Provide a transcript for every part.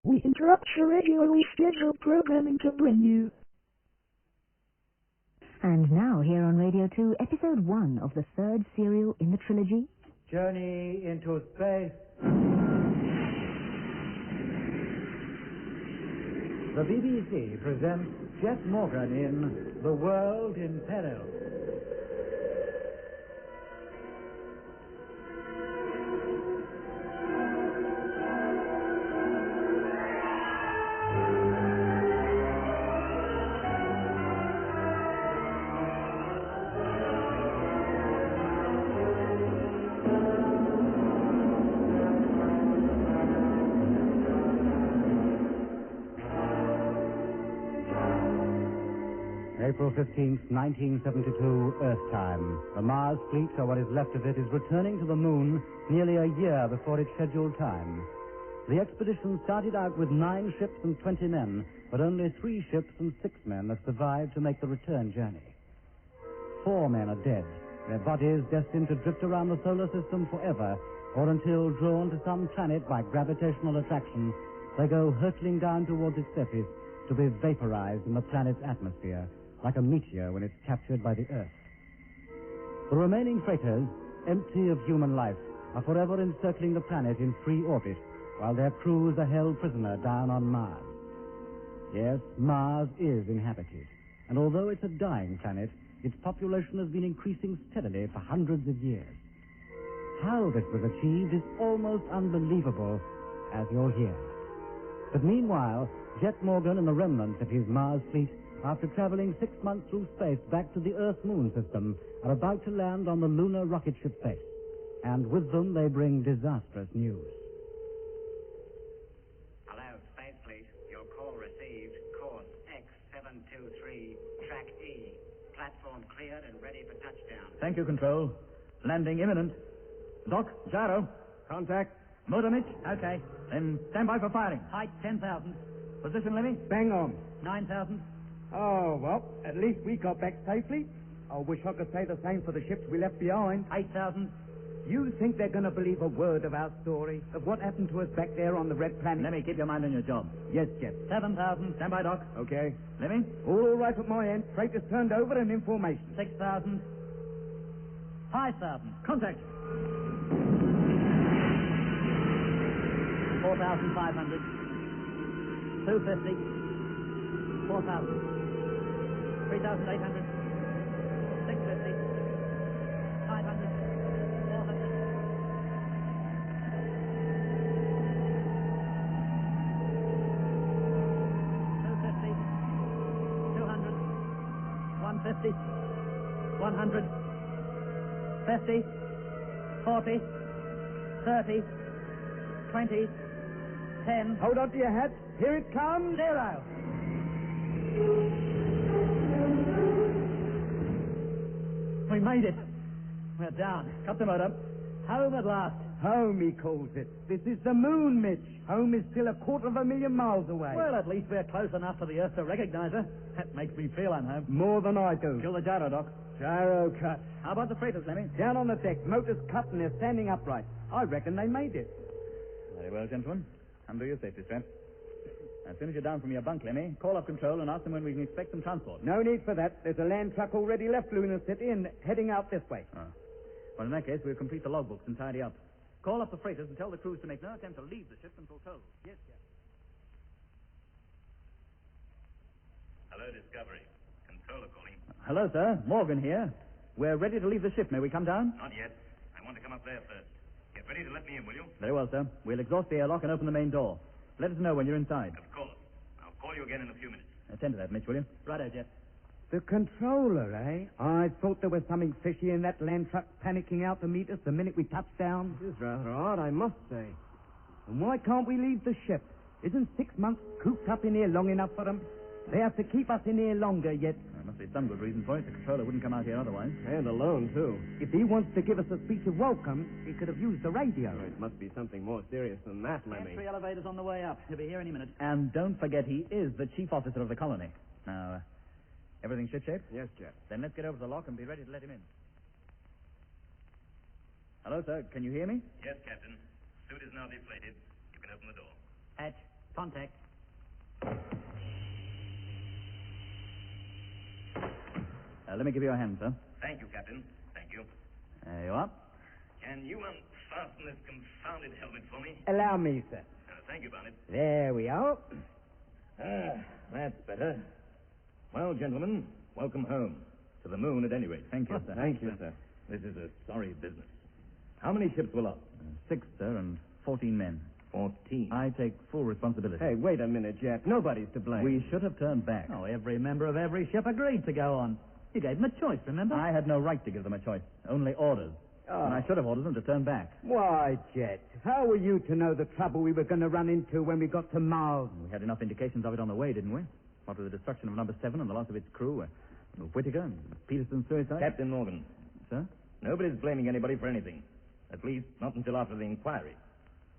We interrupt your regularly scheduled programming to bring you. And now, here on Radio 2, Episode 1 of the third serial in the trilogy. Journey into Space. The BBC presents Jet Morgan in The World in Peril. April 15th, 1972, Earth time. The Mars fleet, or what is left of it, is returning to the moon nearly a year before its scheduled time. The expedition started out with 9 ships and 20 men, but only 3 ships and 6 men have survived to make the return journey. 4 men are dead, their bodies destined to drift around the solar system forever, or until, drawn to some planet by gravitational attraction, they go hurtling down towards its surface to be vaporized in the planet's atmosphere, like a meteor when it's captured by the Earth. The remaining freighters, empty of human life, are forever encircling the planet in free orbit, while their crews are held prisoner down on Mars. Yes, Mars is inhabited, and although it's a dying planet, its population has been increasing steadily for hundreds of years. How this was achieved is almost unbelievable, as you'll hear. But meanwhile, Jet Morgan and the remnants of his Mars fleet, after traveling 6 months through space back to the Earth-Moon system, are about to land on the lunar rocket ship base. And with them, they bring disastrous news. Hello, Space Fleet. Your call received. Course X723, track E. Platform cleared and ready for touchdown. Thank you, Control. Landing imminent. Doc, gyro. Contact. Motor Mitch. Okay. Then stand by for firing. Height 10,000. Position, Lemmy? Bang on. 9,000. Oh, well, at least we got back safely. I wish I could say the same for the ships we left behind. 8,000. You think they're going to believe a word of our story, of what happened to us back there on the Red Planet? Lemmy, keep your mind on your job. Yes, Jeff. 7,000. Stand by, Doc. Okay. Lemmy? All right at my end. Freight is turned over and in formation. 6,000. 5,000. Contact. 4,500. 250. 4,000. 3,800. 650. 500. 400. 250. 200. 150. 100. 50. 40. 30. 20. 10. Hold on to your hats. Here it comes. 0. We made it. We're down. Cut the motor. Home at last. Home, he calls it. This is the moon, Mitch. Home is still 250,000 miles away. Well, at least we're close enough for the Earth to recognize her. That makes me feel I'm home. More than I do. Kill the gyro, Doc. Gyro cut. How about the freighters, Lemmy? Down on the deck. Motors cut and they're standing upright. I reckon they made it. Very well, gentlemen. Undo your safety straps. As soon as you're down from your bunk, Lemmy, call up Control and ask them when we can expect some transport. No need for that. There's a land truck already left Lunar City and heading out this way. Oh. Well, in that case, we'll complete the logbooks and tidy up. Call up the freighters and tell the crews to make no attempt to leave the ship until told. Yes, yes. Hello, Discovery. Controller calling. Hello, sir. Morgan here. We're ready to leave the ship. May we come down? Not yet. I want to come up there first. Get ready to let me in, will you? Very well, sir. We'll exhaust the airlock and open the main door. Let us know when you're inside. Of course. I'll call you again in a few minutes. Attend to that, Mitch, will you? Righto, Jeff. The controller, eh? I thought there was something fishy in that land truck panicking out to meet us the minute we touched down. It is rather odd, I must say. And why can't we leave the ship? Isn't 6 months cooped up in here long enough for them? They have to keep us in here longer yet. There must be some good reason for it. The controller wouldn't come out here otherwise. And alone, too. If he wants to give us a speech of welcome, he could have used the radio. It must be something more serious than that, Lemmy. Entry elevator's on the way up. He'll be here any minute. And don't forget, he is the chief officer of the colony. Now, everything shipshape? Yes, Jeff. Then let's get over to the lock and be ready to let him in. Hello, sir. Can you hear me? Yes, Captain. Suit is now deflated. You can open the door. Hatch Contact. Let me give you a hand, sir. Thank you, Captain. Thank you. There you are. Can you unfasten this confounded helmet for me? Allow me, sir. Thank you, Barnett. There we are. That's better. Well, gentlemen, welcome home. To the moon, at any rate. Thank you, sir. Thank you, sir. This is a sorry business. How many ships were lost? 6, sir, and 14 men. 14. I take full responsibility. Hey, wait a minute, Jeff. Nobody's to blame. We should have turned back. Oh, every member of every ship agreed to go on. You gave them a choice, remember? I had no right to give them a choice. Only orders. Oh. And I should have ordered them to turn back. Why, Jet, how were you to know the trouble we were going to run into when we got to Mars? We had enough indications of it on the way, didn't we? What with the destruction of number 7 and the loss of its crew, Whittaker and Peterson's suicide. Captain Morgan, Sir? nobody's blaming anybody for anything. At least, not until after the inquiry.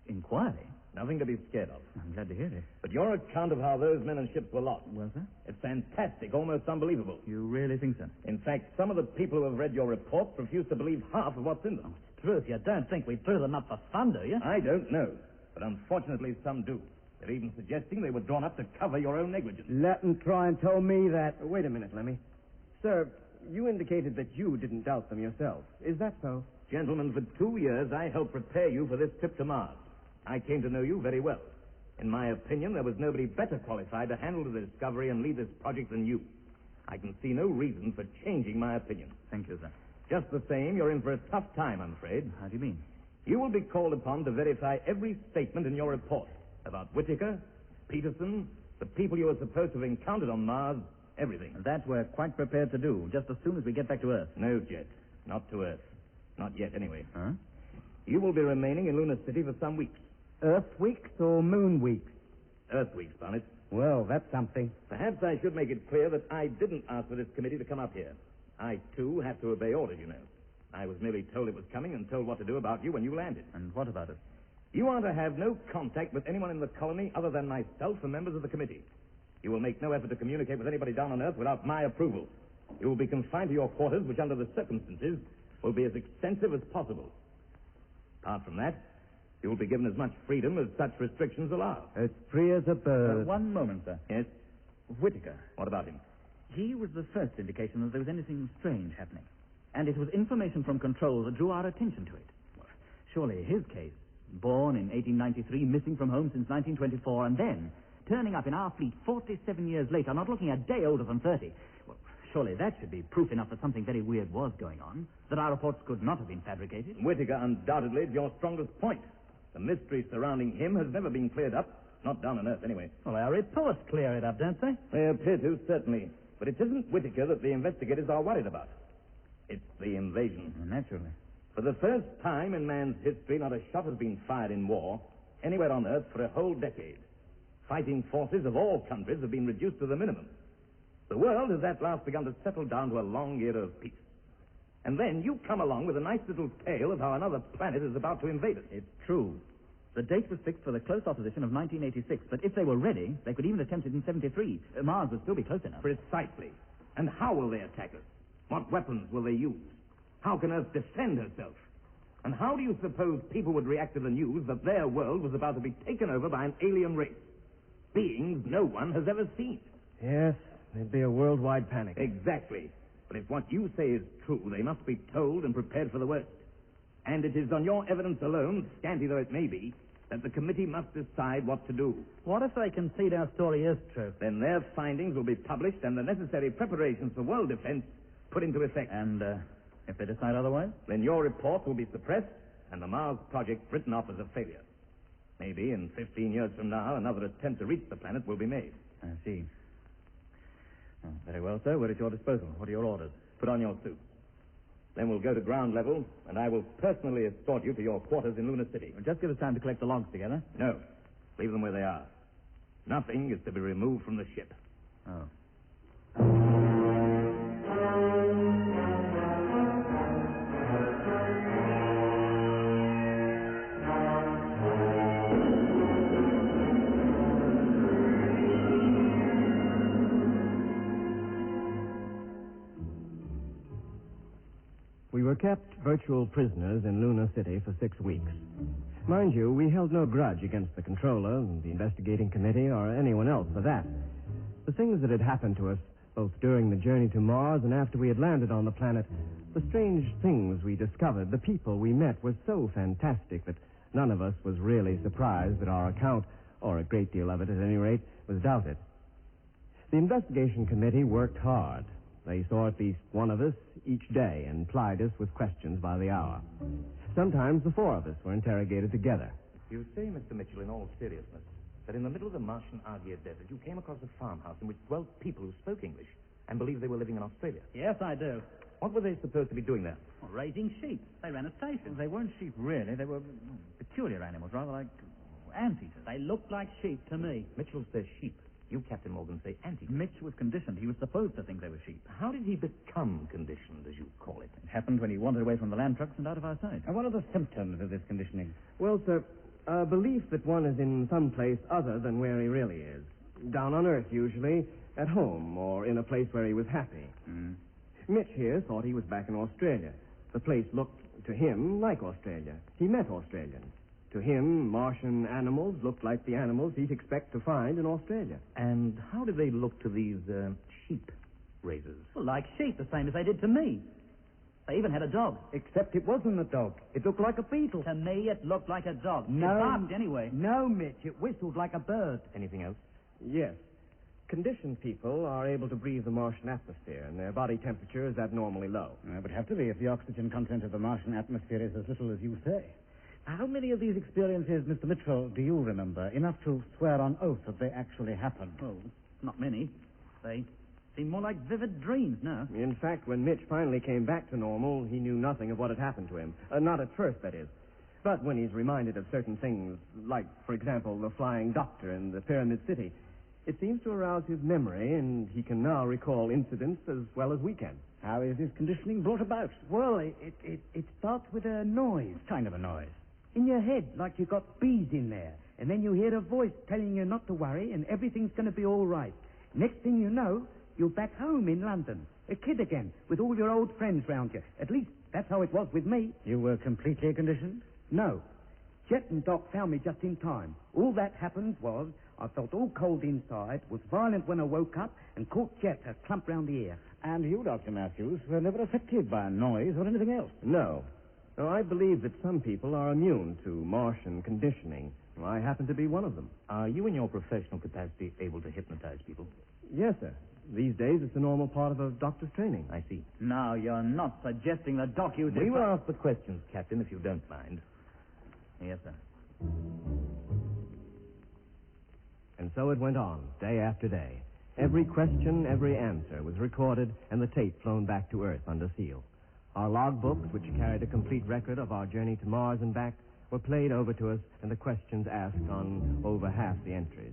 Inquiry? Nothing to be scared of. I'm glad to hear it. But your account of how those men and ships were lost, Well, sir? it's fantastic, almost unbelievable. You really think so? In fact, some of the people who have read your report refuse to believe half of what's in them. Truth, you don't think we threw them up for fun, do you? I don't know, but unfortunately some do. They're even suggesting they were drawn up to cover your own negligence. Let them try and tell me that. Wait a minute, Lemmy. Sir, you indicated that you didn't doubt them yourself. Is that so? Gentlemen, for 2 years I helped prepare you for this trip to Mars. I came to know you very well. In my opinion, there was nobody better qualified to handle the discovery and lead this project than you. I can see no reason for changing my opinion. Thank you, sir. Just the same, you're in for a tough time, I'm afraid. How do you mean? You will be called upon to verify every statement in your report about Whittaker, Peterson, the people you were supposed to have encountered on Mars, everything. That we're quite prepared to do, just as soon as we get back to Earth. No, Jet. Not to Earth. Not yet, anyway. Huh? You will be remaining in Lunar City for some weeks. Earth weeks or moon weeks? Earth weeks, Barnett. Well, that's something. Perhaps I should make it clear that I didn't ask for this committee to come up here. I, too, have to obey orders, you know. I was merely told it was coming and told what to do about you when you landed. And what about us? You are to have no contact with anyone in the colony other than myself and members of the committee. You will make no effort to communicate with anybody down on Earth without my approval. You will be confined to your quarters, which under the circumstances will be as extensive as possible. Apart from that, you will be given as much freedom as such restrictions allow. As free as a bird. One moment, sir. Yes? Whittaker. What about him? He was the first indication that there was anything strange happening. And it was information from control that drew our attention to it. Surely his case, born in 1893, missing from home since 1924, and then turning up in our fleet 47 years later, not looking a day older than 30. Well, surely that should be proof enough that something very weird was going on, that our reports could not have been fabricated. Whittaker undoubtedly is your strongest point. The mystery surrounding him has never been cleared up, not down on Earth anyway. Well, our reports clear it up, don't they? They appear to, certainly. But it isn't Whittaker that the investigators are worried about. It's the invasion. Naturally. For the first time in man's history, not a shot has been fired in war anywhere on Earth for a whole decade. Fighting forces of all countries have been reduced to the minimum. The world has at last begun to settle down to a long era of peace. And then you come along with a nice little tale of how another planet is about to invade us. It's true. The date was fixed for the close opposition of 1986, but if they were ready, they could even attempt it in 73. Mars would still be close enough. Precisely. And how will they attack us? What weapons will they use? How can Earth defend herself? And how do you suppose people would react to the news that their world was about to be taken over by an alien race? Beings no one has ever seen. Yes, there'd be a worldwide panic. Exactly. But if what you say is true, they must be told and prepared for the worst. And it is on your evidence alone, scanty though it may be, that the committee must decide what to do. What if they concede our story is true? Then their findings will be published and the necessary preparations for world defense put into effect. And if they decide otherwise? Then your report will be suppressed and the Mars project written off as a failure. Maybe in 15 years from now, another attempt to reach the planet will be made. I see. Oh, very well, sir. We're at your disposal. What are your orders? Put on your suit. Then we'll go to ground level, and I will personally escort you to your quarters in Lunar City. Well, just give us time to collect the logs together. No. Leave them where they are. Nothing is to be removed from the ship. Oh. We were kept virtual prisoners in Lunar City for 6 weeks. Mind you, we held no grudge against the controller, the investigating committee, or anyone else for that. The things that had happened to us, both during the journey to Mars and after we had landed on the planet, the strange things we discovered, the people we met, were so fantastic that none of us was really surprised that our account, or a great deal of it at any rate, was doubted. The investigation committee worked hard. They saw at least one of us each day and plied us with questions by the hour. Sometimes the four of us were interrogated together. You say, Mr. Mitchell, in all seriousness, that in the middle of the Martian Argia Desert, you came across a farmhouse in which dwelt people who spoke English and believed they were living in Australia. Yes, I do. What were they supposed to be doing there? Well, raising sheep. They ran a station. They weren't sheep, really. They were peculiar animals, rather like anteaters. They looked like sheep to me. Mitchell says sheep. You, Captain Morgan, say anteaters. Mitch was conditioned. He was supposed to think they were sheep. How did he become conditioned, as you call it? It happened when he wandered away from the land trucks and out of our sight. And what are the symptoms of this conditioning? Well, sir, a belief that one is in some place other than where he really is. Down on Earth, usually, at home, or in a place where he was happy. Mitch here thought he was back in Australia. The place looked to him like Australia. He met Australians. To him, Martian animals looked like the animals he'd expect to find in Australia. And how did they look to these sheep raisers? Well, like sheep, the same as they did to me. They even had a dog. Except it wasn't a dog. It looked like a beetle. To me, it looked like a dog. No. It barked anyway. No, Mitch. It whistled like a bird. Anything else? Yes. Conditioned people are able to breathe the Martian atmosphere, and their body temperature is abnormally low. It would have to be if the oxygen content of the Martian atmosphere is as little as you say. How many of these experiences, Mr. Mitchell, do you remember? Enough to swear on oath that they actually happened? Oh, not many. They seem more like vivid dreams now. In fact, when Mitch finally came back to normal, he knew nothing of what had happened to him. Not at first, that is. But when he's reminded of certain things, like, for example, the flying doctor in the Pyramid City, it seems to arouse his memory, and he can now recall incidents as well as we can. How is this conditioning brought about? Well, it starts with a noise. What kind of a noise? In your head, like you got bees in there. And then you hear a voice telling you not to worry and everything's going to be all right. Next thing you know, you're back home in London. A kid again, with all your old friends round you. At least, that's how it was with me. You were completely conditioned? No. Jet and Doc found me just in time. All that happened was I felt all cold inside, was violent when I woke up, and caught Jet a clump round the ear. And you, Dr. Matthews, were never affected by noise or anything else? No. No, I believe that some people are immune to Martian conditioning. I happen to be one of them. Are you, in your professional capacity, able to hypnotize people? Yes, sir. These days, it's a normal part of a doctor's training. I see. Now, you're not suggesting that Doc used it. We will ask the questions, Captain, if you don't mind. Yes, sir. And so it went on, day after day. Every question, every answer was recorded and the tape flown back to Earth under seal. Our logbooks, which carried a complete record of our journey to Mars and back, were played over to us and the questions asked on over half the entries.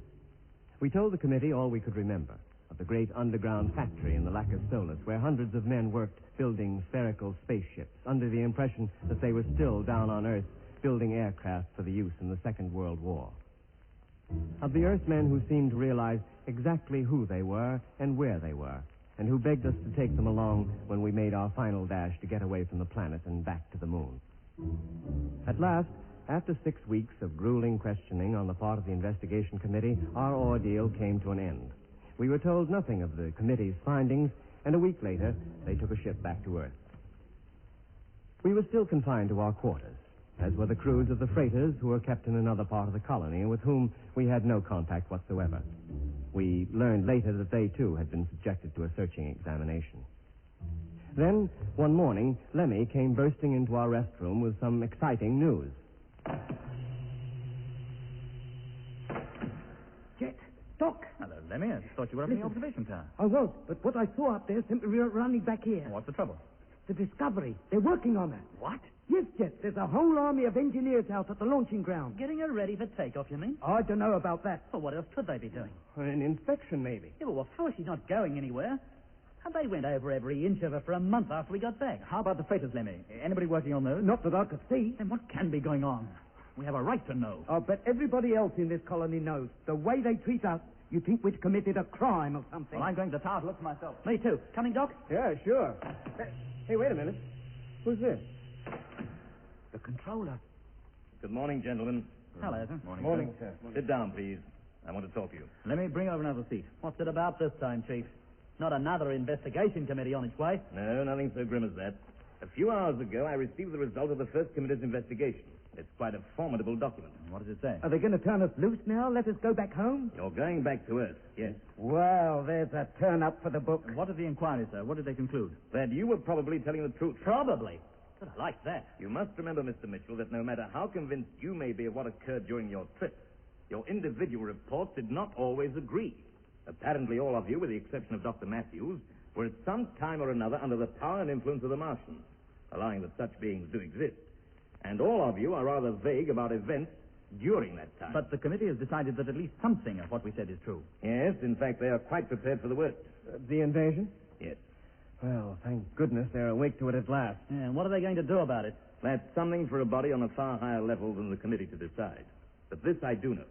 We told the committee all we could remember of the great underground factory in the Lacus Solus where hundreds of men worked building spherical spaceships under the impression that they were still down on Earth building aircraft for the use in the Second World War. Of the Earthmen who seemed to realize exactly who they were and where they were, and who begged us to take them along when we made our final dash to get away from the planet and back to the moon. At last, after 6 weeks of grueling questioning on the part of the investigation committee, our ordeal came to an end. We were told nothing of the committee's findings, and a week later, they took a ship back to Earth. We were still confined to our quarters, as were the crews of the freighters who were kept in another part of the colony and with whom we had no contact whatsoever. We learned later that they, too, had been subjected to a searching examination. Then, one morning, Lemmy came bursting into our rest room with some exciting news. Jet, Doc. Hello, Lemmy. I thought you were up in the observation tower. I was, but what I saw up there sent me running back here. What's the trouble? The Discovery. They're working on it. What? Yes, Jet. There's a whole army of engineers out at the launching ground. Getting her ready for takeoff, you mean? I don't know about that. Well, what else could they be doing? An inspection, maybe. Yeah, well, of course she's not going anywhere. And they went over every inch of her for a month after we got back. How about the freighters, Lemmy? Anybody working on those? Not that I could see. Then what can be going on? We have a right to know. Oh, but everybody else in this colony knows. The way they treat us, you think we've committed a crime or something. Well, I'm going to the tower to look for myself. Me too. Coming, Doc? Yeah, sure. Hey, wait a minute. Who's this? The controller. Good morning, gentlemen. Hello, sir. Morning, sir. Sit down, please. I want to talk to you. Let me bring over another seat. What's it about this time, Chief? Not another investigation committee on its way. No, nothing so grim as that. A few hours ago, I received the result of the first committee's investigation. It's quite a formidable document. What does it say? Are they going to turn us loose now? Let us go back home? You're going back to Earth, yes. Well, there's a turn-up for the book. What did the inquiry, sir? What did they conclude? That you were probably telling the truth. Probably. But I like that. You must remember, Mr. Mitchell, that no matter how convinced you may be of what occurred during your trip, your individual reports did not always agree. Apparently, all of you, with the exception of Dr. Matthews, were at some time or another under the power and influence of the Martians, allowing that such beings do exist. And all of you are rather vague about events during that time. But the committee has decided that at least something of what we said is true. Yes, in fact, they are quite prepared for the worst. The invasion? Yes. Well, thank goodness they're awake to it at last. Yeah, and what are they going to do about it? That's something for a body on a far higher level than the committee to decide. But this I do know.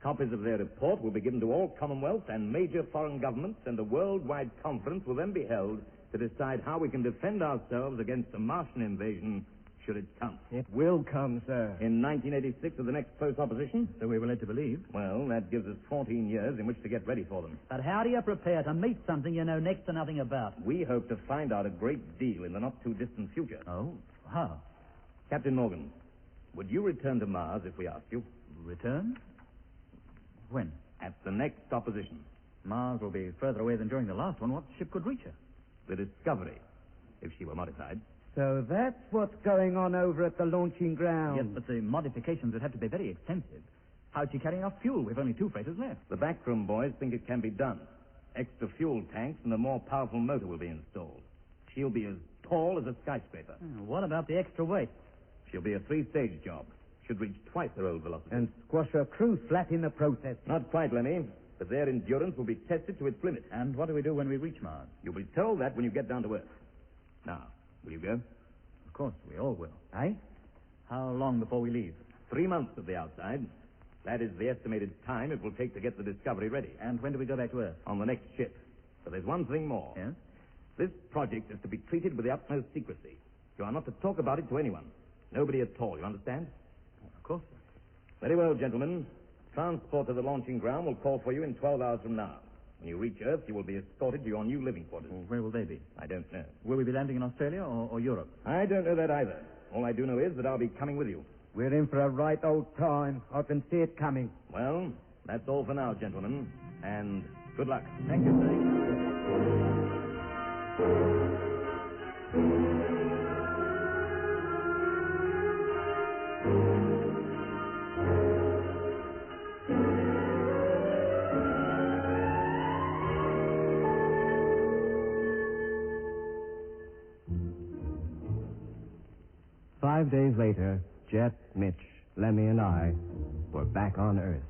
Copies of their report will be given to all Commonwealth and major foreign governments, and a worldwide conference will then be held to decide how we can defend ourselves against a Martian invasion should it come. It will come, sir. In 1986, with the next close opposition? So we were led to believe. Well, that gives us 14 years in which to get ready for them. But how do you prepare to meet something you know next to nothing about? We hope to find out a great deal in the not-too-distant future. Oh, how? Captain Morgan, would you return to Mars if we asked you? Return? When? At the next opposition. Mars will be further away than during the last one. What ship could reach her? The Discovery, if she were modified. So that's what's going on over at the launching ground. Yes, but the modifications would have to be very extensive. How's she carry enough fuel? We've only 2 freighters left. The backroom boys think it can be done. Extra fuel tanks and a more powerful motor will be installed. She'll be as tall as a skyscraper. What about the extra weight? She'll be a 3-stage job. Should reach twice her old velocity. And squash her crew flat in the process. Not quite, Lemmy, but their endurance will be tested to its limit. And what do we do when we reach Mars? You'll be told that when you get down to Earth. Now, will you go? Of course, we all will. Eh? How long before we leave? 3 months at the outside. That is the estimated time it will take to get the Discovery ready. And when do we go back to Earth? On the next ship. But there's one thing more. Yes? This project is to be treated with the utmost secrecy. You are not to talk about it to anyone. Nobody at all, you understand? Of course, sir. Very well, gentlemen. Transport to the launching ground will call for you in 12 hours from now. When you reach Earth, you will be escorted to your new living quarters. Well, where will they be? I don't know. Will we be landing in Australia or Europe? I don't know that either. All I do know is that I'll be coming with you. We're in for a right old time. I can see it coming. Well, that's all for now, gentlemen. And good luck. Thank you, sir. 5 days later, Jet, Mitch, Lemmy, and I were back on Earth.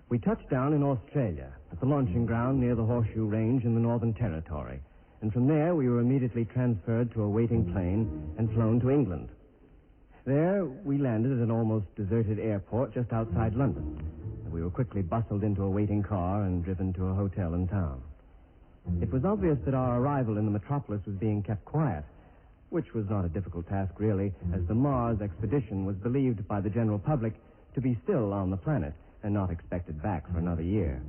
We touched down in Australia, at the launching ground near the Horseshoe Range in the Northern Territory, and from there we were immediately transferred to a waiting plane and flown to England. There, we landed at an almost deserted airport just outside London, and we were quickly bustled into a waiting car and driven to a hotel in town. It was obvious that our arrival in the metropolis was being kept quiet, which was not a difficult task, really, as the Mars expedition was believed by the general public to be still on the planet and not expected back for another year.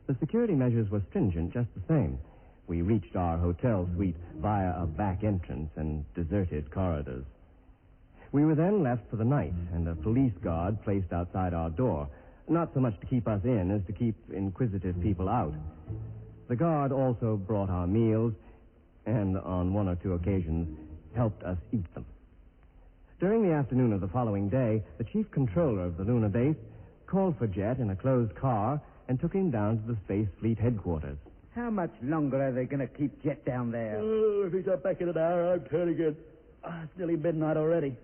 The security measures were stringent just the same. We reached our hotel suite via a back entrance and deserted corridors. We were then left for the night, and a police guard placed outside our door, not so much to keep us in as to keep inquisitive people out. The guard also brought our meals and, on 1 or 2 occasions, helped us eat them. During the afternoon of the following day, the chief controller of the lunar base called for Jet in a closed car and took him down to the Space Fleet headquarters. How much longer are they going to keep Jet down there? Oh, if he's not back in an hour, I'm turning in. It's nearly midnight already.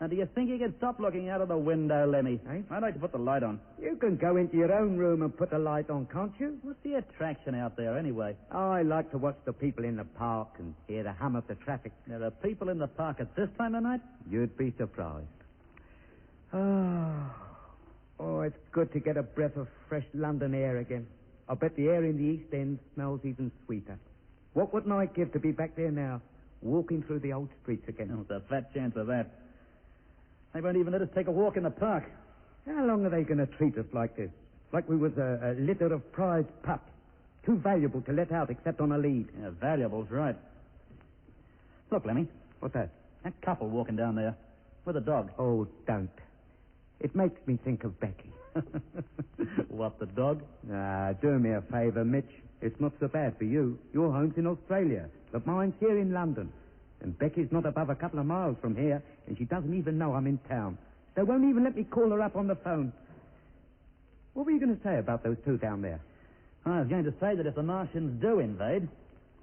Now, do you think you can stop looking out of the window, Lemmy? Eh? I'd like to put the light on. You can go into your own room and put the light on, can't you? What's the attraction out there, anyway? I like to watch the people in the park and hear the hum of the traffic. There are people in the park at this time of night? You'd be surprised. Oh, it's good to get a breath of fresh London air again. I bet the air in the East End smells even sweeter. What wouldn't I give to be back there now, walking through the old streets again? Oh, there's a fat chance of that. They won't even let us take a walk in the park. How long are they going to treat us like this? Like we was a litter of prize pups. Too valuable to let out except on a lead. Yeah, valuable's right. Look, Lemmy. What's that? That couple walking down there with a dog. Oh, don't. It makes me think of Becky. What, the dog? Do me a favour, Mitch. It's not so bad for you. Your home's in Australia, but mine's here in London. And Becky's not above a couple of miles from here, and she doesn't even know I'm in town. They won't even let me call her up on the phone. What were you going to say about those two down there? I was going to say that if the Martians do invade,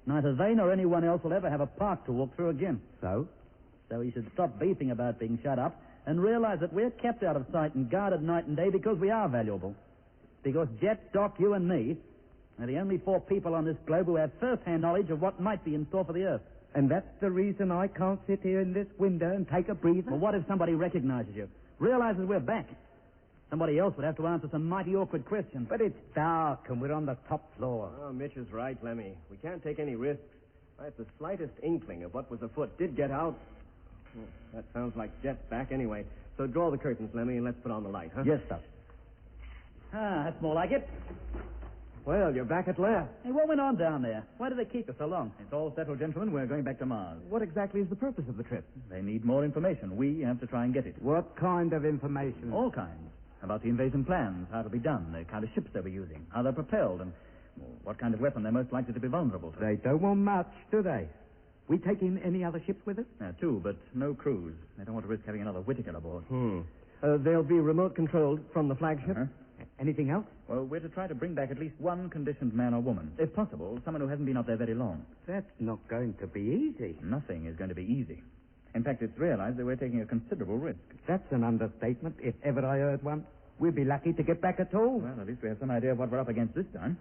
neither they nor anyone else will ever have a park to walk through again. So? So he should stop beefing about being shut up and realize that we're kept out of sight and guarded night and day because we are valuable. Because Jet, Doc, you and me are the only 4 people on this globe who have first-hand knowledge of what might be in store for the Earth. And that's the reason I can't sit here in this window and take a breather? Well, what if somebody recognizes you, realizes we're back? Somebody else would have to answer some mighty awkward questions. But it's dark and we're on the top floor. Oh, Mitch is right, Lemmy. We can't take any risks. If the slightest inkling of what was afoot did get out... Well, that sounds like Jet's back anyway. So draw the curtains, Lemmy, and let's put on the light, huh? Yes, sir. That's more like it. Well, you're back at last. Hey, what went on down there? Why did they keep us so long? It's all settled, gentlemen. We're going back to Mars. What exactly is the purpose of the trip? They need more information. We have to try and get it. What kind of information? All kinds. About the invasion plans, how it'll be done, the kind of ships they were using, how they're propelled, and what kind of weapon they're most likely to be vulnerable to. They don't want much, do they? We take in any other ships with us? 2, but no crews. They don't want to risk having another Whittaker aboard. They'll be remote controlled from the flagship? Anything else? Well, we're to try to bring back at least one conditioned man or woman. If possible, someone who hasn't been up there very long. That's not going to be easy. Nothing is going to be easy. In fact, it's realized that we're taking a considerable risk. That's an understatement, if ever I heard one. We'll be lucky to get back at all. Well, at least we have some idea of what we're up against this time.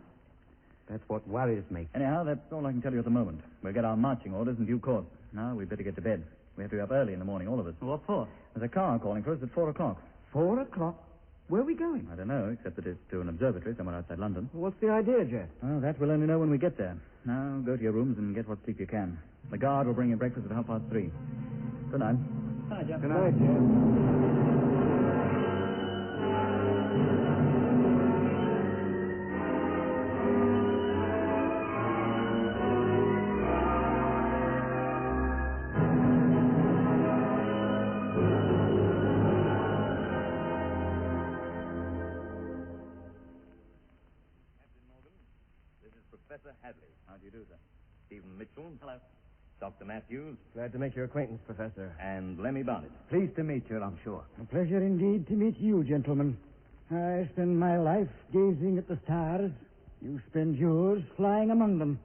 That's what worries me. Anyhow, that's all I can tell you at the moment. We'll get our marching orders in due course. Now, we'd better get to bed. We have to be up early in the morning, all of us. What for? There's a car calling for us at 4 o'clock. 4 o'clock? Where are we going? I don't know, except that it's to an observatory somewhere outside London. What's the idea, Jet? Well, that we'll only know when we get there. Now, go to your rooms and get what sleep you can. The guard will bring you breakfast at 3:30. Good night. Hi, Jeff. Good night, Jet. Professor Hadley. How do you do, sir? Stephen Mitchell. Hello. Dr. Matthews. Glad to make your acquaintance, Professor. And Lemmy Barnett. Pleased to meet you, I'm sure. A pleasure indeed to meet you, gentlemen. I spend my life gazing at the stars. You spend yours flying among them.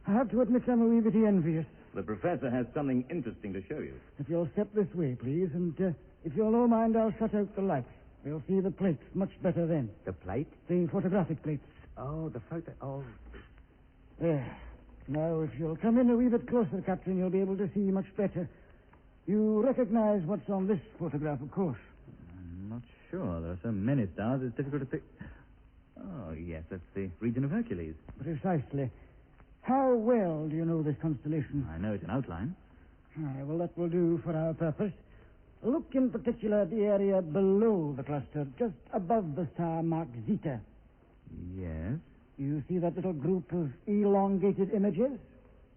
I have to admit I'm a wee bit envious. The professor has something interesting to show you. If you'll step this way, please, and if you'll no mind, I'll shut out the lights. We'll see the plates much better then. The plate? The photographic plates. Oh, the photo. Oh. There. Now, if you'll come in a wee bit closer, Captain, you'll be able to see much better. You recognize what's on this photograph, of course. I'm not sure. There are so many stars, it's difficult to pick. Oh, yes, that's the region of Hercules. Precisely. How well do you know this constellation? I know it's an outline. Aye, well, that will do for our purpose. Look in particular at the area below the cluster, just above the star marked Zeta. Yes. You see that little group of elongated images?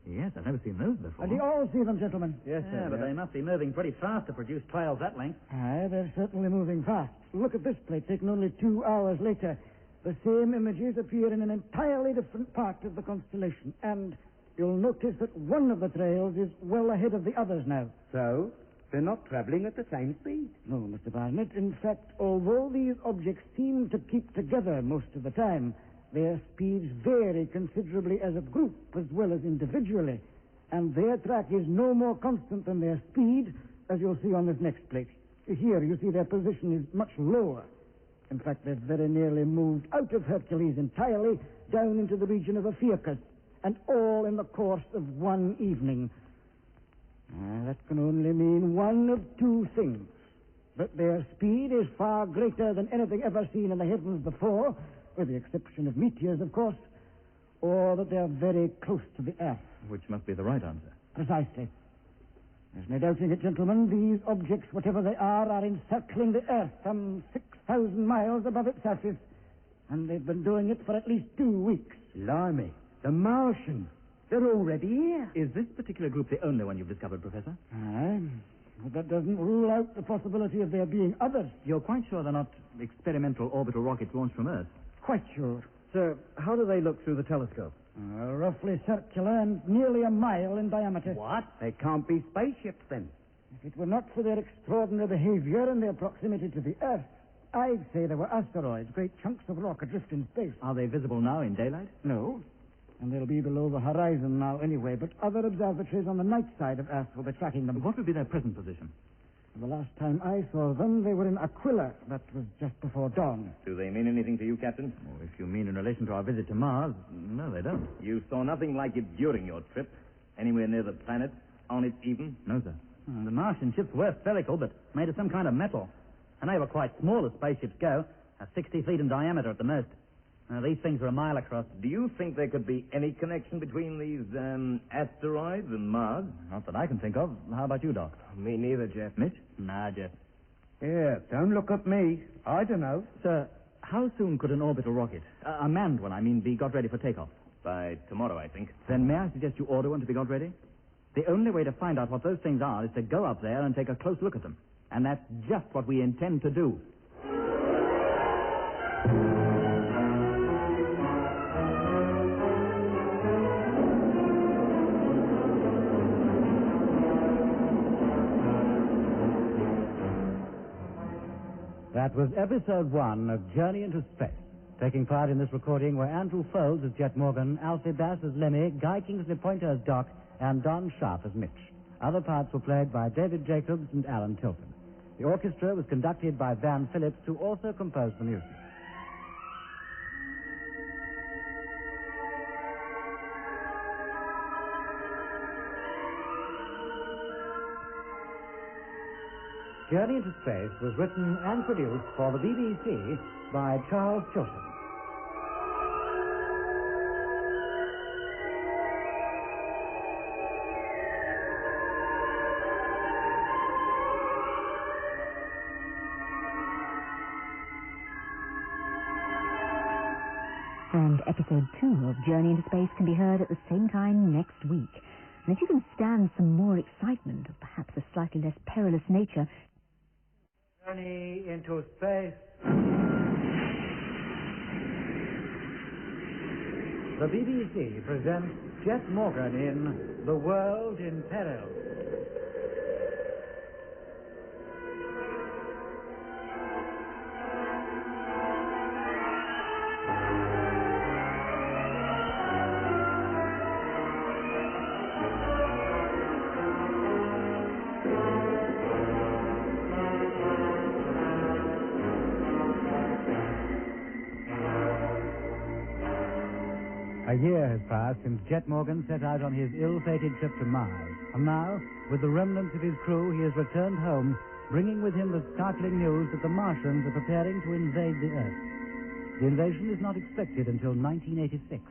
Yes, I've never seen those before. And you all see them, gentlemen? Yes, sir. Yeah, but they must be moving pretty fast to produce trails that length. Aye, they're certainly moving fast. Look at this plate, taken only 2 hours later. The same images appear in an entirely different part of the constellation. And you'll notice that one of the trails is well ahead of the others now. So, they're not traveling at the same speed? No, Mr. Barnett. In fact, although these objects seem to keep together most of the time, their speeds vary considerably as a group as well as individually. And their track is no more constant than their speed, as you'll see on this next plate. Here, you see their position is much lower. In fact, they've very nearly moved out of Hercules entirely, down into the region of Ophiuchus, and all in the course of one evening. That can only mean one of 2 things. That their speed is far greater than anything ever seen in the heavens before, with the exception of meteors, of course, or that they're very close to the Earth. Which must be the right answer. Precisely. There's no doubting it, gentlemen. These objects, whatever they are encircling the Earth some 6,000 miles above its surface. And they've been doing it for at least 2 weeks. Blimey, the Martians. They're already here. Is this particular group the only one you've discovered, Professor? Aye. But that doesn't rule out the possibility of there being others. You're quite sure they're not experimental orbital rockets launched from Earth? Quite sure. Sir, how do they look through the telescope? Roughly circular and nearly a mile in diameter. What? They can't be spaceships, then. If it were not for their extraordinary behavior and their proximity to the Earth, I'd say they were asteroids, great chunks of rock adrift in space. Are they visible now in daylight? No. And they'll be below the horizon now anyway, but other observatories on the night side of Earth will be tracking them. What would be their present position? The last time I saw them, they were in Aquila. That was just before dawn. Do they mean anything to you, Captain? Oh, if you mean in relation to our visit to Mars, no, they don't. You saw nothing like it during your trip? Anywhere near the planet? On it even? No, sir. The Martian ships were spherical, but made of some kind of metal. And they were quite small as spaceships go, 60 feet in diameter at the most. These things are a mile across. Do you think there could be any connection between these, asteroids and Mars? Not that I can think of. How about you, Doc? Me neither, Jeff. Mitch? Nah, Jeff. Yeah, don't look at me. I don't know. Sir, how soon could an orbital rocket, a manned one, I mean, be got ready for takeoff? By tomorrow, I think. Then may I suggest you order one to be got ready? The only way to find out what those things are is to go up there and take a close look at them. And that's just what we intend to do. That was episode 1 of Journey into Space. Taking part in this recording were Andrew Foles as Jet Morgan, Alfie Bass as Lemmy, Guy Kingsley Pointer as Doc, and Don Sharp as Mitch. Other parts were played by David Jacobs and Alan Tilton. The orchestra was conducted by Van Phillips, who also composed the music. Journey into Space was written and produced for the BBC by Charles Chilton. And episode 2 of Journey into Space can be heard at the same time next week. And if you can stand some more excitement, of perhaps a slightly less perilous nature... Journey into Space. The BBC presents Jet Morgan in The World in Peril. A year has passed since Jet Morgan set out on his ill-fated trip to Mars. And now, with the remnants of his crew, he has returned home, bringing with him the startling news that the Martians are preparing to invade the Earth. The invasion is not expected until 1986,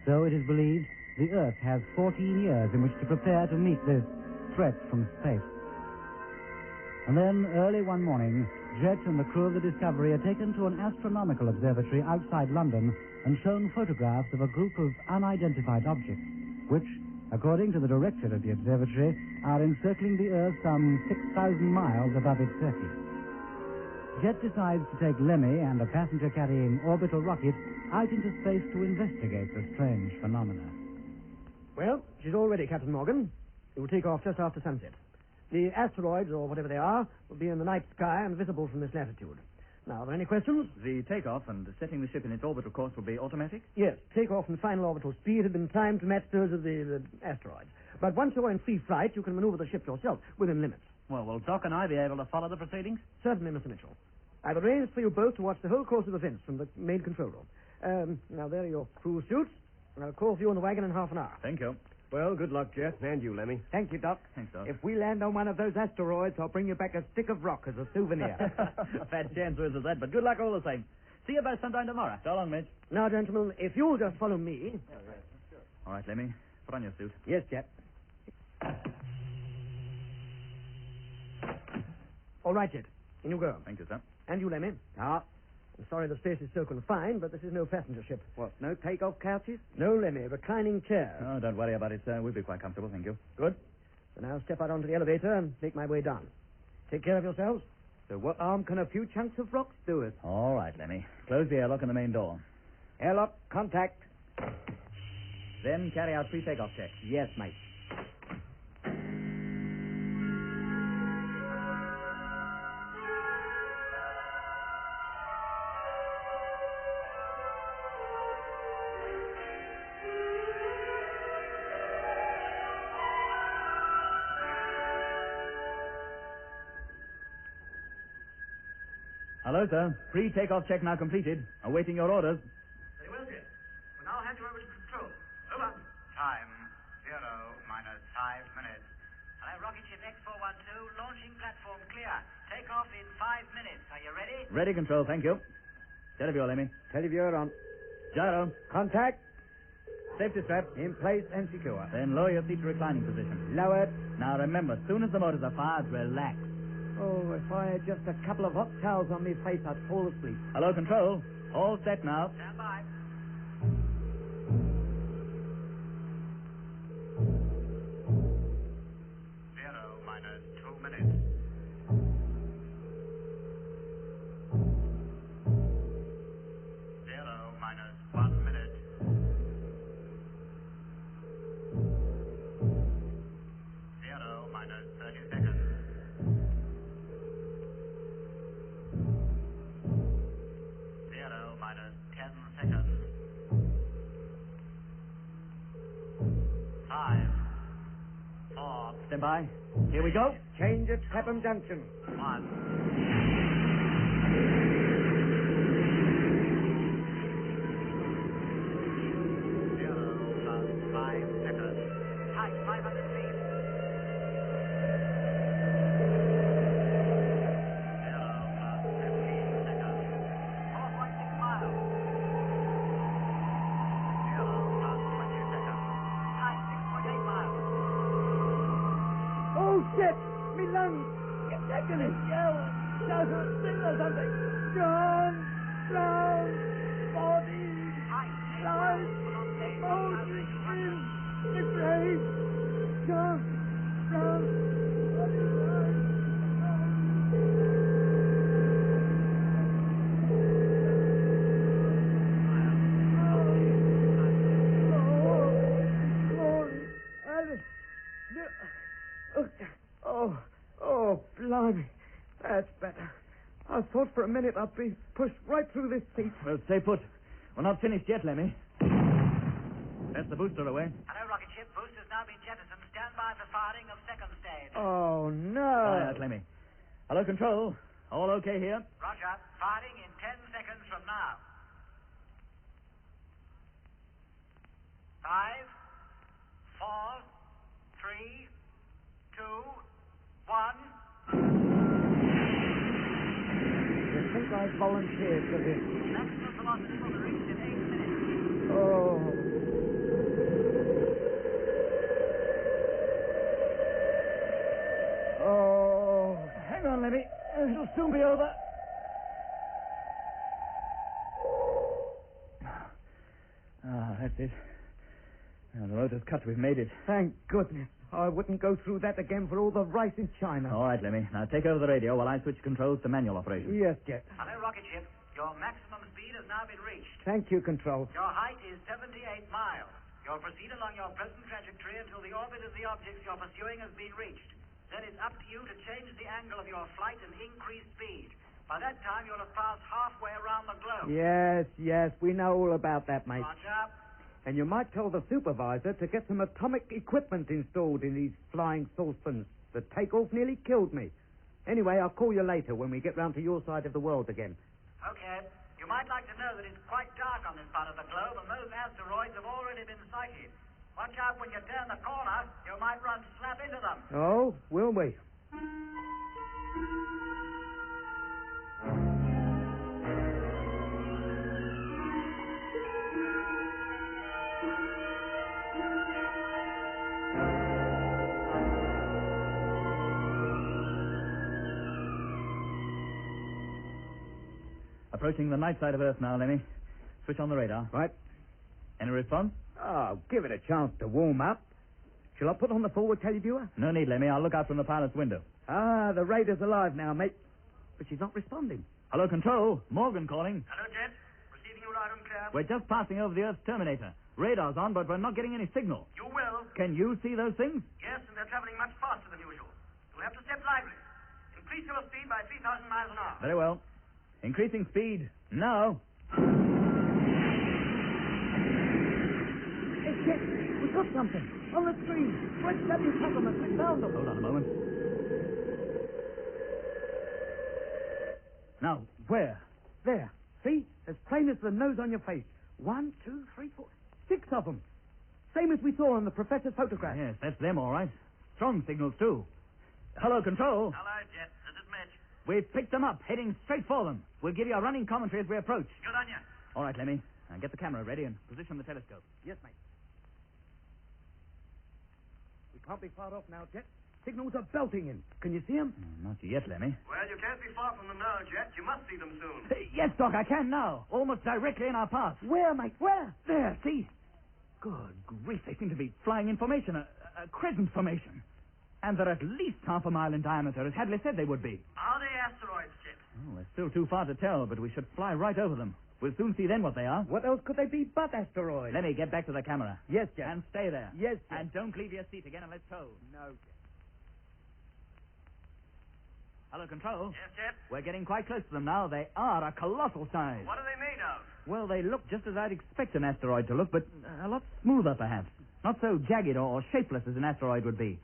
so it is believed the Earth has 14 years in which to prepare to meet this threat from space. And then, early one morning, Jet and the crew of the Discovery are taken to an astronomical observatory outside London and shown photographs of a group of unidentified objects, which, according to the director of the observatory, are encircling the Earth some 6,000 miles above its surface. Jet decides to take Lemmy and a passenger-carrying orbital rocket out into space to investigate the strange phenomena. Well, she's all ready, Captain Morgan. It will take off just after sunset. The asteroids, or whatever they are, will be in the night sky and visible from this latitude. Now, are there any questions? The takeoff and setting the ship in its orbital course will be automatic? Yes, takeoff and final orbital speed have been timed to match those of the asteroids. But once you're in free flight, you can maneuver the ship yourself, within limits. Well, will Doc and I be able to follow the proceedings? Certainly, Mr. Mitchell. I've arranged for you both to watch the whole course of events from the main control room. Now, there are your crew suits, and I'll call for you in the wagon in half an hour. Thank you. Well, good luck, Jeff, and you, Lemmy. Thank you, Doc. Thanks, Doc. If we land on one of those asteroids, I'll bring you back a stick of rock as a souvenir. Fat chance there is of that, but good luck all the same. See you both sometime tomorrow. So long, Mitch. Now, gentlemen, if you'll just follow me... All right, Lemmy. Put on your suit. Yes, Jeff. All right, Jet. In you go. Thank you, sir. And you, Lemmy. Ah, I'm sorry the space is so confined, but this is no passenger ship. what, no take-off couches? No, Lemmy, reclining chair. Oh, don't worry about it, sir. We'll be quite comfortable, thank you. Good. So now step out onto the elevator and make my way down. Take care of yourselves. So what harm can a few chunks of rocks do us? All right, Lemmy. Close the airlock and the main door. Airlock, contact. Then carry out pre-takeoff check. Yes, mate. Hello, sir. Pre-takeoff check now completed. Awaiting your orders. Very well, Jet. We'll now hand you over to control. Over. Time 0 minus 5 minutes. Hello, rocket ship X412, launching platform clear. Take off in 5 minutes. Are you ready? Ready, control. Thank you. Teleview, Lemmy. Televiewer on. Gyro. Contact. Safety strap. In place and secure. Then lower your seat to reclining position. Lowered. Now remember, as soon as the motors are fired, relax. Oh, if I had just a couple of hot towels on my face, I'd fall asleep. Hello, control. All set now. Stand by. Zero minus 2 minutes. Zero minus 1 minute. Zero minus 30 seconds. Zero minus 10 seconds. 5, 4, Stand by. Here we go. Change at Clapham Junction. 1. Zero plus 5 seconds. Height 500 feet. Zero plus 15 seconds. 4.6 miles. Zero plus 20 seconds. Height 6.8 miles. Oh, shit! Me lungs! Get back in it! Yell! Shout or sing or something! John! Drown! Body! Height 8 Life! miles. Mountain! In! It's rain! John! Drown! Body! Life! Oh, blimey. That's better. I thought for a minute I'd be pushed right through this seat. Well, stay put. We're not finished yet, Lemmy. That's the booster away. Hello, rocket ship. Booster's now been jettisoned. Stand by for firing of second stage. Oh, no. Quiet, Lemmy. Hello, control. All okay here? Roger. Firing in 10 seconds from now. 5, 4, 3, 2, 1. You think I volunteered for this? Maximum velocity will be reached in 8 minutes. Oh. Oh. Hang on, Lemmy. It'll soon be over. Ah, that's it. Now, the motor's cut. We've made it. Thank goodness. I wouldn't go through that again for all the rice in China. All right, Lemmy. Now take over the radio while I switch controls to manual operation. Yes, Jet. Hello, rocket ship. Your maximum speed has now been reached. Thank you, Control. Your height is 78 miles. You'll proceed along your present trajectory until the orbit of the objects you're pursuing has been reached. Then it's up to you to change the angle of your flight and increase speed. By that time, you'll have passed halfway around the globe. Yes, we know all about that, mate. Roger. And you might tell the supervisor to get some atomic equipment installed in these flying saucepans. The takeoff nearly killed me. Anyway, I'll call you later when we get round to your side of the world again. Okay. You might like to know that it's quite dark on this part of the globe, and those asteroids have already been sighted. Watch out when you turn the corner. You might run slap into them. Oh, will we? Approaching the night side of Earth now, Lemmy. Switch on the radar. Right. Any response? Oh, give it a chance to warm up. Shall I put on the forward televiewer? No need, Lemmy. I'll look out from the pilot's window. Ah, the radar's alive now, mate. But she's not responding. Hello, Control. Morgan calling. Hello, Jet. Receiving you loud and clear. We're just passing over the Earth's terminator. Radar's on, but we're not getting any signal. You will. Can you see those things? Yes, and they're traveling much faster than usual. You'll have to step lively. Increase your speed by 3,000 miles an hour. Very well. Increasing speed. Now. Hey, Jet, we've got something. On the screen. Great W supplements. We found them. Hold on a moment. Now, where? There. See? As plain as the nose on your face. 1, 2, 3, 4, 6 of them. Same as we saw on the professor's photograph. Yes, that's them, all right. Strong signals, too. Hello, Control. Hello, Jet. This is Mitch. We've picked them up, heading straight for them. We'll give you a running commentary as we approach. Good on you. All right, Lemmy. Now get the camera ready and position the telescope. Yes, mate. We can't be far off now, Jet. Signals are belting in. Can you see them? Not yet, Lemmy. Well, you can't be far from them now, Jet. You must see them soon. Yes, Doc, I can now. Almost directly in our path. Where, mate? Where? There, see? Good grief, they seem to be flying in formation, a crescent formation. And they're at least half a mile in diameter, as Hadley said they would be. Are they asteroids, Jet? Oh, they're still too far to tell, but we should fly right over them. We'll soon see then what they are. What else could they be but asteroids? Lemmy, get back to the camera. Yes, Jet. And stay there. Yes, Jet. And don't leave your seat again unless told. No, Jet. Hello, Control. Yes, Jet? We're getting quite close to them now. They are a colossal size. What are they made of? Well, they look just as I'd expect an asteroid to look, but a lot smoother, perhaps. Not so jagged or shapeless as an asteroid would be.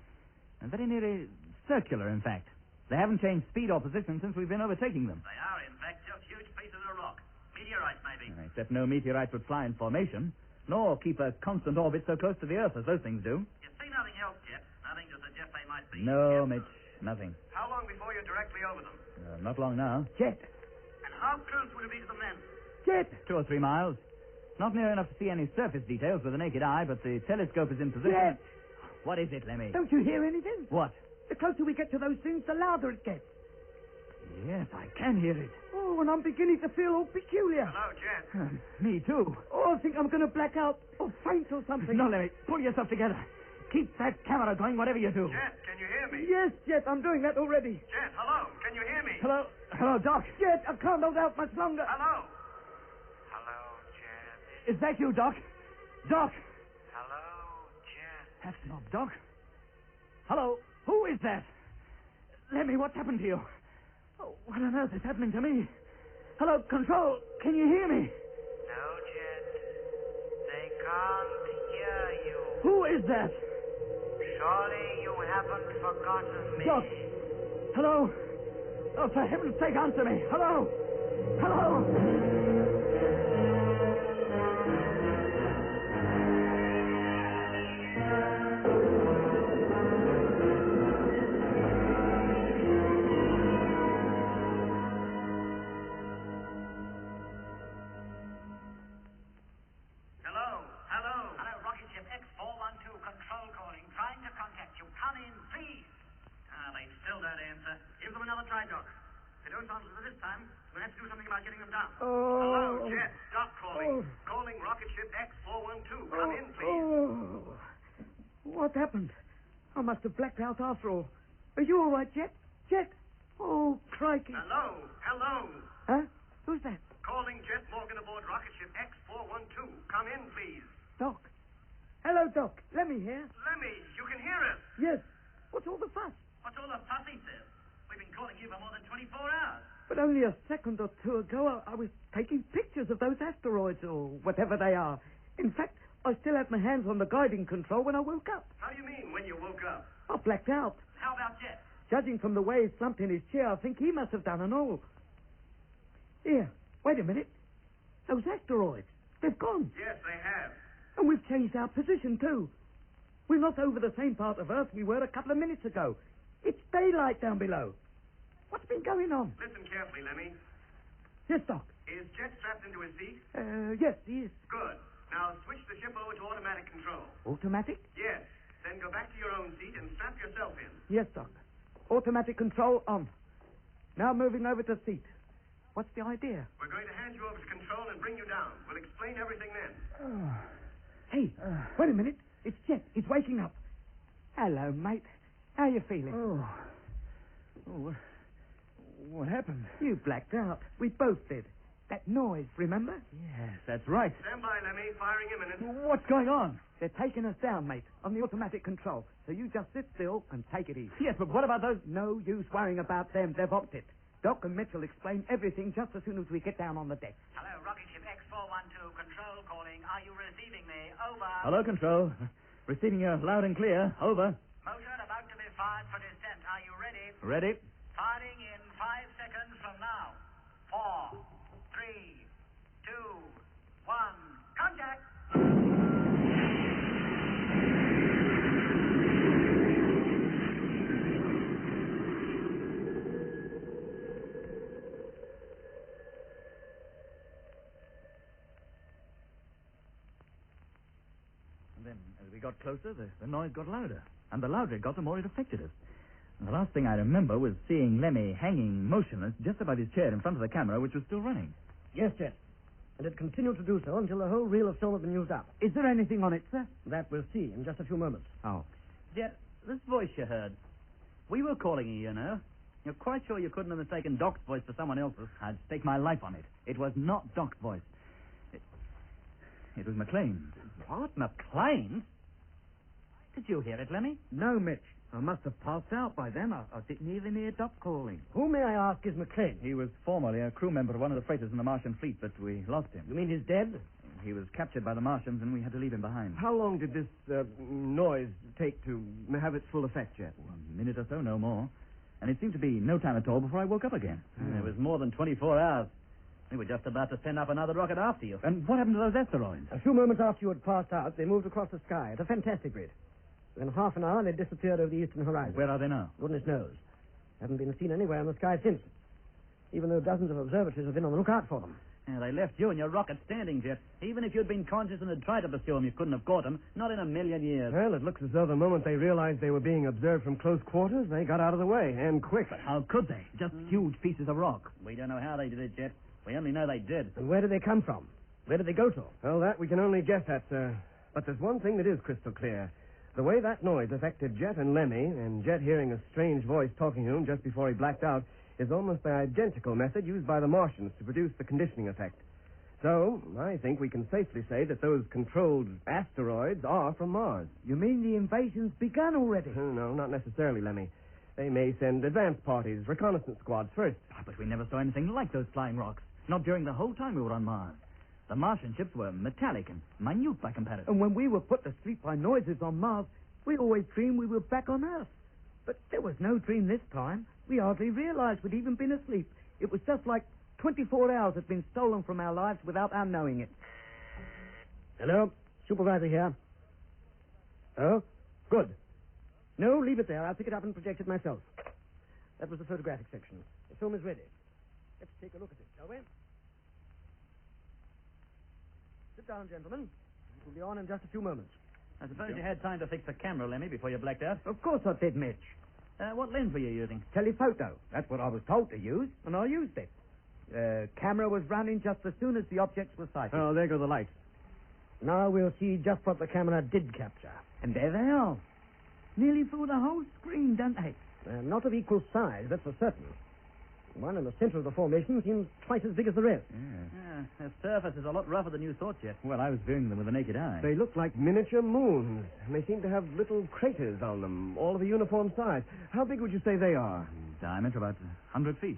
And very nearly circular, in fact. They haven't changed speed or position since we've been overtaking them. They are, in fact, just huge pieces of rock. Meteorites, maybe. Except no meteorites would fly in formation, nor keep a constant orbit so close to the Earth as those things do. You see nothing else, Jet? Nothing to suggest they might be. No, Mitch, nothing. How long before you're directly over them? Not long now. Jet. And how close would it be to them then? Jet. 2 or 3 miles. Not near enough to see any surface details with the naked eye, but the telescope is in position. Jet. What is it, Lemmy? Don't you hear anything? What? The closer we get to those things, the louder it gets. Yes, I can hear it. Oh, and I'm beginning to feel all peculiar. Hello, Jet. Me too. Oh, I think I'm going to black out or faint or something. No, Lemmy, pull yourself together. Keep that camera going, whatever you do. Jet, can you hear me? Yes, Jet, I'm doing that already. Jet, hello. Can you hear me? Hello, Doc. Jet, I can't hold out much longer. Hello. Hello, Jet. Is that you, Doc? Doc! Hello, Jet. That's not Doc. Hello, who is that? Lemmy, what's happened to you? Oh, what on earth is happening to me? Hello, Control, can you hear me? No, Jet. They can't hear you. Who is that? Surely you haven't forgotten me. Doc! Hello? Oh, for heaven's sake, answer me. Hello? Hello? Hello, rocket ship X412, control calling, trying to contact you. Come in, please. They still don't answer. Give them another try, Doc. If they don't answer this time, we'll have to do something about getting them down. Hello, Jet. Doc calling. Calling rocket ship X412. Come in, please. What happened? I must have blacked out after all. Are you all right, Jet? Jet? Oh, crikey. Hello. Huh? Who's that? Calling Jet Morgan aboard rocket ship X412. Come in, please. Doc. Hello, Doc. Let me hear. Lemmy, you can hear us. Yes. What's all the fuss? What's all the fuss, he says? We've been calling you for more than 24 hours. But only a second or two ago, I was taking pictures of those asteroids, or whatever they are. In fact, I still had my hands on the guiding control when I woke up. How do you mean, when you woke up? I blacked out. How about Jet? Judging from the way he slumped in his chair, I think he must have done an all. Here, wait a minute. Those asteroids, they've gone. Yes, they have. And we've changed our position, too. We're not over the same part of Earth we were a couple of minutes ago. It's daylight down below. What's been going on? Listen carefully, Lemmy. Yes, Doc. Is Jet strapped into his seat? Yes, he is. Good. Now switch the ship over to automatic control. Automatic? Yes. Then go back to your own seat and strap yourself in. Yes, Doc. Automatic control on. Now moving over to seat. What's the idea? We're going to hand you over to control and bring you down. We'll explain everything then. Oh. Hey, wait a minute. It's Jet. He's waking up. Hello, mate. How you feeling? What happened? You blacked out. We both did. That noise, remember? Yes, that's right. Stand by, Lemmy. Firing imminent. What's going on? They're taking us down, mate, on the automatic control. So you just sit still and take it easy. Yes, but what about those... No use worrying about them. They've opted. Doc and Mitch will explain everything just as soon as we get down on the deck. Hello, rocket ship X412, control calling. Are you receiving me? Over. Hello, control. Receiving you loud and clear. Over. Motor about to be fired for descent. Are you ready? Ready. Firing in 5 seconds from now. 4, 3, 2, 1. Contact! And then, as we got closer, the noise got louder. And the louder it got, the more it affected us. And the last thing I remember was seeing Lemmy hanging motionless just above his chair in front of the camera, which was still running. Yes, Jet. And it continued to do so until the whole reel of film had been used up. Is there anything on it, sir? That we'll see in just a few moments. Oh. Jet, this voice you heard. We were calling you, you know. You're quite sure you couldn't have mistaken Doc's voice for someone else's? I'd stake my life on it. It was not Doc's voice. It was McLean's. What? McLean? Did you hear it, Lemmy? No, Mitch. I must have passed out by then. I didn't even hear Doc calling. Who, may I ask, is McLean? He was formerly a crew member of one of the freighters in the Martian fleet, but we lost him. You mean he's dead? He was captured by the Martians, and we had to leave him behind. How long did this noise take to have its full effect, Jet? A minute or so, no more. And it seemed to be no time at all before I woke up again. It was more than 24 hours. We were just about to send up another rocket after you. And what happened to those asteroids? A few moments after you had passed out, they moved across the sky at a fantastic rate. Within half an hour, they disappeared over the eastern horizon. Where are they now? Goodness knows. Haven't been seen anywhere in the sky since. Even though dozens of observatories have been on the lookout for them. Yeah, they left you and your rocket standing, Jet. Even if you'd been conscious and had tried to pursue them, you couldn't have caught them. Not in a million years. Well, it looks as though the moment they realized they were being observed from close quarters, they got out of the way, and quick. But how could they? Just huge pieces of rock. We don't know how they did it, Jet. We only know they did. And where did they come from? Where did they go to? Well, that we can only guess at, sir. But there's one thing that is crystal clear. The way that noise affected Jet and Lemmy, and Jet hearing a strange voice talking to him just before he blacked out, is almost the identical method used by the Martians to produce the conditioning effect. So, I think we can safely say that those controlled asteroids are from Mars. You mean the invasion's begun already? No, not necessarily, Lemmy. They may send advance parties, reconnaissance squads first. But we never saw anything like those flying rocks. Not during the whole time we were on Mars. The Martian ships were metallic and minute by comparison. And when we were put to sleep by noises on Mars, we always dreamed we were back on Earth. But there was no dream this time. We hardly realized we'd even been asleep. It was just like 24 hours had been stolen from our lives without our knowing it. Hello? Supervisor here. Oh? Good. No, leave it there. I'll pick it up and project it myself. That was the photographic section. The film is ready. Let's take a look at it, shall we? Sit down, gentlemen. It will be on in just a few moments. I suppose you had time to fix the camera, Lemmy, before you blacked out. Of course I did, Mitch. What lens were you using? Telephoto. That's what I was told to use, and I used it. Camera was running just as soon as the objects were sighted. Oh, there go the lights. Now we'll see just what the camera did capture. And there they are. Nearly through the whole screen, don't they? Not of equal size, that's for certain. One in the center of the formation seems twice as big as the rest. The surface is a lot rougher than you thought, Jet. Well, I was viewing them with the naked eye. They look like miniature moons, and they seem to have little craters on them, all of a uniform size. How big would you say they are? Diameter about 100 feet.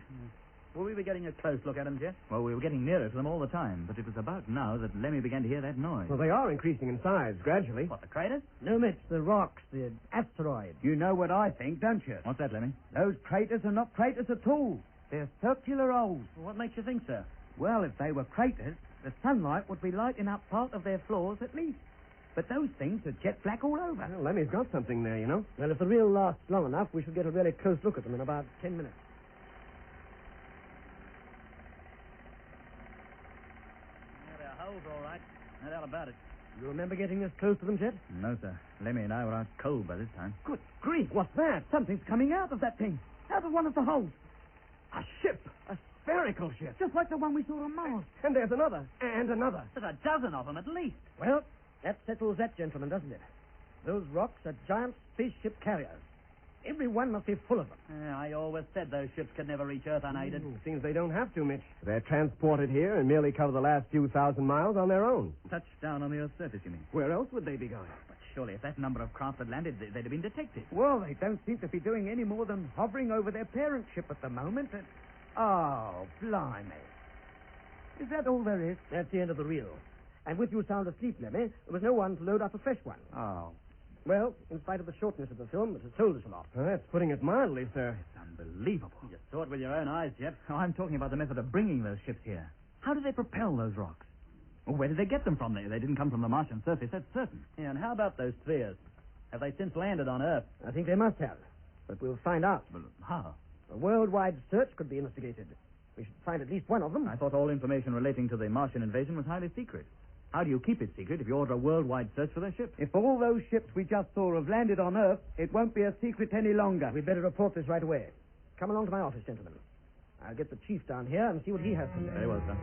Were we getting a close look at them, Jet? Well, we were getting nearer to them all the time, but it was about now that Lemmy began to hear that noise. Well, they are increasing in size, gradually. What, the craters? No, Mitch, the rocks, the asteroids. You know what I think, don't you? What's that, Lemmy? Those craters are not craters at all. They're circular holes. What makes you think so? Well, if they were craters, the sunlight would be lighting up part of their floors at least. But those things are jet black all over. Well, Lemmy's got something there, you know. Well, if the reel lasts long enough, we should get a really close look at them in about 10 minutes. Yeah, they're holes, all right. No doubt about it. You remember getting this close to them, Jet? No, sir. Lemmy and I were out cold by this time. Good grief, what's that? Something's coming out of that thing. Out of one of the holes. A ship. A Spherical ships. Just like the one we saw on Mars. And there's another. And another. There's a dozen of them at least. Well, that settles that, gentlemen, doesn't it? Those rocks are giant spaceship carriers. Every one must be full of them. I always said those ships could never reach Earth unaided. Seems they don't have to, Mitch. They're transported here and merely cover the last few thousand miles on their own. Touched down on the Earth's surface, you mean? Where else would they be going? But surely if that number of craft had landed, they'd have been detected. Well, they don't seem to be doing any more than hovering over their parent ship at the moment. Oh, blimey. Is that all there is? That's the end of the reel. And with you sound asleep, Lemmy, there was no one to load up a fresh one. Oh. Well, in spite of the shortness of the film, it has told us a lot. Well, that's putting it mildly, sir. It's unbelievable. You saw it with your own eyes, Jet. Oh, I'm talking about the method of bringing those ships here. How do they propel those rocks? Well, where did they get them from? They didn't come from the Martian surface, that's certain. Yeah, and how about those spheres? Have they since landed on Earth? I think they must have. But we'll find out. Well, how? A worldwide search could be instigated. We should find at least one of them. I thought all information relating to the Martian invasion was highly secret. How do you keep it secret if you order a worldwide search for their ships? If all those ships we just saw have landed on Earth, it won't be a secret any longer. We'd better report this right away. Come along to my office, gentlemen. I'll get the chief down here and see what he has to say. Very well, sir.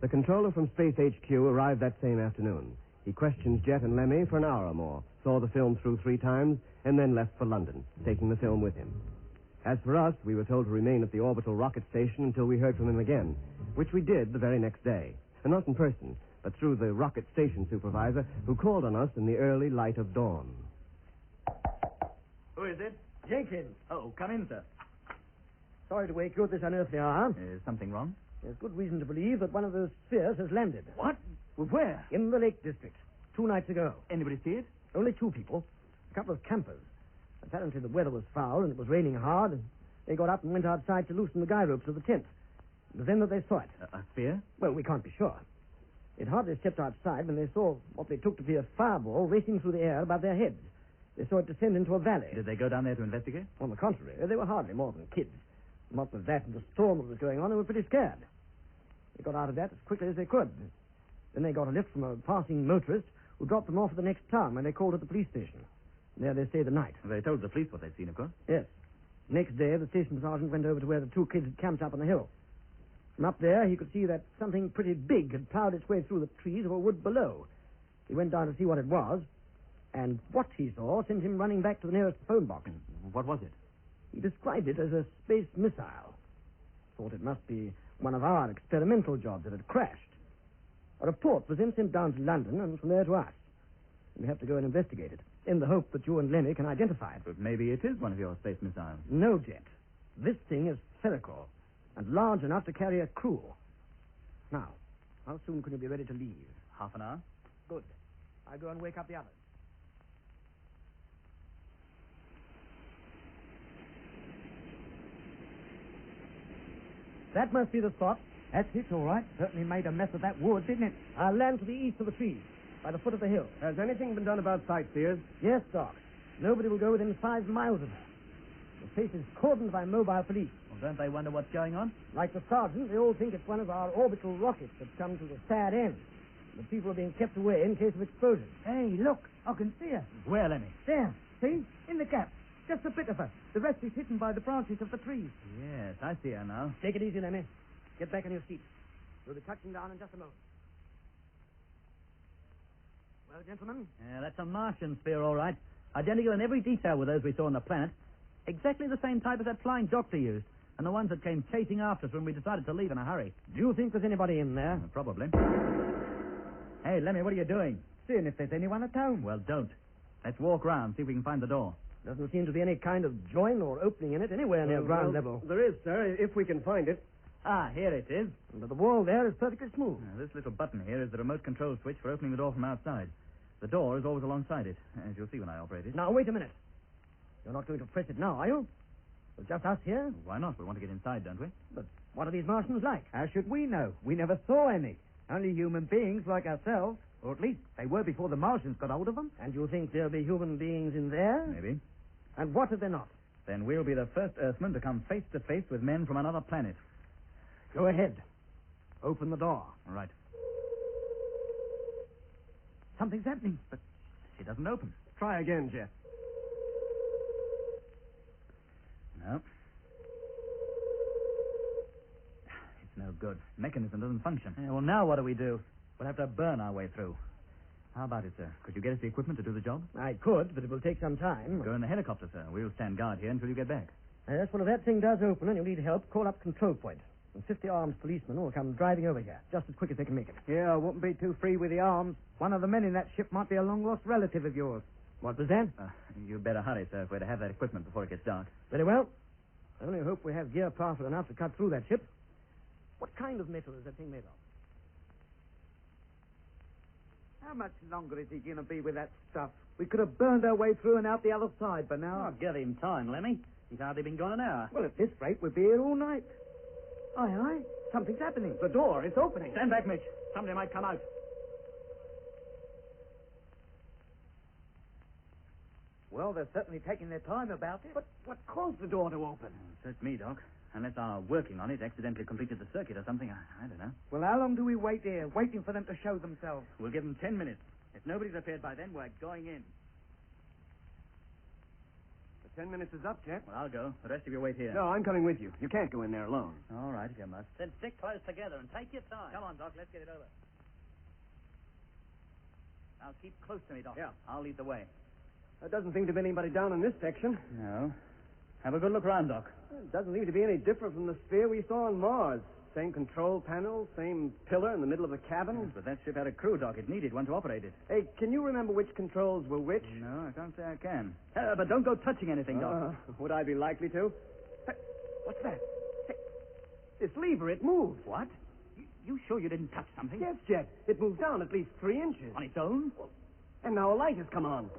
The controller from Space HQ arrived that same afternoon. He questioned Jet and Lemmy for an hour or more, saw the film through 3 times, and then left for London, taking the film with him. As for us, we were told to remain at the orbital rocket station until we heard from him again, which we did the very next day. And not in person, but through the rocket station supervisor, who called on us in the early light of dawn. Who is it? Jenkins. Oh, come in, sir. Sorry to wake you at this unearthly hour. Is something wrong? There's good reason to believe that one of those spheres has landed. What? Where? In the Lake District. 2 nights ago. Anybody see it? Only 2 people. A couple of campers. Apparently the weather was foul and it was raining hard, and they got up and went outside to loosen the guy ropes of the tent. It was then that they saw it. A sphere? Well, we can't be sure. They'd hardly stepped outside when they saw what they took to be a fireball racing through the air above their heads. They saw it descend into a valley. Did they go down there to investigate? On the contrary, they were hardly more than kids. What with that and the storm that was going on, they were pretty scared. They got out of that as quickly as they could. Then they got a lift from a passing motorist who dropped them off at the next town when they called at the police station. There they stayed the night. They told the police what they'd seen, of course. Yes. Next day, the station sergeant went over to where the 2 kids had camped up on the hill. From up there, he could see that something pretty big had plowed its way through the trees of a wood below. He went down to see what it was, and what he saw sent him running back to the nearest phone box. What was it? He described it as a space missile. Thought it must be one of our experimental jobs that had crashed. A report was then sent down to London and from there to us. We have to go and investigate it, in the hope that you and Lemmy can identify it. But maybe it is one of your space missiles. No, Jet. This thing is spherical and large enough to carry a crew. Now, how soon can you be ready to leave? Half an hour? Good. I'll go and wake up the others. That must be the spot. That's it, all right. Certainly made a mess of that wood, didn't it? I'll land to the east of the trees, by the foot of the hill. Has anything been done about sightseers? Yes, Doc. Nobody will go within 5 miles of her. The place is cordoned by mobile police. Well, don't they wonder what's going on? Like the sergeant, they all think it's one of our orbital rockets that's come to the sad end. The people are being kept away in case of explosion. Hey, look. I can see her. Where, Lemmy? There. See? In the gap. Just a bit of her. The rest is hidden by the branches of the trees. Yes, I see her now. Take it easy, Lemmy. Get back on your seat. We'll be touching down in just a moment. Well, gentlemen? Yeah, that's a Martian sphere, all right. Identical in every detail with those we saw on the planet. Exactly the same type as that flying doctor used, and the ones that came chasing after us when we decided to leave in a hurry. Do you think there's anybody in there? Probably. Hey, Lemmy, what are you doing? Seeing if there's anyone at home. Well, don't. Let's walk round, see if we can find the door. Doesn't seem to be any kind of join or opening in it anywhere near ground level. There is, sir, if we can find it. Ah, here it is. But the wall there is perfectly smooth. Now, this little button here is the remote control switch for opening the door from outside. The door is always alongside it, as you'll see when I operate it. Now, wait a minute. You're not going to press it now, are you? Well, just us here? Why not? We want to get inside, don't we? But what are these Martians like? How should we know? We never saw any. Only human beings like ourselves. Or at least they were before the Martians got hold of them. And you think there'll be human beings in there? Maybe. And what if they're not? Then we'll be the first Earthmen to come face to face with men from another planet. Go ahead. Open the door. All right. Something's happening. But she doesn't open. Try again, Jet. No. It's no good. Mechanism doesn't function. Yeah, well, now what do we do? We'll have to burn our way through. How about it, sir? Could you get us the equipment to do the job? I could, but it will take some time. Go in the helicopter, sir. We'll stand guard here until you get back. Yes, well, if that thing does open and you need help, call up control point. And 50 armed policemen will come driving over here, just as quick as they can make it. Yeah, I wouldn't be too free with the arms. One of the men in that ship might be a long-lost relative of yours. What was that? You'd better hurry, sir, if we're to have that equipment before it gets dark. Very well. I only hope we have gear powerful enough to cut through that ship. What kind of metal is that thing made of? How much longer is he going to be with that stuff? We could have burned our way through and out the other side by now. Oh, give him time, Lemmy. He's hardly been gone an hour. Well, at this rate, we'll be here all night. Aye, aye. Something's happening. The door is opening. Stand back, Mitch. Somebody might come out. Well, they're certainly taking their time about it. But what caused the door to open? Search me, Doc. Unless our working on it accidentally completed the circuit or something, I don't know. Well, how long do we wait here, waiting for them to show themselves? We'll give them 10 minutes. If nobody's appeared by then, we're going in. The 10 minutes is up, Jet. Well, I'll go. The rest of you wait here. No, I'm coming with you. You can't go in there alone. All right, if you must. Then stick close together and take your time. Come on, Doc. Let's get it over. Now, keep close to me, Doc. Yeah. I'll lead the way. There doesn't seem to be anybody down in this section. No. Have a good look around, Doc. It doesn't seem to be any different from the sphere we saw on Mars. Same control panel, same pillar in the middle of the cabin. Yes, but that ship had a crew, Doc. It needed one to operate it. Hey, can you remember which controls were which? No, I can't say I can. But don't go touching anything, Doc. Would I be likely to? Hey, what's that? Hey, this lever, it moves. What? You sure you didn't touch something? Yes, Jet. It moved down at least 3 inches. On its own? And now a light has come on.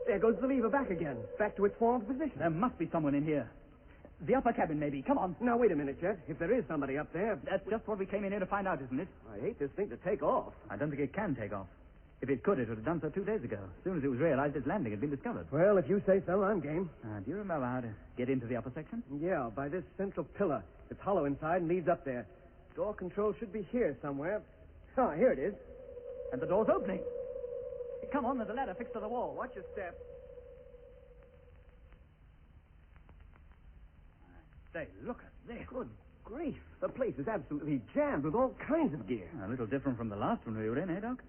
There goes the lever back again, back to its former position. There must be someone in here. The upper cabin, maybe. Come on. Now, wait a minute, Jet. If there is somebody up there... That's just what we came in here to find out, isn't it? I hate this thing to take off. I don't think it can take off. If it could, it would have done so 2 days ago. As soon as it was realized its landing had been discovered. Well, if you say so, I'm game. Do you remember how to get into the upper section? Yeah, by this central pillar. It's hollow inside and leads up there. Door control should be here somewhere. Ah, here it is. And the door's opening. Come on, there's a ladder fixed to the wall. Watch your step. Say, look at this. Good grief. The place is absolutely jammed with all kinds of gear. A little different from the last one we were in, eh, Doc?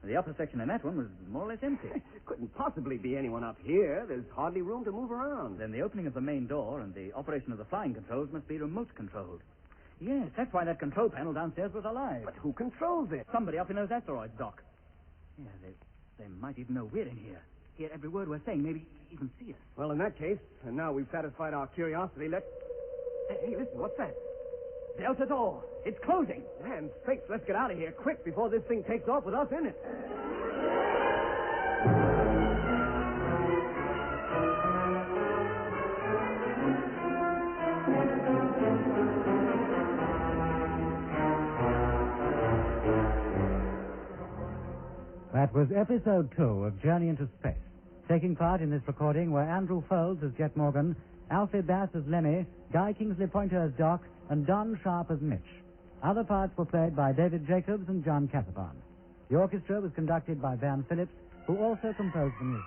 The upper section in that one was more or less empty. Couldn't possibly be anyone up here. There's hardly room to move around. Then the opening of the main door and the operation of the flying controls must be remote controlled. Yes, that's why that control panel downstairs was alive. But who controls it? Somebody up in those asteroids, Doc. Yeah, they might even know we're in here. Hear every word we're saying, maybe even see us. Well, in that case, and now we've satisfied our curiosity, Hey, listen, what's that? Delta door. It's closing. Man, sakes, let's get out of here quick before this thing takes off with us in it. That was episode 2 of Journey into Space. Taking part in this recording were Andrew Foulds as Jet Morgan, Alfie Bass as Lemmy, Guy Kingsley Pointer as Doc, and Don Sharp as Mitch. Other parts were played by David Jacobs and John Casaban. The orchestra was conducted by Van Phillips, who also composed the music.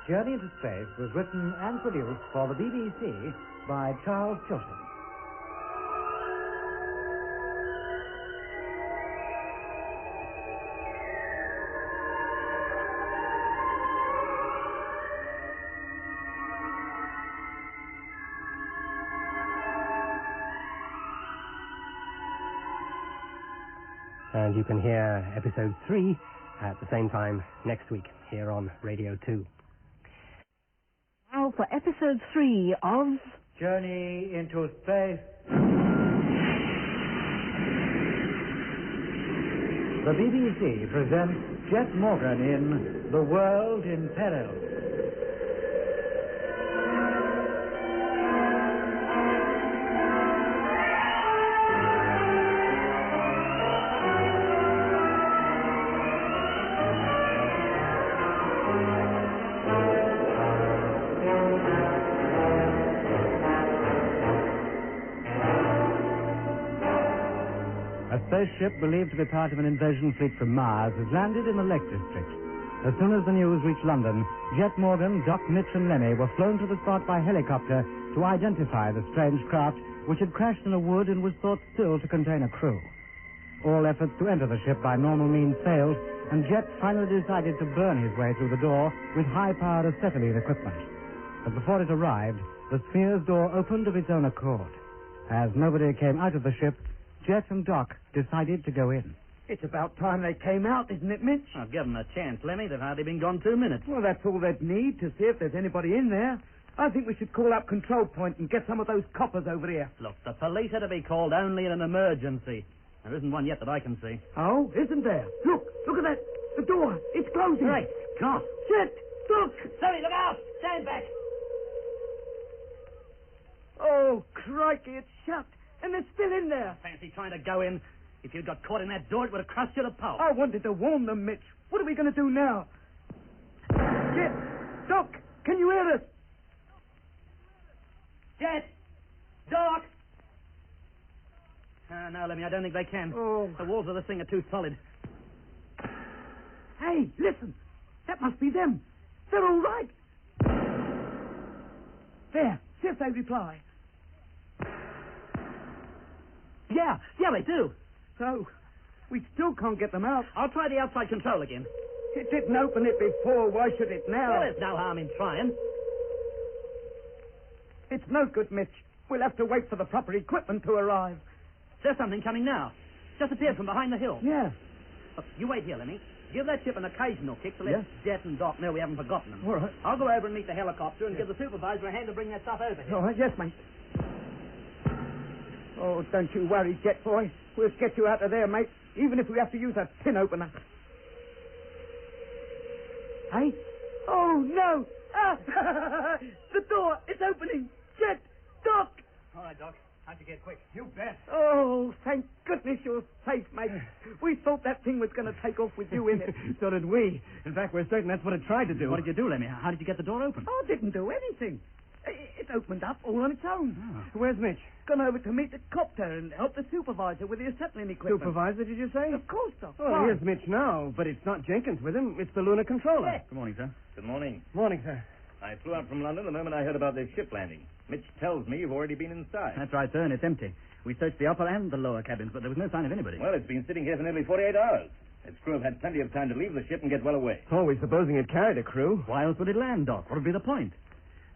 Journey into Space was written and produced for the BBC by Charles Chilton. And you can hear episode 3 at the same time next week here on Radio 2. Now for episode 3 of Journey into Space. The BBC presents Jet Morgan in The World in Peril. spaceship, believed to be part of an invasion fleet from Mars, has landed in the Lake District. As soon as the news reached London, Jet Morgan, Doc, Mitch, and Lemmy were flown to the spot by helicopter to identify the strange craft, which had crashed in a wood and was thought still to contain a crew. All efforts to enter the ship by normal means failed, and Jet finally decided to burn his way through the door with high-powered acetylene equipment. But before it arrived, the sphere's door opened of its own accord. As nobody came out of the ship, Jet and Doc decided to go in. It's about time they came out, isn't it, Mitch? I'll give them a chance, Lemmy. They've hardly been gone 2 minutes. Well, that's all they'd need to see if there's anybody in there. I think we should call up Control Point and get some of those coppers over here. Look, the police are to be called only in an emergency. There isn't one yet that I can see. Oh, isn't there? Look at that. The door. It's closing. Right, come on. Jet, look. Sorry, look out! Stand back! Oh, crikey, it's shut. And they're still in there. Fancy trying to go in. If you'd got caught in that door, it would have crushed you to pulp. I wanted to warn them, Mitch. What are we going to do now? Jet, Doc, can you hear us? Jet! Doc! No, Lemmy, I don't think they can. Oh. The walls of this thing are too solid. Hey, listen. That must be them. They're all right. There, see if they reply. Yeah, they do. So, we still can't get them out. I'll try the outside control again. It didn't open it before. Why should it now? Well, there's no harm in trying. It's no good, Mitch. We'll have to wait for the proper equipment to arrive. There's something coming now. Just appeared from behind the hill. Yeah. Look, you wait here, Lemmy. Give that ship an occasional kick to let Jet and Doc know we haven't forgotten them. All right. I'll go over and meet the helicopter and give the supervisor a hand to bring that stuff over here. All right, yes, mate. Oh, don't you worry, Jet boy. We'll get you out of there, mate, even if we have to use a tin opener. Hey? Oh, no! Ah! The door! It's opening! Jet! Doc! All right, Doc. How'd you get quick? You bet. Oh, thank goodness you're safe, mate. We thought that thing was going to take off with you in it. So did we. In fact, we're certain that's what it tried to do. What did you do, Lemmy? How did you get the door open? Oh, I didn't do anything. It opened up all on its own. Oh. Where's Mitch? Gone over to meet the copter and help the supervisor with the acetylene equipment. Supervisor, did you say? Of course, Doc. Oh, here's Mitch now, but it's not Jenkins with him. It's the lunar controller. Yes. Good morning, sir. Good morning. Morning, sir. I flew out from London the moment I heard about this ship landing. Mitch tells me you've already been inside. That's right, sir, and it's empty. We searched the upper and the lower cabins, but there was no sign of anybody. Well, it's been sitting here for nearly 48 hours. Its crew have had plenty of time to leave the ship and get well away. Always supposing it carried a crew. Why else would it land, Doc? What would be the point?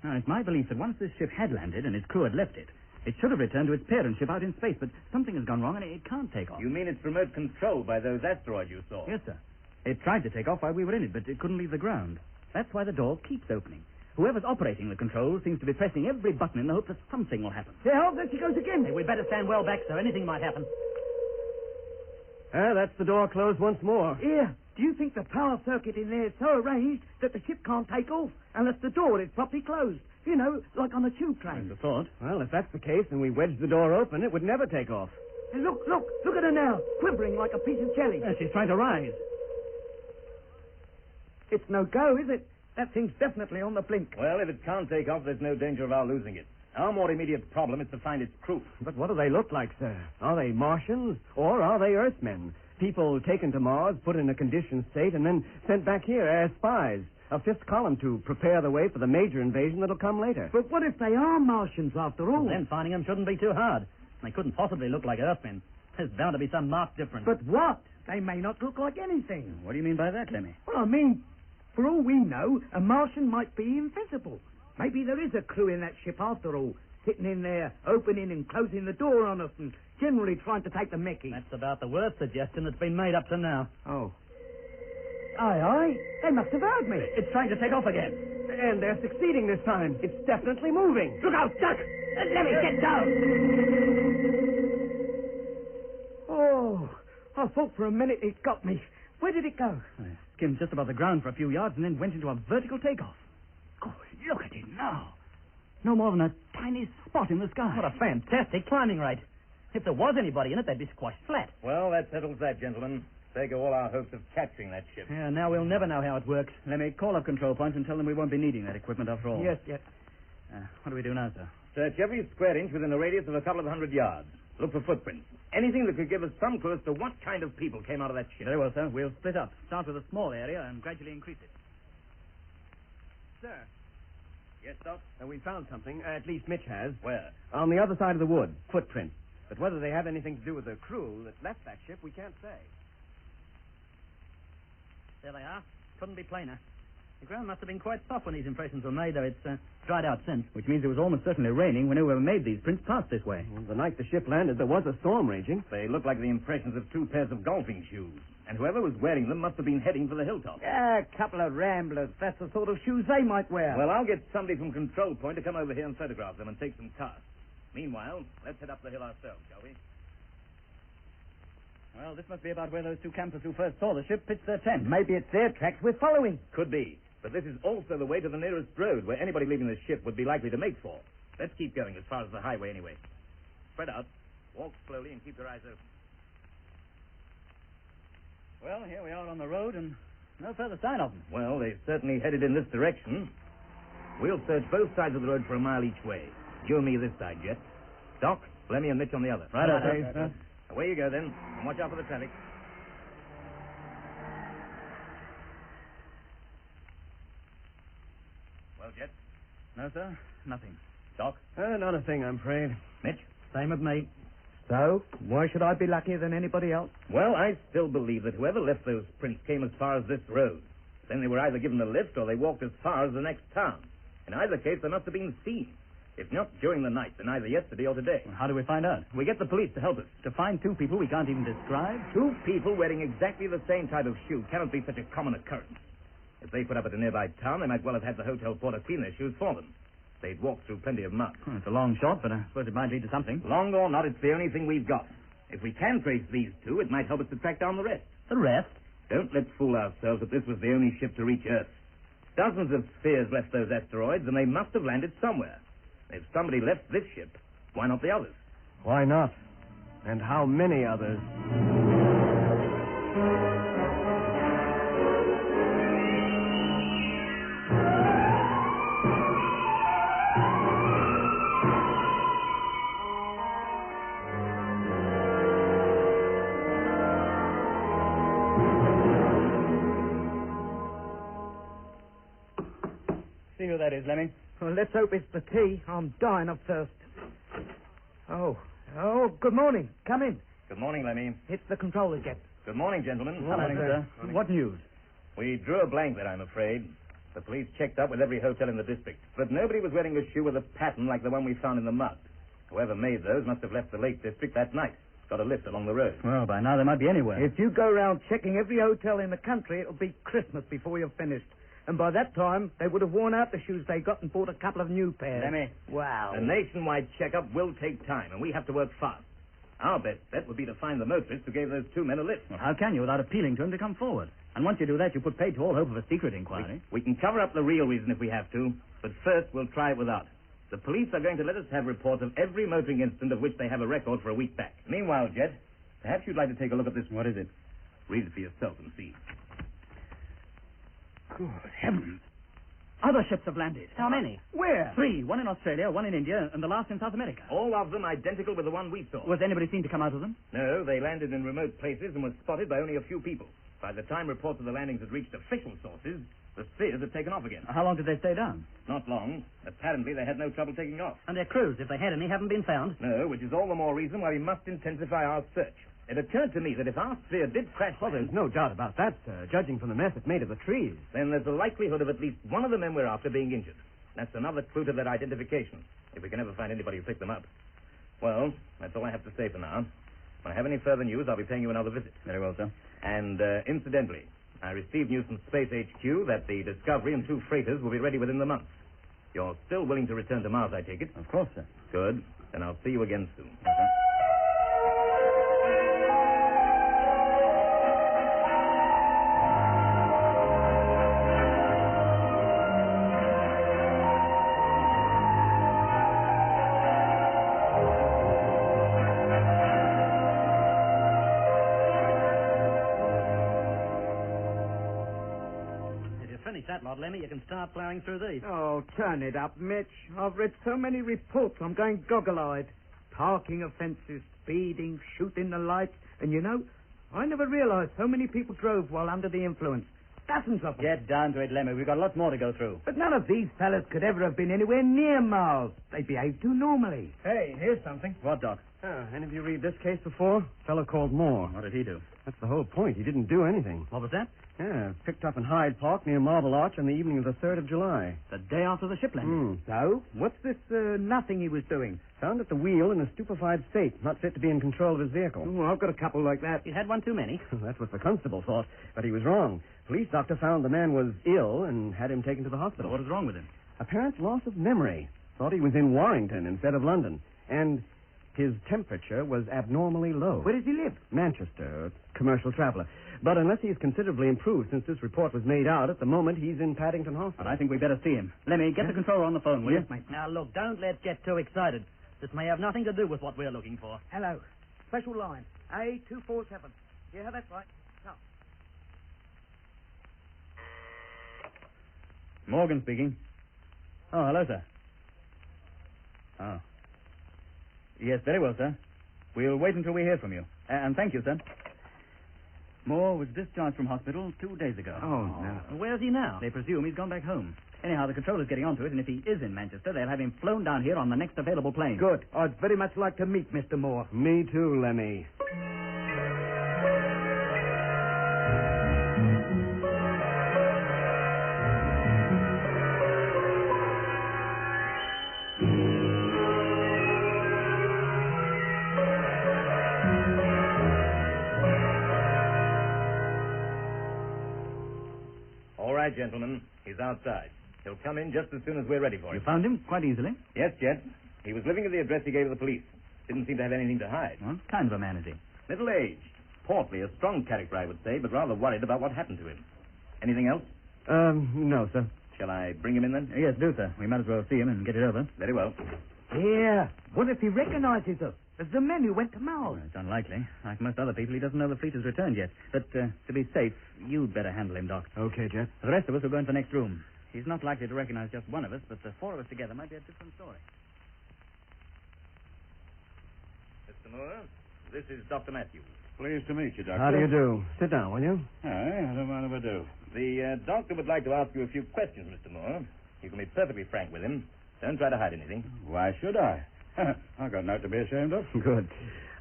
Now, it's my belief that once this ship had landed and its crew had left it, it should have returned to its parent ship out in space, but something has gone wrong and it can't take off. You mean it's remote controlled by those asteroids you saw? Yes, sir. It tried to take off while we were in it, but it couldn't leave the ground. That's why the door keeps opening. Whoever's operating the controls seems to be pressing every button in the hope that something will happen. There she goes again. Hey, we'd better stand well back, sir. Anything might happen. That's the door closed once more. Here, do you think the power circuit in there is so arranged that the ship can't take off unless the door is properly closed? You know, like on a tube train. That's a thought. Well, if that's the case and we wedged the door open, it would never take off. And look at her now, quivering like a piece of jelly. She's trying to rise. It's no go, is it? That thing's definitely on the blink. Well, if it can't take off, there's no danger of our losing it. Our more immediate problem is to find its crew. But what do they look like, sir? Are they Martians or are they Earthmen? People taken to Mars, put in a conditioned state, and then sent back here as spies. A fifth column to prepare the way for the major invasion that'll come later. But what if they are Martians after all? Then finding them shouldn't be too hard. They couldn't possibly look like Earthmen. There's bound to be some marked difference. But what? They may not look like anything. What do you mean by that, Lemmy? Well, I mean, for all we know, a Martian might be invisible. Maybe there is a crew in that ship after all, sitting in there, opening and closing the door on us and generally trying to take the mickey. That's about the worst suggestion that's been made up to now. Oh. Aye. They must have heard me. It's trying to take off again. And they're succeeding this time. It's definitely moving. Look out, Duck! Let me get down! Oh, I thought for a minute it got me. Where did it go? Skimmed just above the ground for a few yards and then went into a vertical takeoff. Oh, look at it now. No more than a tiny spot in the sky. What a fantastic climbing rate. If there was anybody in it, they'd be squashed flat. Well, that settles that, gentlemen. There go all our hopes of capturing that ship. Yeah, now we'll never know how it works. Let me call up control points and tell them we won't be needing that equipment after all. Yes. What do we do now, sir? Search every square inch within a radius of a couple of 100 yards. Look for footprints. Anything that could give us some clue as to what kind of people came out of that ship. Very well, sir. We'll split up. Start with a small area and gradually increase it. Sir. Yes, Doc? We found something. At least Mitch has. Where? On the other side of the wood. Footprints. But whether they have anything to do with the crew that left that ship, we can't say. There they are. Couldn't be plainer. The ground must have been quite soft when these impressions were made, though it's dried out since. Which means it was almost certainly raining when whoever made these prints passed this way. Well, the night the ship landed, there was a storm raging. They look like the impressions of 2 pairs of golfing shoes. And whoever was wearing them must have been heading for the hilltop. A couple of ramblers. That's the sort of shoes they might wear. Well, I'll get somebody from Control Point to come over here and photograph them and take some casts. Meanwhile, let's head up the hill ourselves, shall we? Well, this must be about where those 2 campers who first saw the ship pitched their tent. Maybe it's their tracks we're following. Could be. But this is also the way to the nearest road where anybody leaving the ship would be likely to make for. Let's keep going as far as the highway anyway. Spread out. Walk slowly and keep your eyes open. Well, here we are on the road and no further sign of them. Well, they certainly headed in this direction. We'll search both sides of the road for a mile each way. You and me this side, Jet. Doc, Lemmy and Mitch on the other. Right, okay, sir. Away you go, then. And watch out for the traffic. Well, Jet? No, sir. Nothing. Doc? Not a thing, I'm afraid. Mitch? Same with me. So, why should I be luckier than anybody else? Well, I still believe that whoever left those prints came as far as this road. Then they were either given a lift or they walked as far as the next town. In either case, they must have been seen. If not during the night, then either yesterday or today. Well, how do we find out? We get the police to help us. To find 2 people we can't even describe? 2 people wearing exactly the same type of shoe cannot be such a common occurrence. If they put up at a nearby town, they might well have had the hotel porter clean their shoes for them. They'd walked through plenty of mud. It's a long shot, but I suppose it might lead to something. Long or not, it's the only thing we've got. If we can trace these 2, it might help us to track down the rest. The rest? Don't let's fool ourselves that this was the only ship to reach Earth. Dozens of spheres left those asteroids, and they must have landed somewhere. If somebody left this ship, why not the others? Why not? And how many others? See who that is, Lemmy. Well, let's hope it's the tea. I'm dying of thirst. Oh, good morning. Come in. Good morning, Lemmy. It's the controller, Jet. Good morning, gentlemen. Hello, sir. What news? We drew a blanket, I'm afraid. The police checked up with every hotel in the district, but nobody was wearing a shoe with a pattern like the one we found in the mud. Whoever made those must have left the Lake District that night. Got a lift along the road. Well, by now they might be anywhere. If you go around checking every hotel in the country, it'll be Christmas before you're finished. And by that time, they would have worn out the shoes they got and bought a couple of new pairs. Lemmy. Wow. A nationwide checkup will take time, and we have to work fast. Our best bet would be to find the motorist who gave those 2 men a lift. Well, how can you without appealing to him to come forward? And once you do that, you put paid to all hope of a secret inquiry. We can cover up the real reason if we have to, but first we'll try it without. The police are going to let us have reports of every motoring incident of which they have a record for a week back. Meanwhile, Jet, perhaps you'd like to take a look at this. What is it? Read it for yourself and see. Good heavens. Other ships have landed. How many? Where? 3. 1 in Australia, 1 in India, and the last in South America. All of them identical with the one we saw. Was anybody seen to come out of them? No, they landed in remote places and were spotted by only a few people. By the time reports of the landings had reached official sources, the spheres had taken off again. How long did they stay down? Not long. Apparently, they had no trouble taking off. And their crews, if they had any, haven't been found? No, which is all the more reason why we must intensify our search. It occurred to me that if our sphere did crash... Well, there's no doubt about that, sir, judging from the mess it made of the trees. Then there's a likelihood of at least one of the men we're after being injured. That's another clue to their identification, if we can ever find anybody who picked them up. Well, that's all I have to say for now. When I have any further news, I'll be paying you another visit. Very well, sir. And, incidentally, I received news from Space HQ that the Discovery and 2 freighters will be ready within the month. You're still willing to return to Mars, I take it? Of course, sir. Good. Then I'll see you again soon. Yes, sir. That lot, Lemmy, you can start plowing through these. Oh, turn it up, Mitch. I've read so many reports, I'm going goggle-eyed. parking offences, speeding, shooting the lights. And you know, I never realised so many people drove while under the influence. Dozens of them. Get down to it, Lemmy. We've got lots more to go through. But none of these fellas could ever have been anywhere near Miles. They behaved too normally. Hey, here's something. What, Doc? Any of you read this case before? A fellow called Moore. What did he do? That's the whole point. He didn't do anything. What was that? Yeah, picked up in Hyde Park near Marble Arch on the evening of the 3rd of July. The day after the ship landed. So, what's this nothing he was doing? Found at the wheel in a stupefied state, not fit to be in control of his vehicle. Oh, I've got a couple like that. He's had one too many. That's what the constable thought, but he was wrong. Police doctor found the man was ill and had him taken to the hospital. What is wrong with him? Apparent loss of memory. Thought he was in Warrington instead of London. And his temperature was abnormally low. Where does he live? Manchester, a commercial traveler. But unless he's considerably improved since this report was made out, at the moment he's in Paddington Hospital. But I think we'd better see him. Lemmy, get the controller on the phone, will you? Yes, mate. Now, look, don't let's get too excited. This may have nothing to do with what we're looking for. Hello. Special line. A247. Yeah, that's right. No. Morgan speaking. Oh, hello, sir. Oh. Yes, very well, sir. We'll wait until we hear from you. And thank you, sir. Moore was discharged from hospital 2 days ago. Oh, no. Where is he now? They presume he's gone back home. Anyhow, the controller's getting onto it, and if he is in Manchester, they'll have him flown down here on the next available plane. Good. I'd very much like to meet Mr. Moore. Me too, Lemmy. All right, gentlemen. He's outside. He'll come in just as soon as we're ready for You him. found him quite easily? Yes, Jet. He was living at the address he gave to the police. Didn't seem to have anything to hide. What kind of a man is he? Middle-aged. Portly, a strong character, I would say, but rather worried about what happened to him. Anything else? No, sir. Shall I bring him in then? Yes, do, sir. We might as well see him and get it over. Very well. Yeah. What if he recognizes us as the men who went to Miles? Well, it's unlikely. Like most other people, he doesn't know the fleet has returned yet. But to be safe, you'd better handle him, Doc. Okay, Jet. The rest of us will go into the next room. He's not likely to recognize just one of us, but the four of us together might be a different story. Mr. Moore, this is Dr. Matthews. Pleased to meet you, Doctor. How do you do? Sit down, will you? Aye, I don't mind if I do. The doctor would like to ask you a few questions, Mr. Moore. You can be perfectly frank with him. Don't try to hide anything. Why should I? I've got nothing to be ashamed of. Good.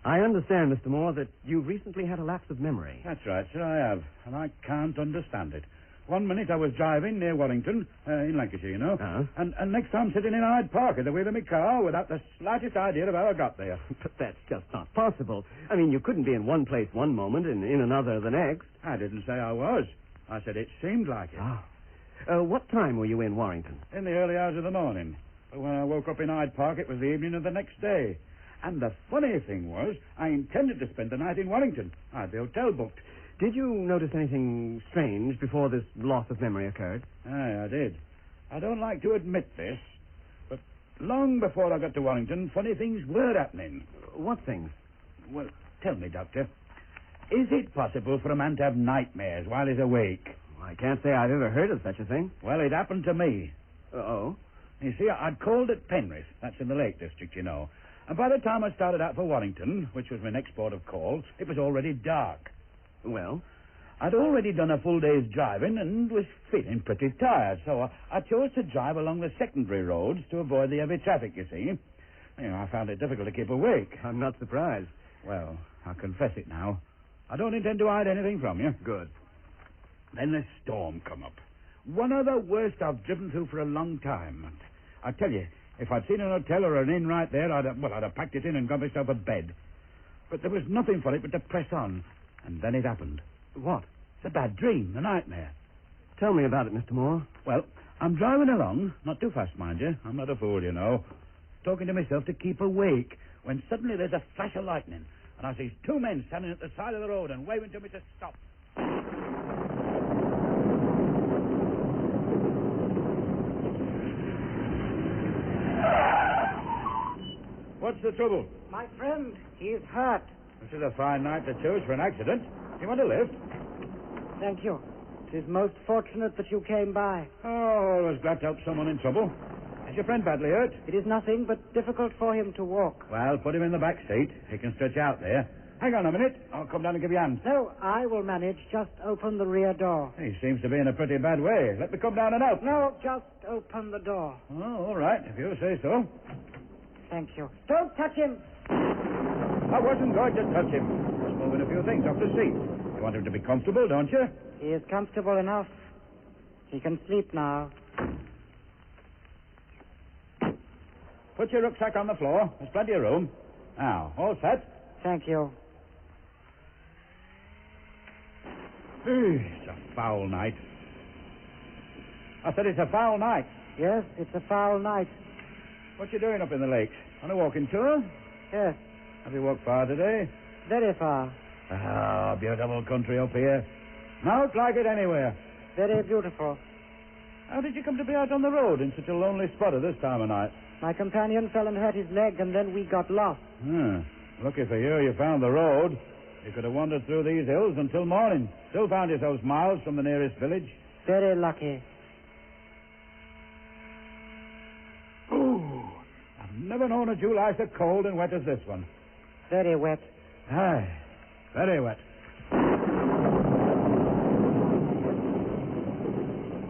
I understand, Mr. Moore, that you've recently had a lapse of memory. That's right, sir, I have. And I can't understand it. 1 minute I was driving near Warrington, in Lancashire, you know. Uh-huh. And next I'm sitting in Hyde Park at the wheel of my car without the slightest idea of how I got there. But that's just not possible. I mean, you couldn't be in one place one moment and in another the next. I didn't say I was. I said it seemed like it. What time were you in Warrington? In the early hours of the morning. But when I woke up in Hyde Park, it was the evening of the next day. And the funny thing was, I intended to spend the night in Warrington. I had the hotel booked. Did you notice anything strange before this loss of memory occurred? Aye, I did. I don't like to admit this, but long before I got to Warrington, funny things were happening. What things? Well, tell me, Doctor, is it possible for a man to have nightmares while he's awake? I can't say I've ever heard of such a thing. Well, it happened to me. Oh? You see, I'd called at Penrith. That's in the Lake District, you know. And by the time I started out for Warrington, which was my next port of call, it was already dark. Well? I'd already done a full day's driving and was feeling pretty tired, so I chose to drive along the secondary roads to avoid the heavy traffic, you see. You know, I found it difficult to keep awake. I'm not surprised. Well, I'll confess it now. I don't intend to hide anything from you. Good. Then the storm come up. One of the worst I've driven through for a long time. And I tell you, if I'd seen an hotel or an inn right there, I'd have packed it in and got myself a bed. But there was nothing for it but to press on. And then it happened. What? It's a bad dream, a nightmare. Tell me about it, Mr. Moore. Well, I'm driving along, not too fast, mind you. I'm not a fool, you know. Talking to myself to keep awake, when suddenly there's a flash of lightning, and I see two men standing at the side of the road and waving to me to stop. What's the trouble? My friend, he is hurt. This is a fine night to choose for an accident. You want a lift? Thank you. It is most fortunate that you came by. Oh, I was glad to help someone in trouble. As your friend badly hurt? It is nothing but difficult for him to walk. Well, put him in the back seat. He can stretch out there. Hang on a minute. I'll come down and give you a hand. No, I will manage. Just open the rear door. He seems to be in a pretty bad way. Let me come down and help. No, just open the door. Oh, all right, if you say so. Thank you. Don't touch him. I wasn't going to touch him. Just moving a few things off the seat. You want him to be comfortable, don't you? He is comfortable enough. He can sleep now. Put your rucksack on the floor. There's plenty of room. Now, all set? Thank you. It's a foul night. I said it's a foul night. Yes, it's a foul night. What you doing up in the lakes? On a walking tour? Yes, Have you walked far today? very far. Ah, beautiful country up here. Not like it anywhere. Very beautiful. How did you come to be out on the road in such a lonely spot at this time of night? My companion fell and hurt his leg, and then we got lost. Lucky for you found the road. You could have wandered through these hills until morning. Still found yourselves miles from the nearest village. Very lucky. Oh, I've never known a July so cold and wet as this one. Very wet. Aye, very wet.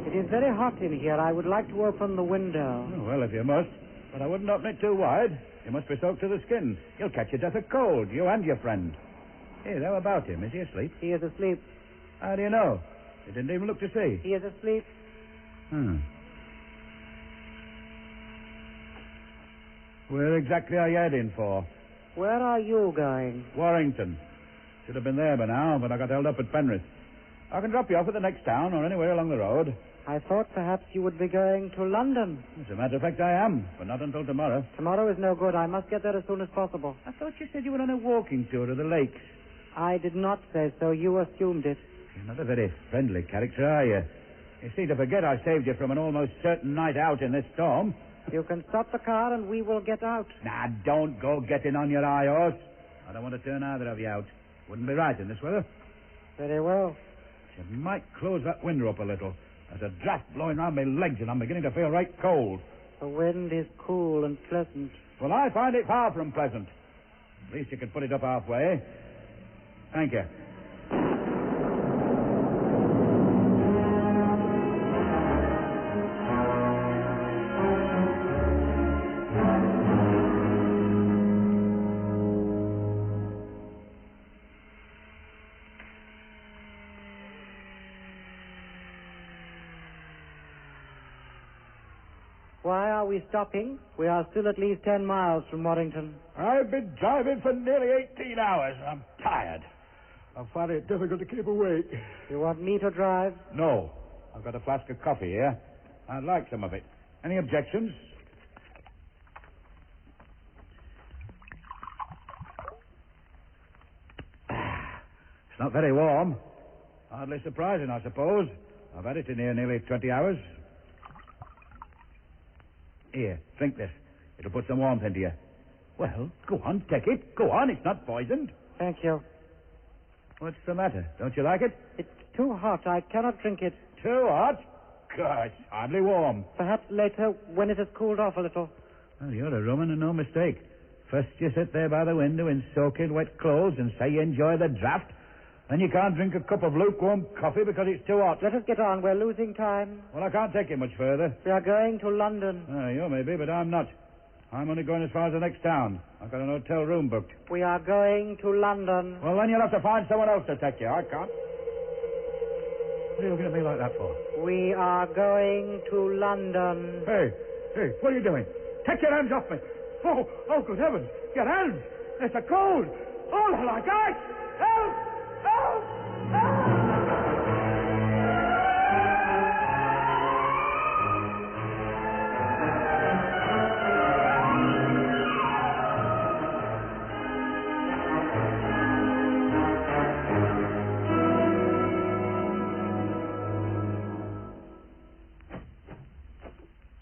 It is very hot in here. I would like to open the window. Oh, well, if you must. But I wouldn't open it too wide. You must be soaked to the skin. You'll catch your death of cold, you and your friend. Hey, how about him? Is he asleep? He is asleep. How do you know? You didn't even look to see. He is asleep. Where exactly are you heading for? Where are you going? Warrington. Should have been there by now, but I got held up at Penrith. I can drop you off at the next town or anywhere along the road. I thought perhaps you would be going to London. As a matter of fact, I am, but not until tomorrow. Tomorrow is no good. I must get there as soon as possible. I thought you said you were on a walking tour to the lakes. I did not say so. You assumed it. You're not a very friendly character, are you? You seem to forget I saved you from an almost certain night out in this storm. You can stop the car and we will get out. Nah, don't go getting on your high horse. I don't want to turn either of you out. Wouldn't be right in this weather. Very well. You might close that window up a little. There's a draft blowing round my legs and I'm beginning to feel right cold. The wind is cool and pleasant. Well, I find it far from pleasant. At least you could put it up halfway. Thank you. Why are we stopping? We are still at least 10 miles from Warrington. I've been driving for nearly 18 hours. I'm tired. I'm finding it difficult to keep awake. You want me to drive? No. I've got a flask of coffee here. I'd like some of it. Any objections? It's not very warm. Hardly surprising, I suppose. I've had it in here nearly 20 hours. Here, drink this. It'll put some warmth into you. Well, go on, take it. Go on, it's not poisoned. Thank you. What's the matter? Don't you like it? It's too hot. I cannot drink it. Too hot? God, it's hardly warm. Perhaps later, when it has cooled off a little. Well, you're a Roman and no mistake. First you sit there by the window in soaking wet clothes and say you enjoy the draft. Then you can't drink a cup of lukewarm coffee because it's too hot. Let us get on. We're losing time. Well, I can't take you much further. We are going to London. You may be, but I'm not. I'm only going as far as the next town. I've got an hotel room booked. We are going to London. Well, then you'll have to find someone else to take you. I can't. What are you looking at me like that for? We are going to London. Hey, what are you doing? Take your hands off me. Oh, good heavens. Your hands. It's a cold. Oh, they're like ice. Help! Help! Help!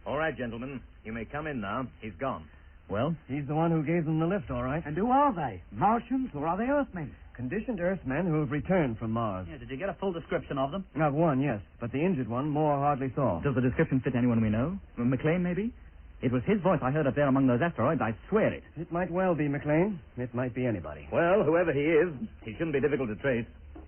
All right, gentlemen. You may come in now. He's gone. Well, he's the one who gave them the lift, all right. And who are they? Martians or are they Earthmen? Conditioned Earthmen who have returned from Mars. Yeah, did you get a full description of them? Of one, yes, but the injured one Moore hardly saw. Does the description fit anyone we know? McLean, maybe? It was his voice I heard up there among those asteroids. I swear it. It might well be, McLean. It might be anybody. Well, whoever he is, he shouldn't be difficult to trace.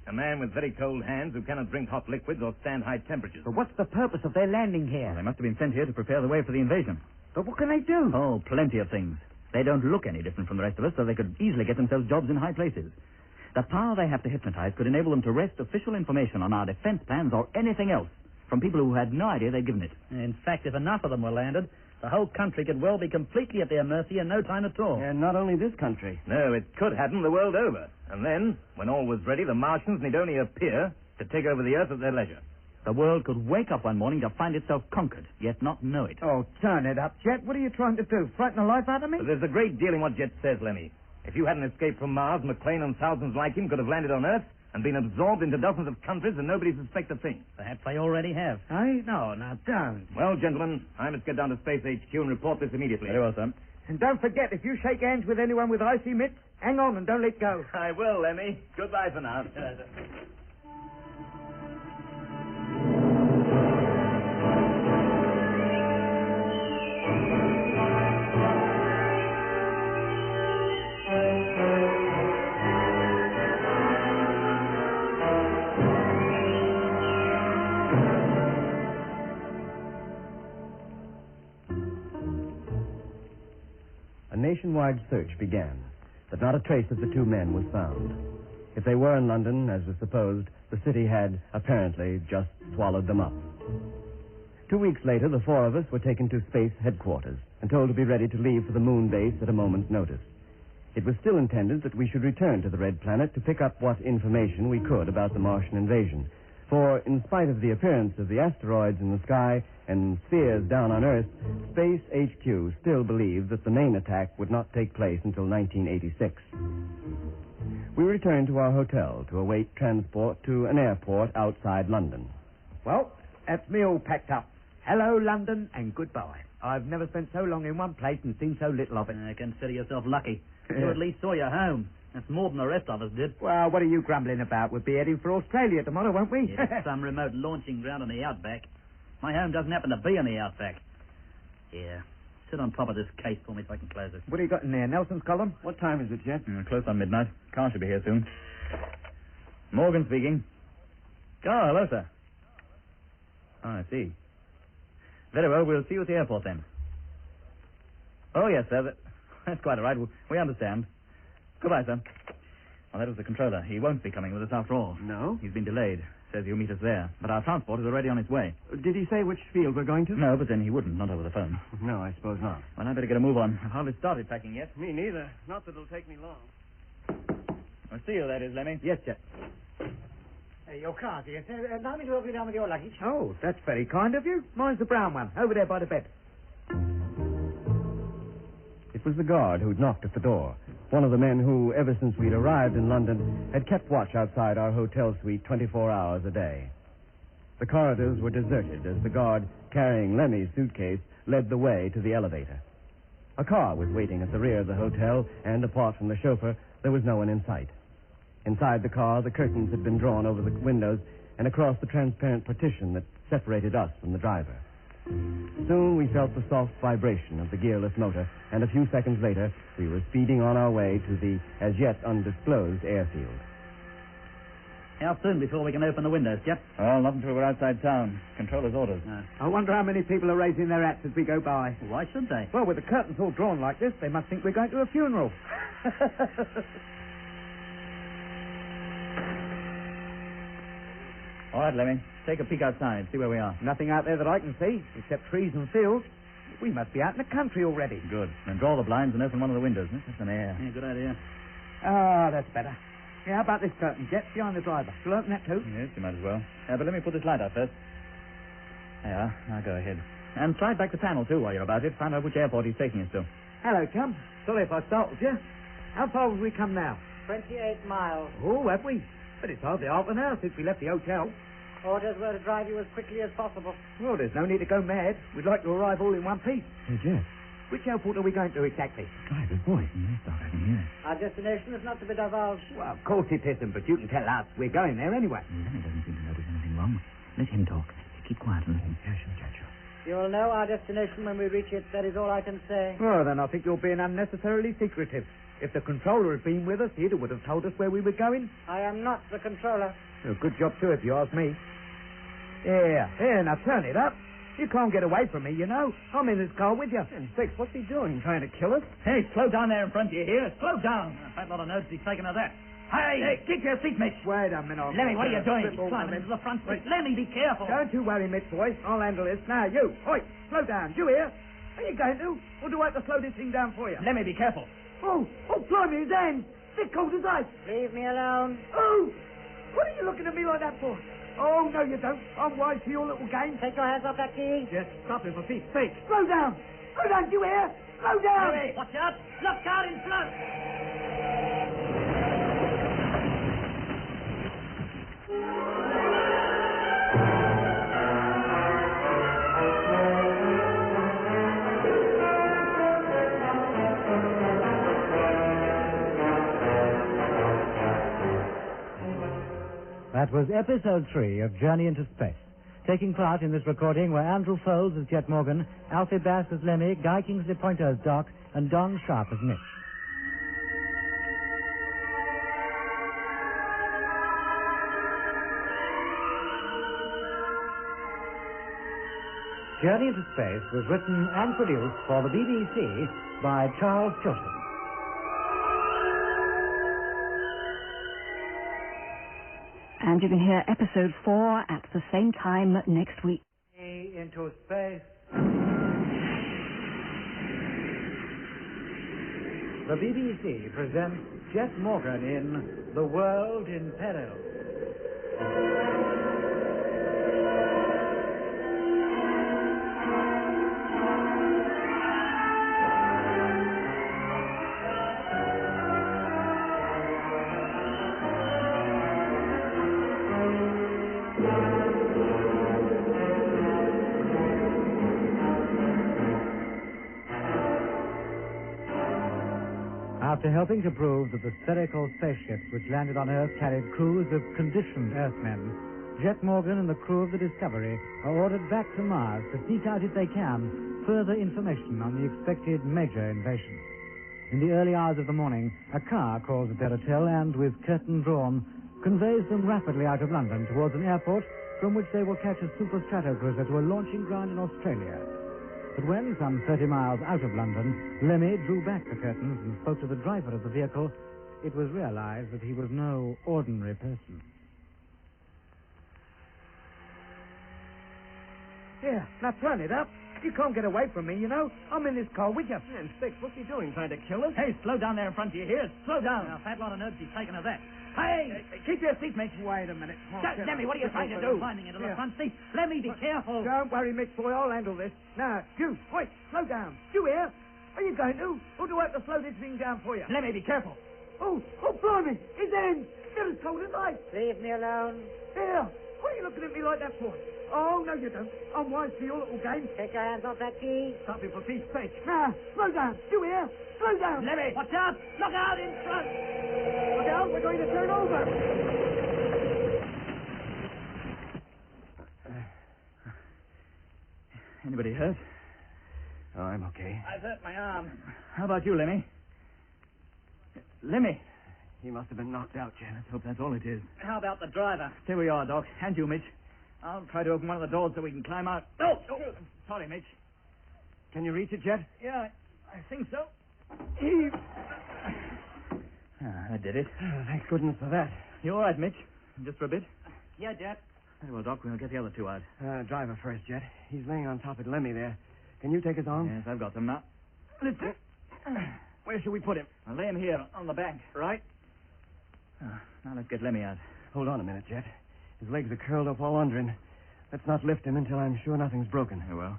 A man with very cold hands who cannot drink hot liquids or stand high temperatures. But what's the purpose of their landing here? Well, they must have been sent here to prepare the way for the invasion. But what can they do? Oh, plenty of things. They don't look any different from the rest of us, so they could easily get themselves jobs in high places. The power they have to hypnotize could enable them to wrest official information on our defense plans or anything else from people who had no idea they'd given it. In fact, if enough of them were landed, the whole country could well be completely at their mercy in no time at all. And not only this country. No, it could happen the world over. And then, when all was ready, the Martians need only appear to take over the Earth at their leisure. The world could wake up one morning to find itself conquered, yet not know it. Oh, turn it up, Jet. What are you trying to do? Frighten the life out of me? But there's a great deal in what Jet says, Lemmy. If you hadn't escaped from Mars, McLean and thousands like him could have landed on Earth and been absorbed into dozens of countries and nobody suspect a thing. Perhaps they already have. Hey? No, now don't. Well, gentlemen, I must get down to Space HQ and report this immediately. Very well, sir. And don't forget, if you shake hands with anyone with icy mitts, hang on and don't let go. I will, Lemmy. Goodbye for now. A nationwide search began, but not a trace of the two men was found. If they were in London, as was supposed, the city had, apparently, just swallowed them up. 2 weeks later, the four of us were taken to space headquarters and told to be ready to leave for the moon base at a moment's notice. It was still intended that we should return to the Red Planet to pick up what information we could about the Martian invasion. For, in spite of the appearance of the asteroids in the sky and spheres down on Earth, Space HQ still believed that the main attack would not take place until 1986. We returned to our hotel to await transport to an airport outside London. Well, that's me all packed up. Hello, London, and goodbye. I've never spent so long in one place and seen so little of it. Consider yourself lucky. You at least saw your home. That's more than the rest of us did. Well, what are you grumbling about? We'll be heading for Australia tomorrow, won't we? It's some remote launching ground on the outback. My home doesn't happen to be on the outback. Here, sit on top of this case for me so I can close it. What do you got in there? Nelson's column? What time is it, Jet? Close on midnight. Car should be here soon. Morgan speaking. Oh, hello, sir. Oh, I see. Very well, we'll see you at the airport then. Oh, yes, sir. That's quite all right. We understand. Goodbye, sir. Well, that was the controller. He won't be coming with us after all. No? He's been delayed. Says he'll meet us there. But our transport is already on its way. Did he say which field we're going to? No, but then he wouldn't, not over the phone. No, I suppose not. Well, I better get a move on. I've hardly started packing yet. Me neither. Not that it'll take me long. I'll see you, that is, Lemmy. Yes, sir. Your car, dear. Allow me to help you down with your luggage. Oh, that's very kind of you. Mine's the brown one, over there by the bed. It was the guard who'd knocked at the door. One of the men who, ever since we'd arrived in London, had kept watch outside our hotel suite 24 hours a day. The corridors were deserted as the guard, carrying Lemmy's suitcase, led the way to the elevator. A car was waiting at the rear of the hotel, and apart from the chauffeur, there was no one in sight. Inside the car, the curtains had been drawn over the windows and across the transparent partition that separated us from the driver. Soon we felt the soft vibration of the gearless motor, and a few seconds later, we were speeding on our way to the as yet undisclosed airfield. How soon before we can open the windows, Jet? Well, not until we're outside town. Controller's orders. I wonder how many people are raising their hats as we go by. Why should they? Well, with the curtains all drawn like this, they must think we're going to a funeral. All right, Lemmy. Take a peek outside. See where we are. Nothing out there that I can see, except trees and fields. We must be out in the country already. Good. Then draw the blinds and open one of the windows. Let's have some air. Yeah, good idea. Ah, that's better. Yeah, how about this curtain, Jet, behind the driver? Shall I open that too? Yes, you might as well. But let me put this light out first. There you are. Now go ahead. And slide back the panel, too, while you're about it. Find out which airport he's taking us to. Hello, chum. Sorry if I startled you. How far have we come now? 28 miles. Oh, have we? But it's hardly half an hour since we left the hotel. Orders were to drive you as quickly as possible. Well, there's no need to go mad. We'd like to arrive all in one piece. Hey, Jet. Which airport are we going to exactly? Driver's voice. Start having here. Our destination is not to be divulged. Well, of course it isn't, but you can tell us. We're going there anyway. Lemmy doesn't seem to notice anything wrong. Let him talk. Keep quiet and listen. Yeah, sure, Jet, sure. You'll know our destination when we reach it. That is all I can say. Well, then I think you're being unnecessarily secretive. If the controller had been with us, he'd would have told us where we were going. I am not the controller. Oh, good job, too, if you ask me. Here, now turn it up. You can't get away from me, you know. I'm in this car with you. Six, what's he doing? Trying to kill us? Hey, slow down there in front, you hear? Slow down. A fat lot of notes he's taken of that. Hey, keep your seat, Mitch. Wait a minute. Lemmy, what are you doing? He's climbing into the front seat. Lemmy, be careful. Don't you worry, Mitch, boy. I'll handle this. Now, you. Oi, slow down. You here? Are you going to? Or do I have to slow this thing down for you? Lemmy, be careful. Oh, blimey, his hands. They're cold as ice. Leave me alone. Oh, what are you looking at me like that for? Oh, no, you don't. I'm wise to your little game. Take your hands off that key. Just stop him for Pete's sake. Slow down. Slow down, you hear? Slow down. Hey, watch out. Look out in front. That was episode 3 of Journey into Space. Taking part in this recording were Andrew Foles as Jet Morgan, Alfie Bass as Lemmy, Guy Kingsley Pointer as Doc, and Don Sharp as Mitch. Journey into Space was written and produced for the BBC by Charles Chilton. And you can hear episode 4 at the same time next week. Into space. The BBC presents Jet Morgan in The World in Peril. After helping to prove that the spherical spaceships which landed on Earth carried crews of conditioned Earthmen, Jet Morgan and the crew of the Discovery are ordered back to Mars to seek out, if they can, further information on the expected major invasion. In the early hours of the morning, a car calls at their hotel and, with curtain drawn, conveys them rapidly out of London towards an airport from which they will catch a super stratocruiser to a launching ground in Australia. But when, some 30 miles out of London, Lemmy drew back the curtains and spoke to the driver of the vehicle, it was realized that he was no ordinary person. Here, now turn it up. You can't get away from me, you know. I'm in this car with you. Man, Six, what's he doing? Trying to kill us? Hey, slow down there in front, you hear? Slow down. A fat lot of notes he's taken of that. Hey, keep your seat, Mitch. Wait a minute. Lemmy, what are you trying to do? Climbing into the front seat. Lemmy, be careful. Don't worry, Mitch, boy. I'll handle this. Now, you, wait, slow down. You here? Are you going to? Or do I have to slow this thing down for you? Lemmy, be careful. Oh, blimey. His hands. They're as cold as ice. Leave me alone. Here. What are you looking at me like that for? Oh, no, you don't. I'm wise to your little game. Take your hands off that key. Stop him for Pete's sake. Now, slow down. You here? Slow down. Lemmy, watch out. Look out in front. Look out. We're going to turn over. Anybody hurt? Oh, I'm okay. I've hurt my arm. How about you, Lemmy? Lemmy. He must have been knocked out, Jet. Let's hope that's all it is. How about the driver? Here we are, Doc. And you, Mitch. I'll try to open one of the doors so we can climb out. Oh, sorry, Mitch. Can you reach it, Jet? Yeah, I think so. That did it. Oh, thank goodness for that. You all right, Mitch? Just for a bit? Yeah, Jet. Very well, Doc. We'll get the other two out. Driver first, Jet. He's laying on top of Lemmy there. Can you take his arm? Yes, I've got them now. Listen. Where should we put him? I'll lay him here on the bank. Right. Now let's get Lemmy out. Hold on a minute, Jet. His legs are curled up all under him. Let's not lift him until I'm sure nothing's broken. Very well.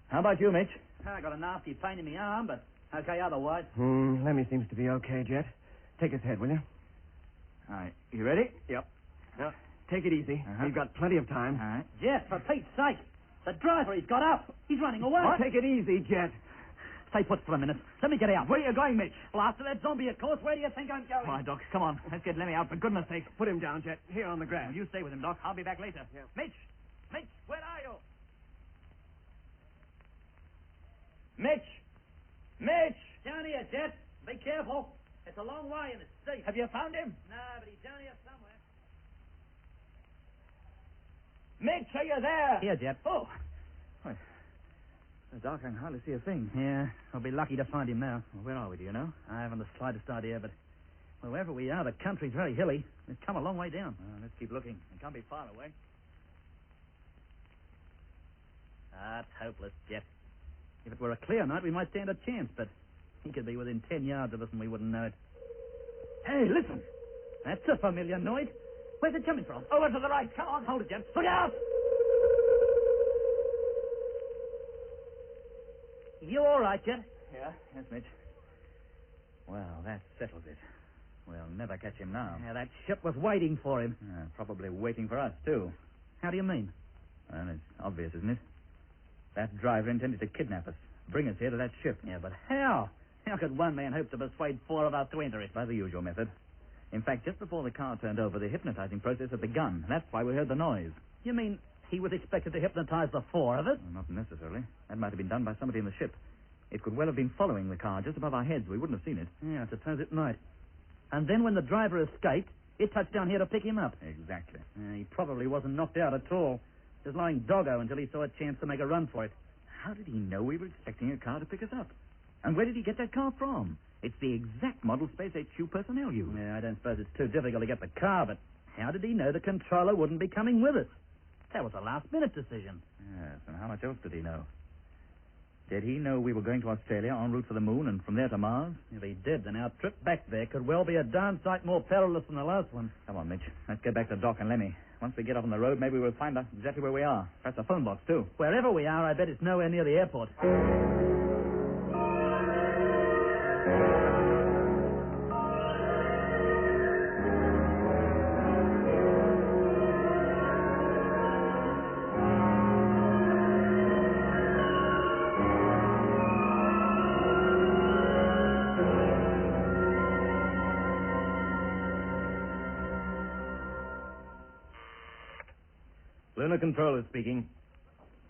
How about you, Mitch? I got a nasty pain in my arm, but okay otherwise. Lemmy seems to be okay, Jet. Take his head, will you? All right. You ready? Yep. Now, take it easy. We've got plenty of time. All right. Jet, for Pete's sake. The driver, he's got up. He's running away. Take it easy, Jet. Stay put for a minute. Let me get out. Where are you going, Mitch? Well, after that zombie, of course. Where do you think I'm going? All right, Doc. Come on. Let's get Lemmy out, for goodness sake. Put him down, Jet. Here on the grass. You stay with him, Doc. I'll be back later. Yeah. Mitch! Mitch, where are you? Mitch! Mitch! Down here, Jet. Be careful. It's a long way and it's steep. Have you found him? No, but he's down here somewhere. Mitch, are you there? Here, Jet. Oh. Wait. So dark I can hardly see a thing. Yeah, I'll be lucky to find him now. Well, where are we, do you know? I haven't the slightest idea, but wherever we are, the country's very hilly. We've come a long way down. Let's keep looking. It can't be far away. It's hopeless, Jet. If it were a clear night, we might stand a chance, but he could be within 10 yards of us and we wouldn't know it. Hey, listen! That's a familiar noise. Where's it coming from? Over to the right. Come on, hold it, Jet. Look out! You all right, Jet? Yeah, yes, Mitch. Well, that settles it. We'll never catch him now. Yeah, that ship was waiting for him. Probably waiting for us, too. How do you mean? Well, it's obvious, isn't it? That driver intended to kidnap us, bring us here to that ship. Yeah, but how? How could one man hope to persuade four of us to enter it? By the usual method. In fact, just before the car turned over, the hypnotizing process had begun. That's why we heard the noise. You mean he was expected to hypnotize the four of us? Well, not necessarily. That might have been done by somebody in the ship. It could well have been following the car just above our heads. We wouldn't have seen it. Yeah, I suppose it might. And then when the driver escaped, it touched down here to pick him up. Exactly. He probably wasn't knocked out at all. Just lying doggo until he saw a chance to make a run for it. How did he know we were expecting a car to pick us up? And where did he get that car from? It's the exact model Space HQ personnel use. Yeah, I don't suppose it's too difficult to get the car, but how did he know the controller wouldn't be coming with us? That was a last-minute decision. Yes, and how much else did he know? Did he know we were going to Australia en route for the moon and from there to Mars? If he did, then our trip back there could well be a darn sight more perilous than the last one. Come on, Mitch. Let's get back to Doc and Lemmy. Once we get off on the road, maybe we'll find out exactly where we are. Perhaps a phone box, too. Wherever we are, I bet it's nowhere near the airport. Lunar Controller speaking.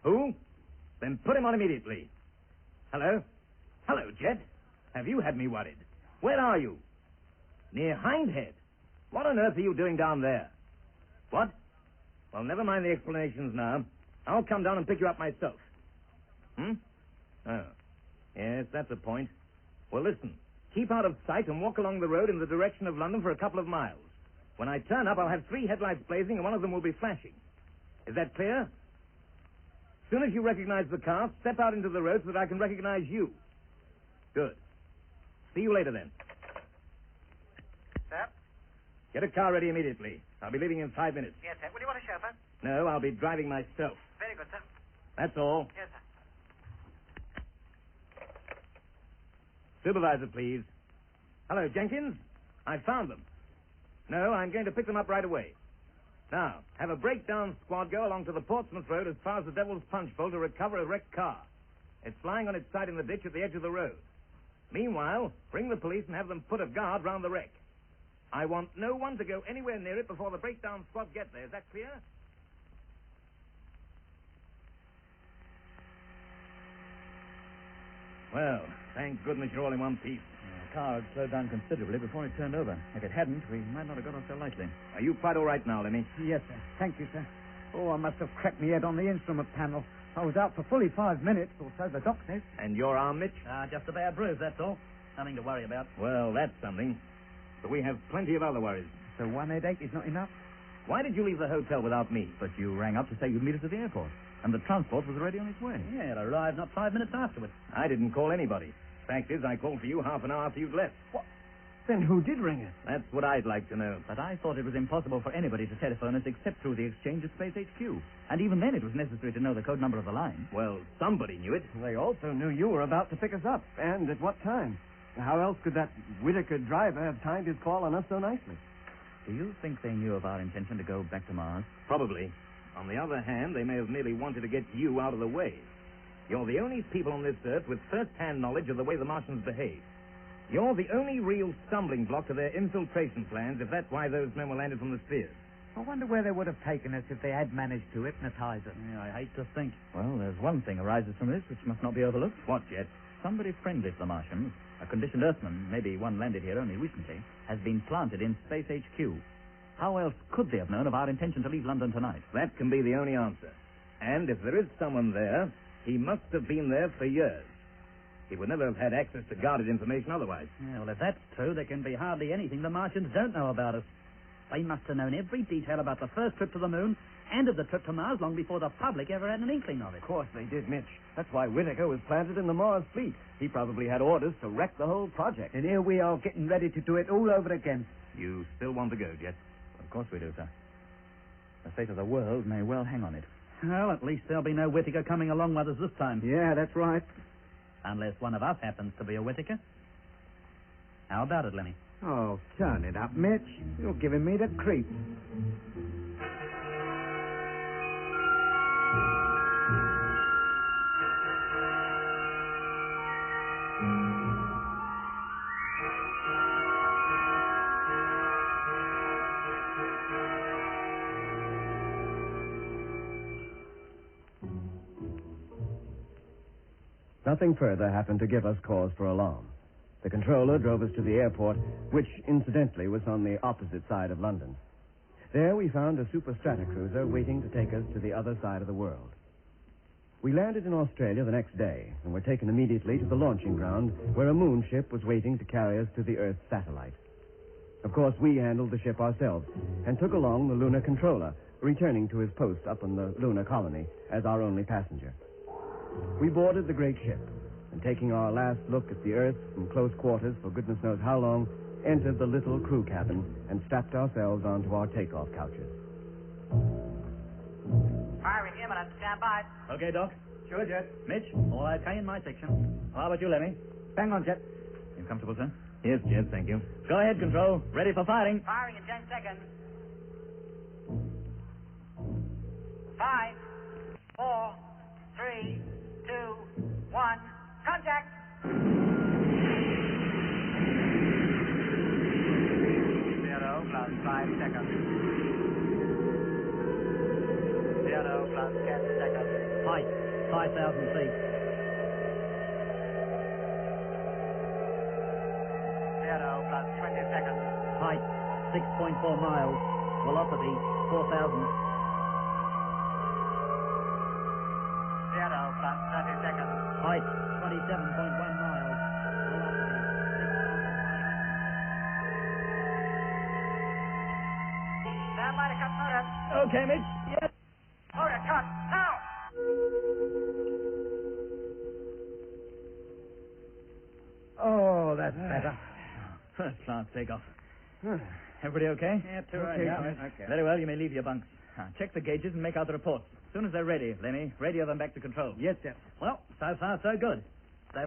Who? Then put him on immediately. Hello? Hello, Jet. Have you had me worried? Where are you? Near Hindhead. What on earth are you doing down there? What? Well, never mind the explanations now. I'll come down and pick you up myself. Oh. Yes, that's a point. Well, listen. Keep out of sight and walk along the road in the direction of London for a couple of miles. When I turn up, I'll have 3 headlights blazing and one of them will be flashing. Is that clear? As soon as you recognize the car, step out into the road so that I can recognize you. Good. See you later, then. Sir? Get a car ready immediately. I'll be leaving in 5 minutes. Yes, sir. Will you want a chauffeur? No, I'll be driving myself. Very good, sir. That's all. Yes, sir. Supervisor, please. Hello, Jenkins. I found them. No, I'm going to pick them up right away. Now, have a breakdown squad go along to the Portsmouth Road as far as the Devil's Punch Bowl to recover a wrecked car. It's lying on its side in the ditch at the edge of the road. Meanwhile, bring the police and have them put a guard round the wreck. I want no one to go anywhere near it before the breakdown squad get there. Is that clear? Well, thank goodness you're all in one piece. The car had slowed down considerably before it turned over. If it hadn't, we might not have got off so lightly. Are you quite all right now, Lemmy? Yes, sir. Thank you, sir. Oh, I must have cracked my head on the instrument panel. I was out for fully 5 minutes, or so the doc says. And your arm, Mitch? Just a bad bruise, that's all. Nothing to worry about. Well, that's something. But we have plenty of other worries. So one headache is not enough? Why did you leave the hotel without me? But you rang up to say you'd meet us at the airport. And the transport was already on its way. Yeah, it arrived not 5 minutes afterwards. I didn't call anybody. Fact is, I called for you half an hour after you'd left. What? Then who did ring us? That's what I'd like to know. But I thought it was impossible for anybody to telephone us except through the exchange at Space HQ. And even then it was necessary to know the code number of the line. Well, somebody knew it. They also knew you were about to pick us up, and at what time. How else could that Whitaker driver have timed his call on us so nicely? Do you think they knew of our intention to go back to Mars? Probably. On the other hand, they may have merely wanted to get you out of the way. You're the only people on this Earth with first-hand knowledge of the way the Martians behave. You're the only real stumbling block to their infiltration plans, if that's why those men were landed from the spheres. I wonder where they would have taken us if they had managed to hypnotize us. Yeah, I hate to think. Well, there's one thing arises from this which must not be overlooked. What, Jet? Somebody friendly to the Martians, a conditioned Earthman, maybe one landed here only recently, has been planted in Space HQ. How else could they have known of our intention to leave London tonight? That can be the only answer. And if there is someone there, he must have been there for years. He would never have had access to guarded information otherwise. Yeah, well, if that's true, there can be hardly anything the Martians don't know about us. They must have known every detail about the first trip to the moon and of the trip to Mars long before the public ever had an inkling of it. Of course they did, Mitch. That's why Whittaker was planted in the Mars fleet. He probably had orders to wreck the whole project. And here we are getting ready to do it all over again. You still want to go, Jet? Of course we do, sir. The fate of the world may well hang on it. Well, at least there'll be no Whittaker coming along with us this time. Yeah, that's right. Unless one of us happens to be a Whittaker. How about it, Lenny? Oh, turn it up, Mitch. You're giving me the creeps. Nothing further happened to give us cause for alarm. The controller drove us to the airport, which, incidentally, was on the opposite side of London. There we found a super stratocruiser waiting to take us to the other side of the world. We landed in Australia the next day and were taken immediately to the launching ground where a moon ship was waiting to carry us to the Earth's satellite. Of course, we handled the ship ourselves and took along the lunar controller, returning to his post up in the lunar colony as our only passenger. We boarded the great ship, and taking our last look at the Earth from close quarters for goodness knows how long, entered the little crew cabin and strapped ourselves onto our takeoff couches. Firing imminent. Stand by. Okay, Doc. Sure, Jet. Mitch, all okay in my section. How about you, Lemmy? Bang on, Jet. You comfortable, sir? Yes, Jet, thank you. Go ahead, Control. Ready for firing. Firing in 10 seconds. 5, 4, 3, 2, 1. Contact! 0 plus 5 seconds. 0 plus 10 seconds. Height, 5,000 feet. 0 plus 20 seconds. Height, 6.4 miles. Velocity, 4,000. 0 plus 30 seconds. Height, 27.1 miles. Velocity, 6,000. Stand by to cut motor. Okay, Mitch. Yes. Motor cut. Now! Oh, that's better. First class takeoff. Everybody okay? Yeah, too okay. right. Okay. Very well, you may leave your bunks. Check the gauges and make out the reports. As soon as they're ready, Lenny, radio them back to control. Yes, Jet. Well, so far so good. They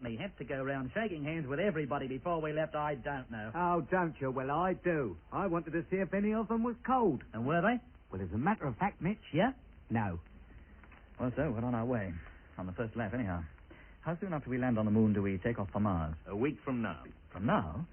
may have to go round shaking hands with everybody before we left, I don't know. Oh, don't you? Well, I do. I wanted to see if any of them was cold. And were they? Well, as a matter of fact, Mitch, Yeah? no. Well, so we're on our way. On the first lap, anyhow. How soon after we land on the moon do we take off for Mars? A week from now. From now?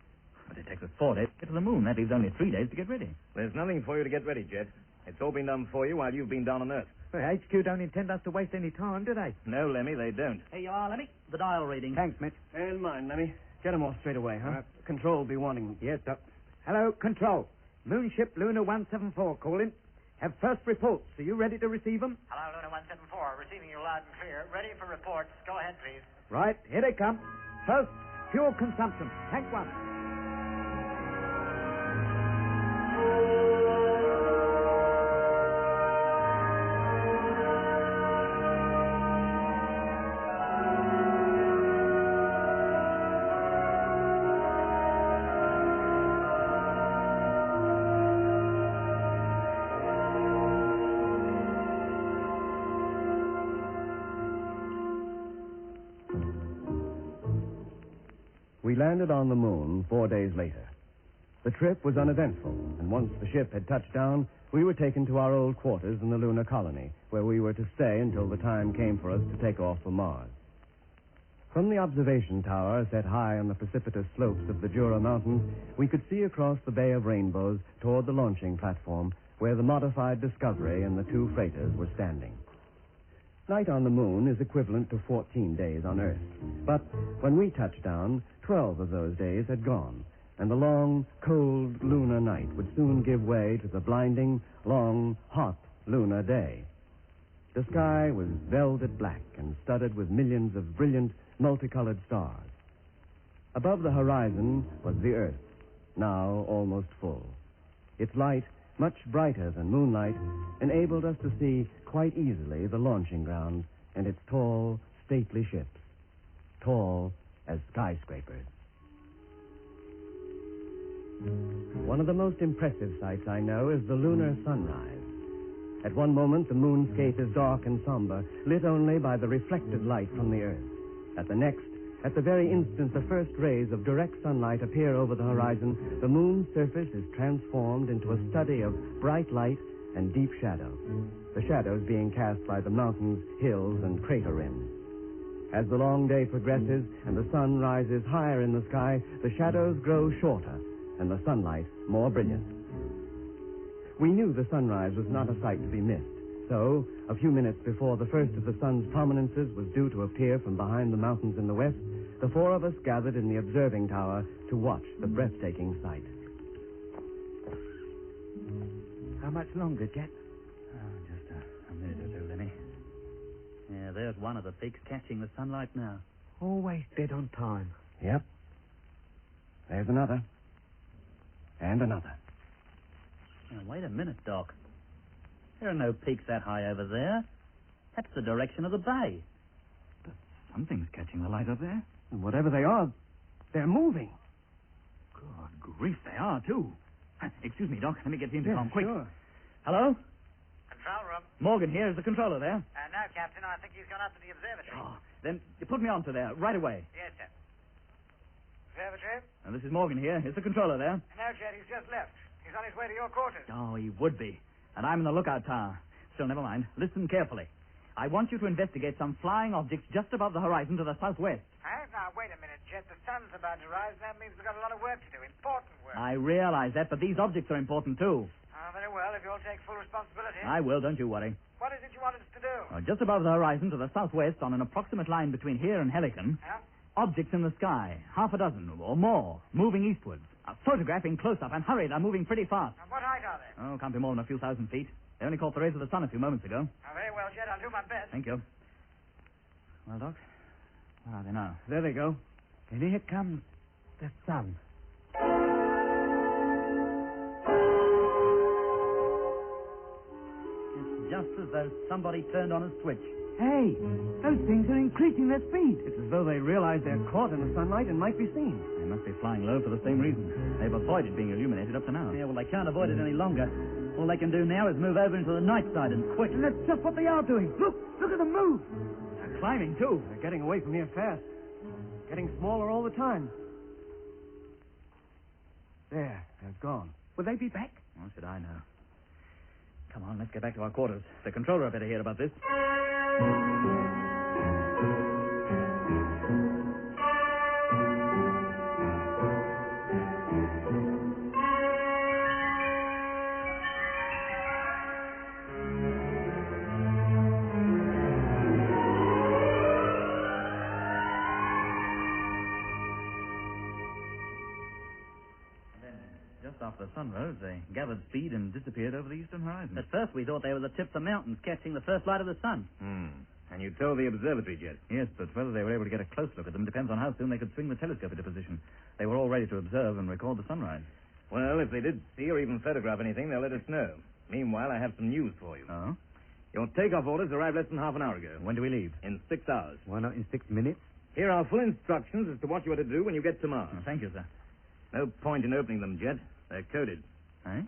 But it takes us 4 days to get to the moon. That leaves only 3 days to get ready. There's nothing for you to get ready, Jet. It's all been done for you while you've been down on Earth. Well, HQ don't intend us to waste any time, do they? No, Lemmy, they don't. Here you are, Lemmy. The dial reading. Thanks, Mitch. And mine, Lemmy. Get 'em off straight away, huh? Control will be wanting... Yes, sir. Hello, Control. Moonship Luna 174 calling. Have first reports. Are you ready to receive them? Hello, Luna 174. Receiving you loud and clear. Ready for reports. Go ahead, please. Right, here they come. First, fuel consumption. Tank 1. We landed on the moon 4 days later. The trip was uneventful, and once the ship had touched down, we were taken to our old quarters in the lunar colony, where we were to stay until the time came for us to take off for Mars. From the observation tower set high on the precipitous slopes of the Jura Mountains, we could see across the Bay of Rainbows toward the launching platform where the modified Discovery and the two freighters were standing. Night on the moon is equivalent to 14 days on Earth. But when we touched down, 12 of those days had gone, and the long, cold lunar night would soon give way to the blinding, long, hot lunar day. The sky was velvet black and studded with millions of brilliant, multicolored stars. Above the horizon was the Earth, now almost full. Its light, much brighter than moonlight, enabled us to see quite easily the launching ground and its tall, stately ships, tall as skyscrapers. One of the most impressive sights I know is the lunar sunrise. At one moment, the moonscape is dark and somber, lit only by the reflected light from the Earth. At the next, at the very instant the first rays of direct sunlight appear over the horizon, the moon's surface is transformed into a study of bright light and deep shadow, the shadows being cast by the mountains, hills, and crater rims. As the long day progresses and the sun rises higher in the sky, the shadows grow shorter and the sunlight more brilliant. We knew the sunrise was not a sight to be missed, so, a few minutes before the first of the sun's prominences was due to appear from behind the mountains in the west, the four of us gathered in the observing tower to watch the breathtaking sight. How much longer, Jet? Just a minute or two, Lenny. Yeah, there's one of the peaks catching the sunlight now. Always dead on time. Yep. There's another. And another. Now, wait a minute, Doc. There are no peaks that high over there. That's the direction of the bay. But something's catching the light up there. And whatever they are, they're moving. Good grief, they are, too. Excuse me, Doc. Let me get the intercom, quick. Sure. Hello? Control room. Morgan here. Is the controller there? No, Captain. I think he's gone up to the observatory. Oh, then you put me on to there, right away. Yes, sir. Observatory? And this is Morgan here. Is the controller there? No, Jet. He's just left. He's on his way to your quarters. Oh, he would be. And I'm in the lookout tower. Still, never mind. Listen carefully. I want you to investigate some flying objects just above the horizon to the southwest. Now, wait a minute, Jet. The sun's about to rise. That means we've got a lot of work to do. Important work. I realize that, but these objects are important, too. Very well, if you'll take full responsibility. I will, don't you worry. What is it you wanted us to do? Just above the horizon to the southwest, on an approximate line between here and Helicon, Yeah? objects in the sky, half a dozen or more, moving eastwards. Photographing close-up, and hurry, they're moving pretty fast. What height are they? Oh, can't be more than a few thousand feet. They only caught the rays of the sun a few moments ago. Very well, Jet. I'll do my best. Thank you. Well, Doc, where are they now? There they go. And here comes the sun. It's just as though somebody turned on a switch. Hey, those things are increasing their speed. It's as though they realize they're caught in the sunlight and might be seen. They must be flying low for the same reason. They've avoided being illuminated up to now. Yeah, well, they can't avoid it any longer. All they can do now is move over into the night side and quick. And that's just what they are doing. Look at them move. They're climbing, too. They're getting away from here fast. Getting smaller all the time. There, they're gone. Will they be back? What should I know? Come on, let's get back to our quarters. The controller better hear about this. After the sun rose, they gathered speed and disappeared over the eastern horizon. At first, we thought they were the tips of mountains catching the first light of the sun. And you told the observatory, Jet? Yes, but whether they were able to get a close look at them depends on how soon they could swing the telescope into position. They were all ready to observe and record the sunrise. Well, if they did see or even photograph anything, they'll let us know. Meanwhile, I have some news for you. Oh? Your takeoff orders arrived less than half an hour ago. When do we leave? In 6 hours. Why not in 6 minutes? Here are full instructions as to what you are to do when you get to Mars. Oh, thank you, sir. No point in opening them, Jet. They're coded. Eh?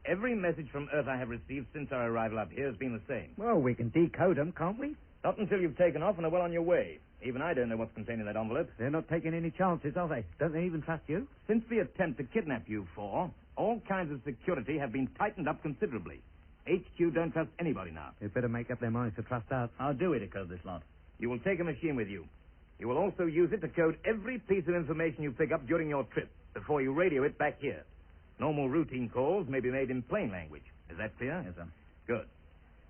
Every message from Earth I have received since our arrival up here has been the same. Well, we can decode them, can't we? Not until you've taken off and are well on your way. Even I don't know what's contained in that envelope. They're not taking any chances, are they? Don't they even trust you? Since the attempt to kidnap you four, all kinds of security have been tightened up considerably. HQ don't trust anybody now. They'd better make up their minds to trust us. How do we decode this lot? You will take a machine with you. You will also use it to code every piece of information you pick up during your trip before you radio it back here. Normal routine calls may be made in plain language. Is that clear? Yes, sir. Good.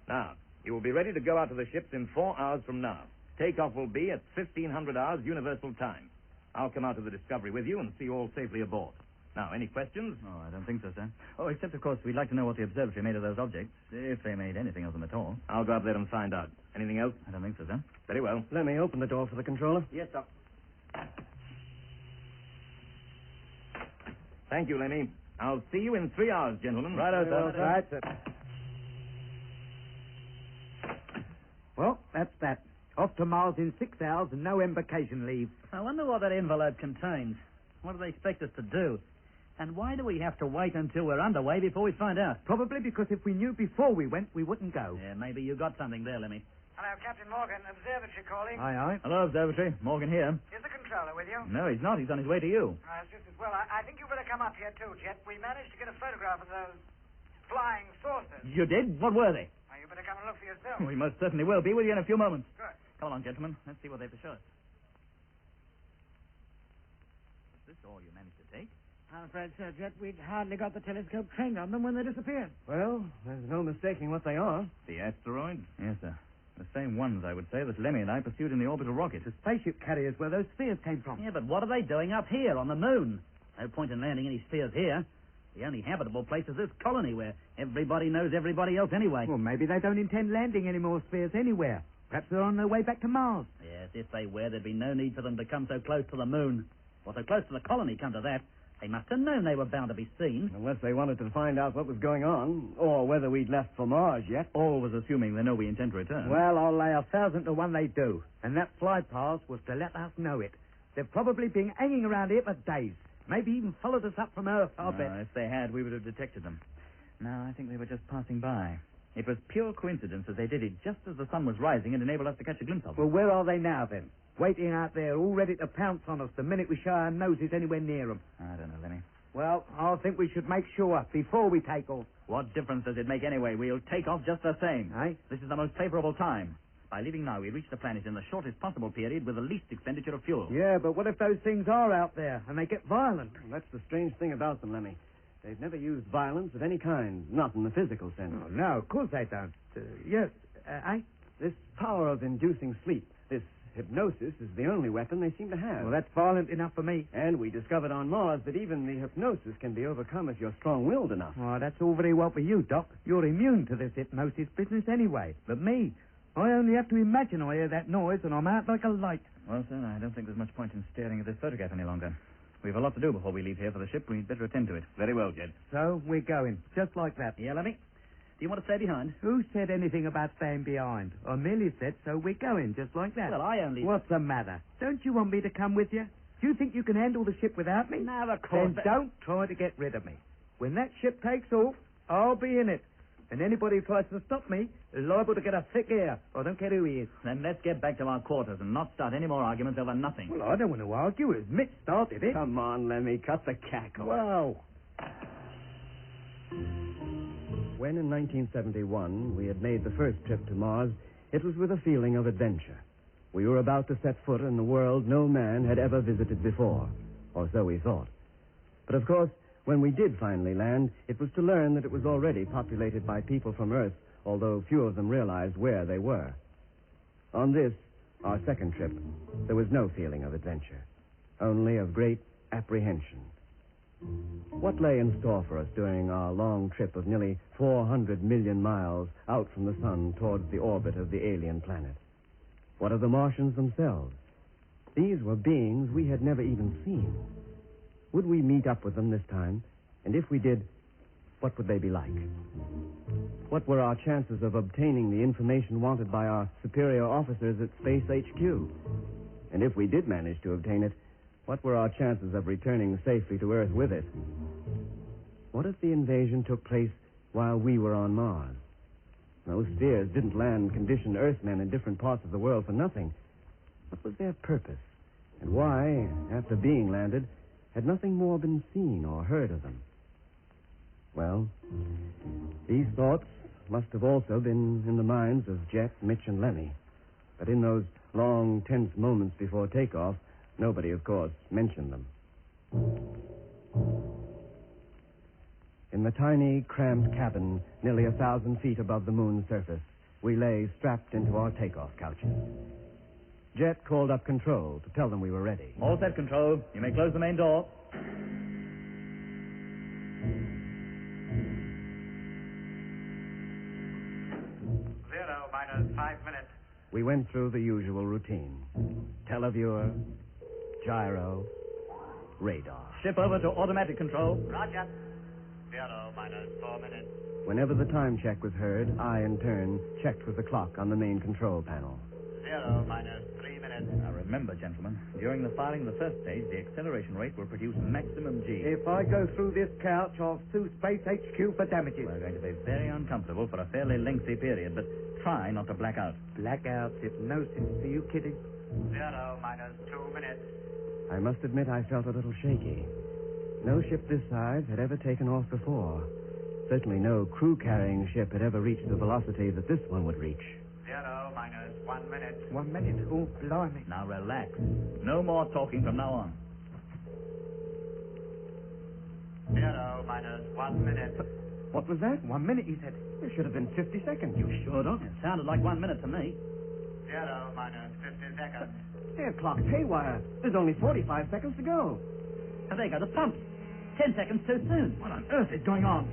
Now, you will be ready to go out to the ships in 4 hours from now. Takeoff will be at 1500 hours Universal Time. I'll come out to the Discovery with you and see you all safely aboard. Now, any questions? Oh, I don't think so, sir. Oh, except, of course, we'd like to know what the observatory made of those objects, if they made anything of them at all. I'll go up there and find out. Anything else? I don't think so, sir. Very well. Let me open the door for the controller. Yes, sir. Thank you, Lemmy. I'll see you in 3 hours, gentlemen. Righto, sir. Right, sir. Well, that's that. Off to Mars in 6 hours and no embarkation leave. I wonder what that envelope contains. What do they expect us to do? And why do we have to wait until we're underway before we find out? Probably because if we knew before we went, we wouldn't go. Yeah, maybe you got something there, Lemmy. Hello, Captain Morgan. Observatory calling. Aye, aye. Hello, Observatory. Morgan here. Is the controller with you? No, he's not. He's on his way to you. It's just as well. I think you better come up here, too, Jet. We managed to get a photograph of those flying saucers. You did? What were they? Now, you better come and look for yourself. We most certainly will. Be with you in a few moments. Good. Come along, gentlemen. Let's see what they have to show us. Is this all you managed to take? I'm afraid, Sir Jet, we'd hardly got the telescope trained on them when they disappeared. Well, there's no mistaking what they are. The asteroids? Yes, sir. The same ones, I would say, that Lemmy and I pursued in the orbital rocket. The spaceship carriers where those spheres came from. Yeah, but what are they doing up here on the moon? No point in landing any spheres here. The only habitable place is this colony where everybody knows everybody else anyway. Well, maybe they don't intend landing any more spheres anywhere. Perhaps they're on their way back to Mars. Yes, if they were, there'd be no need for them to come so close to the moon. Or so close to the colony, come to that. They must have known they were bound to be seen. Unless they wanted to find out what was going on, or whether we'd left for Mars yet. Always assuming they know we intend to return. Well, I'll lay 1,000 to 1 they do. And that fly past was to let us know it. They've probably been hanging around here for days. Maybe even followed us up from Earth, I'll bet. If they had, we would have detected them. No, I think they were just passing by. It was pure coincidence that they did it just as the sun was rising and enabled us to catch a glimpse of them. Well, where are they now, then? Waiting out there, all ready to pounce on us the minute we show our noses anywhere near them. I don't know, Lenny. Well, I think we should make sure before we take off. What difference does it make anyway? We'll take off just the same. Eh? This is the most favorable time. By leaving now, we reach the planet in the shortest possible period with the least expenditure of fuel. Yeah, but what if those things are out there and they get violent? That's the strange thing about them, Lemmy. They've never used violence of any kind, not in the physical sense. Oh, no, of course they don't. Yes, This power of inducing sleep, this hypnosis, is the only weapon they seem to have. Well, that's violent enough for me. And we discovered on Mars that even the hypnosis can be overcome if you're strong-willed enough. Oh, that's all very well for you, Doc. You're immune to this hypnosis business anyway. But me, I only have to imagine I hear that noise and I'm out like a light. Well, sir, I don't think there's much point in staring at this photograph any longer. We've a lot to do before we leave here for the ship. We'd better attend to it. Very well, Jed. So, we're going, just like that. Yeah, Lemmy? Do you want to stay behind? Who said anything about staying behind? I merely said, so we're going, just like that. Well, I only... What's the matter? Don't you want me to come with you? Do you think you can handle the ship without me? No, of course. Then don't try to get rid of me. When that ship takes off, I'll be in it. And anybody who tries to stop me is liable to get a thick ear. I don't care who he is. Then let's get back to our quarters and not start any more arguments over nothing. Well, I don't want to argue. It was Mitch started it. Come on, Lemmy, cut the cackle. Wow. When in 1971 we had made the first trip to Mars, it was with a feeling of adventure. We were about to set foot in the world no man had ever visited before, or so we thought. But of course, when we did finally land, it was to learn that it was already populated by people from Earth, although few of them realized where they were. On this, our second trip, there was no feeling of adventure, only of great apprehension. What lay in store for us during our long trip of nearly 400 million miles out from the sun towards the orbit of the alien planet? What of the Martians themselves? These were beings we had never even seen. Would we meet up with them this time? And if we did, what would they be like? What were our chances of obtaining the information wanted by our superior officers at Space HQ? And if we did manage to obtain it, what were our chances of returning safely to Earth with it? What if the invasion took place while we were on Mars? Those spheres didn't land conditioned Earthmen in different parts of the world for nothing. What was their purpose? And why, after being landed, had nothing more been seen or heard of them? Well, these thoughts must have also been in the minds of Jet, Mitch, and Lemmy. But in those long, tense moments before takeoff, nobody, of course, mentioned them. In the tiny, cramped cabin, nearly 1,000 feet above the moon's surface, we lay strapped into our takeoff couches. Jet called up control to tell them we were ready. All set, Control. You may close the main door. 5 minutes. We went through the usual routine. Televiewer, gyro, radar. Ship over to automatic control. Roger. 4 minutes. Whenever the time check was heard, I, in turn, checked with the clock on the main control panel. 3 minutes. Now remember, gentlemen, during the firing of the first stage, the acceleration rate will produce maximum G. If I go through this couch, I'll sue Space HQ for damages. We're going to be very uncomfortable for a fairly lengthy period, but try not to black out. Blackouts, hypnosis. Are you kidding? 2 minutes. I must admit I felt a little shaky. No ship this size had ever taken off before. Certainly no crew-carrying ship had ever reached the velocity that this one would reach. 1 minute. 1 minute? Oh, blimey. Now relax. No more talking from now on. 1 minute. What was that? 1 minute, he said. It should have been 50 seconds. You sure don't? It sounded like 1 minute to me. 50 seconds. Their clock's haywire. There's only 45 seconds to go. And there go the pumps. 10 seconds too soon. What on earth is going on?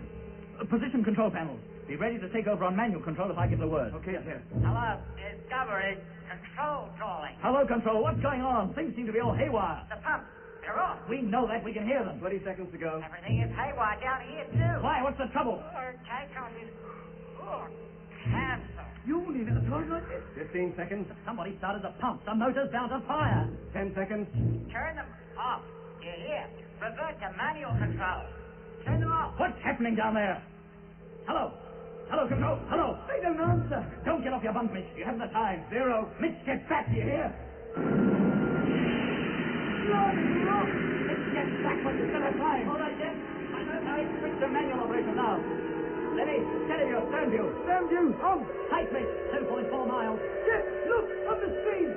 Position control panels. Be ready to take over on manual control if I give the word. Okay, sir. Hello, Discovery. Control calling. Hello, control. What's going on? Things seem to be all haywire. The pumps. They're off. We know that. We can hear them. 20 seconds to go. Everything is haywire down here, too. Why? What's the trouble? Takeoff is... cancer. You leave it alone like this. 15 seconds. Somebody started the pumps. The motor's bound to fire. 10 seconds. Turn them off. You hear? Revert to manual control. Turn them off. What's happening down there? Hello. Hello, control. Hello. They don't answer. Don't get off your bunk, Mitch. You haven't the time. Zero. Mitch, get back. You hear? Mitch, get back when you've got the time. All right, Jeff. I switch to manual operation now. Lenny, steady your stern view. Stern view, on. Tight, Mitch. 2.4 miles. Jeff, look, on the screen.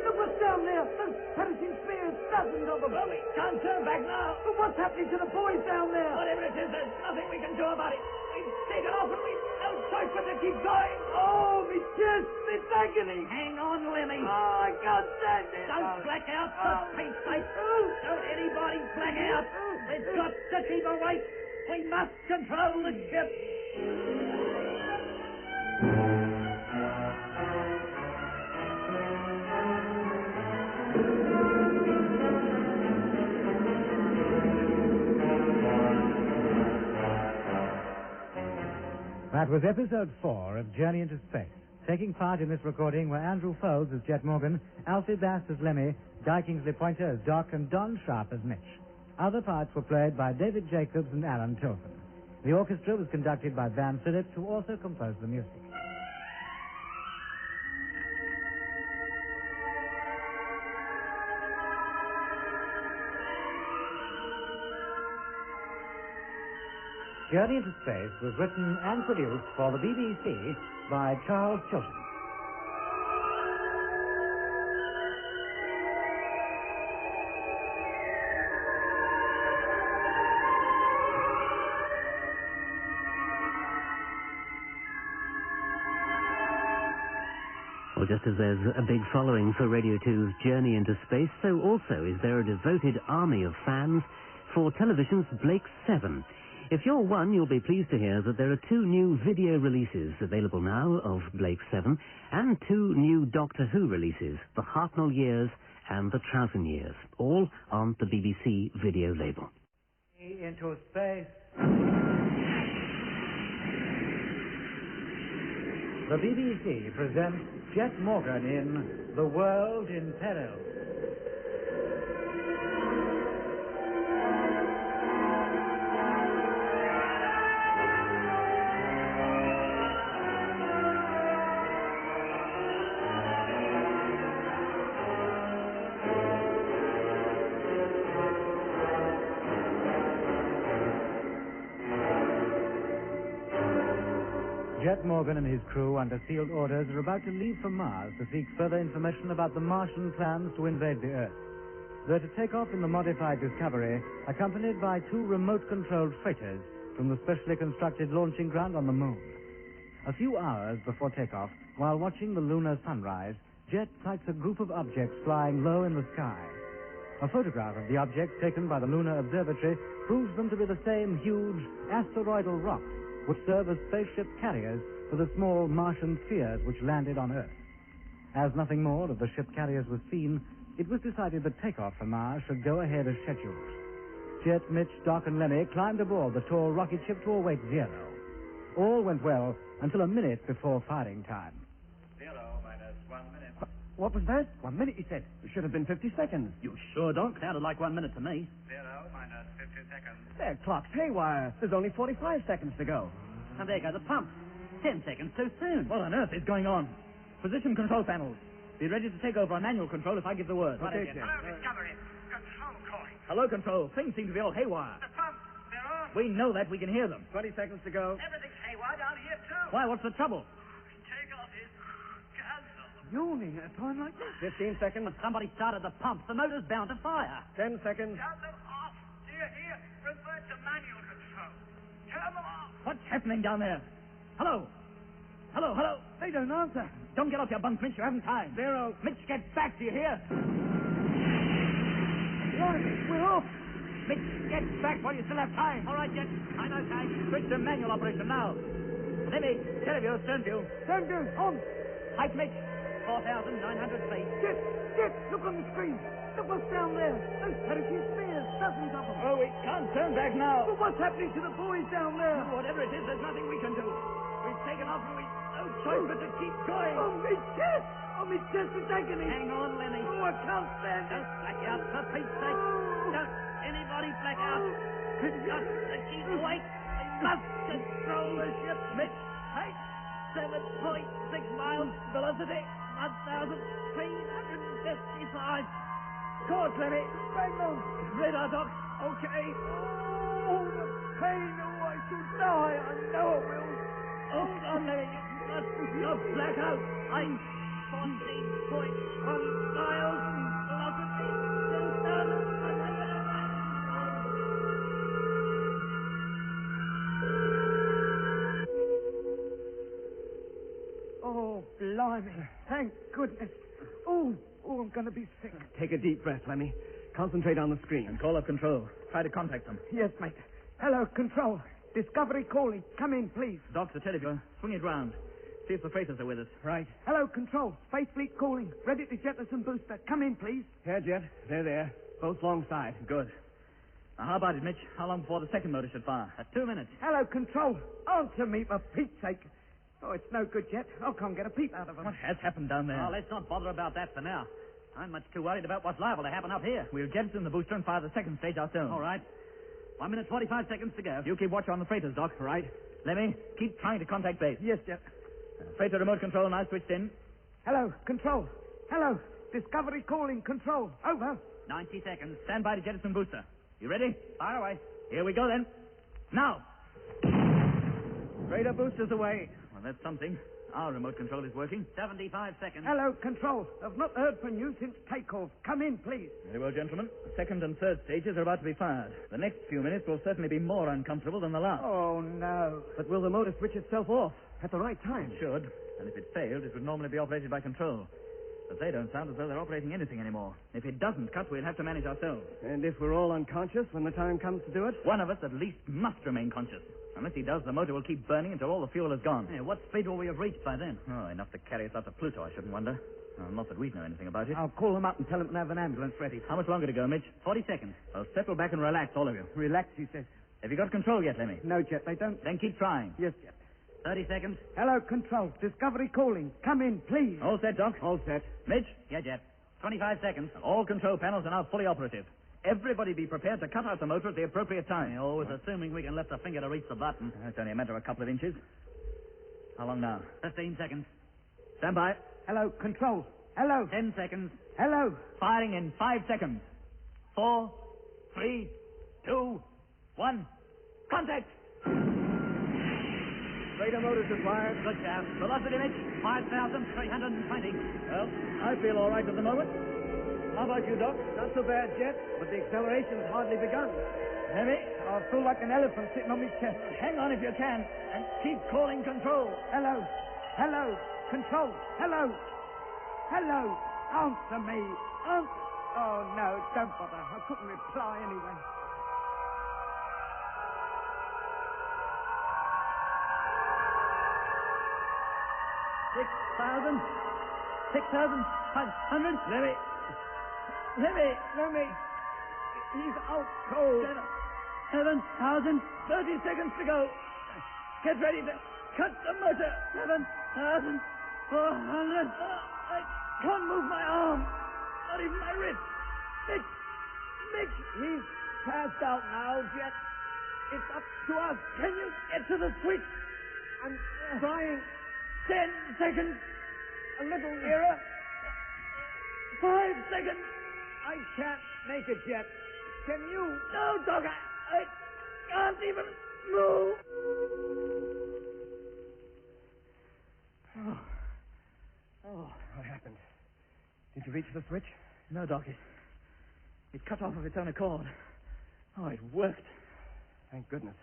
Look what's down there. Those perishing spears, dozens of them. Well, we can't turn back now. But what's happening to the boys down there? Whatever it is, there's nothing we can do about it. We've taken off and we've no choice but to keep going. Oh, me chest, it's agony. Hang on, Lemmy. Oh, I can't stand it. Don't black out, for Pete's sake. Don't anybody black out. We've got to keep awake. We must control the ship. That was episode 4 of Journey into Space. Taking part in this recording were Andrew Foulds as Jet Morgan, Alfie Bass as Lemmy, Guy Kingsley Pointer as Doc, and Don Sharp as Mitch. Other parts were played by David Jacobs and Alan Tilton. The orchestra was conducted by Van Phillips, who also composed the music. Journey into Space was written and produced for the BBC by Charles Chilton. Well, just as there's a big following for Radio 2's Journey into Space, so also is there a devoted army of fans for television's Blake 7. If you're one, you'll be pleased to hear that there are 2 new video releases available now of Blake 7 and 2 new Doctor Who releases, The Hartnell Years and The Troughton Years, all on the BBC video label. Into space. The BBC presents Jet Morgan in The World in Peril. Jet Morgan and his crew, under sealed orders, are about to leave for Mars to seek further information about the Martian plans to invade the Earth. They're to take off in the modified Discovery, accompanied by 2 remote-controlled freighters from the specially constructed launching ground on the moon. A few hours before takeoff, while watching the lunar sunrise, Jet sights a group of objects flying low in the sky. A photograph of the objects taken by the Lunar Observatory proves them to be the same huge asteroidal rocks which serve as spaceship carriers for the small Martian spheres which landed on Earth. As nothing more of the ship carriers was seen, it was decided that takeoff for Mars should go ahead as scheduled. Jet, Mitch, Doc, and Lemmy climbed aboard the tall rocket ship to await zero. All went well until a minute before firing time. 0 minus 1 minute. What was that? 1 minute, you said. It should have been 50 seconds. You sure don't. Sounded like 1 minute to me. 0 minus 50 seconds. Their clock's haywire. There's only 45 seconds to go. And there go the pumps. 10 seconds too soon. What on earth is going on? Position control panels. Be ready to take over on manual control if I give the word. Okay, Jet. Hello, Discovery. Control calling. Hello, control. Things seem to be all haywire. The pumps, they're on. We know that. We can hear them. 20 seconds to go. Everything's haywire down here, too. Why? What's the trouble? Takeoff is cancelled. Yawning at a time like this. 15 seconds. Somebody started the pumps. The motor's bound to fire. 10 seconds. Turn them off. Do you hear? Revert to manual control. Turn them off. What's happening down there? Hello? Hello, hello? They don't answer. Don't get off your bunk, Mitch. You haven't time. 0. Mitch, get back. Do you hear? Right, we're off. Mitch, get back while you still have time. All right, Jet. I'm okay. Switch to manual operation now. Lemmy, teleview, stern view. Don't go. On. Height, Mitch. 4,900 feet. Jet, look on the screen. Look what's down there. Those parachute spheres. Dozens of them. Oh, we can't turn back now. But what's happening to the boys down there? Whatever it is, there's nothing we can do. We've taken off and we've no choice but to keep going. Oh, my chest. Oh, my chest is agony. Hang on, Lemmy. Oh, I can't stand it. Don't black out, for Pete's sake. Don't anybody black out. We've got to keep awake. We must control the ship. Mitch, height 7.6 miles. Velocity 1,355. Course, Lemmy. Bang on. Radar, Doc. Okay. Oh, the pain. Oh, I shall die. I know I will. Hold on, Lemmy. You must not black out. I'm 14.1 miles. Velocity 2,100. Oh, blimey. Thank goodness. Oh, I'm going to be sick. Take a deep breath, Lemmy. Concentrate on the screen. And call up control. Try to contact them. Yes, mate. Hello, Control. Discovery calling. Come in, please. Doc, the televiewer. Swing it round. See if the freighters are with us. Right. Hello, Control. Space Fleet calling. Ready to jettison booster. Come in, please. Here, Jet. They're there. Both alongside. Good. Now, how about it, Mitch? How long before the second motor should fire? 2 minutes. Hello, Control. Answer me, for Pete's sake. Oh, it's no good, Jet. I can't get a peep out of them. What has happened down there? Oh, let's not bother about that for now. I'm much too worried about what's liable to happen up here. We'll jettison the booster and fire the second stage ourselves. All right. 1 minute, 45 seconds to go. You keep watch on the freighters, Doc. Right. Lemmy, keep trying to contact base. Yes, Jet. Freighter remote control now switched in. Hello, Control. Hello. Discovery calling. Control. Over. 90 seconds. Stand by to jettison booster. You ready? Fire away. Here we go, then. Now. Freighter boosters away. Well, that's something. Our remote control is working. 75 seconds. Hello, Control. I've not heard from you since takeoff. Come in, please. Very well, gentlemen. The second and third stages are about to be fired. The next few minutes will certainly be more uncomfortable than the last. Oh, no. But will the motor switch itself off at the right time? It should. And if it failed, it would normally be operated by control. But they don't sound as though they're operating anything anymore. If it doesn't cut, we'll have to manage ourselves. And if we're all unconscious when the time comes to do it? One of us at least must remain conscious. Unless he does, the motor will keep burning until all the fuel is gone. Yeah, what speed will we have reached by then? Oh, enough to carry us out to Pluto, I shouldn't wonder. Not that we know anything about it. I'll call them up and tell them to have an ambulance ready. How much longer to go, Mitch? 40 seconds. Well, settle back and relax, all of you. Relax, he says. Have you got control yet, Lemmy? No, Jet, they don't. Then keep trying. Yes, Jet. 30 seconds. Hello, Control. Discovery calling. Come in, please. All set, Doc? All set. Mitch? Yeah, Jet. 25 seconds. All control panels are now fully operative. Everybody be prepared to cut out the motor at the appropriate time. Yeah, always assuming we can lift a finger to reach the button. It's only a matter of a couple of inches. How long now? 15 seconds. Stand by. Hello, Control. Hello. 10 seconds. Hello. Firing in 5 seconds. 4, 3, 2, 1. Contact! Radar motors are fired. Good job. Velocity, Mitch. 5,320. Well, I feel all right at the moment. How about you, Doc? Not so bad, Jet, but the acceleration's hardly begun. Heavy? I feel like an elephant sitting on my chest. Hang on if you can, and keep calling control. Hello. Hello. Control. Hello. Hello. Answer me. Answer. Oh, no, don't bother. I couldn't reply anyway. Lemmy. He's out cold. 7,000. 30 seconds to go. Get ready to cut the motor. 7,400. I can't move my arm. Not even my wrist. Mitch. He's passed out now, Jet. It's up to us. Can you get to the switch? I'm trying. 10 seconds. A little nearer. 5 seconds. I can't make it, Jet. Can you? No, Doc. I can't even move. What happened? Did you reach the switch? No, Doc. It cut off of its own accord. Oh, it worked. Thank goodness.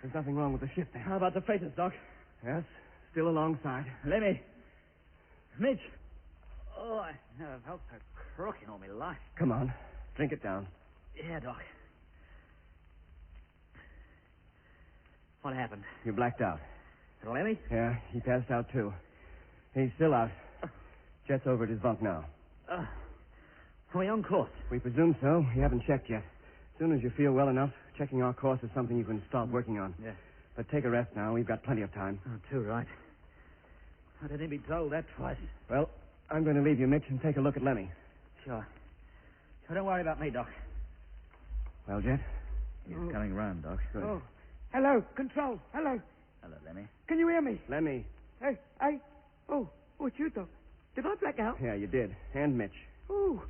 There's nothing wrong with the ship then. How about the freighters, Doc? Yes, still alongside. Lemmy. Mitch. Oh, I never felt so crook in all my life. Come on, drink it down. Yeah, Doc. What happened? You blacked out. Lemmy? Yeah, he passed out too. He's still out. Jet's over at his bunk now. Are we on course? We presume so. We haven't checked yet. As soon as you feel well enough, checking our course is something you can start working on. Yeah. But take a rest now. We've got plenty of time. Oh, too right. I didn't be told that twice. Well, I'm going to leave you, Mitch, and take a look at Lemmy. Sure. Don't worry about me, Doc. Well, Jet? He's coming round, Doc. Good. Oh. Hello. Control. Hello. Hello, Lemmy. Can you hear me? Lemmy. Hey. Oh, it's you, Doc. Did I black out? Yeah, you did. And Mitch. Oh,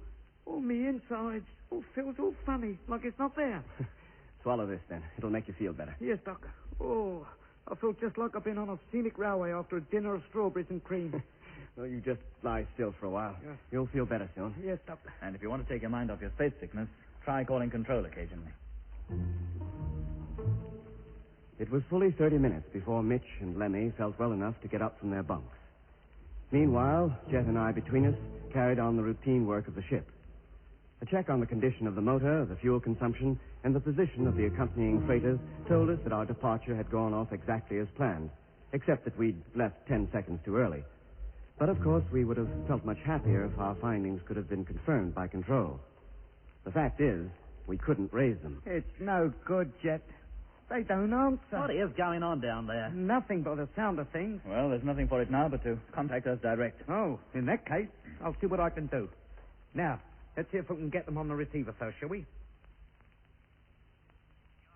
me insides. Oh, feels all funny, like it's not there. Swallow this, then. It'll make you feel better. Yes, Doc. Oh, I feel just like I've been on a scenic railway after a dinner of strawberries and cream. Well, you just lie still for a while. Yeah. You'll feel better soon. Yes, Doc. And if you want to take your mind off your space sickness, try calling control occasionally. It was fully 30 minutes before Mitch and Lemmy felt well enough to get up from their bunks. Meanwhile, Jet and I, between us, carried on the routine work of the ship. A check on the condition of the motor, the fuel consumption, and the position of the accompanying freighters told us that our departure had gone off exactly as planned, except that we'd left 10 seconds too early. But, of course, we would have felt much happier if our findings could have been confirmed by control. The fact is, we couldn't raise them. It's no good, Jet. They don't answer. What is going on down there? Nothing but the sound of things. Well, there's nothing for it now but to contact us direct. Oh, in that case, I'll see what I can do. Now, let's see if we can get them on the receiver first, shall we? Your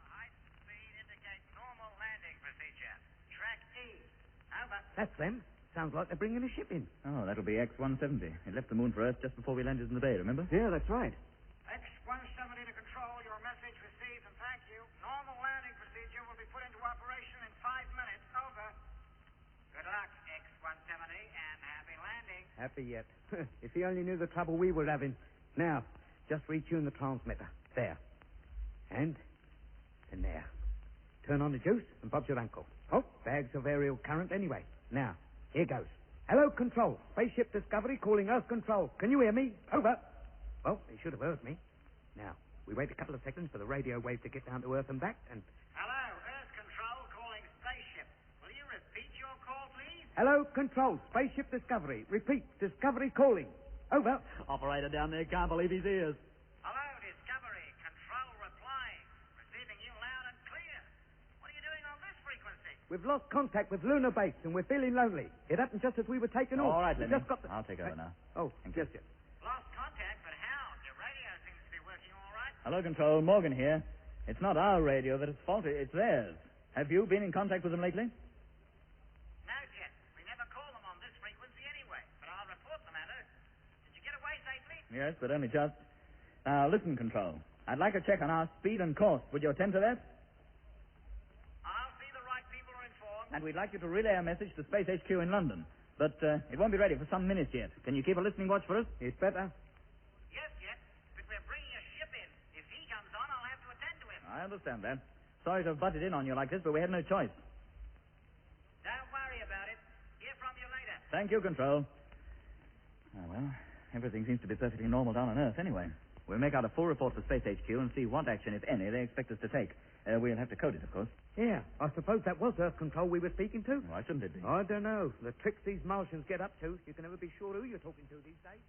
height and speed indicate normal landing procedure. Track E. Over. That's them. Sounds like they're bringing a ship in. Oh, that'll be X-170. It left the moon for Earth just before we landed in the bay, remember? Yeah, that's right. X-170 to control. Your message received and thank you. Normal landing procedure will be put into operation in 5 minutes. Over. Good luck, X-170, and happy landing. Happy yet. If he only knew the trouble we were having. Now, just retune the transmitter. There. And there. Turn on the juice and Bob's your uncle. Oh, bags of aerial current anyway. Now, here goes. Hello, Control. Spaceship Discovery calling Earth Control. Can you hear me? Over. Well, they should have heard me. Now, we wait a couple of seconds for the radio wave to get down to Earth and back, and... Hello, Earth Control calling Spaceship. Will you repeat your call, please? Hello, Control. Spaceship Discovery. Repeat, Discovery calling. Over. Operator down there can't believe his ears. Hello, Discovery. Control replying. Receiving you loud and clear. What are you doing on this frequency? We've lost contact with Lunar Base, and we're feeling lonely. It happened just as we were taking off. All right, We Lemmy. just got the... I'll take over now. Oh, yes, yes. Lost contact, but how? Your radio seems to be working all right. Hello, Control. Morgan here. It's not our radio that is faulty. It's theirs. Have you been in contact with them lately? No, Jet. We never call them on this frequency anyway, but I'll report the matter. Did you get away safely? Yes, but only just. Now, listen, Control. I'd like a check on our speed and course. Would you attend to that? I'll see the right people are informed. And we'd like you to relay a message to Space HQ in London. But it won't be ready for some minutes yet. Can you keep a listening watch for us? It's better. I understand that. Sorry to have butted in on you like this, but we had no choice. Don't worry about it. Hear from you later. Thank you, Control. Oh, well, everything seems to be perfectly normal down on Earth anyway. We'll make out a full report for Space HQ and see what action, if any, they expect us to take. We'll have to code it, of course. Yeah, I suppose that was Earth Control we were speaking to. Why shouldn't it be? I don't know. The tricks these Martians get up to, you can never be sure who you're talking to these days.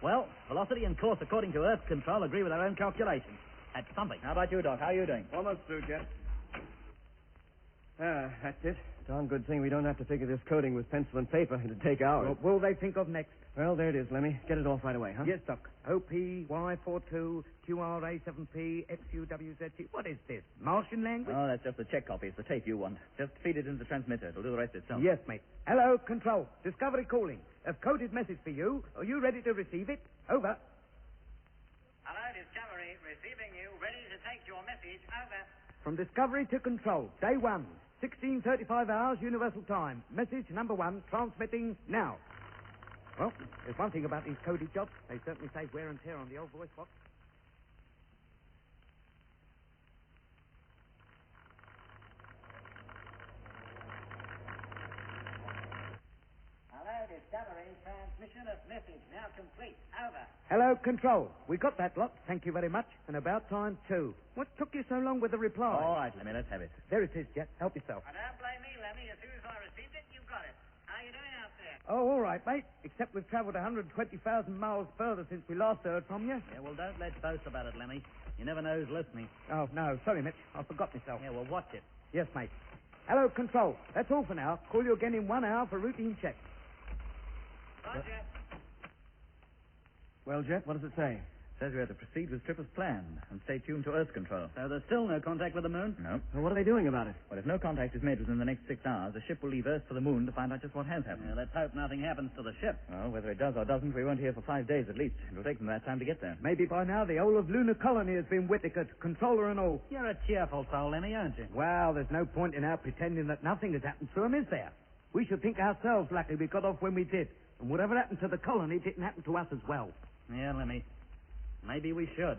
Well, velocity and course according to Earth Control agree with our own calculations. That's something. How about you, Doc? How are you doing? Almost through, Jet. That's it. Darn good thing we don't have to figure this coding with pencil and paper. It'd take hours. What will they think of next? Well, there it is, Lemmy. Get it off right away, huh? Yes, Doc. OPY42 QRA7P XUWZT. What is this? Martian language? Oh, that's just the check copy. It's the tape you want. Just feed it into the transmitter. It'll do the rest itself. Yes, mate. Hello, Control. Discovery calling. A coded message for you. Are you ready to receive it? Over. Hello, Discovery. Receiving you. Ready to take your message. Over. From Discovery to Control. Day 1. 16:35 hours Universal Time. Message number 1. Transmitting now. Well, there's one thing about these coded jobs. They certainly save wear and tear on the old voice box. Hello, Discovery. Transmission of message now complete. Over. Hello, Control. We got that lot. Thank you very much. And about time, too. What took you so long with the reply? All right, Lemmy, let's have it. There it is, Jet. Help yourself. Don't blame me, Lemmy. As soon as I received it, you got it. How you doing out there? Oh, all right, mate. Except we've travelled 120,000 miles further since we last heard from you. Yeah, well, don't let's boast about it, Lemmy. You never know who's listening. Oh, no. Sorry, Mitch. I forgot myself. Yeah, well, watch it. Yes, mate. Hello, Control. That's all for now. Call you again in 1 hour for routine check. Roger. Well, Jet, what does it say? Says we have to proceed with trip as planned and stay tuned to Earth Control. So there's still no contact with the moon? No. Well, what are they doing about it? Well, if no contact is made within the next 6 hours, the ship will leave Earth for the moon to find out just what has happened. Yeah, let's hope nothing happens to the ship. Well, whether it does or doesn't, we won't hear for 5 days at least. It'll take them that time to get there. Maybe by now the whole of Lunar Colony has been Whittakered, controller and all. You're a cheerful soul, Lemmy, aren't you? Well, there's no point in our pretending that nothing has happened to them, is there? We should think ourselves lucky we got off when we did. And whatever happened to the colony didn't happen to us as well. Yeah, Lemmy. Maybe we should.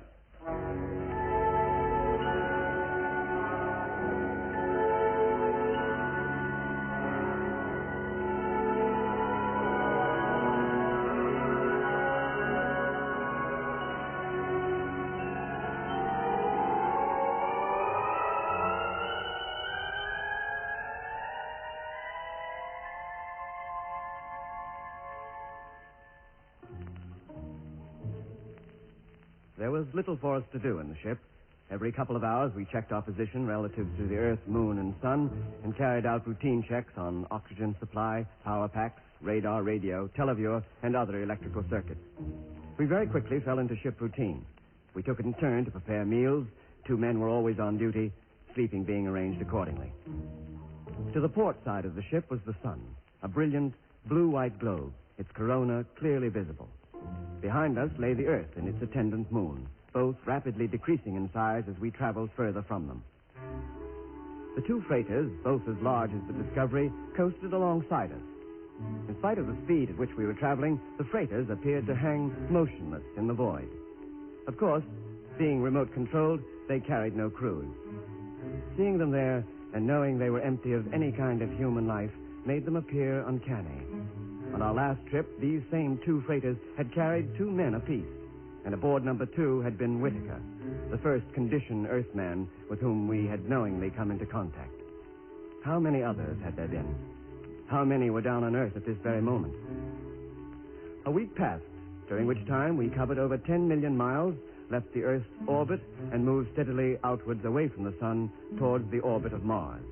There was little for us to do in the ship. Every couple of hours, we checked our position relative to the Earth, Moon, and Sun, and carried out routine checks on oxygen supply, power packs, radar, radio, televiewer, and other electrical circuits. We very quickly fell into ship routine. We took it in turn to prepare meals. 2 men were always on duty, sleeping being arranged accordingly. To the port side of the ship was the sun, a brilliant blue-white globe, its corona clearly visible. Behind us lay the Earth and its attendant moon, both rapidly decreasing in size as we traveled further from them. The 2 freighters, both as large as the Discovery, coasted alongside us. In spite of the speed at which we were traveling, the freighters appeared to hang motionless in the void. Of course, being remote-controlled, they carried no crews. Seeing them there and knowing they were empty of any kind of human life made them appear uncanny. On our last trip, these same 2 freighters had carried 2 men apiece, and aboard number 2 had been Whittaker, the first condition Earthman with whom we had knowingly come into contact. How many others had there been? How many were down on Earth at this very moment? A week passed, during which time we covered over 10 million miles, left the Earth's orbit, and moved steadily outwards away from the sun towards the orbit of Mars.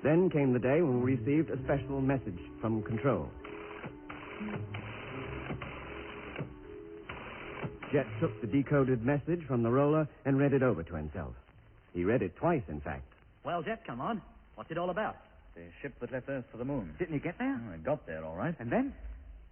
Then came the day when we received a special message from Control. Jet took the decoded message from the roller and read it over to himself. He read it twice, in fact. Well, Jet, come on. What's it all about? The ship that left Earth for the moon. Didn't you get there? Oh, it got there, all right. And then?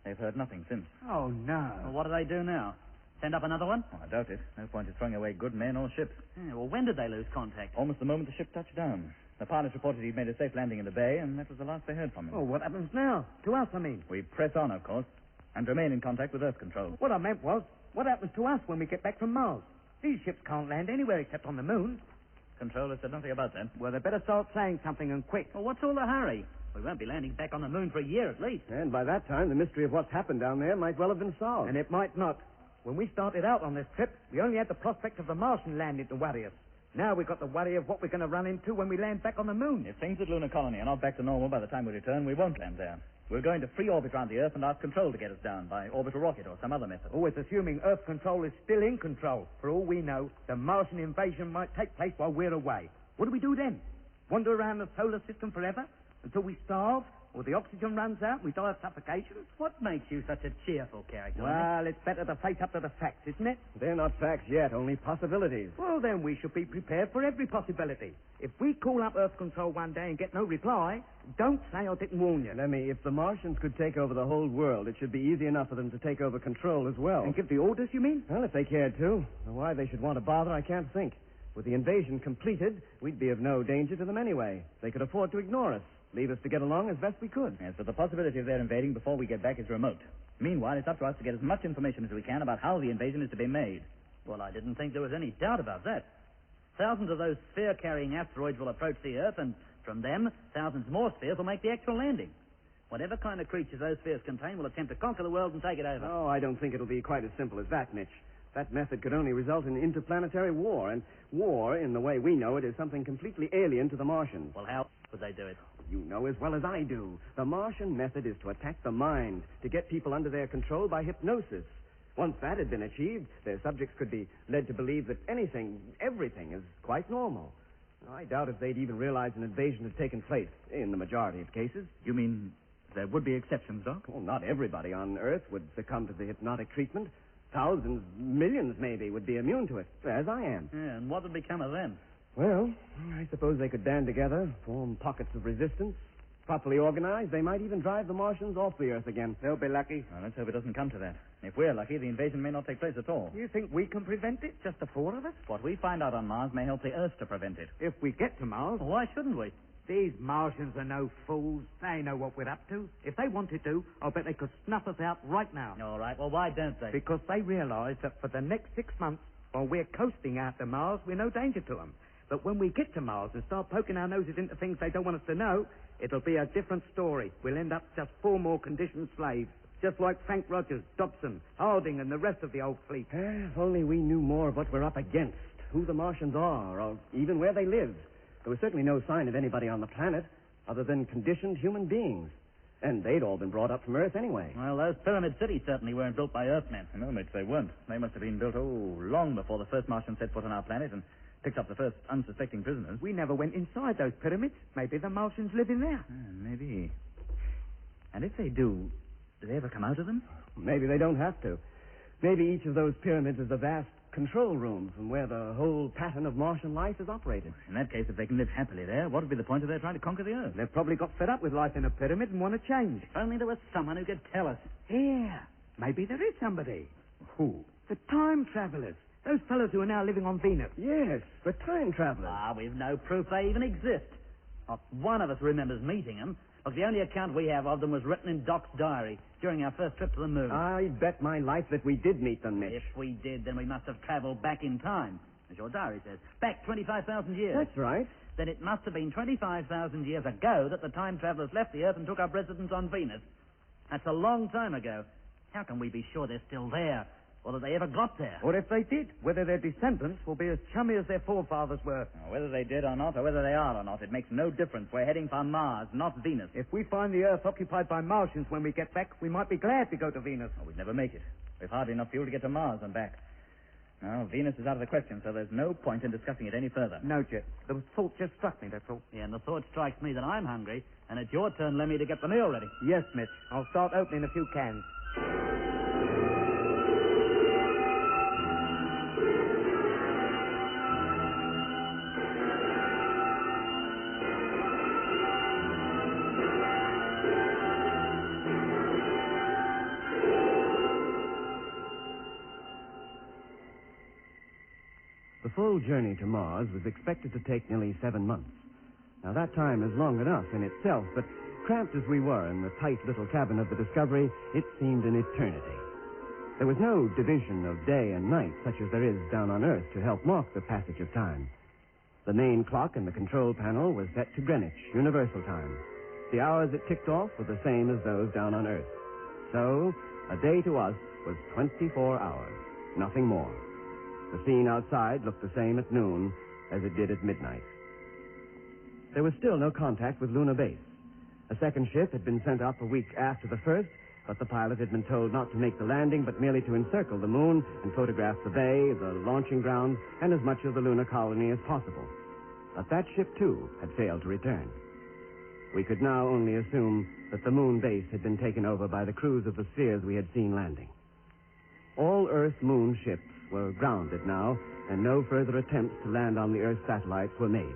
They've heard nothing since. Oh, no. Well, what do they do now? Send up another one? Oh, I doubt it. No point in throwing away good men or ships. Yeah, well, when did they lose contact? Almost the moment the ship touched down. The pilot reported he'd made a safe landing in the bay, and that was the last they heard from him. Oh, what happens now? To us, I mean. We press on, of course. and remain in contact with Earth Control. What I meant was, what happens to us when we get back from Mars? These ships can't land anywhere except on the moon. Control has said nothing about that. Well, they better start saying something, and quick. Well, what's all the hurry? We won't be landing back on the moon for a year at least. And by that time, the mystery of what's happened down there might well have been solved. And it might not. When we started out on this trip, we only had the prospect of the Martian landing to worry us. Now we've got the worry of what we're going to run into when we land back on the moon. If things at Lunar Colony are not back to normal by the time we return, we won't land there. We're going to free orbit around the Earth and ask Control to get us down by orbital rocket or some other method. Always assuming Earth Control is still in control. For all we know, the Martian invasion might take place while we're away. What do we do then? Wander around the solar system forever? Until we starve? Or the oxygen runs out and we die of suffocation? What makes you such a cheerful character? Well, it's better to face up to the facts, isn't it? They're not facts yet, only possibilities. Well, then we should be prepared for every possibility. If we call up Earth Control one day and get no reply, don't say I didn't warn you. Lemmy, if the Martians could take over the whole world, it should be easy enough for them to take over control as well. And give the orders, you mean? Well, if they cared to. Why they should want to bother, I can't think. With the invasion completed, we'd be of no danger to them anyway. They could afford to ignore us. Leave us to get along as best we could. Yes, but the possibility of their invading before we get back is remote. Meanwhile, it's up to us to get as much information as we can about how the invasion is to be made. Well, I didn't think there was any doubt about that. Thousands of those sphere-carrying asteroids will approach the Earth, and from them, thousands more spheres will make the actual landing. Whatever kind of creatures those spheres contain will attempt to conquer the world and take it over. Oh, I don't think it'll be quite as simple as that, Mitch. That method could only result in interplanetary war, and war, in the way we know it, is something completely alien to the Martians. Well, how would they do it? You know as well as I do. The Martian method is to attack the mind, to get people under their control by hypnosis. Once that had been achieved, their subjects could be led to believe that everything is quite normal. I doubt if they'd even realize an invasion had taken place, in the majority of cases. You mean there would be exceptions, Doc? Well, not everybody on Earth would succumb to the hypnotic treatment. Thousands, millions maybe, would be immune to it, as I am. Yeah, and what would become of them? Well, I suppose they could band together, form pockets of resistance. Properly organized, they might even drive the Martians off the Earth again. They'll be lucky. Well, let's hope it doesn't come to that. If we're lucky, the invasion may not take place at all. You think we can prevent it, just the four of us? What we find out on Mars may help the Earth to prevent it. If we get to Mars. Well, why shouldn't we? These Martians are no fools. They know what we're up to. If they wanted to, I'll bet they could snuff us out right now. All right, well, why don't they? Because they realize that for the next 6 months, while we're coasting out to Mars, we're no danger to them. But when we get to Mars and start poking our noses into things they don't want us to know, it'll be a different story. We'll end up just 4 more conditioned slaves. Just like Frank Rogers, Dobson, Harding, and the rest of the old fleet. If only we knew more of what we're up against, who the Martians are, or even where they live. There was certainly no sign of anybody on the planet other than conditioned human beings. And they'd all been brought up from Earth anyway. Well, those pyramid cities certainly weren't built by Earthmen. No, Mitch, they weren't. They must have been built, long before the first Martian set foot on our planet and picked up the first unsuspecting prisoners. We never went inside those pyramids. Maybe the Martians live in there. Maybe. And if they do they ever come out of them? Maybe they don't have to. Maybe each of those pyramids is a vast control room from where the whole pattern of Martian life is operated. In that case, if they can live happily there, what would be the point of their trying to conquer the Earth? They've probably got fed up with life in a pyramid and want to change. If only there was someone who could tell us. Yeah, maybe there is somebody. Who? The time travelers. Those fellows who are now living on Venus. Yes, the time travelers. We've no proof they even exist. Not one of us remembers meeting them. Look, the only account we have of them was written in Doc's diary during our first trip to the moon. I bet my life that we did meet them, Mitch. If we did, then we must have traveled back in time, as your diary says. Back 25,000 years. That's right. Then it must have been 25,000 years ago that the time travelers left the Earth and took up residence on Venus. That's a long time ago. How can we be sure they're still there? Or that they ever got there? Or if they did, whether their descendants will be as chummy as their forefathers were. Whether they did or not, or whether they are or not, it makes no difference. We're heading for Mars, not Venus. If we find the Earth occupied by Martians when we get back, we might be glad to go to Venus. We'd never make it. We've hardly enough fuel to get to Mars and back. No, Venus is out of the question, so there's no point in discussing it any further. No, Jet. The thought just struck me, that's all. Yeah, and the thought strikes me that I'm hungry, and it's your turn, Lemmy, to get the meal ready. Yes, Mitch. I'll start opening a few cans. The full journey to Mars was expected to take nearly 7 months. Now, that time is long enough in itself, but cramped as we were in the tight little cabin of the Discovery, it seemed an eternity. There was no division of day and night such as there is down on Earth to help mark the passage of time. The main clock in the control panel was set to Greenwich, Universal Time. The hours it ticked off were the same as those down on Earth. So, a day to us was 24 hours, nothing more. The scene outside looked the same at noon as it did at midnight. There was still no contact with Luna Base. A second ship had been sent up a week after the first, but the pilot had been told not to make the landing, but merely to encircle the moon and photograph the bay, the launching ground, and as much of the lunar colony as possible. But that ship, too, had failed to return. We could now only assume that the moon base had been taken over by the crews of the spheres we had seen landing. All Earth-Moon ships were grounded now, and no further attempts to land on the Earth satellites were made.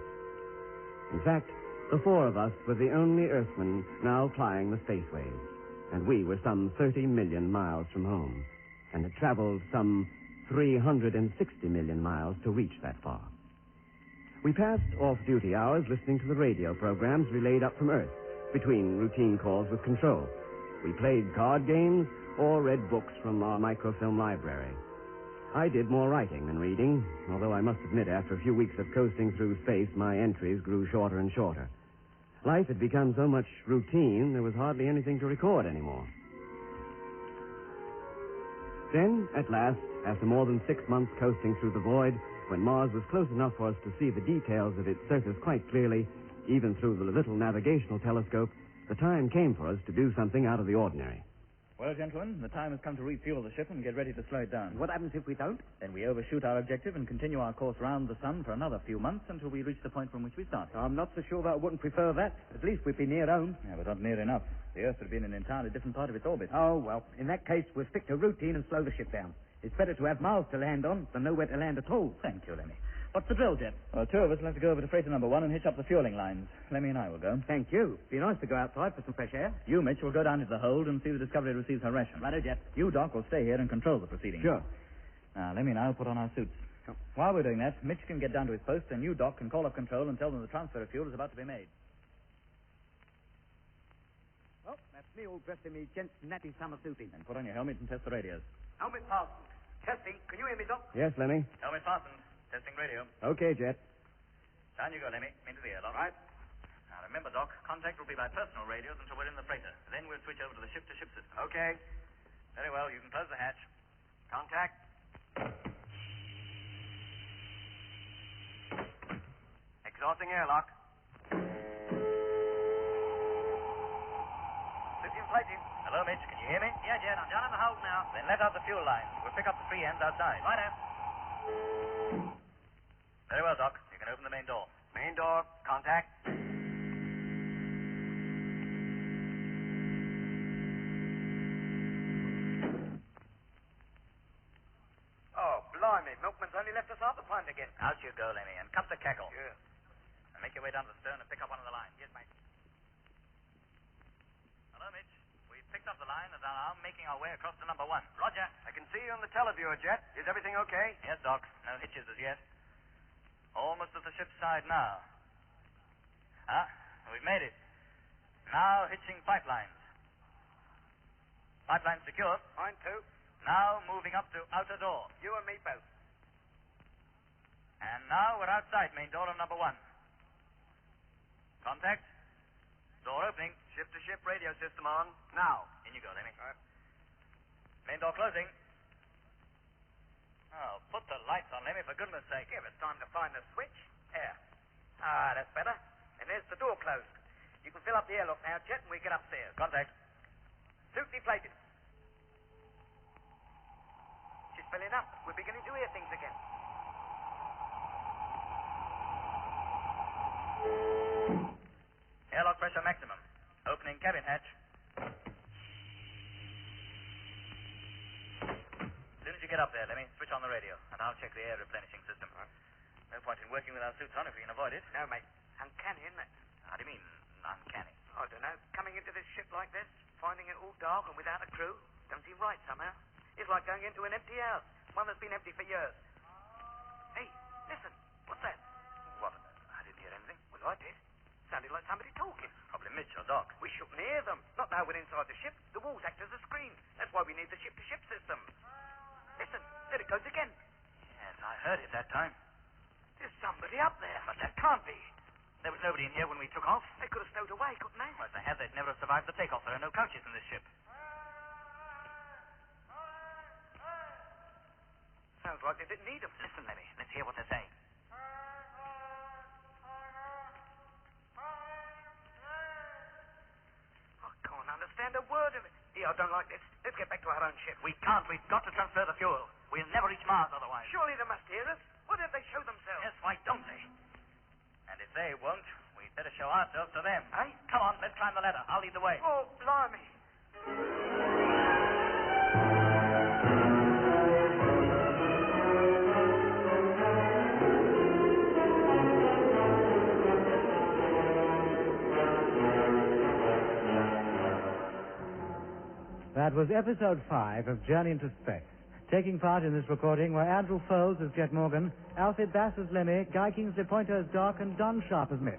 In fact, the four of us were the only Earthmen now flying the spaceways, and we were some 30 million miles from home, and had traveled some 360 million miles to reach that far. We passed off-duty hours listening to the radio programs relayed up from Earth, between routine calls with control. We played card games or read books from our microfilm library. I did more writing than reading, although I must admit after a few weeks of coasting through space, my entries grew shorter and shorter. Life had become so much routine, there was hardly anything to record anymore. Then, at last, after more than 6 months coasting through the void, when Mars was close enough for us to see the details of its surface quite clearly, even through the little navigational telescope, the time came for us to do something out of the ordinary. Well, gentlemen, the time has come to refuel the ship and get ready to slow it down. What happens if we don't? Then we overshoot our objective and continue our course round the sun for another few months until we reach the point from which we started. I'm not so sure that I wouldn't prefer that. At least we'd be near home. Yeah, but not near enough. The Earth would be in an entirely different part of its orbit. Oh, well, in that case, we'll stick to routine and slow the ship down. It's better to have Mars to land on than nowhere to land at all. Thank you, Lemmy. What's the drill, Jet? Well, two of us will have to go over to freighter number 1 and hitch up the fueling lines. Lemmy and I will go. Thank you. Be nice to go outside for some fresh air. You, Mitch, will go down to the hold and see the Discovery receives her ration. Righto, Jet. You, Doc, will stay here and control the proceedings. Sure. Now, Lemmy and I will put on our suits. Sure. While we're doing that, Mitch can get down to his post, and you, Doc, can call up control and tell them the transfer of fuel is about to be made. Oh, that's me all dressed in me gent's natty summer suiting. And put on your helmet and test the radios. Helmet fastened. Testing. Can you hear me, Doc? Yes, Lemmy? Helmet fastened. Testing radio. Okay, Jet. Down you go, Lemmy. Into the airlock. Right. Now, remember, Doc, contact will be by personal radios until we're in the freighter. Then we'll switch over to the ship-to-ship system. Okay. Very well. You can close the hatch. Contact. Exhausting airlock. Inflating. Hello, Mitch. Can you hear me? Yeah, Jet. I'm down in the hold now. Then let out the fuel lines. We'll pick up the three ends outside. Righto. Very well, Doc. You can open the main door. Main door. Contact. Oh, blimey. Milkman's only left us half the pint again. Out you go, Lemmy, and cut the cackle. Sure. And make your way down to the stern and pick up one of the lines. Yes, mate. Hello, Mitch. We've picked up the line and are now making our way across to number 1. Roger. I can see you on the televiewer, Jet. Is everything okay? Yes, Doc. No hitches as yet. Almost at the ship's side now. We've made it. Now hitching pipelines. Pipeline secure. Point 2. Now moving up to outer door. You and me both. And now we're outside main door of number 1. Contact. Door opening. Ship-to-ship radio system on. Now. In you go, Lemmy. All right. Main door closing. Oh, put the lights on, Lemmy, for goodness sake. Give us time to find the switch. There. Ah, that's better. And there's the door closed. You can fill up the airlock now, Jet, and we get upstairs. Contact. Suit deflated. She's filling up. We're beginning to hear things again. Airlock pressure maximum. Opening cabin hatch. As soon as you get up there, Lemmy, switch on the radio, and I'll check the air replenishing system. No point in working with our suits on if we can avoid it. No, mate. Uncanny, isn't it? How do you mean, uncanny? I don't know. Coming into this ship like this, finding it all dark and without a crew, don't seem right somehow. It's like going into an empty house, one that's been empty for years. Hey, listen. What's that? What? I didn't hear anything. Well, I did. Sounded like like somebody talking. Probably Mitch or Doc. We shouldn't hear them. Not now we're inside the ship. The walls act as a screen. That's why we need the ship-to-ship system. Listen, there it goes again. Yes, I heard it that time. There's somebody up there. But that can't be. There was nobody in here when we took off. They could have stowed away, couldn't they? Well, if they had, they'd never have survived the takeoff. There are no couches in this ship. Sounds like they didn't need them. Listen, Lemmy. Let's hear what they're saying. I can't understand a word of it. Yeah, I don't like this. Let's get back to our own ship. We can't. We've got to transfer the fuel. We'll never reach Mars otherwise. Surely they must hear us. Why don't they show themselves? Yes, why don't they? And if they won't, we'd better show ourselves to them. Eh? Come on, let's climb the ladder. I'll lead the way. Oh, blimey. That was episode 5 of Journey into Space. Taking part in this recording were Andrew Foles as Jet Morgan, Alfred Bass as Lemmy, Guy Kingsley Pointer as Doc, and Don Sharp as Mitch.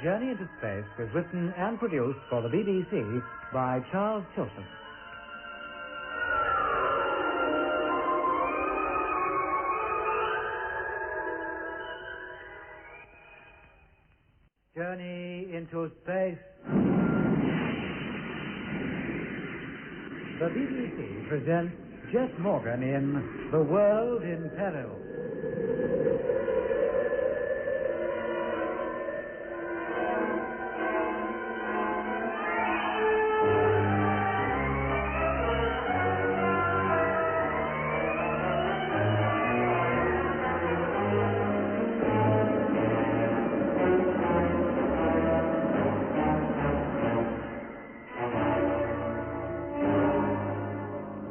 Journey into Space was written and produced for the BBC by Charles Tilson. Journey into Space. The BBC presents Jet Morgan in The World in Peril.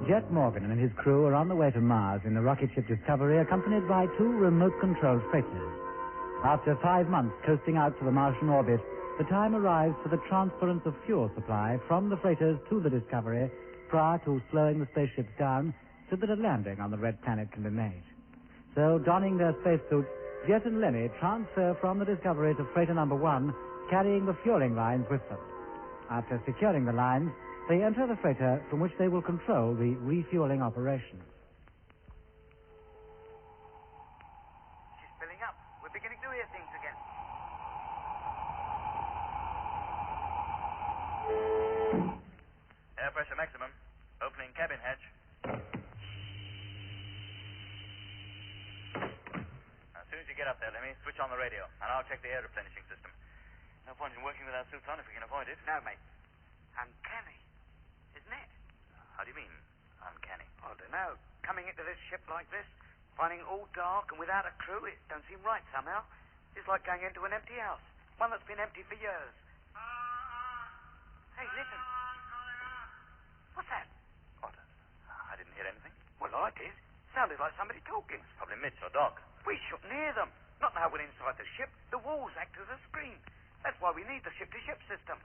Jet Morgan and his crew are on the way to Mars in the rocket ship Discovery, accompanied by 2 remote-controlled freighters. After 5 months coasting out to the Martian orbit, the time arrives for the transference of fuel supply from the freighters to the Discovery prior to slowing the spaceships down so that a landing on the red planet can be made. So, donning their spacesuits, Jet and Lemmy transfer from the Discovery to freighter number 1, carrying the fueling lines with them. After securing the lines, they enter the freighter from which they will control the refueling operations. She's filling up. We're beginning to hear things again. Air pressure maximum. Opening cabin hatch. As soon as you get up there, Lemmy, switch on the radio, and I'll check the air replenishing system. No point in working with our suits on if we can avoid it. No, mate. Uncanny. Isn't it? How do you mean, uncanny? I don't know. Coming into this ship like this, finding it all dark and without a crew, it don't seem right somehow. It's like going into an empty house. One that's been empty for years. Hey, listen. What's that? What? I didn't hear anything. Well, I did. Sounded like somebody talking. It's probably Mitch or Doc. We shouldn't hear them. Not now we're inside the ship. The walls act as a screen. That's why we need the ship-to-ship system.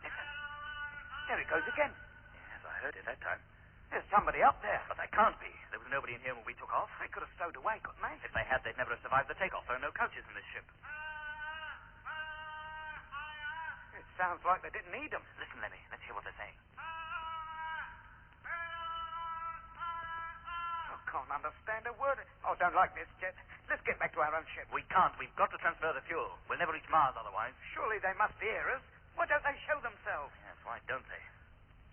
Listen. There it goes again. Yes, I heard it that time. There's somebody up there. But they can't be. There was nobody in here when we took off. They could have stowed away, couldn't they? If they had, they'd never have survived the takeoff. There are no couches in this ship. It sounds like they didn't need them. Listen, Lemmy. Let's hear what they're saying. I can't understand a word. I don't like this, Jet. Let's get back to our own ship. We can't. We've got to transfer the fuel. We'll never reach Mars otherwise. Surely they must hear us. Why don't they show themselves? Yes, why don't they?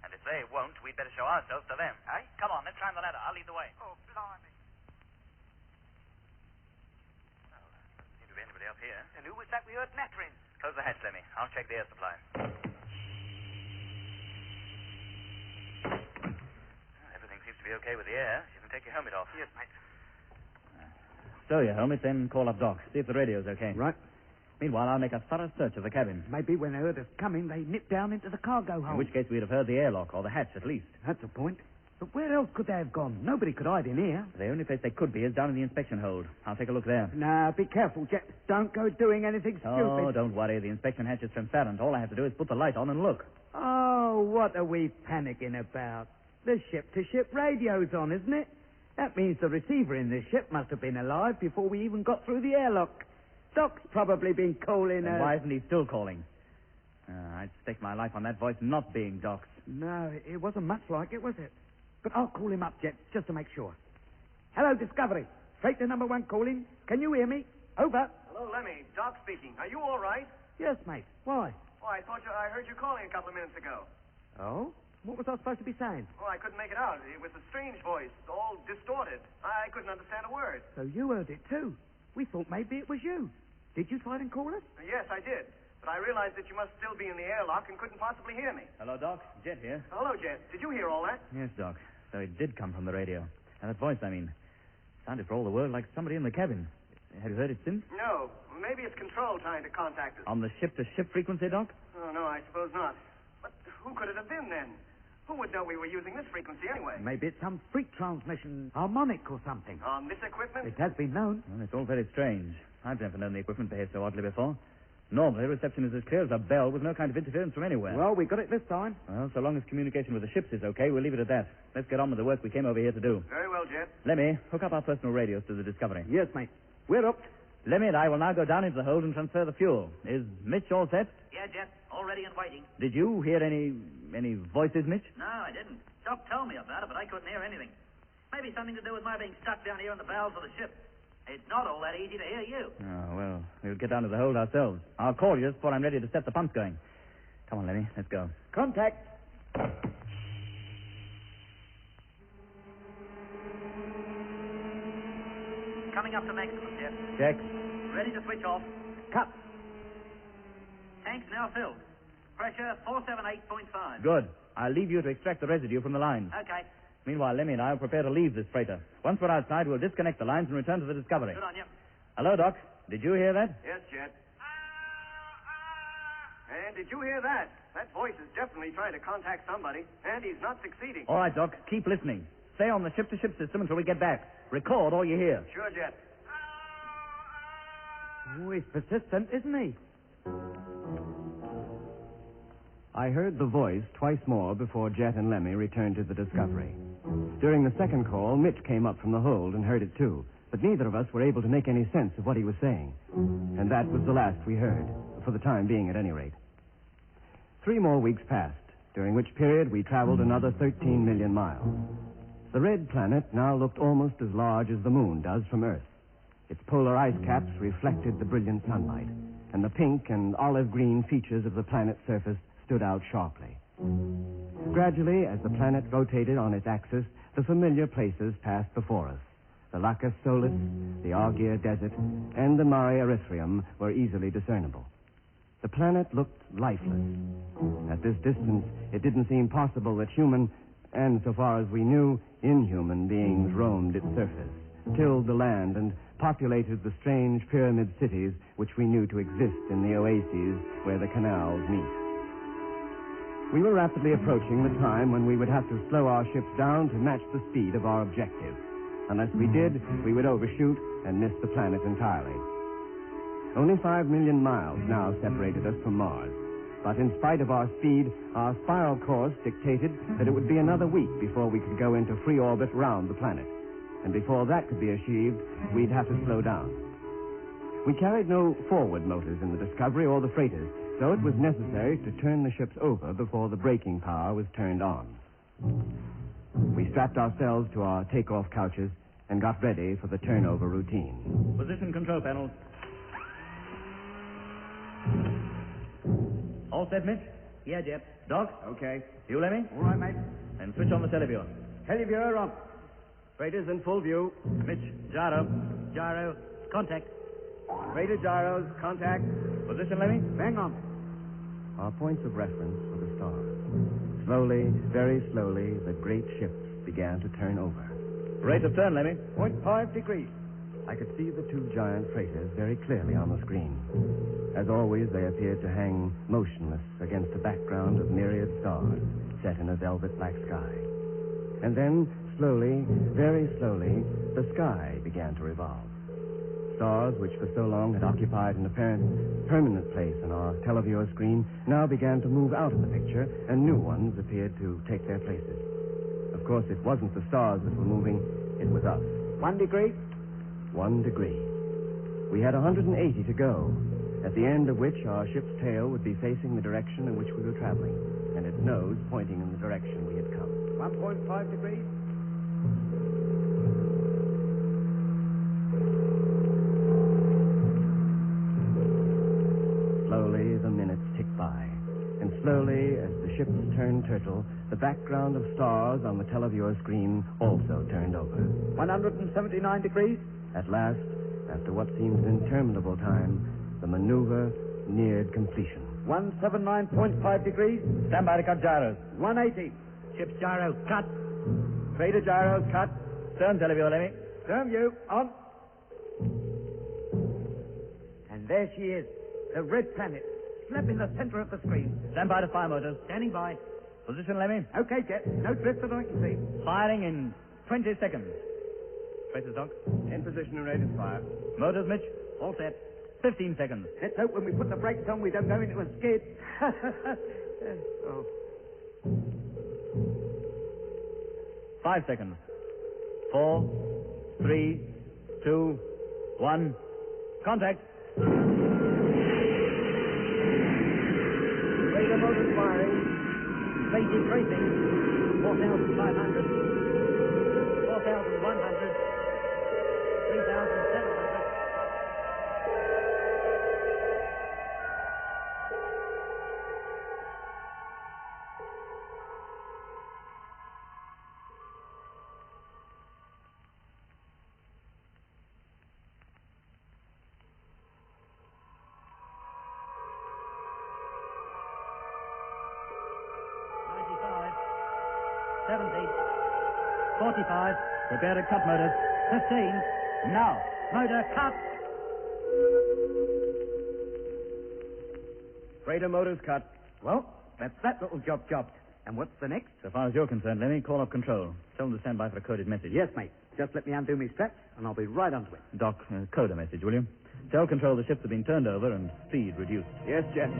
And if they won't, we'd better show ourselves to them. Eh? Come on, let's climb the ladder. I'll lead the way. Oh, blimey. Well, doesn't seem to be anybody up here. And who was that we heard nattering? Close the hatch, Lemmy. I'll check the air supply. Everything seems to be okay with the air. You can take your helmet off. Yes, mate. Stow your helmet, then call up Doc. See if the radio's okay. Right. Meanwhile, I'll make a thorough search of the cabin. Maybe when they heard us coming, they nipped down into the cargo hold. In which case, we'd have heard the airlock or the hatch at least. That's a point. But where else could they have gone? Nobody could hide in here. The only place they could be is down in the inspection hold. I'll take a look there. Now, be careful, Jet. Don't go doing anything stupid. Oh, don't worry. The inspection hatch is transparent. All I have to do is put the light on and look. Oh, what are we panicking about? The ship-to-ship radio's on, isn't it? That means the receiver in this ship must have been alive before we even got through the airlock. Doc's probably been calling... And why isn't he still calling? I'd stake my life on that voice not being Doc's. No, it wasn't much like it, was it? But I'll call him up, Jet, just to make sure. Hello, Discovery. Straight to number 1 calling. Can you hear me? Over. Hello, Lemmy. Doc speaking. Are you all right? Yes, mate. Why? Well, I heard you calling a couple of minutes ago. Oh? What was I supposed to be saying? Well, I couldn't make it out. It was a strange voice, all distorted. I couldn't understand a word. So you heard it, too. We thought maybe it was you. Did you try and call us? Yes, I did. But I realized that you must still be in the airlock and couldn't possibly hear me. Hello, Doc. Jet here. Hello, Jet. Did you hear all that? Yes, Doc. So it did come from the radio. And that voice, I mean, sounded for all the world like somebody in the cabin. Have you heard it since? No. Maybe it's Control trying to contact us. On the ship-to-ship frequency, Doc? Oh, no, I suppose not. But who could it have been then? Who would know we were using this frequency anyway? Maybe it's some freak transmission, harmonic or something. On this equipment? It has been known. Well, it's all very strange. I've never known the equipment behave so oddly before. Normally, reception is as clear as a bell with no kind of interference from anywhere. Well, we got it this time. Well, so long as communication with the ships is okay, we'll leave it at that. Let's get on with the work we came over here to do. Very well, Jet. Lemmy, hook up our personal radios to the Discovery. Yes, mate. We're up. Lemmy and I will now go down into the hold and transfer the fuel. Is Mitch all set? Yeah, Jet. All ready and waiting. Did you hear any voices, Mitch? No, I didn't. Doc told me about it, but I couldn't hear anything. Maybe something to do with my being stuck down here in the bowels of the ship. It's not all that easy to hear you. Oh, well, we'll get down to the hold ourselves. I'll call you before I'm ready to set the pumps going. Come on, Lemmy. Let's go. Contact. Coming up to maximum, Jet. Check. Ready to switch off. Cut. Tanks now filled. Pressure 478.5. Good. I'll leave you to extract the residue from the lines. Okay. Meanwhile, Lemmy and I will prepare to leave this freighter. Once we're outside, we'll disconnect the lines and return to the Discovery. Good on you. Hello, Doc. Did you hear that? Yes, Jet. And did you hear that? That voice is definitely trying to contact somebody, and he's not succeeding. All right, Doc. Keep listening. Stay on the ship-to-ship system until we get back. Record all you hear. Sure, Jet. Oh, he's persistent, isn't he? I heard the voice twice more before Jet and Lemmy returned to the Discovery. During the second call, Mitch came up from the hold and heard it too, but neither of us were able to make any sense of what he was saying. And that was the last we heard, for the time being at any rate. 3 more weeks passed, during which period we traveled another 13 million miles. The red planet now looked almost as large as the moon does from Earth. Its polar ice caps reflected the brilliant sunlight, and the pink and olive green features of the planet's surface stood out sharply. Gradually, as the planet rotated on its axis, the familiar places passed before us. The Lacus Solis, the Argier Desert, and the Mare Erythraeum were easily discernible. The planet looked lifeless. At this distance, it didn't seem possible that human, and so far as we knew, inhuman beings roamed its surface, tilled the land, and populated the strange pyramid cities which we knew to exist in the oases where the canals meet. We were rapidly approaching the time when we would have to slow our ships down to match the speed of our objective. Unless we did, we would overshoot and miss the planet entirely. Only 5 million miles now separated us from Mars. But in spite of our speed, our spiral course dictated that it would be another week before we could go into free orbit round the planet. And before that could be achieved, we'd have to slow down. We carried no forward motors in the Discovery or the freighters, so it was necessary to turn the ships over before the braking power was turned on. We strapped ourselves to our takeoff couches and got ready for the turnover routine. Position control panels. All set, Mitch? Yeah, Jet. Doc? Okay. You, Lemmy? All right, mate. And switch on the televiewer. Televiewer on. Freighters in full view. Mitch, gyro. Gyro. Contact. Radar gyros, contact. Position, Lemmy? Bang on. Our points of reference were the stars. Slowly, very slowly, the great ships began to turn over. Rate of turn, Lemmy. 0.5 degrees. I could see the 2 giant freighters very clearly on the screen. As always, they appeared to hang motionless against a background of myriad stars set in a velvet black sky. And then, slowly, very slowly, the sky began to revolve. Stars, which for so long had occupied an apparent permanent place on our televiewer screen, now began to move out of the picture, and new ones appeared to take their places. Of course, it wasn't the stars that were moving, it was us. 1 degree. 1 degree. We had 180 to go, at the end of which our ship's tail would be facing the direction in which we were traveling, and its nose pointing in the direction we had come. 1.5 degrees. Slowly, the minutes ticked by. And slowly, as the ships turned turtle, the background of stars on the televiewer screen also turned over. 179 degrees. At last, after what seemed an interminable time, the maneuver neared completion. 179.5 degrees. Stand by to cut gyros. 180. Ship's gyros cut. Trader gyros cut. Stern televiewer, Lemmy. Term you. On. And there she is. The red planet. Slap in the center of the screen. Stand by to fire motors. Standing by. Position, Lemmy. Okay, Jet. No drift that I can see. Firing in 20 seconds. Traces, Doc. In position and ready to fire. Motors, Mitch. All set. 15 seconds. Let's hope when we put the brakes on we don't go into a skid. Oh. 5 seconds. 4, 3, 2, 1. Contact. Radar motors firing. Speed decreasing. 4,500. 4,100. 3,700. Prepare to cut motors. 15. Now. Motor cut. Freighter motors cut. Well, that's that little job jobbed. And what's the next? So far as you're concerned, Lemmy, call up control. Tell them to stand by for a coded message. Yes, mate. Just let me undo me straps, and I'll be right onto it. Doc, code a message, will you? Tell control the ships have been turned over and speed reduced. Yes, Jet.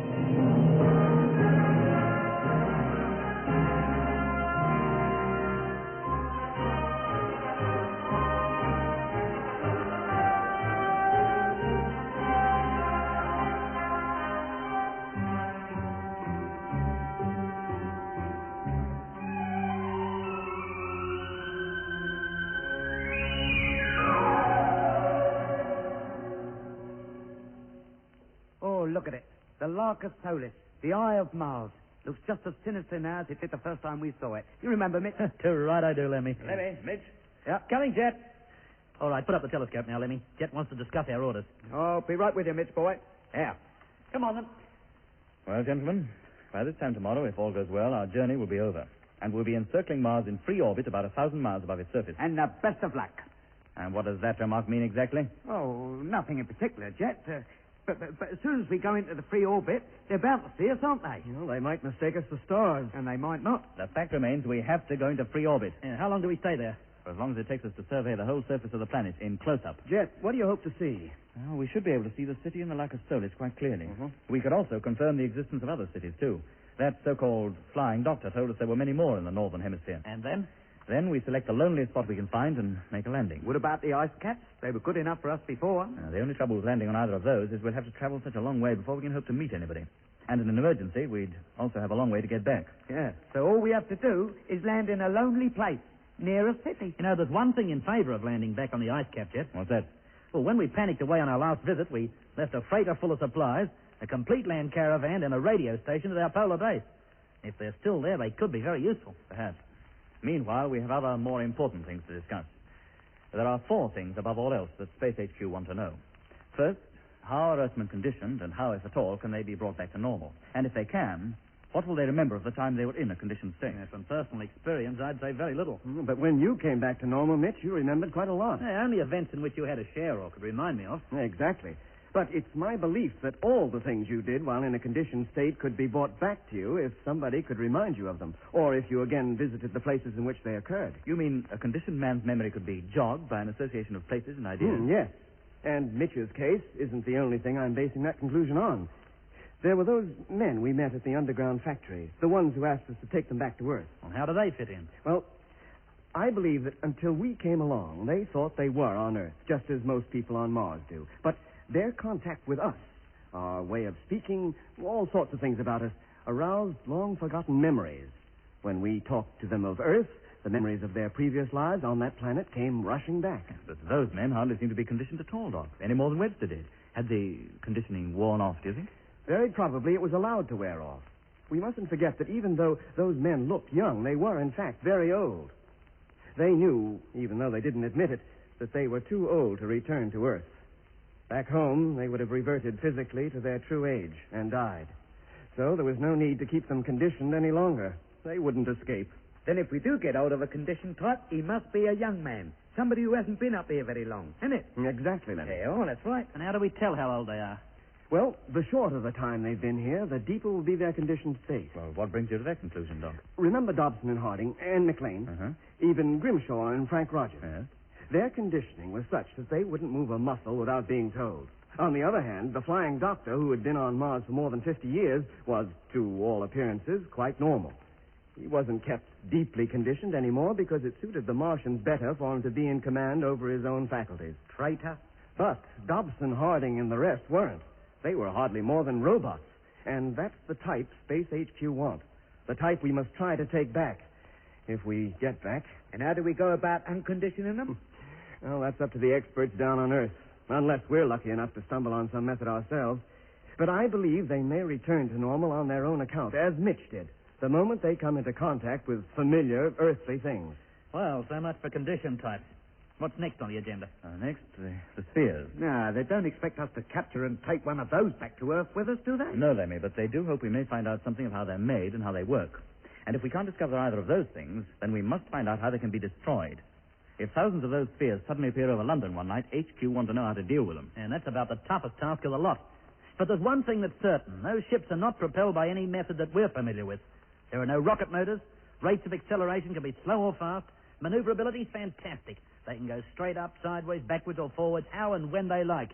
Look at it. The Larcus Solis, the Eye of Mars. Looks just as sinister now as it did the first time we saw it. You remember, Mitch? Too right I do, Lemmy. Lemmy, Mitch. Yeah. Coming, Jet. All right, put up the telescope now, Lemmy. Jet wants to discuss our orders. Oh, be right with you, Mitch, boy. Yeah. Come on, then. Well, gentlemen, by this time tomorrow, if all goes well, our journey will be over. And we'll be encircling Mars in free orbit about 1,000 miles above its surface. And the best of luck. And what does that remark mean exactly? Oh, nothing in particular, Jet. But as soon as we go into the free orbit, they're bound to see us, aren't they? Well, they might mistake us for stars. And they might not. The fact remains we have to go into free orbit. Yeah, how long do we stay there? For as long as it takes us to survey the whole surface of the planet in close-up. Jet, what do you hope to see? Well, we should be able to see the city in the Larcus Solis quite clearly. We could also confirm the existence of other cities, too. That so-called flying doctor told us there were many more in the northern hemisphere. And then? Then we select the loneliest spot we can find and make a landing. What about the ice caps? They were good enough for us before. The only trouble with landing on either of those is we'll have to travel such a long way before we can hope to meet anybody. And in an emergency, we'd also have a long way to get back. Yeah. So all we have to do is land in a lonely place near a city. You know, there's one thing in favor of landing back on the ice cap, Jet. What's that? Well, when we panicked away on our last visit, we left a freighter full of supplies, a complete land caravan, and a radio station at our polar base. If they're still there, they could be very useful. Perhaps. Meanwhile, we have other more important things to discuss. There are 4 things above all else that Space HQ want to know. First, how are Earthmen conditioned, and how, if at all, can they be brought back to normal? And if they can, what will they remember of the time they were in a conditioned state? Yeah, from personal experience, I'd say very little. But when you came back to normal, Mitch, you remembered quite a lot. Yeah, only events in which you had a share or could remind me of. Exactly. But it's my belief that all the things you did while in a conditioned state could be brought back to you if somebody could remind you of them, or if you again visited the places in which they occurred. You mean a conditioned man's memory could be jogged by an association of places and ideas? Yes. And Mitch's case isn't the only thing I'm basing that conclusion on. There were those men we met at the underground factory, the ones who asked us to take them back to Earth. Well, how do they fit in? Well, I believe that until we came along, they thought they were on Earth, just as most people on Mars do. But their contact with us, our way of speaking, all sorts of things about us, aroused long-forgotten memories. When we talked to them of Earth, the memories of their previous lives on that planet came rushing back. But those men hardly seem to be conditioned at all, Doc, any more than Webster did. Had the conditioning worn off, do you think? Very probably it was allowed to wear off. We mustn't forget that even though those men looked young, they were, in fact, very old. They knew, even though they didn't admit it, that they were too old to return to Earth. Back home, they would have reverted physically to their true age and died. So there was no need to keep them conditioned any longer. They wouldn't escape. Then if we do get hold of a conditioned type, he must be a young man. Somebody who hasn't been up here very long, isn't it? Exactly, Lenny. Yeah, oh, that's right. And how do we tell how old they are? Well, the shorter the time they've been here, the deeper will be their conditioned state. Well, what brings you to that conclusion, Doc? Remember Dobson and Harding, and McLean, even Grimshaw and Frank Rogers. Yes. Their conditioning was such that they wouldn't move a muscle without being told. On the other hand, the flying doctor, who had been on Mars for more than 50 years, was, to all appearances, quite normal. He wasn't kept deeply conditioned anymore because it suited the Martians better for him to be in command over his own faculties. Traitor. But Dobson, Harding, and the rest weren't. They were hardly more than robots. And that's the type Space HQ wants. The type we must try to take back. If we get back. And how do we go about unconditioning them? Well, that's up to the experts down on Earth. Unless we're lucky enough to stumble on some method ourselves. But I believe they may return to normal on their own account, as Mitch did, the moment they come into contact with familiar earthly things. Well, so much for condition types. What's next on the agenda? Next, the spheres. No, they don't expect us to capture and take one of those back to Earth with us, do they? No, they may, but they do hope we may find out something of how they're made and how they work. And if we can't discover either of those things, then we must find out how they can be destroyed. If thousands of those spheres suddenly appear over London one night, HQ want to know how to deal with them. And that's about the toughest task of the lot. But there's one thing that's certain. Those ships are not propelled by any method that we're familiar with. There are no rocket motors. Rates of acceleration can be slow or fast. Maneuverability is fantastic. They can go straight up, sideways, backwards, or forwards, how and when they like.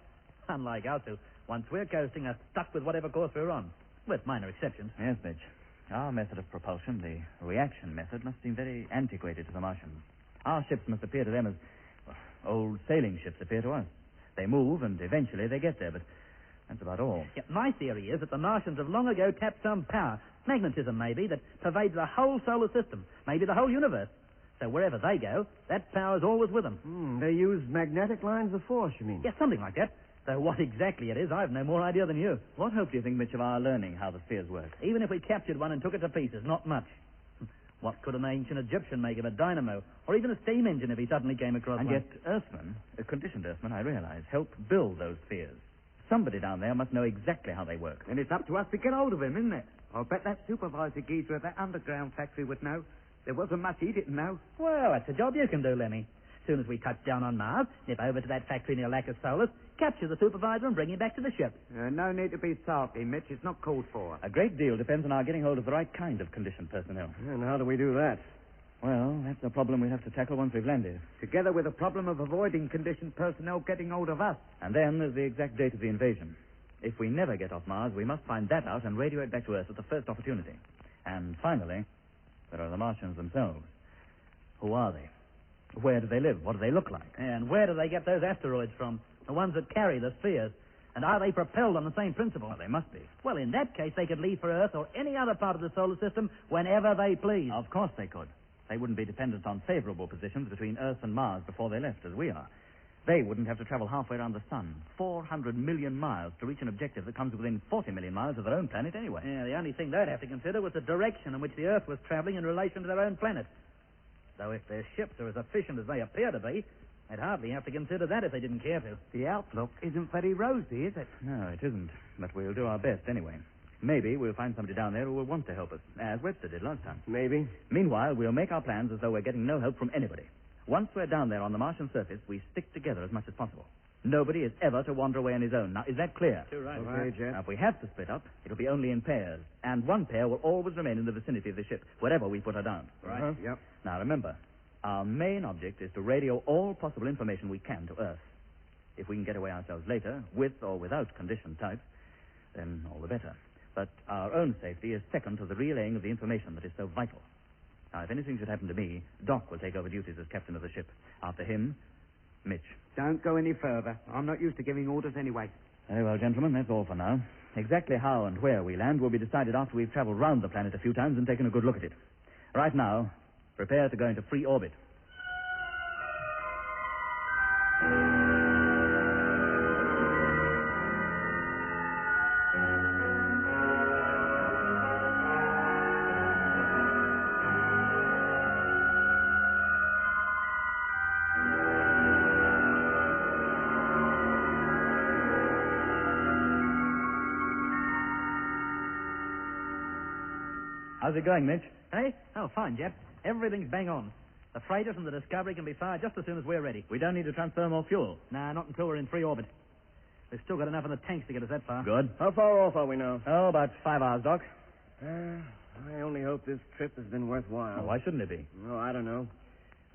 Unlike us, who, once we're coasting, are stuck with whatever course we're on. With minor exceptions. Yes, Mitch. Our method of propulsion, the reaction method, must seem very antiquated to the Martians. Our ships must appear to them as, well, old sailing ships appear to us. They move, and eventually they get there, but that's about all. Yeah, my theory is that the Martians have long ago tapped some power, magnetism maybe, that pervades the whole solar system, maybe the whole universe. So wherever they go, that power's always with them. They use magnetic lines of force, you mean? Yeah, something like that. Though what exactly it is, I've no more idea than you. What hope do you think, Mitch, of our learning how the spheres work? Even if we captured one and took it to pieces, not much. What could an ancient Egyptian make of a dynamo, or even a steam engine if he suddenly came across and one? And yet Earthmen, conditioned Earthmen, I realize, help build those spheres. Somebody down there must know exactly how they work. And it's up to us to get hold of him, isn't it? I'll bet that supervisor geezer at that underground factory would know. There wasn't much he didn't know. Well, that's a job you can do, Lemmy. As soon as we touch down on Mars, nip over to that factory near Lacus Solus, capture the supervisor and bring him back to the ship. No need to be salty, Mitch. It's not called for. A great deal depends on our getting hold of the right kind of conditioned personnel. And how do we do that? Well, that's a problem we have to tackle once we've landed. Together with the problem of avoiding conditioned personnel getting hold of us. And then there's the exact date of the invasion. If we never get off Mars, we must find that out and radio it back to Earth at the first opportunity. And finally, there are the Martians themselves. Who are they? Where do they live? What do they look like? And where do they get those asteroids from? The ones that carry the spheres. And are they propelled on the same principle? Well, they must be. Well, in that case, they could leave for Earth or any other part of the solar system whenever they please. Of course they could. They wouldn't be dependent on favorable positions between Earth and Mars before they left, as we are. They wouldn't have to travel halfway around the sun, 400 million miles, to reach an objective that comes within 40 million miles of their own planet anyway. Yeah, the only thing they'd have to consider was the direction in which the Earth was traveling in relation to their own planet. Though if their ships are as efficient as they appear to be, they'd hardly have to consider that if they didn't care to. The outlook isn't very rosy, is it? No, it isn't. But we'll do our best anyway. Maybe we'll find somebody down there who will want to help us, as Webster did last time. Maybe. Meanwhile, we'll make our plans as though we're getting no help from anybody. Once we're down there on the Martian surface, we stick together as much as possible. Nobody is ever to wander away on his own. Now, is that clear? Too right. Okay, Jet. Now, if we have to split up, it'll be only in pairs. And one pair will always remain in the vicinity of the ship, wherever we put her down. Right. Yep. Now, remember, our main object is to radio all possible information we can to Earth. If we can get away ourselves later, with or without conditioned types, then all the better. But our own safety is second to the relaying of the information that is so vital. Now, if anything should happen to me, Doc will take over duties as captain of the ship. After him, Mitch. Don't go any further. I'm not used to giving orders anyway. Very well, gentlemen, that's all for now. Exactly how and where we land will be decided after we've traveled round the planet a few times and taken a good look at it. Right now, prepare to go into free orbit. How's it going, Mitch? Hey? Oh, fine, Jeff. Everything's bang on. The freighter from the Discovery can be fired just as soon as we're ready. We don't need to transfer more fuel. Nah, not until we're in free orbit. We've still got enough in the tanks to get us that far. Good. How far off are we now? Oh, about 5 hours, Doc. I only hope this trip has been worthwhile. Oh, why shouldn't it be? Oh, I don't know.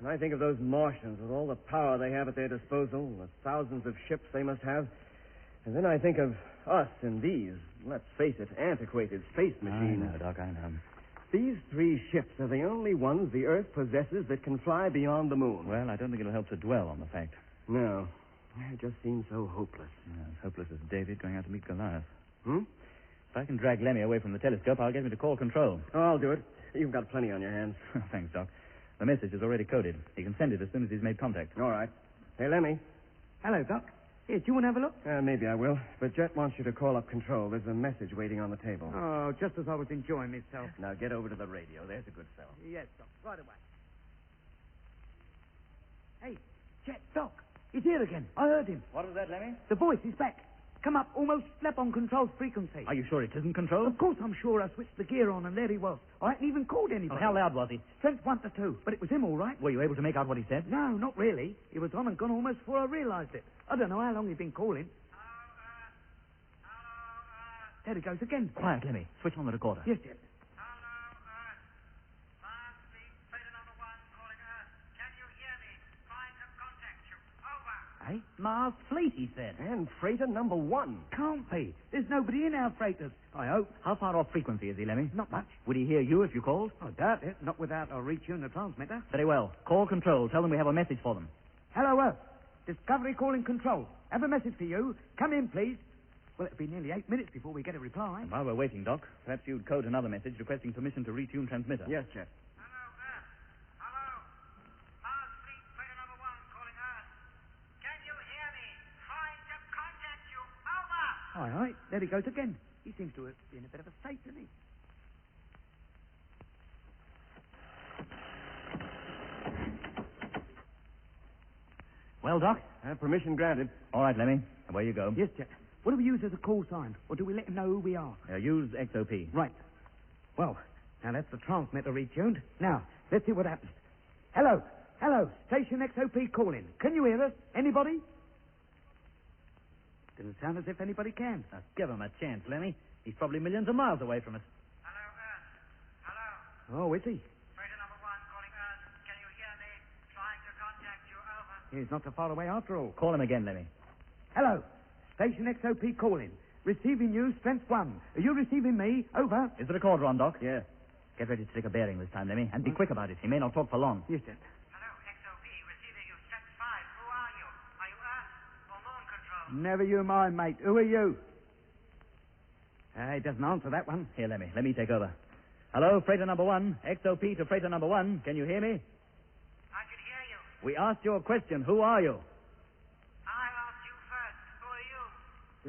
When I think of those Martians with all the power they have at their disposal, the thousands of ships they must have, and then I think of us and these, let's face it, antiquated space machines. I know, Doc, I know. These 3 ships are the only ones the Earth possesses that can fly beyond the moon. Well, I don't think it'll help to dwell on the fact. No. It just seems so hopeless. Yeah, as hopeless as David going out to meet Goliath. Hmm? If I can drag Lemmy away from the telescope, I'll get him to call control. Oh, I'll do it. You've got plenty on your hands. Thanks, Doc. The message is already coded. He can send it as soon as he's made contact. All right. Hey, Lemmy. Hello, Doc. Here, do you want to have a look? Maybe I will. But Jet wants you to call up control. There's a message waiting on the table. Oh, just as I was enjoying myself. Now get over to the radio. There's a good fellow. Yes, Doc. Right away. Hey, Jet, Doc. He's here again. I heard him. What was that, Lemmy? The voice is back. Come up almost slap on control's frequency. Are you sure it isn't control? Of course I'm sure. I switched the gear on and there he was. I hadn't even called anybody. Oh, how loud was he? Strength 1 to 2, but it was him all right. Were you able to make out what he said? No, not really. He was on and gone almost before I realized it. I don't know how long he'd been calling. There he goes again. Quiet, Lemmy. Switch on the recorder. Yes, Jet. Hey? Mars Fleet, he said. And freighter number 1. Can't be. There's nobody in our freighters. I hope. How far off frequency is he, Lemmy? Not much. Would he hear you if you called? I doubt it. Not without a retune the transmitter. Very well. Call control. Tell them we have a message for them. Hello, Earth. Discovery calling control. Have a message for you. Come in, please. Well, it'll be nearly 8 minutes before we get a reply. And while we're waiting, Doc, perhaps you'd code another message requesting permission to retune transmitter. Yes, Jet. All right, there he goes again. He seems to be in a bit of a state, doesn't he? Well, Doc? Permission granted. All right, Lemmy. Away you go. Yes, Jet. What do we use as a call sign? Or do we let him know who we are? Use XOP. Right. Well, now that's the transmitter retuned. Now, let's see what happens. Hello. Hello. Station XOP calling. Can you hear us? Anybody? Didn't sound as if anybody can. Now, give him a chance, Lemmy. He's probably millions of miles away from us. Hello, Earth. Hello. Oh, is he? Freighter number 1 calling Earth. Can you hear me? Trying to contact you. Over. He's not so far away after all. Call him again, Lemmy. Hello. Station XOP calling. Receiving you, Strength 1. Are you receiving me? Over. Is the recorder on, Doc? Yeah. Get ready to take a bearing this time, Lemmy, and be quick about it. He may not talk for long. Yes, Jet. Hello, XOP. Receiving you. Strength 5. Who are you? Are you Earth or Moon Control? Never you mind, mate. Who are you? He doesn't answer that one. Here, Lemmy. Let me take over. Hello, freighter number 1. XOP to freighter number 1. Can you hear me? I can hear you. We asked you a question. Who are you? I'll ask you first. Who are you?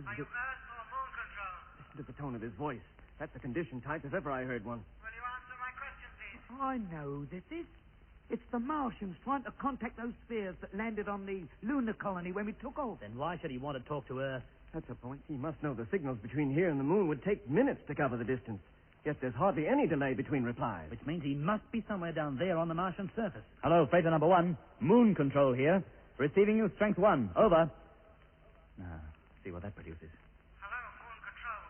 Are you Earth or Moon Control? Listen to the tone of his voice. That's a condition type if ever I heard one. Will you answer my question, please? I know this is. It's the Martians trying to contact those spheres that landed on the lunar colony when we took off. Then why should he want to talk to Earth? That's a point. He must know the signals between here and the moon would take minutes to cover the distance. Yet there's hardly any delay between replies. Which means he must be somewhere down there on the Martian surface. Hello, freighter number 1. Moon Control here. Receiving you, Strength 1. Over. Now, see what that produces. Hello, Moon Control.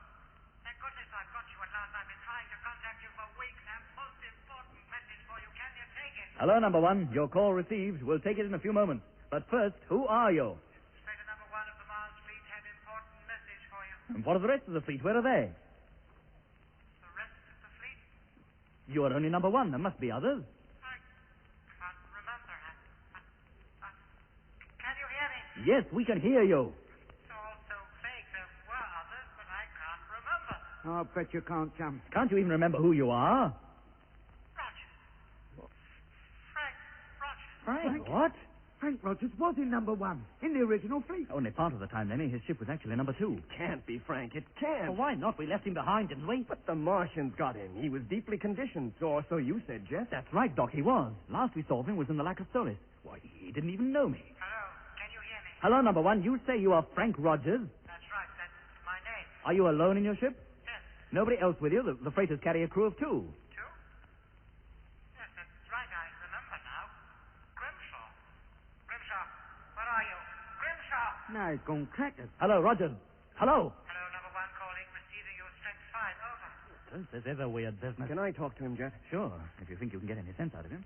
Thank goodness I've got you at last. I've been trying to contact you for weeks. And most important message for you. Can you take it? Hello, number 1. Your call received. We'll take it in a few moments. But first, who are you? Freighter number 1 of the Mars fleet have important message for you. And what of the rest of the fleet? Where are they? The rest of the fleet? You're only number one. There must be others. Can't remember. Can you hear me? Yes, we can hear you. It's all so vague. There were others, but I can't remember. I'll bet you can't, chum. Can't you even remember who you are? Frank Rogers. Frank? What? Frank Rogers was in number one, in the original fleet. Only part of the time, Lemmy. His ship was actually number two. Can't be, Frank. It can't. Well, why not? We left him behind, didn't we? But the Martians got him. He was deeply conditioned, or so you said, Jet. That's right, Doc, he was. Last we saw of him was in the Lac of Solis. Why, he didn't even know me. Hello, can you hear me? Hello, number one. You say you are Frank Rogers. That's right, that's my name. Are you alone in your ship? Yes. Nobody else with you? The freighters carry a crew of two. Two? Yes, that's right, I remember now. Grimshaw. Grimshaw, where are you? Grimshaw! Now he's gone crackers. Hello, Rogers. Hello. Hello, number one calling, receiving you strength 5, over. This is a weird business. Can I talk to him, Jet? Sure, if you think you can get any sense out of him.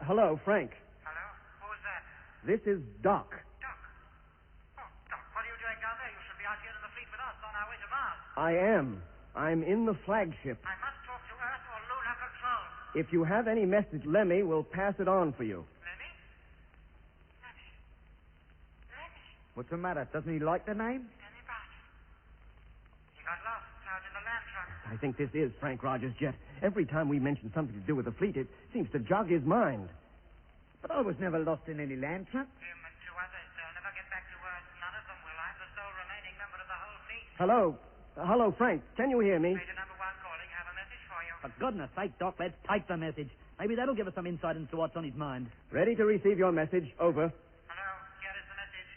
Hello, Frank. Hello, who's that? This is Doc. Doc. Oh, Doc, what are you doing down there? You should be out here in the fleet with us on our way to Mars. I am. I'm in the flagship. I must talk to Earth or Lunar Control. If you have any message, Lemmy will pass it on for you. Lemmy? Lemmy? Lemmy? What's the matter? Doesn't he like the name? Anybody? He got lost out in the land truck. I think this is Frank Rogers, Jet. Every time we mention something to do with the fleet, it seems to jog his mind. But I was never lost in any land truck. Him and 2 others. They'll never get back to Earth. None of them will. I'm the sole remaining member of the whole fleet. Hello. Hello, Frank. Can you hear me? Raider number one calling. Have a message for you. For goodness sake, Doc, let's type the message. Maybe that'll give us some insight into what's on his mind. Ready to receive your message. Over. Hello, here is the message.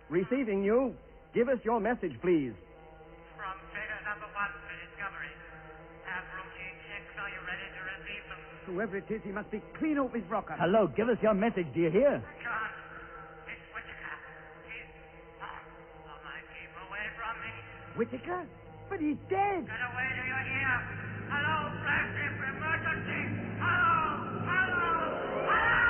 Receiving you. Give us your message, please. From Raider number one to Discovery. Have routine checks. Are you ready to receive them? Whoever it is, he must be clean off his rocker. Hello, give us your message. Do you hear? I can't. It's Whittaker. He's... Oh, my, keep away from me. Whittaker? But he's dead. Get away, do you hear? Hello, flagship, emergency. Hello, hello, hello!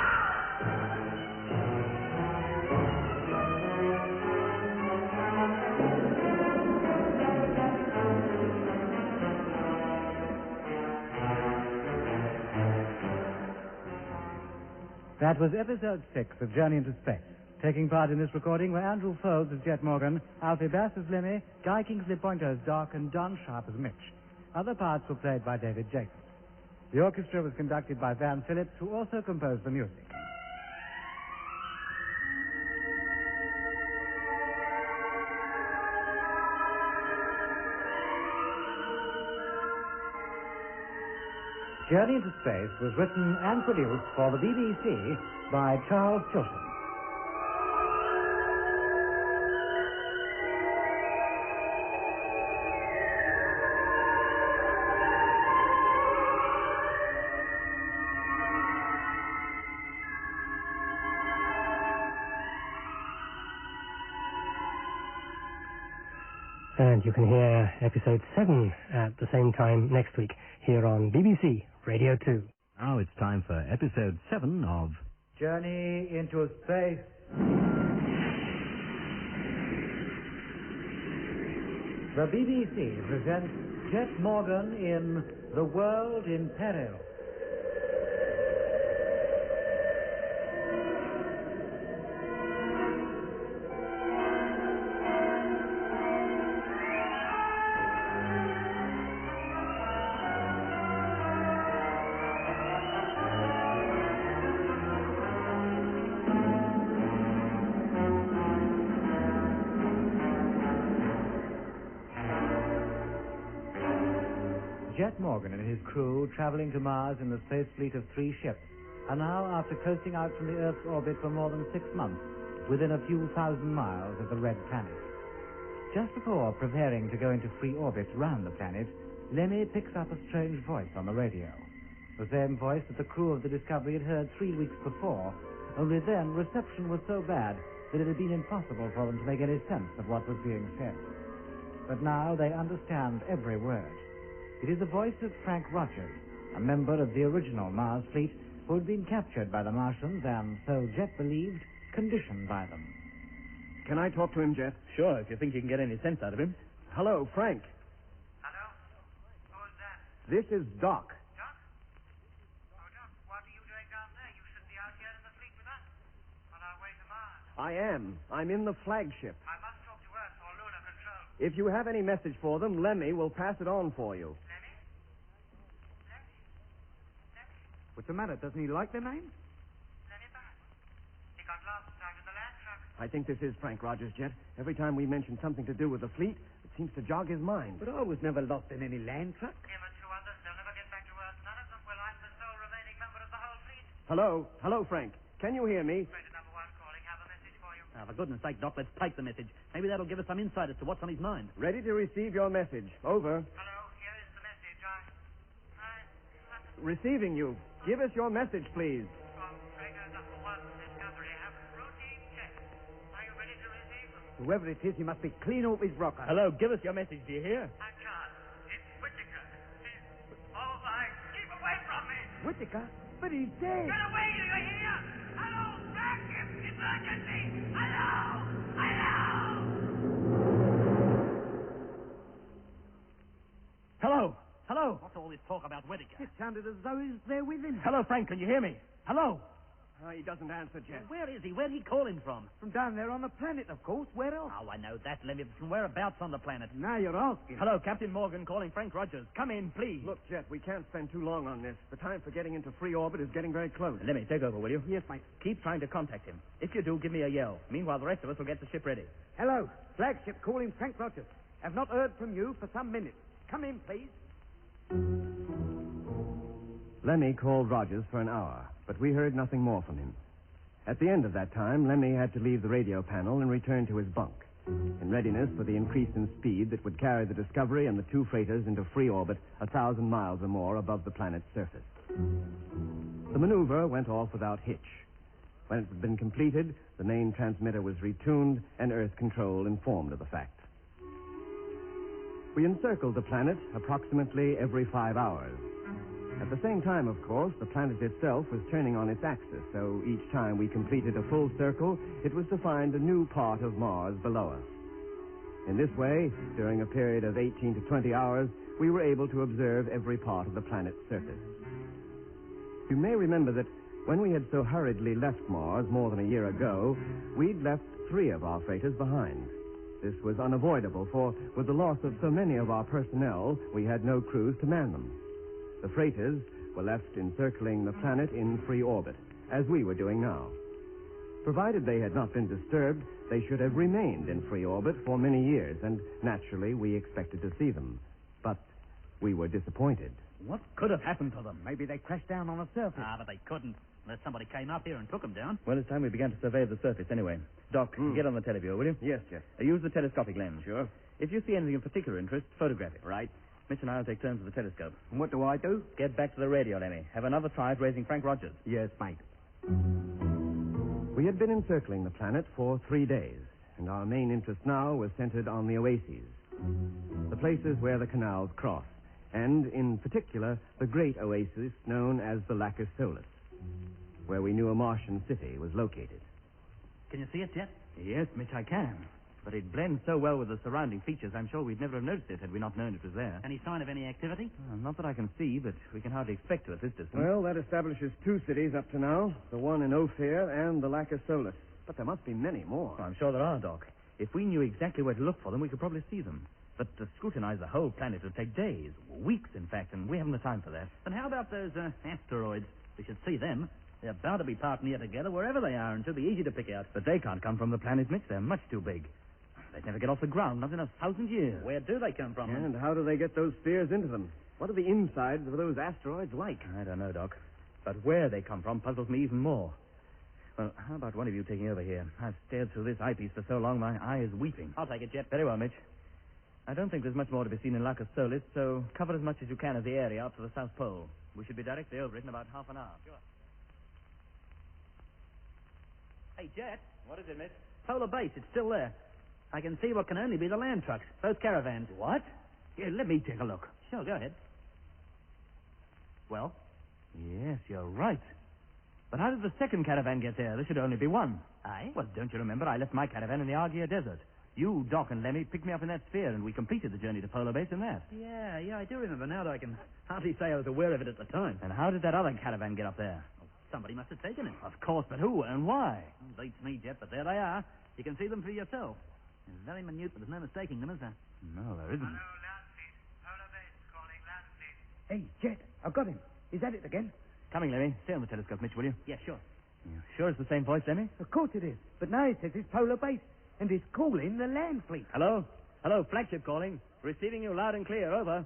That was episode 6 of Journey into Space. Taking part in this recording were Andrew Folds as Jet Morgan, Alfie Bass as Lemmy, Guy Kingsley Pointer as Doc, and Don Sharp as Mitch. Other parts were played by David Jacobs. The orchestra was conducted by Van Phillips, who also composed the music. Journey into Space was written and produced for the BBC by Charles Chilton. And you can hear episode 7 at the same time next week here on BBC Radio 2. Now it's time for episode 7 of Journey into Space. The BBC presents Jet Morgan in The World in Peril. Jet Morgan and his crew, traveling to Mars in the space fleet of 3 ships, are now, after coasting out from the Earth's orbit for more than 6 months, within a few thousand miles of the Red Planet. Just before preparing to go into free orbit round the planet, Lemmy picks up a strange voice on the radio. The same voice that the crew of the Discovery had heard 3 weeks before, only then reception was so bad that it had been impossible for them to make any sense of what was being said. But now they understand every word. It is the voice of Frank Rogers, a member of the original Mars fleet who had been captured by the Martians and, so Jet believed, conditioned by them. Can I talk to him, Jet? Sure, if you think you can get any sense out of him. Hello, Frank. Hello? Who's that? This is Doc. Doc? Oh, Doc, what are you doing down there? You should be out here in the fleet with us. On our way to Mars. I am. I'm in the flagship. I must talk to Earth or Lunar Control. If you have any message for them, Lemmy will pass it on for you. Lemmy? Lemmy? Lemmy? What's the matter? Doesn't he like the name? Lemmy back. He got lost inside in the land truck. I think this is Frank Rogers, Jet. Every time we mention something to do with the fleet, it seems to jog his mind. But I was never lost in any land truck. Him and two others, they'll never get back to Earth. None of them will. I'm the sole remaining member of the whole fleet. Hello? Hello, Frank. Can you hear me? Operator number 1 calling. Have a message for you. For goodness sake, Doc, let's take the message. Maybe that'll give us some insight as to what's on his mind. Ready to receive your message. Over. Hello, here is the message. Receiving you. Give us your message, please. Operator number 1, Discovery. Have routine checks. Are you ready to receive them? Whoever it is, he must be clean off his rocker. Hello, give us your message, do you hear? I can't. It's Whittaker. He's... Oh, my. Keep away from me. Whittaker? But he's dead. Get away, do you hear? Hello, flagship. Emergency. Hello. Hello? Hello? What's all this talk about Whittaker? It sounded as though he's there with him. Hello, Frank, can you hear me? Hello? He doesn't answer, Jet. Where is he? Where'd he call him from? From down there on the planet, of course. Where else? Oh, I know that, Lemmy, but from whereabouts on the planet? Now you're asking. Hello, Captain Morgan calling Frank Rogers. Come in, please. Look, Jet, we can't spend too long on this. The time for getting into free orbit is getting very close. Lemmy, take over, will you? Yes, mate. Keep trying to contact him. If you do, give me a yell. Meanwhile, the rest of us will get the ship ready. Hello. Flagship calling Frank Rogers. Have not heard from you for some minutes. Come in, please. Lemmy called Rogers for an hour, but we heard nothing more from him. At the end of that time, Lemmy had to leave the radio panel and return to his bunk, in readiness for the increase in speed that would carry the Discovery and the two freighters into free orbit 1,000 miles or more above the planet's surface. The maneuver went off without hitch. When it had been completed, the main transmitter was retuned and Earth Control informed of the fact. We encircled the planet approximately every 5 hours. At the same time, of course, the planet itself was turning on its axis, so each time we completed a full circle, it was to find a new part of Mars below us. In this way, during a period of 18 to 20 hours, we were able to observe every part of the planet's surface. You may remember that when we had so hurriedly left Mars more than a year ago, we'd left 3 of our freighters behind. This was unavoidable, for with the loss of so many of our personnel, we had no crews to man them. The freighters were left encircling the planet in free orbit, as we were doing now. Provided they had not been disturbed, they should have remained in free orbit for many years, and naturally we expected to see them. But we were disappointed. What could have happened to them? Maybe they crashed down on the surface. But they couldn't, unless somebody came up here and took them down. Well, it's time we began to survey the surface anyway. Doc, get on the televiewer, will you? Yes, Jet. Use the telescopic lens. Sure. If you see anything of particular interest, photograph it. Right. Mitch and I will take turns with the telescope. And what do I do? Get back to the radio, Lemmy. Have another try at raising Frank Rogers. Yes, mate. We had been encircling the planet for 3 days, and our main interest now was centered on the oases, the places where the canals cross, and, in particular, the great oasis known as the Lacus Solis, where we knew a Martian city was located. Can you see it yet? Yes, Mitch, I can. But it blends so well with the surrounding features, I'm sure we'd never have noticed it had we not known it was there. Any sign of any activity? Not that I can see, but we can hardly expect to at this distance. Well, that establishes 2 cities up to now, the one in Ophir and the Lacus Solis. But there must be many more. I'm sure there are, Doc. If we knew exactly where to look for them, we could probably see them. But to scrutinize the whole planet would take days, weeks, in fact, and we haven't the time for that. And how about those asteroids? We should see them. They're bound to be parked near together wherever they are, and should be easy to pick out. But they can't come from the planet, Mitch. They're much too big. They'd never get off the ground, not in 1,000 years. Where do they come from? And how do they get those spheres into them? What are the insides of those asteroids like? I don't know, Doc. But where they come from puzzles me even more. Well, how about one of you taking over here? I've stared through this eyepiece for so long, my eye is weeping. I'll take it, Jet. Very well, Mitch. I don't think there's much more to be seen in Lacus Solis, so cover as much as you can of the area up to the South Pole. We should be directly over it in about half an hour. Sure. Hey, Jet. What is it, Mitch? Polar base, it's still there. I can see what can only be the land trucks, those caravans. What? Here, let me take a look. Sure, go ahead. Well? Yes, you're right. But how did the second caravan get there? There should only be one. Aye? Well, don't you remember I left my caravan in the Argia Desert? You, Doc, and Lemmy picked me up in that sphere, and we completed the journey to Polar Base in that. Yeah, I do remember now, though I can hardly say I was aware of it at the time. And how did that other caravan get up there? Somebody must have taken it. Of course, but who and why? Beats me, Jet, but there they are. You can see them for yourself. They're very minute, but there's no mistaking them, is there? No, there isn't. Hey, Jet, I've got him. Is that it again? Coming, Lemmy. Stay on the telescope, Mitch, will you? Yeah, sure. You sure it's the same voice, Lemmy? Of course it is. But now it says it's Polar Base, and it's calling the land fleet. Hello? Hello, flagship calling. Receiving you loud and clear, over.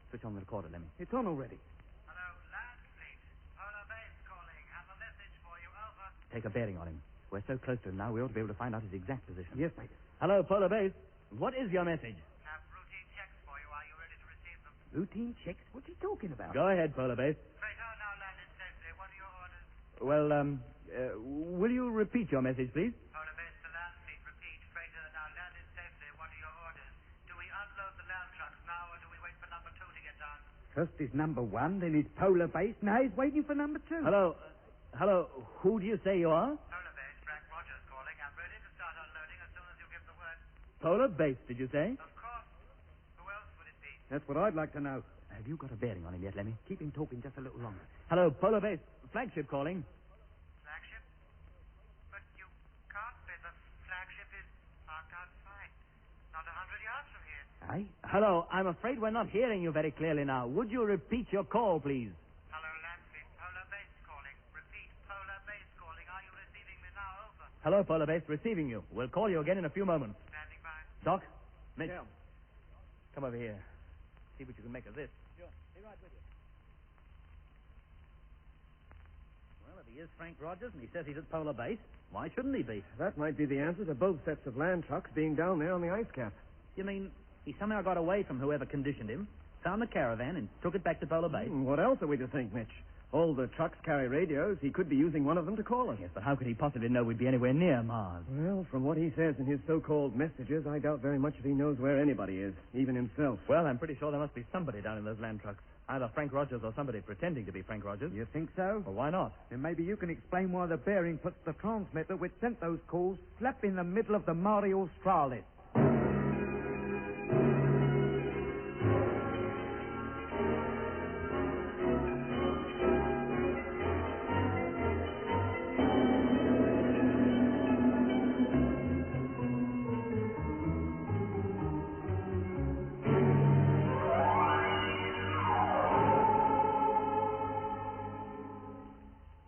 Switch on the recorder, Lemmy. It's on already. Hello, land fleet. Polar Base calling. Have a message for you, over. Take a bearing on him. We're so close to him now, we ought to be able to find out his exact position. Yes, mate. Hello, Polar Base. What is your message? Have routine checks for you. Are you ready to receive them? Routine checks? What's he talking about? Go ahead, Polar Base. Freighter now landed safely. What are your orders? Well, will you repeat your message, please? Polar Base to land fleet. Repeat. Freighter now landed safely. What are your orders? Do we unload the land trucks now, or do we wait for number 2 to get down? First is number 1, then it's Polar Base. Now he's waiting for number 2. Hello. Hello. Who do you say you are? Polar Base. Frank Rogers calling. I'm ready to start unloading as soon as you give the word. Polar Base, did you say? Of course. Who else would it be? That's what I'd like to know. Have you got a bearing on him yet, Lemmy? Keep him talking just a little longer. Hello, Polar Base. Flagship calling. Flagship? But you can't be. The flagship is parked outside. Not 100 yards from here. Aye? Hello, I'm afraid we're not hearing you very clearly now. Would you repeat your call, please? Hello, Landfleet. Polar Base calling. Repeat. Polar Base calling. Are you receiving me now? Over. Hello, Polar Base. Receiving you. We'll call you again in a few moments. Standing by. Doc? Mitch? Yeah. Come over here. See what you can make of this. Sure. Be right with you. Well, if he is Frank Rogers and he says he's at Polar Base, why shouldn't he be? That might be the answer to both sets of land trucks being down there on the ice cap. You mean he somehow got away from whoever conditioned him, found the caravan, and took it back to Polar Base? What else are we to think, Mitch? All the trucks carry radios. He could be using one of them to call us. Yes, but how could he possibly know we'd be anywhere near Mars? Well, from what he says in his so-called messages, I doubt very much if he knows where anybody is, even himself. Well, I'm pretty sure there must be somebody down in those land trucks. Either Frank Rogers or somebody pretending to be Frank Rogers. You think so? Well, why not? Then maybe you can explain why the bearing puts the transmitter which sent those calls slap in the middle of the Mare Australis.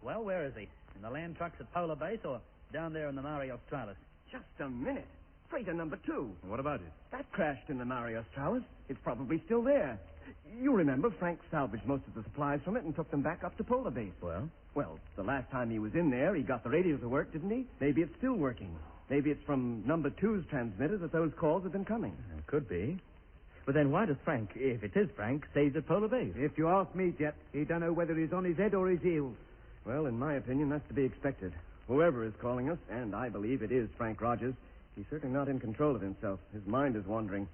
Well, where is he? In the land trucks at Polar Base or down there in the Mare Australis? Just a minute. Freighter number 2. What about it? That crashed in the Mare Australis. It's probably still there. You remember Frank salvaged most of the supplies from it and took them back up to Polar Base. Well? Well, the last time he was in there, he got the radio to work, didn't he? Maybe it's still working. Maybe it's from number 2's transmitter that those calls have been coming. It could be. But then why does Frank, if it is Frank, stay at Polar Base? If you ask me, Jet, he don't know whether he's on his head or his heels. Well, in my opinion, that's to be expected. Whoever is calling us, and I believe it is Frank Rogers, he's certainly not in control of himself. His mind is wandering.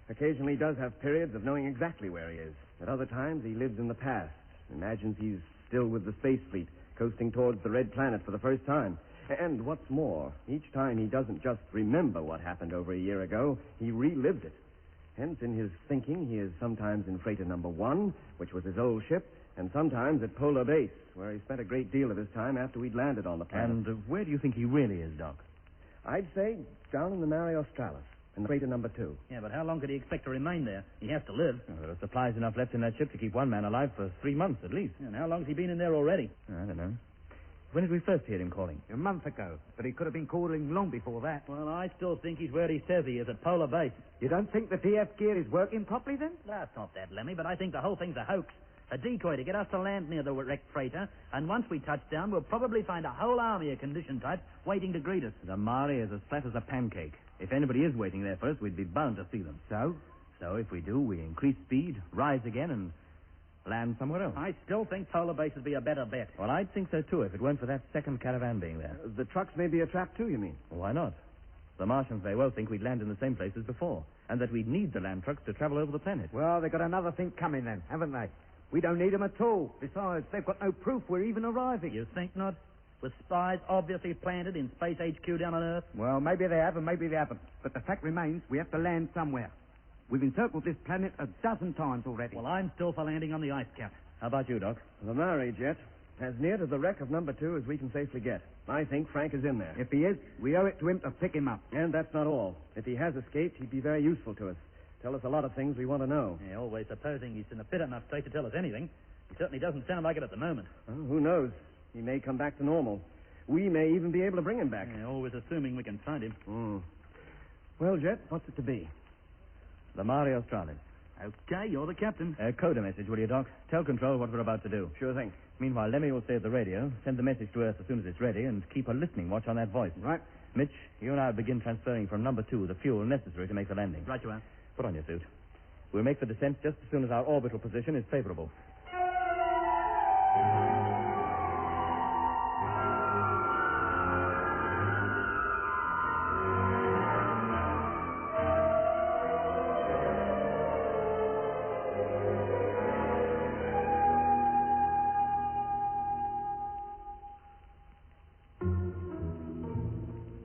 Occasionally he does have periods of knowing exactly where he is. At other times he lives in the past, imagines he's still with the space fleet, coasting towards the Red Planet for the first time. And what's more, each time he doesn't just remember what happened over a year ago, he relived it. Hence, in his thinking, he is sometimes in freighter number 1, which was his old ship, and sometimes at Polar Base, where he spent a great deal of his time after we'd landed on the planet. And where do you think he really is, Doc? I'd say down in the Mare Australis, in freighter number 2. Yeah, but how long could he expect to remain there? He has to live. Well, there are supplies enough left in that ship to keep one man alive for 3 months at least. And how long's he been in there already? I don't know. When did we first hear him calling? A month ago, but he could have been calling long before that. Well, I still think he's where he says he is, at Polar Base. You don't think the DF gear is working properly, then? That's not that, Lemmy, but I think the whole thing's a hoax. A decoy to get us to land near the wrecked freighter, and once we touch down, we'll probably find a whole army of condition types waiting to greet us. The Mare is as flat as a pancake. If anybody is waiting there for us, we'd be bound to see them. So if we do, we increase speed, rise again, and land somewhere else. I still think Polar Base would be a better bet. Well, I'd think so, too, if it weren't for that second caravan being there. The trucks may be a trap, too, you mean? Well, why not? The Martians may well think we'd land in the same place as before, and that we'd need the land trucks to travel over the planet. Well, they've got another thing coming then, haven't they? We don't need them at all. Besides, they've got no proof we're even arriving. You think not? with spies obviously planted in Space HQ down on Earth? Well, maybe they have and maybe they haven't. But the fact remains we have to land somewhere. We've encircled this planet a dozen times already. Well, I'm still for landing on the ice cap. How about you, Doc? The Maori jet, as near to the wreck of number 2 as we can safely get. I think Frank is in there. If he is, we owe it to him to pick him up. And that's not all. If he has escaped, he'd be very useful to us. Tell us a lot of things we want to know. Yeah, always supposing he's in a fit enough state to tell us anything. He certainly doesn't sound like it at the moment. Well, who knows? He may come back to normal. We may even be able to bring him back. Yeah, always assuming we can find him. Well, Jet, what's it to be? The Maori Australis. Okay, you're the captain. Code a message, will you, Doc? Tell Control what we're about to do. Sure thing. Meanwhile, Lemmy will stay at the radio, send the message to Earth as soon as it's ready, and keep a listening watch on that voice. Right. Mitch, you and I will begin transferring from number 2 the fuel necessary to make the landing. Right you are. Put on your suit. We'll make the descent just as soon as our orbital position is favorable.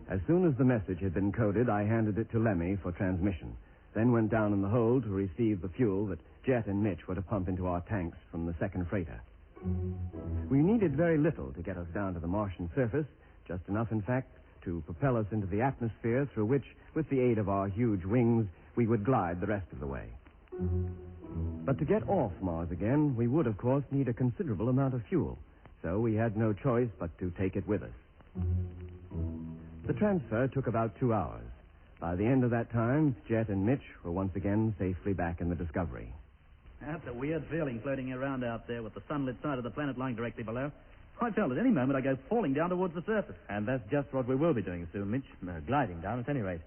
As soon as the message had been coded, I handed it to Lemmy for transmission, then went down in the hold to receive the fuel that Jet and Mitch were to pump into our tanks from the second freighter. We needed very little to get us down to the Martian surface, just enough, in fact, to propel us into the atmosphere through which, with the aid of our huge wings, we would glide the rest of the way. But to get off Mars again, we would, of course, need a considerable amount of fuel, so we had no choice but to take it with us. The transfer took about 2 hours. By the end of that time, Jet and Mitch were once again safely back in the Discovery. That's a weird feeling floating around out there with the sunlit side of the planet lying directly below. I felt at any moment I go falling down towards the surface. And that's just what we will be doing soon, Mitch. Gliding down at any rate.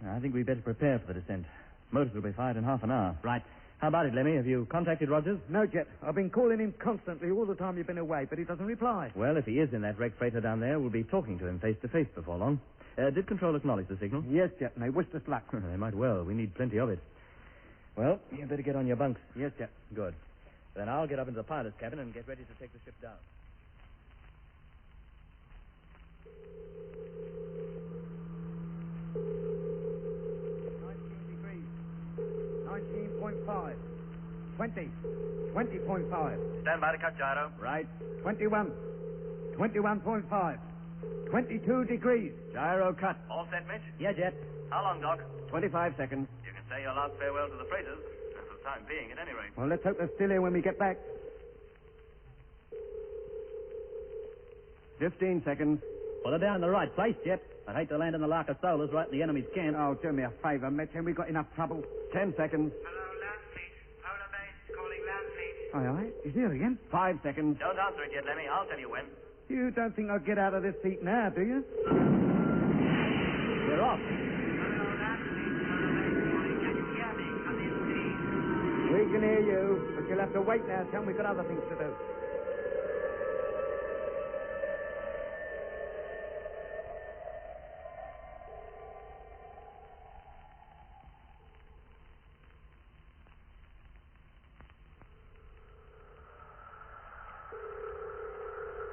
I think we'd better prepare for the descent. Motors will be fired in half an hour. Right. How about it, Lemmy? Have you contacted Rogers? No, Jet. I've been calling him constantly all the time you've been away, but he doesn't reply. Well, if he is in that wrecked freighter down there, we'll be talking to him face to face before long. Did Control acknowledge the signal? Yes, Jet, and they wished us luck. They might well. We need plenty of it. Well, you better get on your bunks. Yes, Jet. Good. Then I'll get up into the pilot's cabin and get ready to take the ship down. 19.5. 20. 20.5. Stand by to cut gyro. Right. 21. 21.5. 22 degrees. Gyro cut. All set, Mitch? Yeah, Jet. How long, Doc? 25 seconds. You can say your last farewell to the freighters. For the time being, at any rate. Well, let's hope they're still here when we get back. 15 seconds. Well, they're down in the right place, Jet. I'd hate to land in the Lark of Solars right in the enemy's camp. Oh, do me a favor, Mitch, and we got enough trouble. 10 seconds. Hello, land fleet. Polar base calling land fleet. Aye, he's here again. 5 seconds. Don't answer it yet, Lemmy. I'll tell you when. You don't think I'll get out of this seat now, do you? We're off. Hello, land fleet. Polar base calling. Can you hear me? Come in, please. We can hear you, but you'll have to wait now, Tom. We've got other things to do.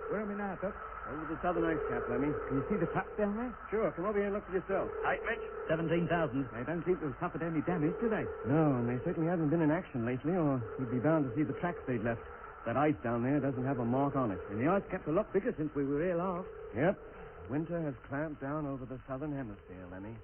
Where are we now, Doc? Over the southern ice cap, Lemmy. Can you see the trucks down there? Sure, come over here and look for yourself. Height, Mitch? 17,000. They don't seem to have suffered any damage, do they? No, and they certainly haven't been in action lately, or we'd be bound to see the tracks they'd left. That ice down there doesn't have a mark on it. And the ice cap's a lot bigger since we were here last. Yep. Winter has clamped down over the southern hemisphere, Lemmy.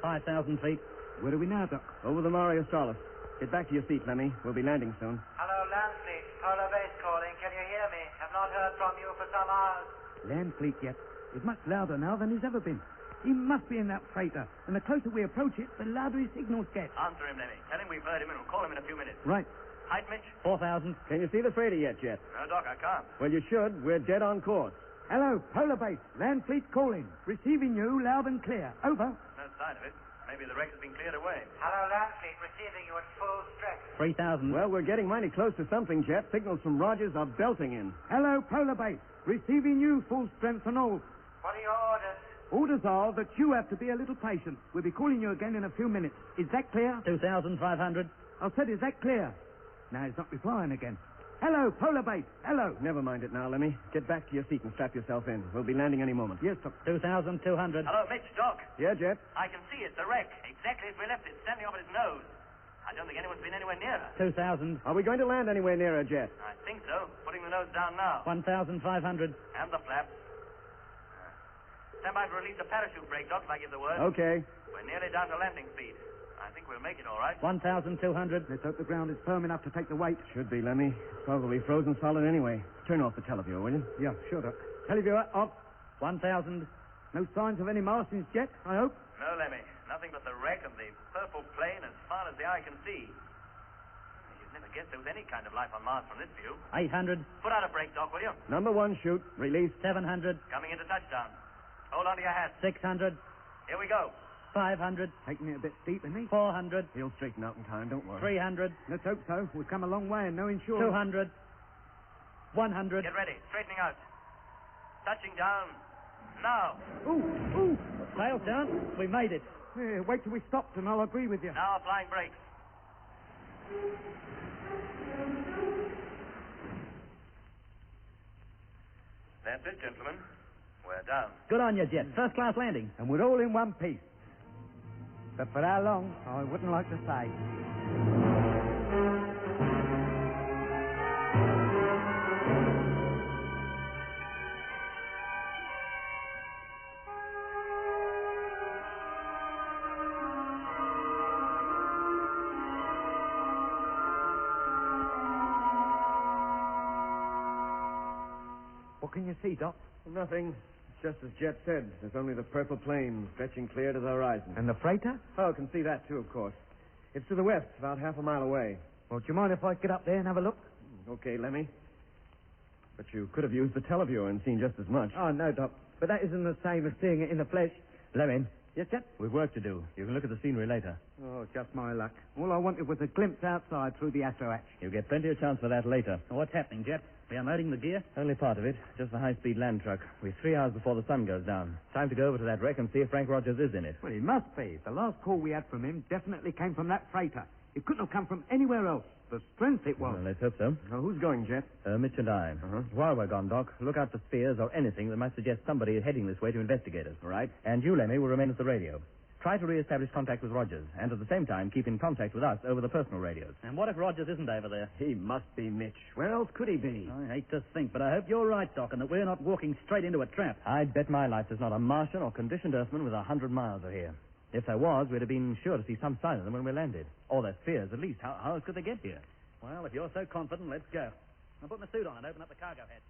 Five 5,000 feet. Where are we now, Doc? Over the Mario Australis. Get back to your seat, Lemmy. We'll be landing soon. Hello, land fleet. Polar base calling. Can you hear me? Have not heard from you for some hours. Land fleet yet. It's much louder now than it's ever been. He must be in that freighter. And the closer we approach it, the louder his signals get. Answer him, Lemmy. Tell him we've heard him and we'll call him in a few minutes. Right. Height, Mitch? 4,000. Can you see the freighter yet, Jet? No, Doc, I can't. Well, you should. We're dead on course. Hello, Polar Base. Land fleet calling. Receiving you loud and clear. Over. No sign of it. Maybe the wreck has been cleared away. Hello, land fleet. Receiving you at full strength. 3,000. Well, we're getting mighty close to something, Jet. Signals from Rogers are belting in. Hello, Polar Base. Receiving you full strength and all. What are your orders? Orders are that you have to be a little patient. We'll be calling you again in a few minutes. Is that clear? 2,500. I said, is that clear? Now he's not replying again. Hello, polar bait. Hello. Never mind it now, Lemmy. Get back to your seat and strap yourself in. We'll be landing any moment. Yes, sir. 2,200. Hello, Mitch, Doc. Yeah, Jet? I can see it, the wreck. Exactly as we left it, standing off its nose. I don't think anyone's been anywhere nearer. 2,000. Are we going to land anywhere nearer, Jet? I think so. Putting the nose down now. 1,500. And the flaps. Stand by to release the parachute brake, Doc, if I give the word. Okay. We're nearly down to landing speed. I think we'll make it all right. 1,200. Let's hope the ground is firm enough to take the weight. Should be, Lemmy. It's probably frozen solid anyway. Turn off the televiewer, will you? Yeah, sure, Doc. Televiewer off. 1,000. No signs of any Martians yet, I hope? No, Lemmy. Nothing but the wreck and the purple plain as far as the eye can see. You'd never guess there was any kind of life on Mars from this view. 800. Put out a brake, Doc, will you? Number 1, shoot. Release. 700. Coming into touchdown. Hold on to your hat. 600. Here we go. 500. Taking it a bit steep, isn't he? 400. He'll straighten out in time, don't worry. 300. Let's hope so. We've come a long way and no insurance. 200. 100. Get ready. Straightening out. Touching down. Now. Ooh. Sails down. We made it. Yeah, wait till we stopped and I'll agree with you. Now applying brakes. That's it, gentlemen. We're down. Good on you, Jet. First class landing. And we're all in one piece. But for how long, I wouldn't like to say. What can you see, Doc? Nothing. It's just as Jet said. There's only the purple plain stretching clear to the horizon. And the freighter? Oh, can see that too, of course. It's to the west, about half a mile away. Well, do you mind if I get up there and have a look? Okay, Lemmy. But you could have used the televiewer and seen just as much. Oh, no, Doc. But that isn't the same as seeing it in the flesh. Lemmy, Yes, Jet? we've work to do. You can look at the scenery later. Oh, just my luck. All I wanted was a glimpse outside through the astro hatch. You'll get plenty of chance for that later. What's happening, Jet? We unloading the gear? Only part of it. Just the high-speed land truck. We're 3 hours before the sun goes down. Time to go over to that wreck and see if Frank Rogers is in it. Well, he must be. The last call we had from him definitely came from that freighter. It couldn't have come from anywhere else. The strength it was. Well, let's hope so. Now, who's going, Jet? Mitch and I. Uh-huh. While we're gone, Doc, look out for spears or anything that might suggest somebody is heading this way to investigate us. Right. And you, Lemmy, will remain at the radio. Try to re-establish contact with Rogers, and at the same time keep in contact with us over the personal radios. And what if Rogers isn't over there? He must be Mitch. Where else could he be? I hate to think, but I hope you're right, Doc, and that we're not walking straight into a trap. I'd bet my life there's not a Martian or conditioned Earthman with 100 miles of here. If there was, we'd have been sure to see some sign of them when we landed. Or their spheres, at least. How else could they get here? Well, if you're so confident, let's go. I'll put my suit on and open up the cargo hatch.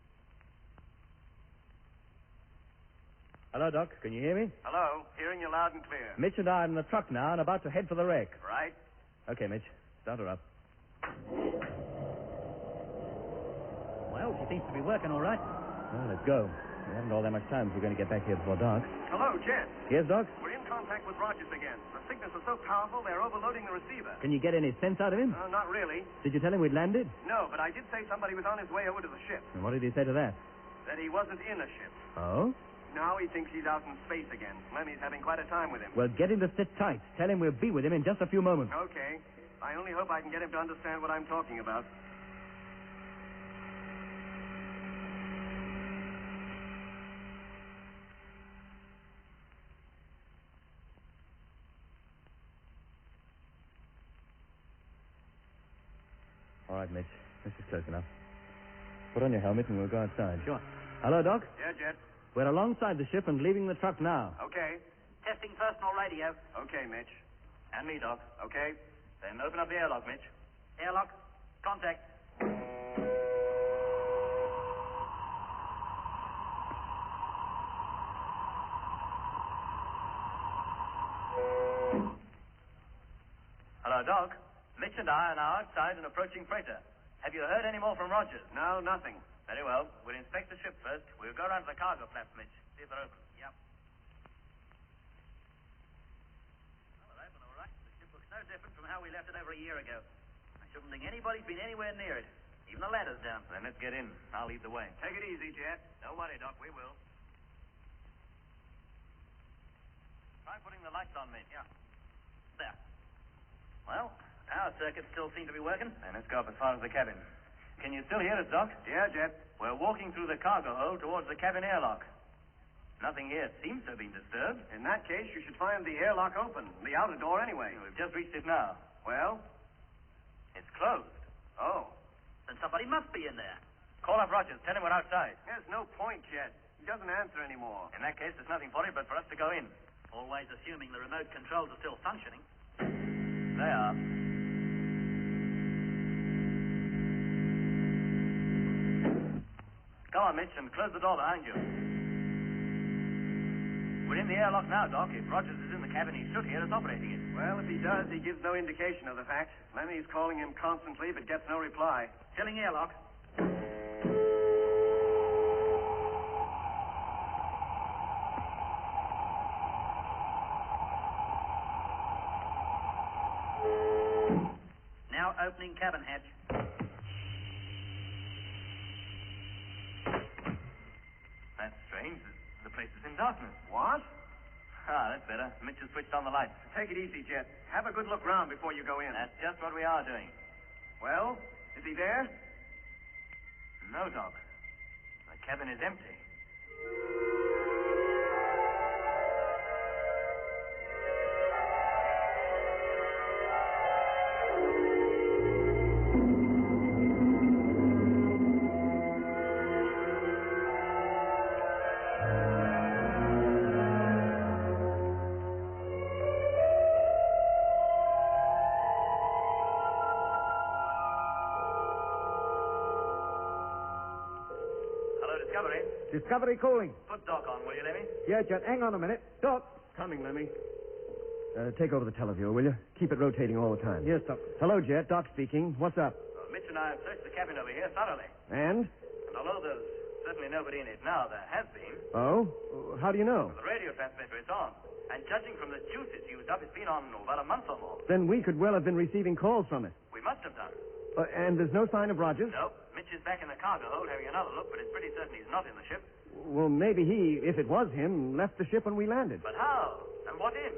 Hello, Doc. Can you hear me? Hello. Hearing you loud and clear. Mitch and I are in the truck now and about to head for the wreck. Right. Okay, Mitch. Start her up. Well, she seems to be working all right. Well, let's go. We haven't all that much time if we're going to get back here before dark. Hello, Jet. Yes, Doc? We're in contact with Rogers again. The signals are so powerful, they're overloading the receiver. Can you get any sense out of him? Not really. Did you tell him we'd landed? No, but I did say somebody was on his way over to the ship. And what did he say to that? That he wasn't in a ship. Oh? Now he thinks he's out in space again. Lemmy's having quite a time with him. Well, get him to sit tight. Tell him we'll be with him in just a few moments. Okay. I only hope I can get him to understand what I'm talking about. All right, Mitch. This is close enough. Put on your helmet and we'll go outside. Sure. Hello, Doc? Yeah, Jet. We're alongside the ship and leaving the truck now. Okay. Testing personal radio. Okay, Mitch. And me, Doc. Okay. Then open up the airlock, Mitch. Airlock. Contact. Hello, Doc. Mitch and I are now outside an approaching freighter. Have you heard any more from Rogers? No, nothing. Very well. We'll inspect the ship first. We'll go around to the cargo flaps, Mitch. See if they're open. Yep. Well, they're open all right. The ship looks no different from how we left it over a year ago. I shouldn't think anybody's been anywhere near it. Even the ladder's down. Then let's get in. I'll lead the way. Take it easy, Jet. Don't worry, Doc. We will. Try putting the lights on, mate. Yeah. There. Well, our circuits still seem to be working. Then let's go up as far as the cabin. Can you still hear us, Doc? Yeah, Jet. We're walking through the cargo hold towards the cabin airlock. Nothing here seems to have been disturbed. In that case, you should find the airlock open. The outer door, anyway. We've just reached it now. Well? It's closed. Oh. Then somebody must be in there. Call up Rogers. Tell him we're outside. There's no point, Jet. He doesn't answer anymore. In that case, there's nothing for it but for us to go in. Always assuming the remote controls are still functioning. They are. Go on, Mitch, and close the door behind you. We're in the airlock now, Doc. If Rogers is in the cabin, he should hear us operating it. Well, if he does, he gives no indication of the fact. Lemmy's calling him constantly, but gets no reply. Filling airlock. Now opening cabin hatch. That's strange. The place is in darkness. What? Ah, that's better. Mitch has switched on the lights. Take it easy, Jet. Have a good look round before you go in. That's just what we are doing. Well, is he there? No, Doc. The cabin is empty. Discovery calling. Put Doc on, will you, Lemmy? Yeah, Jet. Hang on a minute. Doc. Coming, Lemmy. Take over the televiewer, will you? Keep it rotating all the time. Yes, Doc. Hello, Jet. Doc speaking. What's up? Mitch and I have searched the cabin over here thoroughly. And? And although there's certainly nobody in it now, there has been. Oh? How do you know? The radio transmitter is on. And judging from the juice it's used up, it's been on about a month or more. Then we could well have been receiving calls from it. We must have done. And there's no sign of Rogers? No. Mitch is back in the cargo hold having another look, but it's pretty certain he's not in the ship. Well, maybe he, if it was him, left the ship when we landed. But how? And what in?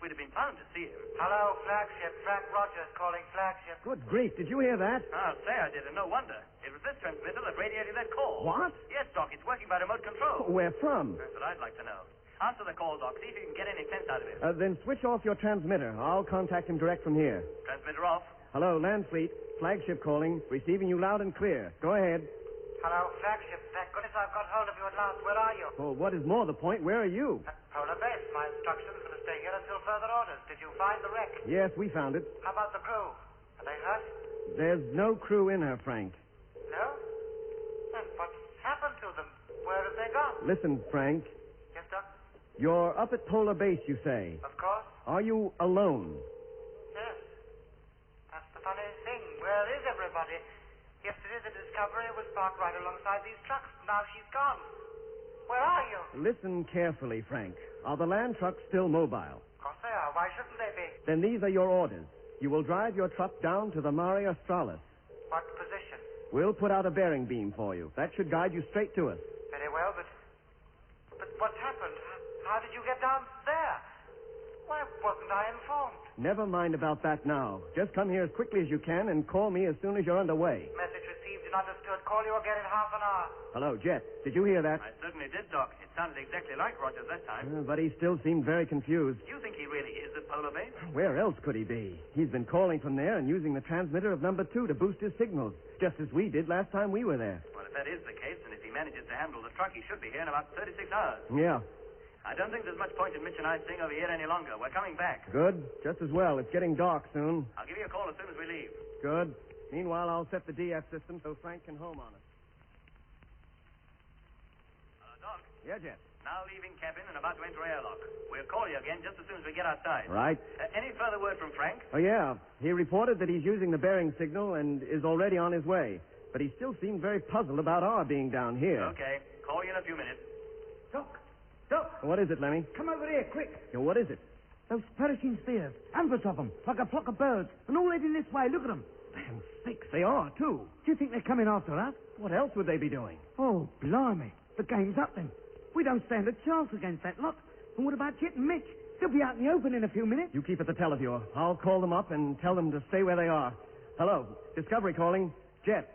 We'd have been bound to see him. Hello, flagship. Frank Rogers calling flagship. Good grief, did you hear that? I'll say I did, and no wonder. It was this transmitter that radiated that call. What? Yes, Doc, it's working by remote control. Where from? That's what I'd like to know. Answer the call, Doc. See if you can get any sense out of it. Then switch off your transmitter. I'll contact him direct from here. Transmitter off. Hello, Landfleet. Flagship calling. Receiving you loud and clear. Go ahead. Hello, flagship. Thank goodness I've got hold of you at last. Where are you? Oh, what is more the point, where are you? At Polar Base. My instructions were to stay here until further orders. Did you find the wreck? Yes, we found it. How about the crew? Are they hurt? There's no crew in her, Frank. No? Then what's happened to them? Where have they gone? Listen, Frank. Yes, Doc? You're up at Polar Base, you say. Of course. Are you alone? Yes. That's the funny thing. Where is everybody? Yesterday the Discovery was parked right alongside these trucks. Now she's gone. Where are you? Listen carefully, Frank. Are the land trucks still mobile? Of course they are. Why shouldn't they be? Then these are your orders. You will drive your truck down to the Mare Australis. What position? We'll put out a bearing beam for you. That should guide you straight to us. Very well, but what's happened? How did you get down there? Why wasn't I informed? Never mind about that now. Just come here as quickly as you can and call me as soon as you're underway. Message received and understood. Call you again in half an hour. Hello, Jet. Did you hear that? I certainly did, Doc. It sounded exactly like Rogers that time. But he still seemed very confused. You think he really is at Polar Base? Where else could he be? He's been calling from there and using the transmitter of number 2 to boost his signals, just as we did last time we were there. Well, if that is the case, and if he manages to handle the truck, he should be here in about 36 hours. Yeah. I don't think there's much point in Mitch and I staying over here any longer. We're coming back. Good. Just as well. It's getting dark soon. I'll give you a call as soon as we leave. Good. Meanwhile, I'll set the DF system so Frank can home on us. Doc. Yeah, Jet. Now leaving cabin and about to enter airlock. We'll call you again just as soon as we get outside. Right. Any further word from Frank? Oh, yeah. He reported that he's using the bearing signal and is already on his way. But he still seemed very puzzled about our being down here. Okay. Call you in a few minutes. Doc. Doc. What is it, Lemmy? Come over here, quick. Yeah, what is it? Those perishing spears. Hundreds of them, like a flock of birds. And all heading this way. Look at them. Damn sakes, they are, too. Do you think they're coming after us? What else would they be doing? Oh, blimey. The game's up then. We don't stand a chance against that lot. And what about Jet and Mitch? They'll be out in the open in a few minutes. You keep at the televiewer. I'll call them up and tell them to stay where they are. Hello, Discovery calling. Jet.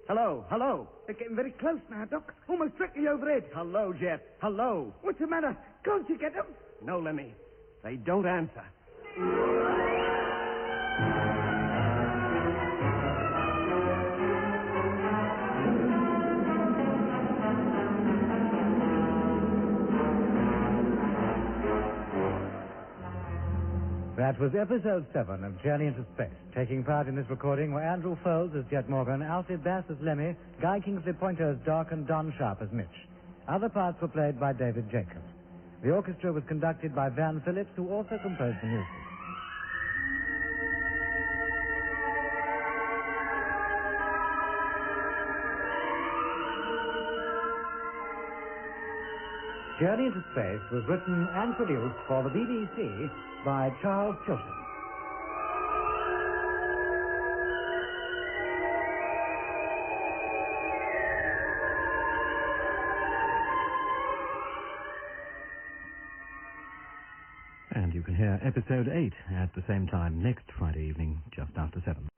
Hello, hello. They're getting very close now, Doc. Almost directly overhead. Hello, Jet. Hello. What's the matter? Can't you get them? No, Lemmy. They don't answer. That was episode 7 of Journey into Space. Taking part in this recording were Andrew Foles as Jet Morgan, Alfie Bass as Lemmy, Guy Kingsley Pointer as Doc, and Don Sharp as Mitch. Other parts were played by David Jacobs. The orchestra was conducted by Van Phillips, who also composed the music. Journey into Space was written and produced for the BBC by Charles Chilton. And you can hear episode 8 at the same time next Friday evening, just after 7.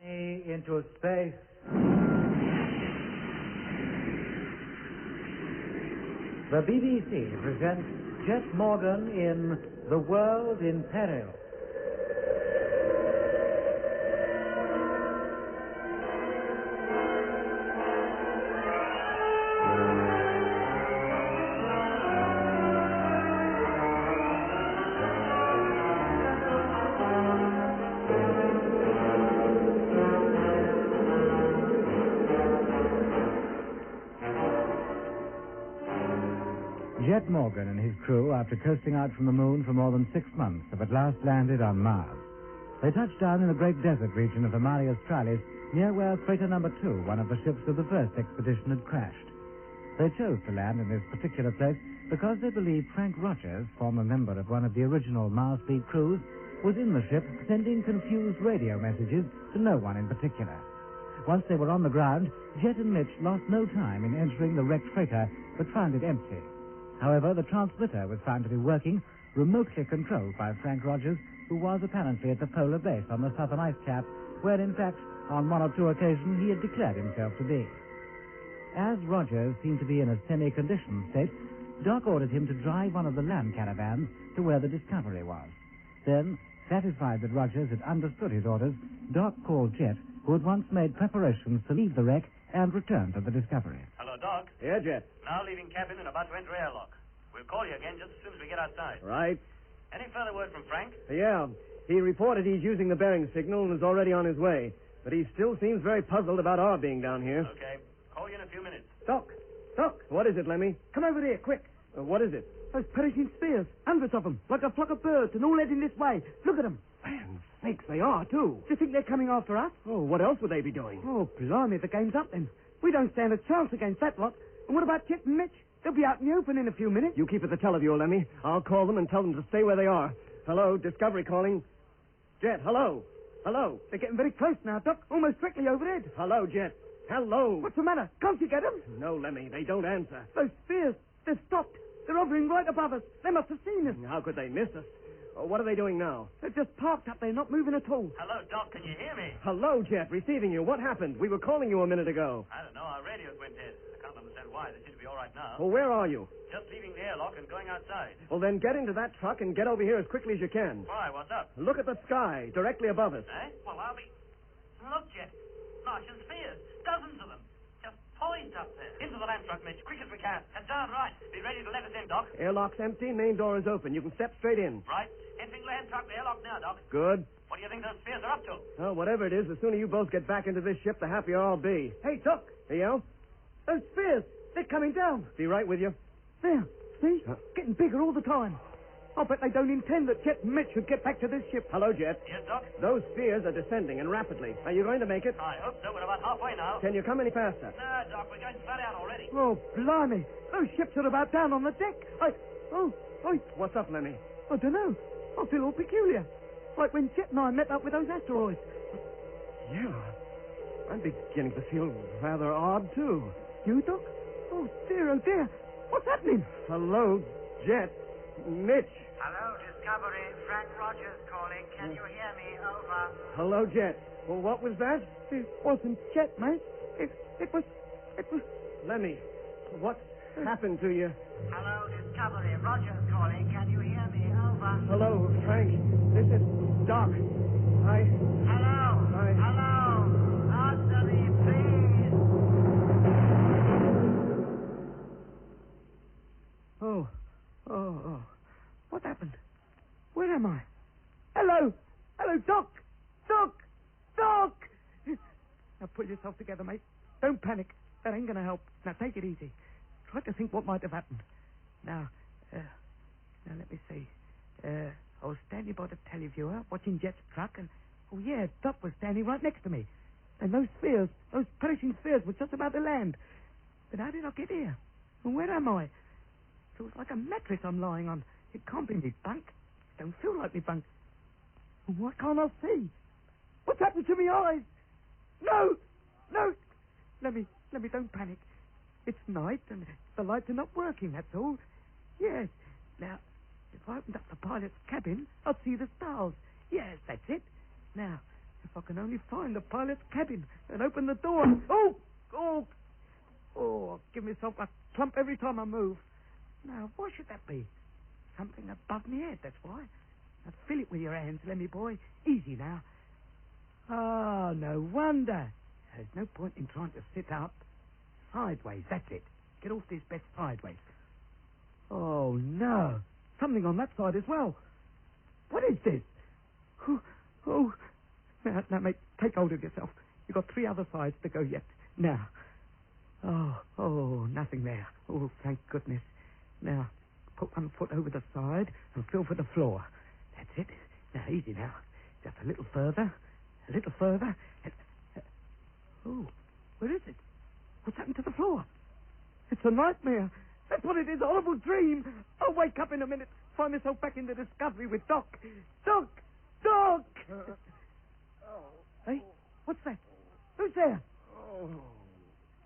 Into space. The BBC presents Jet Morgan in The World in Peril. Jet Morgan and his crew, after coasting out from the moon for more than 6 months, have at last landed on Mars. They touched down in the great desert region of the Mare Australis, near where freighter number 2, one of the ships of the first expedition, had crashed. They chose to land in this particular place because they believed Frank Rogers, former member of one of the original Mars fleet crews, was in the ship sending confused radio messages to no one in particular. Once they were on the ground, Jet and Mitch lost no time in entering the wrecked freighter, but found it empty. However, the transmitter was found to be working, remotely controlled by Frank Rogers, who was apparently at the polar base on the southern ice cap, where, in fact, on 1 or 2 occasions he had declared himself to be. As Rogers seemed to be in a semi-conditioned state, Doc ordered him to drive one of the land caravans to where the Discovery was. Then, satisfied that Rogers had understood his orders, Doc called Jet, who had once made preparations to leave the wreck and return to the Discovery. Hello, Doc. Yeah, Jet. Now leaving cabin and about to enter airlock. We'll call you again just as soon as we get outside. Right. Any further word from Frank? Yeah. He reported he's using the bearing signal and is already on his way. But he still seems very puzzled about our being down here. Okay. Call you in a few minutes. Doc! Doc! What is it, Lemmy? Come over here, quick. What is it? Those perishing spears. Hundreds of them, like a flock of birds, and all heading this way. Look at them. Man, sakes, they are, too. Do you think they're coming after us? Oh, what else would they be doing? Oh, blimey, the game's up then. We don't stand a chance against that lot. And what about Jet and Mitch? They'll be out in the open in a few minutes. You keep at the televiewer, Lemmy. I'll call them and tell them to stay where they are. Hello, Discovery calling. Jet, hello. Hello. They're getting very close now, Doc. Almost directly overhead. Hello, Jet. Hello. What's the matter? Can't you get them? No, Lemmy, they don't answer. Those spears, they've stopped. They're hovering right above us. They must have seen us. How could they miss us? What are they doing now? They're just parked up there, not moving at all. Hello, Doc. Can you hear me? Hello, Jet. Receiving you. What happened? We were calling you a minute ago. I don't know. Our radios went dead. I can't understand why. They seem to be all right now. Well, where are you? Just leaving the airlock and going outside. Well, then get into that truck and get over here as quickly as you can. Why? What's up? Look at the sky directly above us. Eh? Well, I'll be... Look, Jet. Martian spheres. Dozens of them. Just poised up there. Into the land truck, Mitch. Quick as we can. And down right. Be ready to let us in, Doc. Airlock's empty. Main door is open. You can step straight in. Right. Entering land truck, the airlock now, Doc. Good. What do you think those spheres are up to? Well, whatever it is, the sooner you both get back into this ship, the happier I'll be. Hey, Doc. Hey, Al? Those spears, they're coming down. Be right with you. There. See? Getting bigger all the time. I'll bet they don't intend that Jet and Mitch should get back to this ship. Hello, Jet. Yes, Doc? Those spheres are descending, and rapidly. Are you going to make it? I hope so. We're about halfway now. Can you come any faster? No, Doc. We're going flat out already. Oh, blimey. Those ships are about down on the deck. What's up, Lemmy? I don't know. I feel all peculiar. Like when Jet and I met up with those asteroids. Yeah. I'm beginning to feel rather odd, too. You, Doc? Oh, dear, oh, dear. What's happening? Hello, Jet. Mitch. Hello, Discovery. Frank Rogers calling. Can you hear me? Over. Hello, Jet. Well, what was that? It wasn't Jet, mate. It was... Lemmy, what happened to you? Hello, Discovery. Rogers calling. Can you hear me? Over. Hello, Frank. This is Doc. Hello. Answer me, please. Oh. What happened? Where am I? Hello, Doc! Now pull yourself together, mate. Don't panic. That ain't gonna help. Now take it easy. Try to think what might have happened. Now let me see. I was standing by the televiewer, watching Jet's truck, and Doc was standing right next to me. And those perishing spheres were just about to land. But how did I get here? And where am I? It was like a mattress I'm lying on. It can't be me bunk. It don't feel like me bunk. And why can't I see? What's happened to me eyes? No! Let me, don't panic. It's night and the lights are not working, that's all. Yes. Now, if I opened up the pilot's cabin, I'd see the stars. Yes, that's it. Now, if I can only find the pilot's cabin and open the door. Oh, give myself a clump every time I move. Now, why should that be? Something above my head, that's why. Now, feel it with your hands, Lemmy boy. Easy now. Oh, no wonder. There's no point in trying to sit up. Sideways, that's it. Get off this bed sideways. Oh, no. Something on that side as well. What is this? Oh. Now, mate, take hold of yourself. You've got 3 other sides to go yet. Now. Oh, nothing there. Oh, thank goodness. Now, put one foot over the side and feel for the floor. That's it. Now, easy now. Just a little further. Oh, where is it? What's happened to the floor? It's a nightmare. That's what it is, a horrible dream. I'll wake up in a minute, find myself back in the Discovery with Doc. Doc! Hey, what's that? Who's there?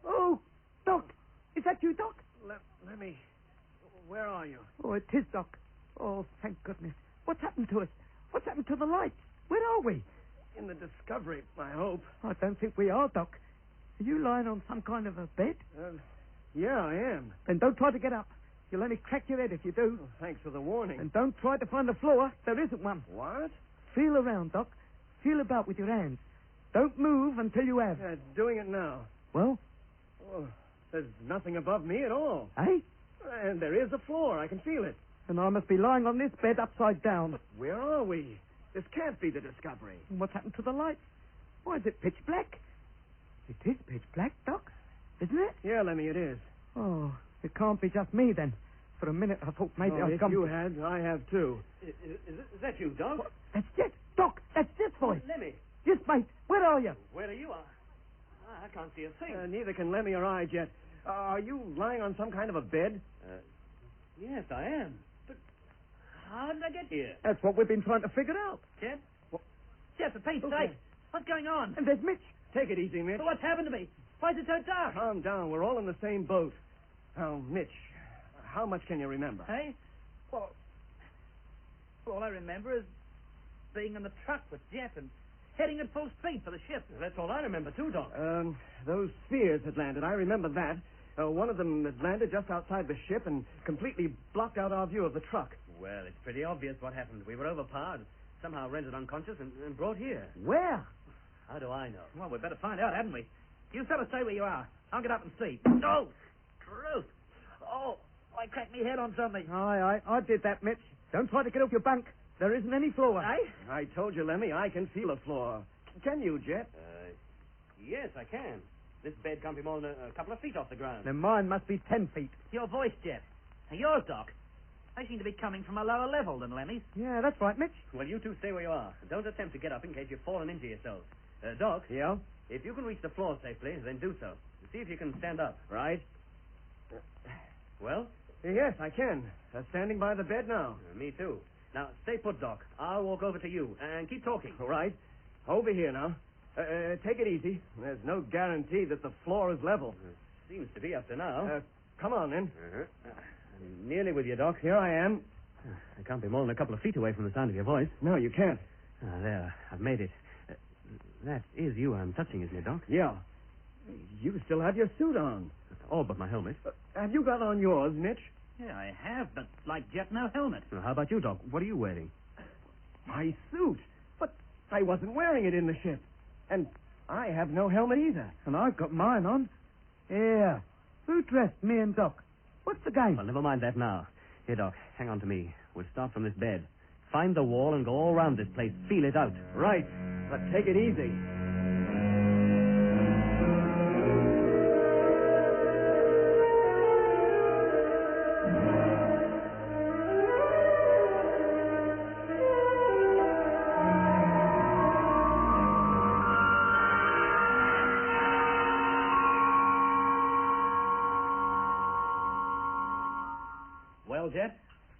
Oh, Doc. Is that you, Doc? Lemmy, where are you? Oh, it is Doc. Oh, thank goodness. What's happened to us? What's happened to the lights? Where are we? In the Discovery, I hope. I don't think we are, Doc. Are you lying on some kind of a bed? Yeah, I am. Then don't try to get up. You'll only crack your head if you do. Oh, thanks for the warning. And don't try to find the floor. There isn't one. What? Feel around, Doc. Feel about with your hands. Don't move until you have. Doing it now. Well? Oh, there's nothing above me at all. Eh? And there is a floor. I can feel it. And I must be lying on this bed upside down. But where are we? This can't be the Discovery. And what's happened to the lights? Why is it pitch black? It is pitch black, Doc. Isn't it? Yeah, Lemmy, it is. Oh, it can't be just me then. For a minute I thought maybe I'd come... If you had, I have too. Is that you, Doc? What? That's Jet. Doc, that's Jet's voice. Lemmy. Yes, mate. Where are you? Where are you? I can't see a thing. Neither can Lemmy or I, Jet. Are you lying on some kind of a bed? Yes, I am. But how did I get here? That's what we've been trying to figure out. Jet? Jet, for Pete's sake. What's going on? And there's Mitch. Take it easy, Mitch. But what's happened to me? Why is it so dark? Calm down. We're all in the same boat. Now, Mitch, how much can you remember? Hey? Well, all I remember is being in the truck with Jet and heading at full speed for the ship. That's all I remember, too, Doc. Those spheres had landed. I remember that. One of them had landed just outside the ship and completely blocked out our view of the truck. Well, it's pretty obvious what happened. We were overpowered, somehow rendered unconscious, and brought here. Where? How do I know? Well, we'd better find out, hadn't we? You fellas stay where you are. I'll get up and see. Oh, truth. Oh, I cracked me head on something. Aye, I did that, Mitch. Don't try to get off your bunk. There isn't any floor. Eh? I told you, Lemmy, I can feel a floor. Can you, Jet? Yes, I can. This bed can't be more than a couple of feet off the ground. Then mine must be 10 feet. Your voice, Jet. And yours, Doc. They seem to be coming from a lower level than Lemmy's. Yeah, that's right, Mitch. Well, you two stay where you are. Don't attempt to get up in case you've fallen into yourselves. Doc? Yeah? If you can reach the floor safely, then do so. See if you can stand up. Right. Well? Yes, I can. Standing by the bed now. Me too. Now, stay put, Doc. I'll walk over to you and keep talking. All right. Over here now. Take it easy. There's no guarantee that the floor is level. Seems to be up to now. Come on, then. I'm nearly with you, Doc. Here I am. I can't be more than a couple of feet away from the sound of your voice. No, you can't. There. I've made it. That is you I'm touching, isn't it, Doc? Yeah. You still have your suit on. All but my helmet. Have you got on yours, Mitch? Yeah, I have, but like Jet, no helmet. Well, how about you, Doc? What are you wearing? My suit. But I wasn't wearing it in the ship. And I have no helmet either. And I've got mine on. Yeah. Who dressed me and Doc? What's the game? Well, never mind that now. Here, Doc, hang on to me. We'll start from this bed. Find the wall and go all round this place. Feel it out. Right. But take it easy. Well, Jet?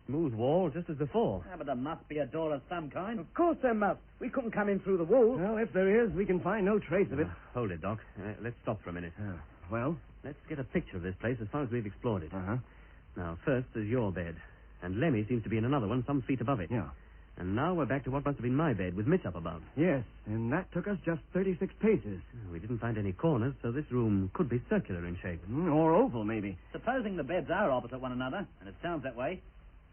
Smooth wall, just as before. Yeah, but there must be a door of some kind. Of course there must. We couldn't come in through the wall. Well, if there is, we can find no trace of it. Hold it, Doc. Let's stop for a minute. Well? Let's get a picture of this place as far as we've explored it. Uh-huh. Now, first, there's your bed. And Lemmy seems to be in another one, some feet above it. Yeah. And now we're back to what must have been my bed, with Mitch up above. Yes, and that took us just 36 paces. We didn't find any corners, so this room could be circular in shape. Or oval, maybe. Supposing the beds are opposite one another, and it sounds that way,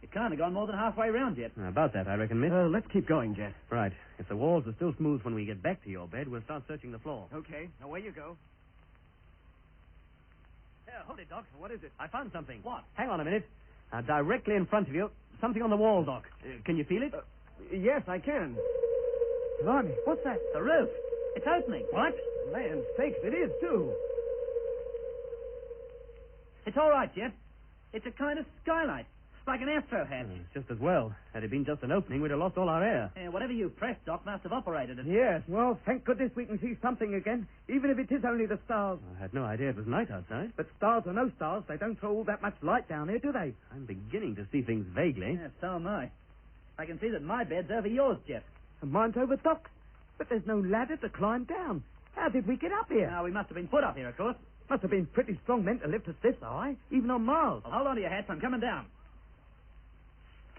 it can't have gone more than halfway round yet. About that, I reckon, Mitch. Let's keep going, Jet. Right. If the walls are still smooth when we get back to your bed, we'll start searching the floor. Okay, away you go. Hold it, Doc. What is it? I found something. What? Hang on a minute. Directly in front of you, something on the wall, Doc. Can you feel it? Yes, I can. Blimey, what's that? The roof. It's opening. What? Land sakes, it is, too. It's all right, Jet. It's a kind of skylight. Like an astro hatch. It's just as well. Had it been just an opening, we'd have lost all our air. Whatever you pressed, Doc, must have operated it. Yes, well, thank goodness we can see something again, even if it is only the stars. I had no idea it was night outside. But stars or no stars, they don't throw all that much light down here, do they? I'm beginning to see things vaguely. Yeah, so am I. I can see that my bed's over yours, Jet. And mine's over Doc's. But there's no ladder to climb down. How did we get up here? Now, we must have been put up here, of course. Must have been pretty strong men to lift us this high, even on Mars. Well, hold on to your hats. I'm coming down.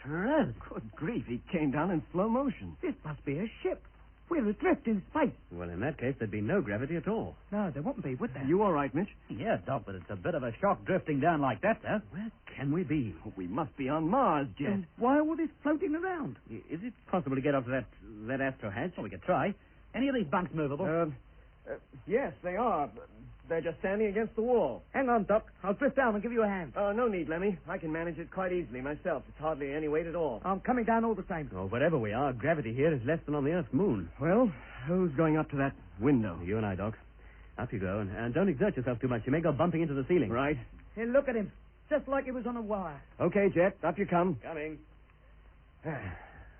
Good grief, he came down in slow motion. This must be a ship. We're adrift in space. Well, in that case, there'd be no gravity at all. No, there wouldn't be, would there? You all right, Mitch? Yeah, Doc, but it's a bit of a shock drifting down like that, sir. Where can we be? We must be on Mars, Jet. And why all this floating around? Is it possible to get up to that astro hatch? Well, we could try. Any of these bunks movable? Yes, they are. They're just standing against the wall. Hang on, Doc. I'll drift down and give you a hand. No need, Lemmy. I can manage it quite easily myself. It's hardly any weight at all. I'm coming down all the same. Oh, whatever we are, gravity here is less than on the Earth's moon. Well, who's going up to that window? You and I, Doc. Up you go, and don't exert yourself too much. You may go bumping into the ceiling. Right. Hey, look at him. Just like he was on a wire. Okay, Jet. Up you come. Coming.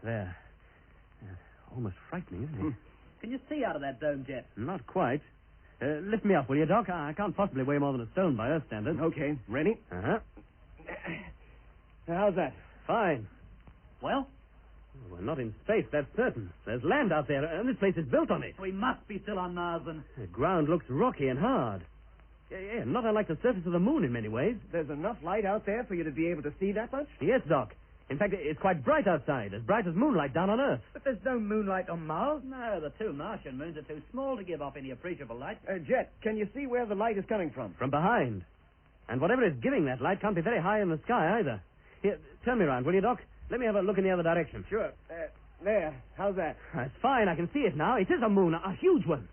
There. Almost frightening, isn't it? Can you see out of that dome, Jet? Not quite. Lift me up, will you, Doc? I can't possibly weigh more than a stone by Earth standards. Okay. Ready? Uh-huh. How's that? Fine. Well? We're not in space, that's certain. There's land out there, and this place is built on it. We must be still on Mars, then. The ground looks rocky and hard. Yeah, not unlike the surface of the moon in many ways. There's enough light out there for you to be able to see that much? Yes, Doc. In fact, it's quite bright outside, as bright as moonlight down on Earth. But there's no moonlight on Mars. No, the two Martian moons are too small to give off any appreciable light. Jet, can you see where the light is coming from? From behind. And whatever is giving that light can't be very high in the sky either. Here, turn me around, will you, Doc? Let me have a look in the other direction. Sure. There. How's that? That's fine. I can see it now. It is a moon, a huge one.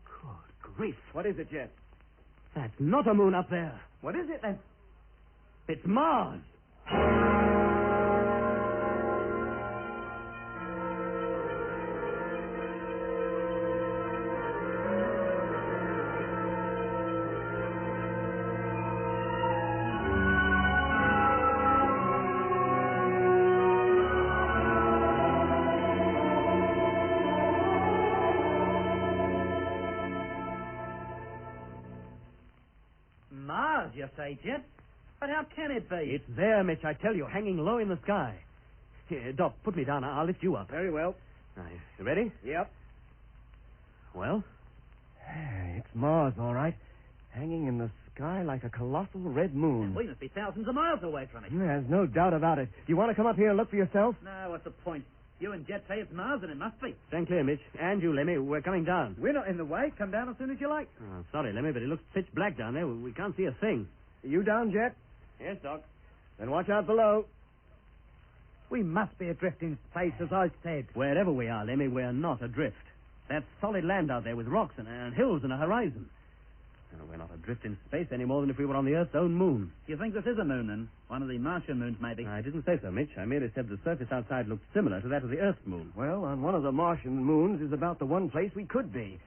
Good grief. What is it, Jet? That's not a moon up there. What is it, then? It's Mars. Mars, you say, Jet? But how can it be? It's there, Mitch, I tell you, hanging low in the sky. Here, Doc, put me down. I'll lift you up. Very well. Now, you ready? Yep. Well? It's Mars, all right. hanging in the sky like a colossal red moon. We must be thousands of miles away from it. There's no doubt about it. Do you want to come up here and look for yourself? No, what's the point? You and Jet say it's Mars, and it must be. Stand clear, Mitch. And you, Lemmy. We're coming down. We're not in the way. Come down as soon as you like. Oh, sorry, Lemmy, but it looks pitch black down there. We can't see a thing. Are you down, Jet? Yes, Doc. Then watch out below. We must be adrift in space, as I said. Wherever we are, Lemmy, we're not adrift. That's solid land out there with rocks and hills and a horizon. We're not adrift in space any more than if we were on the Earth's own moon. You think this is a moon, then? One of the Martian moons, maybe? I didn't say so, Mitch. I merely said the surface outside looked similar to that of the Earth's moon. Well, on one of the Martian moons is about the one place we could be.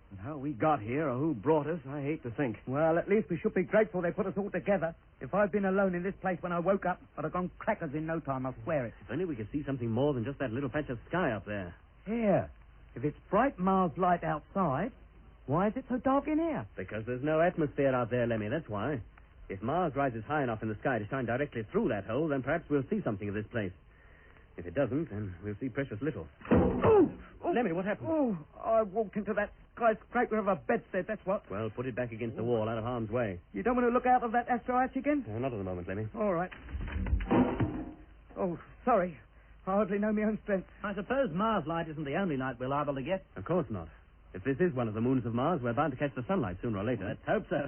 And how we got here or who brought us, I hate to think. Well, at least we should be grateful they put us all together. If I'd been alone in this place when I woke up, I'd have gone crackers in no time, I'll swear it. If only we could see something more than just that little patch of sky up there. Here. If it's bright Mars light outside, why is it so dark in here? Because there's no atmosphere out there, Lemmy, that's why. If Mars rises high enough in the sky to shine directly through that hole, then perhaps we'll see something of this place. If it doesn't, then we'll see precious little. Oh! Lemmy, what happened? Oh, I walked into that skyscraper of a bedstead, that's what. Well, put it back against the wall, out of harm's way. You don't want to look out of that astro hatch again? Not at the moment, Lemmy. All right. Oh, sorry. I hardly know my own strength. I suppose Mars light isn't the only light we're liable to get. Of course not. If this is one of the moons of Mars, we're bound to catch the sunlight sooner or later. Let's hope so.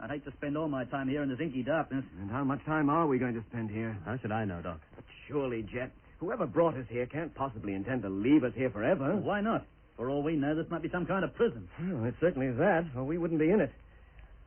I'd hate to spend all my time here in this inky darkness. And how much time are we going to spend here? How should I know, Doc? But surely, Jet, whoever brought us here can't possibly intend to leave us here forever. Well, why not? For all we know, this might be some kind of prison. Well, it certainly is that, or we wouldn't be in it.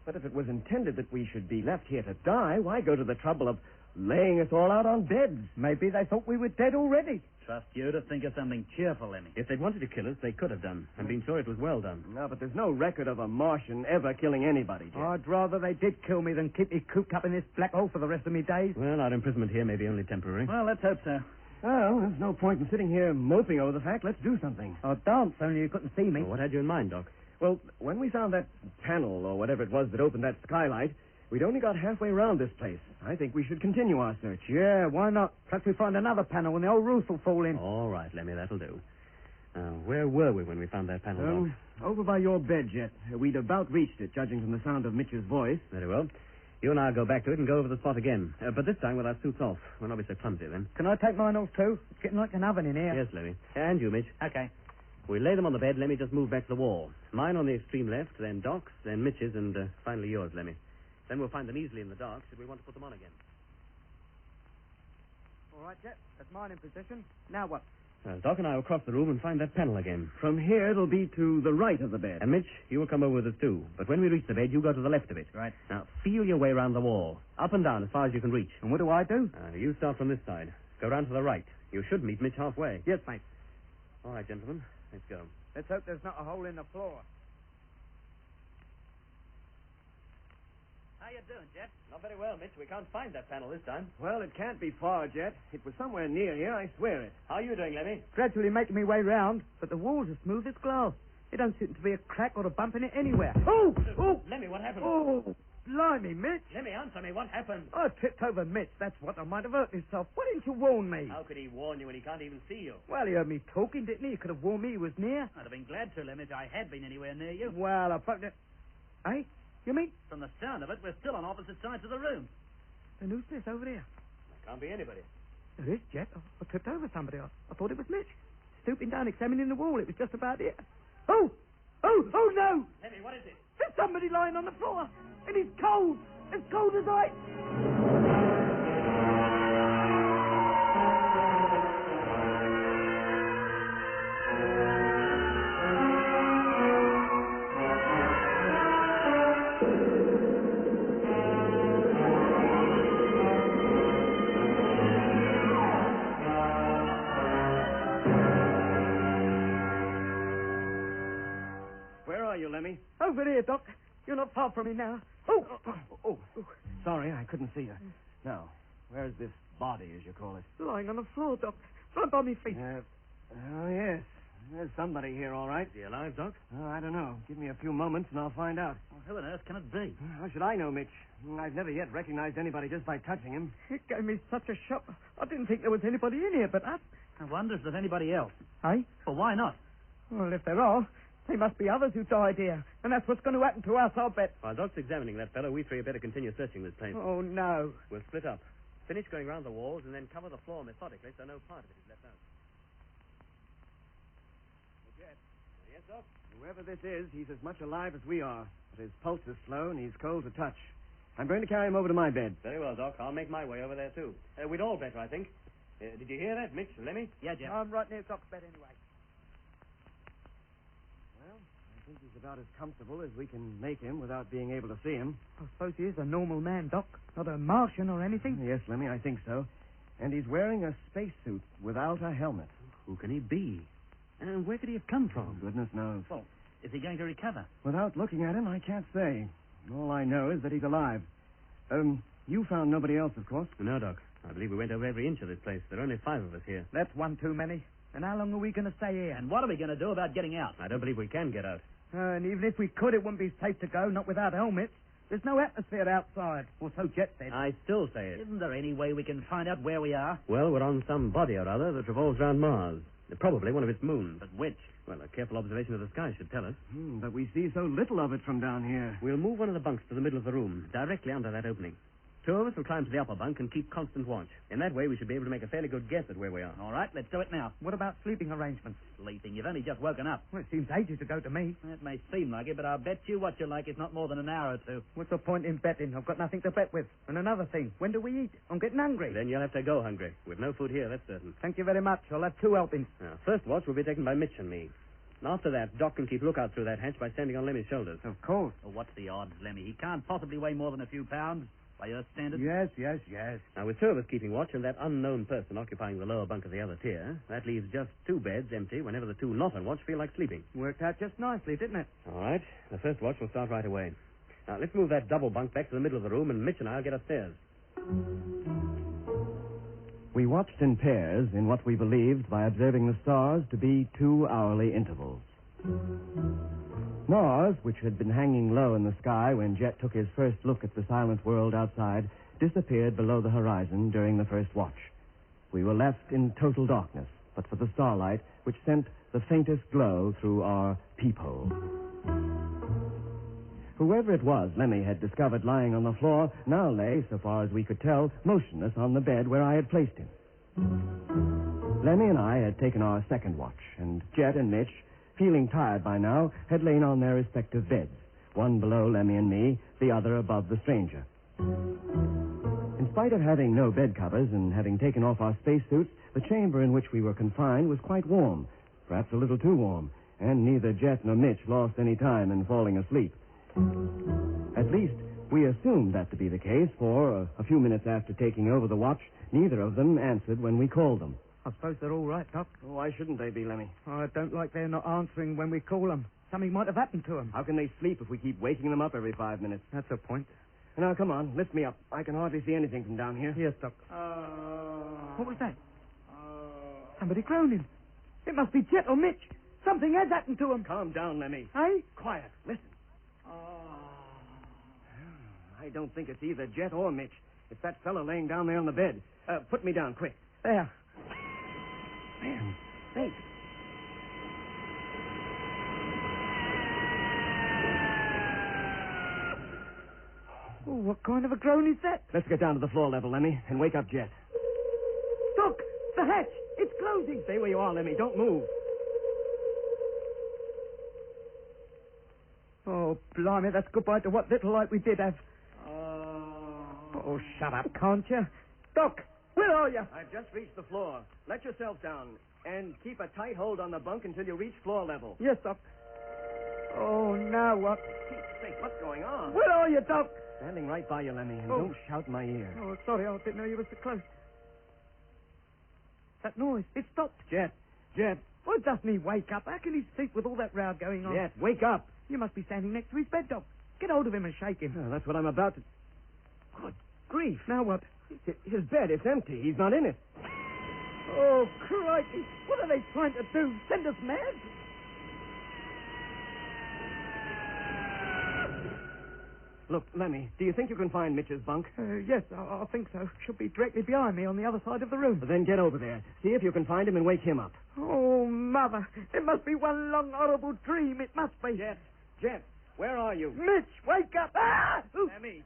But if it was intended that we should be left here to die, why go to the trouble of laying us all out on beds? Maybe they thought we were dead already. Trust you to think of something cheerful, Lemmy. If they'd wanted to kill us, they could have done, and been sure it was well done. No, but there's no record of a Martian ever killing anybody, Jet. I'd rather they did kill me than keep me cooped up in this black hole for the rest of me days. Well, our imprisonment here may be only temporary. Well, let's hope so. Well, there's no point in sitting here moping over the fact. Let's do something. I'll dance, only you couldn't see me. Well, what had you in mind, Doc? Well, when we found that panel, or whatever it was that opened that skylight, we'd only got halfway around this place. I think we should continue our search. Yeah, why not? Perhaps we find another panel and the old roof will fall in. All right, Lemmy, that'll do. Where were we when we found that panel, Doc? Over by your bed, Jet. We'd about reached it, judging from the sound of Mitch's voice. Very well. You and I'll go back to it and go over the spot again. But this time with our suits off. We'll not be so clumsy then. Can I take mine off too? It's getting like an oven in here. Yes, Lemmy. And you, Mitch. Okay. We lay them on the bed. Lemmy just move back to the wall. Mine on the extreme left, then Doc's, then Mitch's, and finally yours, Lemmy. Then we'll find them easily in the dark should we want to put them on again. All right, Jet. That's mine in position. Now what? Doc and I will cross the room and find that panel again. From here, it'll be to the right of the bed. And Mitch, you will come over with us too. But when we reach the bed, you go to the left of it. Right. Now, feel your way around the wall. Up and down as far as you can reach. And what do I do? You start from this side. Go round to the right. You should meet Mitch halfway. Yes, mate. All right, gentlemen. Let's go. Let's hope there's not a hole in the floor. How you doing, Jet? Not very well, Mitch. We can't find that panel this time. Well, it can't be far, Jet. It was somewhere near here, I swear it. How are you doing, Lemmy? Gradually making me way round, but the walls are smooth as glass. There don't seem to be a crack or a bump in it anywhere. Oh! Oh! Lemmy, what happened? Oh! Blimey, Mitch. Lemmy, answer me. What happened? I tripped over Mitch. That's what. I might have hurt myself. Why didn't you warn me? How could he warn you when he can't even see you? Well, he heard me talking, didn't he? He could have warned me he was near. I'd have been glad to, Lemmy, if I had been anywhere near you. Well, I put it... Eh? You mean? From the sound of it, we're still on opposite sides of the room. And who's this over there? There can't be anybody. There is, Jet. I tripped over somebody. I thought it was Mitch. Stooping down, examining the wall. It was just about it. Oh! Oh! Oh, no! Lemmy, what is it? There's somebody lying on the floor. And he's cold. As cold as ice. Where are you, Lemmy? Over here, Doc. You're not far from me now. Oh! Oh, sorry, I couldn't see you. Now, where's this body, as you call it? Lying on the floor, Doc. Right by me feet. Oh, yes. There's somebody here, all right. Is he alive, Doc? Oh, I don't know. Give me a few moments and I'll find out. Well, who on earth can it be? How should I know, Mitch? I've never yet recognized anybody just by touching him. It gave me such a shock. I didn't think there was anybody in here but us. I wonder if there's anybody else. Hey? Well, why not? Well, if there are, There must be others who died here, and that's what's going to happen to us, I'll bet. While Doc's examining that fellow, we three had better continue searching this place. Oh, no. We'll split up. Finish going round the walls and then cover the floor methodically so no part of it is left out. Yes, Doc? Whoever this is, he's as much alive as we are. But his pulse is slow and he's cold to touch. I'm going to carry him over to my bed. Very well, Doc. I'll make my way over there, too. We'd all better, I think. Did you hear that, Mitch? Lemmy? Yeah, Jeff. I'm right near Doc's bed anyway. Well, I think he's about as comfortable as we can make him without being able to see him. I suppose he is a normal man, Doc. Not a Martian or anything. Yes, Lemmy, I think so. And he's wearing a spacesuit without a helmet. Who can he be? And where could he have come from? Goodness knows. Well, is he going to recover? Without looking at him, I can't say. All I know is that he's alive. You found nobody else, of course. No, Doc. I believe we went over every inch of this place. There are only 5 of us here. That's one too many. And how long are we going to stay here? And what are we going to do about getting out? I don't believe we can get out. And even if we could, it wouldn't be safe to go, not without helmets. There's no atmosphere outside. Or so Jet said. I still say it. Isn't there any way we can find out where we are? Well, we're on some body or other that revolves around Mars. Probably one of its moons. But which? Well, a careful observation of the sky should tell us. But we see so little of it from down here. We'll move one of the bunks to the middle of the room, directly under that opening. 2 of us will climb to the upper bunk and keep constant watch. In that way, we should be able to make a fairly good guess at where we are. All right, let's do it now. What about sleeping arrangements? Sleeping? You've only just woken up. Well, it seems ages ago to me. That may seem like it, but I'll bet you what you like is not more than an hour or 2. What's the point in betting? I've got nothing to bet with. And another thing, when do we eat? I'm getting hungry. Then you'll have to go hungry. With no food here, that's certain. Thank you very much. I'll have 2 helpings. Now, first watch will be taken by Mitch and me. After that, Doc can keep lookout through that hatch by standing on Lemmy's shoulders. Of course. Oh, what's the odds, Lemmy? He can't possibly weigh more than a few pounds. By your standards? Yes. Now, with 2 of us keeping watch and that unknown person occupying the lower bunk of the other tier, that leaves just 2 beds empty whenever the 2 not on watch feel like sleeping. Worked out just nicely, didn't it? All right. The first watch will start right away. Now, let's move that double bunk back to the middle of the room, and Mitch and I will get upstairs. We watched in pairs in what we believed, by observing the stars, to be 2 hourly intervals. Mars, which had been hanging low in the sky when Jet took his first look at the silent world outside, disappeared below the horizon during the first watch. We were left in total darkness, but for the starlight, which sent the faintest glow through our peephole. Whoever it was Lemmy had discovered lying on the floor now lay, so far as we could tell, motionless on the bed where I had placed him. Lemmy and I had taken our second watch, and Jet and Mitch, feeling tired by now, had lain on their respective beds, one below Lemmy and me, the other above the stranger. In spite of having no bed covers and having taken off our spacesuits, the chamber in which we were confined was quite warm, perhaps a little too warm, and neither Jet nor Mitch lost any time in falling asleep. At least, we assumed that to be the case, for a few minutes after taking over the watch, neither of them answered when we called them. I suppose they're all right, Doc. Oh, why shouldn't they be, Lemmy? I don't like they're not answering when we call them. Something might have happened to them. How can they sleep if we keep waking them up every 5 minutes? That's a point. Now, come on, lift me up. I can hardly see anything from down here. Yes, Doc. What was that? Somebody groaning. It must be Jet or Mitch. Something has happened to them. Calm down, Lemmy. Hey? Quiet. Listen. I don't think it's either Jet or Mitch. It's that fellow laying down there on the bed. Put me down, quick. There. Man, think. Oh, what kind of a groan is that? Let's get down to the floor level, Lemmy, and wake up Jet. Doc, the hatch. It's closing. Stay where you are, Lemmy. Don't move. Oh, blimey, that's goodbye to what little light we did have. Oh, shut up, can't you? Doc, where are you? I've just reached the floor. Let yourself down, and keep a tight hold on the bunk until you reach floor level. Yes, Doc. Oh, now what? Pete's sake, what's going on? Where are you, Doc? Standing right by you, Lemmy, and don't shout in my ear. Oh, sorry, I didn't know you were so close. That noise, it stopped. Jet. Well, doesn't he wake up? How can he sleep with all that row going on? Jet, wake up. You must be standing next to his bed, Doc. Get hold of him and shake him. Oh, that's what I'm about to... Good grief. Now what? His bed is empty. He's not in it. Oh, crikey. What are they trying to do? Send us mad? Look, Lemmy, do you think you can find Mitch's bunk? Yes, I think so. Should be directly behind me on the other side of the room. Then get over there. See if you can find him and wake him up. Oh, Mother, it must be one long, horrible dream. It must be. Jet, where are you? Mitch, wake up. Ah! Lemmy.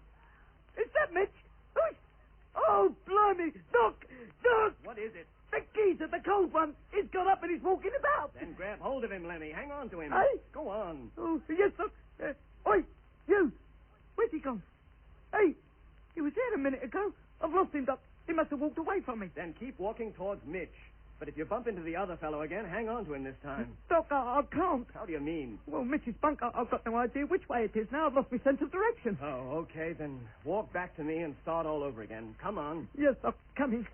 Is that Mitch? Oh, blimey. Doc! What is it? The geezer, the cold one. He's got up and he's walking about. Then grab hold of him, Lemmy. Hang on to him. Hey? Go on. Oh, yes, Doc. Oi, you. Where's he gone? Hey, he was here a minute ago. I've lost him, Doc. He must have walked away from me. Then keep walking towards Mitch. But if you bump into the other fellow again, hang on to him this time. Doc, I can't. How do you mean? Well, Mitch's bunk, I've got no idea which way it is now. I've lost my sense of direction. Oh, okay. Then walk back to me and start all over again. Come on. Yes, Doc, coming.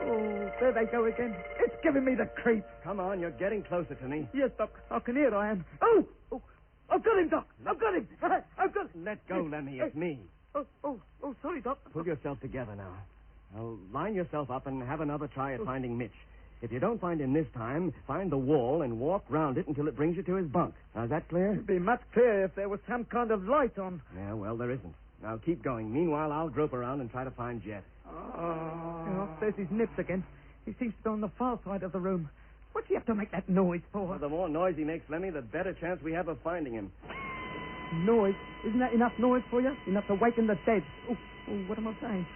Oh, there they go again. It's giving me the creeps. Come on, you're getting closer to me. Yes, Doc, I can hear I am. Oh, I've got him, Doc. I've got him. I've got him. Let go, Lemmy. It's me. Oh, sorry, Doc. Pull yourself together now. Now, line yourself up and have another try at finding Mitch. If you don't find him this time, find the wall and walk round it until it brings you to his bunk. Now, is that clear? It'd be much clearer if there was some kind of light on. Yeah, well, there isn't. Now, keep going. Meanwhile, I'll grope around and try to find Jet. Oh, there's his nips again. He seems to be on the far side of the room. What's he have to make that noise for? Well, the more noise he makes, Lemmy, the better chance we have of finding him. Noise? Isn't that enough noise for you? Enough to waken the dead? Oh, what am I saying?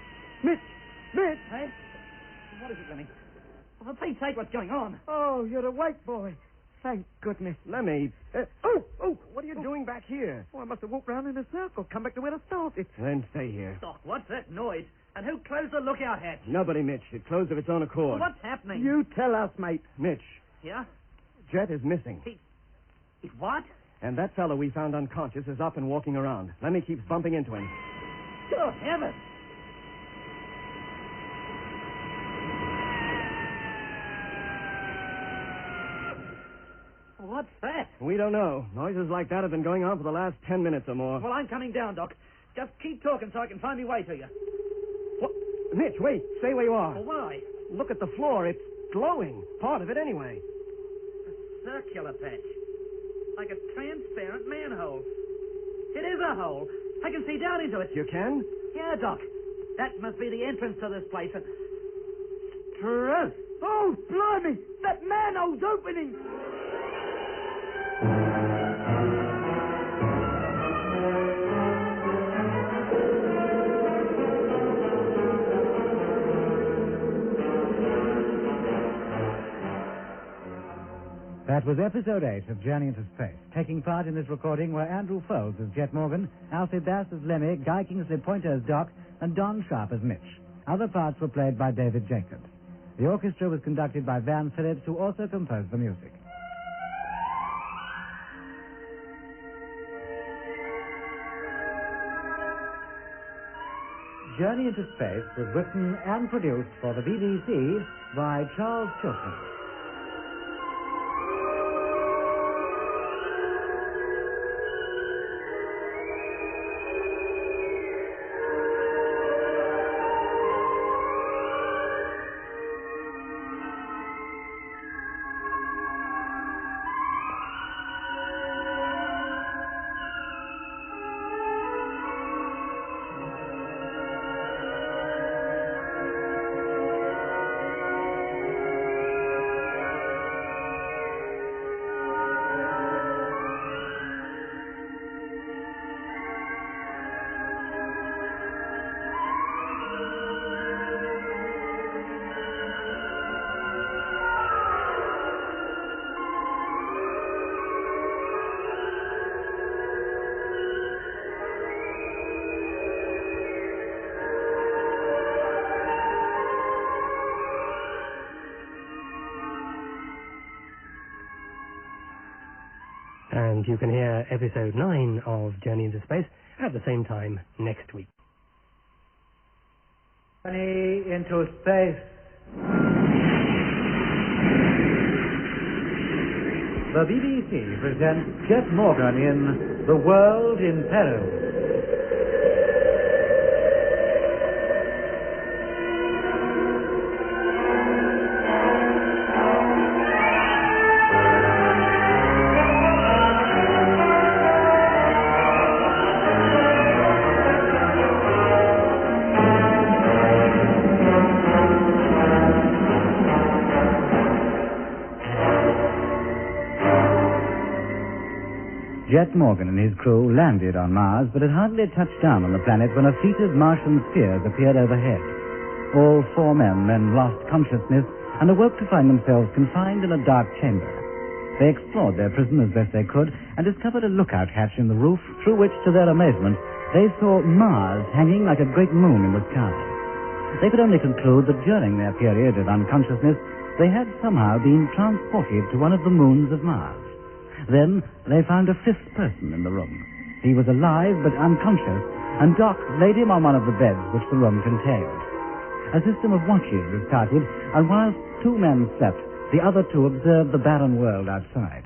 Mitch! Hey? What is it, Lemmy? For Pete's sake, what's going on? Oh, you're awake, boy. Thank goodness. Lemmy. What are you doing back here? Oh, I must have walked round in a circle, come back to where I started. Then stay here. Doc, what's that noise? And who closed the lookout hatch? Nobody, Mitch. It closed of its own accord. Well, what's happening? You tell us, mate. Mitch. Yeah? Jet is missing. He's what? And that fellow we found unconscious is up and walking around. Lemmy keeps bumping into him. Good heavens! What's that? We don't know. Noises like that have been going on for the last 10 minutes or more. Well, I'm coming down, Doc. Just keep talking so I can find my way to you. What? Mitch, wait. Stay where you are. Well, why? Look at the floor. It's glowing. Part of it, anyway. A circular patch. Like a transparent manhole. It is a hole. I can see down into it. You can? Yeah, Doc. That must be the entrance to this place. Truth. Oh, blimey! That manhole's opening! That was episode 8 of Journey into Space. Taking part in this recording were Andrew Folds as Jet Morgan, Alfie Bass as Lemmy, Guy Kingsley Pointer as Doc, and Don Sharp as Mitch. Other parts were played by David Jacobs. The orchestra was conducted by Van Phillips, who also composed the music. Journey into Space was written and produced for the BBC by Charles Chilton. And you can hear episode 9 of Journey into Space at the same time next week. Journey into Space. The BBC presents Jet Morgan in The World in Peril. Jet Morgan and his crew landed on Mars, but had hardly touched down on the planet when a fleet of Martian spheres appeared overhead. All 4 men then lost consciousness and awoke to find themselves confined in a dark chamber. They explored their prison as best they could and discovered a lookout hatch in the roof through which, to their amazement, they saw Mars hanging like a great moon in the sky. They could only conclude that during their period of unconsciousness, they had somehow been transported to one of the moons of Mars. Then they found a 5th person in the room. He was alive but unconscious, and Doc laid him on one of the beds which the room contained. A system of watches was started, and whilst 2 men slept, the other 2 observed the barren world outside.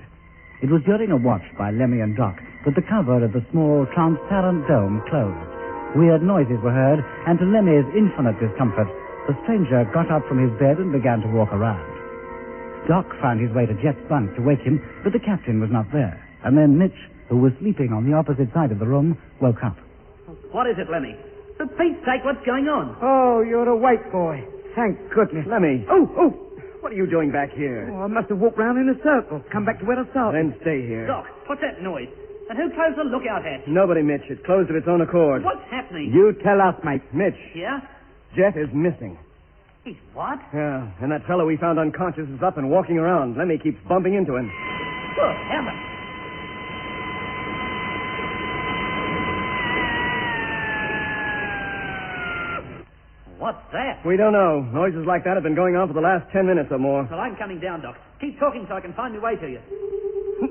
It was during a watch by Lemmy and Doc that the cover of the small, transparent dome closed. Weird noises were heard, and to Lemmy's infinite discomfort, the stranger got up from his bed and began to walk around. Doc found his way to Jet's bunk to wake him, but the captain was not there. And then Mitch, who was sleeping on the opposite side of the room, woke up. What is it, Lemmy? For Pete's sake, what's going on? Oh, you're awake, boy. Thank goodness. Lemmy. Oh! What are you doing back here? Oh, I must have walked round in a circle. Come back to where I started. Then stay here. Doc, what's that noise? And who closed the lookout hatch? Nobody, Mitch. It closed of its own accord. What's happening? You tell us, mate. Mitch. Yeah? Jet is missing. He's what? Yeah, and that fellow we found unconscious is up and walking around. Lemmy keeps bumping into him. Good heavens. What's that? We don't know. Noises like that have been going on for the last 10 minutes or more. Well, I'm coming down, Doc. Keep talking so I can find my way to you.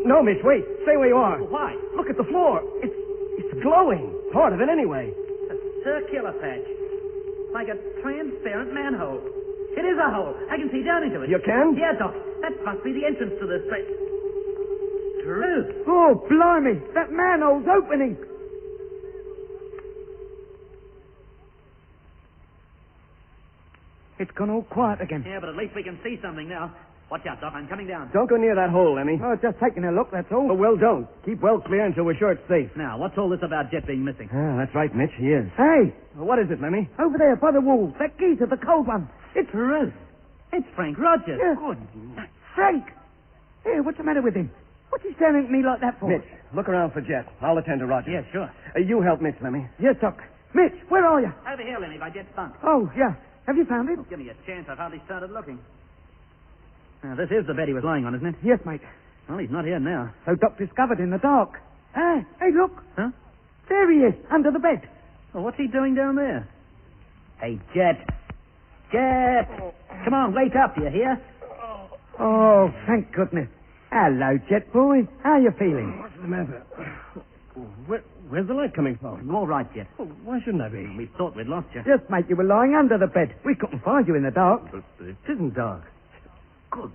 No, Mitch, wait. Stay where you are. Well, why? Look at the floor. It's glowing. Part of it, anyway. A circular patch. Like a transparent manhole. It is a hole. I can see down into it. You can? Yeah, Doc. That must be the entrance to this place. True. Oh, blimey. That manhole's opening. It's gone all quiet again. Yeah, but at least we can see something now. Watch out, Doc. I'm coming down. Don't go near that hole, Lemmy. Oh, just taking a look, that's all. Oh, well, don't. Keep well clear until we're sure it's safe. Now, what's all this about Jet being missing? Ah, that's right, Mitch. He is. Hey, What is it, Lemmy? over there by the wall. That geezer, the cold one. It's Ruth. It's Frank Rogers. Yeah. Good. Frank. Hey, what's the matter with him? What's he staring at me like that for? Mitch, look around for Jet. I'll attend to Roger. Yeah, sure. You help Mitch, Lemmy. Yes, Doc. Mitch, where are you? Over here, Lenny, by Jet's bunk. Oh, yeah. Have you found it? Oh, give me a chance. I've hardly started looking. Now, this is the bed he was lying on, isn't it? Yes, mate. Well, he's not here now. So Doc discovered in the dark. Hey, look. Huh? There he is, under the bed. Well, what's he doing down there? Hey, Jet. Jet! Come on, wake up, you hear? Oh, thank goodness. Hello, Jet boy. How you feeling? What's the matter? Where's the light coming from? You all right, Jet? Oh, why shouldn't I be? We thought we'd lost you. Just mate, you were lying under the bed. We couldn't find you in the dark. But it isn't dark. Good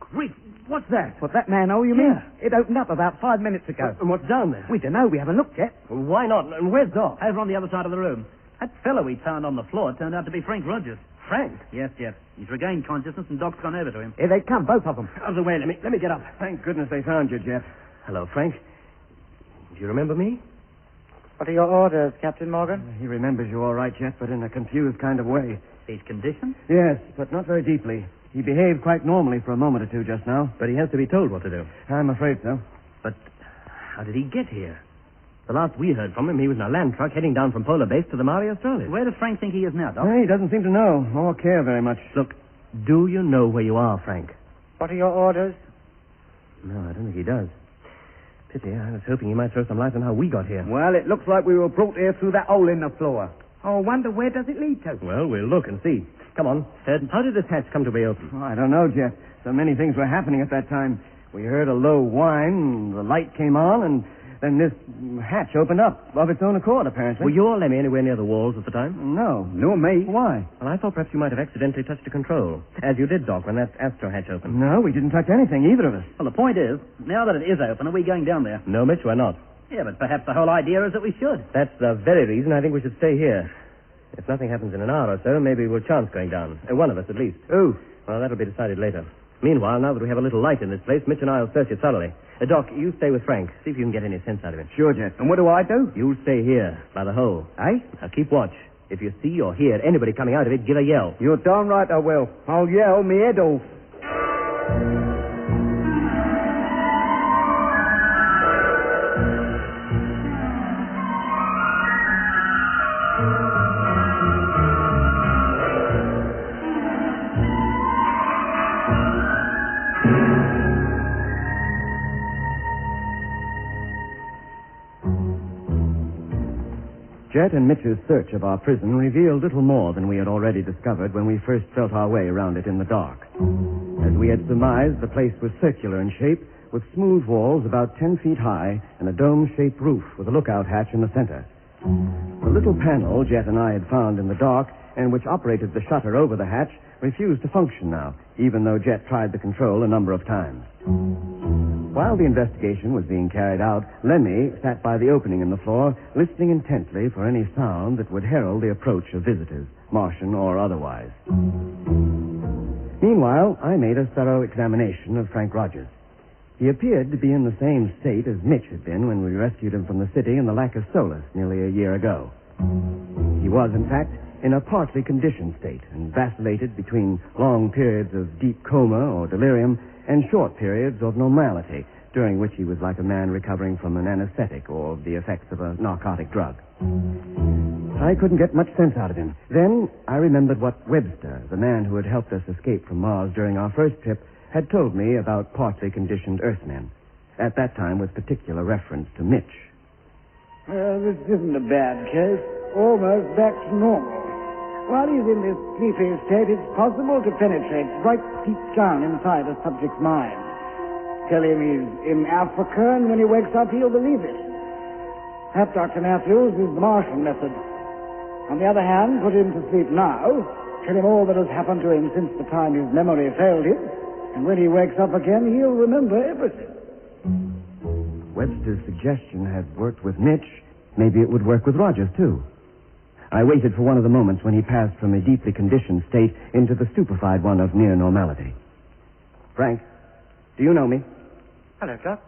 grief. What's that? What, that manhole, you mean? It opened up about 5 minutes ago. And what's down there? We don't know. We haven't looked yet. Well, why not? And where's Doc? Over on the other side of the room. That fellow we found on the floor turned out to be Frank Rogers. Frank? Yes, Jet. He's regained consciousness and Doc's gone over to him. Here they come, both of them. Out of the way. Let me get up. Thank goodness they found you, Jet. Hello, Frank. Do you remember me? What are your orders, Captain Morgan? He remembers you all right, Jet, but in a confused kind of way. His condition? Yes, but not very deeply. He behaved quite normally for a moment or two just now. But he has to be told what to do. I'm afraid so. But how did he get here? The last we heard from him, he was in a land truck heading down from Polar Base to the Mare Australis. Where does Frank think he is now, Doc? He doesn't seem to know or care very much. Look, do you know where you are, Frank? What are your orders? No, I don't think he does. Pity. I was hoping he might throw some light on how we got here. Well, it looks like we were brought here through that hole in the floor. Oh, I wonder where does it lead to? Well, we'll look and see. Come on. How did this hatch come to be open? Oh, I don't know, Jet. So many things were happening at that time. We heard a low whine, the light came on, and then this hatch opened up of its own accord, apparently. Were you or Lemmy anywhere near the walls at the time? No. Nor me. Why? Well, I thought perhaps you might have accidentally touched a control, as you did, Doc, when that astro hatch opened. No, we didn't touch anything, either of us. Well, the point is, now that it is open, are we going down there? No, Mitch, we're not. Yeah, but perhaps the whole idea is that we should. That's the very reason I think we should stay here. If nothing happens in an hour or so, maybe we'll chance going down. One of us, at least. Who? Well, that'll be decided later. Meanwhile, now that we have a little light in this place, Mitch and I will search it thoroughly. Doc, you stay with Frank. See if you can get any sense out of him. Sure, Jet. And what do I do? You'll stay here, by the hole. Eh? Now, keep watch. If you see or hear anybody coming out of it, give a yell. You're darn right I will. I'll yell me head off. Jet and Mitch's search of our prison revealed little more than we had already discovered when we first felt our way around it in the dark. As we had surmised, the place was circular in shape, with smooth walls about 10 feet high and a dome-shaped roof with a lookout hatch in the center. The little panel Jet and I had found in the dark and which operated the shutter over the hatch refused to function now, even though Jet tried the control a number of times. While the investigation was being carried out, Lemmy sat by the opening in the floor, listening intently for any sound that would herald the approach of visitors, Martian or otherwise. Meanwhile, I made a thorough examination of Frank Rogers. He appeared to be in the same state as Mitch had been when we rescued him from the city in the lack of solace nearly a year ago. He was, in fact, in a partly conditioned state and vacillated between long periods of deep coma or delirium and short periods of normality, during which he was like a man recovering from an anesthetic or the effects of a narcotic drug. I couldn't get much sense out of him. Then I remembered what Webster, the man who had helped us escape from Mars during our first trip, had told me about partly conditioned Earthmen, at that time with particular reference to Mitch. This isn't a bad case. Almost back to normal. While he's in this sleepy state, it's possible to penetrate right deep down inside a subject's mind. Tell him he's in Africa, and when he wakes up, he'll believe it. That, Dr. Matthews, is the Martian method. On the other hand, put him to sleep now, tell him all that has happened to him since the time his memory failed him, and when he wakes up again, he'll remember everything. Webster's suggestion had worked with Mitch. Maybe it would work with Rogers, too. I waited for one of the moments when he passed from a deeply conditioned state into the stupefied one of near normality. Frank, do you know me? Hello, Doc.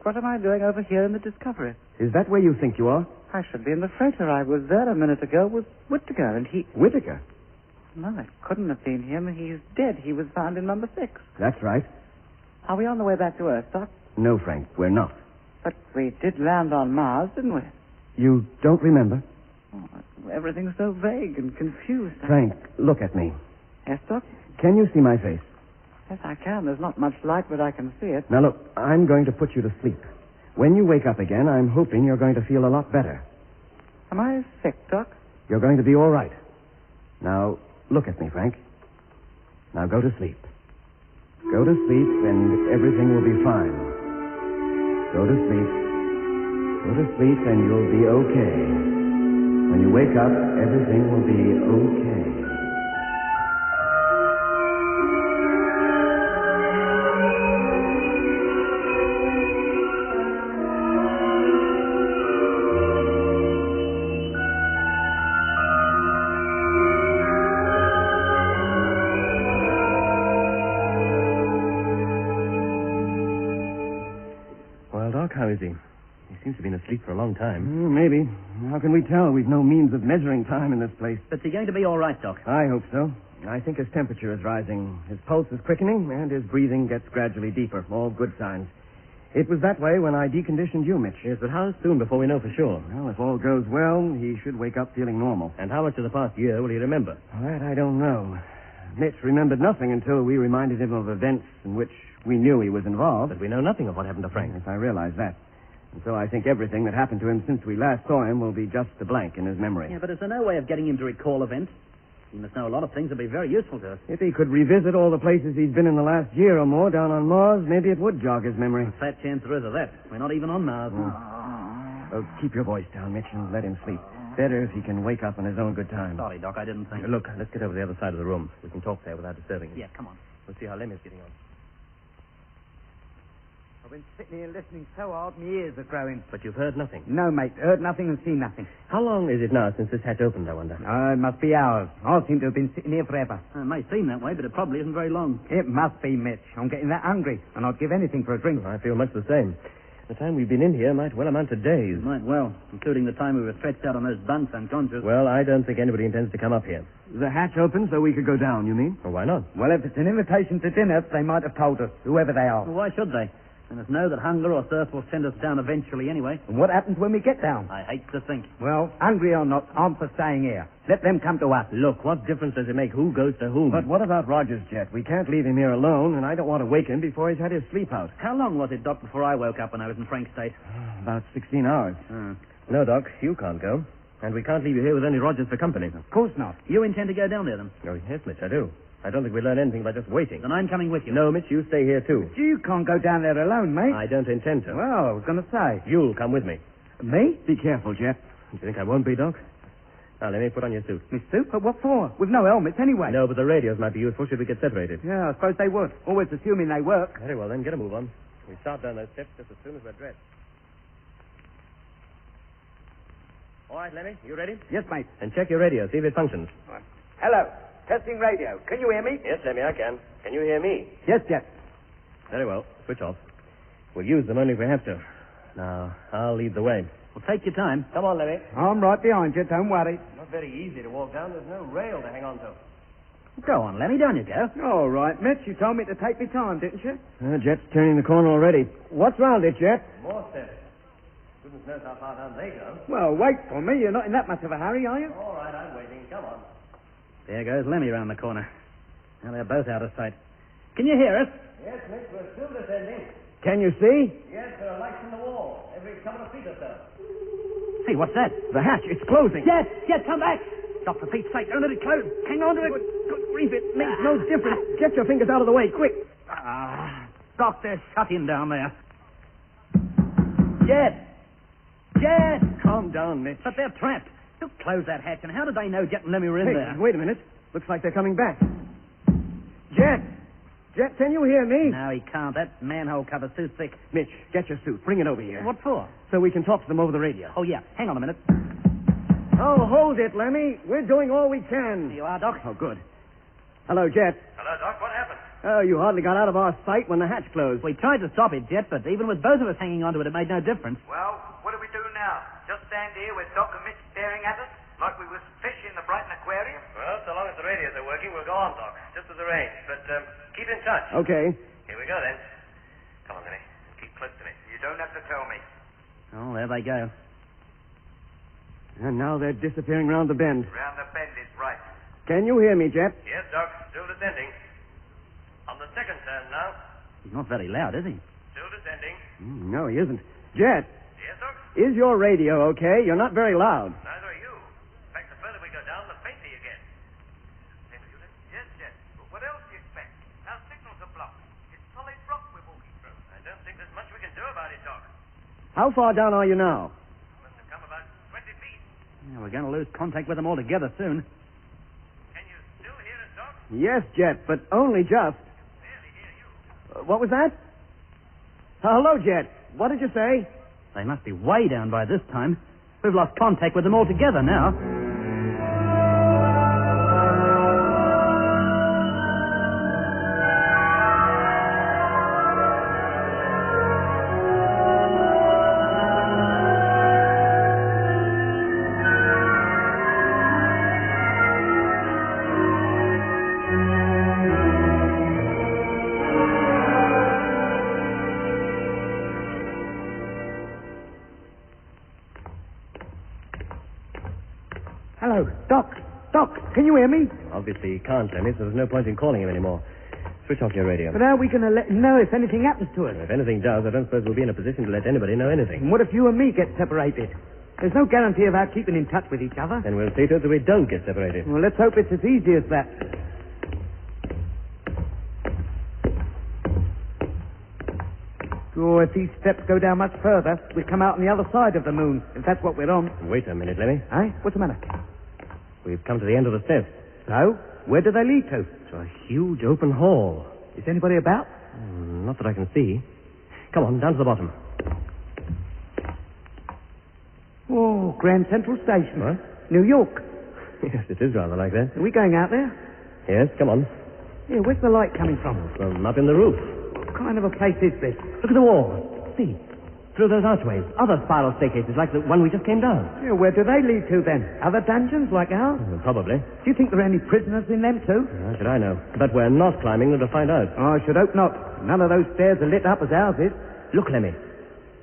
What am I doing over here in the Discovery? Is that where you think you are? I should be in the freighter. I was there a minute ago with Whittaker, and he... Whittaker? No, it couldn't have been him. He's dead. He was found in number 6. That's right. Are we on the way back to Earth, Doc? No, Frank, we're not. But we did land on Mars, didn't we? You don't remember? Oh, everything's so vague and confused. Frank, look at me. Yes, Doc? Can you see my face? Yes, I can. There's not much light, but I can see it. Now, look, I'm going to put you to sleep. When you wake up again, I'm hoping you're going to feel a lot better. Am I sick, Doc? You're going to be all right. Now, look at me, Frank. Now go to sleep. Go to sleep, and everything will be fine. Go to sleep. Go to sleep, and you'll be okay. When you wake up, everything will be okay. Well, Doc, how is he? He seems to have been asleep for a long time. Maybe. How can we tell? We've no means of measuring time in this place. But he's going to be all right, Doc. I hope so. I think his temperature is rising. His pulse is quickening, and his breathing gets gradually deeper. All good signs. It was that way when I deconditioned you, Mitch. Yes, but how soon before we know for sure? Well, if all goes well, he should wake up feeling normal. And how much of the past year will he remember? That I don't know. Mitch remembered nothing until we reminded him of events in which we knew he was involved. But we know nothing of what happened to Frank. Yes, I realize that. And so I think everything that happened to him since we last saw him will be just a blank in his memory. Yeah, but is there no way of getting him to recall events? He must know a lot of things that would be very useful to us. If he could revisit all the places he's been in the last year or more down on Mars, maybe it would jog his memory. A fat chance there is of that. We're not even on Mars. Oh, keep your voice down, Mitch, and let him sleep. Better if he can wake up on his own good time. Sorry, Doc, I didn't think. Look, let's get over to the other side of the room. We can talk there without disturbing him. Yeah, come on. We'll see how Lemmy's getting on. I've been sitting here listening so hard, my ears are growing. But you've heard nothing. No, mate. Heard nothing and seen nothing. How long is it now since this hatch opened, I wonder? It must be hours. I seem to have been sitting here forever. It may seem that way, but it probably isn't very long. It must be, Mitch. I'm getting that hungry, and I'd give anything for a drink. I feel much the same. The time we've been in here might well amount to days. It might well, including the time we were stretched out on those bunks unconscious. Well, I don't think anybody intends to come up here. The hatch opened so we could go down, you mean? Well, why not? Well, if it's an invitation to dinner, they might have told us, whoever they are. Well, why should they? They must know that hunger or thirst will send us down eventually anyway. And what happens when we get down? I hate to think. Well, hungry or not, I'm for staying here. Let them come to us. Look, what difference does it make who goes to whom? But what about Rogers, Jet? We can't leave him here alone, and I don't want to wake him before he's had his sleep out. How long was it, Doc, before I woke up when I was in Frank's state? About 16 hours. No, Doc, you can't go. And we can't leave you here with only Rogers for company. Of course not. You intend to go down there, then? Oh, yes, Mitch, I do. I don't think we learn anything by just waiting. Then I'm coming with you. No, Mitch, you stay here, too. You can't go down there alone, mate. I don't intend to. Well, I was going to say. You'll come with me. Me? Be careful, Jet. You think I won't be, Doc? Now, let me put on your suit. My suit? But what for? With no helmets anyway. No, but the radios might be useful should we get separated. Yeah, I suppose they would. Always assuming they work. Very well, then. Get a move on. We start down those steps just as soon as we're dressed. All right, Lemmy, you ready? Yes, mate. And check your radio, see if it functions. Hello. Testing radio. Can you hear me? Yes, Lemmy, I can. Can you hear me? Yes, Jet. Very well. Switch off. We'll use them only if we have to. Now, I'll lead the way. Well, take your time. Come on, Lemmy. I'm right behind you. Don't worry. Not very easy to walk down. There's no rail to hang on to. Go on, Lemmy, down you go. All right, Mitch. You told me to take my time, didn't you? Jet's turning the corner already. What's round it, Jet? More steps. Goodness knows how far down they go. Well, wait for me. You're not in that much of a hurry, are you? All right, I'm waiting. Come on. There goes Lemmy round the corner. Now they're both out of sight. Can you hear us? Yes, Mitch, we're still descending. Can you see? Yes, there are lights in the wall, every couple of feet or so. Hey, what's that? The hatch. It's closing. Jet, come back. Stop, for Pete's sake. Don't let it close. Hang on to it. Good grief, it makes no difference. Get your fingers out of the way, quick. Doc, they're shut in down there. Jet! Calm down, Mitch. But they're trapped. They'll close that hatch, and how did they know Jet and Lemmy were in Hey, there? wait a minute. Looks like they're coming back. Jet, can you hear me? No, he can't. That manhole cover's too thick. Mitch, get your suit. Bring it over here. What for? So we can talk to them over the radio. Oh, yeah. Hang on a minute. Oh, hold it, Lemmy. We're doing all we can. Here you are, Doc. Oh, good. Hello, Jet. Hello, Doc. What happened? Oh, you hardly got out of our sight when the hatch closed. We tried to stop it, Jet, but even with both of us hanging onto it, it made no difference. Well, what do we do now? Just stand here with Doc and Mitch staring at us like we was fish in the Brighton Aquarium? Well, so long as the radios are working, we'll go on, Doc. Just as arranged. But keep in touch. Okay. Here we go, then. Come on, Lenny. Keep close to me. You don't have to tell me. Oh, there they go. And now they're disappearing round the bend. Round the bend is right. Can you hear me, Jet? Yes, Doc. Still descending. On the second turn now. He's not very loud, is he? Still descending. No, he isn't. Jet, Yes, Doc? is your radio okay? You're not very loud. Neither are you. In fact, the further we go down, the fainter you get. Same with you, then? Yes, Jet. But what else do you expect? Our signals are blocked. It's solid rock we're walking through. I don't think there's much we can do about it, Doc. How far down are you now? Must have come about 20 feet. Yeah, we're going to lose contact with them altogether soon. Can you still hear us, Doc? Yes, Jet, but only just. Barely hear you. What was that? Hello, Jet. What did you say? They must be way down by this time. We've lost contact with them altogether now. Hello, Doc. Doc, can you hear me? Obviously he can't, Lemmy, so there's no point in calling him anymore. Switch off your radio. But how are we going to let him know if anything happens to us? If anything does, I don't suppose we'll be in a position to let anybody know anything. And what if you and me get separated? There's no guarantee of our keeping in touch with each other. And we'll see to it that we don't get separated. Well, let's hope it's as easy as that. Oh, if these steps go down much further, we come out on the other side of the moon, if that's what we're on. Wait a minute, Lemmy. Eh? What's the matter? We've come to the end of the steps. So? Where do they lead to? To a huge open hall. Is anybody about? Not that I can see. Come on, down to the bottom. Oh, Grand Central Station. What? New York. Yes, it is rather like that. Are we going out there? Yes, come on. Yeah, where's the light coming from? From up in the roof. What kind of a place is this? Look at the wall. See, through those archways, other spiral staircases like the one we just came down. Yeah, where do they lead to then? Other dungeons like ours? Probably. Do you think there are any prisoners in them too? How should I know? But we're not climbing them to find out. Oh, I should hope not. None of those stairs are lit up as ours is. Look, Lemmy.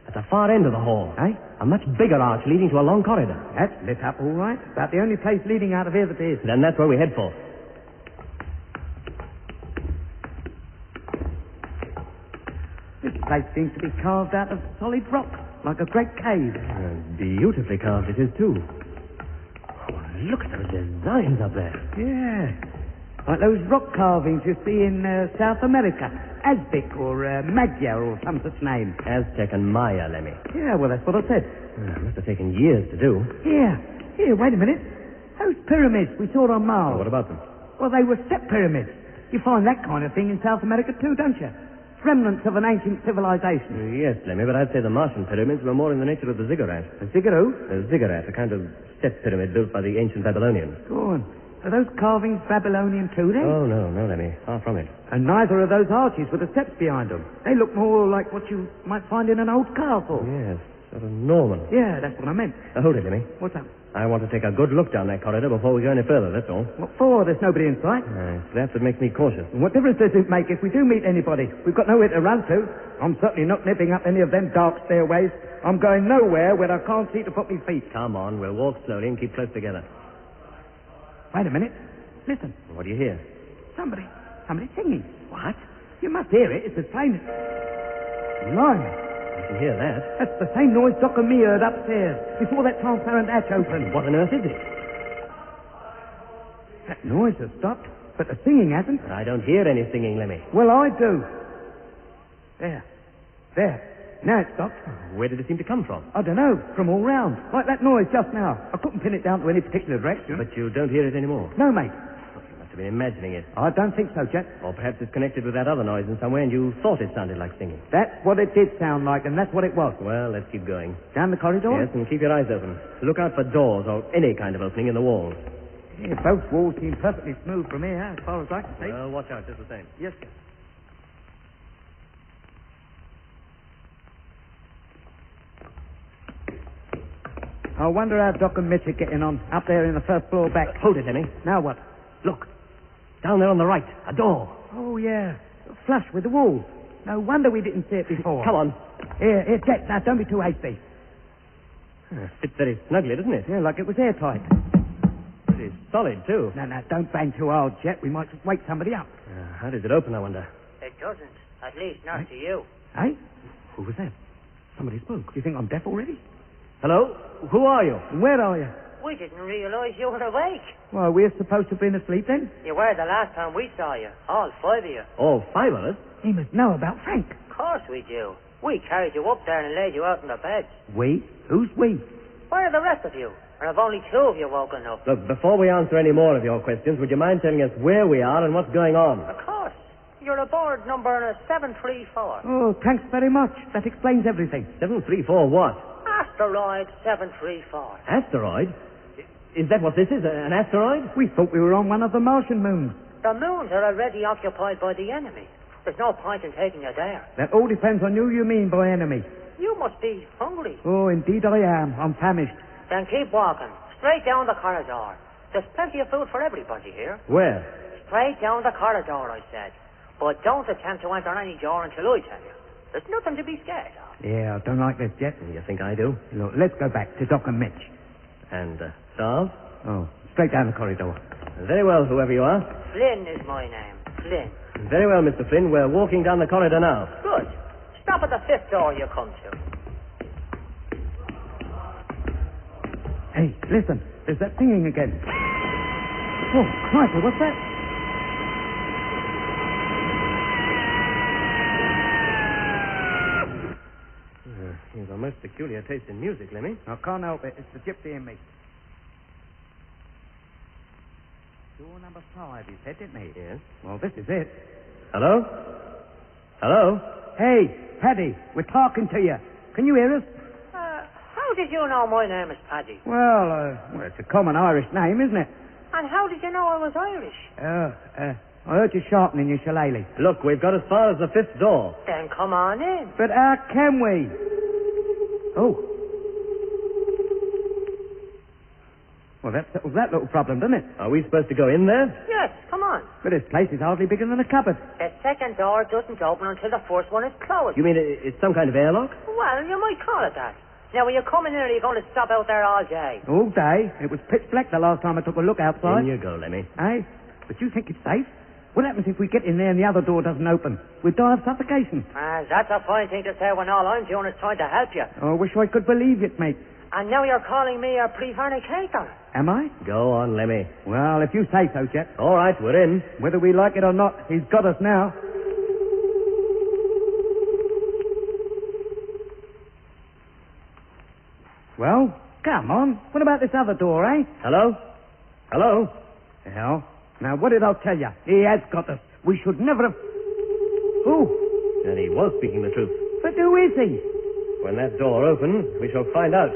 At the far end of the hall. Eh? A much bigger arch leading to a long corridor. That's lit up all right. About the only place leading out of here that is. Then that's where we head for. This place seems to be carved out of solid rock, like a great cave. Beautifully carved it is, too. Look at those designs up there. Yeah. Like those rock carvings you see in South America. Aztec or Magyar or some such name. Aztec and Maya, Lemmy. Yeah, well, that's what I said. Must have taken years to do. Here, wait a minute. Those pyramids we saw on Mars. Oh, what about them? Well, they were step pyramids. You find that kind of thing in South America too, don't you? Remnants of an ancient civilization. Yes, Lemmy, but I'd say the Martian pyramids were more in the nature of the ziggurat. A ziggurat? A ziggurat, a kind of step pyramid built by the ancient Babylonians. Go on. Are those carvings Babylonian too, then? Oh, no, Lemmy. Far from it. And neither are those arches with the steps behind them. They look more like what you might find in an old castle. Yes, sort of Norman. Yeah, that's what I meant. Hold it, Lemmy. What's that? I want to take a good look down that corridor before we go any further, that's all. What for? There's nobody in sight. It's that makes me cautious. What difference does it make if we do meet anybody? We've got nowhere to run to. I'm certainly not nipping up any of them dark stairways. I'm going nowhere where I can't see to put my feet. Come on, we'll walk slowly and keep close together. Wait a minute. Listen. What do you hear? Somebody singing. What? You must hear it. It's as plain as... Blimey. I can hear that. That's the same noise Doc and me heard upstairs before that transparent hatch opened. What on earth is it? That noise has stopped, but the singing hasn't. But I don't hear any singing, Lemmy. Well, I do. There. Now it's stopped. Where did it seem to come from? I don't know. From all round. Like that noise just now. I couldn't pin it down to any particular direction. But you don't hear it anymore? No, mate. You must have been imagining it. I don't think so, Jet. Or perhaps it's connected with that other noise in some way and you thought it sounded like singing. That's what it did sound like, and that's what it was. Well, let's keep going. Down the corridor? Yes, and keep your eyes open. Look out for doors or any kind of opening in the walls. Yeah, both walls seem perfectly smooth from here, as far as I can see. Well, watch out, just the same. Yes, sir. I wonder how Doc and Mitch are getting on up there in the first floor back. Hold it, Lemmy. Now what? Look. Down there on the right. A door. Oh, yeah. Flush with the wall. No wonder we didn't see it before. Come on. Here, Jet. Now, don't be too hasty. Fits very snugly, doesn't it? Yeah, like it was airtight. It is solid, too. No, don't bang too hard, Jet. We might just wake somebody up. How does it open, I wonder? It doesn't. At least not to you. Eh? Who was that? Somebody spoke. Do you think I'm deaf already? Hello? Who are you? Where are you? We didn't realize you were awake. Well, we're supposed to have been asleep then? You were the last time we saw you. All five of you. All five of us? He must know about Frank. Of course we do. We carried you up there and laid you out in the bed. We? Who's we? Where are the rest of you? Or have only two of you woken up? Look, before we answer any more of your questions, would you mind telling us where we are and what's going on? Of course. You're aboard number 734. Oh, thanks very much. That explains everything. 734 what? Asteroid 734. Asteroid? Is that what this is, an asteroid? We thought we were on one of the Martian moons. The moons are already occupied by the enemy. There's no point in taking you there. That all depends on who you mean by enemy. You must be hungry. Oh, indeed I am. I'm famished. Then keep walking. Straight down the corridor. There's plenty of food for everybody here. Where? Straight down the corridor, I said. But don't attempt to enter any door until I tell you. There's nothing to be scared of. Yeah, I don't like this, Jet. You think I do? Look, let's go back to Doc and Mitch. And, Charles? Oh, straight down the corridor. Very well, whoever you are. Flynn is my name. Flynn. Very well, Mr. Flynn. We're walking down the corridor now. Good. Stop at the fifth door you come to. Hey, listen. There's that singing again. Oh, crikey, what's that? You've a most peculiar taste in music, Lemmy. I can't help it. It's the gypsy in me. Door number 5, you said, didn't he? Yes. Well, this is it. Hello? Hello? Hey, Paddy, we're talking to you. Can you hear us? How did you know my name is Paddy? Well, it's a common Irish name, isn't it? And how did you know I was Irish? I heard you sharpening your shillelagh. Look, we've got as far as the fifth door. Then come on in. But how can we? Oh. Well, that settles that little problem, doesn't it? Are we supposed to go in there? Yes, come on. But this place is hardly bigger than a cupboard. The second door doesn't open until the first one is closed. You mean it's some kind of airlock? Well, you might call it that. Now, when you come in here, you're going to stop out there all day. All day? It was pitch black the last time I took a look outside. In you go, Lemmy. Eh? But you think it's safe? What happens if we get in there and the other door doesn't open? We'd die of suffocation. That's a fine thing to say when all I'm doing is trying to help you. Oh, I wish I could believe it, mate. And now you're calling me a prevaricator. Am I? Go on, Lemmy. Well, if you say so, Jet. All right, we're in. Whether we like it or not, he's got us now. Well, come on. What about this other door, eh? Hello? Hello? Hell. Now, what did I tell you? He has got us. We should never have... Who? And he was speaking the truth. But who is he? When that door opens, we shall find out.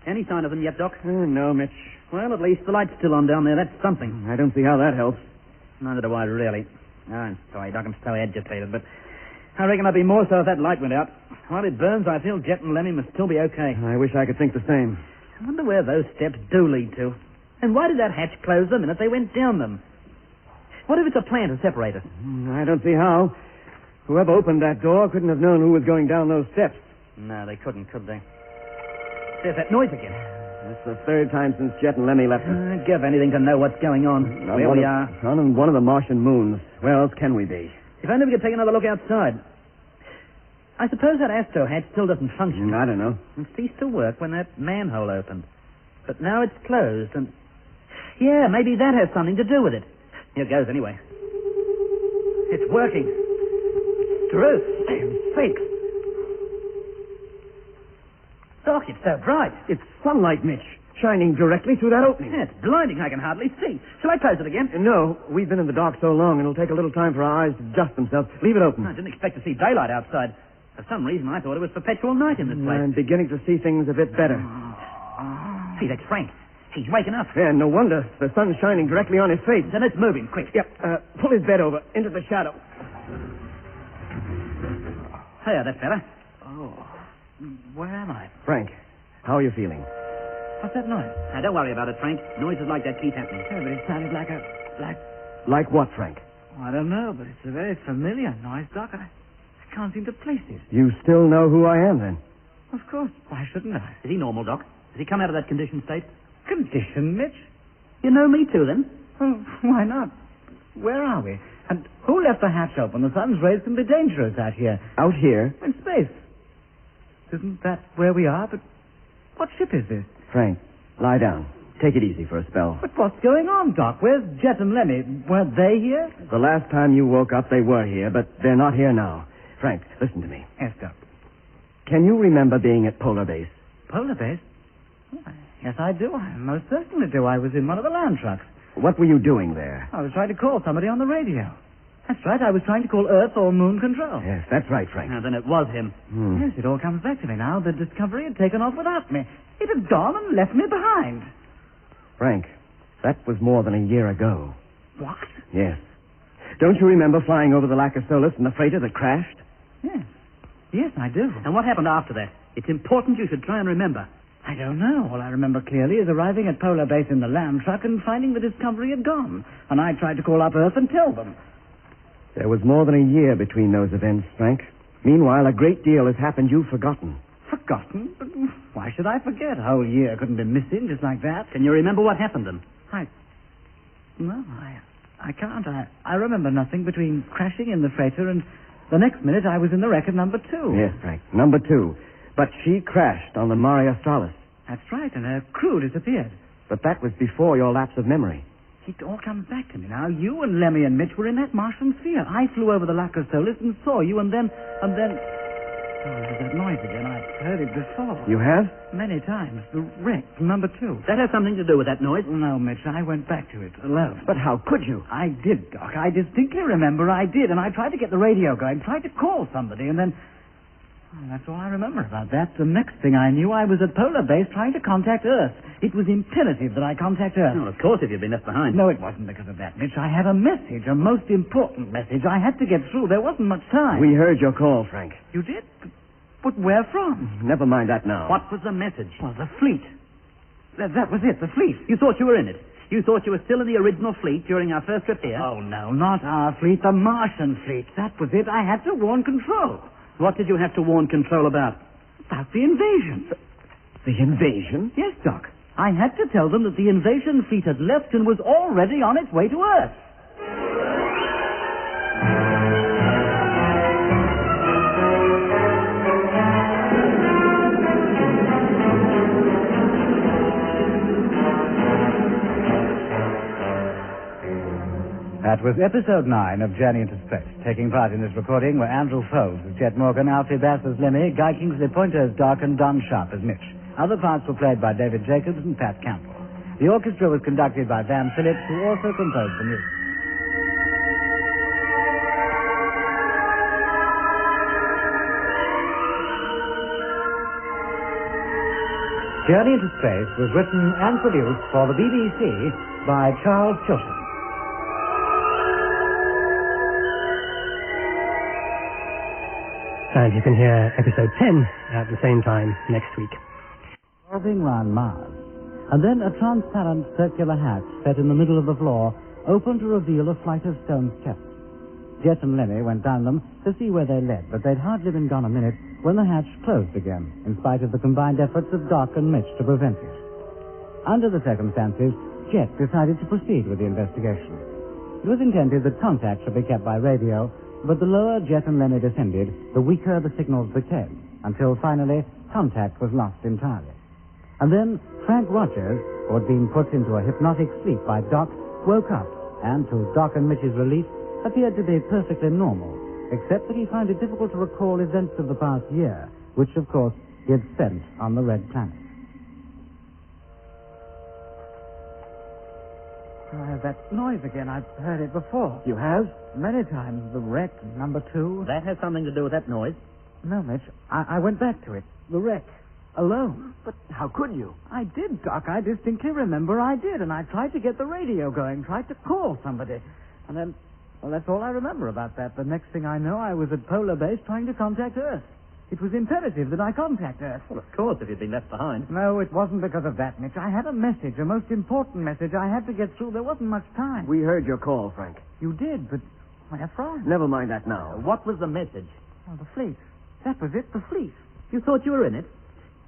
Any sign of them yet, Doc? No, Mitch. Well, at least the light's still on down there. That's something. I don't see how that helps. Neither do I, really. Oh, I'm sorry, Doc. I'm so agitated, but I reckon I'd be more so if that light went out. While it burns, I feel Jet and Lemmy must still be okay. I wish I could think the same. I wonder where those steps do lead to. And why did that hatch close the minute they went down them? What if it's a plan to separate us? I don't see how. Whoever opened that door couldn't have known who was going down those steps. No, they couldn't, could they? There's that noise again. It's the third time since Jet and Lemmy left us. I'd give anything to know what's going on. Where we are. On one of the Martian moons. Where else can we be? If only we could take another look outside. I suppose that astro hatch still doesn't function. I don't know. It ceased to work when that manhole opened. But now it's closed and... Yeah, maybe that has something to do with it. Here goes anyway. It's working. True. Damn sakes. Doc, it's so bright. It's sunlight, Mitch, shining directly through that opening. Yeah, it's blinding. I can hardly see. Shall I close it again? No, we've been in the dark so long, it'll take a little time for our eyes to adjust themselves. Leave it open. I didn't expect to see daylight outside. For some reason, I thought it was perpetual night in this place. I'm beginning to see things a bit better. See, that's Frank. He's waking up. Yeah, no wonder. The sun's shining directly on his face. Then it's moving, quick. Yep, pull his bed over, into the shadow. There, that's better. Oh, where am I? Frank, how are you feeling? What's that noise? Now, don't worry about it, Frank. Noises like that keep happening. Yeah, but it sounded like a... Like what, Frank? I don't know, but it's a very familiar noise, Doc. I can't seem to place it. You still know who I am, then? Of course. Why shouldn't I? Is he normal, Doc? Has he come out of that conditioned state? Condition, Mitch? You know me too, then? Oh, why not? Where are we? And who left the hatch open? The sun's rays can be dangerous out here. Out here? In space. Isn't that where we are? But what ship is this? Frank, lie down. Take it easy for a spell. But what's going on, Doc? Where's Jet and Lemmy? Weren't they here? The last time you woke up, they were here, but they're not here now. Frank, listen to me. Yes, Doc. Can you remember being at Polar Base? Polar Base? Oh, yes, I do. I most certainly do. I was in one of the land trucks. What were you doing there? I was trying to call somebody on the radio. That's right. I was trying to call Earth or Moon Control. Yes, that's right, Frank. Now, then it was him. Yes, it all comes back to me now. The Discovery had taken off without me. It had gone and left me behind. Frank, that was more than a year ago. What? Yes. Don't you remember flying over the Lacasolis in the freighter that crashed? Yes. Yes, I do. And what happened after that? It's important you should try and remember. I don't know. All I remember clearly is arriving at Polar Base in the land truck and finding the Discovery had gone. And I tried to call up Earth and tell them. There was more than a year between those events, Frank. Meanwhile, a great deal has happened you've forgotten. Forgotten? But why should I forget? A whole year couldn't be missing just like that. Can you remember what happened then? No, I can't. I remember nothing between crashing in the freighter and the next minute I was in the wreck of number 2. Yes, Frank, number 2. But she crashed on the Mare Australis. That's right, and her crew disappeared. But that was before your lapse of memory. It all comes back to me now. You and Lemmy and Mitch were in that Martian sphere. I flew over the Lacasolis and saw you, and then... Oh, there's that noise again. I've heard it before. You have? Many times. The wreck, number 2. That has something to do with that noise? No, Mitch, I went back to it alone. But how could you? I did, Doc. I distinctly remember I did, and I tried to get the radio going, tried to call somebody, and then... Oh, that's all I remember about that. The next thing I knew, I was at Polar Base trying to contact Earth. It was imperative that I contact Earth. Well, of course, if you'd been left behind. No, it wasn't because of that, Mitch. I had a message, a most important message. I had to get through. There wasn't much time. We heard your call, Frank. You did? But where from? Never mind that now. What was the message? Well, the fleet. That was it, the fleet. You thought you were in it? You thought you were still in the original fleet during our first trip here? Oh, no, not our fleet, the Martian fleet. That was it. I had to warn Control. What did you have to warn Control about? About the invasion. The invasion? Yes, Doc. I had to tell them that the invasion fleet had left and was already on its way to Earth. That was episode 9 of Journey into Space. Taking part in this recording were Andrew Foles as Jet Morgan, Alfie Bass as Lemmy, Guy Kingsley Pointer as Doc, and Don Sharp as Mitch. Other parts were played by David Jacobs and Pat Campbell. The orchestra was conducted by Van Phillips, who also composed the music. Journey into Space was written and produced for the BBC by Charles Chilton. And you can hear episode 10 at the same time next week. Revolving round Mars. And then a transparent circular hatch set in the middle of the floor opened to reveal a flight of stone steps. Jet and Lemmy went down them to see where they led, but they'd hardly been gone a minute when the hatch closed again, in spite of the combined efforts of Doc and Mitch to prevent it. Under the circumstances, Jet decided to proceed with the investigation. It was intended that contact should be kept by radio, but the lower Jet and Lemmy descended, the weaker the signals became, until finally contact was lost entirely. And then Frank Rogers, who had been put into a hypnotic sleep by Doc, woke up, and to Doc and Mitch's relief, appeared to be perfectly normal, except that he found it difficult to recall events of the past year, which, of course, he had spent on the Red Planet. That noise again. I've heard it before. You have? Many times. The wreck, number 2. That has something to do with that noise. No, Mitch. I went back to it. The wreck. Alone. But how could you? I did, Doc. I distinctly remember I did. And I tried to get the radio going, tried to call somebody. And then, well, that's all I remember about that. The next thing I know, I was at Polar Base trying to contact Earth. It was imperative that I contact Earth. Well, of course, if you'd been left behind. No, it wasn't because of that, Mitch. I had a message, a most important message I had to get through. There wasn't much time. We heard your call, Frank. You did, but where from? Never mind that now. What was the message? Oh, the fleet. That was it, the fleet. You thought you were in it?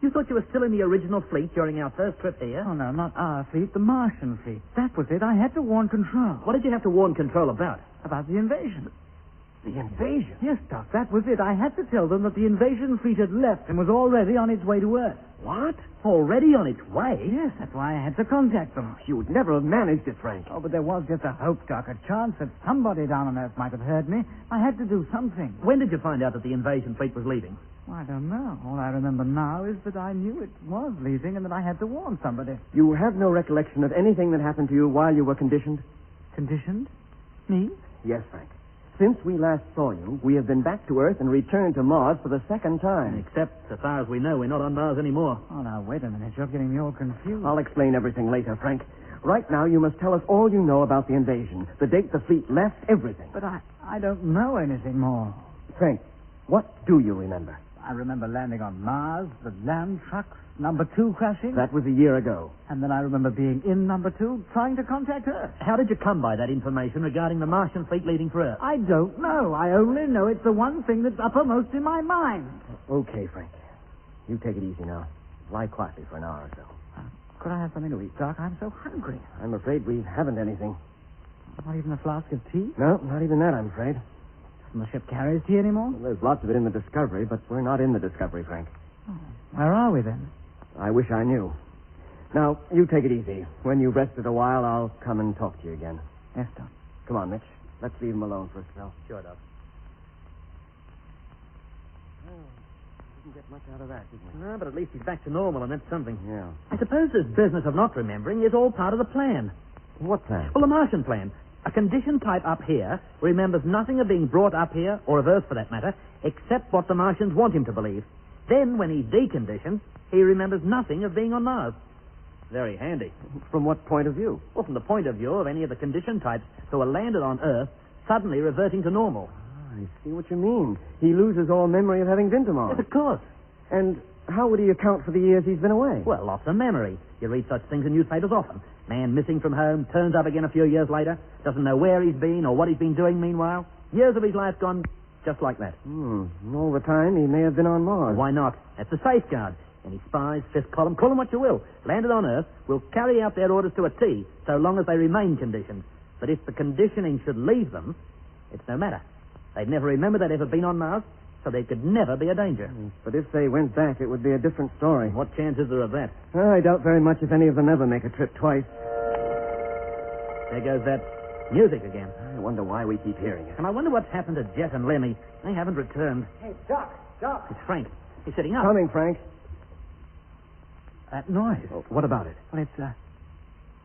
You thought you were still in the original fleet during our first trip here? Oh, no, not our fleet, the Martian fleet. That was it. I had to warn Control. What did you have to warn Control about? About the invasion. The invasion? Yes, Doc, that was it. I had to tell them that the invasion fleet had left and was already on its way to Earth. What? Already on its way? Yes, that's why I had to contact them. You would never have managed it, Frank. Oh, but there was just a hope, Doc, a chance that somebody down on Earth might have heard me. I had to do something. When did you find out that the invasion fleet was leaving? Well, I don't know. All I remember now is that I knew it was leaving and that I had to warn somebody. You have no recollection of anything that happened to you while you were conditioned? Conditioned? Me? Yes, Frank. Since we last saw you, we have been back to Earth and returned to Mars for the second time. Except, as far as we know, we're not on Mars anymore. Oh, now, wait a minute. You're getting me all confused. I'll explain everything later, Frank. Right now, you must tell us all you know about the invasion, the date the fleet left, everything. But I don't know anything more. Frank, what do you remember? I remember landing on Mars, the land trucks, number 2 crashing. That was a year ago. And then I remember being in number 2, trying to contact Earth. How did you come by that information regarding the Martian fleet leaving for Earth? I don't know. I only know it's the one thing that's uppermost in my mind. Okay, Frank. You take it easy now. Lie quietly for an hour or so. Could I have something to eat, Doc? I'm so hungry. I'm afraid we haven't anything. Not even a flask of tea? No, not even that, I'm afraid. Doesn't the ship carry tea anymore? Well, there's lots of it in the Discovery, but we're not in the Discovery, Frank. Oh, where are we then? I wish I knew. Now, you take it easy. When you've rested a while, I'll come and talk to you again. Yes, Doc. Come on, Mitch. Let's leave him alone for a spell. Sure, Doc. Didn't get much out of that, did we? No, but at least he's back to normal, and that's something. Yeah. I suppose this business of not remembering is all part of the plan. What plan? Well, the Martian plan. A conditioned type up here remembers nothing of being brought up here, or of Earth for that matter, except what the Martians want him to believe. Then, when he's deconditioned, he remembers nothing of being on Mars. Very handy. From what point of view? Well, from the point of view of any of the conditioned types who are landed on Earth, suddenly reverting to normal. I see what you mean. He loses all memory of having been to Mars. Yes, of course. And how would he account for the years he's been away? Well, lots of memory. You read such things in newspapers often. Man missing from home, turns up again a few years later, doesn't know where he's been or what he's been doing meanwhile. Years of his life gone just like that. And all the time, he may have been on Mars. Why not? That's a safeguard. Any spies, fifth column, call them what you will, landed on Earth, will carry out their orders to a T, so long as they remain conditioned. But if the conditioning should leave them, it's no matter. They'd never remember they'd ever been on Mars, so there could never be a danger. But if they went back, it would be a different story. What chance is there of that? I doubt very much if any of them ever make a trip twice. There goes that music again. I wonder why we keep hearing it. And I wonder what's happened to Jet and Lemmy. They haven't returned. Hey, Doc. It's Frank. He's sitting up. Coming, Frank. That noise. Oh, what about it? Well, it's,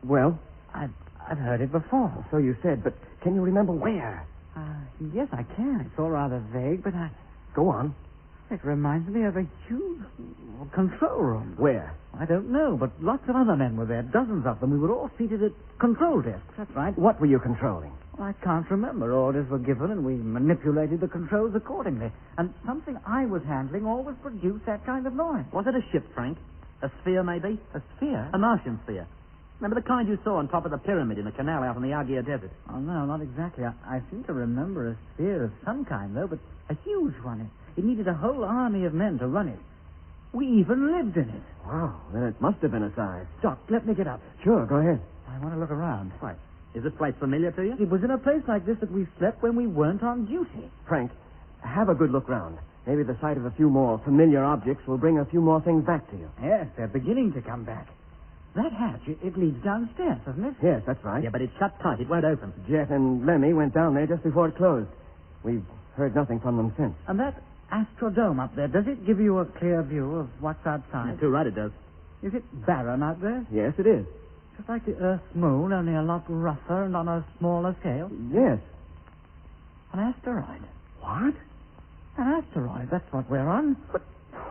Well? I've heard it before. So you said, but can you remember where? Yes, I can. It's all rather vague, but Go on. it reminds me of a huge control room. Where? I don't know, but lots of other men were there, dozens of them. We were all seated at control desks. That's right. What were you controlling? Well, I can't remember. Orders were given, and we manipulated the controls accordingly. And something I was handling always produced that kind of noise. Was it a ship, Frank? A sphere, maybe? A sphere? A Martian sphere. Remember the kind you saw on top of the pyramid in the canal out in the Argia Desert? Oh, no, not exactly. I seem to remember a sphere of some kind, though, but a huge one. It needed a whole army of men to run it. We even lived in it. Wow, then it must have been a size. Doc, let me get up. Sure, go ahead. I want to look around. Why? Is this place familiar to you? It was in a place like this that we slept when we weren't on duty. Frank, have a good look round. Maybe the sight of a few more familiar objects will bring a few more things back to you. Yes, they're beginning to come back. That hatch, it leads downstairs, doesn't it? Yes, that's right. Yeah, but it's shut tight. It won't open. Jet and Lemmy went down there just before it closed. We've heard nothing from them since. And that astrodome up there, does it give you a clear view of what's outside? You're too right, it does. Is it barren out there? Yes, it is. Just like the Earth's moon, only a lot rougher and on a smaller scale? Yes. An asteroid. What? An asteroid, that's what we're on. But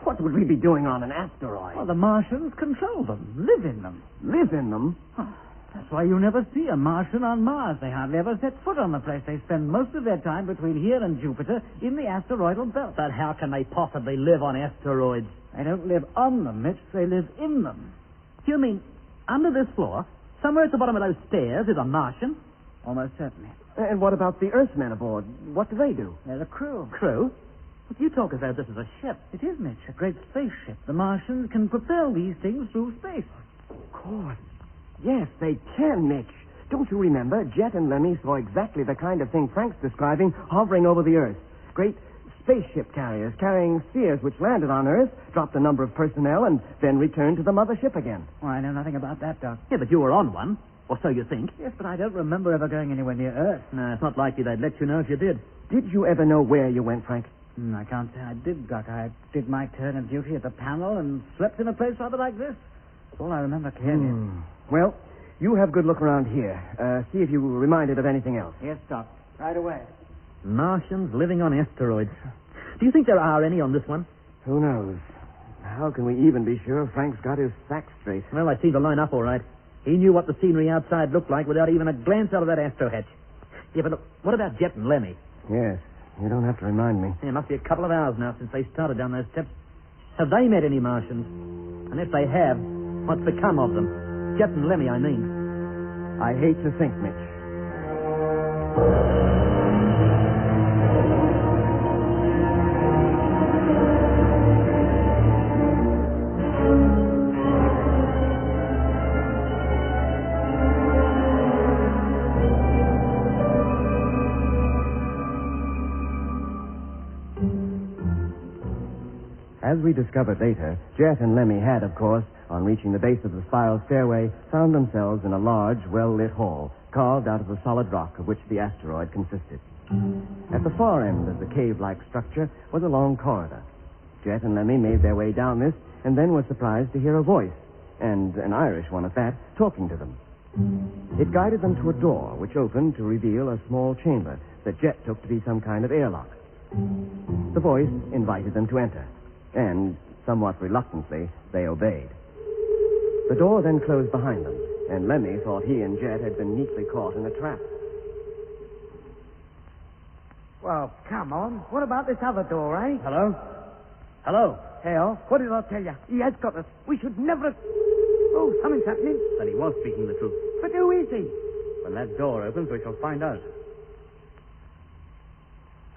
what would we be doing on an asteroid? Well, the Martians control them, live in them. Live in them? That's why you never see a Martian on Mars. They hardly ever set foot on the place. They spend most of their time between here and Jupiter in the asteroidal belt. But how can they possibly live on asteroids? They don't live on them, Mitch. They live in them. Do you mean under this floor, somewhere at the bottom of those stairs, is a Martian? Almost certainly. And what about the Earthmen aboard? What do they do? They're the crew. Crew? But you talk as though this is a ship. It is, Mitch, a great spaceship. The Martians can propel these things through space. Of course. Yes, they can, Mitch. Don't you remember? Jet and Lemmy saw exactly the kind of thing Frank's describing hovering over the Earth. Great spaceship carriers carrying spheres which landed on Earth, dropped a number of personnel, and then returned to the mothership again. Well, I know nothing about that, Doc. Yeah, but you were on one. Or so you think. Yes, but I don't remember ever going anywhere near Earth. No, it's not likely they'd let you know if you did. Did you ever know where you went, Frank? I can't say I did, Doc. I did my turn of duty at the panel and slept in a place rather like this. That's all I remember clearly. Well, you have a good look around here. See if you were reminded of anything else. Yes, Doc. Right away. Martians living on asteroids. Do you think there are any on this one? Who knows? How can we even be sure Frank's got his facts straight? Well, I see the line up all right. He knew what the scenery outside looked like without even a glance out of that astro hatch. Yeah, but look, what about Jet and Lemmy? Yes, you don't have to remind me. It must be a couple of hours now since they started down those steps. Have they met any Martians? And if they have, what's become of them? Jet and Lemmy, I mean. I hate to think, Mitch. As we discovered later, Jet and Lemmy had, of course, on reaching the base of the spiral stairway, found themselves in a large, well-lit hall, carved out of the solid rock of which the asteroid consisted. At the far end of the cave-like structure was a long corridor. Jet and Lemmy made their way down this, and then were surprised to hear a voice, and an Irish one at that, talking to them. It guided them to a door, which opened to reveal a small chamber that Jet took to be some kind of airlock. The voice invited them to enter, and, somewhat reluctantly, they obeyed. The door then closed behind them, and Lemmy thought he and Jet had been neatly caught in a trap. Well, come on. What about this other door, eh? Hello? Hello? Hell, what did I tell you? He has got us. We should never have... Oh, something's happening. Then he was speaking the truth. But who is he? When that door opens, we shall find out.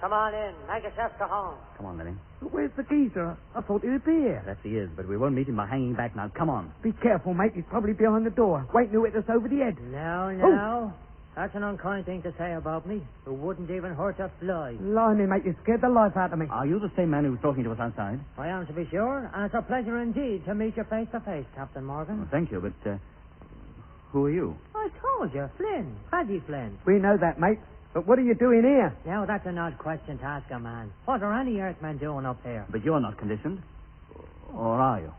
Come on in. Make yourself to home. Come on, Lenny. But where's the geezer? I thought he'd be here. Yes, he is, but we won't meet him by hanging back now. Come on. Be careful, mate. He's probably behind the door, waiting to hit us over the head. No. That's an unkind thing to say about me. It wouldn't even hurt a fly. Blimey, mate, you scared the life out of me. Are you the same man who was talking to us outside? I am, to be sure, and it's a pleasure indeed to meet you face to face, Captain Morgan. Well, thank you, but who are you? I told you, Flynn. Paddy Flynn. We know that, mate. But what are you doing here? Now, that's an odd question to ask a man. What are any Earthmen doing up here? But you're not conditioned. Or are you?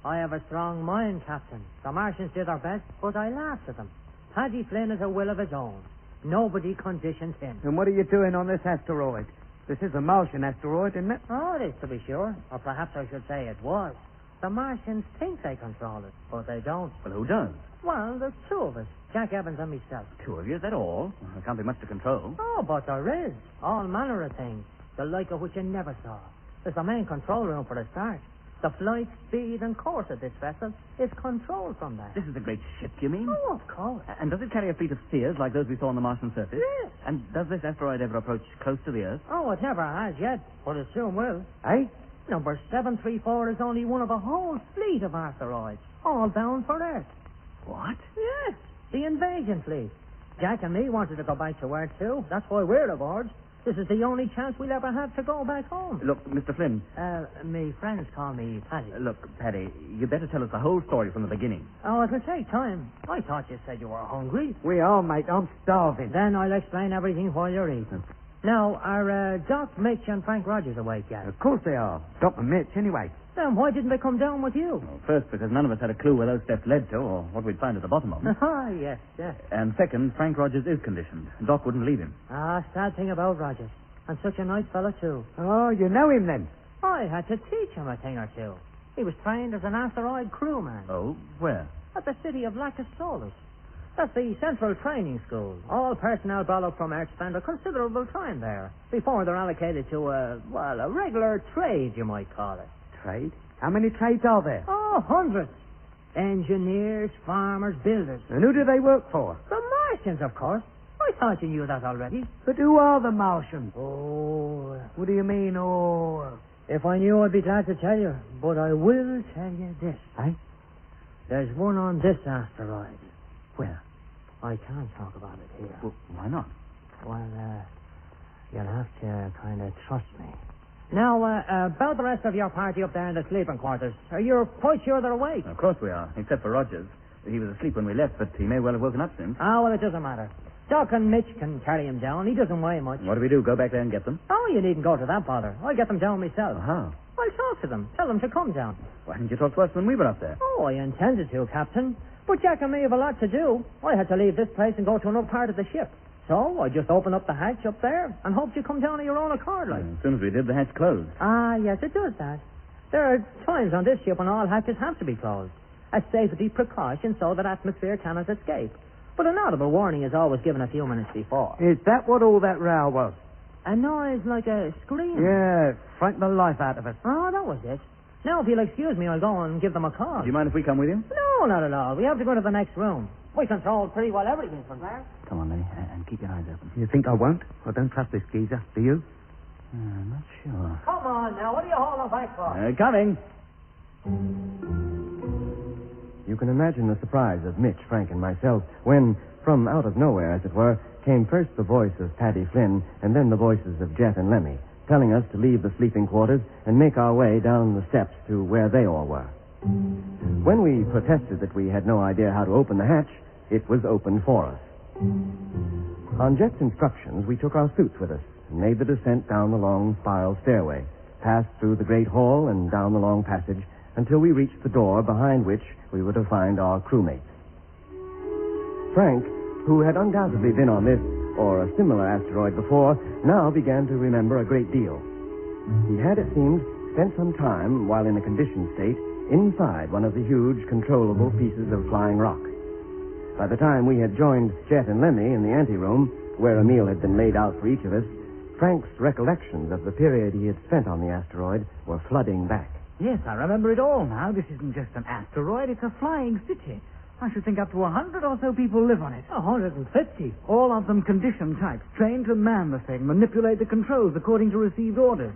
I have a strong mind, Captain. The Martians did their best, but I laughed at them. Paddy Flynn has a will of his own. Nobody conditions him. And what are you doing on this asteroid? This is a Martian asteroid, isn't it? Oh, it is, to be sure. Or perhaps I should say it was. The Martians think they control it, but they don't. Well, who does? Well, there's two of us, Jack Evans and myself. Two of you, is that all? Well, there can't be much to control. Oh, but there is. All manner of things, the like of which you never saw. There's the main control room for a start. The flight, speed, and course of this vessel is controlled from that. This is a great ship, you mean? Oh, of course. And does it carry a fleet of spheres like those we saw on the Martian surface? Yes. And does this asteroid ever approach close to the Earth? Oh, it never has yet, but it soon will. Eh? Number 734 is only one of a whole fleet of asteroids, all bound for Earth. What? Yes, the invasion fleet. Jack and me wanted to go back to Earth, too. That's why we're aboard. This is the only chance we'll ever have to go back home. Look, Mr. Flynn. Me friends call me Paddy. Look, Paddy, you better tell us the whole story from the beginning. Oh, it'll take time. I thought you said you were hungry. We are, mate. I'm starving. Then I'll explain everything while you're eating. Now, are Doc, Mitch, and Frank Rogers awake yet? Of course they are. Doc and Mitch, anyway. Then why didn't they come down with you? Well, first, because none of us had a clue where those steps led to or what we'd find at the bottom of them. Ah, yes. And second, Frank Rogers is conditioned. Doc wouldn't leave him. Ah, sad thing about Rogers. And such a nice fellow, too. Oh, you know him, then? I had to teach him a thing or two. He was trained as an asteroid crewman. Oh, where? At the city of Lacus Solus. That's the central training school. All personnel brought up from Earth spend a considerable time there before they're allocated to a regular trade, you might call it. Trade? How many trades are there? Oh, hundreds. Engineers, farmers, builders. And who do they work for? The Martians, of course. I thought you knew that already. But who are the Martians? Oh. What do you mean, oh? If I knew, I'd be glad to tell you. But I will tell you this. Eh? There's one on this asteroid. Where? I can't talk about it here. Well, why not? Well, you'll have to kind of trust me. Now, about the rest of your party up there in the sleeping quarters. Are you quite sure they're awake? Of course we are, except for Rogers. He was asleep when we left, but he may well have woken up since. Ah, well, it doesn't matter. Doc and Mitch can carry him down. He doesn't weigh much. What do we do? Go back there and get them? Oh, you needn't go to that bother. I'll get them down myself. How? I'll talk to them. Tell them to come down. Why didn't you talk to us when we were up there? Oh, I intended to, Captain. But Jack and me have a lot to do. I had to leave this place and go to another part of the ship. So I just opened up the hatch up there and hoped you'd come down of your own accord, like. As soon as we did, the hatch closed. Ah, yes, it does that. There are times on this ship when all hatches have to be closed. A safety precaution so that atmosphere cannot escape. But an audible warning is always given a few minutes before. Is that what all that row was? A noise like a scream. Yeah, frightened the life out of us. Oh, that was it. Now, if you'll excuse me, I'll go and give them a call. Do you mind if we come with you? No, not at all. We have to go to the next room. We control pretty well everything from there. Come on, Lenny, and keep your eyes open. You think I won't? I don't trust this geezer. Do you? I'm not sure. Come on now. What are you holding back for? Coming. You can imagine the surprise of Mitch, Frank, and myself when, from out of nowhere, as it were, came first the voice of Paddy Flynn and then the voices of Jet and Lemmy, telling us to leave the sleeping quarters and make our way down the steps to where they all were. When we protested that we had no idea how to open the hatch, it was opened for us. On Jet's instructions, we took our suits with us and made the descent down the long spiral stairway, passed through the great hall and down the long passage until we reached the door behind which we were to find our crewmates. Frank, who had undoubtedly been on this or a similar asteroid before, now began to remember a great deal. He had, it seemed, spent some time, while in a conditioned state, inside one of the huge, controllable pieces of flying rock. By the time we had joined Jet and Lemmy in the anteroom, where a meal had been laid out for each of us, Frank's recollections of the period he had spent on the asteroid were flooding back. Yes, I remember it all now. This isn't just an asteroid, it's a flying city. I should think up to 100 or so people live on it. 150. All of them condition types, trained to man the thing, manipulate the controls according to received orders.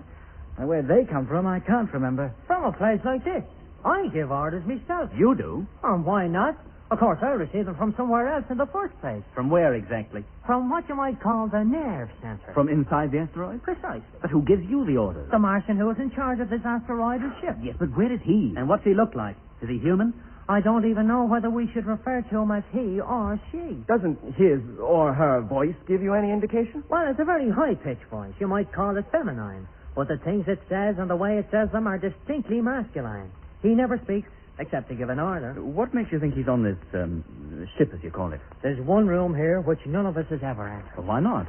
Now, where they come from, I can't remember. From a place like this. I give orders myself. You do? Why not? Of course, I received them from somewhere else in the first place. From where exactly? From what you might call the nerve center. From inside the asteroid? Precisely. But who gives you the orders? The Martian who is in charge of this asteroidal ship. Yes, but where is he? And what's he look like? Is he human? I don't even know whether we should refer to him as he or she. Doesn't his or her voice give you any indication? Well, it's a very high-pitched voice. You might call it feminine. But the things it says and the way it says them are distinctly masculine. He never speaks except to give an order. What makes you think he's on this ship, as you call it? There's one room here which none of us has ever entered. Well, why not?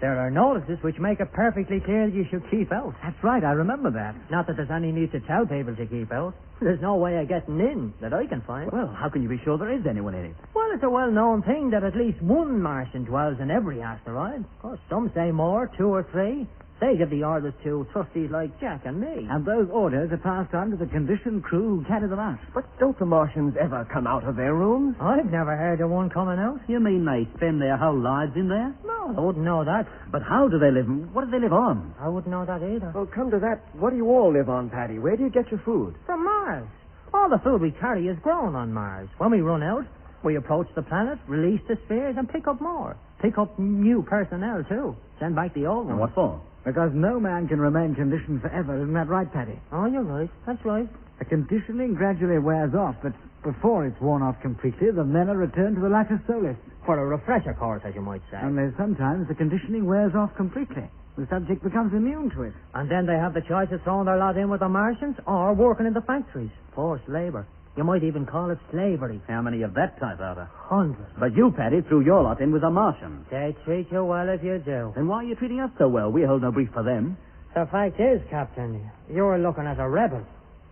There are notices which make it perfectly clear that you should keep out. That's right, I remember that. Not that there's any need to tell people to keep out. There's no way of getting in that I can find. Well, how can you be sure there is anyone in it? Well, it's a well-known thing that at least one Martian dwells in every asteroid. Of course, some say more, 2 or 3. They give the orders to trustees like Jack and me. And those orders are passed on to the conditioned crew who carry them out. But don't the Martians ever come out of their rooms? I've never heard of one coming out. You mean they spend their whole lives in there? No, I wouldn't know that. But how do they live? What do they live on? I wouldn't know that either. Well, come to that, what do you all live on, Paddy? Where do you get your food? From Mars. All the food we carry is grown on Mars. When we run out, we approach the planet, release the spheres, and pick up more. Pick up new personnel, too. Send back the old ones. And what for? Because no man can remain conditioned forever, isn't that right, Paddy? Oh, you're right. That's right. The conditioning gradually wears off, but before it's worn off completely, the men are returned to the latus solis. For a refresher course, as you might say. And there's sometimes the conditioning wears off completely. The subject becomes immune to it. And then they have the choice of throwing their lot in with the Martians or working in the factories. Forced labor. You might even call it slavery. How many of that type are there? Hundreds. But you, Paddy, threw your lot in with the Martians. They treat you well if you do. Then why are you treating us so well? We hold no brief for them. The fact is, Captain, you're looking at a rebel.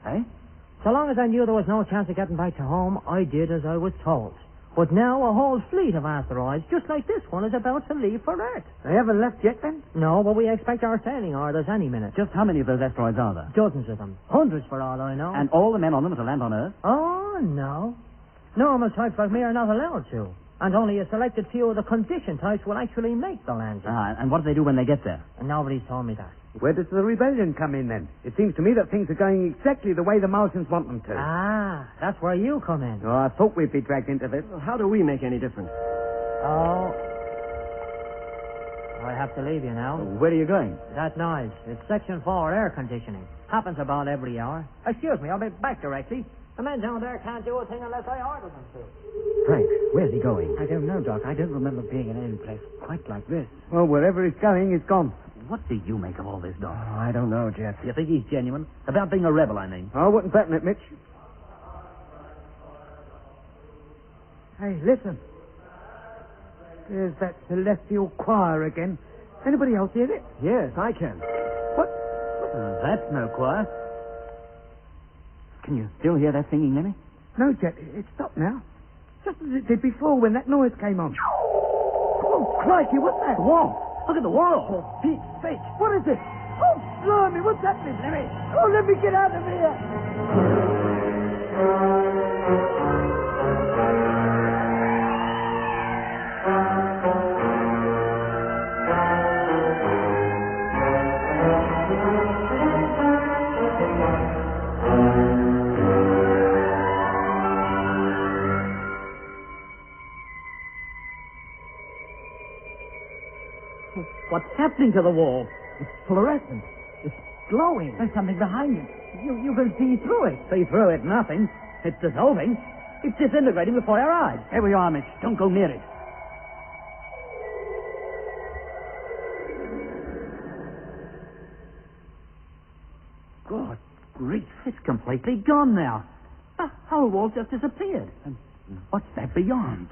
Eh? So long as I knew there was no chance of getting back to home, I did as I was told. But now a whole fleet of asteroids, just like this one, is about to leave for Earth. They haven't left yet, then? No, but we expect our sailing orders any minute. Just how many of those asteroids are there? Dozens of them. Hundreds for all I know. And all the men on them are to land on Earth? Oh, no. Normal types like me are not allowed to. And only a selected few of the condition types will actually make the landing. And what do they do when they get there? And nobody's told me that. Where does the rebellion come in, then? It seems to me that things are going exactly the way the Martians want them to. Ah, that's where you come in. Oh, I thought we'd be dragged into this. Well, how do we make any difference? Oh. I have to leave you now. Where are you going? That noise. It's Section 4 air conditioning. Happens about every hour. Excuse me, I'll be back directly. The men down there can't do a thing unless I order them to. Frank, where's he going? I don't know, Doc. I don't remember being in any place quite like this. Well, wherever he's going, he's gone. What do you make of all this, Doc? Oh, I don't know, Jeff. You think he's genuine? About being a rebel, I mean. I wouldn't bet on it, Mitch. Hey, listen. There's that celestial choir again. Anybody else hear it? Yes, I can. What? That's no choir. Can you still hear that singing, Lemmy? No, Jet. It stopped now. Just as it did before when that noise came on. Oh, crikey, what's that? Whoa! Look at the wall. For Pete's sake. What is it? Oh, blimey, what's happening? Lemmy? Oh, let me get out of here. What's happening to the wall? It's fluorescent. It's glowing. There's something behind it. You can see through it. See through it, nothing. It's dissolving. It's disintegrating before our eyes. There we are, Mitch. Don't go near it. God grief, it's completely gone now. The whole wall just disappeared. And what's that beyond?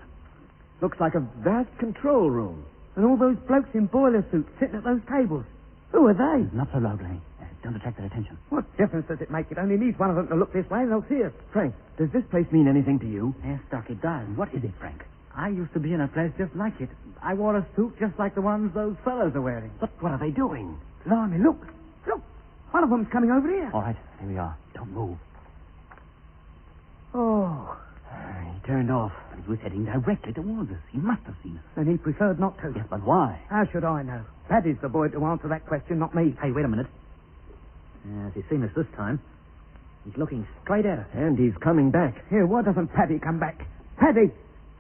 Looks like a vast control room. And all those blokes in boiler suits sitting at those tables. Who are they? Not so loud, Lenny. Don't attract their attention. What difference does it make? It only needs one of them to look this way and they'll see us. Frank, does this place mean anything to you? Yes, Doc, it does. What is it, Frank? I used to be in a place just like it. I wore a suit just like the ones those fellows are wearing. But what are they doing? Blimey, look. Look. One of them's coming over here. All right, here we are. Don't move. Oh. He turned off. But he was heading directly towards us. He must have seen us. And he preferred not to. Yes, but why? How should I know? Paddy's the boy to answer that question, not me. Hey, wait a minute. Yes, he's seen us this time. He's looking straight at us. And he's coming back. Here, why doesn't Paddy come back? Paddy!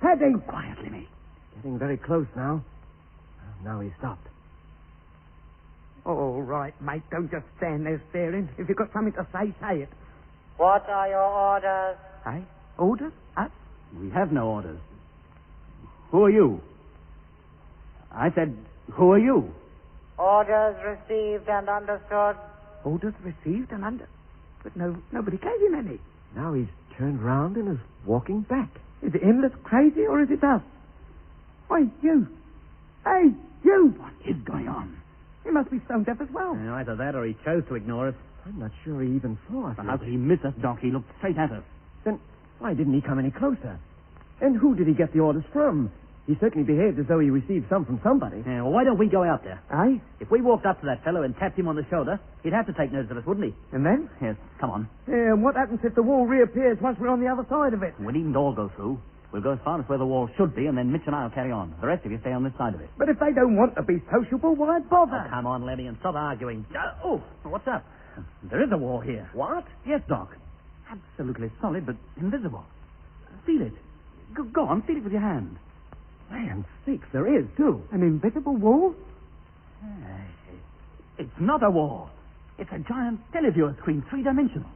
Paddy! Quietly, me. Getting very close now. Now he stopped. All right, mate. Don't just stand there staring. If you've got something to say, say it. What are your orders? Hey? Orders? Us? We have no orders. Who are you? I said, who are you? Orders received and understood. Orders received and under... But nobody gave him any. Now he's turned round and is walking back. Is it him that's crazy, or is it us? Why, you. Hey, you! What is going on? He must be stone deaf as well. Either that or he chose to ignore us. I'm not sure he even saw us. How could he miss us, Doc? He looked straight at us. Then why didn't he come any closer? And who did he get the orders from? He certainly behaved as though he received some from somebody. Yeah, well, why don't we go out there? Aye? If we walked up to that fellow and tapped him on the shoulder, he'd have to take notice of us, wouldn't he? And then? Yes, come on. Yeah, and what happens if the wall reappears once we're on the other side of it? We needn't all go through. We'll go as far as where the wall should be, and then Mitch and I'll carry on. The rest of you stay on this side of it. But if they don't want to be sociable, why bother? Oh, come on, Lemmy, and stop arguing. What's up? There is a wall here. What? Yes, Doc. Absolutely solid, but invisible. Feel it. Go on, feel it with your hand. Man sakes, there is, too. An invisible wall? It's not a wall. It's a giant televiewer screen, three-dimensional.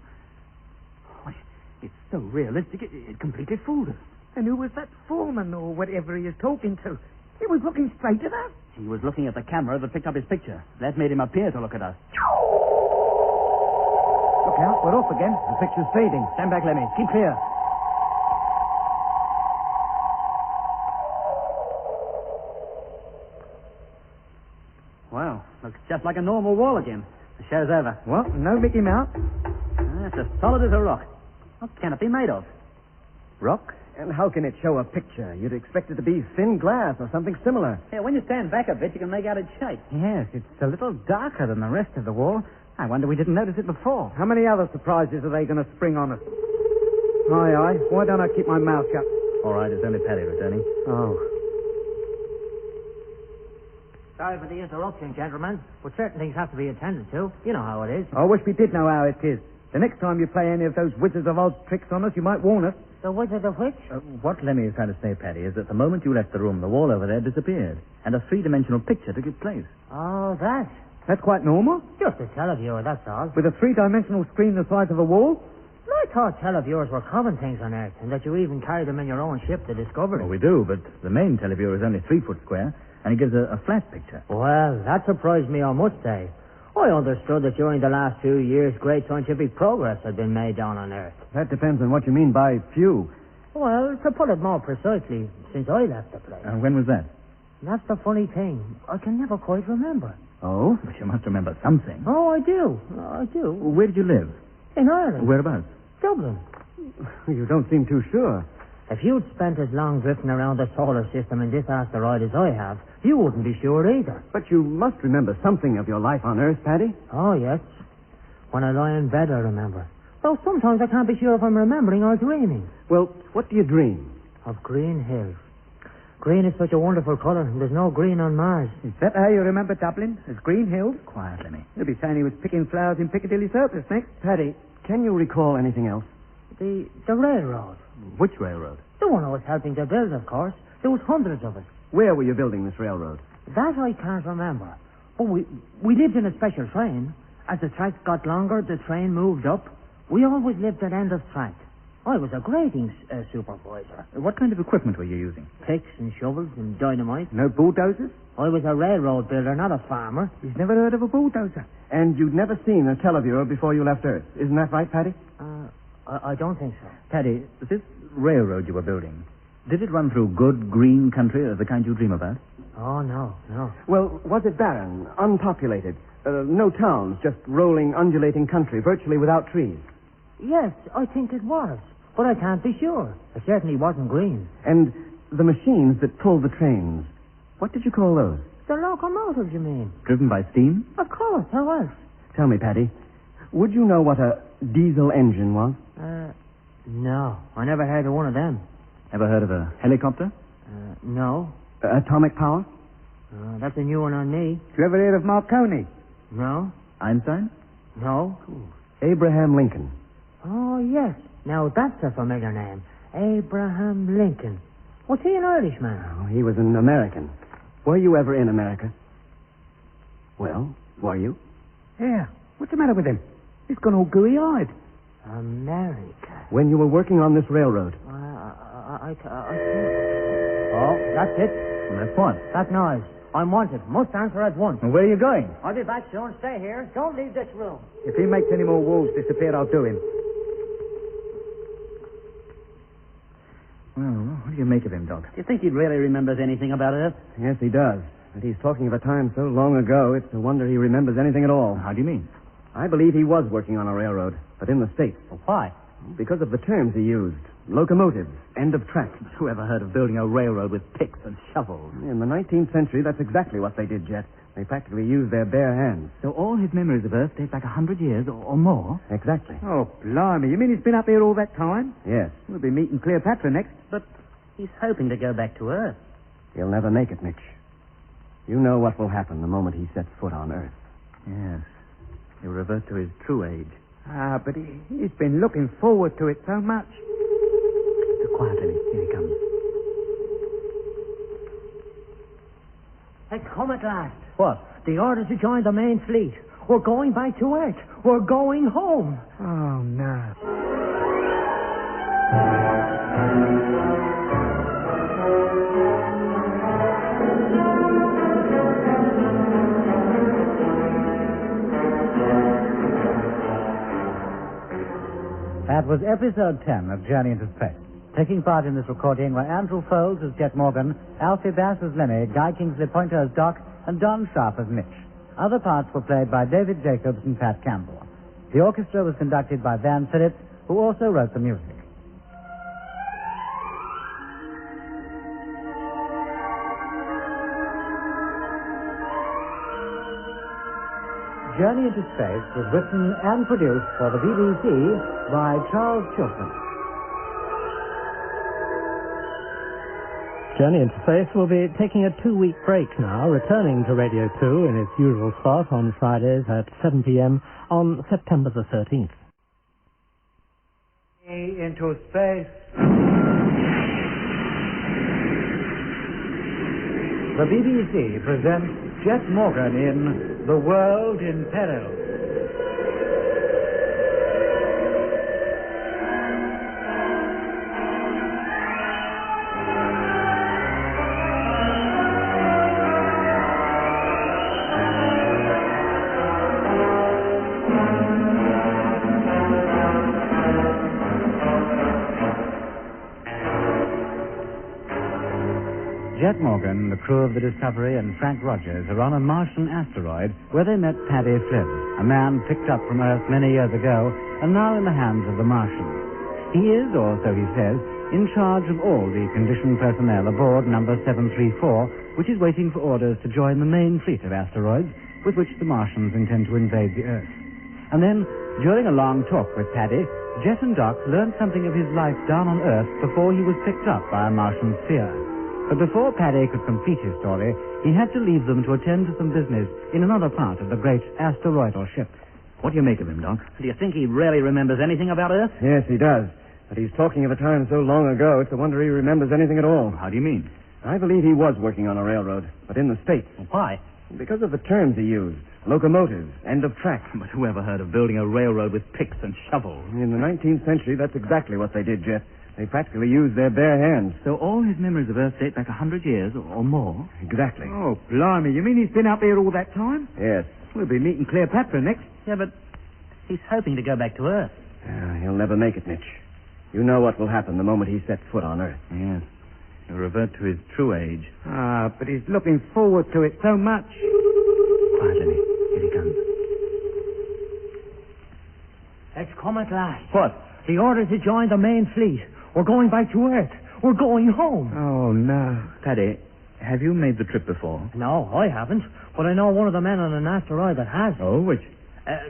Why, it's so realistic, it completely fooled us. And who was that foreman or whatever he is talking to? He was looking straight at us. He was looking at the camera that picked up his picture. That made him appear to look at us. Look out, we're off again. The picture's fading. Stand back, Lemmy. Keep clear. Wow, looks just like a normal wall again. The show's over. What? No Mickey Mouse? It's as solid as a rock. What can it be made of? Rock? And how can it show a picture? You'd expect it to be thin glass or something similar. Yeah, when you stand back a bit, you can make out its shape. Yes, it's a little darker than the rest of the wall. I wonder we didn't notice it before. How many other surprises are they going to spring on us? Aye. Why don't I keep my mouth shut? All right, it's only Paddy returning. Oh. Sorry for the interruption, gentlemen, but certain things have to be attended to. You know how it is. I wish we did know how it is. The next time you play any of those Wizards of Oz tricks on us, you might warn us. The Wizard of which? What Lemmy is trying to say, Paddy, is that the moment you left the room, the wall over there disappeared, and a three-dimensional picture took its place. Oh, that. That's quite normal. Just a televiewer, that's all. With a three-dimensional screen the size of a wall? I thought televiewers were common things on Earth, and that you even carry them in your own ship to Discovery. Well, we do, but the main televiewer is only 3 foot square, and it gives a flat picture. Well, that surprised me, I must say. I understood that during the last few years, great scientific progress had been made down on Earth. That depends on what you mean by few. Well, to put it more precisely, since I left the place. When was that? That's the funny thing. I can never quite remember. Oh? But you must remember something. Oh, I do. Where did you live? In Ireland. Whereabouts? Dublin. You don't seem too sure. If you'd spent as long drifting around the solar system in this asteroid as I have, you wouldn't be sure either. But you must remember something of your life on Earth, Paddy. Oh, yes. When I lie in bed, I remember. Though sometimes I can't be sure if I'm remembering or dreaming. Well, what do you dream? Of green hills. Green is such a wonderful colour, and there's no green on Mars. Is that how you remember Dublin? As Green Hills? Quiet, Lemmy. You'll be saying he was picking flowers in Piccadilly Circus next. Paddy, can you recall anything else? The railroad. Which railroad? The one I was helping to build, of course. There was hundreds of us. Where were you building this railroad? That I can't remember. Oh, we lived in a special train. As the tracks got longer, the train moved up. We always lived at end of track. I was a grading supervisor. What kind of equipment were you using? Picks and shovels and dynamite. No bulldozers? I was a railroad builder, not a farmer. He's never heard of a bulldozer. And you'd never seen a televiewer before you left Earth. Isn't that right, Paddy? I don't think so. Paddy, this railroad you were building, did it run through good, green country of the kind you dream about? Oh, no. Well, was it barren, unpopulated? No towns, just rolling, undulating country, virtually without trees? Yes, I think it was. But I can't be sure. It certainly wasn't green. And the machines that pull the trains. What did you call those? The locomotives, you mean? Driven by steam? Of course, there was. Tell me, Paddy, would you know what a diesel engine was? No. I never heard of one of them. Ever heard of a helicopter? No. Atomic power? That's a new one on me. Did you ever hear of Marconi? No. Einstein? No. Abraham Lincoln. Oh, yes. Now, that's a familiar name. Abraham Lincoln. Was he an Irishman? Oh, he was an American. Were you ever in America? Well, were you? Yeah. What's the matter with him? He's gone all gooey-eyed. America. When you were working on this railroad. I can't. Oh, that's it. That's what? That noise. I'm wanted. Must answer at once. Well, where are you going? I'll be back soon. Stay here. Don't leave this room. If he makes any more wolves disappear, I'll do him. Well, what do you make of him, Doc? Do you think he really remembers anything about Earth? Yes, he does. But he's talking of a time so long ago, it's a wonder he remembers anything at all. How do you mean? I believe he was working on a railroad, but in the States. Well, why? Because of the terms he used. Locomotives, end of track. Who ever heard of building a railroad with picks and shovels? In the 19th century, that's exactly what they did, Jet. They practically used their bare hands. So all his memories of Earth date back 100 years or more? Exactly. Oh, blimey. You mean he's been up here all that time? Yes. We'll be meeting Cleopatra next. But he's hoping to go back to Earth. He'll never make it, Mitch. You know what will happen the moment he sets foot on Earth. Yes. He'll revert to his true age. Ah, but he's been looking forward to it so much. Quietly. Here he comes. It's come at last. What? The order to join the main fleet. We're going back to Earth. We're going home. Oh, no. That was episode 10 of Journey into Space. Taking part in this recording were Andrew Foles as Jet Morgan, Alfie Bass as Lemmy, Guy Kingsley Pointer as Doc, and Don Sharp as Mitch. Other parts were played by David Jacobs and Pat Campbell. The orchestra was conducted by Van Phillips, who also wrote the music. Journey into Space was written and produced for the BBC by Charles Chilton. Journey into Space will be taking a 2-week break now, returning to Radio 2 in its usual slot on Fridays at 7 p.m. on September the 13th. Into Space. The BBC presents Jet Morgan in The World in Peril. Jet Morgan, the crew of the Discovery, and Frank Rogers are on a Martian asteroid where they met Paddy Flynn, a man picked up from Earth many years ago and now in the hands of the Martians. He is, or so he says, in charge of all the conditioned personnel aboard number 734, which is waiting for orders to join the main fleet of asteroids with which the Martians intend to invade the Earth. And then, during a long talk with Paddy, Jet and Doc learned something of his life down on Earth before he was picked up by a Martian sphere. But before Paddy could complete his story, he had to leave them to attend to some business in another part of the great asteroidal ship. What do you make of him, Doc? Do you think he really remembers anything about Earth? Yes, he does. But he's talking of a time so long ago, it's a wonder he remembers anything at all. How do you mean? I believe he was working on a railroad, but in the States. Well, why? Because of the terms he used. Locomotives, end of track. But who ever heard of building a railroad with picks and shovels? In the 19th century, that's exactly what they did, Jet. They practically used their bare hands. So all his memories of Earth date back 100 years or more? Exactly. Oh, blimey. You mean he's been up here all that time? Yes. We'll be meeting Cleopatra next. Yeah, but he's hoping to go back to Earth. He'll never make it, Mitch. You know what will happen the moment he sets foot on Earth. Yes. He'll revert to his true age. Ah, but he's looking forward to it so much. Quiet, Lenny. Here he comes. It's come at last. What? The order to join the main fleet. We're going back to Earth. We're going home. Oh, no. Paddy, have you made the trip before? No, I haven't. But I know one of the men on an asteroid that has. Oh, which?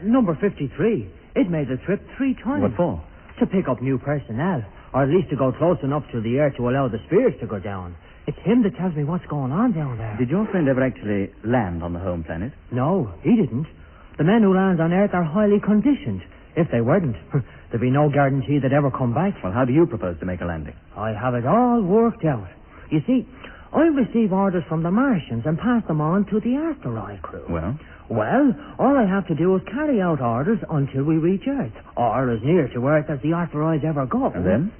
Number 53. It made the trip 3 times. What for? To pick up new personnel. Or at least to go close enough to the Earth to allow the spheres to go down. It's him that tells me what's going on down there. Did your friend ever actually land on the home planet? No, he didn't. The men who land on Earth are highly conditioned. If they weren't, there'd be no guarantee they'd ever come back. Well, how do you propose to make a landing? I have it all worked out. You see, I receive orders from the Martians and pass them on to the asteroid crew. Well, all I have to do is carry out orders until we reach Earth, or as near to Earth as the asteroids ever go. And then?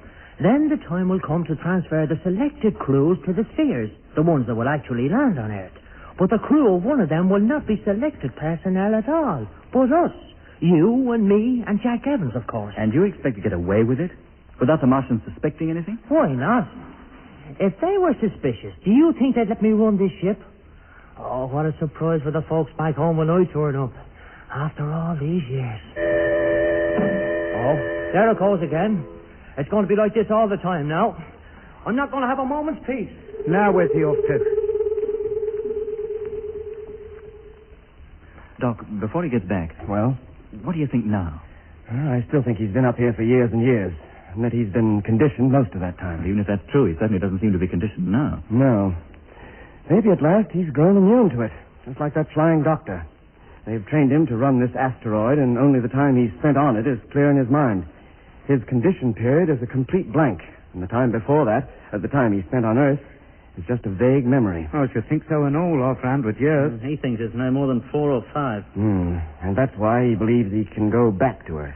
Then the time will come to transfer the selected crews to the spheres, the ones that will actually land on Earth. But the crew of one of them will not be selected personnel at all, but us. You and me and Jack Evans, of course. And you expect to get away with it? Without the Martians suspecting anything? Why not? If they were suspicious, do you think they'd let me run this ship? Oh, what a surprise for the folks back home when I turn up. After all these years. Oh, there it goes again. It's going to be like this all the time now. I'm not going to have a moment's peace. Now where's he off to? Doc, before he gets back, Well, what do you think now? I still think he's been up here for years and years, and that he's been conditioned most of that time. Even if that's true, he certainly doesn't seem to be conditioned now. No. Maybe at last he's grown immune to it, just like that flying doctor. They've trained him to run this asteroid, and only the time he's spent on it is clear in his mind. His condition period is a complete blank, and the time before that, at the time he spent on Earth, is just a vague memory. Oh, I should think so and all after 100 years. He thinks it's no more than 4 or 5. And that's why he believes he can go back to Earth.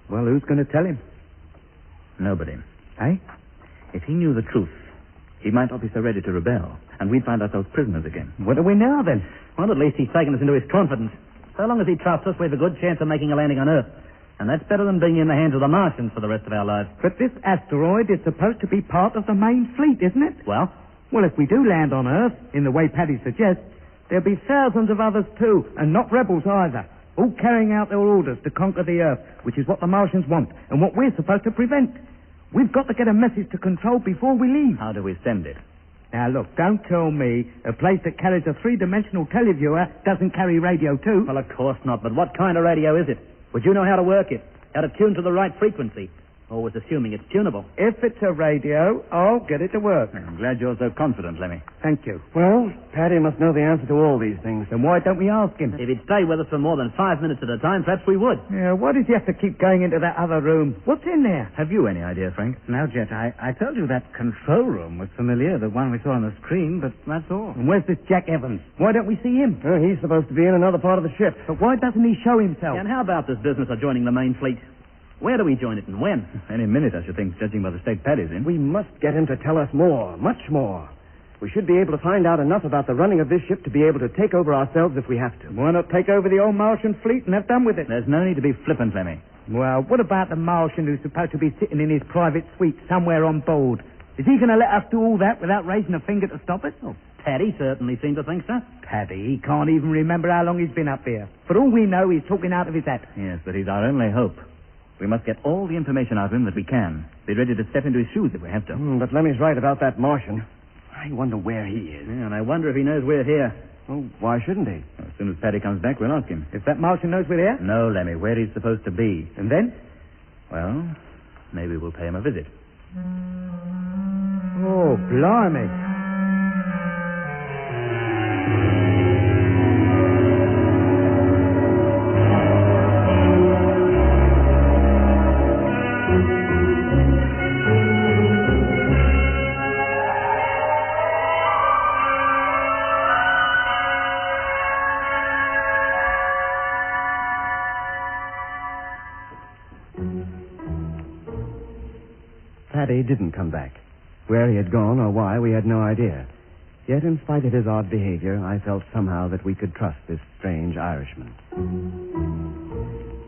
Well, who's going to tell him? Nobody. Eh? If he knew the truth, he might not be so ready to rebel, and we'd find ourselves prisoners again. What do we know, then? Well, at least he's taken us into his confidence. So long as he trusts us, we've a good chance of making a landing on Earth. And that's better than being in the hands of the Martians for the rest of our lives. But this asteroid is supposed to be part of the main fleet, isn't it? Well? Well, if we do land on Earth, in the way Paddy suggests, there'll be thousands of others too, and not rebels either, all carrying out their orders to conquer the Earth, which is what the Martians want, and what we're supposed to prevent. We've got to get a message to control before we leave. How do we send it? Now, look, don't tell me a place that carries a 3-dimensional televiewer doesn't carry radio too. Well, of course not, but what kind of radio is it? Would you know how to work it? How to tune to the right frequency? Always assuming it's tunable. If it's a radio, I'll get it to work. I'm glad you're so confident, Lemmy. Thank you. Well, Paddy must know the answer to all these things. Then why don't we ask him? If he'd stay with us for more than 5 minutes at a time, perhaps we would. Yeah, why does he have to keep going into that other room? What's in there? Have you any idea, Frank? No, Jet, I told you that control room was familiar, the one we saw on the screen, but that's all. And where's this Jack Evans? Why don't we see him? He's supposed to be in another part of the ship. But why doesn't he show himself? And how about this business of joining the main fleet? Where do we join it and when? Any minute, I should think, judging by the state Paddy's in. We must get him to tell us more, much more. We should be able to find out enough about the running of this ship to be able to take over ourselves if we have to. Why not take over the old Martian fleet and have done with it? There's no need to be flippant, Lemmy. Well, what about the Martian who's supposed to be sitting in his private suite somewhere on board? Is he going to let us do all that without raising a finger to stop it? Oh, Paddy certainly seemed to think so. Paddy, he can't even remember how long he's been up here. For all we know, he's talking out of his hat. Yes, but he's our only hope. We must get all the information out of him that we can. Be ready to step into his shoes if we have to. But Lemmy's right about that Martian. I wonder where he is. Yeah, and I wonder if he knows we're here. Well, why shouldn't he? As soon as Paddy comes back, we'll ask him. If that Martian knows we're here? No, Lemmy, where he's supposed to be. And then? Well, maybe we'll pay him a visit. Oh, blimey. Paddy didn't come back. Where he had gone or why, we had no idea. Yet, in spite of his odd behavior, I felt somehow that we could trust this strange Irishman.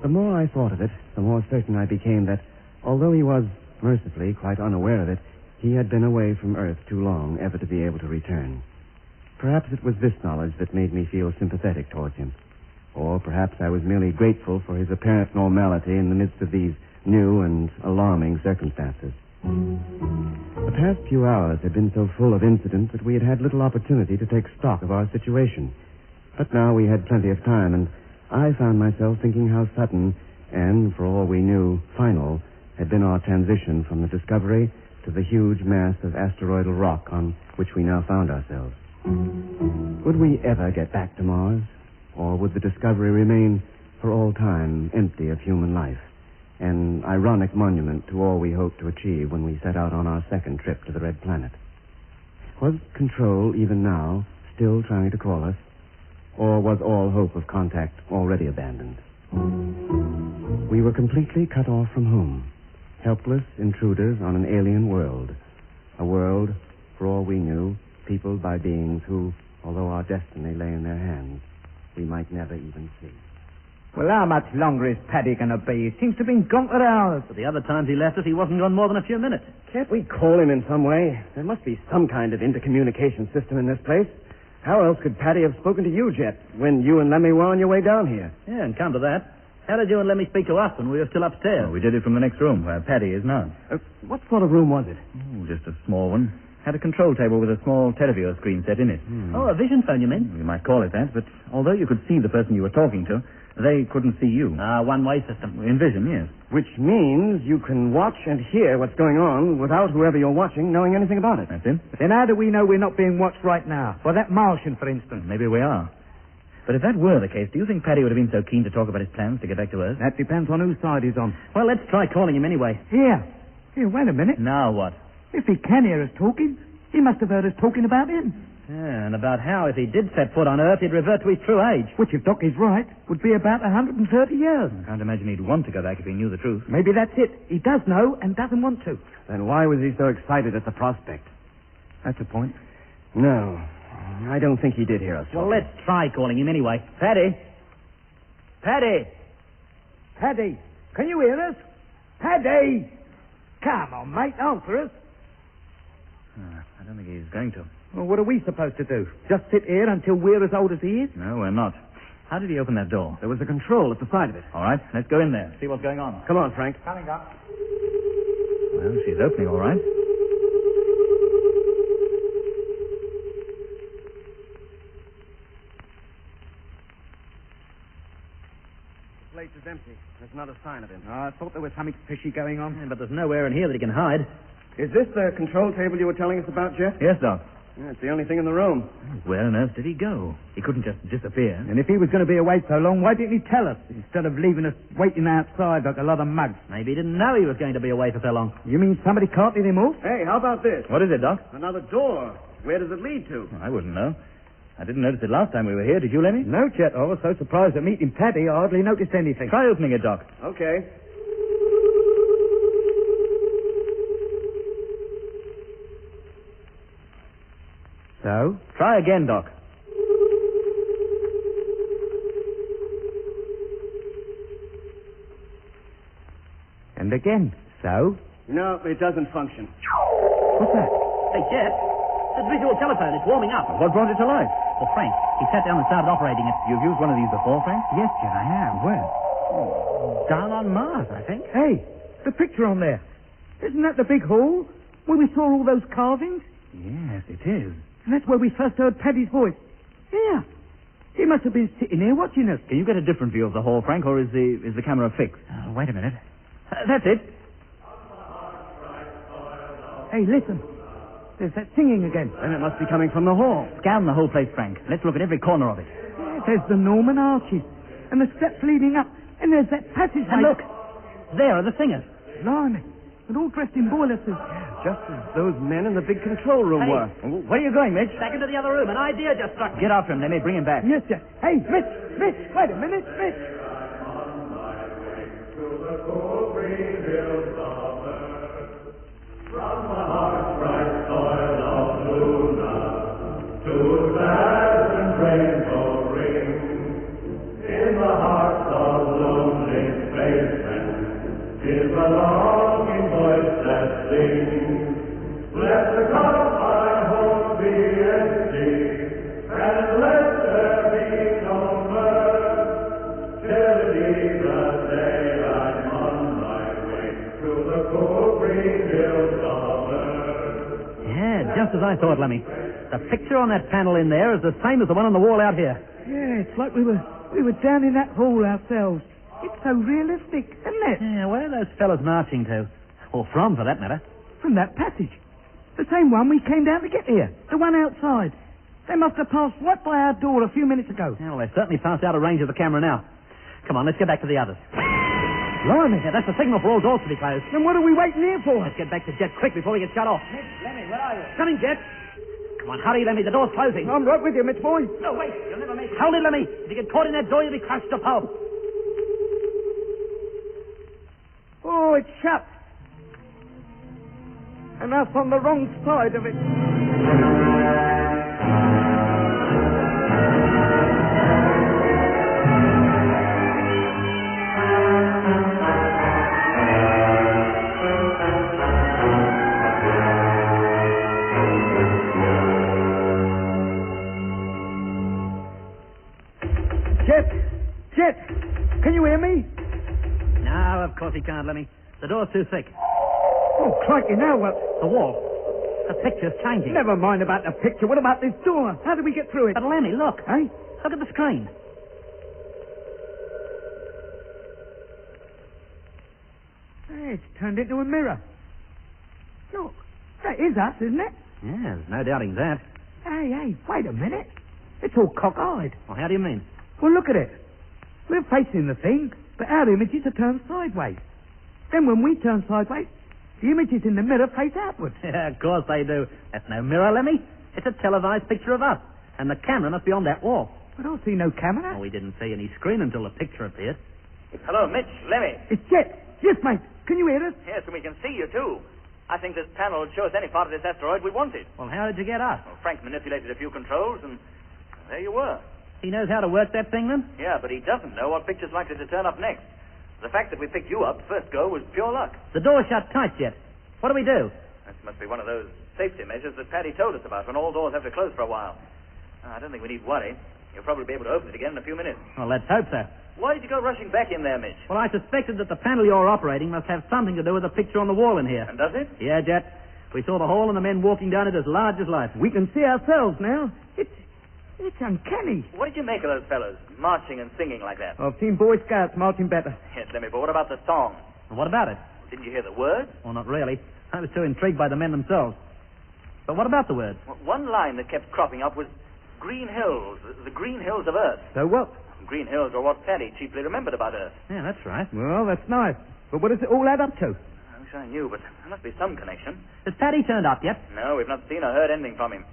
The more I thought of it, the more certain I became that, although he was, mercifully, quite unaware of it, he had been away from Earth too long ever to be able to return. Perhaps it was this knowledge that made me feel sympathetic towards him. Or perhaps I was merely grateful for his apparent normality in the midst of these new and alarming circumstances. past few hours had been so full of incident that we had had little opportunity to take stock of our situation. But now we had plenty of time, and I found myself thinking how sudden and, for all we knew, final had been our transition from the Discovery to the huge mass of asteroidal rock on which we now found ourselves. Would we ever get back to Mars? Or would the Discovery remain for all time empty of human life? An ironic monument to all we hoped to achieve when we set out on our second trip to the Red Planet. Was Control, even now, still trying to call us? Or was all hope of contact already abandoned? We were completely cut off from home, helpless intruders on an alien world. A world, for all we knew, peopled by beings who, although our destiny lay in their hands, we might never even see. Well, how much longer is Paddy going to be? He seems to have been gone for hours. But the other times he left us, he wasn't gone more than a few minutes. Can't we call him in some way? There must be some kind of intercommunication system in this place. How else could Paddy have spoken to you, Jet, when you and Lemmy were on your way down here? Yeah, and come to that, how did you and Lemmy speak to us when we were still upstairs? We did it from the next room, where Paddy is now. What sort of room was it? Oh, just a small one. Had a control table with a small televiewer screen set in it. Oh, a vision phone, you mean? You might call it that, but although you could see the person you were talking to, they couldn't see you. One-way system. In vision, yes. Which means you can watch and hear what's going on without whoever you're watching knowing anything about it. That's it. Then how do we know we're not being watched right now? By that Martian, for instance. Maybe we are. But if that were the case, do you think Paddy would have been so keen to talk about his plans to get back to Earth? That depends on whose side he's on. Well, let's try calling him anyway. Here, wait a minute. Now what? If he can hear us talking, he must have heard us talking about him. Yeah, and about how, if he did set foot on Earth, he'd revert to his true age. Which, if Doc is right, would be about 130 years. I can't imagine he'd want to go back if he knew the truth. Maybe that's it. He does know and doesn't want to. Then why was he so excited at the prospect? That's the point. No, I don't think he did hear us. Well, let's try calling him anyway. Paddy! Paddy! Paddy, can you hear us? Paddy! Come on, mate, answer us. I don't think he's going to. Well, what are we supposed to do? Just sit here until we're as old as he is? No, we're not. How did he open that door? There was a control at the side of it. All right, let's go in there, see what's going on. Come on, Frank. Coming up. Well, she's opening all right. The place is empty. There's not a sign of him. I thought there was something fishy going on. Yeah, but there's nowhere in here that he can hide. Is this the control table you were telling us about, Jeff? Yes, Doc. Yeah, it's the only thing in the room. Where on earth did he go? He couldn't just disappear. And if he was going to be away so long, why didn't he tell us instead of leaving us waiting outside like a lot of mugs? Maybe he didn't know he was going to be away for so long. You mean somebody carted him off? Hey, how about this? What is it, Doc? Another door. Where does it lead to? I wouldn't know. I didn't notice it last time we were here. Did you, Lemmy? No, Chet. I was so surprised at meeting Paddy, I hardly noticed anything. Try opening it, Doc. Okay. So? Try again, Doc. And again. So? No, it doesn't function. What's that? Hey, Jet, that visual telephone is warming up. What brought it to life? Well, Frank, he sat down and started operating it. You've used one of these before, Frank? Yes, Chet, I have. Where? Down on Mars, I think. Hey, the picture on there. Isn't that the big hall where we saw all those carvings? Yes, it is. And that's where we first heard Paddy's voice. Yeah. He must have been sitting here watching us. Can you get a different view of the hall, Frank, or is the camera fixed? Wait a minute. That's it. Hey, listen. There's that singing again. Then it must be coming from the hall. Scan the whole place, Frank. Let's look at every corner of it. Yeah, there's the Norman arches. And the steps leading up. And there's that passageway. And look. There are the singers. Blimey. They're all dressed in boiler suits. Just as those men in the big control room were. Where are you going, Mitch? Back into the other room. An idea just struck me. Get after him. They may bring him back. Yes, sir. Hey, Mitch, wait a minute, Mitch. just as I thought, Lemmy. The picture on that panel in there is the same as the one on the wall out here. Yeah, it's like we were down in that hall ourselves. It's so realistic, isn't it? Yeah, where are those fellas marching to? Or from, for that matter? From that passage. The same one we came down to get here. The one outside. They must have passed right by our door a few minutes ago. Yeah, well, they've certainly passed out of range of the camera now. Come on, let's get back to the others. Blimey. Yeah, that's the signal for all doors to be closed. Then what are we waiting here for? Let's get back to Jet quick before we get shut off. Lemmy, where are you? Coming, Jet. Come on, hurry, Lemmy. The door's closing. I'm right with you, Mitch boy. No, wait. You'll never make it. Hold it, Lemmy. If you get caught in that door, you'll be crushed to pulp. Oh, it's shut. And us on the wrong side of it. Jet, can you hear me? No, of course he can't, Lemmy. The door's too thick. Oh, crikey, now what? The wall. The picture's changing. Never mind about the picture. What about this door? How do we get through it? But, Lemmy, look. Eh? Look at the screen. Hey, it's turned into a mirror. Look, that is us, isn't it? Yeah, there's no doubting that. Hey, wait a minute. It's all cockeyed. Well, how do you mean? Well, look at it. We're facing the thing, but our images are turned sideways. Then when we turn sideways, the images in the mirror face outwards. Yeah, of course they do. That's no mirror, Lemmy. It's a televised picture of us. And the camera must be on that wall. I don't see no camera. Oh, we didn't see any screen until the picture appeared. Hello, Mitch. Lemmy. It's Jet. Yes, mate. Can you hear us? Yes, and we can see you, too. I think this panel would show us any part of this asteroid we wanted. Well, how did you get us? Well, Frank manipulated a few controls, and there you were. He knows how to work that thing, then? Yeah, but he doesn't know what picture's likely to turn up next. The fact that we picked you up first go was pure luck. The door's shut tight, Jet. What do we do? This must be one of those safety measures that Paddy told us about when all doors have to close for a while. I don't think we need worry. You'll probably be able to open it again in a few minutes. Well, let's hope so. Why did you go rushing back in there, Mitch? Well, I suspected that the panel you're operating must have something to do with the picture on the wall in here. And does it? Yeah, Jet. We saw the hall and the men walking down it as large as life. We can see ourselves now. It's uncanny. What did you make of those fellows, marching and singing like that? I've seen Boy Scouts marching better. Yes, Lemmy, but what about the song? And what about it? Didn't you hear the words? Well, not really. I was too intrigued by the men themselves. But what about the words? Well, one line that kept cropping up was Green Hills, the Green Hills of Earth. So what? Green Hills are what Paddy chiefly remembered about Earth. Yeah, that's right. Well, that's nice. But what does it all add up to? I wish I knew, but there must be some connection. Has Paddy turned up yet? No, we've not seen or heard anything from him.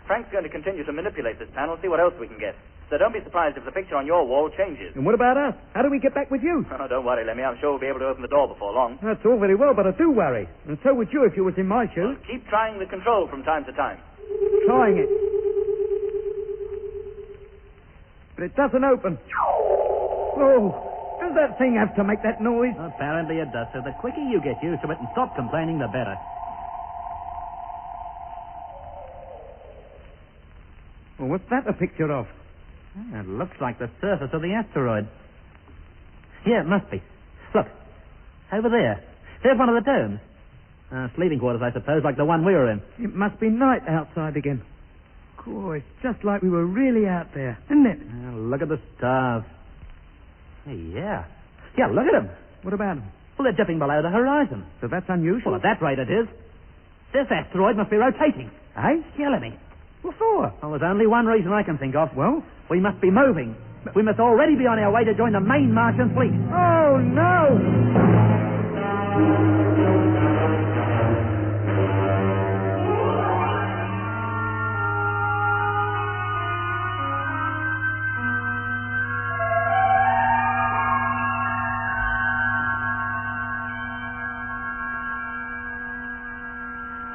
Frank's going to continue to manipulate this panel, see what else we can get. So don't be surprised if the picture on your wall changes. And what about us? How do we get back with you? Oh, don't worry, Lemmy. I'm sure we'll be able to open the door before long. That's all very well, but I do worry. And so would you if you was in my shoes. Well, keep trying the control from time to time. Trying it. But it doesn't open. Oh, does that thing have to make that noise? Apparently it does, so the quicker you get used to it and stop complaining, the better. Well, what's that a picture of? It looks like the surface of the asteroid. Yeah, it must be. Look, over there. There's one of the domes. Sleeping quarters, I suppose, like the one we were in. It must be night outside again. Oh, it's just like we were really out there, isn't it? Look at the stars. Hey, yeah. Yeah, look at them. What about them? Well, they're dipping below the horizon. So that's unusual. Well, at that rate it is. This asteroid must be rotating. Eh? Yeah, Lemmy. What for? Well, there's only one reason I can think of. Well? We must be moving. We must already be on our way to join the main Martian fleet. Oh, no!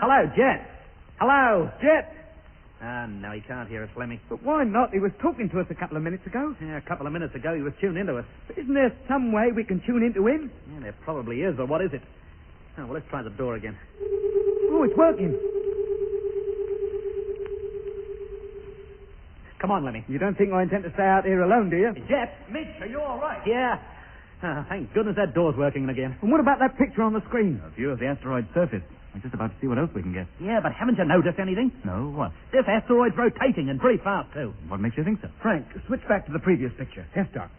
Hello, Jet. Hello. Jet! No, he can't hear us, Lemmy. But why not? He was talking to us a couple of minutes ago. Yeah, a couple of minutes ago he was tuned into us. But isn't there some way we can tune into him? Yeah, there probably is, but what is it? Oh, well, let's try the door again. Oh, it's working. Come on, Lemmy. You don't think I intend to stay out here alone, do you? Jet! Mitch, are you all right? Yeah. Thank goodness that door's working again. And what about that picture on the screen? A view of the asteroid's surface. We're just about to see what else we can get. Yeah, but haven't you noticed anything? No, what? This asteroid's rotating and pretty fast, too. What makes you think so? Frank, switch back to the previous picture. Yes, Doc.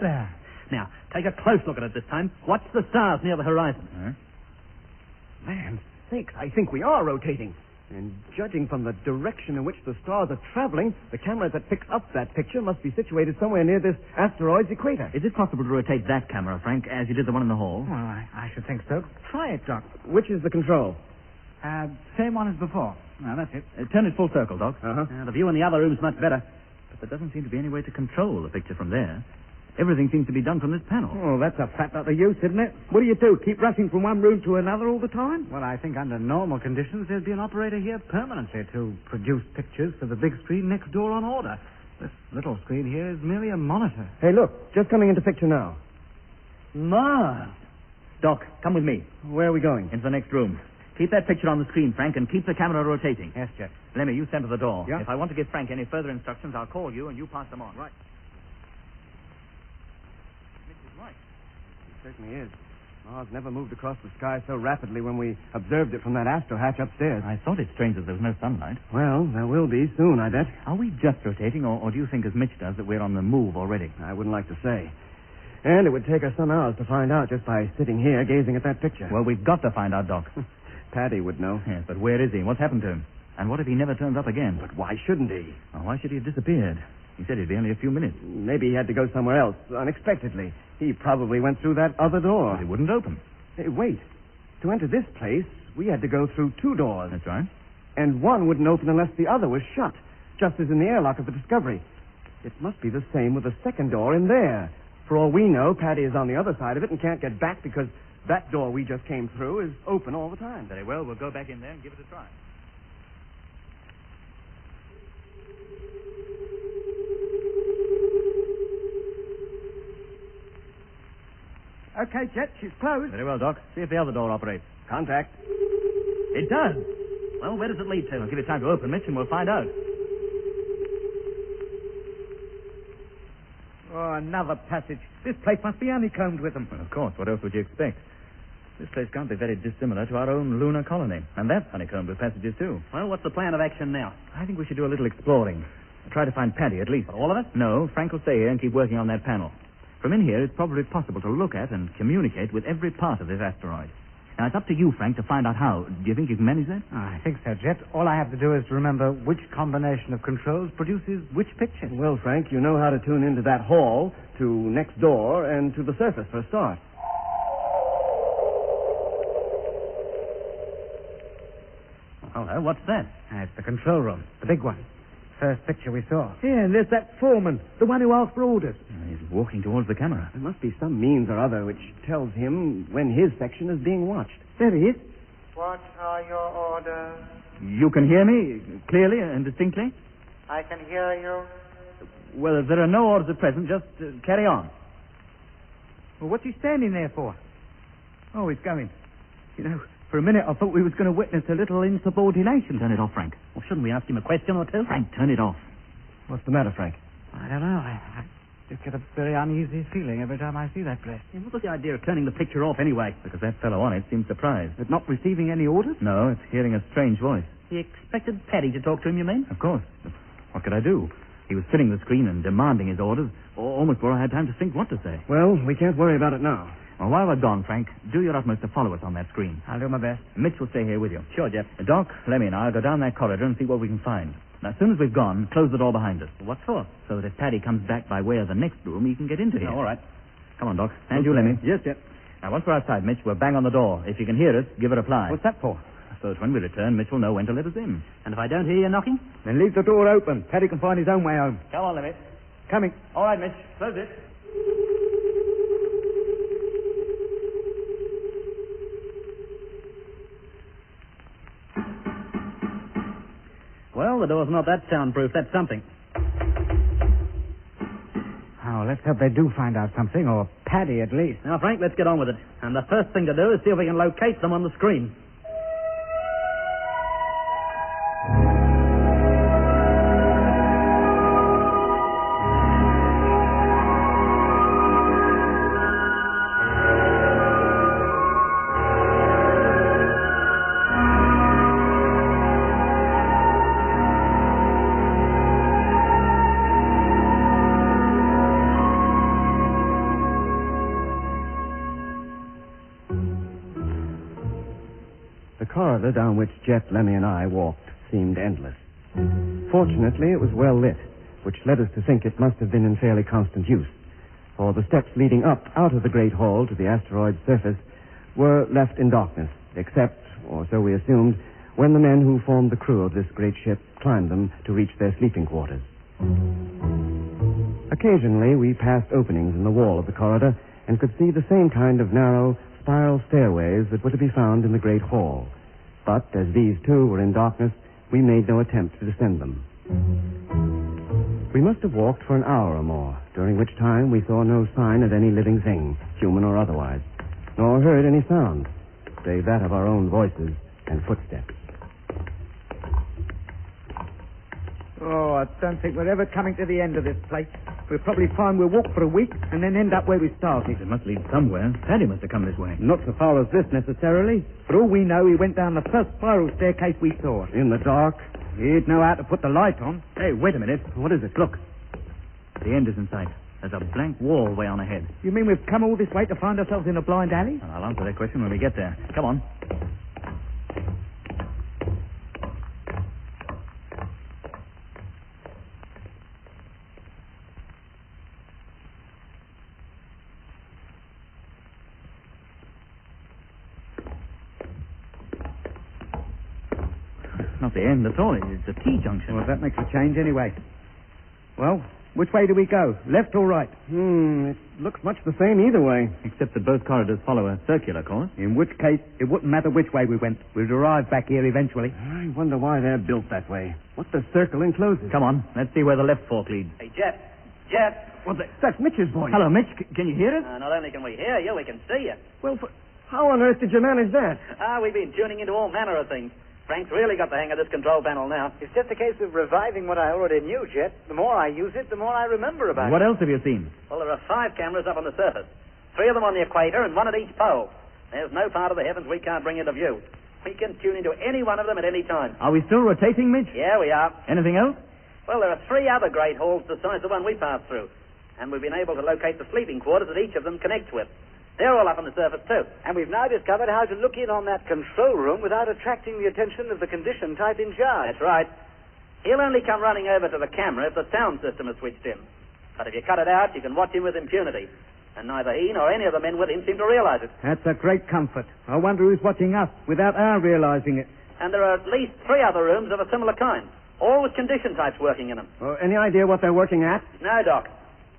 There. Now, take a close look at it this time. Watch the stars near the horizon. Man sakes, I think we are rotating. And judging from the direction in which the stars are traveling, the camera that picks up that picture must be situated somewhere near this asteroid's equator. Is it possible to rotate that camera, Frank, as you did the one in the hall? Well, I should think so. Try it, Doc. Which is the control? Same one as before. That's it. Turn it full circle, Doc. The view in the other room's much better. But there doesn't seem to be any way to control the picture from there. Everything seems to be done from this panel. Oh, that's a fat lot of use, isn't it? What do you do? Keep rushing from one room to another all the time? Well, I think under normal conditions there'd be an operator here permanently to produce pictures for the big screen next door on order. This little screen here is merely a monitor. Hey, look, just coming into picture now. Mars. Doc, come with me. Where are we going? Into the next room. Keep that picture on the screen, Frank, and keep the camera rotating. Yes, Jet. Lemmy, you stand to the door. Yeah? If I want to give Frank any further instructions, I'll call you and you pass them on. Right. It certainly is. Mars never moved across the sky so rapidly when we observed it from that astro hatch upstairs. I thought it strange that there was no sunlight. Well, there will be soon, I bet. Are we just rotating, or do you think, as Mitch does, that we're on the move already? I wouldn't like to say. And it would take us some hours to find out just by sitting here gazing at that picture. Well, we've got to find out, Doc. Paddy would know. Yes, but where is he? What's happened to him? And what if he never turns up again? But why shouldn't he? Well, why should he have disappeared? He said he'd be only a few minutes. Maybe he had to go somewhere else, unexpectedly. He probably went through that other door. But it wouldn't open. Hey, wait. To enter this place, we had to go through two doors. That's right. And one wouldn't open unless the other was shut, just as in the airlock of the Discovery. It must be the same with the second door in there. For all we know, Paddy is on the other side of it and can't get back because that door we just came through is open all the time. Very well, we'll go back in there and give it a try. Okay, Jet, she's closed. Very well, Doc. See if the other door operates. Contact. It does. Well, where does it lead to? I'll give it time to open, Mitch, and we'll find out. Oh, another passage. This place must be honeycombed with them. Well, of course. What else would you expect? This place can't be very dissimilar to our own lunar colony. And that's honeycombed with passages, too. Well, what's the plan of action now? I think we should do a little exploring. Try to find Paddy, at least. All of us? No, Frank will stay here and keep working on that panel. From in here, it's probably possible to look at and communicate with every part of this asteroid. Now, it's up to you, Frank, to find out how. Do you think you can manage that? I think so, Jet. All I have to do is to remember which combination of controls produces which picture. Well, Frank, you know how to tune into that hall, to next door, and to the surface for a start. Hello, what's that? It's the control room, the big one. First picture we saw. Yeah, and there's that foreman, the one who asked for orders. He's walking towards the camera. There must be some means or other which tells him when his section is being watched. There he is. What are your orders? You can hear me clearly and distinctly? I can hear you. Well, if there are no orders at present, just carry on. Well, what's he standing there for? Oh, he's going. You know, for a minute I thought we was going to witness a little insubordination. Turn it off, Frank. Well, shouldn't we ask him a question or two? Frank, turn it off. What's the matter, Frank? I don't know. I just get a very uneasy feeling every time I see that place. Yeah, what was the idea of turning the picture off anyway? Because that fellow on it seemed surprised. But not receiving any orders? No, it's hearing a strange voice. He expected Paddy to talk to him, you mean? Of course. What could I do? He was filling the screen and demanding his orders, almost before I had time to think what to say. Well, we can't worry about it now. Well, while we're gone, Frank, do your utmost to follow us on that screen. I'll do my best. Mitch will stay here with you. Sure, Jeff. Doc, Lemmy and I will go down that corridor and see what we can find. Now, as soon as we've gone, close the door behind us. What for? So that if Paddy comes back by way of the next room, he can get into here. All right. Come on, Doc. And you, Lemmy. Yes, Jeff. Now, once we're outside, Mitch, we'll bang on the door. If you can hear us, give a reply. What's that for? So that when we return, Mitch will know when to let us in. And if I don't hear you knocking? Then leave the door open. Paddy can find his own way home. Come on, Lemmy. Coming. All right, Mitch. Close it. Well, the door's not that soundproof. That's something. Oh, let's hope they do find out something, or Paddy at least. Now, Frank, let's get on with it. And the first thing to do is see if we can locate them on the screen. The corridor down which Jet, Lemmy, and I walked seemed endless. Fortunately, it was well lit, which led us to think it must have been in fairly constant use, for the steps leading up out of the great hall to the asteroid's surface were left in darkness, except, or so we assumed, when the men who formed the crew of this great ship climbed them to reach their sleeping quarters. Occasionally, we passed openings in the wall of the corridor and could see the same kind of narrow, spiral stairways that were to be found in the great hall. But as these, too, were in darkness, we made no attempt to descend them. We must have walked for an hour or more, during which time we saw no sign of any living thing, human or otherwise, nor heard any sound, save that of our own voices and footsteps. Oh, I don't think we're ever coming to the end of this place. We'll probably find we'll walk for a week and then end up where we started. It must lead somewhere. Paddy must have come this way. Not so far as this, necessarily. For all we know, he went down the first spiral staircase we saw. In the dark? He'd know how to put the light on. Hey, wait a minute. What is it? Look. The end is in sight. There's a blank wall way on ahead. You mean we've come all this way to find ourselves in a blind alley? Well, I'll answer that question when we get there. Come on. Not the end at all. It's a T-junction. Well, that makes a change anyway. Well, which way do we go? Left or right? It looks much the same either way. Except that both corridors follow a circular course. In which case, it wouldn't matter which way we went. We'd arrive back here eventually. I wonder why they're built that way. What the circle encloses. Come on, let's see where the left fork leads. Hey, Jet. What's that? That's Mitch's voice. Hello, Mitch. Can you hear us? Not only can we hear you, we can see you. Well, how on earth did you manage that? We've been tuning into all manner of things. Frank's really got the hang of this control panel now. It's just a case of reviving what I already knew, Jet. The more I use it, the more I remember about What it. else have you seen? Well, there are 5 cameras up on the surface. 3 of them on the equator and 1 at each pole. There's no part of the heavens we can't bring into view. We can tune into any one of them at any time. Are we still rotating, Mitch? Yeah, we are. Anything else? Well, there are 3 other great halls besides the one we passed through. And we've been able to locate the sleeping quarters that each of them connects with. They're all up on the surface, too. And we've now discovered how to look in on that control room without attracting the attention of the condition type in charge. That's right. He'll only come running over to the camera if the sound system is switched in. But if you cut it out, you can watch him with impunity. And neither he nor any of the men with him seem to realize it. That's a great comfort. I wonder who's watching us without our realizing it. And there are at least 3 other rooms of a similar kind, all with condition types working in them. Any idea what they're working at? No, Doc.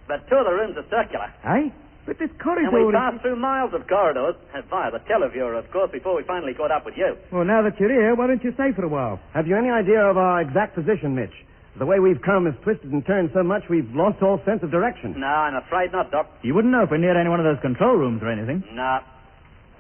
But 2 of the rooms are circular. Eh? But this corridor... And we passed through miles of corridors, via the televiewer, of course, before we finally caught up with you. Well, now that you're here, why don't you stay for a while? Have you any idea of our exact position, Mitch? The way we've come is twisted and turned so much we've lost all sense of direction. No, I'm afraid not, Doc. You wouldn't know if we're near any one of those control rooms or anything. No.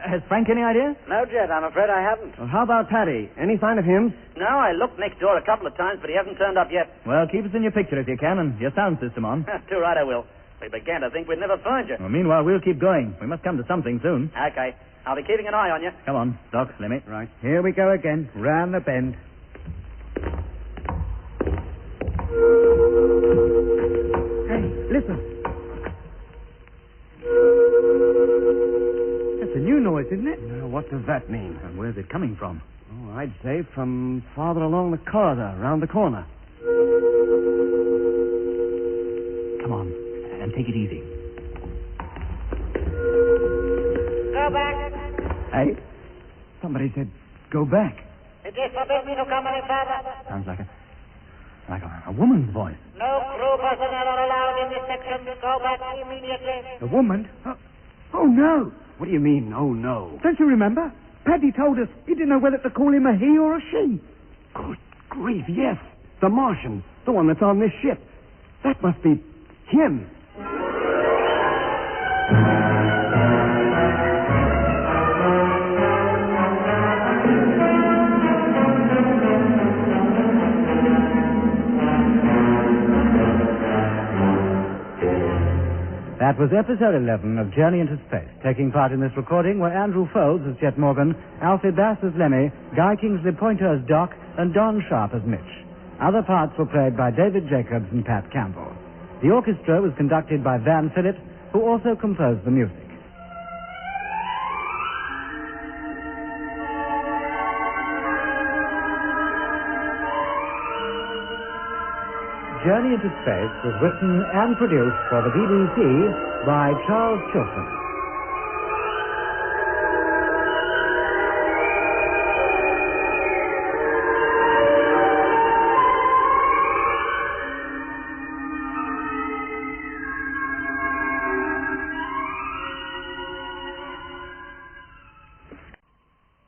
Has Frank any idea? No, Jet, I'm afraid I haven't. Well, how about Paddy? Any sign of him? No, I looked next door a couple of times, but he hasn't turned up yet. Well, keep us in your picture if you can, and your sound system on. Too right, I will. We began to think we'd never find you. Well, meanwhile, we'll keep going. We must come to something soon. Okay. I'll be keeping an eye on you. Come on, Doc, Lemmy. Right. Here we go again, round the bend. Hey, listen. That's a new noise, isn't it? Now, what does that mean? And where's it coming from? Oh, I'd say from farther along the corridor, round the corner. Come on, and take it easy. Go back. Hey, somebody said, go back. It is forbidden to come any further. Sounds like a woman's voice. No crew personnel are allowed in this section. Go back immediately. A woman? Oh, no. What do you mean, oh, no? Don't you remember? Paddy told us he didn't know whether to call him a he or a she. Good grief, yes. The Martian. The one that's on this ship. That must be him. That was episode 11 of Journey into Space. Taking part in this recording were Andrew Folds as Jet Morgan, Alfie Bass as Lemmy, Guy Kingsley Pointer as Doc, and Don Sharp as Mitch. Other parts were played by David Jacobs and Pat Campbell. The orchestra was conducted by Van Phillip, who also composed the music. Journey into Space was written and produced for the BBC by Charles Chilton.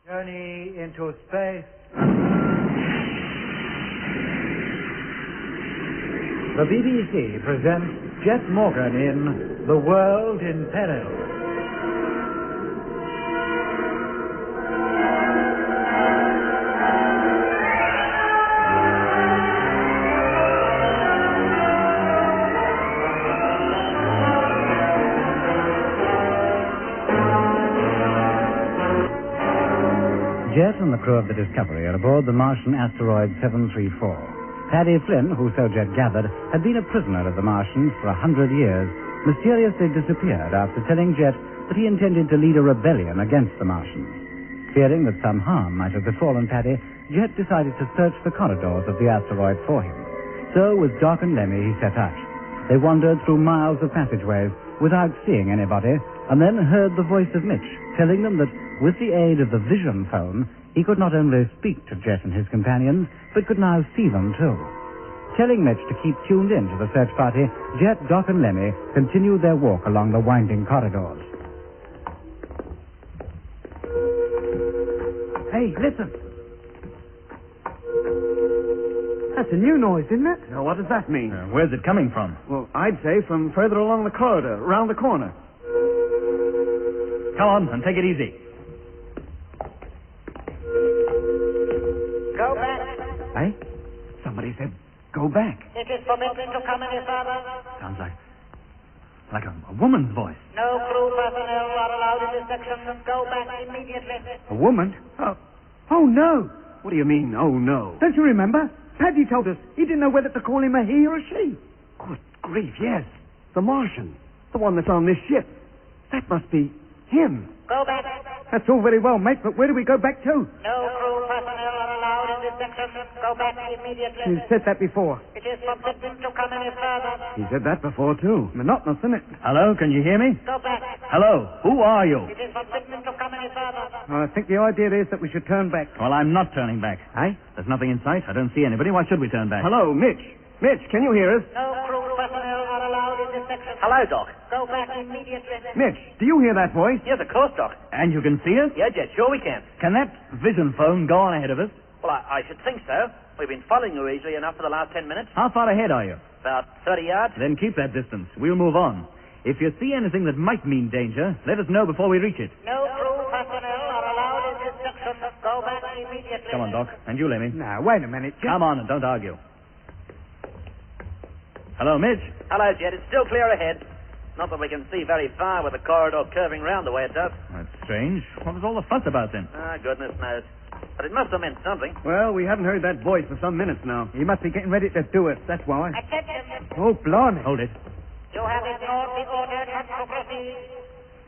Journey into Space. The BBC presents Jet Morgan in The World in Peril. Jet and the crew of the Discovery are aboard the Martian asteroid 734. Paddy Flynn, who so Jet gathered, had been a prisoner of the Martians for 100 years, mysteriously disappeared after telling Jet that he intended to lead a rebellion against the Martians. Fearing that some harm might have befallen Paddy, Jet decided to search the corridors of the asteroid for him. So, with Doc and Lemmy, he set out. They wandered through miles of passageways without seeing anybody, and then heard the voice of Mitch, telling them that, with the aid of the vision phone, he could not only speak to Jet and his companions, but could now see them too. Telling Mitch to keep tuned in to the search party, Jet, Doc, and Lemmy continued their walk along the winding corridors. Hey, listen. That's a new noise, isn't it? Now, what does that mean? Where's it coming from? Well, I'd say from further along the corridor, around the corner. Come on, and take it easy. Go back. Hey? Somebody said, go back. It is forbidden to come any further. Sounds like a woman's voice. No crew personnel are allowed in this section. Go back immediately. A woman? Oh, no. What do you mean, oh, no? Don't you remember? Paddy told us he didn't know whether to call him a he or a she. Good grief, yes. The Martian. The one that's on this ship. That must be him. Go back. That's all very well, mate, but where do we go back to? No crew personnel are allowed in this section. Go back immediately. You said that before. It is forbidden to come any further. He said that before, too. Monotonous, isn't it? Hello, can you hear me? Go back. Hello, who are you? It is forbidden to come any further. I think the idea is that we should turn back. Well, I'm not turning back. Eh? There's nothing in sight. I don't see anybody. Why should we turn back? Hello, Mitch. Mitch, can you hear us? No crew personnel are allowed in this section. Hello, Doc. Go back immediately. Mitch, do you hear that voice? Yes, of course, Doc. And you can see us? Yeah, Jet, sure we can. Can that vision phone go on ahead of us? Well, I should think so. We've been following you easily enough for the last 10 minutes. How far ahead are you? About 30 yards. Then keep that distance. We'll move on. If you see anything that might mean danger, let us know before we reach it. No crew personnel are allowed in this section. Go back immediately. Come on, Doc. And you, Lemmy. Now, wait a minute. Come on and don't argue. Hello, Mitch. Hello, Jet. It's still clear ahead. Not that we can see very far with the corridor curving round the way it does. That's strange. What was all the fuss about then? Goodness knows. But it must have meant something. Well, we haven't heard that voice for some minutes now. He must be getting ready to do it, that's why. Attention. Oh, blimey. Hold it. You have ignored the order not to proceed.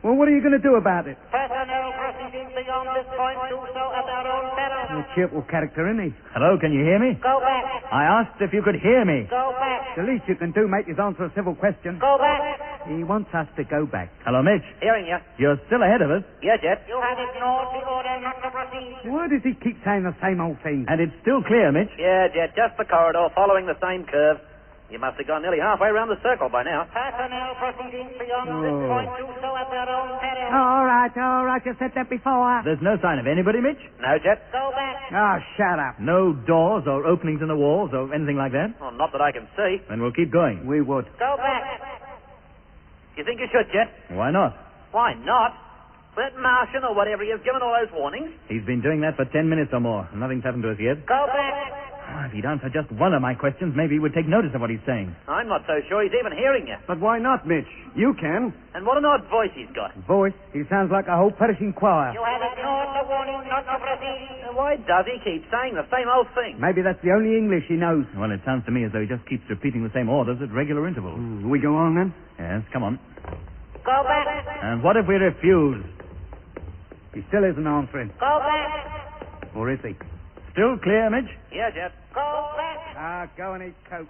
Well, what are you going to do about it? Personnel proceeding beyond this point do so at their own peril. A cheerful character, isn't he? Hello, can you hear me? Go back. I asked if you could hear me. Go back. The least you can do, mate, is answer a civil question. Go back. He wants us to go back. Hello, Mitch. Hearing you. You're still ahead of us. Yeah, Jet. You have ignored the order not to proceed. Why does he keep saying the same old thing? And it's still clear, Mitch. Yeah, Jet. Just the corridor following the same curve. You must have gone nearly halfway around the circle by now. Personnel proceeding beyond this point do so at their own peril. All right. You said that before. There's no sign of anybody, Mitch? No, Jet. Go back. Oh, shut up. No doors or openings in the walls or anything like that? Well, not that I can see. Then we'll keep going. We would. Go back. You think you should, Jet? Why not? Why not? That Martian or whatever he has given all those warnings. He's been doing that for 10 minutes or more. Nothing's happened to us yet. Go back. If he'd answer just one of my questions, maybe he would take notice of what he's saying. I'm not so sure he's even hearing you. But why not, Mitch? You can. And what an odd voice he's got. Voice? He sounds like a whole perishing choir. You have ignored the warning not to proceed. And why does he keep saying the same old thing? Maybe that's the only English he knows. Well, it sounds to me as though he just keeps repeating the same orders at regular intervals. We go on, then? Yes, come on. Go back. And what if we refuse? He still isn't answering. Go back. Or is he? Still clear, Mitch? Yeah, Jet. Go back. Go and eat Coke.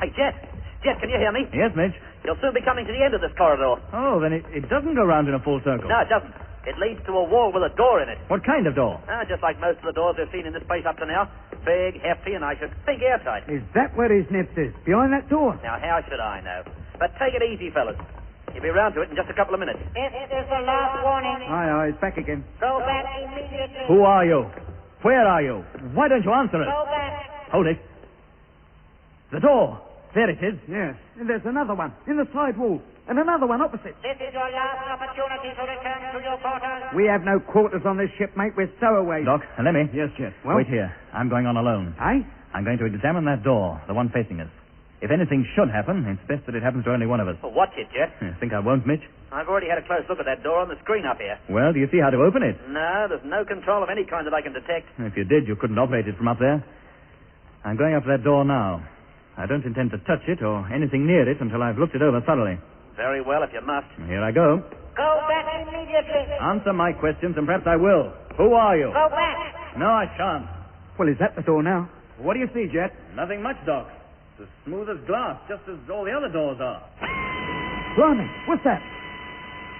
Hey, Jet. Jet, can you hear me? Yes, Mitch. You'll soon be coming to the end of this corridor. Oh, then it doesn't go round in a full circle. No, it doesn't. It leads to a wall with a door in it. What kind of door? Just like most of the doors we've seen in this place up to now. Big, hefty, and I should think airtight. Is that where his nest is? Behind that door? Now, how should I know? But take it easy, fellas. You'll be round to it in just a couple of minutes. This is the last warning. Aye, it's back again. Go back immediately. Who are you? Where are you? Why don't you answer it? Go back. Hold it. The door. There it is. Yes, and there's another one in the side wall, and another one opposite. This is your last opportunity to return to your quarters. We have no quarters on this ship, mate. We're stowaways. Doc, let me. Yes, Jet. Wait here. I'm going on alone. Aye? I'm going to examine that door, the one facing us. If anything should happen, it's best that it happens to only one of us. Well, watch it, Jet. You think I won't, Mitch? I've already had a close look at that door on the screen up here. Well, do you see how to open it? No, there's no control of any kind that I can detect. If you did, you couldn't operate it from up there. I'm going up to that door now. I don't intend to touch it or anything near it until I've looked it over thoroughly. Very well, if you must. Here I go. Go back immediately. Answer my questions, and perhaps I will. Who are you? Go back. No, I shan't. Well, is that the door now? What do you see, Jet? Nothing much, Doc. It's as smooth as glass, just as all the other doors are. Blimey, what's that?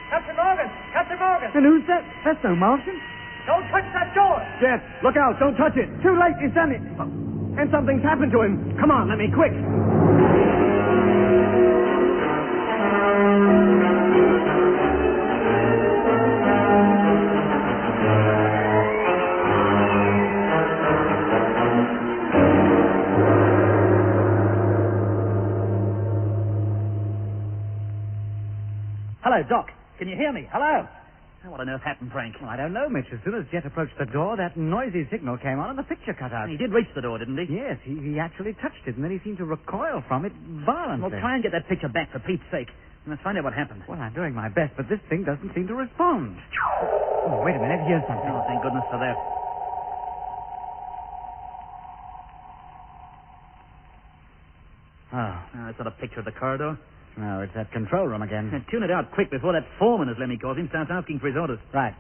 Captain Morgan! Captain Morgan! And who's that? That's no Martian. Don't touch that door! Jet, look out. Don't touch it. Too late. He's done it. And something's happened to him. Come on, let me, quick. Hello, Doc. Can you hear me? Hello? What on earth happened, Frank? Well, I don't know, Mitch. As soon as Jet approached the door, that noisy signal came on and the picture cut out. He did reach the door, didn't he? Yes, he actually touched it, and then he seemed to recoil from it violently. Well, try and get that picture back, for Pete's sake. Let's find out what happened. Well, I'm doing my best, but this thing doesn't seem to respond. Oh, wait a minute. Here's something. Oh, thank goodness for that. Oh, that's not a picture of the corridor. No, it's that control room again. Tune it out quick before that foreman, as Lemmy calls him, starts asking for his orders. Right.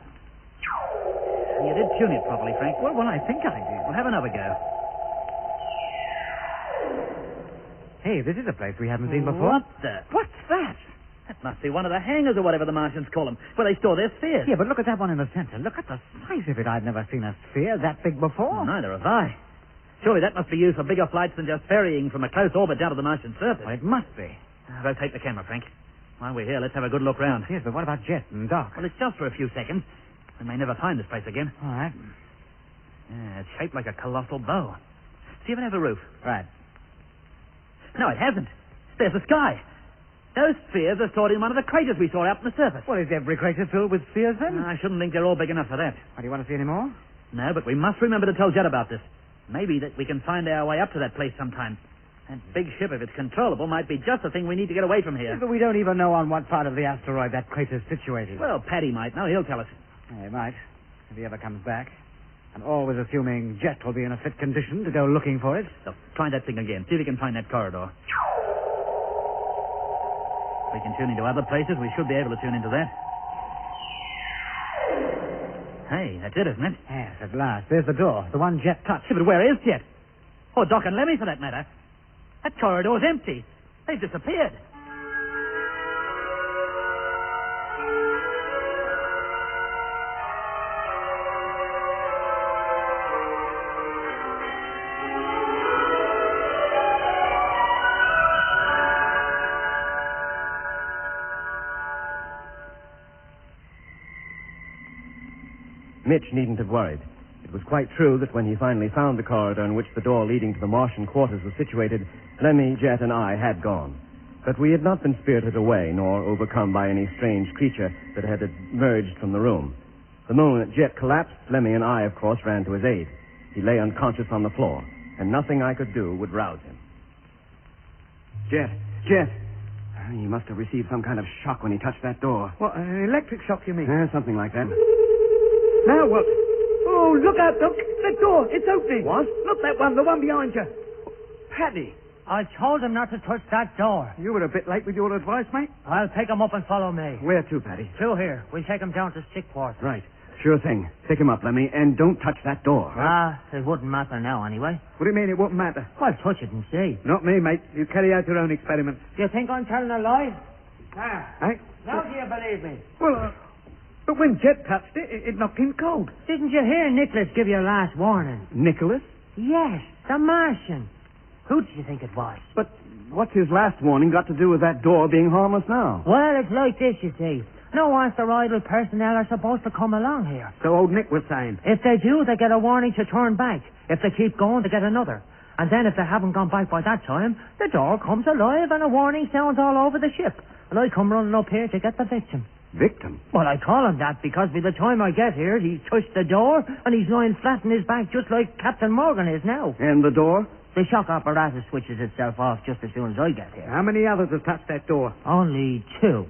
You did tune it properly, Frank. Well, I think I did. Well, have another go. Hey, this is a place we haven't seen before. What the? What's that? That must be one of the hangars or whatever the Martians call them, where they store their spheres. Yeah, but look at that one in the center. Look at the size of it. I've never seen a sphere that big before. Well, neither have I. Surely that must be used for bigger flights than just ferrying from a close orbit down to the Martian surface. Well, it must be. Rotate the camera, Frank. While we're here, let's have a good look round. Yes, but what about Jet and Doc? Well, it's just for a few seconds. We may never find this place again. All right. Yeah, it's shaped like a colossal bow. See if it has a roof. Right. No, it hasn't. There's the sky. Those spheres are stored in one of the craters we saw out on the surface. Well, is every crater filled with spheres, then? I shouldn't think they're all big enough for that. Do you want to see any more? No, but we must remember to tell Judd about this. Maybe that we can find our way up to that place sometime. That big ship, if it's controllable, might be just the thing we need to get away from here. But we don't even know on what part of the asteroid that crater's situated. Well, Paddy might know. He'll tell us. He might, if he ever comes back. And always assuming Jet will be in a fit condition to go looking for it. So, try that thing again. See if you can find that corridor. If we can tune into other places, we should be able to tune into that. Hey, that's it, isn't it? Yes, at last. There's the door. The one Jet touched. Yeah, but where is Jet? Or Doc and Lemmy, for that matter. That corridor's empty. They've disappeared. Mitch needn't have worried. It was quite true that when he finally found the corridor in which the door leading to the Martian quarters was situated, Lemmy, Jet, and I had gone. But we had not been spirited away nor overcome by any strange creature that had emerged from the room. The moment Jet collapsed, Lemmy and I, of course, ran to his aid. He lay unconscious on the floor, and nothing I could do would rouse him. Jet! He must have received some kind of shock when he touched that door. What, an electric shock, you mean? Something like that. Now what? Oh, look out, Doc. That door, it's opening. What? Look, that one, the one behind you. Paddy. I told him not to touch that door. You were a bit late with your advice, mate. I'll take him up and follow me. Where to, Paddy? Through here. We'll take him down to sick quarters. Right. Sure thing. Pick him up, Lemmy, and don't touch that door. It wouldn't matter now, anyway. What do you mean it wouldn't matter? Well, touch it and see. Not me, mate. You carry out your own experiments. Do you think I'm telling a lie? Eh? Now do you believe me? Well, but when Jet touched it, it knocked him cold. Didn't you hear Nicholas give you last warning? Nicholas? Yes, the Martian. Who do you think it was? But what's his last warning got to do with that door being harmless now? Well, it's like this, you see. No asteroidal personnel are supposed to come along here. So old Nick was saying. If they do, they get a warning to turn back. If they keep going, they get another. And then if they haven't gone back by that time, the door comes alive and a warning sounds all over the ship. And I come running up here to get the victim. Victim? Well, I call him that because by the time I get here, he's touched the door and he's lying flat on his back just like Captain Morgan is now. And the door? The shock apparatus switches itself off just as soon as I get here. How many others have touched that door? Only 2.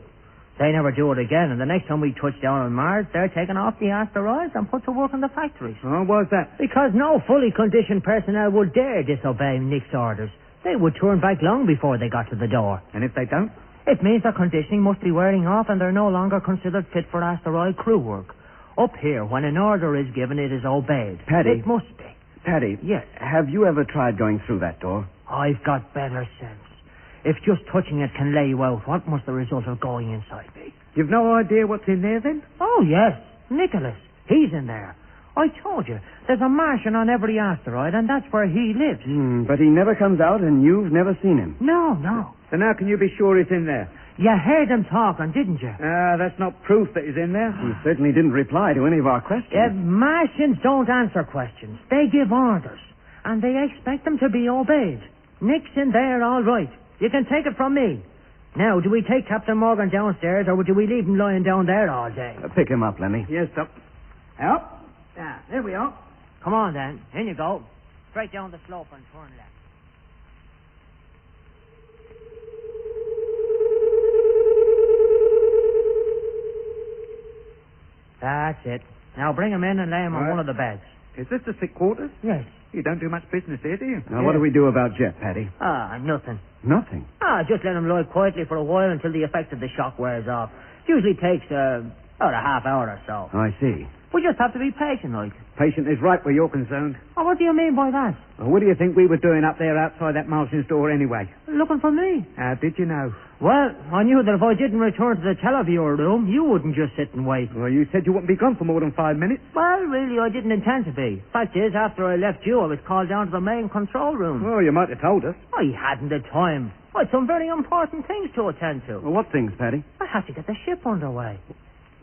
They never do it again, and the next time we touch down on Mars, they're taken off the asteroids and put to work in the factories. Oh, why's that? Because no fully conditioned personnel would dare disobey Nick's orders. They would turn back long before they got to the door. And if they don't? It means their conditioning must be wearing off and they're no longer considered fit for asteroid crew work. Up here, when an order is given, it is obeyed. Paddy. It must be. Paddy. Yes. Have you ever tried going through that door? I've got better sense. If just touching it can lay you out, what must the result of going inside be? You've no idea what's in there, then? Oh, yes. Nicholas. He's in there. I told you, there's a Martian on every asteroid, and that's where he lives. But he never comes out, and you've never seen him. No. Then how can you be sure he's in there? You heard him talking, didn't you? That's not proof that he's in there. He certainly didn't reply to any of our questions. Martians don't answer questions. They give orders, and they expect them to be obeyed. Nick's in there, all right. You can take it from me. Now, do we take Captain Morgan downstairs, or do we leave him lying down there all day? Pick him up, Lemmy. Yes, Doc. Up. There we are. Come on, then. In you go. Straight down the slope and turn left. That's it. Now bring him in and lay him on one of the beds. Is this the sick quarters? Yes. You don't do much business here, do you? Now, what do we do about Jet, Paddy? Nothing. Nothing? Just let him lie quietly for a while until the effect of the shock wears off. It usually takes about a half hour or so. I see. We just have to be patient, like. Patient is right where you're concerned. Oh, what do you mean by that? Well, what do you think we were doing up there outside that Martian's door anyway? Looking for me. How did you know? Well, I knew that if I didn't return to the televiewer room, you wouldn't just sit and wait. Well, you said you wouldn't be gone for more than 5 minutes. Well, really, I didn't intend to be. Fact is, after I left you, I was called down to the main control room. Well, you might have told us. I hadn't the time. I had some very important things to attend to. Well, what things, Paddy? I had to get the ship underway.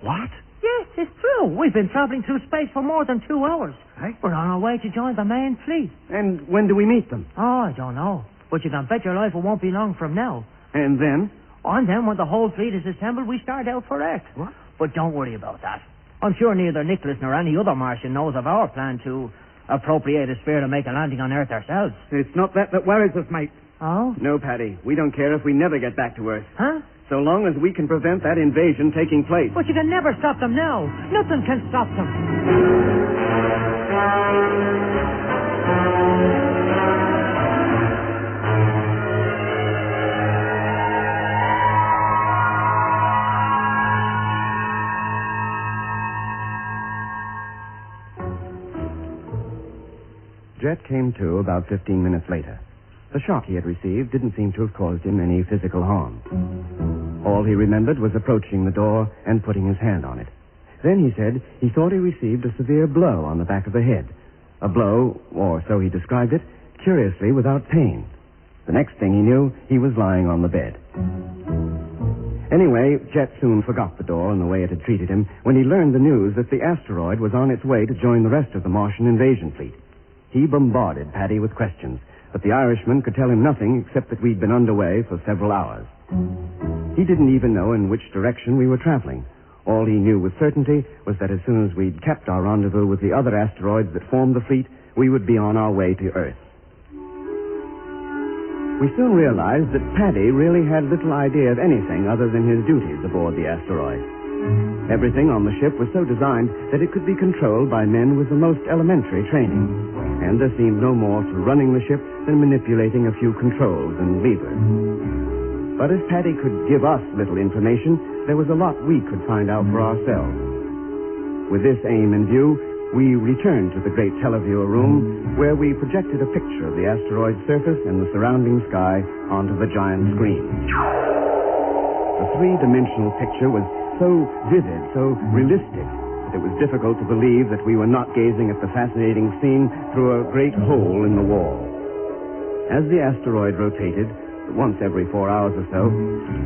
What? Yes, it's true. We've been traveling through space for more than 2 hours. Hey? We're on our way to join the main fleet. And when do we meet them? Oh, I don't know. But you can bet your life it won't be long from now. And then? And then when the whole fleet is assembled, we start out for Earth. What? But don't worry about that. I'm sure neither Nicholas nor any other Martian knows of our plan to appropriate a sphere to make a landing on Earth ourselves. It's not that worries us, mate. Oh? No, Paddy. We don't care if we never get back to Earth. Huh? So long as we can prevent that invasion taking place. But you can never stop them now. Nothing can stop them. Jet came to about 15 minutes later. The shock he had received didn't seem to have caused him any physical harm. All he remembered was approaching the door and putting his hand on it. Then he said he thought he received a severe blow on the back of the head. A blow, or so he described it, curiously without pain. The next thing he knew, he was lying on the bed. Anyway, Jet soon forgot the door and the way it had treated him when he learned the news that the asteroid was on its way to join the rest of the Martian invasion fleet. He bombarded Paddy with questions, but the Irishman could tell him nothing except that we'd been underway for several hours. He didn't even know in which direction we were traveling. All he knew with certainty was that as soon as we'd kept our rendezvous with the other asteroids that formed the fleet, we would be on our way to Earth. We soon realized that Paddy really had little idea of anything other than his duties aboard the asteroid. Everything on the ship was so designed that it could be controlled by men with the most elementary training, and there seemed no more to running the ship than manipulating a few controls and levers. But if Paddy could give us little information, there was a lot we could find out for ourselves. With this aim in view, we returned to the great televiewer room where we projected a picture of the asteroid's surface and the surrounding sky onto the giant screen. The three-dimensional picture was so vivid, so realistic, that it was difficult to believe that we were not gazing at the fascinating scene through a great hole in the wall. As the asteroid rotated, once every 4 hours or so,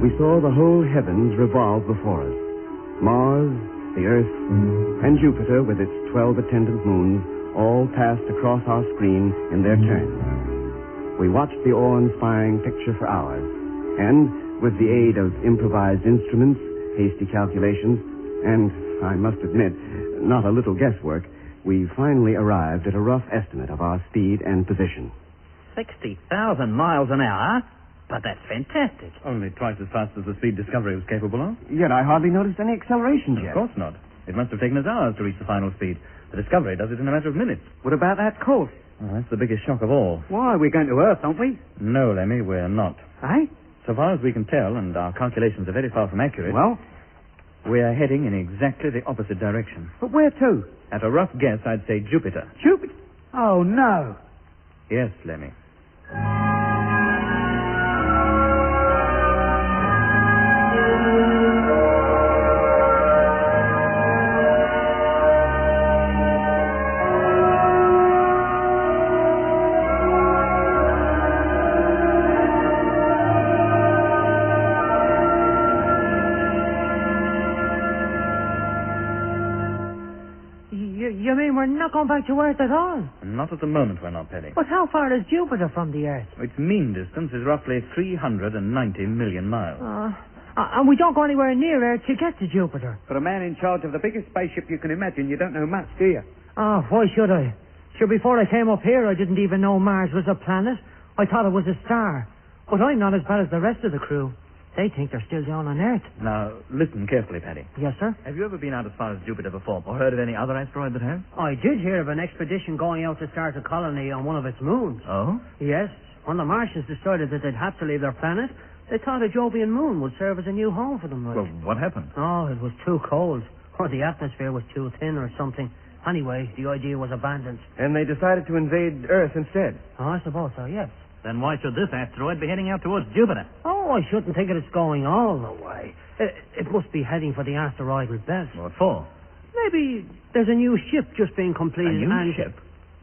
we saw the whole heavens revolve before us. Mars, the Earth, and Jupiter, with its 12 attendant moons, all passed across our screen in their turn. We watched the awe-inspiring picture for hours, and with the aid of improvised instruments, hasty calculations, and, I must admit, not a little guesswork, we finally arrived at a rough estimate of our speed and position. 60,000 miles an hour? But that's fantastic. Only twice as fast as the speed Discovery was capable of. Yet I hardly noticed any acceleration yet. Of course not. It must have taken us hours to reach the final speed. The Discovery does it in a matter of minutes. What about that course? Well, that's the biggest shock of all. Why, we're going to Earth, aren't we? No, Lemmy, we're not. Eh? So far as we can tell, and our calculations are very far from accurate... Well? We are heading in exactly the opposite direction. But where to? At a rough guess, I'd say Jupiter. Jupiter? Oh, no. Yes, Lemmy. You mean we're not going back to Earth at all? Not at the moment, we're not, Penny. But how far is Jupiter from the Earth? Its mean distance is roughly 390 million miles. And we don't go anywhere near Earth to get to Jupiter. For a man in charge of the biggest spaceship you can imagine, you don't know much, do you? Oh, why should I? Sure, before I came up here, I didn't even know Mars was a planet. I thought it was a star. But I'm not as bad as the rest of the crew. They think they're still down on Earth. Now, listen carefully, Paddy. Yes, sir? Have you ever been out as far as Jupiter before, or heard of any other asteroid that has? I did hear of an expedition going out to start a colony on one of its moons. Oh? Yes. When the Martians decided that they'd have to leave their planet, they thought a Jovian moon would serve as a new home for them. Well, what happened? Oh, it was too cold. Or the atmosphere was too thin or something. Anyway, the idea was abandoned. And they decided to invade Earth instead. Oh, I suppose so, yes. Then why should this asteroid be heading out towards Jupiter? Oh, I shouldn't think it's going all the way. It must be heading for the asteroidal belt. What for? Maybe there's a new ship just being completed. A new ship?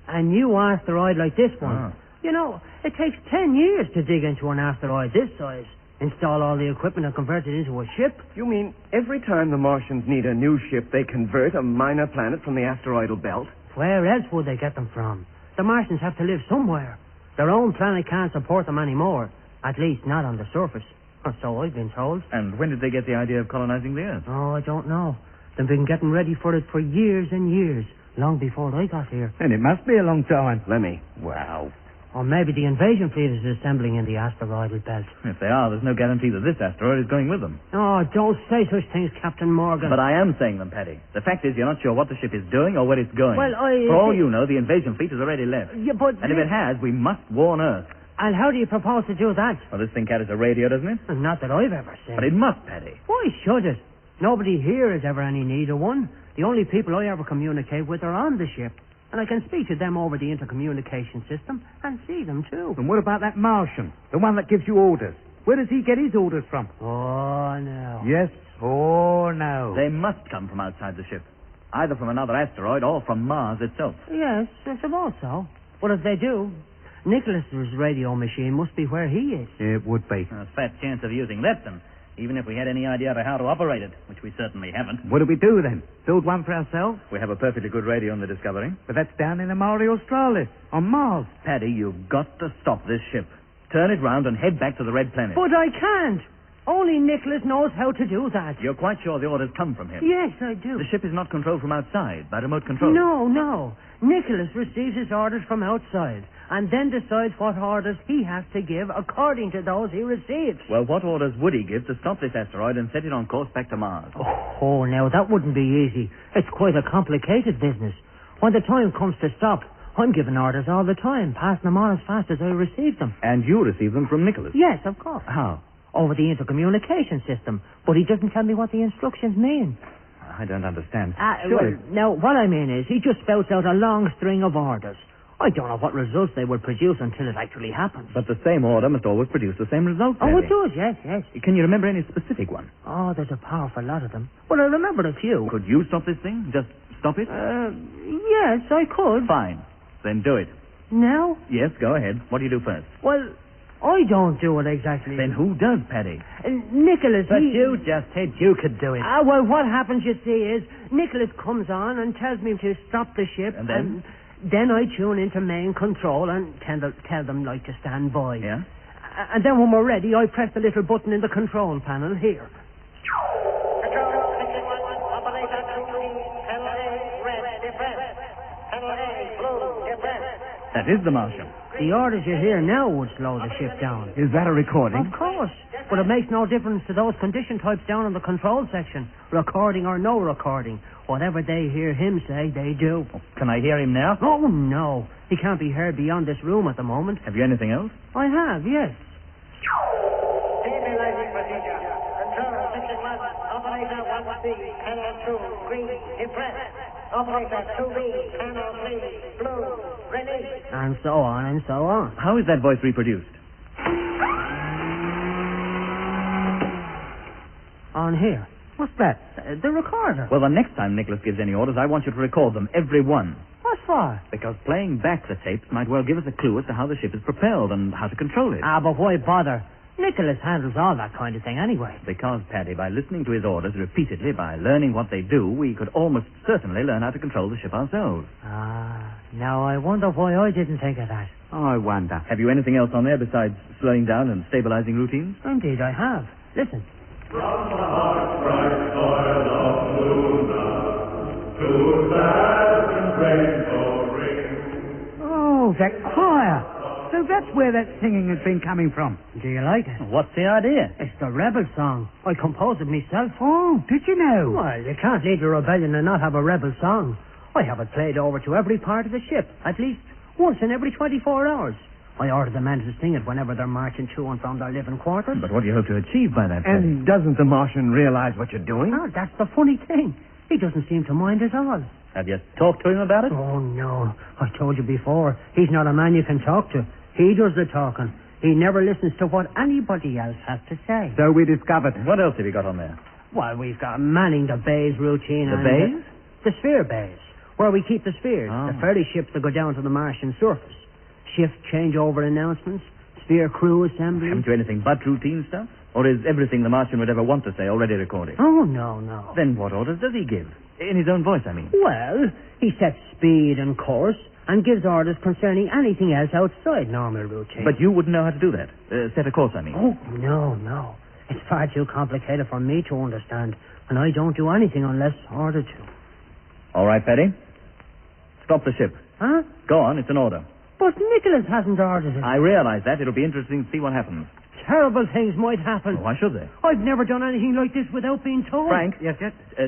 A new asteroid like this one. Ah. You know, it takes 10 years to dig into an asteroid this size, install all the equipment and convert it into a ship. You mean every time the Martians need a new ship, they convert a minor planet from the asteroidal belt? Where else would they get them from? The Martians have to live somewhere. Their own planet can't support them anymore. At least not on the surface. Or so I've been told. And when did they get the idea of colonizing the Earth? Oh, I don't know. They've been getting ready for it for years and years. Long before I got here. And it must be a long time. Lemmy. Wow. Or maybe the invasion fleet is assembling in the asteroidal belt. If they are, there's no guarantee that this asteroid is going with them. Oh, don't say such things, Captain Morgan. But I am saying them, Paddy. The fact is, you're not sure what the ship is doing or where it's going. Well, For all you know, the invasion fleet has already left. Yeah, but... And if it has, we must warn Earth. And how do you propose to do that? Well, this thing carries a radio, doesn't it? Not that I've ever seen. But it must, Paddy. Why should it? Nobody here has ever any need of one. The only people I ever communicate with are on the ship. And I can speak to them over the intercommunication system and see them, too. And what about that Martian? The one that gives you orders? Where does he get his orders from? Oh, no. Yes. Oh, no. They must come from outside the ship. Either from another asteroid or from Mars itself. Yes, I suppose so. But if they do, Nicholas's radio machine must be where he is. It would be. A fat chance of using that, then. Even if we had any idea of how to operate it, which we certainly haven't. What do we do, then? Build one for ourselves? We have a perfectly good radio on the Discovery. But that's down in the Mare Australis, on Mars. Paddy, you've got to stop this ship. Turn it round and head back to the Red Planet. But I can't. Only Nicholas knows how to do that. You're quite sure the orders come from him? Yes, I do. The ship is not controlled from outside, by remote control? No. Nicholas receives his orders from outside and then decides what orders he has to give according to those he receives. Well, what orders would he give to stop this asteroid and set it on course back to Mars? Oh, now, that wouldn't be easy. It's quite a complicated business. When the time comes to stop, I'm giving orders all the time, passing them on as fast as I receive them. And you receive them from Nicholas? Yes, of course. How? Over the intercommunication system. But he doesn't tell me what the instructions mean. I don't understand. Well, now, what I mean is, he just spouts out a long string of orders. I don't know what results they will produce until it actually happens. But the same order must always produce the same result. Oh, Paddy. it does, yes. Can you remember any specific one? Oh, there's a powerful lot of them. Well, I remember a few. Could you stop this thing? Just stop it? Yes, I could. Fine. Then do it. Now? Yes, go ahead. What do you do first? Well, I don't do it exactly. Then who does, Paddy? Nicholas, But you just said you could do it. Well, what happens, you see, is Nicholas comes on and tells me to stop the ship. And then? Then I tune into main control and tell them, like, to stand by. Yeah? And then when we're ready, I press the little button in the control panel here. That is the Martian. The orders you hear now would slow the ship down. Is that a recording? Of course. But it makes no difference to those condition types down in the control section. Recording or no recording. Whatever they hear him say, they do. Can I hear him now? Oh, no. He can't be heard beyond this room at the moment. Have you anything else? I have, yes. Stabilizing procedure. Control, section 1. Operator 1C, panel 2, green, depressed. Operator 2B, panel 3, blue, release. And so on and so on. How is that voice reproduced? On here. What's that? The recorder. Well, the next time Nicholas gives any orders, I want you to record them, every one. What for? Because playing back the tapes might well give us a clue as to how the ship is propelled and how to control it. But why bother? Nicholas handles all that kind of thing anyway. Because, Paddy, by listening to his orders repeatedly, by learning what they do, we could almost certainly learn how to control the ship ourselves. Now I wonder why I didn't think of that. Oh, I wonder. Have you anything else on there besides slowing down and stabilizing routines? Indeed, I have. Listen. Oh, that choir. So that's where that singing has been coming from. Do you like it? What's the idea? It's the rebel song. I composed it myself. Oh, did you know? Well, you can't lead a rebellion and not have a rebel song. I have it played over to every part of the ship, at least once in every 24 hours. I order the men to sing it whenever they're marching to and from their living quarters. But what do you hope to achieve by that? And doesn't the Martian realize what you're doing? Oh, that's the funny thing. He doesn't seem to mind at all. Have you talked to him about it? Oh, no. I told you before. He's not a man you can talk to. He does the talking. He never listens to what anybody else has to say. So we discovered. What else have you got on there? Well, we've got manning the bays routine. The and bays? The sphere bays, where we keep the spheres, the ferry ships that go down to the Martian surface. Shift changeover announcements, sphere crew assembly. Haven't you anything but routine stuff? Or is everything the Martian would ever want to say already recorded? Oh, no. Then what orders does he give? In his own voice, I mean. Well, he sets speed and course and gives orders concerning anything else outside normal routine. But you wouldn't know how to do that. Set a course, I mean. Oh, no. It's far too complicated for me to understand, and I don't do anything unless ordered to. All right, Paddy. Stop the ship. Huh? Go on, it's an order. But Nicholas hasn't ordered it. I realize that. It'll be interesting to see what happens. Terrible things might happen. Why should they? I've never done anything like this without being told. Frank? Yes?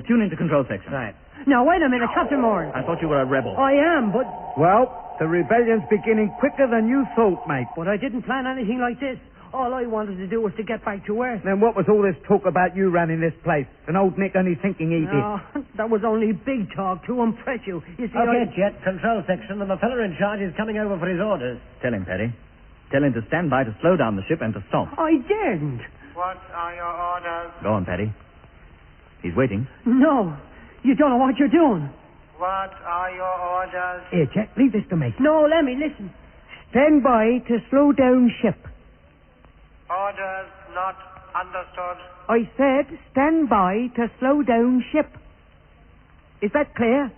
Tune into control section. Right. Now, wait a minute, Captain Moore. I thought you were a rebel. I am, but... Well, the rebellion's beginning quicker than you thought, mate. But I didn't plan anything like this. All I wanted to do was to get back to Earth. Then what was all this talk about you running this place? And old Nick only thinking he did. No, that was only big talk to impress you. You see, Okay, Jet, control section, and the fella in charge is coming over for his orders. Tell him, Paddy. Tell him to stand by to slow down the ship and to stop. I daren't. What are your orders? Go on, Paddy. He's waiting. No, you don't know what you're doing. What are your orders? Here, Jet, leave this to me. No, let me listen. Stand by to slow down ship. Orders not understood. I said stand by to slow down ship. Is that clear?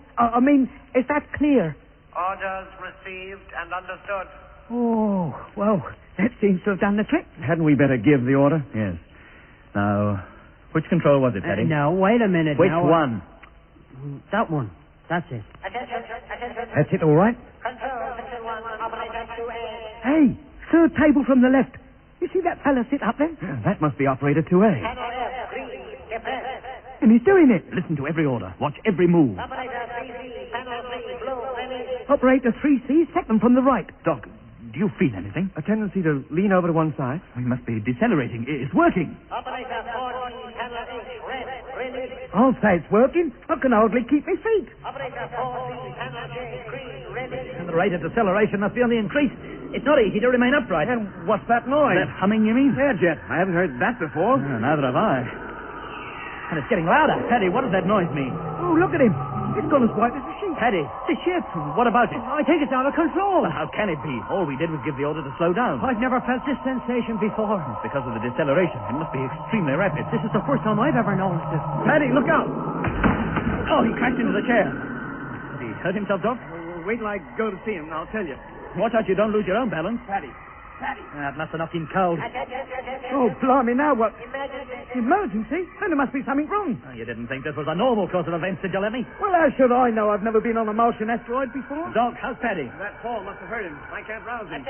Is that clear? Orders received and understood. Oh, well, that seems to have done the trick. Hadn't we better give the order? Yes. Now, which control was it, Paddy? Now, wait a minute. Which now, one? That one. That's it. Attention. That's it, all right? Control, section 1, operator 2A. Hey, third table from the left. You see that fella sit up there? Yeah, that must be operator 2A. Panel F, green, depressed. And he's doing it. Listen to every order. Watch every move. Operator 3C, panel 3, blue, release. Operator 3C, second from the right. Doc, do you feel anything? A tendency to lean over to one side. We must be decelerating. It's working. Operator 4C, panel 8, red, release. I'll say it's working. I can hardly keep my feet. And the rate of deceleration must be on the increase. It's not easy to remain upright. And what's that noise? That humming, you mean? Yeah, Jet. I haven't heard that before. Neither have I. And it's getting louder. Paddy, what does that noise mean? Oh, look at him. It's gone as white as a sheet. Paddy, the ship. What about it? I think it's out of control. Well, how can it be? All we did was give the order to slow down. I've never felt this sensation before. It's because of the deceleration. It must be extremely rapid. This is the first time I've ever noticed it. Paddy, look out. Oh, he crashed into the chair. Has he hurt himself, Doc? Wait till I go to see him, and I'll tell you. Watch out you don't lose your own balance. Paddy. That must have knocked him cold. Oh, blimey, now what? Emergency? Then there must be something wrong. Oh, you didn't think this was a normal course of events, did you, Lemmy? Well, how should I know? I've never been on a Martian asteroid before. Doc, how's Paddy? That fall must have hurt him. I can't rouse him.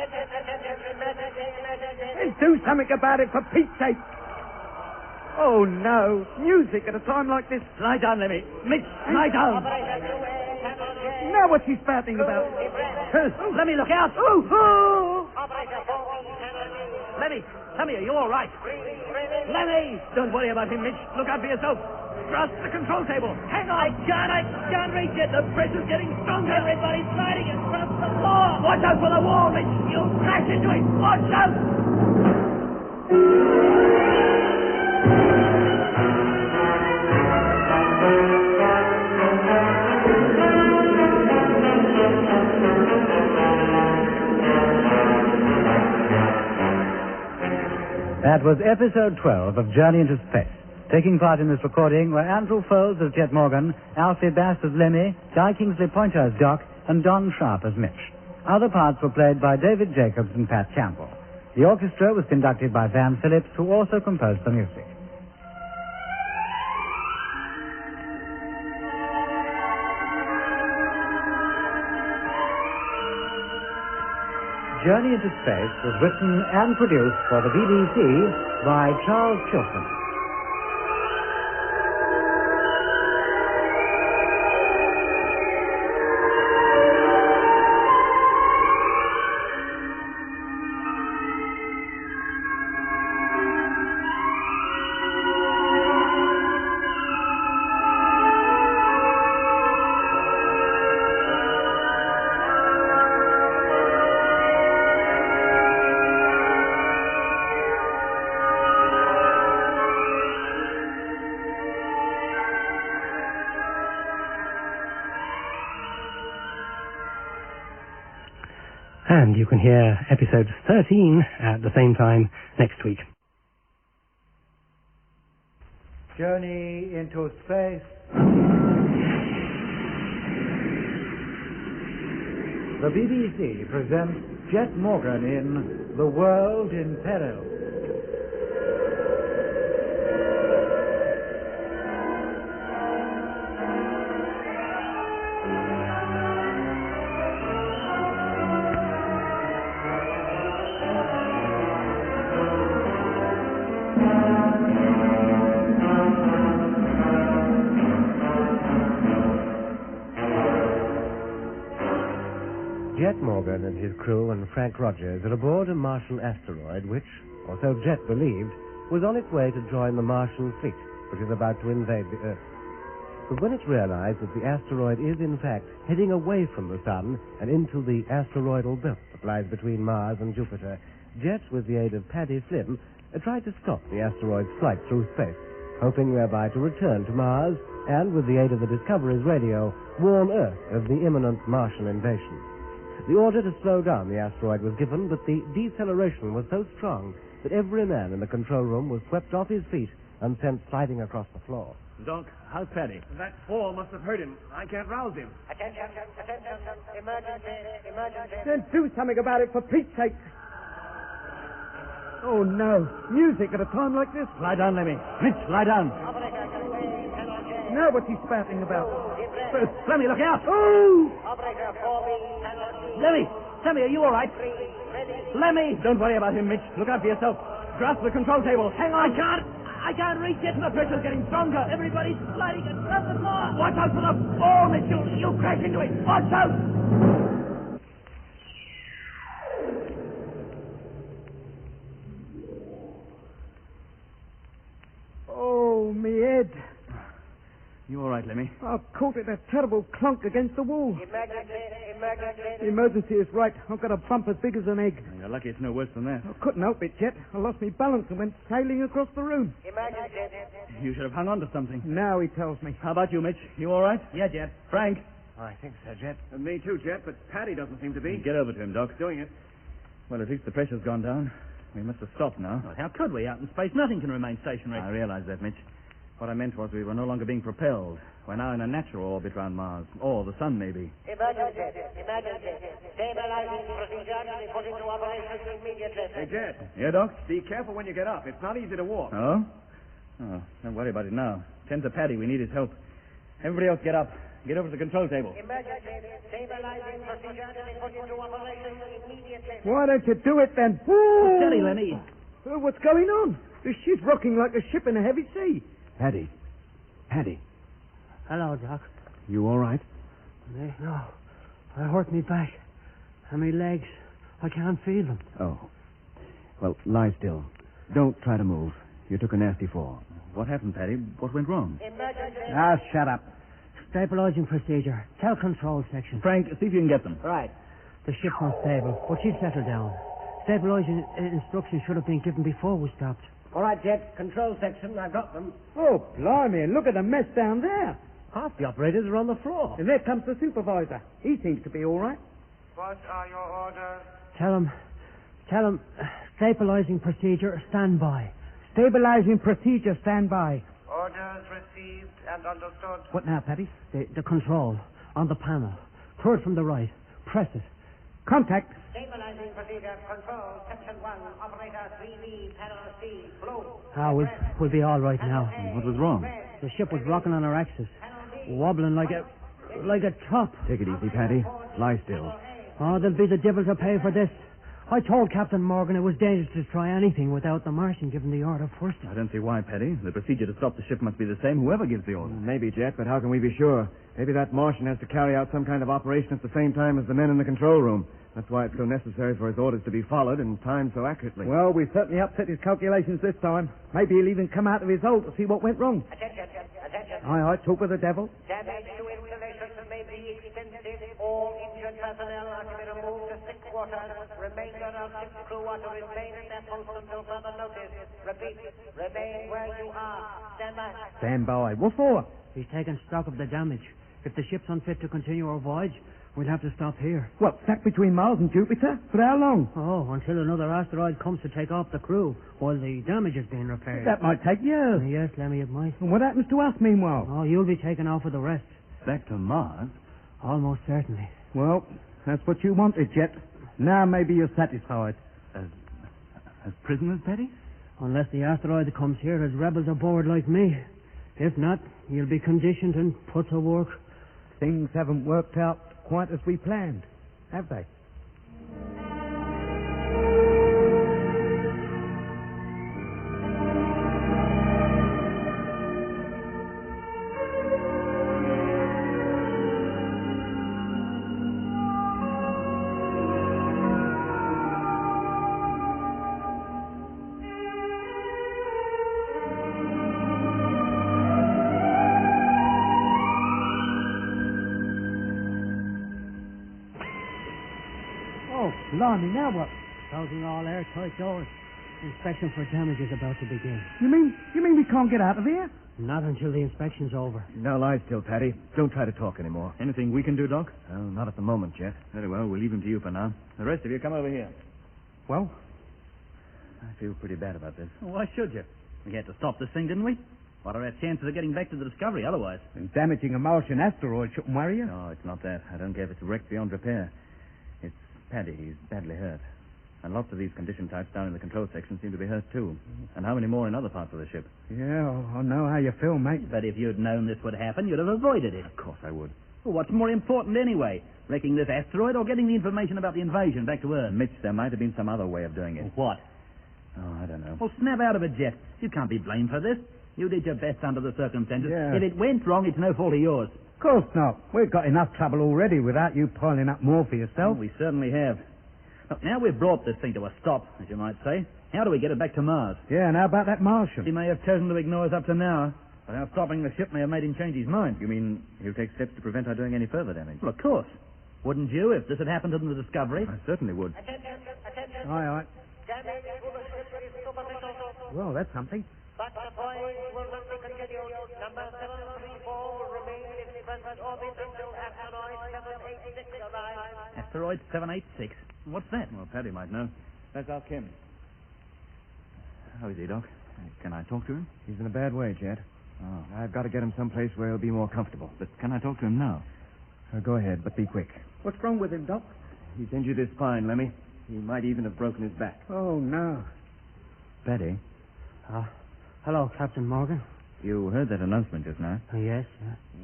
Then do something about it, for Pete's sake. Oh, no. Music at a time like this. Lie down, Lemmy. Mitch, lie down. Now what's he spouting about? Lemmy, look out. Oh! Lemmy, are you all right? Lemmy! Don't worry about him, Mitch. Look out for yourself. Grasp the control table. Hang on. I can't reach it. The pressure's getting stronger. Everybody's sliding across the floor. Watch out for the wall, Mitch. You'll crash into it. Watch out. That was episode 12 of Journey into Space. Taking part in this recording were Andrew Foles as Jet Morgan, Alfie Bass as Lemmy, Guy Kingsley Pointer as Doc, and Don Sharp as Mitch. Other parts were played by David Jacobs and Pat Campbell. The orchestra was conducted by Van Phillips, who also composed the music. Journey into Space was written and produced for the BBC by Charles Chilton. And you can hear episode 13 at the same time next week. Journey into Space. The BBC presents Jet Morgan in The World in Peril. Jet Morgan and his crew and Frank Rogers are aboard a Martian asteroid which, or so Jet believed, was on its way to join the Martian fleet, which is about to invade the Earth. But when it's realized that the asteroid is, in fact, heading away from the Sun and into the asteroidal belt that lies between Mars and Jupiter, Jet, with the aid of Paddy Flynn, tried to stop the asteroid's flight through space, hoping thereby to return to Mars and, with the aid of the Discovery's radio, warn Earth of the imminent Martian invasion. The order to slow down the asteroid was given, but the deceleration was so strong that every man in the control room was swept off his feet and sent sliding across the floor. Doc, how's Paddy? That fall must have hurt him. I can't rouse him. Attention, emergency. Then do something about it, for Pete's sake. Oh, no. Music at a time like this. Lie down, Lemmy. Mitch, lie down. Now what's he spouting about? Lemmy, look out. Oh! Lemmy, are you all right? Lemmy! Don't worry about him, Mitch. Look out for yourself. Grasp the control table. Hang on. I can't reach it. The pressure's getting stronger. Everybody's sliding across the floor. Watch out for the ball, Mitch. You'll crash into it. Watch out! Oh, me head. right, Lemmy. I caught it a terrible clunk against the wall. Emergency. Emergency is right. I've got a bump as big as an egg. You're lucky it's no worse than that. I couldn't help it, Jet. I lost my balance and went sailing across the room. Emergency. You should have hung on to something. Now he tells me. How about you, Mitch? You all right? Yeah, Jet. Frank? I think so, Jet. And me too, Jet, but Paddy doesn't seem to be. Get over to him, Doc. Doing it. Well, at least the pressure's gone down. We must have stopped now. Well, how could we? Out in space, nothing can remain stationary. I realize that, Mitch. What I meant was we were no longer being propelled. We're now in a natural orbit around Mars. Or the sun, maybe. Emergency. Stabilizing procedure to be put into operation immediately. Hey, Jet. Yeah, Doc? Be careful when you get up. It's not easy to walk. Oh? Oh, don't worry about it now. Tend to Paddy. We need his help. Everybody else get up. Get over to the control table. Emergency. Stabilizing procedure to be put into operation immediately. Why don't you do it then? Whoa! Steady, Lemmy. What's going on? The ship's rocking like a ship in a heavy sea. Paddy. Paddy. Hello, Doc. You all right? No. I hurt me back. And my legs. I can't feel them. Oh. Well, lie still. Don't try to move. You took a nasty fall. What happened, Paddy? What went wrong? Ah, shut up. Stabilizing procedure. Tell control section. Frank, see if you can get them. Right. The ship's unstable, but she'll settle down. Stabilizing instructions should have been given before we stopped. All right, Jet. Control section. I've got them. Oh, blimey, and look at the mess down there. Half the operators are on the floor. And there comes the supervisor. He seems to be all right. What are your orders? Tell him, stabilizing procedure, stand by. Stabilizing procedure, stand by. Orders received and understood. What now, Paddy? The control, on the panel. Third from the right. Press it. Contact. Stabilizing procedure, control, section 1, operator 3B, panel C, blue. We'll be all right now. What was wrong? The ship was rocking on her axis, wobbling like a top. Take it easy, Paddy. Lie still. Oh, there'll be the devil to pay for this. I told Captain Morgan it was dangerous to try anything without the Martian giving the order first. I don't see why, Paddy. The procedure to stop the ship must be the same, whoever gives the order. Maybe, Jet, but how can we be sure? Maybe that Martian has to carry out some kind of operation at the same time as the men in the control room. That's why it's so necessary for his orders to be followed and timed so accurately. Well, we certainly upset his calculations this time. Maybe he'll even come out of his hole to see what went wrong. Attention. Aye, talk with the devil. Damage to installations may be extensive. All injured personnel are to be removed to sick quarters. Remainder of ship's crew are to remain at their posts until further notice. Repeat, remain where you are. Stand by. Stand by. What for? He's taking stock of the damage. If the ship's unfit to continue our voyage, we'll have to stop here. What, stuck between Mars and Jupiter? For how long? Oh, until another asteroid comes to take off the crew while the damage is being repaired. That might take years. Yes, Lemmy, it might. And what happens to us meanwhile? Oh, you'll be taken off with the rest. Back to Mars? Almost certainly. Well, that's what you wanted, Jet. Now maybe you're satisfied. As prisoners, Paddy? Unless the asteroid comes here as rebels aboard like me. If not, you'll be conditioned and put to work. Things haven't worked out quite as we planned, have they? Blimey, now what? Closing all airtight doors. Inspection for damage is about to begin. You mean we can't get out of here? Not until the inspection's over. Now lie still, Paddy. Don't try to talk anymore. Anything we can do, Doc? Well, not at the moment, Jet. Very well, we'll leave him to you for now. The rest of you, come over here. Well? I feel pretty bad about this. Well, why should you? We had to stop this thing, didn't we? What are our chances of getting back to the Discovery otherwise? And damaging a Martian asteroid shouldn't worry you. No, it's not that. I don't care if it's wrecked beyond repair. It's Paddy. He's badly hurt. And lots of these condition types down in the control section seem to be hurt, too. And how many more in other parts of the ship? Yeah, I know how you feel, mate. But if you'd known this would happen, you'd have avoided it. Of course I would. Well, what's more important anyway? Wrecking this asteroid or getting the information about the invasion back to Earth? Mitch, there might have been some other way of doing it. What? Oh, I don't know. Well, snap out of it, Jet. You can't be blamed for this. You did your best under the circumstances. Yeah. If it went wrong, it's no fault of yours. Of course not. We've got enough trouble already without you piling up more for yourself. Well, we certainly have. Look, now we've brought this thing to a stop, as you might say. How do we get it back to Mars? Yeah, and how about that Martian? He may have chosen to ignore us up to now. Without stopping the ship may have made him change his mind. You mean he'll take steps to prevent our doing any further damage? Well, of course. Wouldn't you if this had happened in the Discovery? I certainly would. Attention. Aye, aye. Damage to the ship is superficial. Well, that's something. But the voyage will not be continued. Number 734 will remain in its present orbit until asteroid 786 arrives. Asteroid 786? What's that? Well, Paddy might know. Let's ask him. How is he, Doc? Can I talk to him? He's in a bad way, Jet. Oh. I've got to get him someplace where he'll be more comfortable. But can I talk to him now? Go ahead, but be quick. What's wrong with him, Doc? He's injured his spine, Lemmy. He might even have broken his back. Oh, no. Paddy, Hello, Captain Morgan. you heard that announcement just now. Yes.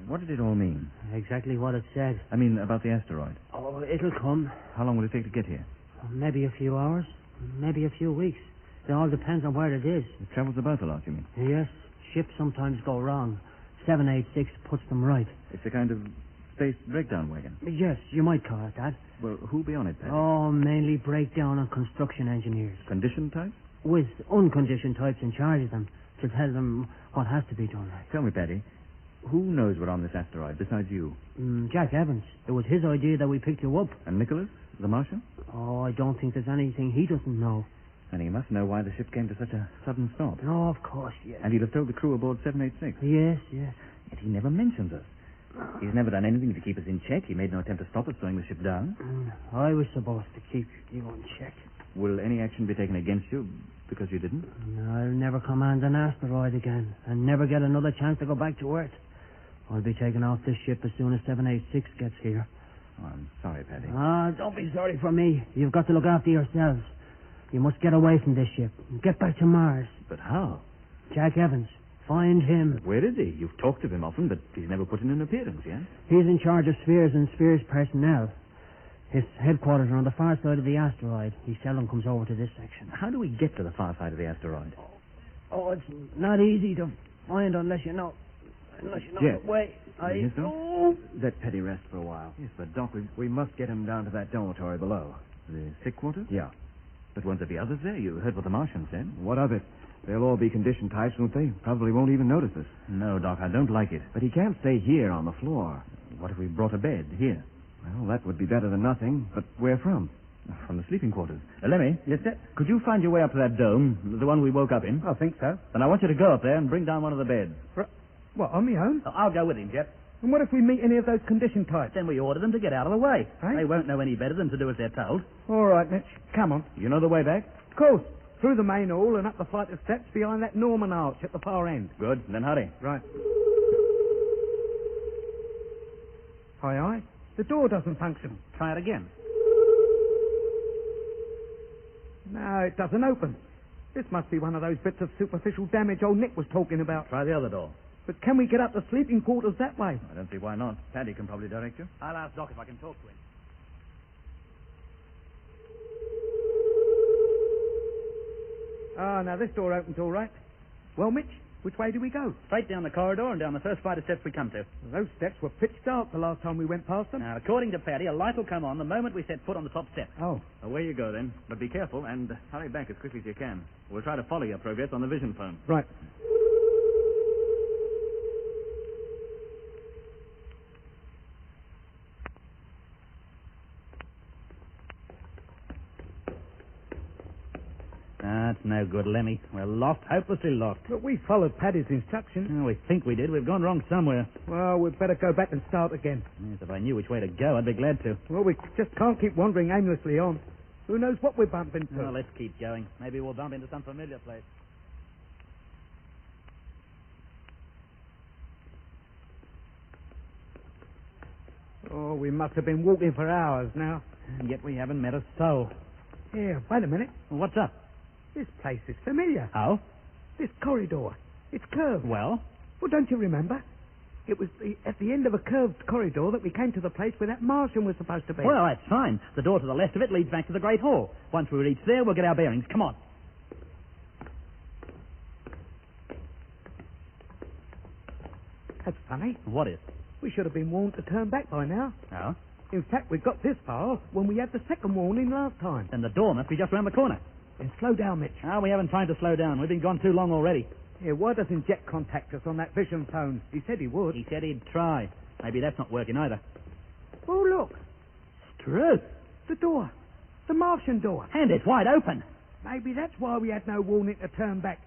What did it all mean? Exactly what it said. I mean, about the asteroid. Oh, it'll come. How long will it take to get here? Maybe a few hours. Maybe a few weeks. It all depends on where it is. It travels about a lot, you mean? Yes. Ships sometimes go wrong. 786 puts them right. It's a kind of space breakdown wagon. Yes, you might call it that. Well, who'll be on it, Paddy? Oh, mainly breakdown and construction engineers. Condition type? With unconditioned types in charge of them to tell them what has to be done. Tell me, Paddy, who knows we're on this asteroid besides you? Jack Evans. It was his idea that we picked you up. And Nicholas, the Martian? Oh, I don't think there's anything he doesn't know. And he must know why the ship came to such a sudden stop. No, of course, yes. And he'll have told the crew aboard 786. Yes. Yet he never mentions us. He's never done anything to keep us in check. He made no attempt to stop us slowing the ship down. I was supposed to keep you in check. Will any action be taken against you because you didn't? I'll never command an asteroid again and never get another chance to go back to Earth. I'll be taking off this ship as soon as 786 gets here. Oh, I'm sorry, Paddy. Don't be sorry for me. You've got to look after yourselves. You must get away from this ship and get back to Mars. But how? Jack Evans. Find him. Where is he? You've talked of him often, but he's never put in an appearance yet. He's in charge of Spheres and Spheres personnel. His headquarters are on the far side of the asteroid. He seldom comes over to this section. How do we get to the far side of the asteroid? Oh, it's not easy to find unless you know Jet. the way. Yes, Doc? Let Petty rest for a while. Yes, but Doc, We must get him down to that dormitory below. the sick quarters? Yeah. But won't there be others there? You heard what the Martian said. What of it? They'll all be condition types, won't they? Probably won't even notice us. No, Doc, I don't like it. But he can't stay here on the floor. What if we brought a bed here? Well, that would be better than nothing. But where from? From the sleeping quarters. Lemmy? Yes, sir? Could you find your way up to that dome, the one we woke up in? I think so. Then I want you to go up there and bring down one of the beds. What, on my own? I'll go with him, Jet. And what if we meet any of those condition types? Then we order them to get out of the way. Eh? They won't know any better than to do as they're told. All right, Mitch. Come on. You know the way back? Of course. Through the main hall and up the flight of steps behind that Norman arch at the far end. Good. Then hurry. Right. Aye. The door doesn't function. Try it again. No, it doesn't open. This must be one of those bits of superficial damage old Nick was talking about. Try the other door. But can we get up the sleeping quarters that way? I don't see why not. Paddy can probably direct you. I'll ask Doc if I can talk to him. Now this door opens all right. Well, Mitch, which way do we go? Straight down the corridor and down the first flight of steps we come to. Those steps were pitch dark the last time we went past them. Now, according to Paddy, a light will come on the moment we set foot on the top step. Oh. Away you go, then. But be careful and hurry back as quickly as you can. We'll try to follow your progress on the vision phone. Right. That's no good, Lemmy. We're lost, hopelessly lost. But we followed Paddy's instructions. Oh, we think we did. We've gone wrong somewhere. Well, we'd better go back and start again. Yes, if I knew which way to go, I'd be glad to. Well, we just can't keep wandering aimlessly on. Who knows what we're bumping into? Well, let's keep going. Maybe we'll bump into some familiar place. Oh, we must have been walking for hours now. And yet we haven't met a soul. Yeah, wait a minute. Well, what's up? This place is familiar. How? This corridor. It's curved. Well? Well, don't you remember? It was at the end of a curved corridor that we came to the place where that Martian was supposed to be. Well, that's fine. The door to the left of it leads back to the Great Hall. Once we reach there, we'll get our bearings. Come on. That's funny. What is? We should have been warned to turn back by now. Oh? In fact, we got this far when we had the second warning last time. Then the door must be just round the corner. Then slow down, Mitch. Oh, we haven't time to slow down. We've been gone too long already. Yeah, why doesn't Jet contact us on that vision phone? He said he would. He said he'd try. Maybe that's not working either. Oh, look. It's true. The door. The Martian door. And it's wide open. Maybe that's why we had no warning to turn back.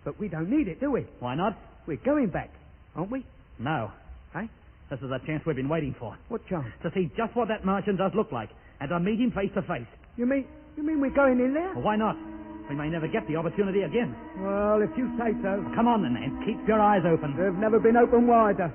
But we don't need it, do we? Why not? We're going back, aren't we? No. Eh? This is the chance we've been waiting for. What chance? To see just what that Martian does look like, and to meet him face to face. You mean we're going in there? Well, why not? We may never get the opportunity again. Well, if you say so. Come on then, and keep your eyes open. They've never been open wider.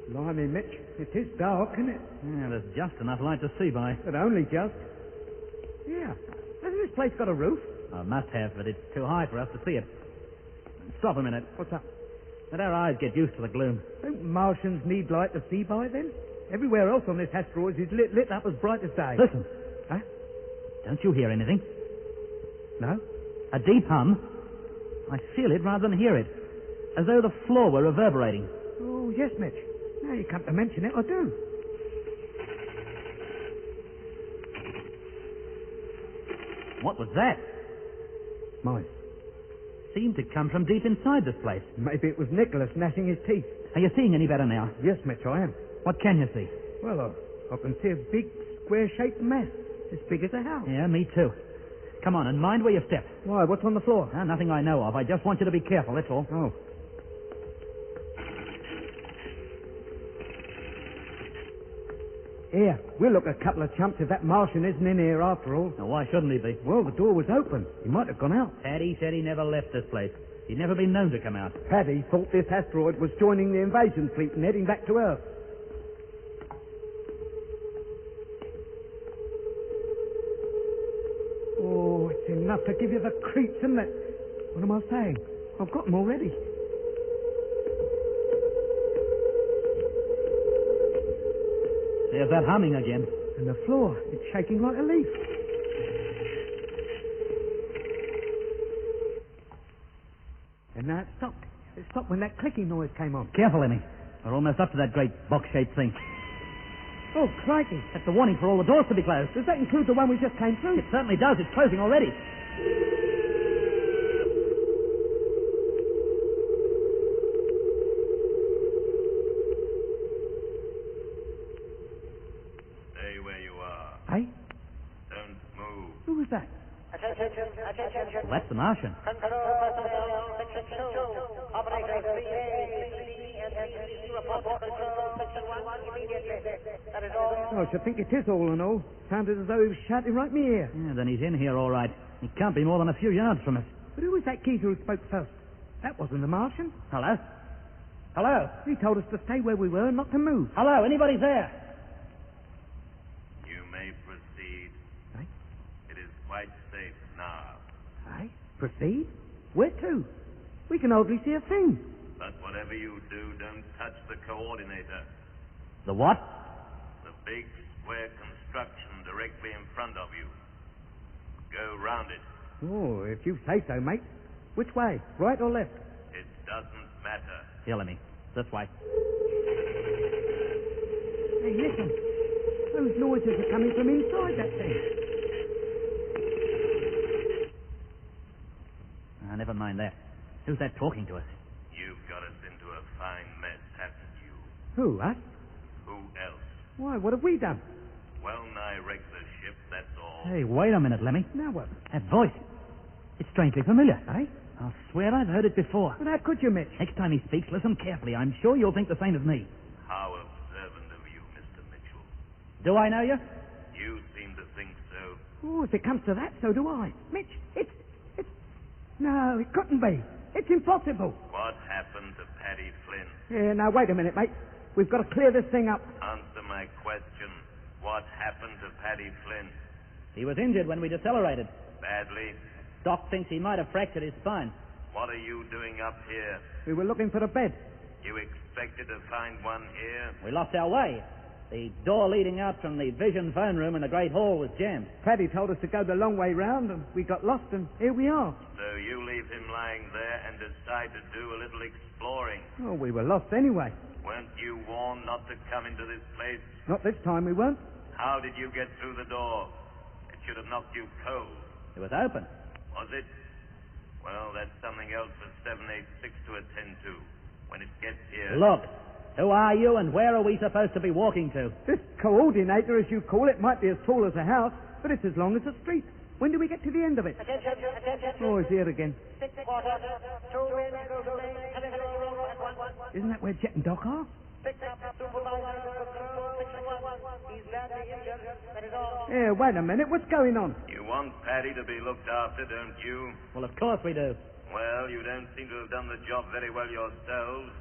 Blimey, Mitch, it is dark, isn't it? Yeah, there's just enough light to see by. But only just. Yeah. Hasn't this place got a roof? Oh, it must have, but it's too high for us to see it. Stop a minute. What's up? Let our eyes get used to the gloom. Don't Martians need light to see by then? Everywhere else on this asteroid is lit up as bright as day. Listen. Huh? Don't you hear anything? No? A deep hum. I feel it rather than hear it. As though the floor were reverberating. Oh, yes, Mitch. Now you come to mention it, I do. What was that? Mine. Seemed to come from deep inside this place. Maybe it was Nicholas gnashing his teeth. Are you seeing any better now? Yes, Mitch, I am. What can you see? Well, I can see a big, square-shaped mass, as big as a house. Yeah, me too. Come on, and mind where you step. Why, what's on the floor? Nothing I know of. I just want you to be careful, that's all. Oh. Here, we'll look a couple of chumps if that Martian isn't in here after all. Now, why shouldn't he be? Well, the door was open. He might have gone out. Paddy said he never left this place. He'd never been known to come out. Paddy thought this asteroid was joining the invasion fleet and heading back to Earth. Oh, it's enough to give you the creeps, isn't it? What am I saying? I've got them already. There's that humming again. And the floor, it's shaking like a leaf. And now it stopped. It stopped when that clicking noise came on. Careful, Emmy. We're almost up to that great box-shaped thing. Oh, crikey. That's the warning for all the doors to be closed. Does that include the one we just came through? It certainly does. It's closing already. Stay where you are. Hey? Don't move. Who was that? Attention. Well, that's the Martian. Control personnel, section 2. Operators 3A, 3B, and 3C report to control section 1 immediately. That is all. Oh, I should think it is all in all. Sounded as though he was shouting right in my ear. Yeah, then he's in here all right. He can't be more than a few yards from us. But who was that geezer who spoke first? That wasn't the Martian. Hello? Hello? He told us to stay where we were and not to move. Hello? Anybody there? You may proceed. Hey? It is quite safe now. Hey? Proceed? Where to? We can hardly see a thing. But whatever you do, don't touch the coordinator. The what? The big square construction directly in front of you. Go round it. Oh, if you say so, mate. Which way? Right or left? It doesn't matter. Here, Lemmy. This way. Hey, listen. Those noises are coming from inside that thing. Never mind that. Who's that talking to us? You've got us into a fine mess, haven't you? Who, us? Who else? Why, what have we done? Well nigh wrecked the ship, that's all. Hey, wait a minute, Lemmy. Now what? That voice. It's strangely familiar. Eh? I'll swear I've heard it before. Well, how could you, Mitch? Next time he speaks, listen carefully. I'm sure you'll think the same as me. How observant of you, Mr. Mitchell. Do I know you? You seem to think so. Oh, if it comes to that, so do I. Mitch, it's... No, it couldn't be. It's impossible. What happened to Paddy Flynn? Yeah, now, wait a minute, mate. We've got to clear this thing up. Answer my question. What happened to Paddy Flynn? He was injured when we decelerated. Badly? Doc thinks he might have fractured his spine. What are you doing up here? We were looking for a bed. You expected to find one here? We lost our way. The door leading out from the vision phone room in the great hall was jammed. Paddy told us to go the long way round, and we got lost, and here we are. So you leave him lying there and decide to do a little exploring. Oh, we were lost anyway. Weren't you warned not to come into this place? Not this time, we weren't. How did you get through the door? It should have knocked you cold. It was open. Was it? Well, that's something else for 786 to attend to. When it gets here... Look, who are you and where are we supposed to be walking to? This coordinator, as you call it, might be as tall as a house, but it's as long as a street. When do we get to the end of it? Attention. Oh, it's here again. 6 quarters. 2 men go to lane. Telephone room at 1. Isn't that where Jet and Doc are? Pick up supervisor control section 1. He's badly injured. That is all. Yeah, wait a minute. What's going on? You want Paddy to be looked after, don't you? Well, of course we do. Well, you don't seem to have done the job very well yourselves,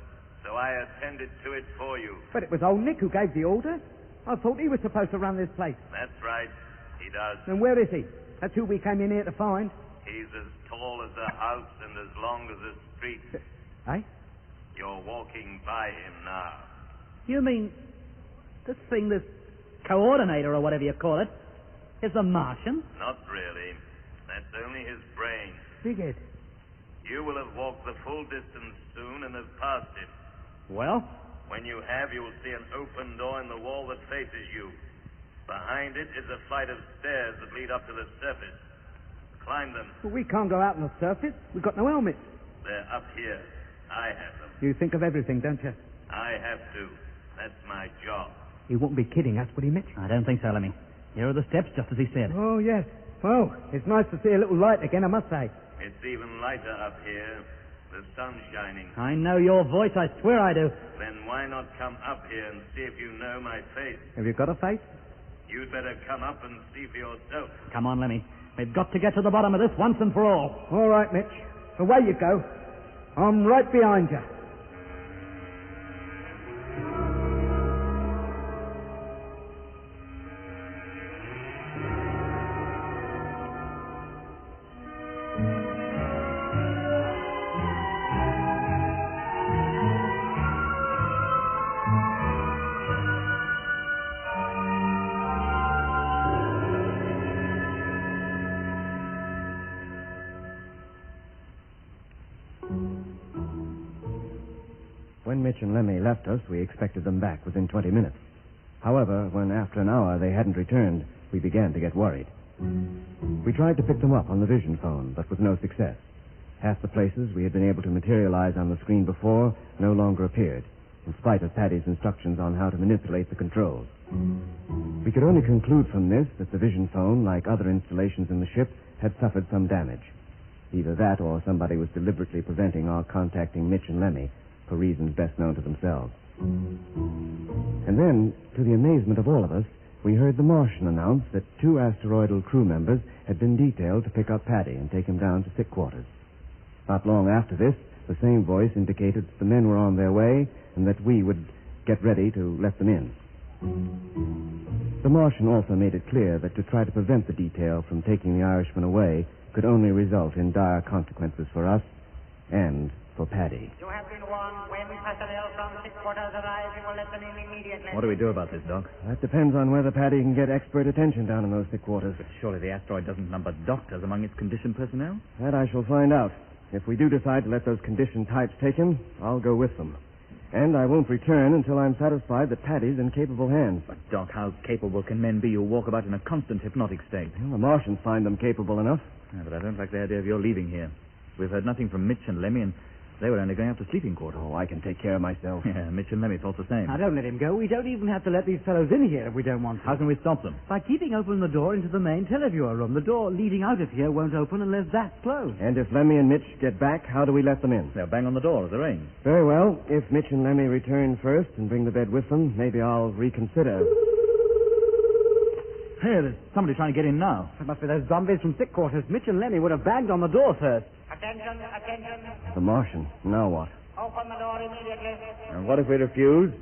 so I attended to it for you. But it was old Nick who gave the order. I thought he was supposed to run this place. That's right. He does. Then where is he? That's who we came in here to find. He's as tall as a house and as long as a street. Eh? You're walking by him now. You mean this thing, this coordinator or whatever you call it, is a Martian? Not really. That's only his brain. Bighead. You will have walked the full distance soon and have passed it. Well? When you have, you will see an open door in the wall that faces you. Behind it is a flight of stairs that lead up to the surface. Climb them. Well, we can't go out on the surface. We've got no helmets. They're up here. I have them. You think of everything, don't you? I have to. That's my job. He won't be kidding us, would he, Mitch? I don't think so, Lemmy. Here are the steps, just as he said. Oh, yes. Well, it's nice to see a little light again, I must say. It's even lighter up here. The sun's shining. I know your voice, I swear I do. Then why not come up here and see if you know my face? Have you got a face? You'd better come up and see for yourself. Come on, Lemmy. We've got to get to the bottom of this once and for all. All right, Mitch. Away you go. I'm right behind you. When Mitch and Lemmy left us, we expected them back within 20 minutes. However, when after an hour they hadn't returned, we began to get worried. We tried to pick them up on the vision phone, but with no success. Half the places we had been able to materialize on the screen before no longer appeared, in spite of Paddy's instructions on how to manipulate the controls. We could only conclude from this that the vision phone, like other installations in the ship, had suffered some damage. Either that or somebody was deliberately preventing our contacting Mitch and Lemmy, for reasons best known to themselves. And then, to the amazement of all of us, we heard the Martian announce that 2 asteroidal crew members had been detailed to pick up Paddy and take him down to sick quarters. Not long after this, the same voice indicated that the men were on their way and that we would get ready to let them in. The Martian also made it clear that to try to prevent the detail from taking the Irishman away could only result in dire consequences for us and for Paddy. You have been warned. When personnel from 6 quarters arrive, you will let them in immediately. What do we do about this, Doc? That depends on whether Paddy can get expert attention down in those sick quarters. But surely the asteroid doesn't number doctors among its conditioned personnel? That I shall find out. If we do decide to let those conditioned types take him, I'll go with them. And I won't return until I'm satisfied that Paddy's in capable hands. But, Doc, how capable can men be who walk about in a constant hypnotic state? Well, the Martians find them capable enough. Yeah, but I don't like the idea of your leaving here. We've heard nothing from Mitch and Lemmy, and they were only going up to sleeping quarters. Oh, I can take care of myself. Yeah, Mitch and Lemmy thought the same. Now, don't let him go. We don't even have to let these fellows in here if we don't want to. How can we stop them? By keeping open the door into the main televiewer room. The door leading out of here won't open unless that's closed. And if Lemmy and Mitch get back, how do we let them in? They'll bang on the door as arranged. Very well. If Mitch and Lemmy return first and bring the bed with them, maybe I'll reconsider. Hey, there's somebody trying to get in now. It must be those zombies from sick quarters. Mitch and Lemmy would have banged on the door first. Attention. The Martian. Now what? Open the door immediately. And what if we refuse?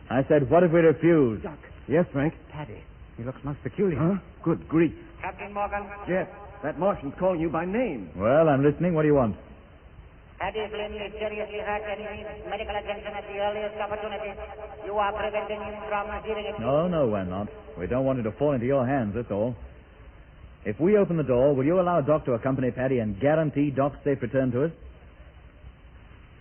I said, what if we refuse? Doc. Yes, Frank? Paddy. He looks most peculiar. Huh? Good grief. Captain Morgan. Yes, that Martian's calling you by name. Well, I'm listening. What do you want? Paddy Flynn is seriously hurt and needs medical attention at the earliest opportunity. You are preventing him from hearing it. No, we're not. We don't want it to fall into your hands, that's all. If we open the door, will you allow Doc to accompany Paddy and guarantee Doc's safe return to us?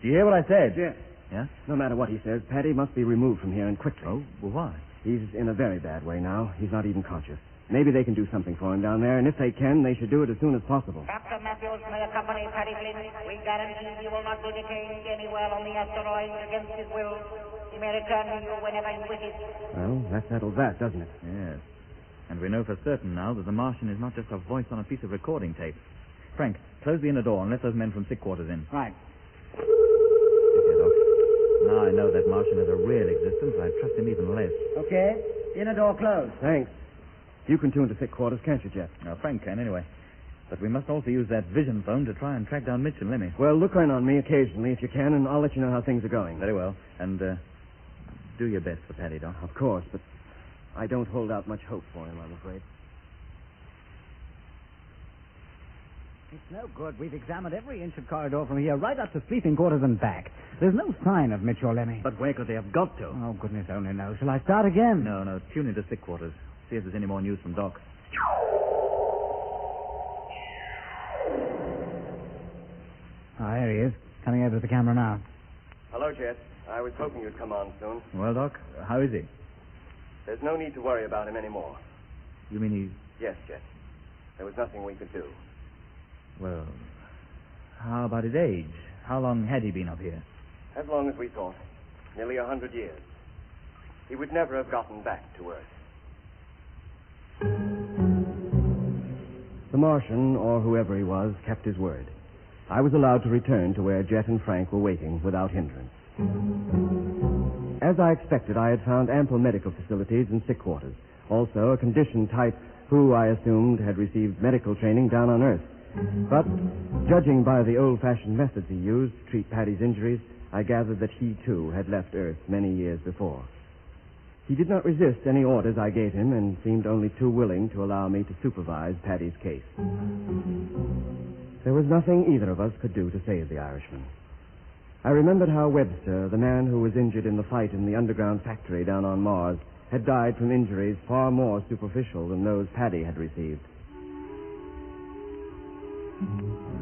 Do you hear what I said? Yes. Yeah? No matter what he says, Paddy must be removed from here and quickly. Oh, well, why? He's in a very bad way now. He's not even conscious. Maybe they can do something for him down there, and if they can, they should do it as soon as possible. Captain Matthews may accompany Paddy Flynn. We guarantee he will not be detained anywhere on the asteroid against his will. He may return to you whenever he wishes. Well, that settles that, doesn't it? Yes. And we know for certain now that the Martian is not just a voice on a piece of recording tape. Frank, close the inner door and let those men from sick quarters in. Right. Okay, Doc. Now I know that Martian has a real existence. I trust him even less. Okay. Inner door closed. Thanks. You can tune to sick quarters, can't you, Jeff? Now, Frank can, anyway. But we must also use that vision phone to try and track down Mitch and Lemmy. Well, look in on me occasionally if you can, and I'll let you know how things are going. Very well. And do your best for Paddy, Doc. Of course, but I don't hold out much hope for him, I'm afraid. It's no good. We've examined every inch of corridor from here right up to sleeping quarters and back. There's no sign of Mitch or Lemmy. But where could they have got to? Oh, goodness only knows. Shall I start again? No. Tune into sick quarters. See if there's any more news from Doc. Oh, here he is. Coming over to the camera now. Hello, Jet. I was hoping you'd come on soon. Well, Doc, how is he? There's no need to worry about him anymore. You mean he's... Yes, Jet. There was nothing we could do. Well, how about his age? How long had he been up here? As long as we thought. Nearly 100 years. He would never have gotten back to Earth. The Martian, or whoever he was, kept his word. I was allowed to return to where Jet and Frank were waiting without hindrance. As I expected, I had found ample medical facilities and sick quarters. Also, a condition type who, I assumed, had received medical training down on Earth. But, judging by the old-fashioned methods he used to treat Paddy's injuries, I gathered that he, too, had left Earth many years before. He did not resist any orders I gave him and seemed only too willing to allow me to supervise Paddy's case. There was nothing either of us could do to save the Irishman. I remembered how Webster, the man who was injured in the fight in the underground factory down on Mars, had died from injuries far more superficial than those Paddy had received.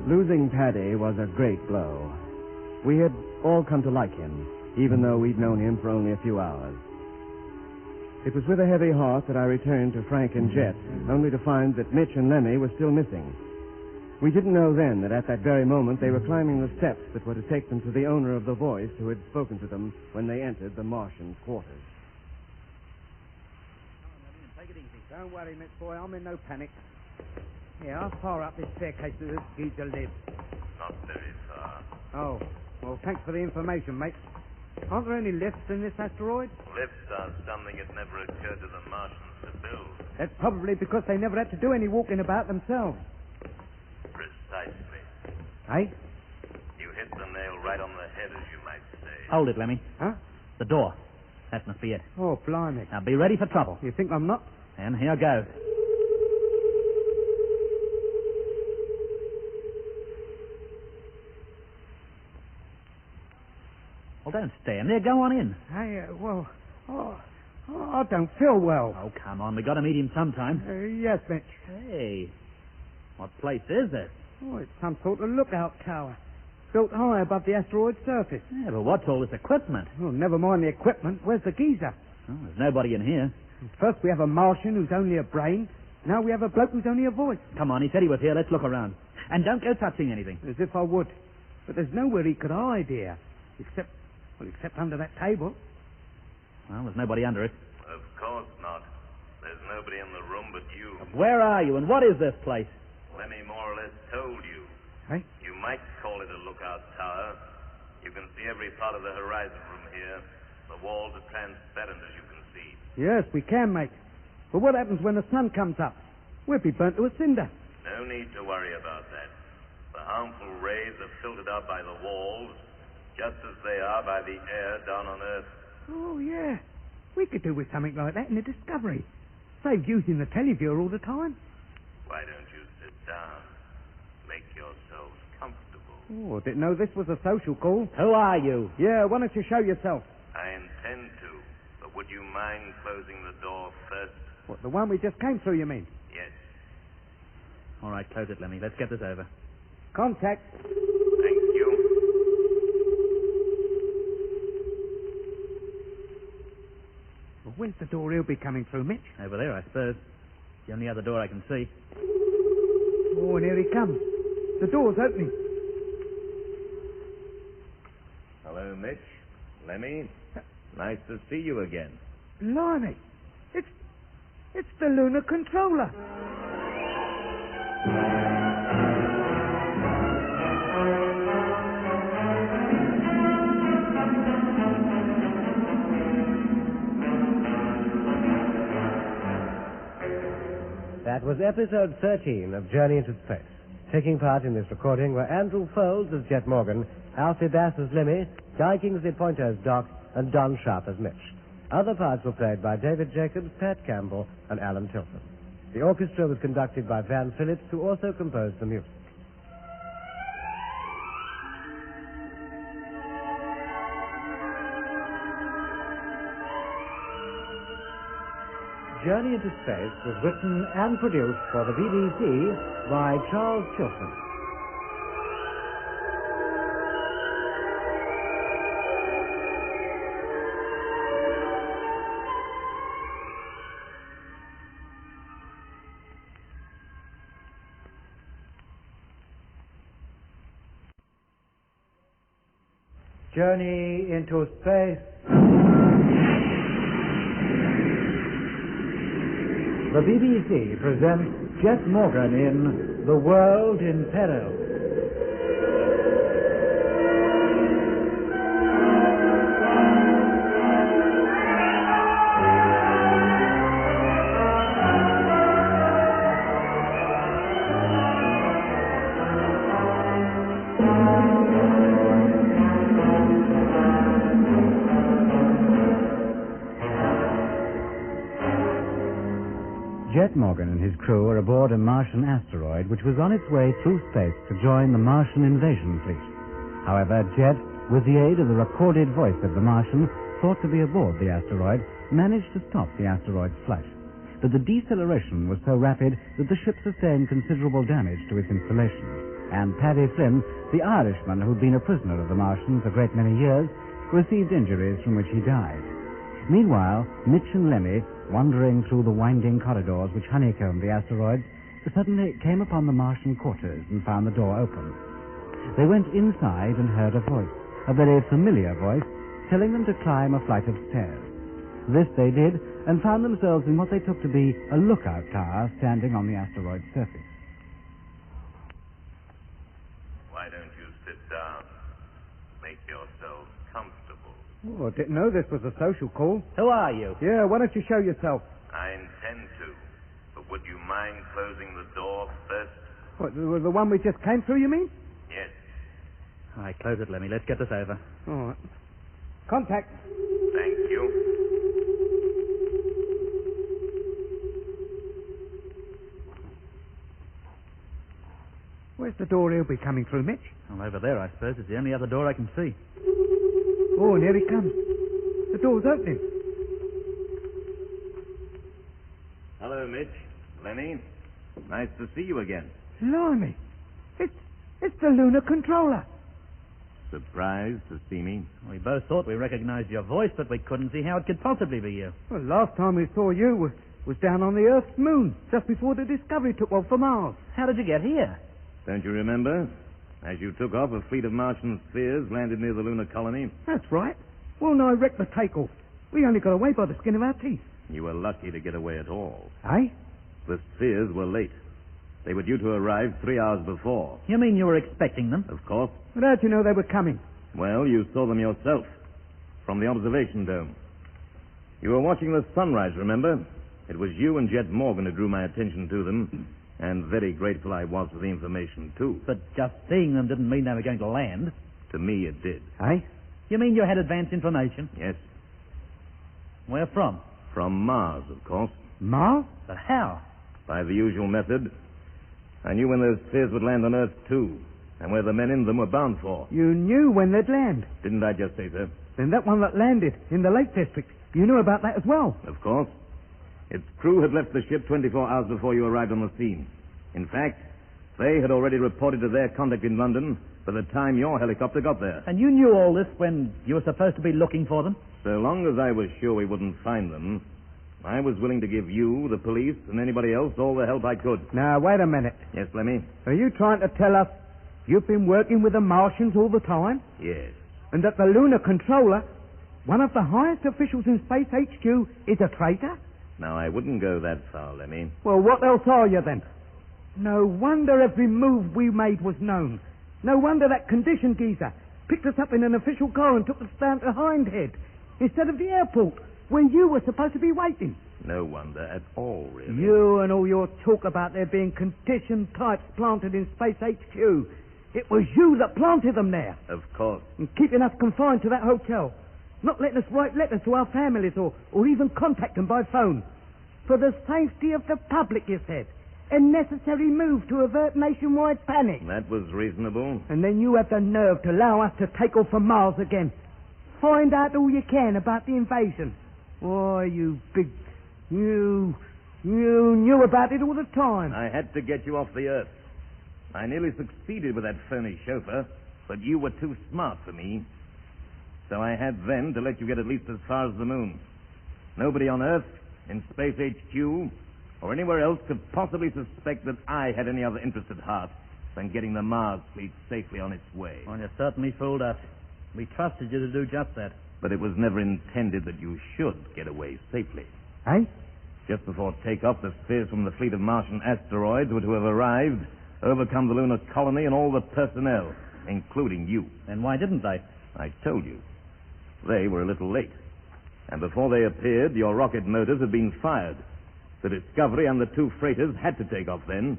Losing Paddy was a great blow. We had all come to like him, even though we'd known him for only a few hours. It was with a heavy heart that I returned to Frank and Jet, only to find that Mitch and Lemmy were still missing. We didn't know then that at that very moment they were climbing the steps that were to take them to the owner of the voice who had spoken to them when they entered the Martian's quarters. Take it easy. Don't worry, Mitch boy. I'm in no panic. Yeah, how far up this staircase does this geezer live? Not very far. Oh, well, thanks for the information, mate. Aren't there any lifts in this asteroid? Lifts are something it never occurred to the Martians to build. That's probably because they never had to do any walking about themselves. Precisely. Hey? You hit the nail right on the head, as you might say. Hold it, Lemmy. Huh? The door. That must be it. Oh, blimey. Now, be ready for trouble. You think I'm not? And here goes. Well, don't stand there. Go on in. Hey, I don't feel well. Oh, come on. We got to meet him sometime. Yes, Mitch. Hey, what place is this? Oh, it's some sort of lookout tower. Built high above the asteroid's surface. Yeah, but what's all this equipment? Oh, never mind the equipment. Where's the geezer? Oh, there's nobody in here. First we have a Martian who's only a brain. Now we have a bloke who's only a voice. Come on, he said he was here. Let's look around. And don't go touching anything. As if I would. But there's nowhere he could hide here. Except under that table. Well, there's nobody under it. Of course not. There's nobody in the room but you. Where are you, and what is this place? Lemmy more or less told you. Hey? You might call it a lookout tower. You can see every part of the horizon from here. The walls are transparent, as you can see. Yes, we can, mate. But what happens when the sun comes up? We'll be burnt to a cinder. No need to worry about that. The harmful rays are filtered out by the walls, just as they are by the air down on Earth. Oh, yeah. We could do with something like that in the Discovery. Save using the televiewer all the time. Why don't you sit down? Make yourselves comfortable. Oh, didn't know this was a social call. Who are you? Yeah, why don't you show yourself? I intend to, but would you mind closing the door first? What, the one we just came through, you mean? Yes. All right, close it, Lemmy. Let's get this over. Contact. Thank you. Well, where's the door he'll be coming through, Mitch? Over there, I suppose. The only other door I can see. Oh, and here he comes. The door's opening. Hello, Mitch. Lemmy. Nice to see you again. Blimey. It's the lunar controller. That was episode 13 of Journey into Space. Taking part in this recording were Andrew Foles as Jet Morgan, Alfie Bass as Lemmy, Guy Kingsley Pointer as Doc, and Don Sharp as Mitch. Other parts were played by David Jacobs, Pat Campbell, and Alan Tilton. The orchestra was conducted by Van Phillips, who also composed the music. Journey into Space was written and produced for the BBC by Charles Chilton. Journey into Space. The BBC presents Jet Morgan in The World in Peril. Jet Morgan and his crew were aboard a Martian asteroid which was on its way through space to join the Martian invasion fleet. However, Jet, with the aid of the recorded voice of the Martian, thought to be aboard the asteroid, managed to stop the asteroid's flight. But the deceleration was so rapid that the ship sustained considerable damage to its installations, and Paddy Flynn, the Irishman who'd been a prisoner of the Martians a great many years, received injuries from which he died. Meanwhile, Mitch and Lemmy, wandering through the winding corridors which honeycombed the asteroids, suddenly came upon the Martian quarters and found the door open. They went inside and heard a voice, a very familiar voice, telling them to climb a flight of stairs. This they did, and found themselves in what they took to be a lookout tower standing on the asteroid's surface. Why don't you sit down? Make yourselves comfortable. Oh, didn't know this was a social call. Who are you? Yeah, why don't you show yourself? I intend to, but would you mind closing the door first? What, the one we just came through, you mean? Yes. All right, close it, Lemmy. Let's get this over. All right. Contact. Thank you. Where's the door he'll be coming through, Mitch? Well, over there, I suppose. It's the only other door I can see. Oh, and here he comes. The door's opening. Hello, Mitch. Lenny. Nice to see you again. Blimey. It's the lunar controller. Surprised to see me? We both thought we recognized your voice, but we couldn't see how it could possibly be you. Well, last time we saw you was down on the Earth's moon, just before the Discovery took off for Mars. How did you get here? Don't you remember? As you took off, a fleet of Martian spheres landed near the lunar colony. That's right. Well, no, I wrecked the takeoff. We only got away by the skin of our teeth. You were lucky to get away at all. Eh? The spheres were late. They were due to arrive 3 hours before. You mean you were expecting them? Of course. But how'd you know they were coming? Well, you saw them yourself. From the observation dome. You were watching the sunrise, remember? It was you and Jet Morgan who drew my attention to them. And very grateful I was for the information, too. But just seeing them didn't mean they were going to land. To me, it did. Eh? You mean you had advance information? Yes. Where from? From Mars, of course. Mars? But how? By the usual method. I knew when those spheres would land on Earth, too. and where the men in them were bound for. You knew when they'd land. Didn't I just say so? Then that one that landed in the Lake District, you knew about that as well. Of course. Its crew had left the ship 24 hours before you arrived on the scene. In fact, they had already reported to their contact in London by the time your helicopter got there. And you knew all this when you were supposed to be looking for them? So long as I was sure we wouldn't find them, I was willing to give you, the police, and anybody else all the help I could. Now, wait a minute. Yes, Lemmy? Are you trying to tell us you've been working with the Martians all the time? Yes. And that the lunar controller, one of the highest officials in Space HQ, is a traitor? Now, I wouldn't go that far, Lemmy. Well, what else are you then? No wonder every move we made was known. No wonder that condition geezer picked us up in an official car and took us down to Hindhead instead of the airport where you were supposed to be waiting. No wonder at all, really. You and all your talk about there being condition types planted in Space HQ. It was you that planted them there. Of course. And keeping us confined to that hotel. Not letting us write letters to our families or even contact them by phone. For the safety of the public, you said. A necessary move to avert nationwide panic. That was reasonable. And then you had the nerve to allow us to take off from Mars again. Find out all you can about the invasion. Why, you big... You knew about it all the time. I had to get you off the Earth. I nearly succeeded with that phony chauffeur, but you were too smart for me. So I had then to let you get at least as far as the moon. Nobody on Earth, in Space HQ, or anywhere else could possibly suspect that I had any other interest at heart than getting the Mars fleet safely on its way. Well, you certainly fooled us. We trusted you to do just that. But it was never intended that you should get away safely. Eh? Just before takeoff, the spheres from the fleet of Martian asteroids were to have arrived, overcome the lunar colony and all the personnel, including you. Then why didn't they? I told you. They were a little late. And before they appeared, your rocket motors had been fired. The Discovery and the two freighters had to take off then.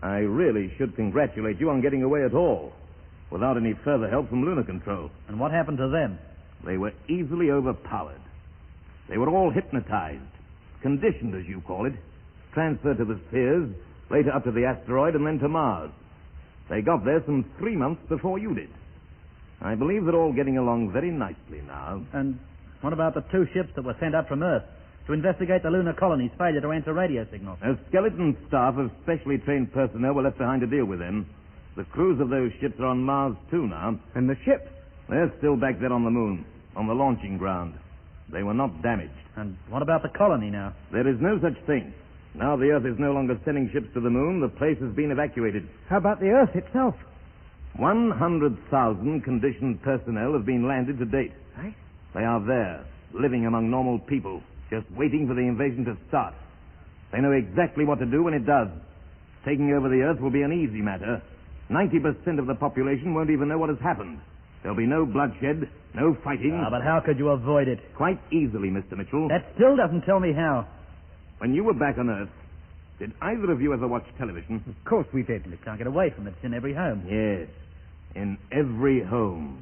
I really should congratulate you on getting away at all, without any further help from lunar control. And what happened to them? They were easily overpowered. They were all hypnotized, conditioned, as you call it, transferred to the spheres, later up to the asteroid, and then to Mars. They got there some 3 months before you did. I believe they're all getting along very nicely now. And what about the two ships that were sent up from Earth to investigate the lunar colony's failure to answer radio signals? A skeleton staff of specially trained personnel were left behind to deal with them. The crews of those ships are on Mars, too, now. And the ships? They're still back there on the moon, on the launching ground. They were not damaged. And what about the colony now? There is no such thing. Now the Earth is no longer sending ships to the moon. The place has been evacuated. How about the Earth itself? 100,000 conditioned personnel have been landed to date. Right. They are there, living among normal people, just waiting for the invasion to start. They know exactly what to do when it does. Taking over the Earth will be an easy matter. 90% of the population won't even know what has happened. There'll be no bloodshed, no fighting. But how could you avoid it? Quite easily, Mr. Mitchell. That still doesn't tell me how. When you were back on Earth, did either of you ever watch television? Of course we did. You can't get away from it. It's in every home. Yes, in every home.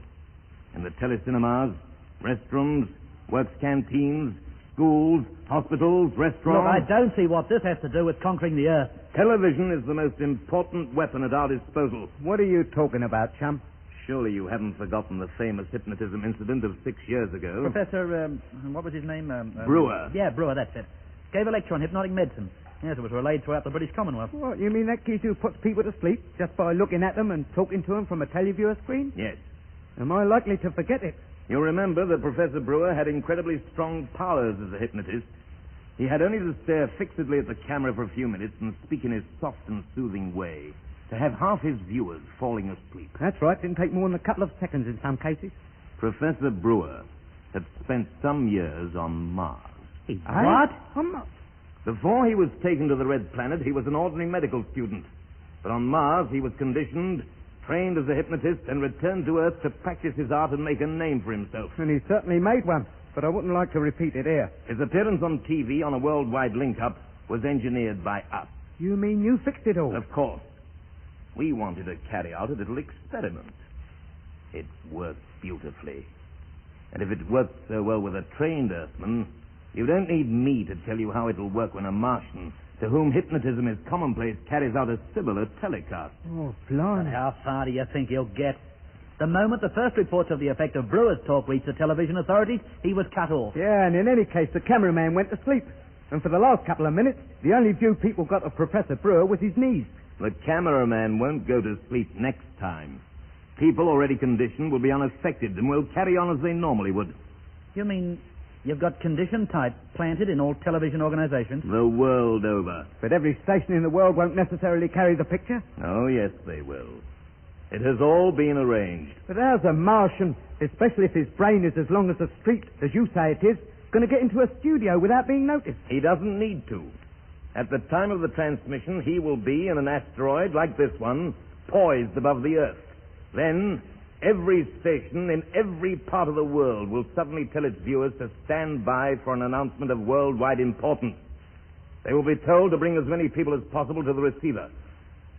In the telecinemas, restrooms, works canteens, schools, hospitals, restaurants. Look, I don't see what this has to do with conquering the Earth. Television is the most important weapon at our disposal. What are you talking about, chum? Surely you haven't forgotten the famous hypnotism incident of 6 years ago. Professor, what was his name? Brewer. Yeah, Brewer, that's it. Gave a lecture on hypnotic medicine. Yes, it was relayed throughout the British Commonwealth. What, you mean that geezer who puts people to sleep just by looking at them and talking to them from a televiewer screen? Yes. Am I likely to forget it? You'll remember that Professor Brewer had incredibly strong powers as a hypnotist. He had only to stare fixedly at the camera for a few minutes and speak in his soft and soothing way to have half his viewers falling asleep. That's right. Didn't take more than a couple of seconds in some cases. Professor Brewer had spent some years on Mars. What? Before he was taken to the Red Planet, he was an ordinary medical student. But on Mars, he was conditioned, trained as a hypnotist, and returned to Earth to practice his art and make a name for himself. And he certainly made one, but I wouldn't like to repeat it here. His appearance on TV on a worldwide link-up was engineered by us. You mean you fixed it all? Of course. We wanted to carry out a little experiment. It worked beautifully. And if it worked so well with a trained Earthman, You don't need me to tell you how it'll work when a Martian, to whom hypnotism is commonplace, carries out a similar telecast. Oh, And blimey. how far do you think he'll get? The moment the first reports of the effect of Brewer's talk reached the television authorities, he was cut off. Yeah, and in any case, the cameraman went to sleep. And for the last couple of minutes, the only view people got of Professor Brewer was his knees. The cameraman won't go to sleep next time. People already conditioned will be unaffected and will carry on as they normally would. You mean you've got condition type planted in all television organizations? The world over. But every station in the world won't necessarily carry the picture. Oh, yes, they will. It has all been arranged. But how's a Martian, especially if his brain is as long as a street, as you say it is, going to get into a studio without being noticed? He doesn't need to. At the time of the transmission, he will be in an asteroid like this one, poised above the Earth. Then, every station in every part of the world will suddenly tell its viewers to stand by for an announcement of worldwide importance. They will be told to bring as many people as possible to the receiver.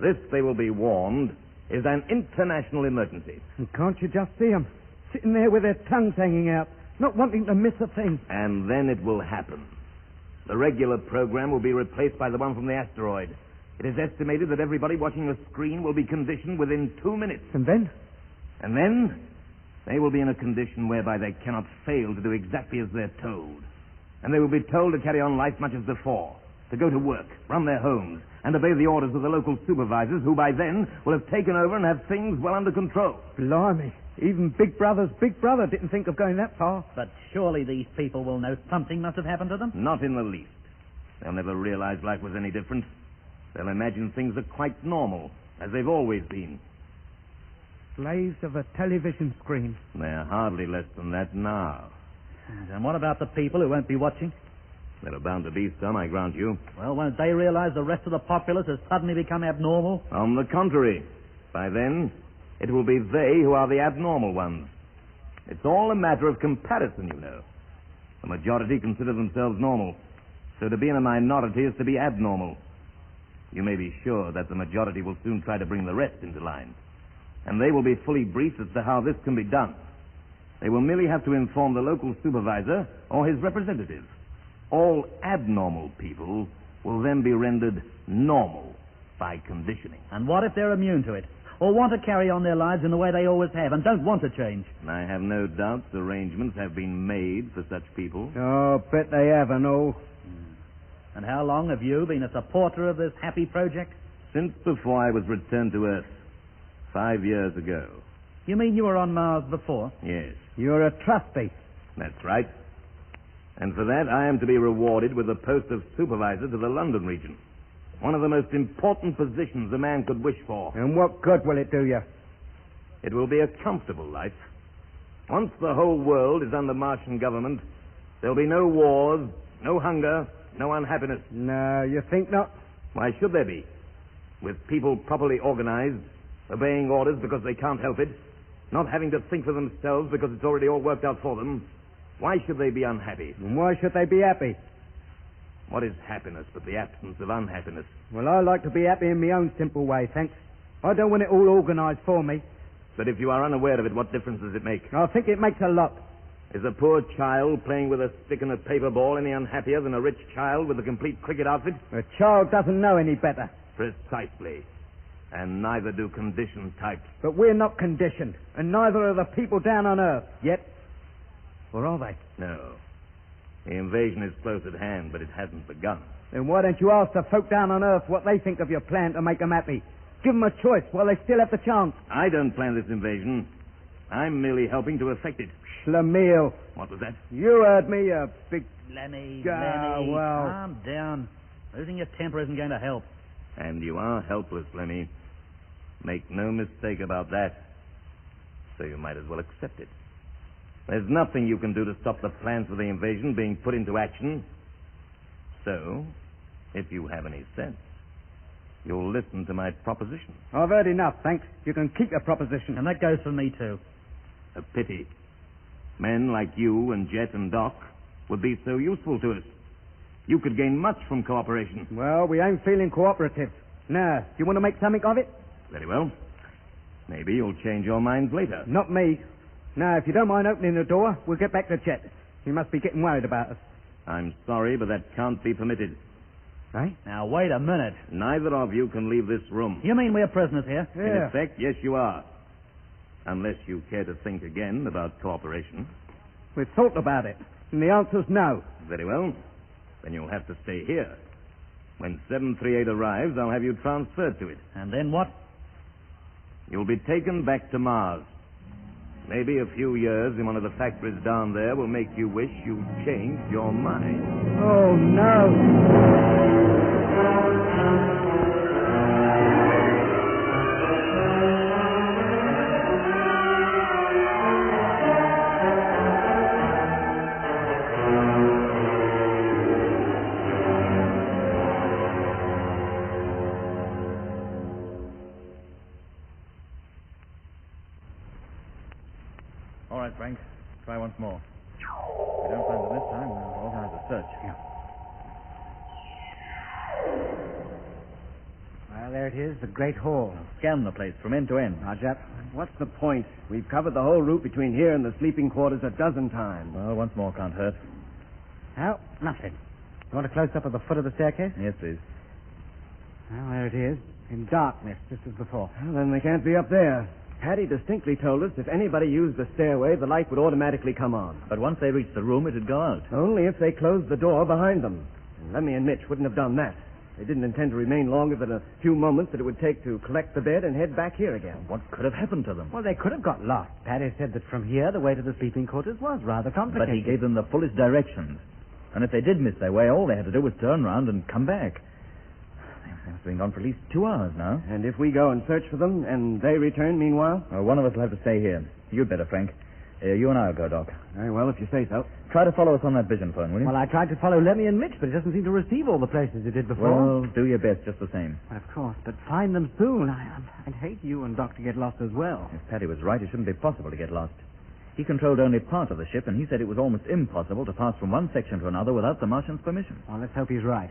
This, they will be warned, is an international emergency. And can't you just see them, sitting there with their tongues hanging out, not wanting to miss a thing? And then it will happen. The regular program will be replaced by the one from the asteroid. It is estimated that everybody watching the screen will be conditioned within 2 minutes. And then? And then they will be in a condition whereby they cannot fail to do exactly as they're told. And they will be told to carry on life much as before, to go to work, run their homes, and obey the orders of the local supervisors, who by then will have taken over and have things well under control. Blimey. Even Big Brother's Big Brother didn't think of going that far. But surely these people will know something must have happened to them? Not in the least. They'll never realize life was any different. They'll imagine things are quite normal, as they've always been. Slaves of a television screen. They're hardly less than that now. And what about the people who won't be watching? There are bound to be some, I grant you. Well, won't they realize the rest of the populace has suddenly become abnormal? On the contrary, by then, it will be they who are the abnormal ones. It's all a matter of comparison, you know. The majority consider themselves normal, so to be in a minority is to be abnormal. You may be sure that the majority will soon try to bring the rest into line, and they will be fully briefed as to how this can be done. They will merely have to inform the local supervisor or his representative. All abnormal people will then be rendered normal by conditioning. And what if they're immune to it? Or want to carry on their lives in the way they always have and don't want to change? I have no doubts arrangements have been made for such people. Oh, bet they have, and all. And how long have you been a supporter of this happy project? Since before I was returned to Earth, 5 years ago. You mean you were on Mars before? Yes. You're a trustee. That's right. And for that, I am to be rewarded with the post of supervisor to the London region. One of the most important positions a man could wish for. And what good will it do you? It will be a comfortable life. Once the whole world is under Martian government, there'll be no wars, no hunger, no unhappiness. No, you think not? Why should there be? With people properly organized, obeying orders because they can't help it, not having to think for themselves because it's already all worked out for them, why should they be unhappy? And why should they be happy? What is happiness but the absence of unhappiness? Well, I like to be happy in my own simple way, thanks. I don't want it all organized for me. But if you are unaware of it, what difference does it make? I think it makes a lot. Is a poor child playing with a stick and a paper ball any unhappier than a rich child with a complete cricket outfit? A child doesn't know any better. Precisely. And neither do conditioned types. But we're not conditioned, and neither are the people down on Earth, yet. Or are they? No. The invasion is close at hand, but it hasn't begun. Then why don't you ask the folk down on Earth what they think of your plan to make them happy? Give them a choice while they still have the chance. I don't plan this invasion. I'm merely helping to effect it. Schlemiel. What was that? You heard me, you big... Lemmy, well. calm down. Losing your temper isn't going to help. And you are helpless, Lemmy. Make no mistake about that. So you might as well accept it. There's nothing you can do to stop the plans for the invasion being put into action. So, if you have any sense, you'll listen to my proposition. I've heard enough, thanks. You can keep your proposition. And that goes for me, too. A pity. Men like you and Jet and Doc would be so useful to us. You could gain much from cooperation. Well, we ain't feeling cooperative. Now, do you want to make something of it? Very well. Maybe you'll change your minds later. Not me. Now, if you don't mind opening the door, we'll get back to Jet. He must be getting worried about us. I'm sorry, but that can't be permitted. Right? Now, wait a minute. Neither of you can leave this room. You mean we're prisoners here? In effect, yes, you are. Unless you care to think again about cooperation. We've thought about it, and the answer's no. Very well. Then you'll have to stay here. When 738 arrives, I'll have you transferred to it. And then what? You'll be taken back to Mars. Maybe a few years in one of the factories down there will make you wish you'd changed your mind. Oh, no. All right, Frank. Try once more. If we don't find them this time, we'll organize a search. Yeah. Well, there it is, the Great Hall. Scan the place from end to end. Roger. What's the point? We've covered the whole route between here and the sleeping quarters a dozen times. Well, once more can't hurt. Oh, nothing. You want a close-up of the foot of the staircase? Yes, please. Well, there it is, in darkness, just as before. Well, then they can't be up there. Paddy distinctly told us if anybody used the stairway, the light would automatically come on. But once they reached the room, it'd go out. Only if they closed the door behind them. And Lemmy and Mitch wouldn't have done that. They didn't intend to remain longer than a few moments that it would take to collect the bed and head back here again. What could have happened to them? Well, they could have got lost. Paddy said that from here, the way to the sleeping quarters was rather complicated. But he gave them the fullest directions. And if they did miss their way, all they had to do was turn round and come back. They must have been gone for at least 2 hours now. And if we go and search for them, and they return meanwhile? Well, one of us will have to stay here. You'd better, Frank. You and I will go, Doc. Very well, if you say so. Try to follow us on that vision phone, will you? Well, I tried to follow Lemmy and Mitch, but it doesn't seem to receive all the places it did before. Well, do your best just the same. Well, of course, but find them soon. I'd hate you and Doc to get lost as well. If Paddy was right, it shouldn't be possible to get lost. He controlled only part of the ship, and he said it was almost impossible to pass from one section to another without the Martian's permission. Well, let's hope he's right.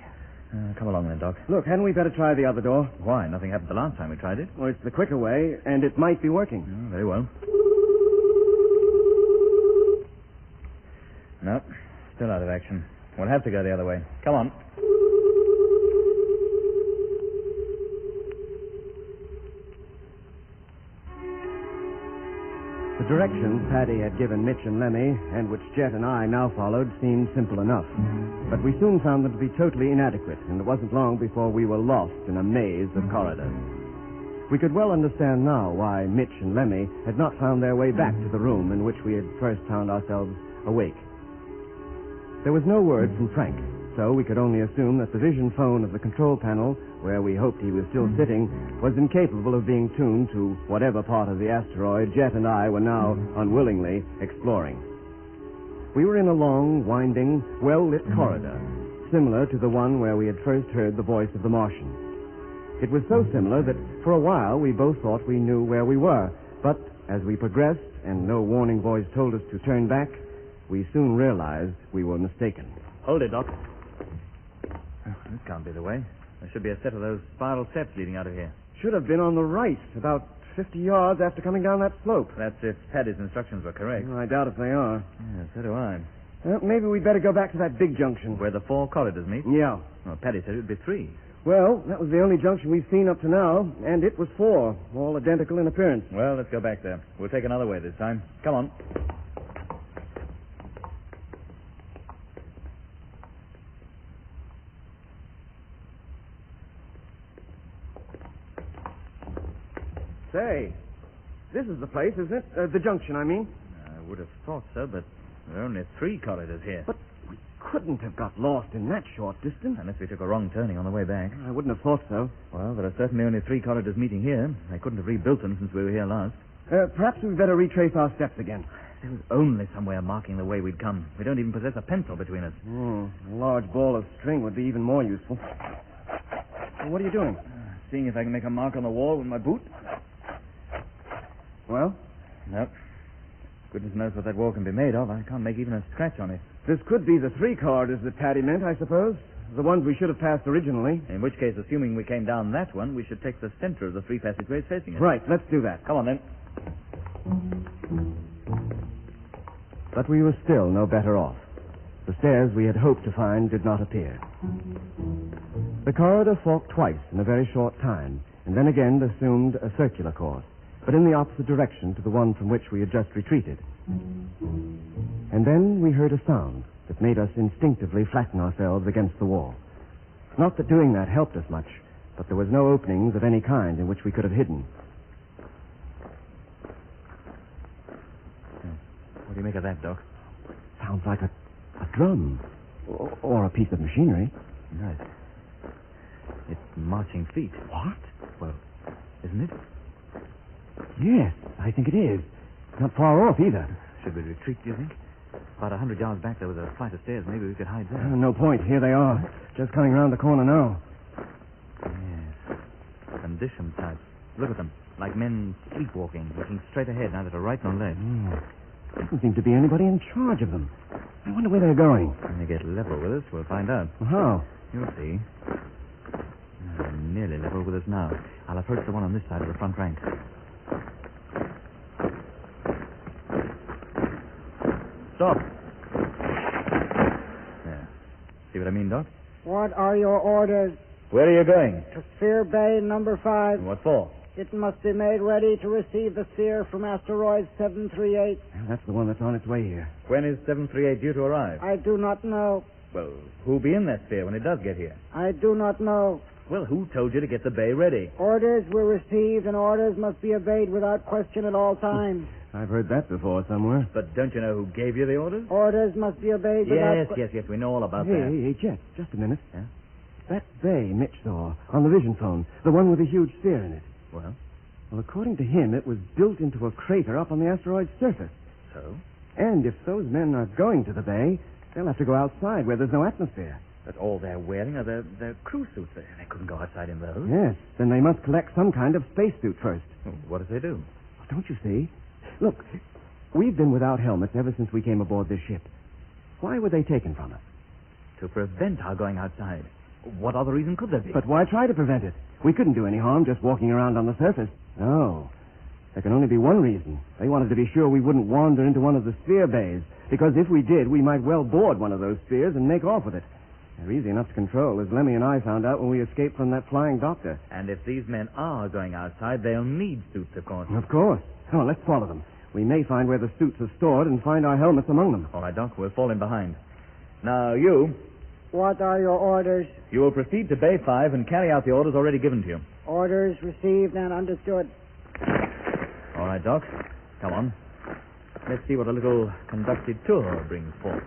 Come along then, Doc. Look, hadn't we better try the other door? Why? Nothing happened the last time we tried it. Well, it's the quicker way, and it might be working. Oh, very well. No, still out of action. We'll have to go the other way. Come on. The directions Paddy had given Mitch and Lemmy, and which Jet and I now followed, seemed simple enough. But we soon found them to be totally inadequate, and it wasn't long before we were lost in a maze of corridors. We could well understand now why Mitch and Lemmy had not found their way back to the room in which we had first found ourselves awake. There was no word from Frank, so we could only assume that the vision phone of the control panel, where we hoped he was still sitting, was incapable of being tuned to whatever part of the asteroid Jet and I were now unwillingly exploring. We were in a long, winding, well-lit corridor, similar to the one where we had first heard the voice of the Martian. It was so similar that for a while we both thought we knew where we were, but as we progressed and no warning voice told us to turn back, we soon realized we were mistaken. Hold it, Doc. Oh, this can't be the way. There should be a set of those spiral steps leading out of here. Should have been on the right, about 50 yards after coming down that slope. That's if Paddy's instructions were correct. I doubt if they are. Yeah, so do I. Well, maybe we'd better go back to that big junction. Where the 4 corridors meet? Yeah. Well, Paddy said it would be 3. Well, that was the only junction we've seen up to now, and it was 4, all identical in appearance. Well, let's go back there. We'll take another way this time. Come on. Say, this is the place, isn't it? The junction, I mean. I would have thought so, but there are only 3 corridors here. But we couldn't have got lost in that short distance. Unless we took a wrong turning on the way back. I wouldn't have thought so. Well, there are certainly only 3 corridors meeting here. They couldn't have rebuilt them since we were here last. Perhaps we'd better retrace our steps again. There was only somewhere marking the way we'd come. We don't even possess a pencil between us. A large ball of string would be even more useful. What are you doing? Seeing if I can make a mark on the wall with my boot. Well? Nope. Goodness knows what that wall can be made of. I can't make even a scratch on it. This could be the 3 corridors that Paddy meant, I suppose. The ones we should have passed originally. In which case, assuming we came down that one, we should take the center of the 3 passageways facing it. Right, let's do that. Come on, then. But we were still no better off. The stairs we had hoped to find did not appear. The corridor forked twice in a very short time, and then again assumed a circular course, but in the opposite direction to the one from which we had just retreated. And then we heard a sound that made us instinctively flatten ourselves against the wall. Not that doing that helped us much, but there was no openings of any kind in which we could have hidden. What do you make of that, Doc? Sounds like a drum. Or a piece of machinery. Right. It's marching feet. What? Well, isn't it? Yes, I think it is. Not far off either. Should we retreat, do you think? About 100 yards back there was a flight of stairs. Maybe we could hide there. No point. Here they are. Just coming round the corner now. Yes. Condition type. Look at them. Like men sleepwalking, looking straight ahead, neither to right nor left. Doesn't seem to be anybody in charge of them. I wonder where they're going. When they get level with us, we'll find out. Well, how? You'll see. They're nearly level with us now. I'll approach the one on this side of the front rank. Stop. There. See what I mean, Doc? What are your orders? Where are you going? To Sphere Bay number 5. What for? It must be made ready to receive the sphere from asteroid 738. That's the one that's on its way here. When is 738 due to arrive? I do not know. Well, who'll be in that sphere when it does get here? I do not know. Well, who told you to get the bay ready? Orders were received, and orders must be obeyed without question at all times. I've heard that before somewhere. But don't you know who gave you the orders? Orders must be obeyed without... Yes, we know all about Hey, that. Hey, Jet, just a minute. Yeah? That bay Mitch saw on the vision phone, the one with the huge sphere in it. Well? Well, according to him, it was built into a crater up on the asteroid's surface. So? And if those men are going to the bay, they'll have to go outside where there's no atmosphere. But all they're wearing are their crew suits. They couldn't go outside in those. Yes, then they must collect some kind of spacesuit first. Well, what if they do? Well, don't you see? Look, we've been without helmets ever since we came aboard this ship. Why were they taken from us? To prevent our going outside. What other reason could there be? But why try to prevent it? We couldn't do any harm just walking around on the surface. No. There can only be one reason. They wanted to be sure we wouldn't wander into one of the sphere bays, because if we did, we might well board one of those spheres and make off with it. They're easy enough to control, as Lemmy and I found out when we escaped from that flying doctor. And if these men are going outside, they'll need suits, of course. Of course. Come on, let's follow them. We may find where the suits are stored and find our helmets among them. All right, Doc, we'll fall in behind. Now, you... What are your orders? You will proceed to Bay 5 and carry out the orders already given to you. Orders received and understood. All right, Doc. Come on. Let's see what a little conducted tour brings forth.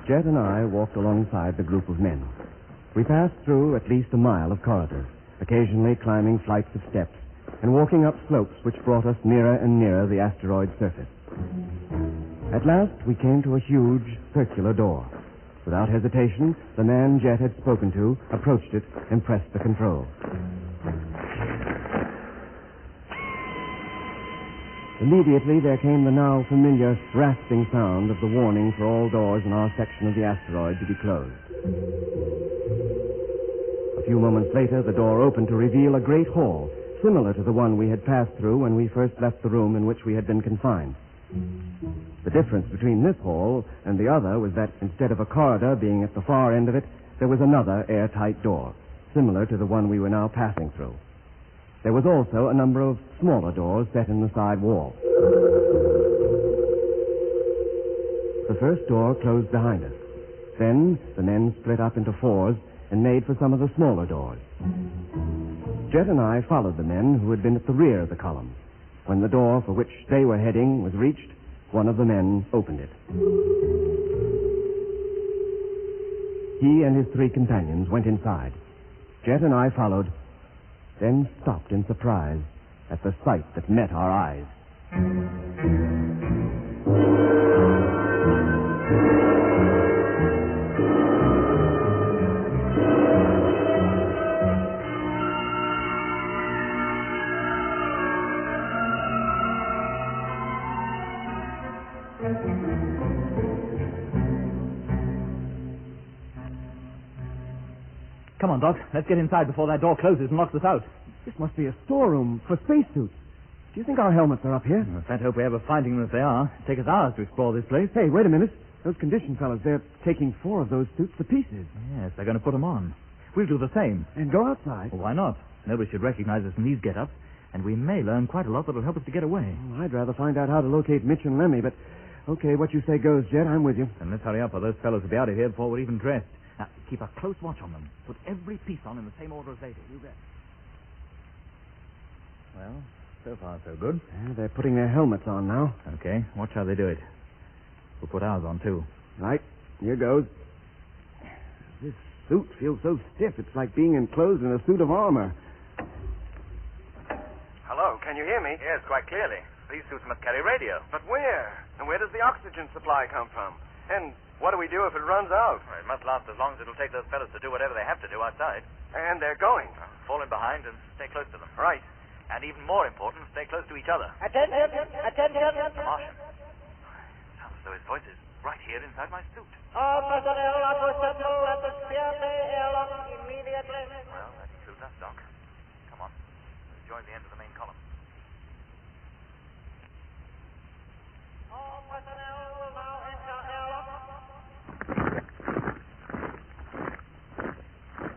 Jet and I walked alongside the group of men. We passed through at least a mile of corridors, occasionally climbing flights of steps and walking up slopes which brought us nearer and nearer the asteroid's surface. At last, we came to a huge circular door. Without hesitation, the man Jet had spoken to approached it and pressed the control. Immediately, there came the now familiar rasping sound of the warning for all doors in our section of the asteroid to be closed. A few moments later, the door opened to reveal a great hall, similar to the one we had passed through when we first left the room in which we had been confined. The difference between this hall and the other was that instead of a corridor being at the far end of it, there was another airtight door, similar to the one we were now passing through. There was also a number of smaller doors set in the side wall. The first door closed behind us. Then the men split up into fours and made for some of the smaller doors. Jet and I followed the men who had been at the rear of the column. When the door for which they were heading was reached, one of the men opened it. He and his three companions went inside. Jet and I followed, then stopped in surprise at the sight that met our eyes. Come on, Doc. Let's get inside before that door closes and locks us out. This must be a storeroom for spacesuits. Do you think our helmets are up here? I can't hope we ever finding them if they are. It'd take us hours to explore this place. Hey, wait a minute. Those condition fellows, they're taking 4 of those suits to pieces. Yes, they're going to put them on. We'll do the same. And go outside. Well, why not? Nobody should recognize us in these get-ups, and we may learn quite a lot that'll help us to get away. Well, I'd rather find out how to locate Mitch and Lemmy, but okay, what you say goes, Jet. I'm with you. And let's hurry up, or those fellows will be out of here before we're even dressed. Now, keep a close watch on them. Put every piece on in the same order as they did. You bet. Well, so far so good. Yeah, they're putting their helmets on now. Okay, watch how they do it. We'll put ours on, too. Right, here goes. This suit feels so stiff, it's like being enclosed in a suit of armor. Hello, can you hear me? Yes, quite clearly. These suits must carry radio. But where? And where does the oxygen supply come from? And what do we do if it runs out? Well, it must last as long as it'll take those fellows to do whatever they have to do outside. And they're going. Fall in behind and stay close to them. Right. And even more important, stay close to each other. Attention! Attention! The Martian. Sounds as though his voice is right here inside my suit. All personnel are to assemble at the Spear Bay airlock immediately. Well, that suits us, Doc. Come on. Let's join the end of the main column. All personnel will now enter airlock.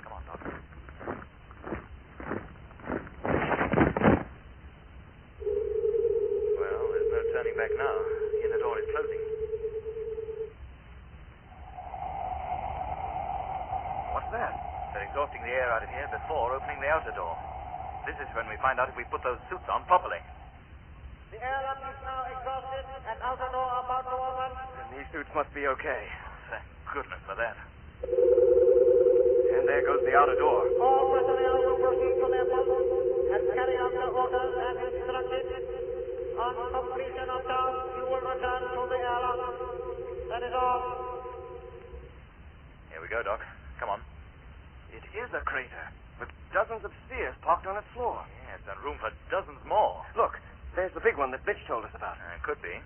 Come on, Doc. Well, there's no turning back now. The inner door is closing. What's that? They're exhausting the air out of here before opening the outer door. This is when we find out if we put those suits on properly. The airlock is now exhausted and outer door about to open. And these suits must be okay. Thank goodness for that. And there goes the outer door. All personnel will proceed to their posts and carry out their orders as instructed. On completion of task, you will return to the airlock. That is all. Here we go, Doc. Come on. It is a crater with dozens of spheres parked on its floor. Yes, and room for dozens more. Look, there's the big one that Mitch told us about. Could be.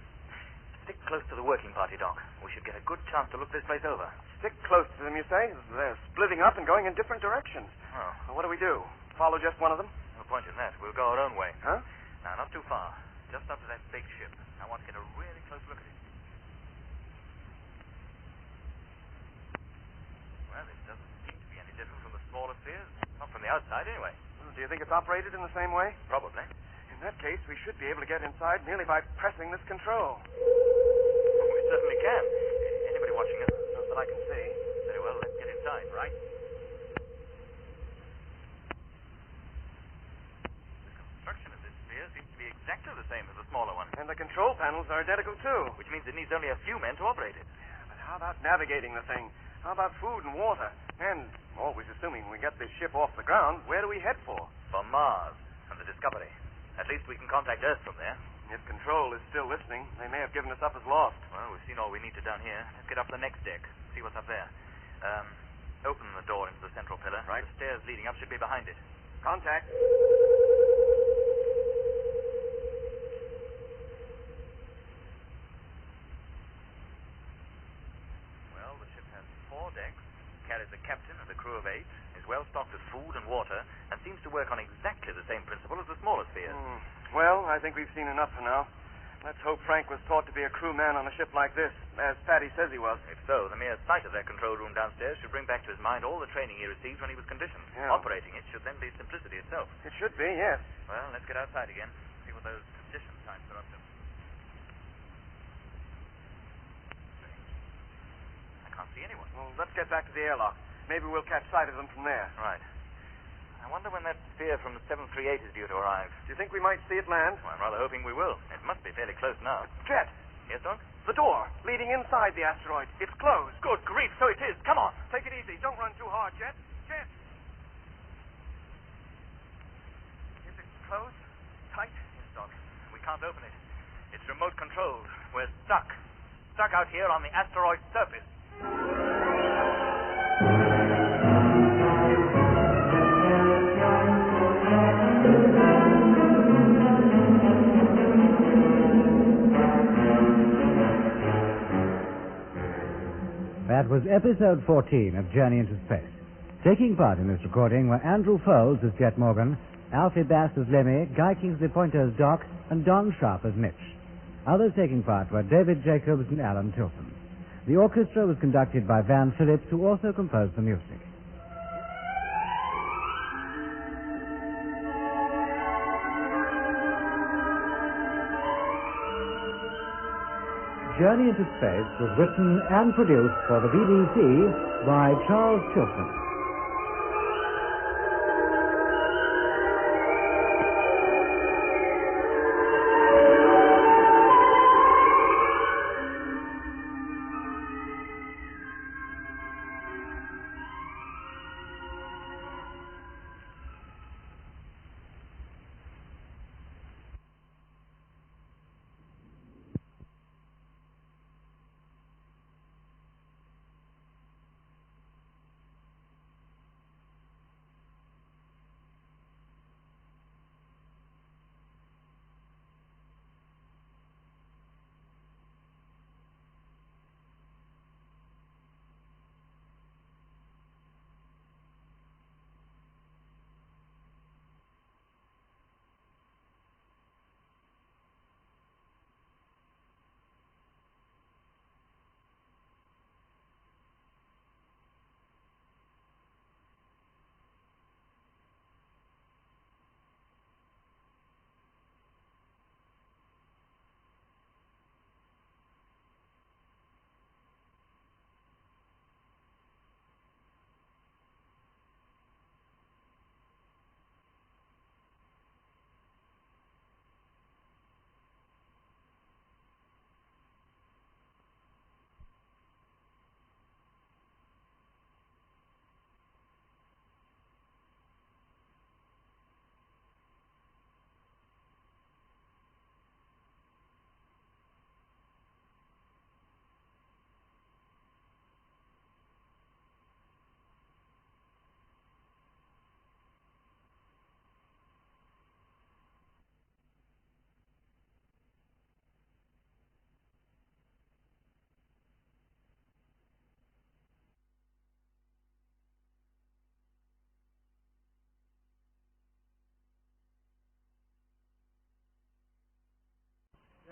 Stick close to the working party, Doc. We should get a good chance to look this place over. Stick close to them, you say? They're splitting up and going in different directions. Oh. Well, what do we do? Follow just one of them? No point in that. We'll go our own way. Huh? Now, not too far. Just up to that big ship. I want to get a really close look at it. Well, it doesn't seem to be any different from the smaller spheres. Not from the outside, anyway. Well, do you think it's operated in the same way? Probably. In that case, we should be able to get inside merely by pressing this control. We certainly can. Anybody watching us? Not that I can see. Very well, let's get inside, right? The construction of this sphere seems to be exactly the same as the smaller one. And the control panels are identical, too. Which means it needs only a few men to operate it. Yeah, but how about navigating the thing? How about food and water? And, always assuming we get this ship off the ground, where do we head for? For Mars and the Discovery. At least we can contact Earth from there. If Control is still listening, they may have given us up as lost. Well, we've seen all we need to down here. Let's get up the next deck. See what's up there. Open the door into the central pillar. Right. The stairs leading up should be behind it. Contact. Well, the ship has 4 decks, carries a captain and a crew of 8, is well stocked with food and water, and seems to work on exactly the same principle as the smaller spheres. Well, I think we've seen enough for now. Let's hope Frank was taught to be a crewman on a ship like this, as Paddy says he was. If so, the mere sight of that control room downstairs should bring back to his mind all the training he received when he was conditioned. Yeah. Operating it should then be simplicity itself. It should be, yes. Well, let's get outside again, see what those condition signs are up to. Strange. I can't see anyone. Well, let's get back to the airlock. Maybe we'll catch sight of them from there. Right. I wonder when that sphere from 738 is due to arrive. Do you think we might see it land? Well, I'm rather hoping we will. It must be fairly close now. Jet! Yes, Doc? The door leading inside the asteroid. It's closed. Good grief, so it is. Come on. Take it easy. Don't run too hard, Jet. Jet! Is it closed? Tight? Yes, Doc. We can't open it. It's remote controlled. We're stuck. Stuck out here on the asteroid's surface. That was episode 14 of Journey into Space. Taking part in this recording were Andrew Foles as Jet Morgan, Alfie Bass as Lemmy, Guy Kingsley Pointer as Doc, and Don Sharp as Mitch. Others taking part were David Jacobs and Alan Tilton. The orchestra was conducted by Van Phillips, who also composed the music. Journey into Space was written and produced for the BBC by Charles Tilton.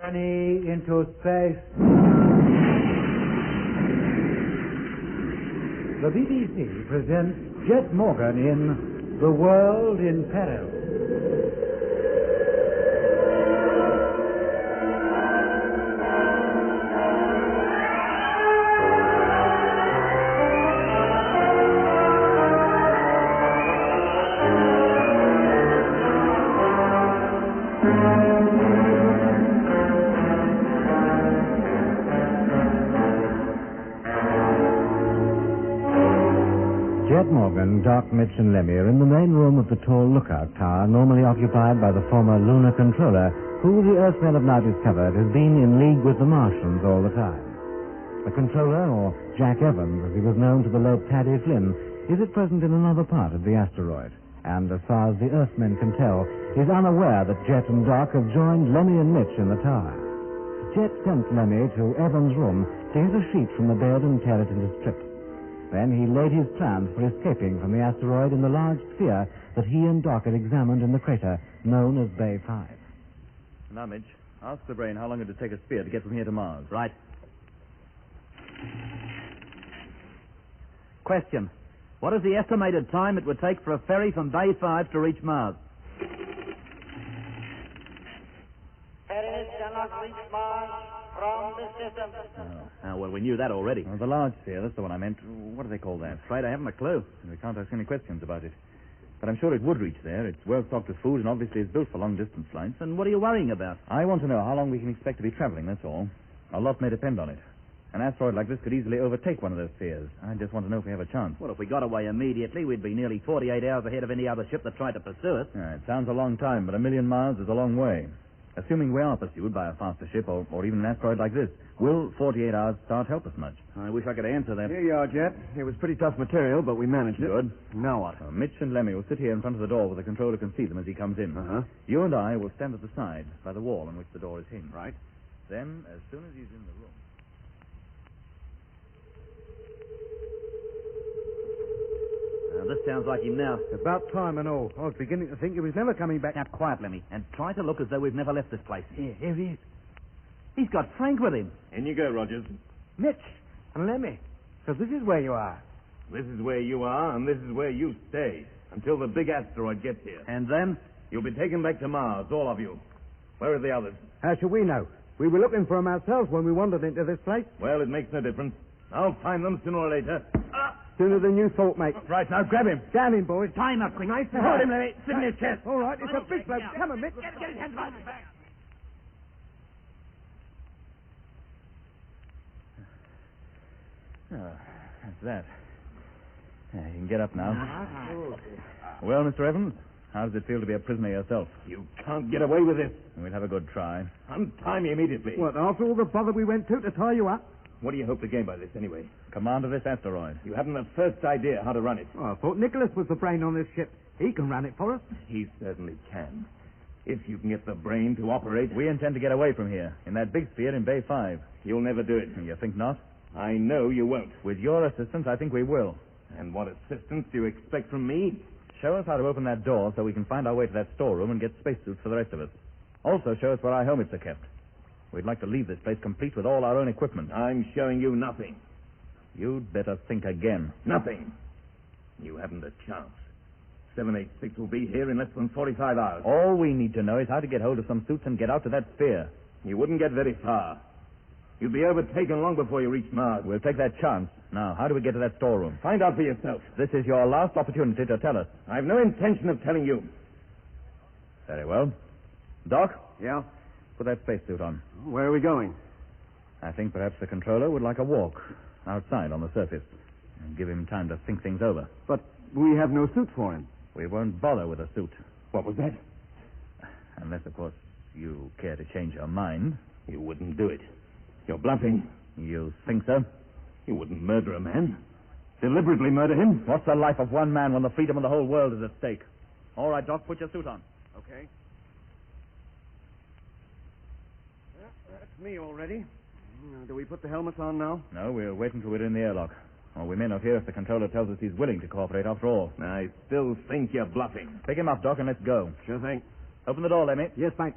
Journey into Space. The BBC presents Jet Morgan in The World in Peril. Jet Morgan, Doc, Mitch, and Lemmy are in the main room of the tall lookout tower normally occupied by the former lunar controller, who the Earthmen have now discovered has been in league with the Martians all the time. The controller, or Jack Evans, as he was known to the low Paddy Flynn, is at present in another part of the asteroid, and as far as the Earthmen can tell, is unaware that Jet and Doc have joined Lemmy and Mitch in the tower. Jet sent Lemmy to Evans' room to get a sheet from the bed and tear it into strips. Then he laid his plans for escaping from the asteroid in the large sphere that he and Doc had examined in the crater known as Bay 5. Now, Mitch, ask the brain how long it would take a sphere to get from here to Mars. Right. Question. What is the estimated time it would take for a ferry from Bay 5 to reach Mars? Ferries cannot reach Mars from this system. Oh, well, we knew that already. The large sphere, that's the one I meant. What do they call that? I'm afraid I haven't a clue. We can't ask any questions about it. But I'm sure it would reach there. It's well stocked with food and obviously is built for long-distance flights. And what are you worrying about? I want to know how long we can expect to be traveling, that's all. A lot may depend on it. An asteroid like this could easily overtake one of those spheres. I just want to know if we have a chance. Well, if we got away immediately, we'd be nearly 48 hours ahead of any other ship that tried to pursue us. It sounds a long time, but 1,000,000 miles is a long way. Assuming we are pursued by a faster ship or even an asteroid like this, will 48 hours start help us much? I wish I could answer that. Here you are, Jet. It was pretty tough material, but we managed it. Good. Now what? Mitch and Lemmy will sit here in front of the door where the controller can see them as he comes in. Uh-huh. You and I will stand at the side by the wall on which the door is hinged. Right. Then, as soon as he's in the room... This sounds like him now. About time and all. I was beginning to think he was never coming back. Now, quiet, Lemmy, and try to look as though we've never left this place. Here he is. He's got Frank with him. In you go, Rogers. Mitch and Lemmy. So this is where you are. This is where you are, and this is where you stay, until the big asteroid gets here. And then? You'll be taken back to Mars, all of you. Where are the others? How should we know? We were looking for them ourselves when we wandered into this place. Well, it makes no difference. I'll find them sooner or later. Sooner than you thought, mate. Right, now grab him. Down him, boys. Time up, quick. Nice. Hold him, Lemmy. Sit in his chest. All right, it's a big bloke. Come on, Mitch. Get his hands behind his back. Oh, that's that. Yeah, you can get up now. Well, Mr. Evans, how does it feel to be a prisoner yourself? You can't get away with this. We'll have a good try. Untie me immediately. What, after all the bother we went to tie you up? What do you hope to gain by this, anyway? Command of this asteroid. You haven't the first idea how to run it. Oh, I thought Nicholas was the brain on this ship. He can run it for us. He certainly can. If you can get the brain to operate. We intend to get away from here, in that big sphere in Bay 5. You'll never do it. You think not? I know you won't. With your assistance, I think we will. And what assistance do you expect from me? Show us how to open that door so we can find our way to that storeroom and get spacesuits for the rest of us. Also show us where our helmets are kept. We'd like to leave this place complete with all our own equipment. I'm showing you nothing. You'd better think again. Nothing. You haven't a chance. 786 will be here in less than 45 hours. All we need to know is how to get hold of some suits and get out to that sphere. You wouldn't get very far. You'd be overtaken long before you reach Mars. We'll take that chance. Now, how do we get to that storeroom? Find out for yourself. This is your last opportunity to tell us. I've no intention of telling you. Very well. Doc? Yeah? Put that spacesuit on. Where are we going? I think perhaps the controller would like a walk outside on the surface and give him time to think things over. But we have no suit for him. We won't bother with a suit. What was that? Unless, of course, you care to change your mind. You wouldn't do it. You're bluffing. You think so? You wouldn't murder a man. Deliberately murder him. What's the life of one man when the freedom of the whole world is at stake? All right, Doc, put your suit on. Okay. That's me already. Do we put the helmets on now? No, we'll wait until we're in the airlock. Or we may not hear if the controller tells us he's willing to cooperate after all. I still think you're bluffing. Pick him up, Doc, and let's go. Sure thing. Open the door, Lemmy. Yes, mate.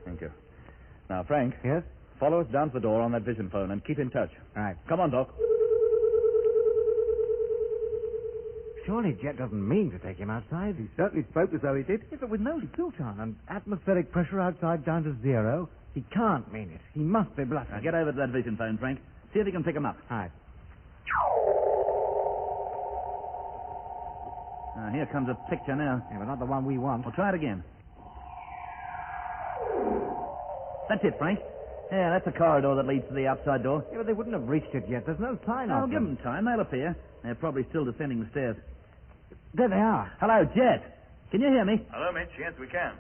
Thank you. Now, Frank. Yes? Follow us down to the door on that vision phone and keep in touch. Right. Come on, Doc. Surely Jet doesn't mean to take him outside. He certainly spoke as though he did. Yeah, but with no suit on and atmospheric pressure outside down to zero, he can't mean it. He must be bluffing. Now get over to that vision phone, Frank. See if you can pick him up. Right. Here comes a picture now. Yeah, but not the one we want. We'll try it again. That's it, Frank. Yeah, that's a corridor that leads to the outside door. Yeah, but they wouldn't have reached it yet. There's no sign I'll of give them. them time. They'll appear. They're probably still descending the stairs. There they are. Hello, Jet. Can you hear me? Hello, Mitch. Yes, we can.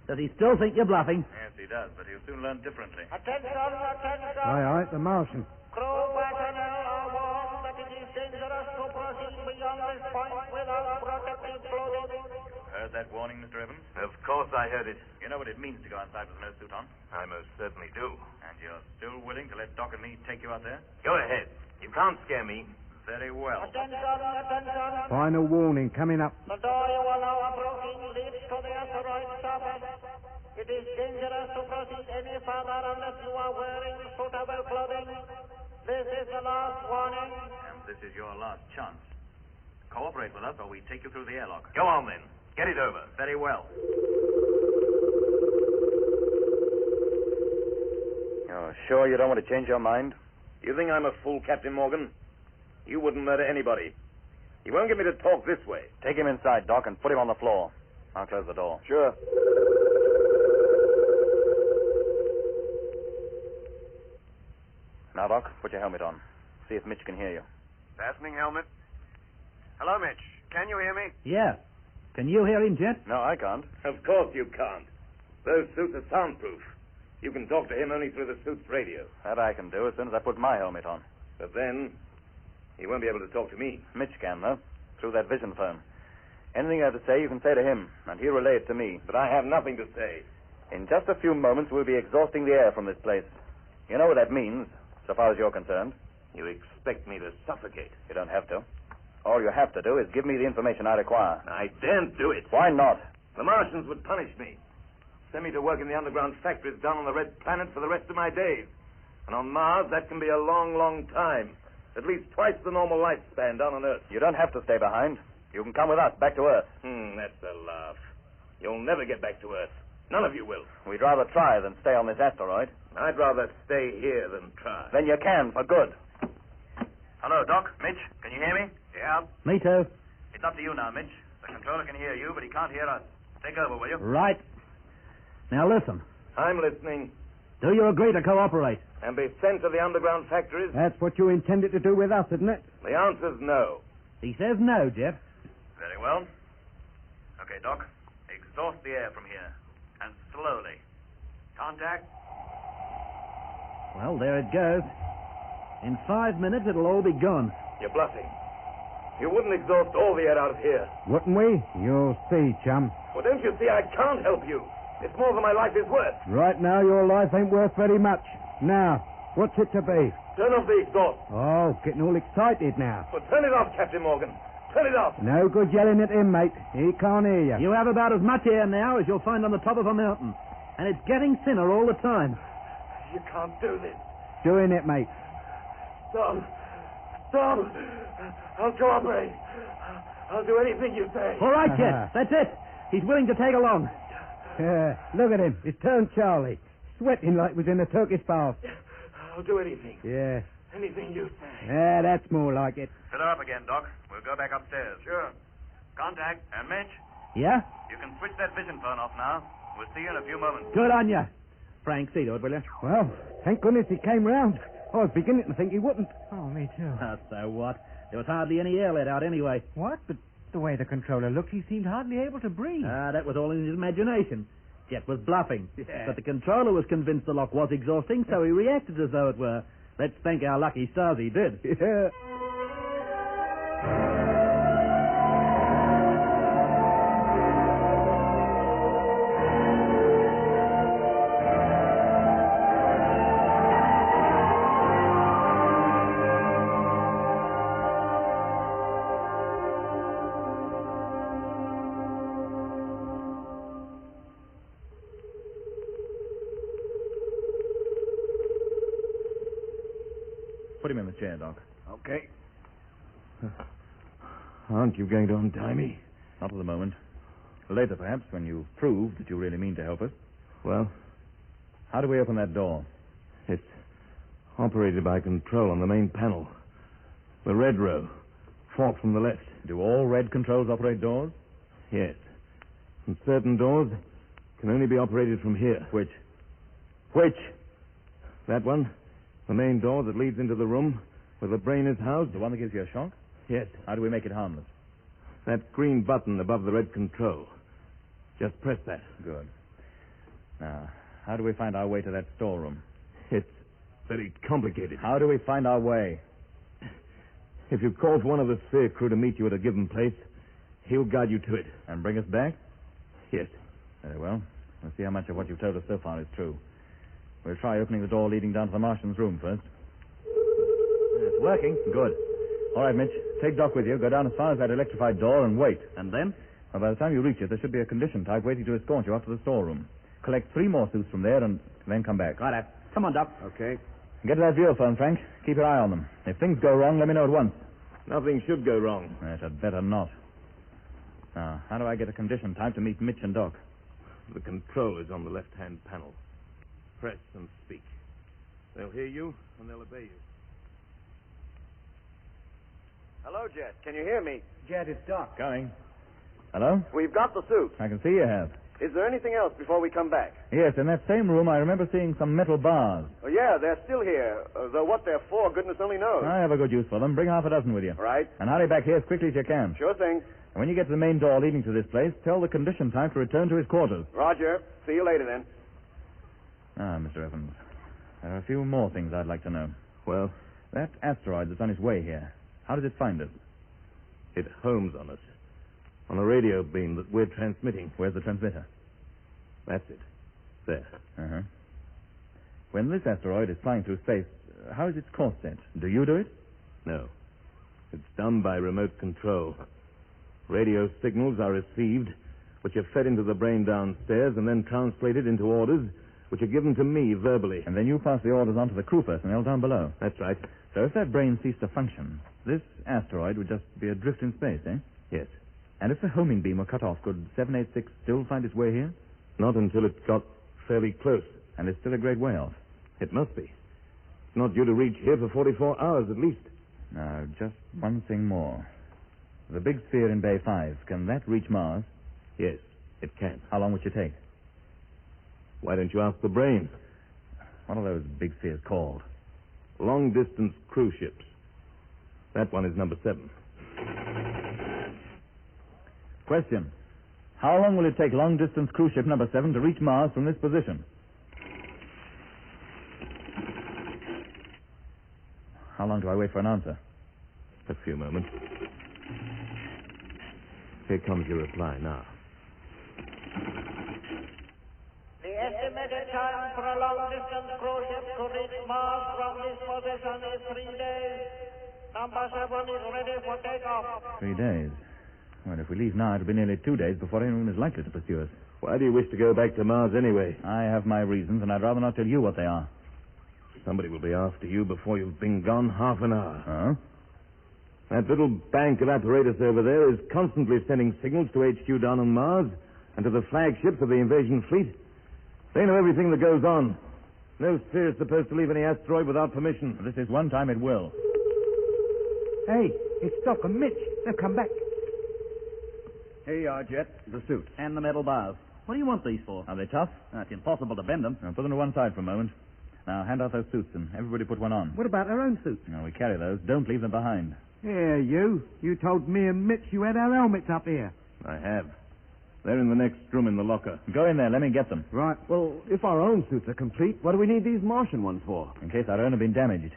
Does he still think you're bluffing? Yes, he does, but he'll soon learn differently. Attention, attention. Aye, the Martian. Crew personnel are warned that it is dangerous to proceed beyond this point without protective clothing. Heard that warning, Mr. Evans? Of course I heard it. You know what it means to go outside with no suit on? I most certainly do. And you're still willing to let Doc and me take you out there? Go ahead. You can't scare me. Very well. Attention, attention. Final warning coming up. The door you are now approaching leads to the asteroid surface. It is dangerous to proceed any further unless you are wearing suitable clothing. This is the last warning. And this is your last chance. Cooperate with us or we take you through the airlock. Go on, then. Get it over. Very well. You're sure you don't want to change your mind? You think I'm a fool, Captain Morgan? You wouldn't murder anybody. You won't get me to talk this way. Take him inside, Doc, and put him on the floor. I'll close the door. Sure. Now, Doc, put your helmet on. See if Mitch can hear you. Fastening helmet. Hello, Mitch. Can you hear me? Yeah. Can you hear him, Jet? No, I can't. Of course you can't. Those suits are soundproof. You can talk to him only through the suit's radio. That I can do as soon as I put my helmet on. But then, he won't be able to talk to me. Mitch can, though, through that vision phone. Anything you have to say, you can say to him, and he'll relay it to me. But I have nothing to say. In just a few moments, we'll be exhausting the air from this place. You know what that means, so far as you're concerned. You expect me to suffocate? You don't have to. All you have to do is give me the information I require. I daren't do it. Why not? The Martians would punish me. Send me to work in the underground factories down on the Red Planet for the rest of my days. And on Mars, that can be a long, long time. At least twice the normal lifespan down on Earth. You don't have to stay behind. You can come with us back to Earth. That's a laugh. You'll never get back to Earth. None of you will. We'd rather try than stay on this asteroid. I'd rather stay here than try. Then you can, for good. Hello, Doc. Mitch, can you hear me? Yeah. Me too. It's up to you now, Mitch. The controller can hear you, but he can't hear us. Take over, will you? Right. Now listen. I'm listening. Do you agree to cooperate? And be sent to the underground factories? That's what you intended to do with us, isn't it? The answer's no. He says no, Jeff. Very well. Okay, Doc. Exhaust the air from here. And slowly. Contact. Well, there it goes. In 5 minutes, it'll all be gone. You're bluffing. You wouldn't exhaust all the air out of here. Wouldn't we? You'll see, chum. Well, don't you see I can't help you? It's more than my life is worth. Right now, your life ain't worth very much. Now, what's it to be? Turn off the exhaust. Oh, getting all excited now. Well, turn it off, Captain Morgan. Turn it off. No good yelling at him, mate. He can't hear you. You have about as much air now as you'll find on the top of a mountain. And it's getting thinner all the time. You can't do this. Doing it, mate. Stop. Stop. I'll cooperate. I'll do anything you say. All right, Jet. That's it. He's willing to tag along. Look at him. He's turned Charlie. Sweating like he was in a Turkish bath. I'll do anything. Yeah. Anything you say. Yeah, that's more like it. Fill her up again, Doc. We'll go back upstairs. Sure. Contact. And Mitch, Yeah? you can switch that vision phone off now. We'll see you in a few moments. Good on you. Frank, see to it, will you? Well, thank goodness he came round. I was beginning to think he wouldn't. Oh, me too. So what? There was hardly any air let out anyway. What? But the way the controller looked, he seemed hardly able to breathe. That was all in his imagination. Jet was bluffing. Yeah. But the controller was convinced the lock was exhausting, so he reacted as though it were. Let's thank our lucky stars he did. Yeah. Put him in the chair, Doc. Okay. Aren't you going to untie me? Not at the moment. Later, perhaps, when you've proved that you really mean to help us. Well, How do we open that door? it's operated by control on the main panel. The red row. Fork from the left. Do all red controls operate doors? Yes. And certain doors can only be operated from here. Which? Which? That one. The main door that leads into the room where the brain is housed. The one that gives you a shock? Yes. How do we make it harmless? That green button above the red control. Just press that. Good. Now, how do we find our way to that storeroom? It's very complicated. How do we find our way? If you call for one of the sphere crew to meet you at a given place, he'll guide you to it. And bring us back? Yes. Very well. Let's see how much of what you've told us so far is true. We'll try opening the door leading down to the Martian's room first. It's working. Good. All right, Mitch. Take Doc with you. Go down as far as that electrified door and wait. And then? Well, by the time you reach it, there should be a condition type waiting to escort you up to the storeroom. Collect 3 more suits from there and then come back. Righto. Come on, Doc. Okay. Get to that viewer phone, Frank. Keep your eye on them. If things go wrong, let me know at once. Nothing should go wrong. Yes, I'd better not. Now, how do I get a condition type to meet Mitch and Doc? The control is on the left-hand panel. Press and speak. They'll hear you, and they'll obey you. Hello, Jet. Can you hear me? Jet, it's Doc. Going. Hello? We've got the suit. I can see you have. Is there anything else before we come back? Yes, in that same room, I remember seeing some metal bars. Oh, yeah, they're still here. Though what they're for, goodness only knows. I have a good use for them. Bring half a dozen with you. Right. And hurry back here as quickly as you can. Sure thing. And when you get to the main door leading to this place, tell the condition type to return to his quarters. Roger. See you later, then. Mr. Evans, there are a few more things I'd like to know. Well? That asteroid that's on its way here, how did it find us? It homes on us. On a radio beam that we're transmitting. Where's the transmitter? That's it. There. Uh-huh. When this asteroid is flying through space, how is its course set? Do you do it? No. It's done by remote control. Radio signals are received, which are fed into the brain downstairs and then translated into orders, which are given to me verbally. And then you pass the orders on to the crew personnel down below. That's right. So if that brain ceased to function, this asteroid would just be adrift in space, eh? Yes. And if the homing beam were cut off, could 786 still find its way here? Not until it got fairly close. And it's still a great way off. It must be. It's not due to reach here for 44 hours at least. Now, just one thing more. The big sphere in Bay 5, can that reach Mars? Yes, it can. How long would you take? Why don't you ask the brain? What are those big spheres called? Long-distance cruise ships. That one is number 7. Question. How long will it take long-distance cruise ship number 7 to reach Mars from this position? How long do I wait for an answer? A few moments. Here comes your reply now. The estimated time for a long-distance cruise ship to reach Mars from this position is 3 days. Number 7 is ready for takeoff. 3 days. Well, if we leave now, it'll be nearly 2 days before anyone is likely to pursue us. Why do you wish to go back to Mars anyway? I have my reasons, and I'd rather not tell you what they are. Somebody will be after you before you've been gone half an hour. Huh? That little bank of apparatus over there is constantly sending signals to HQ down on Mars and to the flagships of the invasion fleet. They know everything that goes on. No sphere is supposed to leave any asteroid without permission. This is one time it will. Hey, it's Doc and Mitch. They've come back. Here you are, Jet. The suit. And the metal bars. What do you want these for? Are they tough? It's impossible to bend them. Now, put them to one side for a moment. Now, hand out those suits, and everybody put one on. What about our own suits? No, we carry those. Don't leave them behind. Here, you. You told me and Mitch you had our helmets up here. I have. They're in the next room in the locker. Go in there. Let me get them. Right. Well, if our own suits are complete, what do we need these Martian ones for? In case our own have been damaged.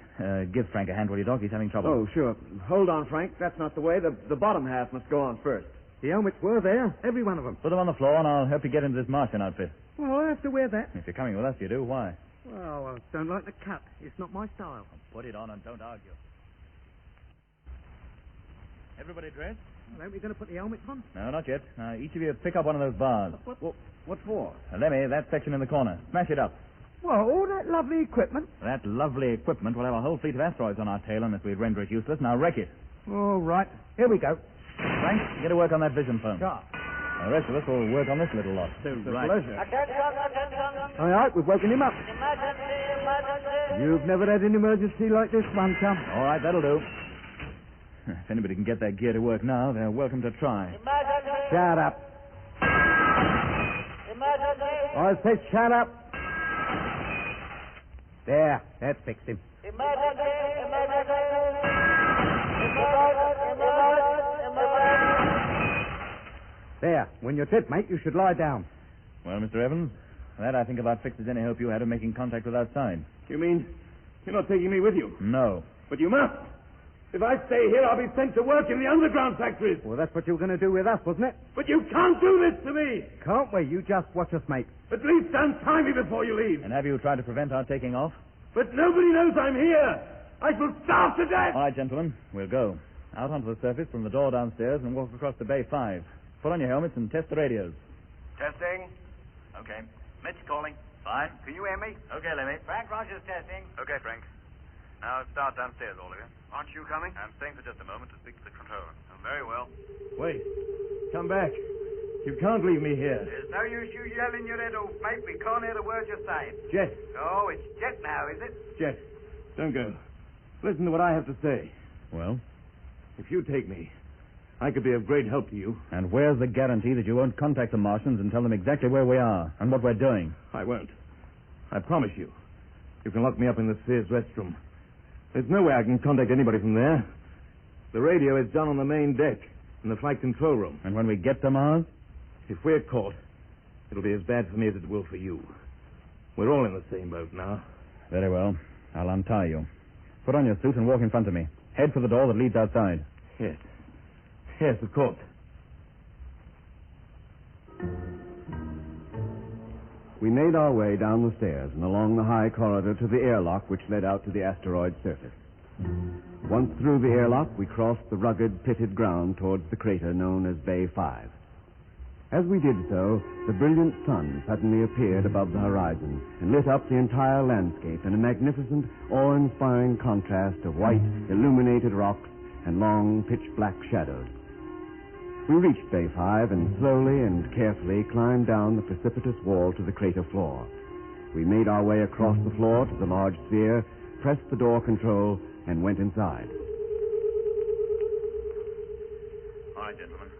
Give Frank a hand, will you, Doc? He's having trouble. Oh, sure. Hold on, Frank. That's not the way. The bottom half must go on first. The helmets were there, every one of them. Put them on the floor, and I'll help you get into this Martian outfit. Well, I have to wear that. If you're coming with us, you do. Why? Well, I don't like the cut. It's not my style. Put it on and don't argue. Everybody dressed? Well, aren't we going to put the helmets on? No, not yet. Each of you pick up one of those bars. What for? Lemmy, that section in the corner. Smash it up. Well, all that lovely equipment. That lovely equipment will have a whole fleet of asteroids on our tail unless we render it useless. Now wreck it. All right. Here we go. Frank, get to work on that vision phone. Sure. The rest of us will work on this little lot. Right. Attention, attention. All right, we've woken him up. Emergency, emergency. You've never had an emergency like this one, chum. All right, that'll do. If anybody can get that gear to work now, they're welcome to try. Emergency. Shut up. Emergency. I said shut up. There, that fixed him. Emergency, emergency. Emergency. There, when you're dead, mate, you should lie down. Well, Mr. Evans, that I think about fixes any hope you had of making contact with outside. You mean you're not taking me with you? No. But you must. If I stay here, I'll be sent to work in the underground factories. Well, that's what you were going to do with us, wasn't it? But you can't do this to me. Can't we? You just watch us, mate. At least untie me before you leave. And have you tried to prevent our taking off? But nobody knows I'm here. I shall starve to death. All right, gentlemen, we'll go. Out onto the surface from the door downstairs and walk across to Bay 5. Put on your helmets and test the radios. Testing. Okay. Mitch calling. Fine. Can you hear me? Okay, Lemmy. Frank Rogers testing. Okay, Frank. Now start downstairs, all of you. Aren't you coming? I'm staying for just a moment to speak to the controller. Very well. Wait. Come back. You can't leave me here. There's no use you yelling your head off, mate. We can't hear the words you're saying. Jet. Oh, it's Jet now, is it? Jet. Don't go. Listen to what I have to say. Well? If you take me, I could be of great help to you. And where's the guarantee that you won't contact the Martians and tell them exactly where we are and what we're doing? I won't. I promise you. You can lock me up in the Sphere's restroom. There's no way I can contact anybody from there. The radio is done on the main deck in the flight control room. And when we get to Mars? If we're caught, it'll be as bad for me as it will for you. We're all in the same boat now. Very well. I'll untie you. Put on your suit and walk in front of me. Head for the door that leads outside. Yes. Yes, of course. We made our way down the stairs and along the high corridor to the airlock which led out to the asteroid surface. Once through the airlock, we crossed the rugged, pitted ground towards the crater known as Bay 5. As we did so, the brilliant sun suddenly appeared above the horizon and lit up the entire landscape in a magnificent, awe-inspiring contrast of white, illuminated rocks and long, pitch-black shadows. We reached Bay 5 and slowly and carefully climbed down the precipitous wall to the crater floor. We made our way across the floor to the large sphere, pressed the door control, and went inside. All right, gentlemen.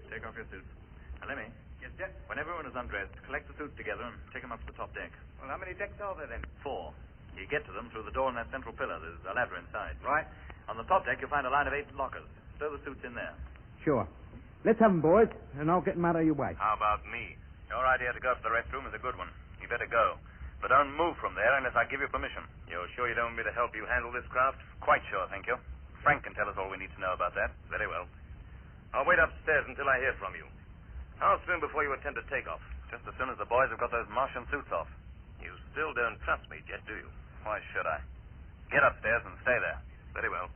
Take off your suits. Now, Lemmy. Yes, sir? When everyone is undressed, collect the suits together and take them up to the top deck. Well, how many decks are there then? 4. You get to them through the door in that central pillar. There's a ladder inside. Right. On the top deck, you'll find a line of 8 lockers. Stow the suits in there. Sure. Let's have 'em, boys, and I'll get 'em out of your way. How about me? Your idea to go up to the restroom is a good one. You better go. But don't move from there unless I give you permission. You're sure you don't want me to help you handle this craft? Quite sure, thank you. Frank can tell us all we need to know about that. Very well. I'll wait upstairs until I hear from you. How soon before you attempt to take off? Just as soon as the boys have got those Martian suits off. You still don't trust me, Jet, do you? Why should I? Get upstairs and stay there. Very well.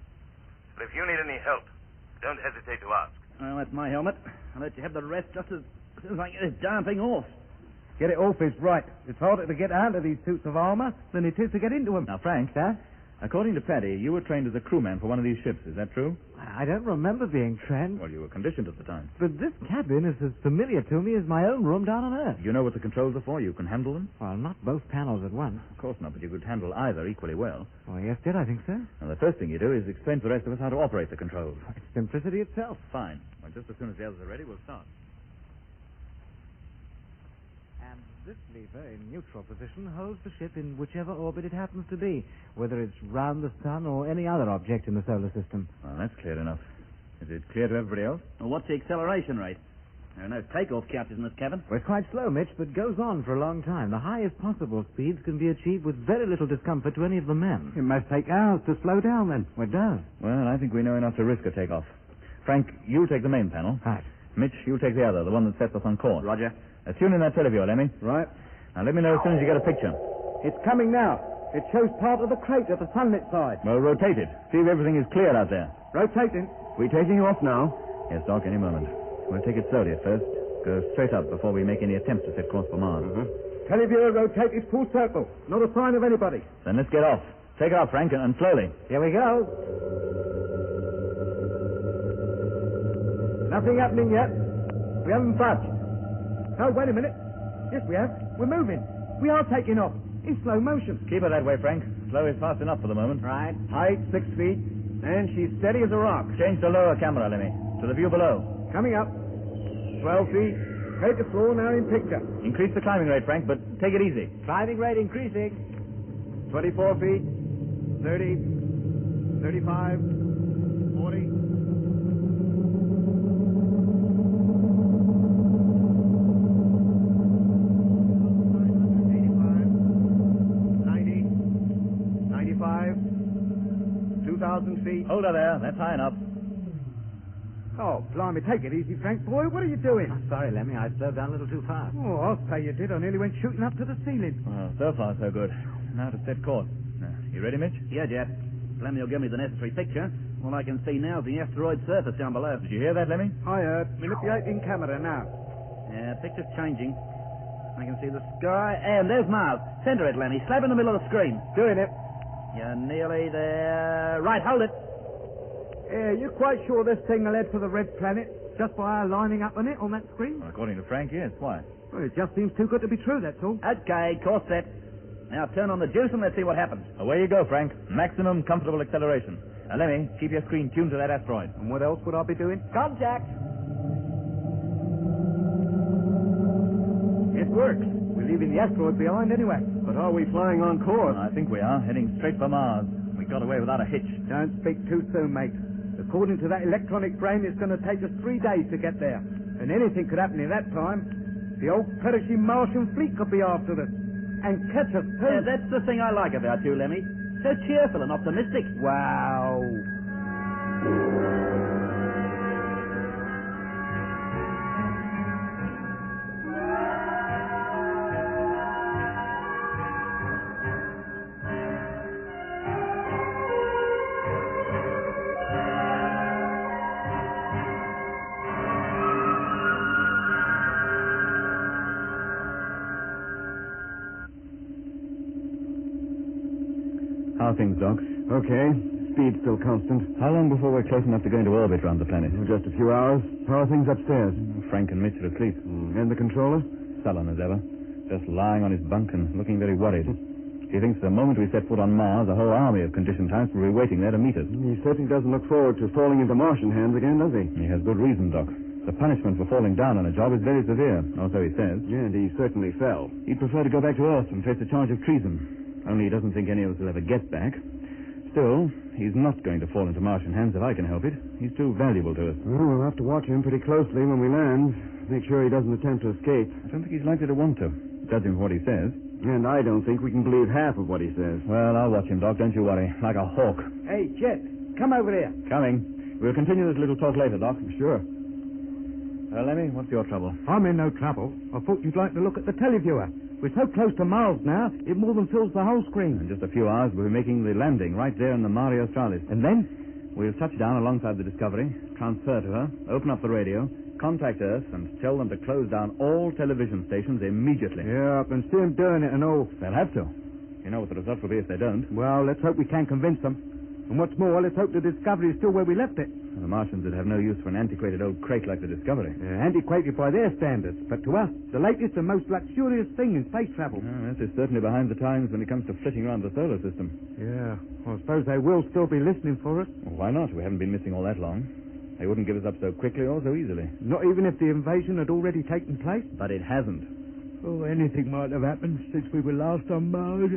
But if you need any help, don't hesitate to ask. Well, that's my helmet. I'll let you have the rest just as soon as I get this darn thing off. Get it off is right. It's harder to get out of these suits of armor than it is to get into them. Now, Frank, Sir? according to Paddy, you were trained as a crewman for one of these ships. Is that true? I don't remember being trained. Well, you were conditioned at the time. But this cabin is as familiar to me as my own room down on Earth. You know what the controls are for? You can handle them? Well, not both panels at once. Of course not, but you could handle either equally well. Oh, yes, did I think so? Now, the first thing you do is explain to the rest of us how to operate the controls. It's simplicity itself. Fine. Well, just as soon as the others are ready, we'll start. And this lever in neutral position holds the ship in whichever orbit it happens to be, whether it's round the sun or any other object in the solar system. Well, that's clear enough. Is it clear to everybody else? Well, what's the acceleration rate? There are no takeoff couches in this cabin. Well, it's quite slow, Mitch, but goes on for a long time. The highest possible speeds can be achieved with very little discomfort to any of the men. It must take hours to slow down, then. Well, it does. Well, I think we know enough to risk a takeoff. Frank, you'll take the main panel. Right. Mitch, you'll take the other, the one that sets us on course. Roger. Tune in that teleview, Lemmy. Right. Now, let me know as soon as you get a picture. It's coming now. It shows part of the crater, the sunlit side. Well, rotate it. See if everything is clear out there. Rotating. We taking you off now? Yes, Doc, any moment. We'll take it slowly at first. Go straight up before we make any attempts to set course for Mars. Televiewer rotated full circle. Not a sign of anybody. Then let's get off. Take it off, Frank, and slowly. Here we go. Nothing happening yet. We haven't budged. Oh, wait a minute. Yes, we have. We're moving. We are taking off. In slow motion. Keep her that way, Frank. Slow is fast enough for the moment. Right. Height 6 feet, and she's steady as a rock. Change the lower camera, Lemmy. To the view below. Coming up. 12 feet. Crater floor now in picture. Increase the climbing rate, Frank, but take it easy. Climbing rate increasing. 24 feet. 30. 35. 40. Feet. Hold her there. That's high enough. Oh, blimey, take it easy, Frank. Boy, what are you doing? Sorry, Lemmy, I slowed down a little too fast. Oh, I'll say you did. I nearly went shooting up to the ceiling. Well, so far, so good. Now to set course. You ready, Mitch? Yeah, Jet. Lemmy will give me the necessary picture. All I can see now is the asteroid surface down below. Did you hear that, Lemmy? I heard. Manipulating camera now. Yeah, picture's changing. I can see the sky. And there's Mars. Center it, Lemmy. Slap in the middle of the screen. Doing it. You're nearly there. Right, hold it. Yeah, you're quite sure this thing will head for the red planet just by our lining up on it on that screen? Well, according to Frank, yes. Why? Well, it just seems too good to be true, that's all. Okay, course set. Now turn on the juice and let's see what happens. Away you go, Frank. Maximum comfortable acceleration. Now, Lemmy, keep your screen tuned to that asteroid. And what else would I be doing? Contact. It works. We're leaving the asteroid behind anyway. But are we flying on course? I think we are, heading straight for Mars. We got away without a hitch. Don't speak too soon, mate. According to that electronic brain, it's going to take us 3 days to get there. And anything could happen in that time. The old perishing Martian fleet could be after us. And catch us, too. Yeah, that's the thing I like about you, Lemmy. So cheerful and optimistic. Wow. How are things, Doc? Okay. Speed still constant. How long before we're close enough to go into orbit around the planet? Just a few hours. How are things upstairs? Frank and Mitch are asleep. And the controller? Sullen as ever. Just lying on his bunk and looking very worried. He thinks the moment we set foot on Mars, a whole army of conditioned types will be waiting there to meet us. He certainly doesn't look forward to falling into Martian hands again, does he? He has good reason, Doc. The punishment for falling down on a job is very severe, or so he says. Yeah, and he certainly fell. He'd prefer to go back to Earth and face a charge of treason. Only he doesn't think any of us will ever get back. Still, he's not going to fall into Martian hands if I can help it. He's too valuable to us. Well, we'll have to watch him pretty closely when we land. Make sure he doesn't attempt to escape. I don't think he's likely to want to, judging from what he says. And I don't think we can believe half of what he says. Well, I'll watch him, Doc. Don't you worry. Like a hawk. Hey, Jet, come over here. Coming. We'll continue this little talk later, Doc. Sure. Lemmy, what's your trouble? I'm in no trouble. I thought you'd like to look at the televiewer. We're so close to Mars now, it more than fills the whole screen. In just a few hours, we'll be making the landing right there in the Mare Australis. And then? We'll touch down alongside the Discovery, transfer to her, open up the radio, contact Earth, and tell them to close down all television stations immediately. Yeah, I can see them doing it and all. They'll have to. You know what the result will be if they don't. Well, let's hope we can convince them. And what's more, let's hope the Discovery is still where we left it. The Martians would have no use for an antiquated old crate like the Discovery. Antiquated by their standards, but to us, the latest and most luxurious thing in space travel. This is certainly behind the times when it comes to flitting around the solar system. Yeah, well, I suppose they will still be listening for us. Well, why not? We haven't been missing all that long. They wouldn't give us up so quickly or so easily. Not even if the invasion had already taken place? But it hasn't. Oh, anything might have happened since we were last on Mars.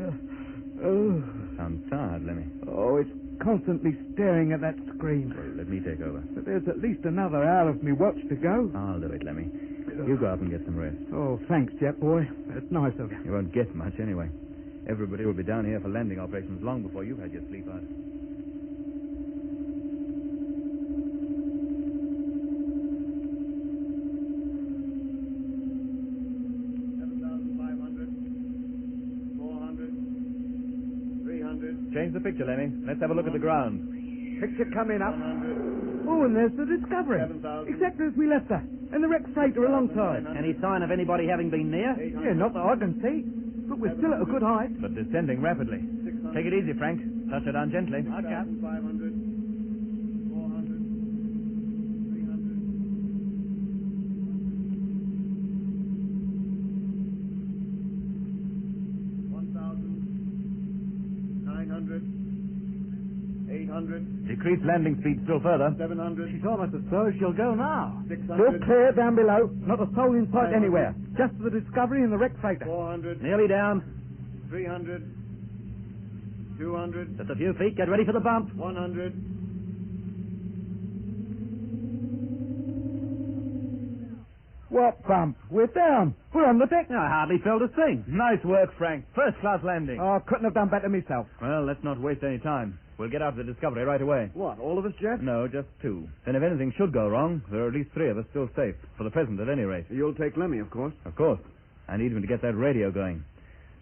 You sound tired, Lemmy. Oh, it's constantly staring at that screen. Well, let me take over. But there's at least another hour of me watch to go. I'll do it, Lemmy. You go up and get some rest. Oh, thanks, Jet boy. That's nice of you. You won't get much anyway. Everybody will be down here for landing operations long before you've had your sleep out. Change the picture, Lemmy. Let's have a look at the ground. Picture coming up. Oh, and there's the Discovery. Exactly as we left her. And the wrecked freighter alongside. Any sign of anybody having been near? Yeah, not that I can see. But we're still at a good height. But descending rapidly. Take it easy, Frank. Touch her down gently. Okay. 500, 400, 800. Decrease landing speed still further. 700. She's almost as slow as she'll go now. 600. Still clear down below. Not a soul in sight anywhere. Just the Discovery and the wrecked freighter. 400. Nearly down. 300. 200. Just a few feet. Get ready for the bump. 100. What bump? We're down. We're on the deck. I hardly felt a thing. Nice work, Frank. First-class landing. Oh, I couldn't have done better myself. Well, let's not waste any time. We'll get out to the Discovery right away. What, all of us, Jet? No, just two. Then if anything should go wrong, there are at least three of us still safe. For the present, at any rate. You'll take Lemmy, of course. Of course. I need him to get that radio going.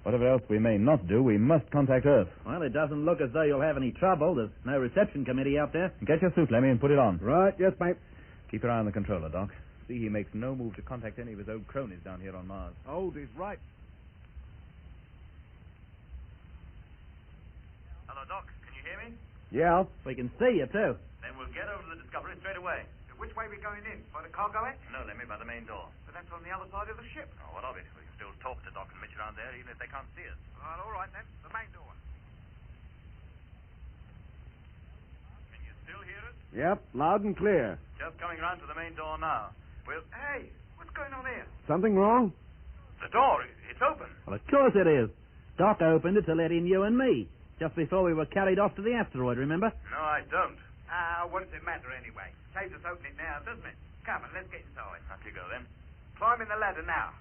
Whatever else we may not do, we must contact Earth. Well, it doesn't look as though you'll have any trouble. There's no reception committee out there. Get your suit, Lemmy, and put it on. Right, yes, mate. Keep your eye on the controller, Doc. See he makes no move to contact any of his old cronies down here on Mars. Oh, he's right. Hello, Doc. Can you hear me? Yeah. We can see you, too. Then we'll get over to the Discovery straight away. Which way are we going in? By the cargo hatch? No, Lemmy, by the main door. But that's on the other side of the ship. Oh, what of it? We can still talk to Doc and Mitch around there, even if they can't see us. Well, all right, then. The main door. Can you still hear us? Yep, loud and clear. Just coming round to the main door now. We'll... Hey, what's going on here? Something wrong? The door, it's open. Well, of course it is. Doc opened it to let in you and me. Just before we were carried off to the asteroid, remember? No, I don't. What does it matter anyway? Saves us opening it now, doesn't it? Come on, let's get inside. Up you go, then. Climbing the ladder now.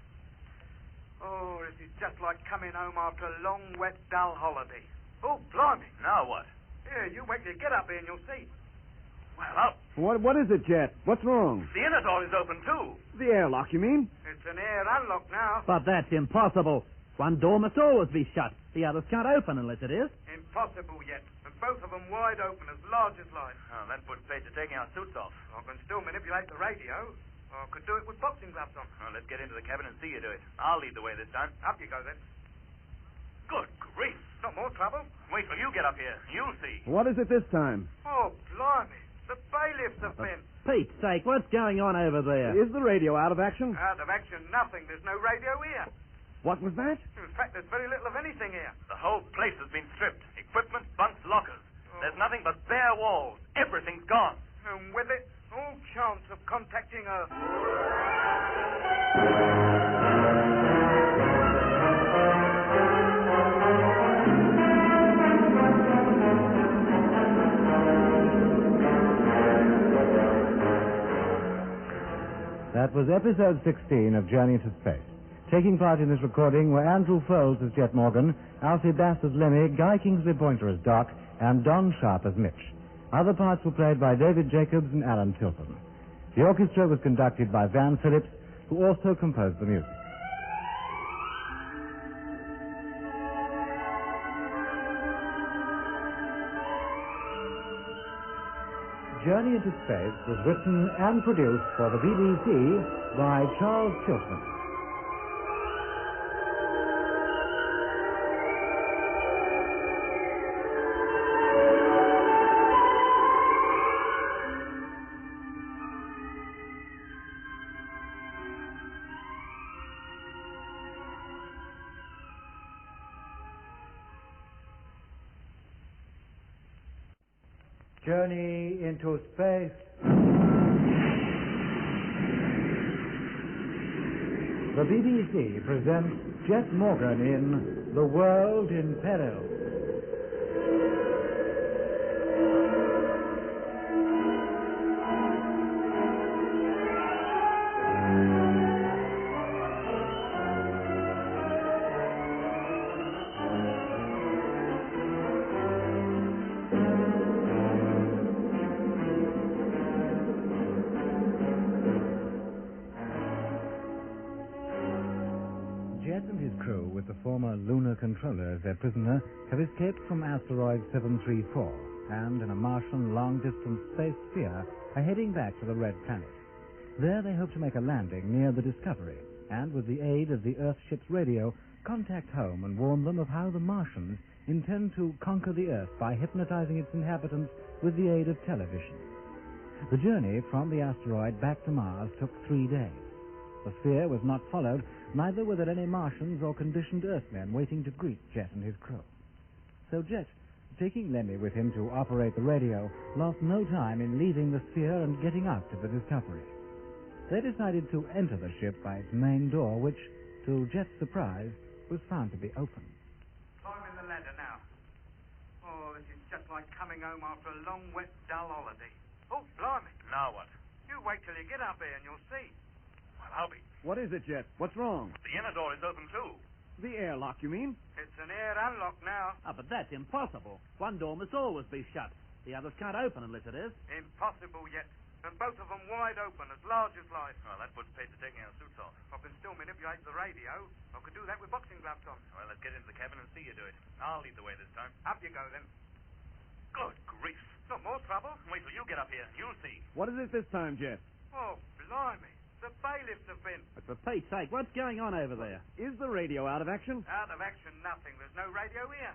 Oh, this is just like coming home after a long, wet, dull holiday. Oh, blimey. Now what? Yeah, you wait till you get up here and you'll see. Well, up. What is it, Jet? What's wrong? The inner door is open, too. The airlock, you mean? It's an air unlock now. But that's impossible. One door must always be shut. The others can't open unless it is. Impossible yet. And both of them wide open, as large as life. Oh, that puts paid to taking our suits off. I can still manipulate the radio. Or I could do it with boxing gloves on. Well, let's get into the cabin and see you do it. I'll lead the way this time. Up you go, then. Good grief. Not more trouble. Wait till you get up here. You'll see. What is it this time? Oh, blimey. The bailiffs have been. Pete's sake, what's going on over there? Is the radio out of action? Out of action, nothing. There's no radio here. What was that? In fact, there's very little of anything here. The whole place has been stripped. Equipment, bunks, lockers. There's nothing but bare walls. Everything's gone. And with it, all chance of contacting Earth. That was episode 16 of Journey into Space. Taking part in this recording were Andrew Foles as Jet Morgan, Alfie Bass as Lemmy, Guy Kingsley Pointer as Doc, and Don Sharp as Mitch. Other parts were played by David Jacobs and Alan Tilton. The orchestra was conducted by Van Phillips, who also composed the music. Journey into Space was written and produced for the BBC by Charles Tilton. Journey into Space. The BBC presents Jet Morgan in The World in Peril. Jet and his crew, with the former lunar controller as their prisoner, have escaped from asteroid 734 and, in a Martian long-distance space sphere, are heading back to the Red Planet. There they hope to make a landing near the Discovery and, with the aid of the Earthship's radio, contact home and warn them of how the Martians intend to conquer the Earth by hypnotizing its inhabitants with the aid of television. The journey from the asteroid back to Mars took 3 days. The sphere was not followed, neither were there any Martians or conditioned Earthmen waiting to greet Jet and his crew. So Jet, taking Lemmy with him to operate the radio, lost no time in leaving the sphere and getting out to the Discovery. They decided to enter the ship by its main door, which, to Jet's surprise, was found to be open. Climbing the ladder now. Oh, this is just like coming home after a long, wet, dull holiday. Oh, blimey. Now what? You wait till you get up here and you'll see. Well, I'll be. What is it, Jet? What's wrong? The inner door is open, too. The airlock, you mean? It's an air unlock now. Ah, but that's impossible. One door must always be shut. The others can't open unless it is. Impossible yet. And both of them wide open, as large as life. Well, that puts paid to taking our suits off. I can still manipulate the radio. I could do that with boxing gloves on. Well, let's get into the cabin and see you do it. I'll lead the way this time. Up you go, then. Good grief. Not more trouble. Wait till you get up here. You'll see. What is it this time, Jet? Oh, blimey. The bailiffs have been. But for Pete's sake, what's going on over there? Is the radio out of action? Out of action, nothing. There's no radio here.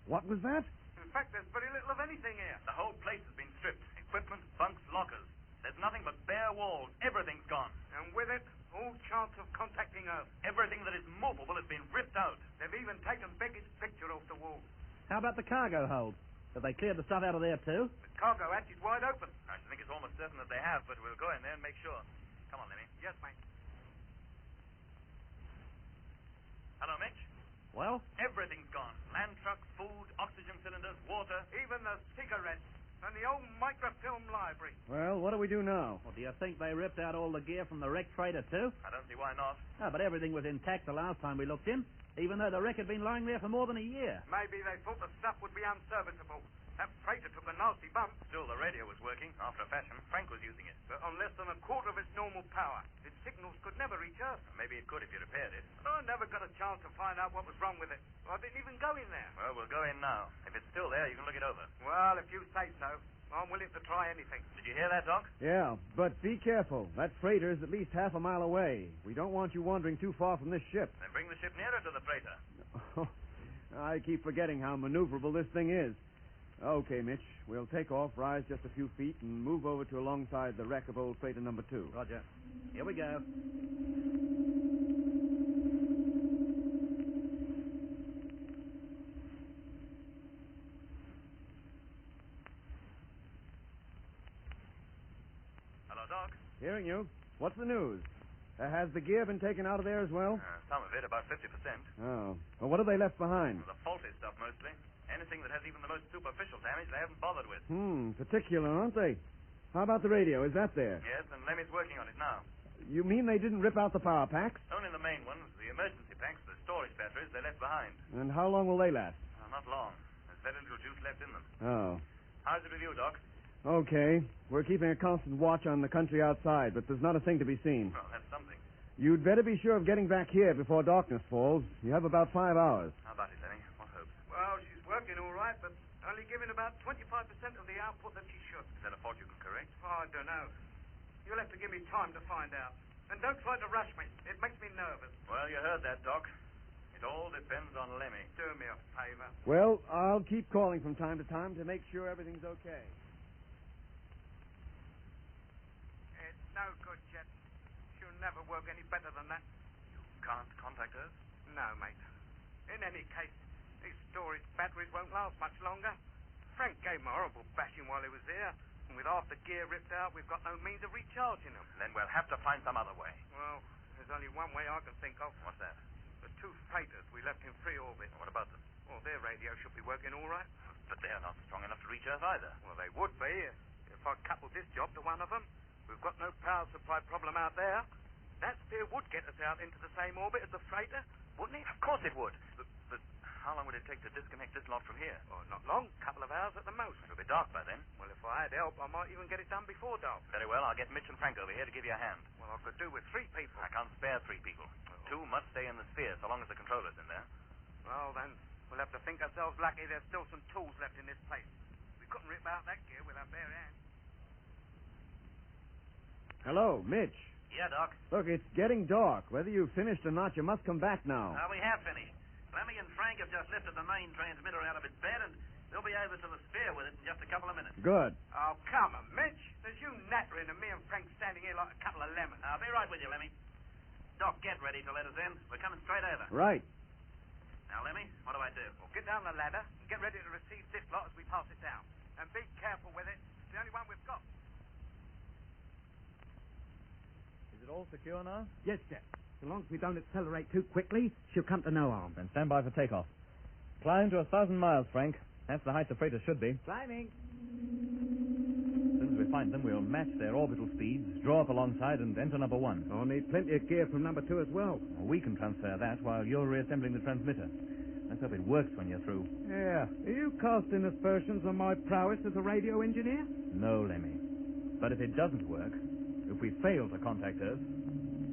What was that? In fact, there's very little of anything here. The whole place has been stripped. Equipment, bunks, lockers. There's nothing but bare walls. Everything's gone. And with it, all chance of contacting Earth. Everything that is movable has been ripped out. They've even taken Beckett's picture off the wall. How about the cargo hold? Have they cleared the stuff out of there, too? The cargo hatch is wide open. I should think it's almost certain that they have, but we'll go in there and make sure. Come on, Lemmy. Yes, mate. Hello, Mitch. Well? Everything's gone. Land trucks, food, oxygen cylinders, water. Even the cigarettes. And the old microfilm library. Well, what do we do now? Well, do you think they ripped out all the gear from the wrecked freighter, too? I don't see why not. Ah, but everything was intact the last time we looked in, even though the wreck had been lying there for more than a year. Maybe they thought the stuff would be unserviceable. That freighter took a nasty bump. Still, the radio was working, after a fashion. Frank was using it. But on less than a quarter of its normal power. Its signals could never reach Earth. Maybe it could if you repaired it. But I never got a chance to find out what was wrong with it. I didn't even go in there. Well, we'll go in now. If it's still there, you can look it over. Well, if you say so. I'm willing to try anything. Did you hear that, Doc? Yeah, but be careful. That freighter is at least half a mile away. We don't want you wandering too far from this ship. Then bring the ship nearer to the freighter. I keep forgetting how maneuverable this thing is. Okay, Mitch. We'll take off, rise just a few feet, and move over to alongside the wreck of old freighter number 2. Roger. Here we go. Hello, Doc. Hearing you. What's the news? Has the gear been taken out of there as well? Some of it, about 50%. Oh. Well, what have they left behind? The faulty stuff, mostly. Anything that has even the most superficial damage, they haven't bothered with. Particular, aren't they? How about the radio? Is that there? Yes, and Lemmy's working on it now. You mean they didn't rip out the power packs? Only the main ones, the emergency packs, the storage batteries, they left behind. And how long will they last? Not long. There's very little juice left in them. Oh. How's it with you, Doc? Okay. We're keeping a constant watch on the country outside, but there's not a thing to be seen. Well, that's something. You'd better be sure of getting back here before darkness falls. You have about 5 hours. How about it, Lenny? What hopes? Well, she's working all right, but only giving about 25% of the output that she should. Is that a fault you can correct? Oh, I don't know. You'll have to give me time to find out. And don't try to rush me. It makes me nervous. Well, you heard that, Doc. It all depends on Lemmy. Do me a favor. Well, I'll keep calling from time to time to make sure everything's okay. It's no good, Jet. She'll never work any better than that. You can't contact her? No, mate. In any case, these storage batteries won't last much longer. Frank gave him a horrible bashing while he was there, and with half the gear ripped out, we've got no means of recharging them. Then we'll have to find some other way. Well, there's only one way I can think of. What's that? The 2 freighters we left in free orbit. What about them? Well, their radio should be working all right. But they're not strong enough to reach Earth either. Well, they would be if I coupled this job to one of them. We've got no power supply problem out there. That spear would get us out into the same orbit as the freighter, wouldn't it? Of course it would. But how long would it take to disconnect this lot from here? Oh, not long. Couple of hours at the most. It'll be dark by then. Well, if I had help, I might even get it done before dark. Very well. I'll get Mitch and Frank over here to give you a hand. Well, I could do with 3 people. I can't spare 3 people. 2 must stay in the sphere so long as the controller's in there. Well, then, we'll have to think ourselves lucky there's still some tools left in this place. We couldn't rip out that gear with our bare hands. Hello, Mitch. Yeah, Doc. Look, it's getting dark. Whether you've finished or not, you must come back now. We have finished. Lemmy and Frank have just lifted the main transmitter out of its bed, and they'll be over to the sphere with it in just a couple of minutes. Good. Oh, come on, Mitch. There's you nattering and me and Frank standing here like a couple of lemons. I'll be right with you, Lemmy. Doc, get ready to let us in. We're coming straight over. Right. Now, Lemmy, what do I do? Well, get down the ladder and get ready to receive this lot as we pass it down. And be careful with it. It's the only one we've got. Is it all secure now? Yes, sir. So long as we don't accelerate too quickly, she'll come to no harm. Then stand by for takeoff. Climb to 1,000 miles, Frank. That's the height the freighter should be. Climbing. As soon as we find them, we'll match their orbital speeds, draw up alongside, and enter number 1. I'll need plenty of gear from number 2 as well. We can transfer that while you're reassembling the transmitter. Let's hope it works when you're through. Yeah. Are you casting aspersions on my prowess as a radio engineer? No, Lemmy. But if it doesn't work, if we fail to contact Earth,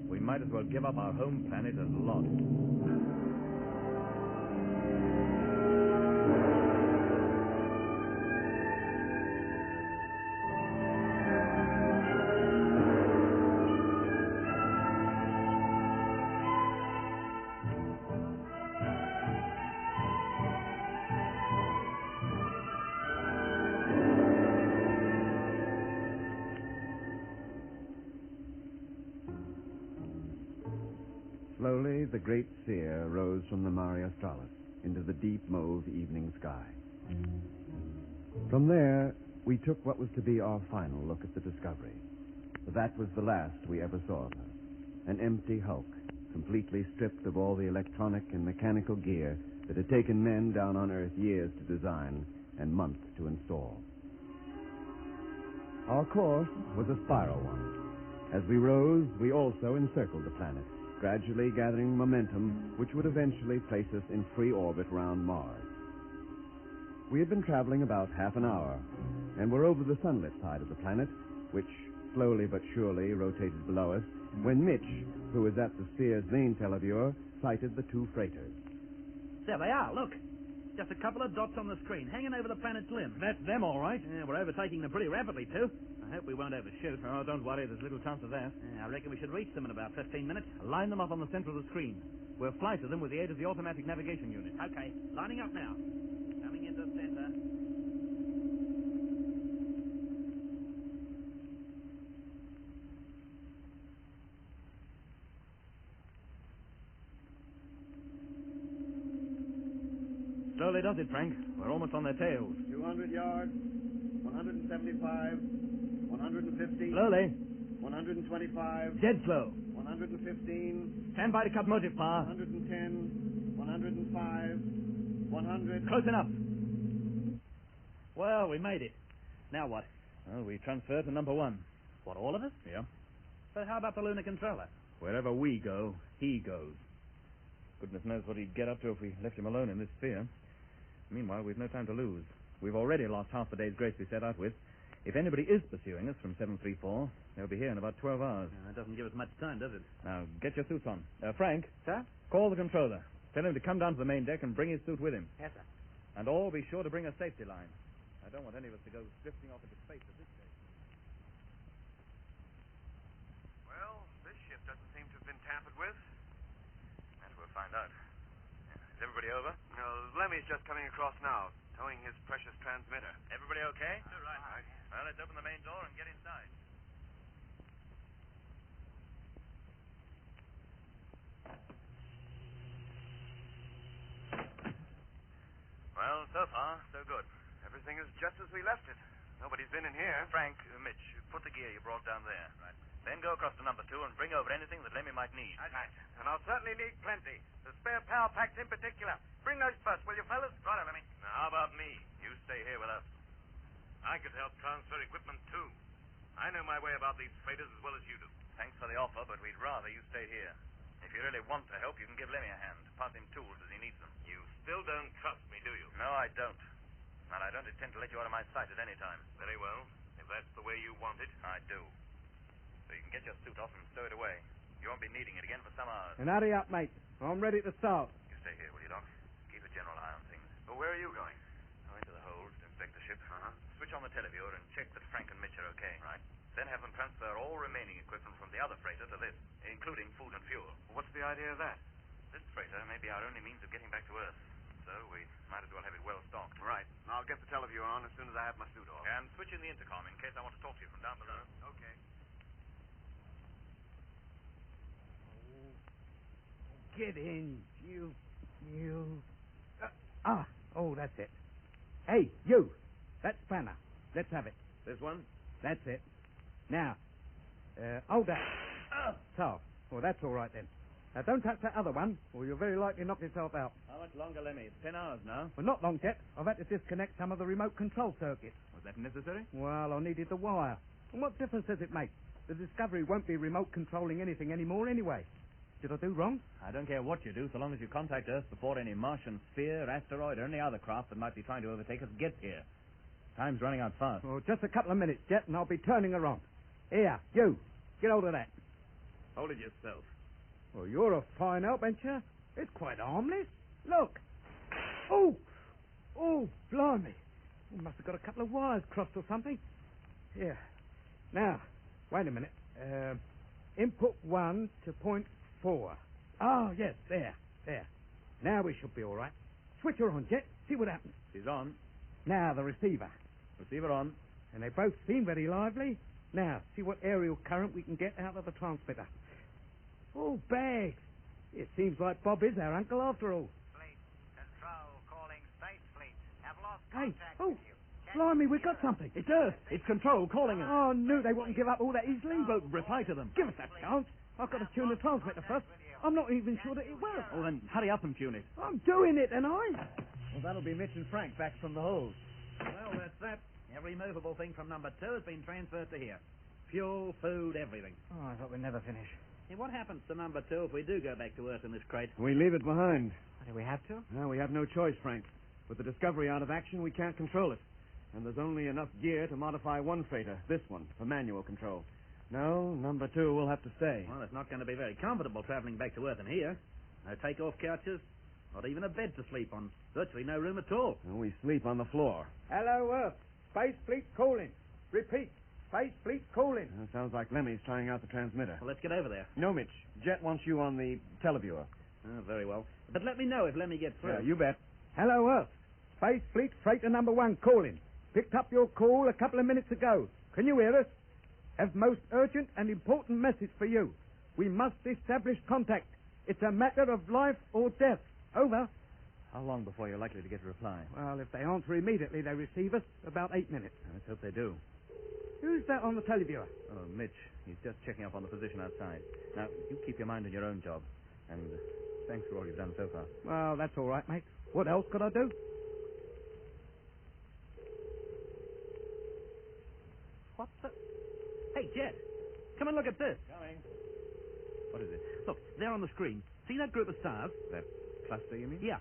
we might as well give up our home planet as lost. Slowly, the great sphere rose from the Mare Australis into the deep mauve evening sky. From there, we took what was to be our final look at the Discovery. That was the last we ever saw of her. An empty hulk, completely stripped of all the electronic and mechanical gear that had taken men down on Earth years to design and months to install. Our course was a spiral one. As we rose, we also encircled the planet, gradually gathering momentum which would eventually place us in free orbit round Mars. We had been traveling about half an hour, and were over the sunlit side of the planet, which slowly but surely rotated below us, when Mitch, who was at the sphere's main televiewer, sighted the 2 freighters. There they are, look. Just a couple of dots on the screen, hanging over the planet's limb. That's them, all right. Yeah, we're overtaking them pretty rapidly, too. I hope we won't overshoot. Oh, don't worry. There's little chance of that. I reckon we should reach them in about 15 minutes. Line them up on the center of the screen. We'll fly to them with the aid of the automatic navigation unit. Okay, lining up now. Coming into center. Slowly does it, Frank. We're almost on their tails. 200 yards, 175, 150. Slowly. 125. Dead slow. 115. Stand by to cut motive power. 110. 105. 100. Close enough. Well, we made it. Now what? Well, we transfer to number 1. What, all of us? Yeah. But how about the lunar controller? Wherever we go, he goes. Goodness knows what he'd get up to if we left him alone in this sphere. Meanwhile, we've no time to lose. We've already lost half the day's grace we set out with. If anybody is pursuing us from 734, they'll be here in about 12 hours. That doesn't give us much time, does it? Now, get your suits on. Frank. Sir? Call the controller. Tell him to come down to the main deck and bring his suit with him. Yes, sir. And all be sure to bring a safety line. I don't want any of us to go drifting off into space at this stage. Well, this ship doesn't seem to have been tampered with. That we'll find out. Is everybody over? No, Lemmy's just coming across now, towing his precious transmitter. Everybody okay? Right. Well, let's open the main door and get inside. Well, so far, so good. Everything is just as we left it. Nobody's been in here. Frank, Mitch, put the gear you brought down there. Right. Then go across to number 2 and bring over anything that Lemmy might need. Right. And I'll certainly need plenty. The spare power packs in particular. Bring those first, will you, fellas? Right, Lemmy. Now, how about me? You stay here with us. I could help transfer equipment, too. I know my way about these freighters as well as you do. Thanks for the offer, but we'd rather you stay here. If you really want to help, you can give Lemmy a hand. Pass him tools as he needs them. You still don't trust me, do you? No, I don't. And I don't intend to let you out of my sight at any time. Very well. If that's the way you want it. I do. So you can get your suit off and stow it away. You won't be needing it again for some hours. And hurry up, mate. I'm ready to start. You stay here, will you, Doc? Keep a general eye on things. Well, where are you going? Go into the hold to inspect the ship. Switch on the televiewer and check that Frank and Mitch are okay. Right. Then have them transfer all remaining equipment from the other freighter to this, including food and fuel. What's the idea of that? This freighter may be our only means of getting back to Earth. So we might as well have it well stocked. Right. I'll get the televiewer on as soon as I have my suit off. And switch in the intercom in case I want to talk to you from down below. Okay. Get in, you. Oh, that's it. Hey, you. That spanner. Let's have it. This one? That's it. Now, hold that. So, well, that's all right then. Now, don't touch that other one, or you'll very likely knock yourself out. How much longer, Lemmy? It's 10 hours now. Well, not long yet. I've had to disconnect some of the remote control circuits. Was that necessary? Well, I needed the wire. And what difference does it make? The Discovery won't be remote controlling anything anymore anyway. Did I do wrong? I don't care what you do, so long as you contact Earth before any Martian sphere, asteroid, or any other craft that might be trying to overtake us gets here. Time's running out fast. Oh, just a couple of minutes, Jet, and I'll be turning around. Here, you. Get hold of that. Hold it yourself. Well, you're a fine help, ain't you? It's quite harmless. Look. Oh, blimey. You must have got a couple of wires crossed or something. Here. Now, wait a minute. Input 1 to point 4. Oh, yes, there. Now we should be all right. Switch her on, Jet. See what happens. She's on. Now, the receiver. Receiver on. And they both seem very lively. Now, see what aerial current we can get out of the transmitter. Oh, bags. It seems like Bob is our uncle after all. Fleet. Control calling Space Fleet. Have lost Hey, contact oh, with you. blimey, we got something. It's Earth. It's Control calling us. Oh, knew they wouldn't give up all that easily. But reply to them. Give us that chance. I've got to tune the transmitter first. I'm not even sure that it works. Oh, then hurry up and tune it. I'm doing it, and I. Well, that'll be Mitch and Frank back from the hold. Well, that's that. Every movable thing from number 2 has been transferred to here. Fuel, food, everything. Oh, I thought we'd never finish. Hey, what happens to number 2 if we do go back to Earth in this crate? We leave it behind. Do we have to? No, we have no choice, Frank. With the Discovery out of action, we can't control it. And there's only enough gear to modify one freighter, this one, for manual control. No, number 2 will have to stay. Well, it's not going to be very comfortable traveling back to Earth in here. No take-off couches, not even a bed to sleep on. Virtually no room at all. And we sleep on the floor. Hello, Earth. Space Fleet calling. Repeat. Space Fleet calling. It sounds like Lemmy's trying out the transmitter. Well, let's get over there. No, Mitch. Jet wants you on the televiewer. Very well. But let me know if Lemmy gets through. Yeah, you bet. Hello, Earth. Space Fleet Freighter number 1 calling. Picked up your call a couple of minutes ago. Can you hear us? Have most urgent and important message for you. We must establish contact. It's a matter of life or death. Over. How long before you're likely to get a reply? Well, if they answer immediately, they receive us. About 8 minutes. Let's hope they do. Who's that on the televiewer? Oh, Mitch. He's just checking up on the position outside. Now, you keep your mind on your own job. And thanks for all you've done so far. Well, that's all right, mate. What else could I do? What the... Hey, Jet, come and look at this. Coming. What is it? Look, there on the screen. See that group of stars? That cluster, you mean? Yeah.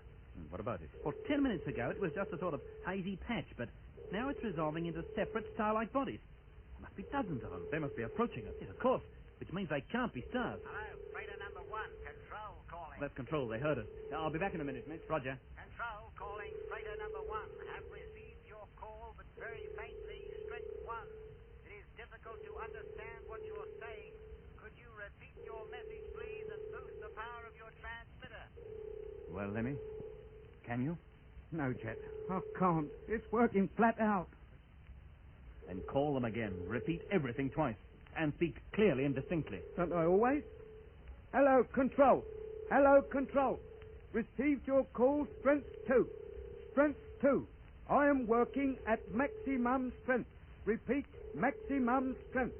What about it? Well, 10 minutes ago, it was just a sort of hazy patch, but now it's resolving into separate star-like bodies. There must be dozens of them. They must be approaching us. Yes, of course, which means they can't be stars. Hello, freighter number 1, control calling. That's Control. They heard us. I'll be back in a minute, Mitch. Roger. Control calling freighter number 1. Have received your call, but very faintly, strength 1. It is difficult to understand what you're saying. Could you repeat your message, please, and boost the power of your transmitter? Well, Lemmy, can you? No, Jet. I can't. It's working flat out. Then call them again. Repeat everything twice. And speak clearly and distinctly. Don't I always? Hello, Control. Hello, Control. Received your call, strength 2. Strength 2. I am working at maximum strength. Repeat, maximum strength.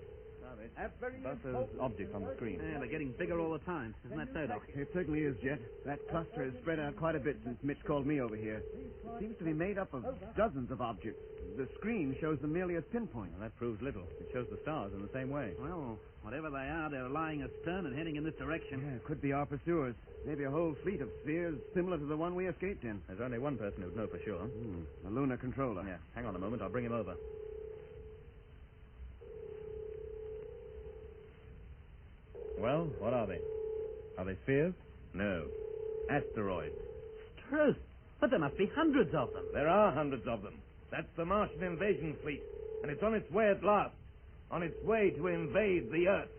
About those objects on the screen. Yeah, they're getting bigger all the time. Isn't that so, Doc? It certainly is, Jet. That cluster has spread out quite a bit since Mitch called me over here. It seems to be made up of dozens of objects. The screen shows them merely as pinpoints. Well, that proves little. It shows the stars in the same way. Well, whatever they are, they're lying astern and heading in this direction. Yeah, it could be our pursuers. Maybe a whole fleet of spheres similar to the one we escaped in. There's only one person who'd know for sure. The lunar controller. Yeah, hang on a moment. I'll bring him over. Well, what are they? Are they spheres? No. Asteroids. Truth. But there must be hundreds of them. There are hundreds of them. That's the Martian invasion fleet. And it's on its way at last. On its way to invade the Earth.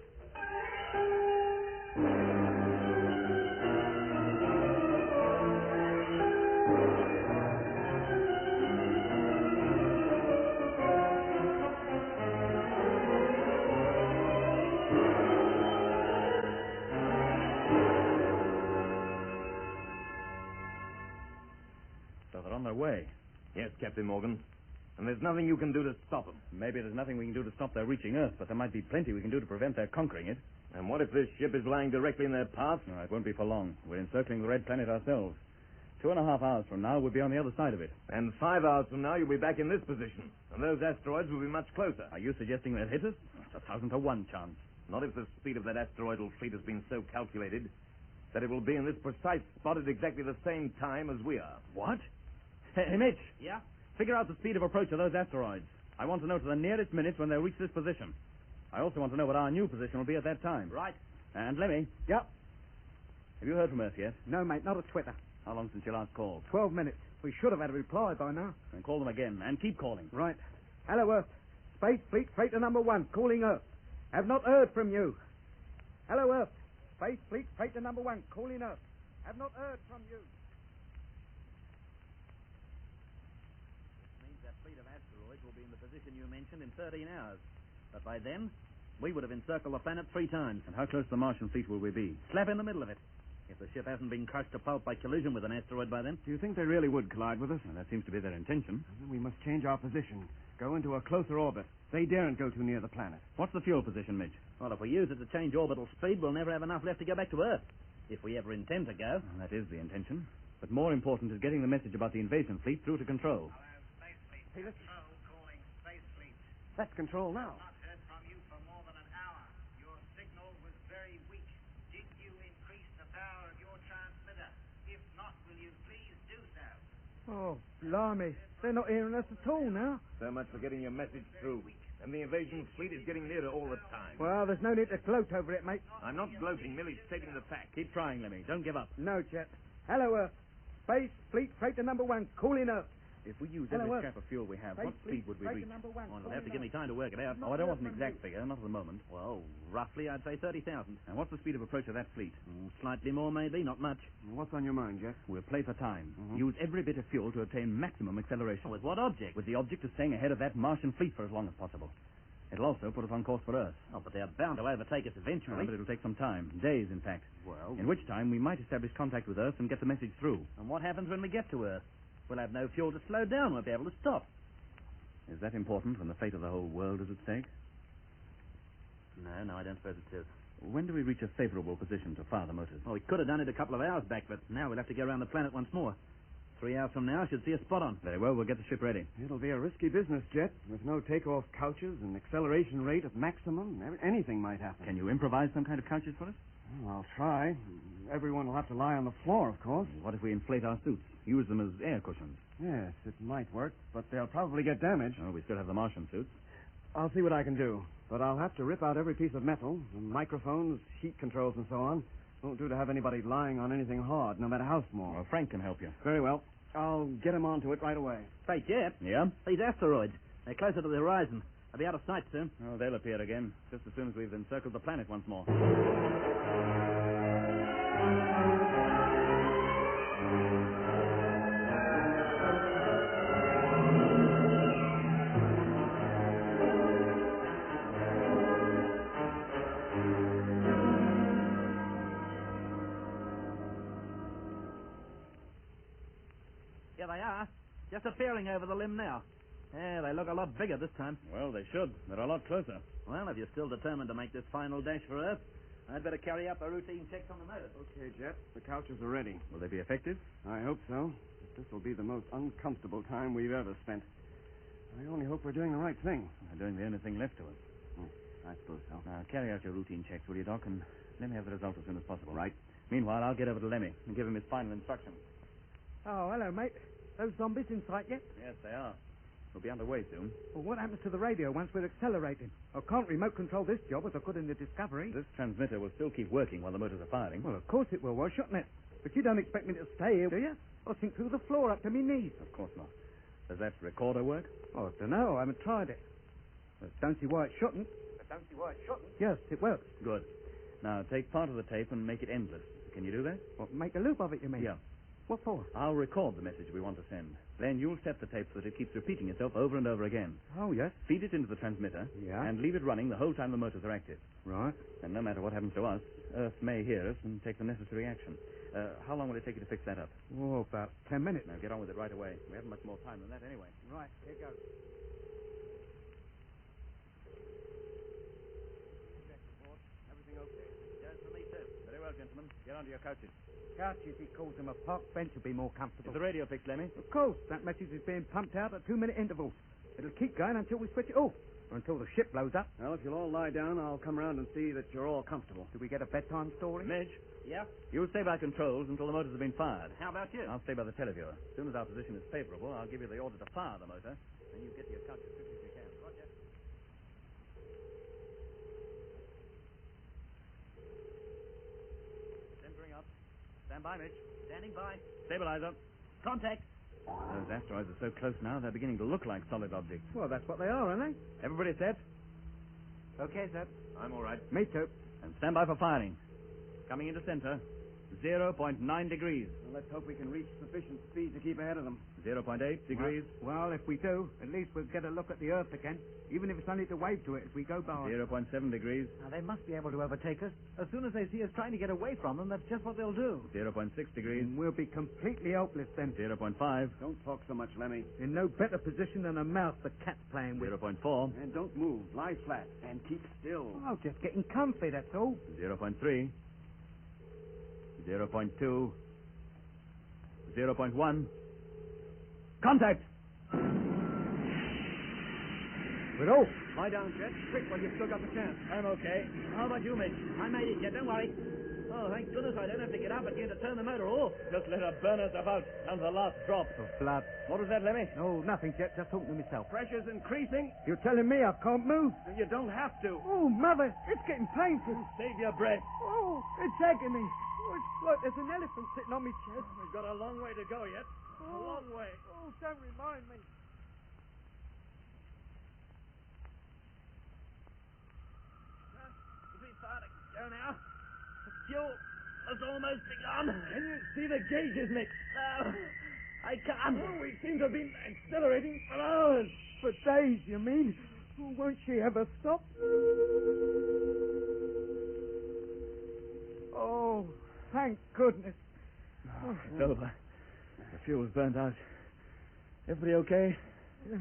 So they're on their way. Yes, Captain Morgan. And there's nothing you can do to stop them. Maybe there's nothing we can do to stop their reaching Earth, but there might be plenty we can do to prevent their conquering it. And what if this ship is lying directly in their path? No, it won't be for long. We're encircling the Red Planet ourselves. 2.5 hours from now, we'll be on the other side of it. And 5 hours from now, you'll be back in this position. And those asteroids will be much closer. Are you suggesting they'll hit us? It's 1,000 to 1 chance. Not if the speed of that asteroidal fleet has been so calculated that it will be in this precise spot at exactly the same time as we are. What? Hey, Mitch. Yeah? Figure out the speed of approach of those asteroids. I want to know to the nearest minutes when they'll reach this position. I also want to know what our new position will be at that time. Right. And Lemmy. Yep. Have you heard from Earth yet? No, mate, not a twitter. How long since your last call? 12 minutes. We should have had a reply by now. Then call them again, and keep calling. Right. Hello, Earth. Space Fleet Freighter number 1, calling Earth. Have not heard from you. Hello, Earth. Space Fleet Freighter number 1, calling Earth. Have not heard from you. Means that fleet of asteroids will be in the position you mentioned in 13 hours. But by then, we would have encircled the planet 3 times. And how close to the Martian fleet will we be? Slap in the middle of it. If the ship hasn't been crushed to pulp by collision with an asteroid by then. Do you think they really would collide with us? Well, that seems to be their intention. Then we must change our position. Go into a closer orbit. They daren't go too near the planet. What's the fuel position, Mitch? Well, if we use it to change orbital speed, we'll never have enough left to go back to Earth. If we ever intend to go. Well, that is the intention. But more important is getting the message about the invasion fleet through to Control. Space Fleet. Hey, listen. Control calling Space Fleet. That's Control now. Not heard from you for more than an hour. Your signal was very weak. Did you increase the power of your transmitter? If not, will you please do so? Oh, blimey. They're not hearing us at all now. So much for getting your message through. And the invasion fleet is getting nearer all the time. Well, there's no need to gloat over it, mate. I'm not gloating, merely stating the fact. Keep trying, Lemmy. Don't give up. No, Jet. Hello, Earth. Space Fleet Freighter number 1, calling Earth. If we use Hello, every Earth. scrap of fuel we have, Break, what speed please. would we Break reach? to number one. Well, you'll have to give me time to work it out. Oh, I don't want an exact figure, not at the moment. Well, roughly, I'd say 30,000. And what's the speed of approach of that fleet? Slightly more, maybe, not much. What's on your mind, Jeff? We'll play for time. Use every bit of fuel to obtain maximum acceleration. With what object? With the object of staying ahead of that Martian fleet for as long as possible. It'll also put us on course for Earth. Oh, but they're bound to overtake us eventually. But it'll take some time. Days, in fact. Well... In which time we might establish contact with Earth and get the message through. And what happens when we get to Earth? We'll have no fuel to slow down. We'll be able to stop. Is that important when the fate of the whole world is at stake? No, I don't suppose it is. When do we reach a favorable position to fire the motors? Well, we could have done it a couple of hours back, but now we'll have to go around the planet once more. 3 hours from now, I should see a spot on. Very well, we'll get the ship ready. It'll be a risky business, Jet. With no takeoff couches and acceleration rate at maximum, anything might happen. Can you improvise some kind of couches for us? Well, I'll try. Everyone will have to lie on the floor, of course. What if we inflate our suits? Use them as air cushions? Yes, it might work, but they'll probably get damaged. Oh, we still have the Martian suits. I'll see what I can do. But I'll have to rip out every piece of metal, the microphones, heat controls, and so on. Won't do to have anybody lying on anything hard, no matter how small. Well, Frank can help you. Very well. I'll get him onto it right away. Say, Jeff. Yeah? These asteroids. They're closer to the horizon. They'll be out of sight soon. Oh, they'll appear again, just as soon as we've encircled the planet once more. Here they are. Just appearing over the limb now. Yeah, they look a lot bigger this time. Well, they should. They're a lot closer. Well, if you're still determined to make this final dash for Earth, I'd better carry out the routine checks on the motors. Okay, Jet. The couches are ready. Will they be effective? I hope so. But this will be the most uncomfortable time we've ever spent. I only hope we're doing the right thing. We're doing the only thing left to us. I suppose so. Now, carry out your routine checks, will you, Doc? And let me have the result as soon as possible. Right. Meanwhile, I'll get over to Lemmy and give him his final instructions. Oh, hello, mate. Those zombies in sight yet? Yes, they are. We'll be underway soon. Well, what happens to the radio once we're accelerating? I can't remote control this job as I could in the Discovery. This transmitter will still keep working while the motors are firing. Well, of course it will, well, shouldn't it? But you don't expect me to stay here, do you? I'll sink through the floor up to my knees. Of course not. Does that recorder work? Oh, I don't know. I haven't tried it. But don't see why it shouldn't. Yes, it works. Good. Now, take part of the tape and make it endless. Can you do that? What, make a loop of it, you mean? Yeah. What for? I'll record the message we want to send. Then you'll set the tape so that it keeps repeating itself over and over again. Oh, yes. Feed it into the transmitter. Yeah. And leave it running the whole time the motors are active. Right. And no matter what happens to us, Earth may hear us and take the necessary action. How long will it take you to fix that up? Oh, about 10 minutes. Now, get on with it right away. We haven't much more time than that anyway. Right, here goes. Everything okay? Yes, for me too. Very well, gentlemen. Get onto your couches. Couches, he calls them. A park bench will be more comfortable. Is the radio fixed, Lemmy? Of course. That message is being pumped out at 2-minute intervals. It'll keep going until we switch it off. Or until the ship blows up. Well, if you'll all lie down, I'll come around and see that you're all comfortable. Do we get a bedtime story? Midge, Yeah? you'll stay by controls until the motors have been fired. How about you? I'll stay by the televiewer. As soon as our position is favorable, I'll give you the order to fire the motor. Then you get to your couch as quickly as you can. Roger. Centering up. Stand by, Midge. Standing by. Stabilizer. Contact. Those asteroids are so close now, they're beginning to look like solid objects. Well, that's what they are, aren't they? Everybody set? Okay, sir. I'm all right. Me too. And stand by for firing. Coming into center. 0.9 degrees. Well, let's hope we can reach sufficient speed to keep ahead of them. 0.8 degrees. Well, if we do, at least we'll get a look at the Earth again. Even if it's only to wave to it as we go by. 0.7 degrees. Now, they must be able to overtake us. As soon as they see us trying to get away from them, that's just what they'll do. 0.6 degrees. And we'll be completely helpless then. 0.5. Don't talk so much, Lemmy. In no better position than a mouse the cat's playing with. 0.4. And don't move. Lie flat. And keep still. Oh, just getting comfy, that's all. 0.3. 0.2. 0.1. Contact! We're off. Lie down, Jet. Quick, while you've still got the chance. I'm okay. How about you, Mitch? I made it, Jet. Don't worry. Oh, thank goodness I don't have to get up again to turn the motor off. Just let her burn herself out down to the last drop. Of blood. What was that, Lemmy? Oh, nothing, Jet. Just talking to myself. Pressure's increasing. You're telling me I can't move? You don't have to. Oh, Mother, it's getting painful. Save your breath. Oh, it's agony. Oh, it's like there's an elephant sitting on my chest. We've got a long way to go yet. A long way. Oh, don't remind me. We've started to go now. The fuel has almost begun. Can you see the gauges, Nick? No, I can't. Oh, we seem to have been accelerating for hours. For days, you mean? Oh, won't she ever stop? Oh, thank goodness. Oh, it's over. The fuel's burnt out. Everybody okay? Yeah.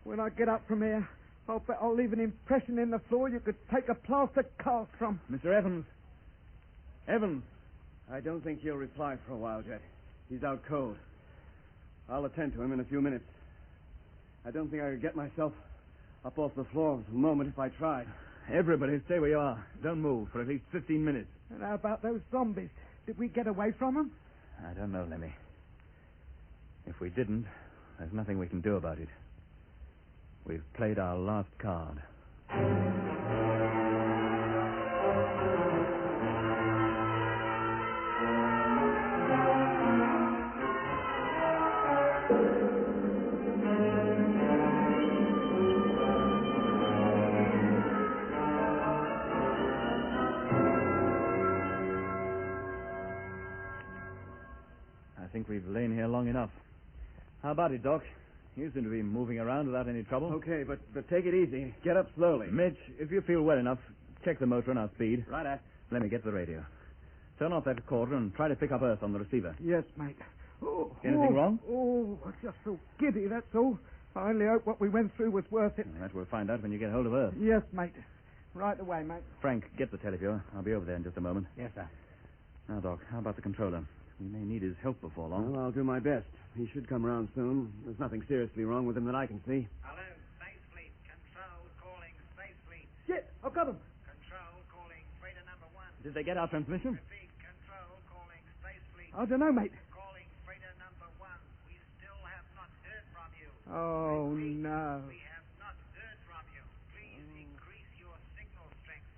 When I get up from here, I'll bet I'll leave an impression in the floor you could take a plaster cast from. Mr. Evans. Evans. I don't think he'll reply for a while, Jet. He's out cold. I'll attend to him in a few minutes. I don't think I could get myself up off the floor for a moment if I tried. Everybody stay where you are. Don't move for at least 15 minutes. And how about those zombies? Did we get away from them? I don't know, Lemmy. If we didn't, there's nothing we can do about it. We've played our last card. I think we've lain here long enough. How about it, Doc? You seem to be moving around without any trouble. Okay, but take it easy. Get up slowly. Mitch, if you feel well enough, check the motor and our speed. Right. Let me get the radio. Turn off that recorder and try to pick up Earth on the receiver. Yes, mate. Oh, Anything wrong? Oh, I'm just so giddy, that's all. I only hope what we went through was worth it. That we'll find out when you get hold of Earth. Yes, mate. Right away, mate. Frank, get the televiewer. I'll be over there in just a moment. Yes, sir. Now, Doc, how about the controller? We may need his help before long. Well, I'll do my best. He should come around soon. There's nothing seriously wrong with him that I can see. Hello, Space Fleet. Control calling Space Fleet. Shit, I've got him. Control calling freighter number 1. Did they get our transmission? Repeat, control calling Space Fleet. I don't know, mate. Calling freighter number 1. We still have not heard from you. Oh, no. We have not heard from you. Please increase your signal strength.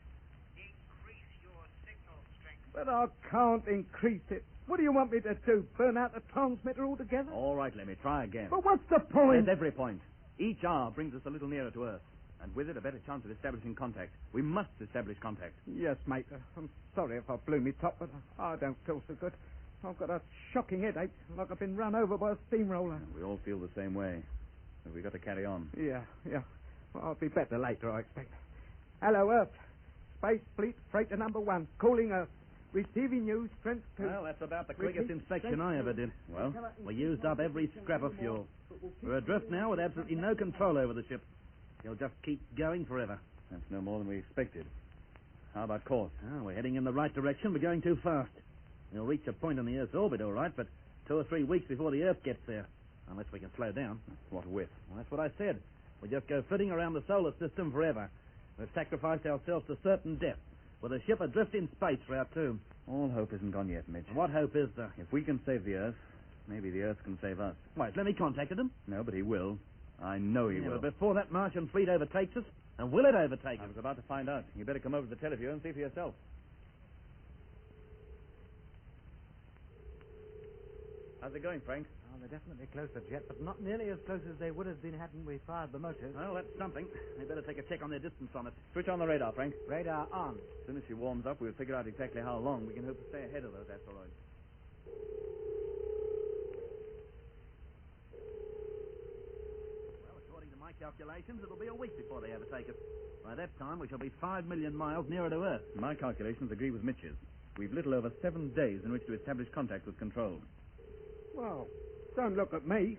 Increase your signal strength. But I can't increase it. What do you want me to do? Burn out the transmitter altogether? All right, Lemmy, try again. But what's the point? There's every point. Each hour brings us a little nearer to Earth. And with it, a better chance of establishing contact. We must establish contact. Yes, mate. I'm sorry if I blew me top, but I don't feel so good. I've got a shocking headache, like I've been run over by a steamroller. We all feel the same way. But we've got to carry on. Yeah. Well, I'll be better later, I expect. Hello, Earth. Space Fleet Freighter number 1. Calling Earth. Receiving news, strength 2. Well, that's about the quickest inspection I ever did. Well, we used up every scrap of fuel. We're adrift now with absolutely no control over the ship. You'll just keep going forever. That's no more than we expected. How about course? Oh, we're heading in the right direction. We're going too fast. We'll reach a point on the Earth's orbit, all right, but 2 or 3 weeks before the Earth gets there. Unless we can slow down. What with? Well, that's what I said. We just go flitting around the solar system forever. We've sacrificed ourselves to certain death, with a ship adrift in space for our tomb. All hope isn't gone yet, Mitch. What hope is there? If we can save the Earth, maybe the Earth can save us. Wait, let me contacted him. No, but he will. I know he will. But before that Martian fleet overtakes us, and will it overtake us? I was about to find out. You better come over to the teleview and see for yourself. How's it going, Frank? Oh, they're definitely closer, Jet, but not nearly as close as they would have been hadn't we fired the motors. Well, that's something. They better take a check on their distance on it. Switch on the radar, Frank. Radar on. As soon as she warms up, we'll figure out exactly how long we can hope to stay ahead of those asteroids. Well, according to my calculations, it'll be a week before they overtake us. By that time, we shall be 5 million miles nearer to Earth. My calculations agree with Mitch's. We've little over 7 days in which to establish contact with Control. Well, don't look at me.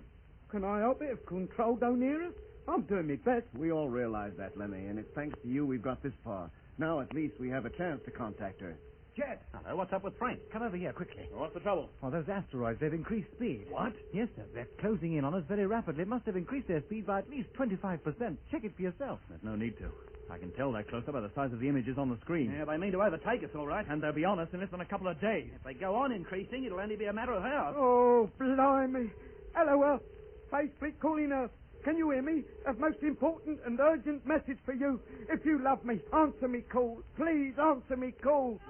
Can I help it if Control don't hear us? I'm doing my best. We all realize that, Lemmy, and it's thanks to you we've got this far. Now at least we have a chance to contact her. Jet! Hello, what's up with Frank? Come over here quickly. Well, what's the trouble? Oh, those asteroids, they've increased speed. What? Yes, sir. They're closing in on us very rapidly. Must have increased their speed by at least 25%. Check it for yourself. There's no need to. I can tell that closer by the size of the images on the screen. Yeah, they mean to overtake us, all right. And they'll be on us in less than a couple of days. If they go on increasing, it'll only be a matter of hours. Oh, blimey. Hello, Earth. Space Fleet calling Earth. Can you hear me? A most important and urgent message for you. If you love me, answer me call. Please answer me call.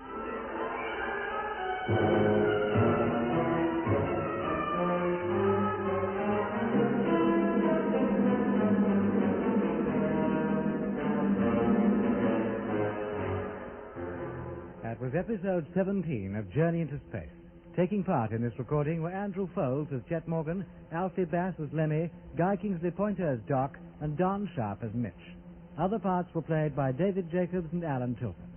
was episode 17 of Journey into Space. Taking part in this recording were Andrew Foles as Jet Morgan, Alfie Bass as Lemmy, Guy Kingsley Pointer as Doc, and Don Sharp as Mitch. Other parts were played by David Jacobs and Alan Tilton.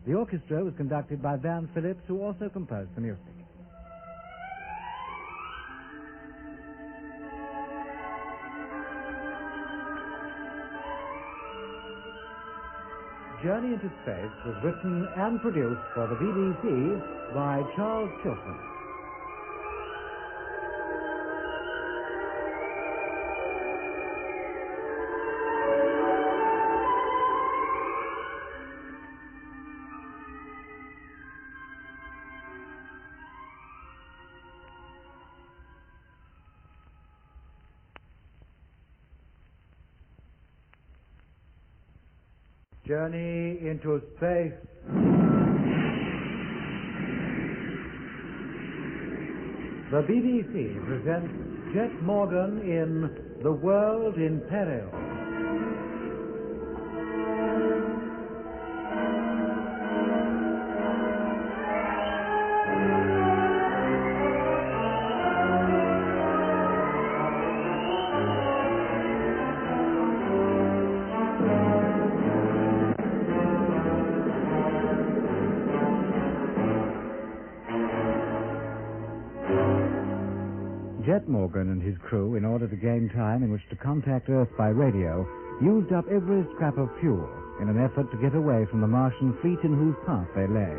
The orchestra was conducted by Van Phillips, who also composed the music. Journey into Space was written and produced for the BBC by Charles Tilton. Journey into Space. The BBC presents Jet Morgan in The World in Peril. Jet Morgan and his crew, in order to gain time in which to contact Earth by radio, used up every scrap of fuel in an effort to get away from the Martian fleet in whose path they lay.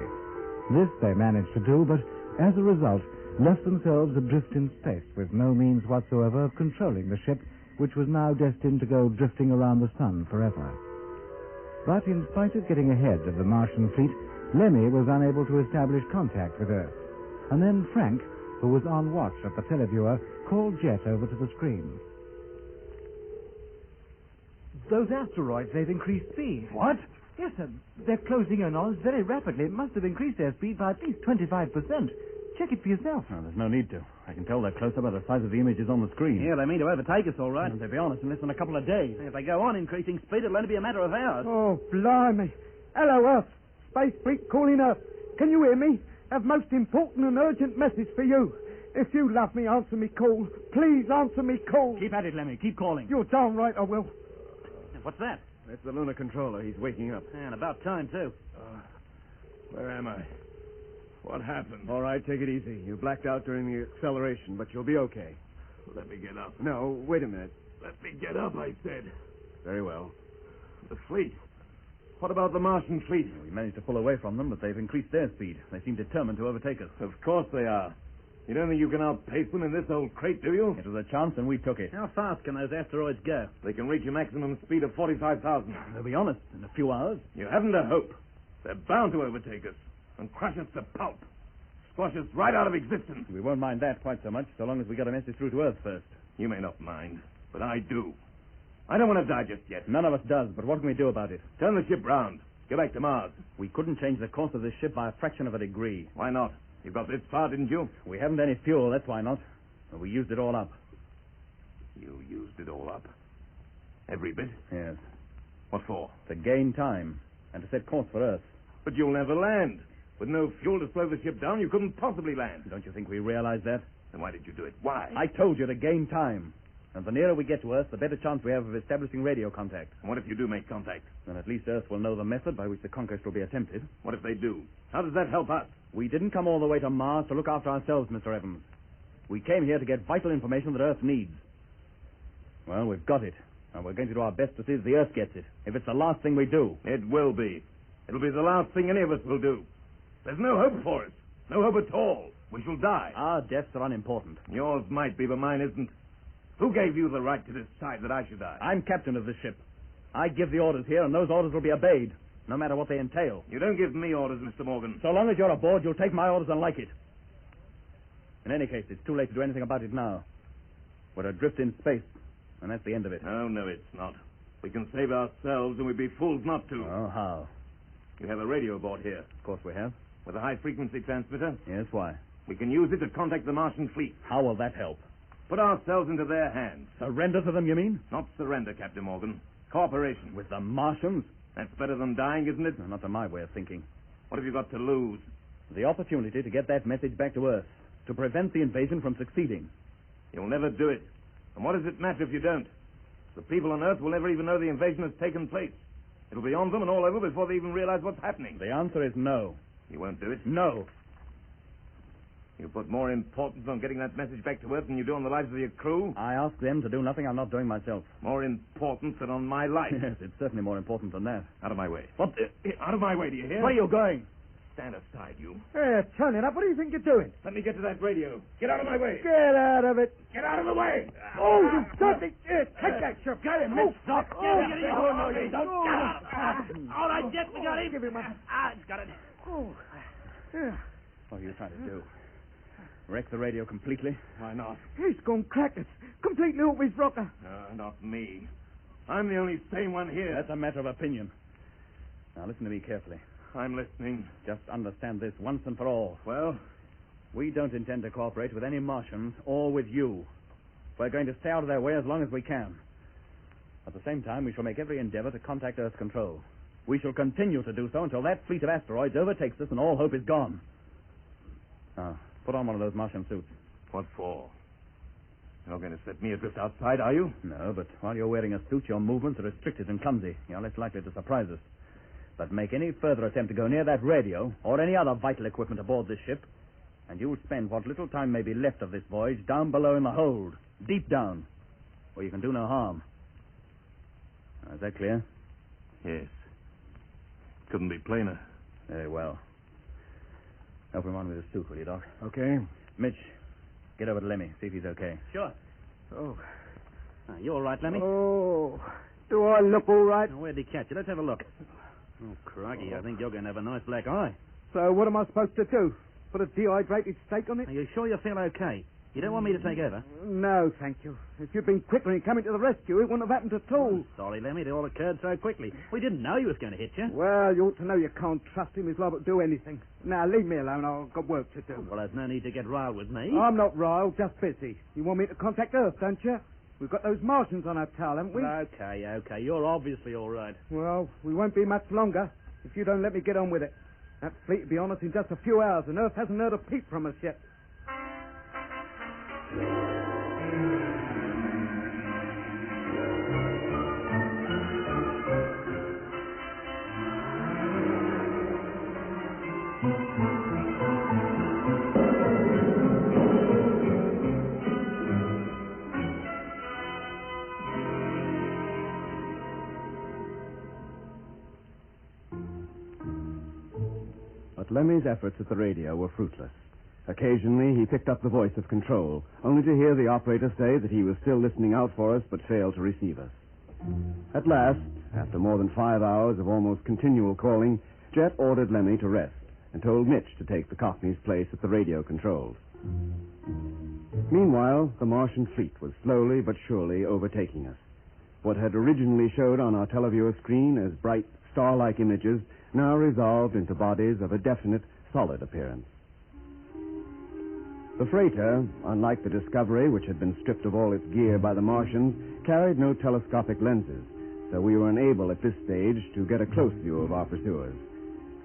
This they managed to do, but as a result, left themselves adrift in space with no means whatsoever of controlling the ship, which was now destined to go drifting around the sun forever. But in spite of getting ahead of the Martian fleet, Lemmy was unable to establish contact with Earth. And then Frank, who was on watch at the televiewer, called Jet over to the screen. Those asteroids, they've increased speed. What? Yes, sir. They're closing in on us very rapidly. It must have increased their speed by at least 25%. Check it for yourself. Oh, there's no need to. I can tell they're closer by the size of the images on the screen. Yeah, they mean to overtake us, all right. And to be honest, in less than a couple of days. If they go on increasing speed, it'll only be a matter of hours. Oh, blimey. Hello, Earth. Space fleet calling Earth. Can you hear me? Have most important and urgent message for you. If you love me, answer me call. Please answer me call. Keep at it, Lemmy. Keep calling. You're darn right I will. What's that? That's the lunar controller. He's waking up. And about time, too. Where am I? What happened? All right, take it easy. You blacked out during the acceleration, but you'll be okay. Let me get up. No, wait a minute. Let me get up, I said. Very well. The fleet. What about the Martian fleet? We managed to pull away from them, but they've increased their speed. They seem determined to overtake us. Of course they are. You don't think you can outpace them in this old crate, do you? It was a chance, and we took it. How fast can those asteroids go? They can reach a maximum speed of 45,000. To be honest, in a few hours. You haven't a hope. They're bound to overtake us and crush us to pulp. Squash us right out of existence. We won't mind that quite so much, so long as we get a message through to Earth first. You may not mind, but I do. I don't want to die just yet. None of us does, but what can we do about it? Turn the ship round. Get back to Mars. We couldn't change the course of this ship by a fraction of a degree. Why not? You got this far, didn't you? We haven't any fuel, that's why not. We used it all up. You used it all up? Every bit? Yes. What for? To gain time, and to set course for Earth. But you'll never land. With no fuel to slow the ship down, you couldn't possibly land. Don't you think we realize that? Then why did you do it? Why? I told you to gain time. And the nearer we get to Earth, the better chance we have of establishing radio contact. And what if you do make contact? Then at least Earth will know the method by which the conquest will be attempted. What if they do? How does that help us? We didn't come all the way to Mars to look after ourselves, Mr. Evans. We came here to get vital information that Earth needs. Well, we've got it. And we're going to do our best to see that the Earth gets it. If it's the last thing we do. It will be. It'll be the last thing any of us will do. There's no hope for us. No hope at all. We shall die. Our deaths are unimportant. Yours might be, but mine isn't. Who gave you the right to decide that I should die? I'm captain of this ship. I give the orders here, and those orders will be obeyed, no matter what they entail. You don't give me orders, Mr. Morgan. So long as you're aboard, you'll take my orders and like it. In any case, it's too late to do anything about it now. We're adrift in space, and that's the end of it. Oh, no, it's not. We can save ourselves, and we'd be fools not to. Oh, how? You have a radio aboard here. Of course we have. With a high-frequency transmitter? Yes, why? We can use it to contact the Martian fleet. How will that help? Put ourselves into their hands. Surrender to them, you mean? Not surrender, Captain Morgan. Cooperation. With the Martians? That's better than dying, isn't it? No, not to my way of thinking. What have you got to lose? The opportunity to get that message back to Earth, to prevent the invasion from succeeding. You'll never do it. And what does it matter if you don't? The people on Earth will never even know the invasion has taken place. It'll be on them and all over before they even realize what's happening. The answer is no. You won't do it? No. You put more importance on getting that message back to Earth than you do on the lives of your crew? I ask them to do nothing I'm not doing myself. More importance than on my life? Yes, it's certainly more important than that. Out of my way. What? Out of my way, do you hear? Where are you going? Stand aside, you. Hey, turn it up. What do you think you're doing? Let me get to that radio. Get out of my way. Get out of it. Get out of the way. Oh, you dirty... take that, Sheriff. Got him. Oh, Stop. oh, No, you don't. All right, Jet, we got him. Give him a... It's got it. Oh, yeah. What are you trying to do? Wreck the radio completely? Why not? He's gone crack us. Completely off his rocker. No, not me. I'm the only sane one here. That's a matter of opinion. Now, listen to me carefully. I'm listening. Just understand this once and for all. Well? We don't intend to cooperate with any Martians or with you. We're going to stay out of their way as long as we can. At the same time, we shall make every endeavor to contact Earth Control. We shall continue to do so until that fleet of asteroids overtakes us and all hope is gone. Now, put on one of those Martian suits. What for? You're not going to set me adrift outside, are you? No, but while you're wearing a suit, your movements are restricted and clumsy. You're less likely to surprise us. But make any further attempt to go near that radio or any other vital equipment aboard this ship, and you'll spend what little time may be left of this voyage down below in the hold, deep down, where you can do no harm. Now, is that clear? Yes. Couldn't be plainer. Very well. Help him on with his suit, will you, Doc? Okay. Mitch, get over to Lemmy, see if he's okay. Sure. Oh. You all right, Lemmy? Oh. Do I look all right? Where'd he catch you? Let's have a look. Oh, crikey, I think you're going to have a nice black eye. So what am I supposed to do? Put a dehydrated steak on it? Are you sure you feel okay? You don't want me to take over? No, thank you. If you'd been quicker in coming to the rescue, it wouldn't have happened at all. Sorry, Lemmy, it all occurred so quickly. We didn't know he was going to hit you. Well, you ought to know you can't trust him. He's liable to do anything. Now, leave me alone. I've got work to do. Well, there's no need to get riled with me. I'm not riled, just busy. You want me to contact Earth, don't you? We've got those Martians on our tail, haven't we? Okay. You're obviously all right. Well, we won't be much longer if you don't let me get on with it. That fleet will be on us in just a few hours, and Earth hasn't heard a peep from us yet. But Lemmy's efforts at the radio were fruitless. Occasionally, he picked up the voice of control, only to hear the operator say that he was still listening out for us, but failed to receive us. At last, after more than 5 hours of almost continual calling, Jet ordered Lemmy to rest and told Mitch to take the Cockney's place at the radio controls. Meanwhile, the Martian fleet was slowly but surely overtaking us. What had originally showed on our televiewer screen as bright, star-like images now resolved into bodies of a definite, solid appearance. The freighter, unlike the Discovery, which had been stripped of all its gear by the Martians, carried no telescopic lenses, so we were unable at this stage to get a close view of our pursuers.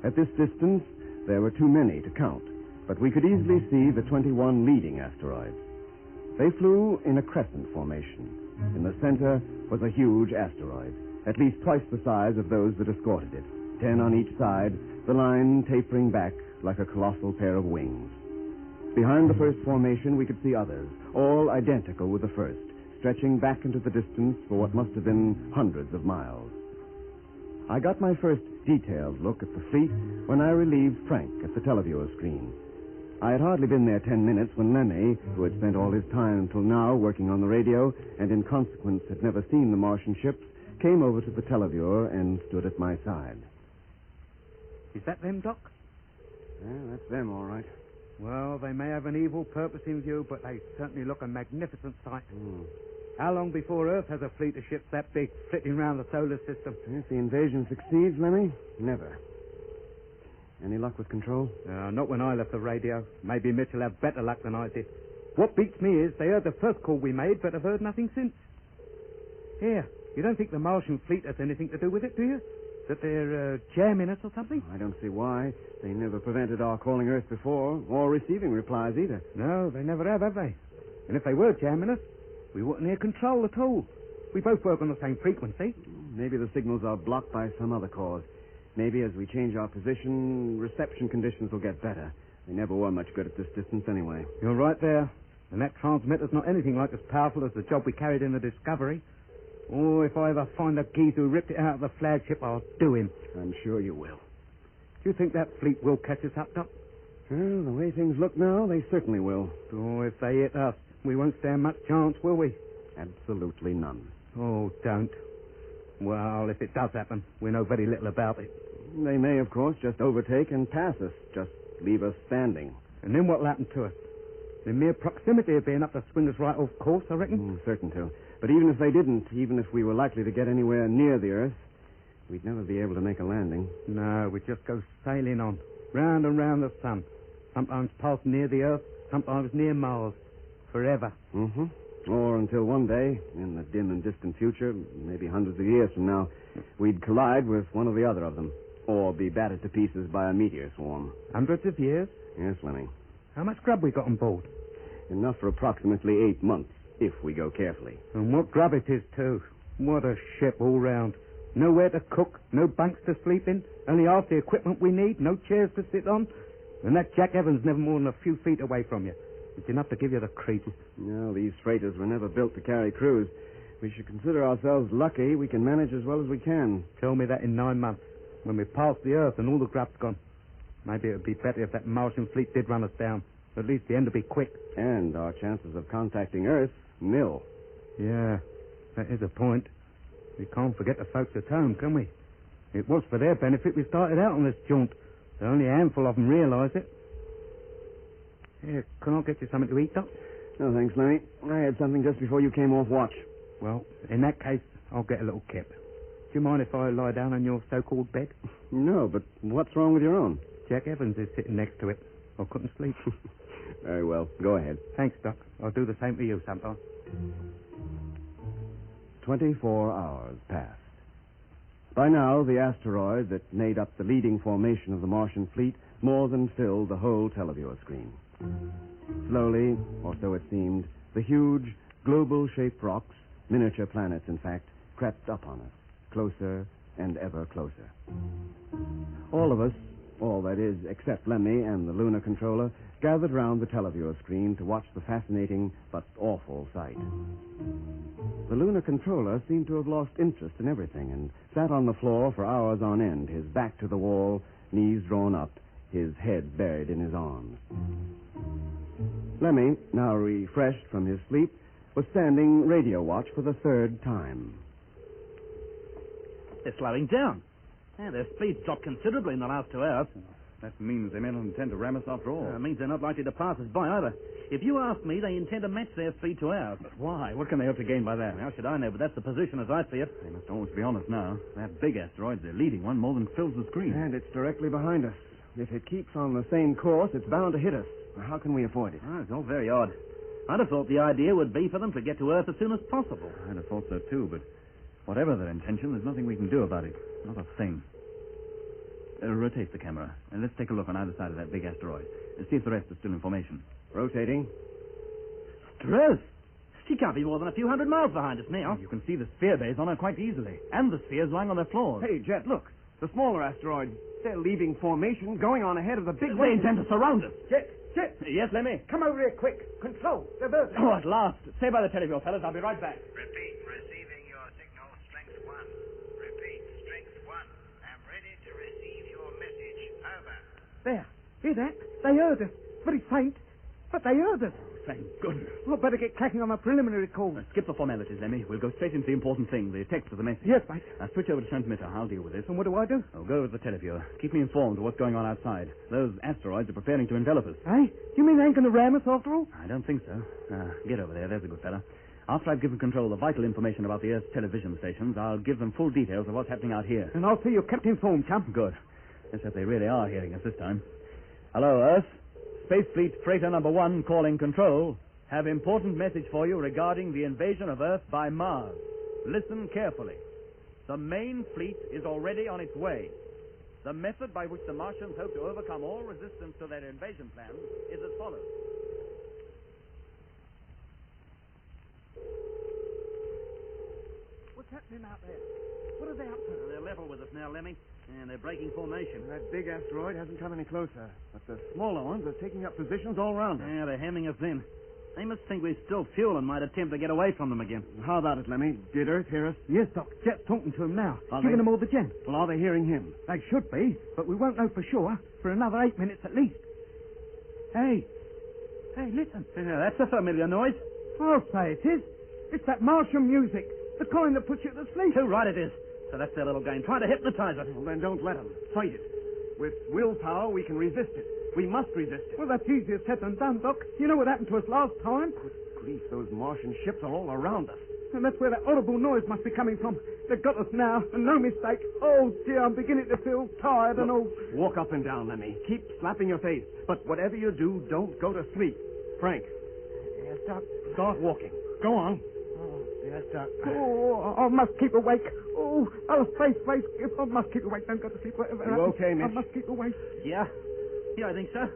At this distance, there were too many to count, but we could easily see the 21 leading asteroids. They flew in a crescent formation. In the center was a huge asteroid, at least twice the size of those that escorted it, 10 on each side, the line tapering back like a colossal pair of wings. Behind the first formation, we could see others, all identical with the first, stretching back into the distance for what must have been hundreds of miles. I got my first detailed look at the fleet when I relieved Frank at the televiewer screen. I had hardly been there 10 minutes when Lemmy, who had spent all his time until now working on the radio and in consequence had never seen the Martian ships, came over to the televiewer and stood at my side. Is that them, Doc? Yeah, that's them, all right. Well, they may have an evil purpose in view, but they certainly look a magnificent sight. How long before Earth has a fleet of ships that big flitting round the solar system? If the invasion succeeds, Lemmy, never. Any luck with control? Not when I left the radio. Maybe Mitch will have better luck than I did. What beats me is they heard the first call we made, but have heard nothing since. Here, you don't think the Martian fleet has anything to do with it, do you? That they're jamming us or something? I don't see why. They never prevented our calling Earth before, or receiving replies either. No, they never have they? And if they were jamming us, we wouldn't hear control at all. We both work on the same frequency. Maybe the signals are blocked by some other cause. Maybe as we change our position, reception conditions will get better. They never were much good at this distance anyway. You're right there. And that transmitter's not anything like as powerful as the job we carried in the Discovery. Oh, if I ever find the geezer who ripped it out of the flagship, I'll do him. I'm sure you will. Do you think that fleet will catch us up, Doc? Well, the way things look now, they certainly will. Oh, if they hit us, we won't stand much chance, will we? Absolutely none. Oh, don't. Well, if it does happen, we know very little about it. They may, of course, just overtake and pass us, just leave us standing. And then what'll happen to us? The mere proximity of being up to swing us right off course, I reckon. Certain to. But even if they didn't, even if we were likely to get anywhere near the Earth, we'd never be able to make a landing. No, we'd just go sailing on, round and round the sun. Sometimes past near the Earth, sometimes near Mars. Forever. Mm-hmm. Or until one day, in the dim and distant future, maybe hundreds of years from now, we'd collide with one or the other of them, or be battered to pieces by a meteor swarm. Hundreds of years? Yes, Lenny. How much grub we got on board? Enough for approximately 8 months, if we go carefully. And what grub it is, too. What a ship all round. Nowhere to cook, no bunks to sleep in, only half the equipment we need, no chairs to sit on. And that Jack Evans never more than a few feet away from you. It's enough to give you the creeps. No, these freighters were never built to carry crews. We should consider ourselves lucky we can manage as well as we can. Tell me that in 9 months, when we've passed the Earth and all the grub's gone. Maybe it would be better if that Martian fleet did run us down. At least the end would be quick. And our chances of contacting Earth, nil. Yeah, that is a point. We can't forget the folks at home, can we? It was for their benefit we started out on this jaunt. Only a handful of them realise it. Here, can I get you something to eat, Doc? No, thanks, Lenny. I had something just before you came off watch. Well, in that case, I'll get a little kip. Do you mind if I lie down on your so-called bed? No, but what's wrong with your own? Jack Evans is sitting next to it. I couldn't sleep. Very well. Go ahead. Thanks, Doc. I'll do the same to you sometime. 24 hours passed. By now, the asteroid that made up the leading formation of the Martian fleet more than filled the whole televiewer screen. Slowly, or so it seemed, the huge, global-shaped rocks, miniature planets, in fact, crept up on us, closer and ever closer. All of us, all that is, except Lemmy and the lunar controller, gathered round the televiewer screen to watch the fascinating but awful sight. The lunar controller seemed to have lost interest in everything and sat on the floor for hours on end, his back to the wall, knees drawn up, his head buried in his arms. Lemmy, now refreshed from his sleep, was standing radio watch for the third time. They're slowing down. Yeah, their speed's dropped considerably in the last 2 hours. That means they may not intend to ram us after all. It means they're not likely to pass us by either. If you ask me, they intend to match their speed to ours. But why? What can they hope to gain by that? How should I know? But that's the position as I see it. They must always be on us now. That big asteroid, the leading one, more than fills the screen. And it's directly behind us. If it keeps on the same course, it's bound to hit us. How can we avoid it? It's all very odd. I'd have thought the idea would be for them to get to Earth as soon as possible. I'd have thought so too, but whatever their intention, there's nothing we can do about it. Not a thing. Rotate the camera, and let's take a look on either side of that big asteroid. And see if the rest is still in formation. Rotating. Earth! She can't be more than a few hundred miles behind us now. You can see the sphere bays on her quite easily. And the spheres lying on their floors. Hey, Jet, look. The smaller asteroids. They're leaving formation, going on ahead of the big one. They intend to surround us. Jet! Yes, Lemmy? Come over here quick. Control. They're bursting. Oh, at last. Stay by the televiewer, fellas. I'll be right back. Repeat, receiving your signal, strength 1. Repeat, strength 1. I'm ready to receive your message. Over. There. Hear that? They heard us. Very faint. But they heard us. Thank goodness. We'll better get cracking on the preliminary call. Skip the formalities, Lemmy. We'll go straight into the important thing, the text of the message. Yes, mate. Now, switch over to transmitter. I'll deal with this. And what do I do? Oh, go with the televiewer. Keep me informed of what's going on outside. Those asteroids are preparing to envelop us. Hey? You mean they ain't going to ram us after all? I don't think so. Get over there. There's a good fella. After I've given control of vital information about the Earth's television stations, I'll give them full details of what's happening out here. And I'll see you're kept informed, chum. Good. Except they really are hearing us this time. Hello, Earth. Space Fleet Freighter number 1 calling control. Have important message for you regarding the invasion of Earth by Mars. Listen carefully. The main fleet is already on its way. The method by which the Martians hope to overcome all resistance to their invasion plans is as follows. What's happening out there? What are they up to? They're level with us now, Lemmy, and they're breaking formation. That big asteroid hasn't come any closer, but the smaller ones are taking up positions all around us. Yeah, they're hemming us in. They must think we're still fuel and might attempt to get away from them again. How about it, Lemmy? Did Earth hear us? Yes, Doc. Jet's talking to him now. Are Giving they? them all the gent. Well, are they hearing him? They should be, but we won't know for sure for another 8 minutes at least. Hey. Hey, listen. Yeah, that's a familiar noise. I'll say it is. It's that Martian music. The kind that puts you to sleep. Too right it is. So that's their little game, trying to hypnotize us. Well, then don't let them. Fight it. With willpower, we can resist it. We must resist it. Well, that's easier said than done, Doc. You know what happened to us last time? Good grief, those Martian ships are all around us. And that's where that horrible noise must be coming from. They've got us now, and no mistake. Oh, dear, I'm beginning to feel tired and all. Walk up and down, Lemmy. Keep slapping your face. But whatever you do, don't go to sleep. Frank. Yes, Doc. Start walking. Go on. Oh, yes, Doc. Oh, I must keep awake. Oh, face. I must keep awake. Don't go to sleep. Whatever You happens, okay, Mitch? I must keep awake. Yeah, I think so.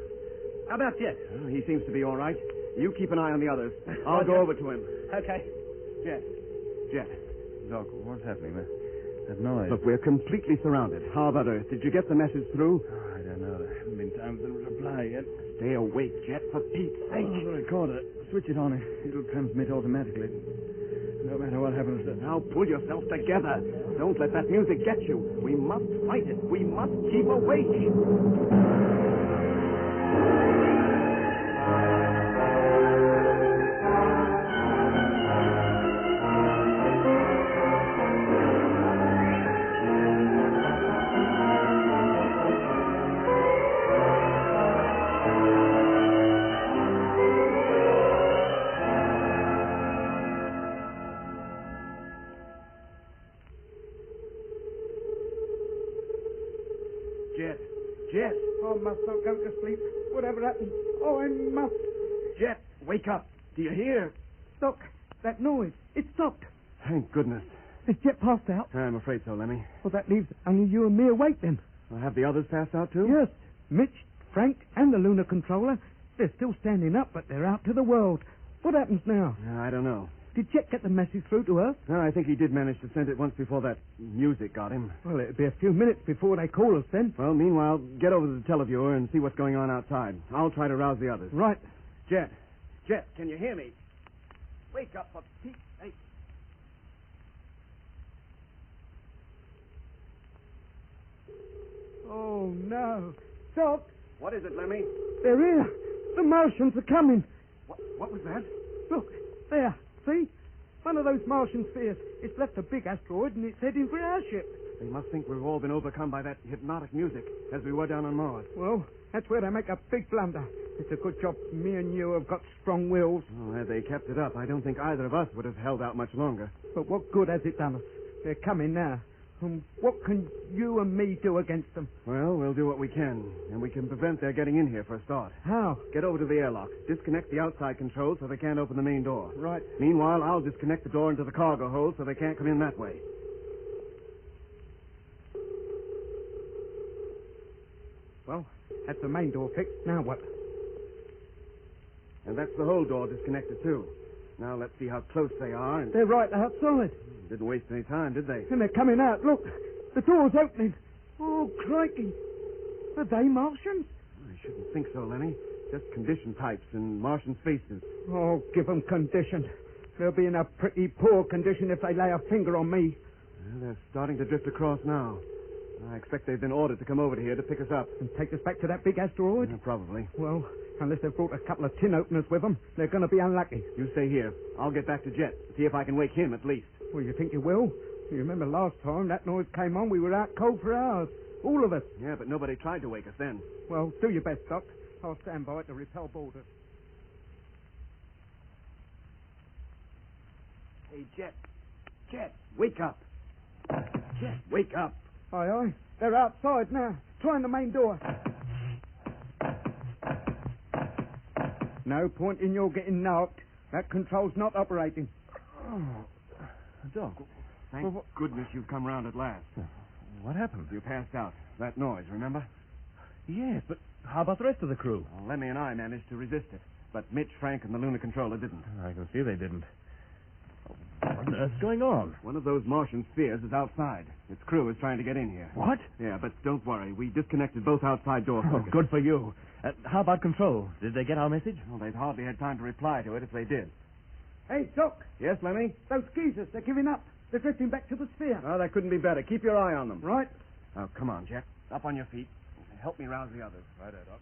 How about Jet? Oh, he seems to be all right. You keep an eye on the others. I'll go over to him. Okay. Jet. Doc, what's happening there? That noise. Look, we're completely surrounded. How about Earth? Did you get the message through? Oh, I don't know. There haven't been time for them to reply yet. Stay awake, Jet, for Pete's sake. Oh, the recorder. Switch it on. It'll transmit automatically. No matter what happens to... Now pull yourself together. Don't let that music get you. We must fight it. We must keep awake. Jet. Oh, I must not go to sleep. Whatever happens. Oh, I must. Jet, wake up. Do you hear? Doc, that noise. It stopped. Thank goodness. Is Jet passed out? I'm afraid so, Lemmy. Well, that leaves only you and me awake then. Well, have the others passed out, too? Yes. Mitch, Frank, and the lunar controller. They're still standing up, but they're out to the world. What happens now? I don't know. Did Jet get the message through to Earth? No, I think he did manage to send it once before that music got him. Well, it'll be a few minutes before they call us then. Well, meanwhile, get over to the televiewer and see what's going on outside. I'll try to rouse the others. Right. Jet, can you hear me? Wake up, for Pete's sake. Oh, no. Doc, What is it, Lemmy? they're here. The Martians are coming. What was that? Look, there. See? One of those Martian spheres. It's left a big asteroid and it's heading for our ship. They must think we've all been overcome by that hypnotic music, as we were down on Mars. Well, that's where they make a big blunder. It's a good job me and you have got strong wills. Oh, had they kept it up, I don't think either of us would have held out much longer. But what good has it done us? They're coming now. And what can you and me do against them? Well, we'll do what we can, and we can prevent their getting in here for a start. How? Get over to the airlock. Disconnect the outside controls so they can't open the main door. Right. Meanwhile, I'll disconnect the door into the cargo hold so they can't come in that way. Well, that's the main door fixed. Now what? And that's the hold door disconnected, too. Now let's see how close they are. And They're right outside. didn't waste any time, did they? And they're coming out. Look, the door's opening. Oh, crikey. Are they Martians? I shouldn't think so, Lenny. Just condition types in Martian spaces. Oh, give them condition. They'll be in a pretty poor condition if they lay a finger on me. Well, they're starting to drift across now. I expect they've been ordered to come over here to pick us up. And take us back to that big asteroid? Yeah, probably. Well, unless they've brought a couple of tin openers with them, they're going to be unlucky. You stay here. I'll get back to Jet. See if I can wake him at least. Well, you think you will? You remember last time that noise came on, we were out cold for hours. All of us. Yeah, but nobody tried to wake us then. Well, do your best, Doc. I'll stand by to repel boarders. Hey, Jet. Jet, wake up. Jet, wake up. Aye, aye. They're outside now, trying the main door. No point in your getting knocked. That control's not operating. Oh, Doc, Thank goodness you've come round at last. What happened? You passed out. That noise, remember? Yes, but how about the rest of the crew? Well, Lemmy and I managed to resist it, but Mitch, Frank, and the lunar controller didn't. I can see they didn't. What on earth's going on? One of those Martian spheres is outside. Its crew is trying to get in here. What? Yeah, but don't worry. We disconnected both outside door Oh, circuits. good for you. How about control? Did they get our message? Well, they've hardly had time to reply to it if they did. Hey, Doc, Yes, Lemmy? those geezers, they're giving up. They're drifting back to the sphere. Oh, that couldn't be better. Keep your eye on them. Right. Oh, come on, Jack. Up on your feet. Help me rouse the others. Right, Doc.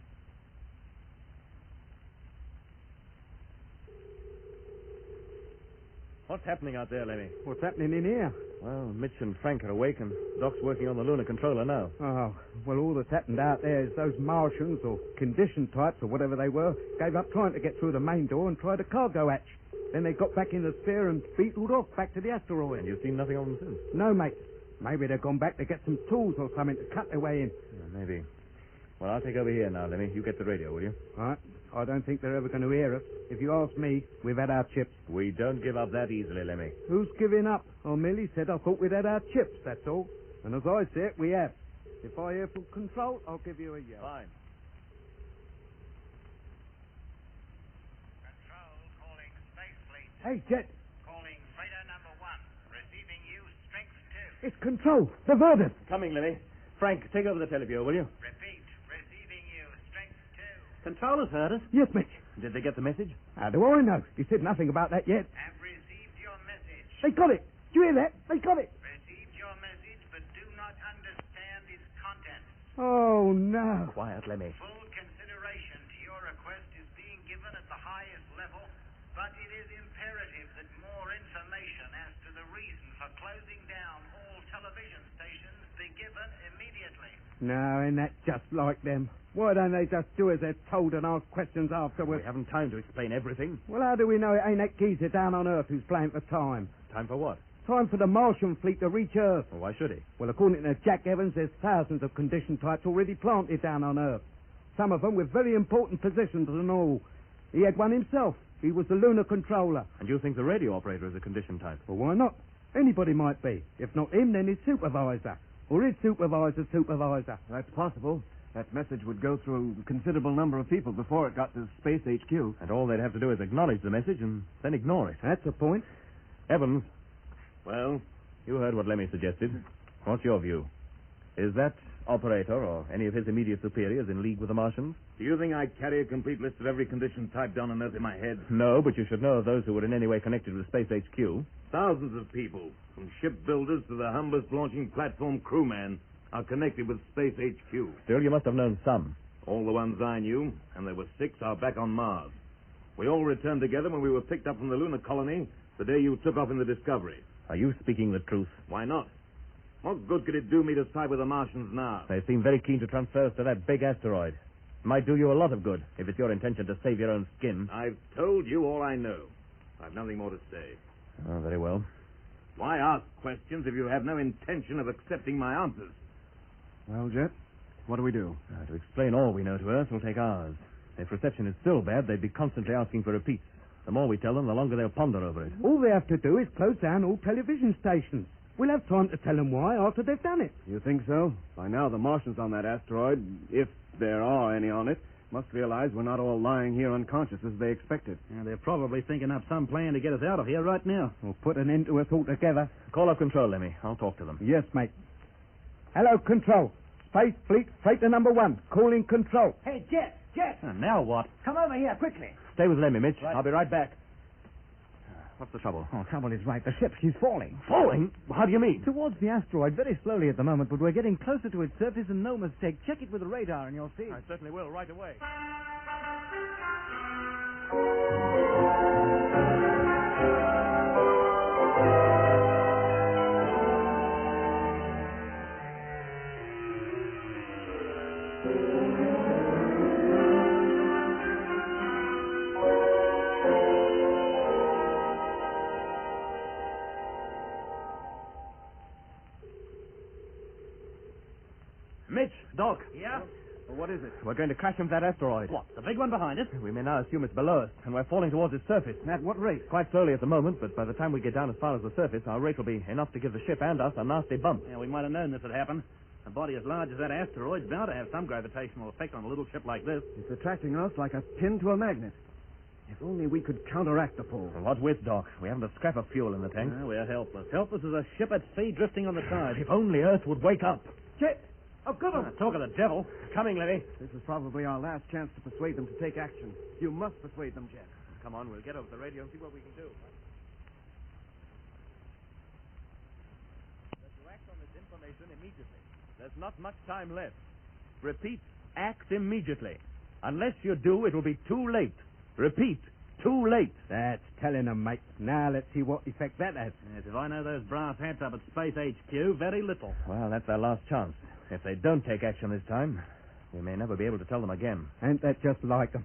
What's happening out there, Lemmy? What's happening in here? Well, Mitch and Frank are awake, and Doc's working on the lunar controller now. Oh, well, all that's happened out there is those Martians, or condition types, or whatever they were, gave up trying to get through the main door and tried a cargo hatch. Then they got back in the sphere and beetled off back to the asteroid. And you've seen nothing of them since? No, mate. Maybe they've gone back to get some tools or something to cut their way in. Yeah, maybe. Well, I'll take over here now, Lemmy. You get the radio, will you? All right. I don't think they're ever going to hear us. If you ask me, we've had our chips. We don't give up that easily, Lemmy. Who's giving up? I merely said I thought we'd had our chips, that's all. And as I say it, we have. If I hear from control, I'll give you a yell. Fine. Control calling Space Fleet. Hey, Jet, Calling freighter number 1. Receiving you, strength 2. it's control. They've heard us. Coming, Lemmy. Frank, take over the teleview, will you? Repeat. Receiving you, strength 2. Controller's heard us. Yes, Mitch. Did they get the message? How do I know? He said nothing about that yet. Have received your message. They got it. Do you hear that? They got it. Received your message, but do not understand its contents. Oh, no. Quiet, Lemmy. Full consideration to your request is being given at the highest level, but it is imperative that more information as to the reason for closing down all television stations be given immediately. No, and that's just like them. Why don't they just do as they're told and ask questions afterwards? We haven't time to explain everything. Well, how do we know it ain't that geezer down on Earth who's playing for time? Time for what? Time for the Martian fleet to reach Earth. Well, why should he? Well, according to Jack Evans, there's thousands of condition types already planted down on Earth. Some of them with very important positions and all. He had one himself. He was the lunar controller. And you think the radio operator is a condition type? Well, why not? Anybody might be. If not him, then his supervisor. Or his supervisor's supervisor. That's possible. That message would go through a considerable number of people before it got to Space HQ. And all they'd have to do is acknowledge the message and then ignore it. That's a point. Evans. Well, you heard what Lemmy suggested. What's your view? Is that operator or any of his immediate superiors in league with the Martians? Do you think I carry a complete list of every condition type down on Earth in my head? No, but you should know of those who were in any way connected with Space HQ. Thousands of people, from shipbuilders to the humblest launching platform crewman, are connected with Space HQ. Still, you must have known some. All the ones I knew, and there were 6, are back on Mars. We all returned together when we were picked up from the lunar colony the day you took off in the Discovery. Are you speaking the truth? Why not? What good could it do me to side with the Martians now? They seem very keen to transfer us to that big asteroid. It might do you a lot of good if it's your intention to save your own skin. I've told you all I know. I've nothing more to say. Oh, very well. Why ask questions if you have no intention of accepting my answers? Well, Jet, what do we do? To explain all we know to Earth will take hours. If reception is still bad, they'd be constantly asking for repeats. The more we tell them, the longer they'll ponder over it. All they have to do is close down all television stations. We'll have time to tell them why after they've done it. You think so? By now, the Martians on that asteroid, if there are any on it, must realize we're not all lying here unconscious as they expected. Yeah, they're probably thinking up some plan to get us out of here right now. We'll put an end to us altogether. Call up control, Lemmy. I'll talk to them. Yes, mate. Hello, control. Space Fleet Freighter number 1. Calling control. Hey, Jet, Jet, Now what? come over here quickly. Stay with Lemmy, Mitch. Right. I'll be right back. What's the trouble? Oh, trouble is right. The ship, she's falling. Falling? How do you mean? Towards the asteroid, very slowly at the moment, but we're getting closer to its surface and no mistake. Check it with the radar and you'll see. I certainly will, right away. Mitch, Doc. Yeah? Well, what is it? We're going to crash into that asteroid. What, the big one behind us? We may now assume it's below us, and we're falling towards its surface. At what rate? Quite slowly at the moment, but by the time we get down as far as the surface, our rate will be enough to give the ship and us a nasty bump. Yeah, we might have known this would happen. A body as large as that asteroid's bound to have some gravitational effect on a little ship like this. It's attracting us like a pin to a magnet. If only we could counteract the pull. Well, what with, Doc? We haven't a scrap of fuel in the tank. We're helpless. Helpless as a ship at sea drifting on the tide. If only Earth would wake up. Jet! I've got him! Talk of the devil. Coming, Levy. This is probably our last chance to persuade them to take action. You must persuade them, Jet. Come on, we'll get over the radio and see what we can do. To act on this information immediately. There's not much time left. Repeat, act immediately. Unless you do, it will be too late. Repeat, too late. That's telling them, mate. Now let's see what effect that has. Yes, if I know those brass hats up at Space HQ, very little. Well, that's our last chance. If they don't take action this time, we may never be able to tell them again. Ain't that just like them?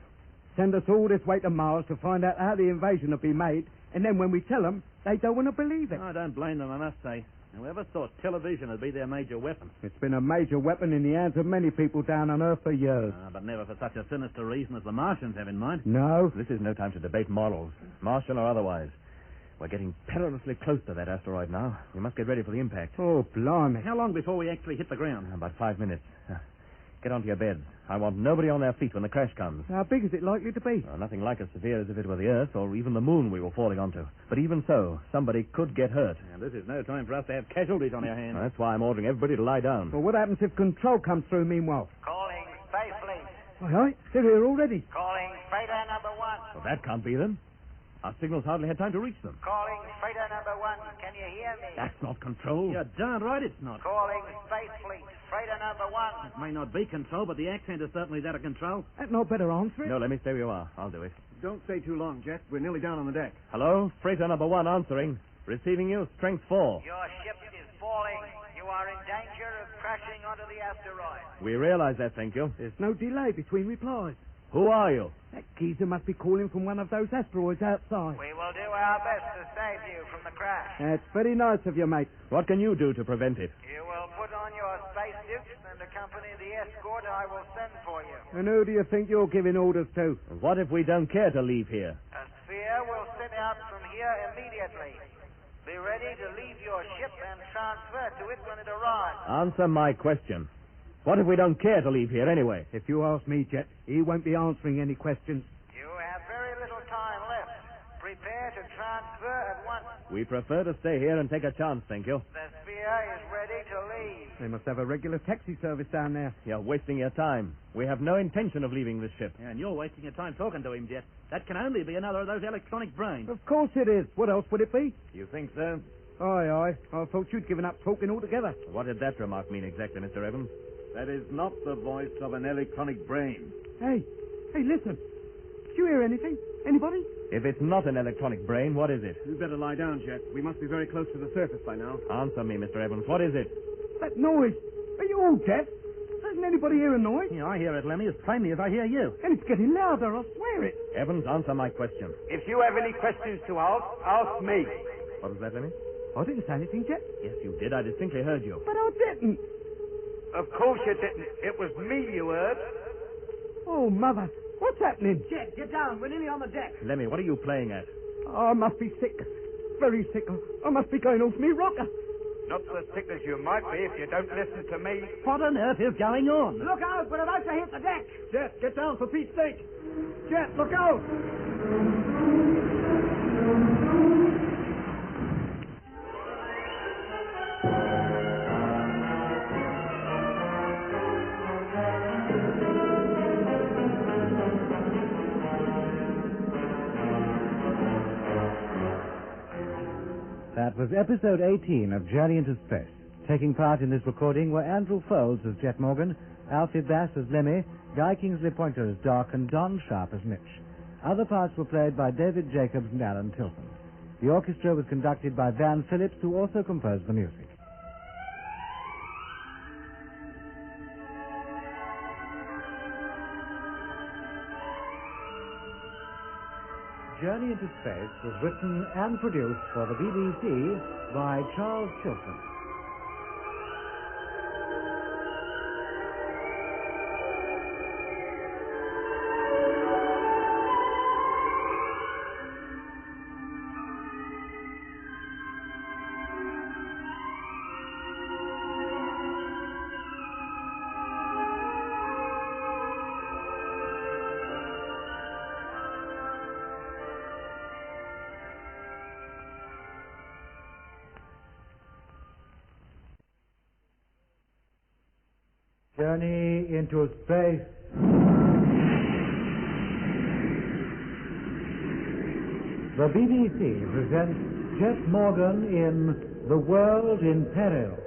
Send us all this way to Mars to find out how the invasion will be made, and then when we tell them, they don't want to believe it. I don't blame them, I must say. Whoever thought television would be their major weapon? It's been a major weapon in the hands of many people down on Earth for years. But never for such a sinister reason as the Martians have in mind. No. This is no time to debate morals, Martian or otherwise. We're getting perilously close to that asteroid now. We must get ready for the impact. Oh, blimey. How long before we actually hit the ground? About 5 minutes. Get onto your beds. I want nobody on their feet when the crash comes. How big is it likely to be? Well, nothing like as severe as if it were the Earth or even the Moon we were falling onto. But even so, somebody could get hurt. And this is no time for us to have casualties on our hands. That's why I'm ordering everybody to lie down. Well, what happens if control comes through meanwhile? Calling Space Fleet. All right, they're here already. Calling freighter number 1. Well, that can't be them. Our signals hardly had time to reach them. Calling freighter number 1. Can you hear me? That's not control. You're darn right it's not. Calling Space Fleet. Freighter number 1. It may not be control, but the accent is certainly that of control. That's no better answer. No, let me stay where you are. I'll do it. Don't stay too long, Jet. We're nearly down on the deck. Hello? Freighter number 1 answering. Receiving you. Strength 4. Your ship is falling. You are in danger of crashing onto the asteroid. We realize that, thank you. There's no delay between replies. Who are you? That geezer must be calling from one of those asteroids outside. We will do our best to save you from the crash. That's very nice of you, mate. What can you do to prevent it? You will put on your spacesuit and accompany the escort I will send for you. And who do you think you're giving orders to? What if we don't care to leave here? A sphere will set out from here immediately. Be ready to leave your ship and transfer to it when it arrives. Answer my question. What if we don't care to leave here anyway? If you ask me, Jet, he won't be answering any questions. You have very little time left. Prepare to transfer at once. We prefer to stay here and take a chance, thank you. The sphere is ready to leave. They must have a regular taxi service down there. You're wasting your time. We have no intention of leaving this ship. Yeah, and you're wasting your time talking to him, Jet. That can only be another of those electronic brains. Of course it is. What else would it be? You think so? Aye, aye. I thought you'd given up talking altogether. What did that remark mean exactly, Mr. Evans? That is not the voice of an electronic brain. Hey, listen. Did you hear anything? Anybody? If it's not an electronic brain, what is it? You'd better lie down, Jet. We must be very close to the surface by now. Answer me, Mr. Evans. What is it? That noise. Are you all deaf? Doesn't anybody hear a noise? Yeah, I hear it, Lemmy, as plainly as I hear you. And it's getting louder, I swear it. Evans, answer my question. If you have any questions to ask me. What was that, Lemmy? I didn't say anything, Jet. Yes, you did. I distinctly heard you. But I didn't. Of course you didn't. It was me you heard. Oh, Mother. What's happening? Jet, get down. We're nearly on the deck. Lemmy, what are you playing at? Oh, I must be sick. Very sick. I must be going off me rocker. Not so sick as you might be if you don't listen to me. What on earth is going on? Look out. We're about to hit the deck. Jet, get down for Pete's sake. Jet, look out. That was episode 18 of Journey into Space. Taking part in this recording were Andrew Folds as Jet Morgan, Alfie Bass as Lemmy, Guy Kingsley Pointer as Doc, and Don Sharp as Mitch. Other parts were played by David Jacobs and Alan Tilton. The orchestra was conducted by Van Phillips, who also composed the music. Journey into Space was written and produced for the BBC by Charles Chilton. Journey into space. The BBC presents Jet Morgan in The World in Peril.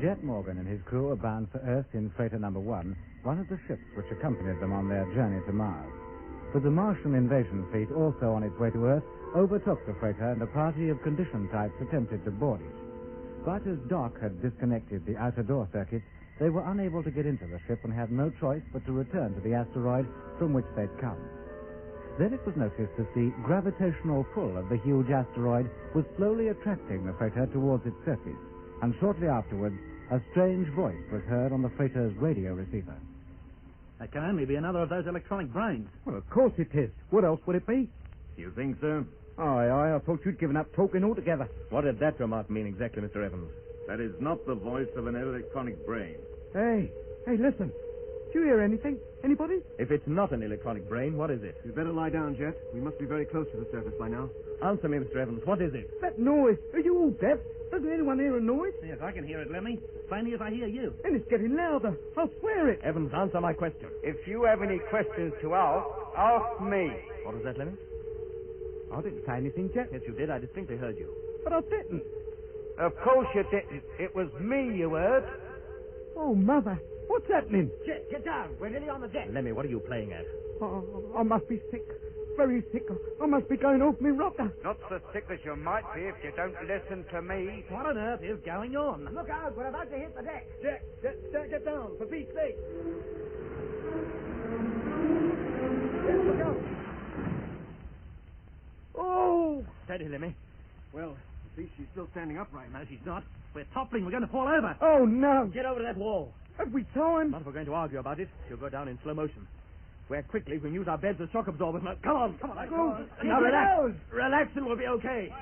Jet Morgan and his crew are bound for Earth in freighter number 1, one of the ships which accompanied them on their journey to Mars. But the Martian invasion fleet, also on its way to Earth, overtook the freighter and a party of condition types attempted to board it. But as Doc had disconnected the outer door circuits, they were unable to get into the ship and had no choice but to return to the asteroid from which they'd come. Then it was noticed that the gravitational pull of the huge asteroid was slowly attracting the freighter towards its surface, and shortly afterwards, a strange voice was heard on the freighter's radio receiver. That can only be another of those electronic brains. Well, of course it is. What else would it be? You think so? Aye, I thought you'd given up talking altogether. What did that remark mean exactly, Mr. Evans? That is not the voice of an electronic brain. Hey, listen. Do you hear anything? Anybody? If it's not an electronic brain, what is it? You'd better lie down, Jet. We must be very close to the surface by now. Answer me, Mr. Evans. What is it? That noise. Are you all deaf? Doesn't anyone hear a noise? Yes, I can hear it, Lemmy. As plainly as I hear you. And it's getting louder. I'll swear it. Evans, answer my question. If you have any questions to ask me. What was that, Lemmy? I didn't say anything, Jet. Yes, you did. I distinctly heard you. But I didn't. Of course you didn't. It was me you heard. Oh, Mother. What's happening? Jet, get down. We're nearly on the deck. Lemmy, what are you playing at? I must be sick. Very sick. I must be going off me rocker. Not so sick as you might be if you don't listen to me. What on earth is going on? Look out. We're about to hit the deck. Jet, get down. For Pete's sake. Jet, look out. Oh! Steady, Lemmy. Well, at least she's still standing upright. No, she's not. We're toppling. We're going to fall over. Oh, no. Get over that wall. Have we time? Not if we're going to argue about it. She'll go down in slow motion. We're quickly. We can use our beds as shock absorbers. Now, come on. Now, relax. Relax and we'll be okay.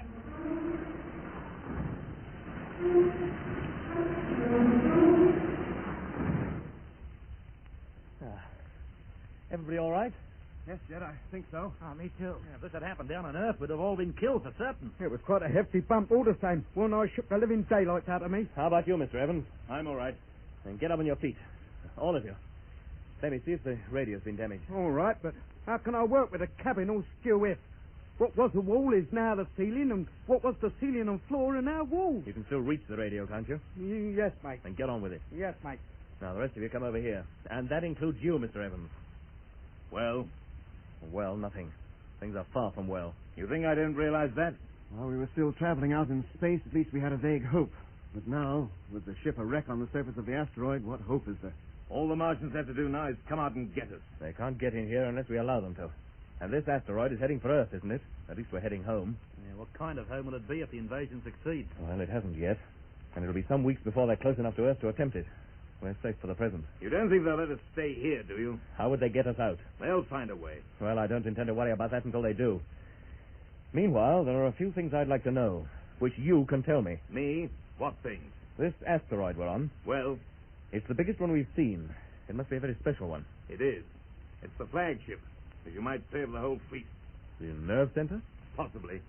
Everybody all right? Yes, Jet, I think so. Oh, me too. Yeah, if this had happened down on Earth, we'd have all been killed for certain. It was quite a hefty bump all the same. Well, I shook the living daylights out of me. How about you, Mr. Evans? I'm all right. Then get up on your feet. All of you. Let me see if the radio's been damaged. All right, but how can I work with a cabin all skew if? What was the wall is now the ceiling, and what was the ceiling and floor are now walls. You can still reach the radio, can't you? Yes, mate. Then get on with it. Yes, mate. Now, the rest of you come over here. And that includes you, Mr. Evans. Well? Well, nothing. Things are far from well. You think I didn't realize that? While we were still traveling out in space, at least we had a vague hope. But now, with the ship a wreck on the surface of the asteroid, what hope is there? All the Martians have to do now is come out and get us. They can't get in here unless we allow them to. And this asteroid is heading for Earth, isn't it? At least we're heading home. Yeah, what kind of home will it be if the invasion succeeds? Well, it hasn't yet. And it'll be some weeks before they're close enough to Earth to attempt it. We're safe for the present. You don't think they'll let us stay here, do you? How would they get us out? They'll find a way. Well, I don't intend to worry about that until they do. Meanwhile, there are a few things I'd like to know, which you can tell me. Me? What things? This asteroid we're on. Well? It's the biggest one we've seen. It must be a very special one. It is. It's the flagship, as you might say, of the whole fleet. The nerve center? Possibly.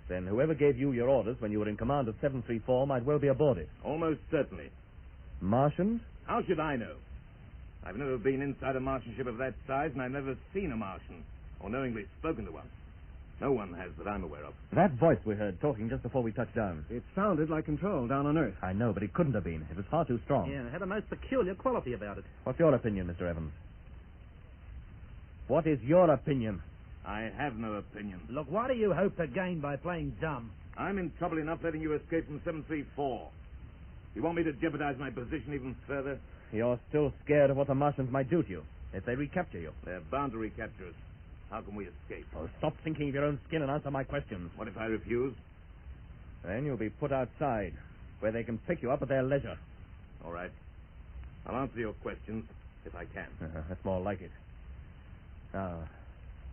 Then whoever gave you your orders when you were in command of 734 might well be aboard it. Almost certainly. Martians? How should I know? I've never been inside a Martian ship of that size, and I've never seen a Martian, or knowingly spoken to one. No one has that I'm aware of. That voice we heard talking just before we touched down. It sounded like control down on Earth. I know, but it couldn't have been. It was far too strong. Yeah, it had a most peculiar quality about it. What's your opinion, Mr. Evans? What is your opinion? I have no opinion. Look, what do you hope to gain by playing dumb? I'm in trouble enough letting you escape from 734. You want me to jeopardize my position even further? You're still scared of what the Martians might do to you if they recapture you. They're bound to recapture us. How can we escape? Oh, stop thinking of your own skin and answer my questions. What if I refuse? Then you'll be put outside, where they can pick you up at their leisure. All right. I'll answer your questions if I can. That's more like it. Now,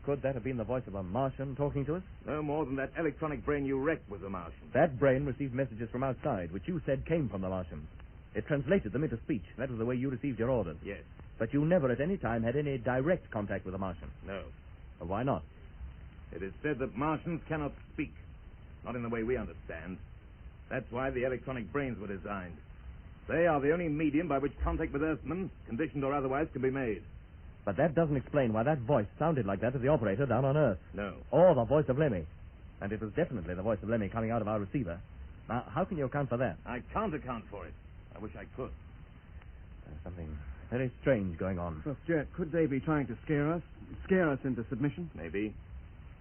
Could that have been the voice of a Martian talking to us? No more than that electronic brain you wrecked was a Martian. That brain received messages from outside, which you said came from the Martians. It translated them into speech. That was the way you received your orders. Yes. But you never at any time had any direct contact with a Martian. No. Well, why not? It is said that Martians cannot speak. Not in the way we understand. That's why the electronic brains were designed. They are the only medium by which contact with Earthmen, conditioned or otherwise, can be made. But that doesn't explain why that voice sounded like that to the operator down on Earth. No. Or the voice of Lemmy. And it was definitely the voice of Lemmy coming out of our receiver. Now, how can you account for that? I can't account for it. I wish I could. There's something very strange going on. Well, Jet, could they be trying to scare us? Scare us into submission? Maybe.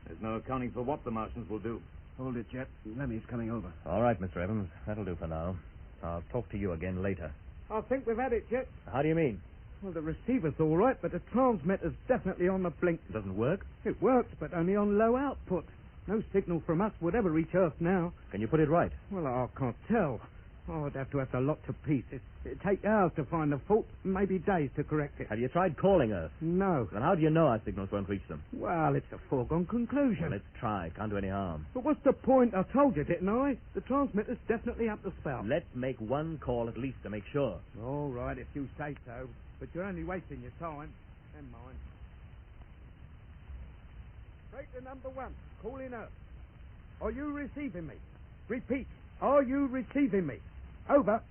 There's no accounting for what the Martians will do. Hold it, Jet. Lemmy's coming over. All right, Mr. Evans. That'll do for now. I'll talk to you again later. I think we've had it, Jet. How do you mean? Well, the receiver's all right, but the transmitter's definitely on the blink. It doesn't work? It works, but only on low output. No signal from us would ever reach Earth now. Can you put it right? Well, I can't tell. Oh, I'd have to the lot to pieces. It'd take hours to find the fault, maybe days to correct it. Have you tried calling Earth? No. Then how do you know our signals won't reach them? Well, it's a foregone conclusion. Well, let's try. Can't do any harm. But what's the point? I told you, didn't I? The transmitter's definitely up the spout. Let's make one call at least to make sure. All right, if you say so. But you're only wasting your time. And mine. Break to number 1. Calling Earth. Are you receiving me? Repeat. Are you receiving me? Over.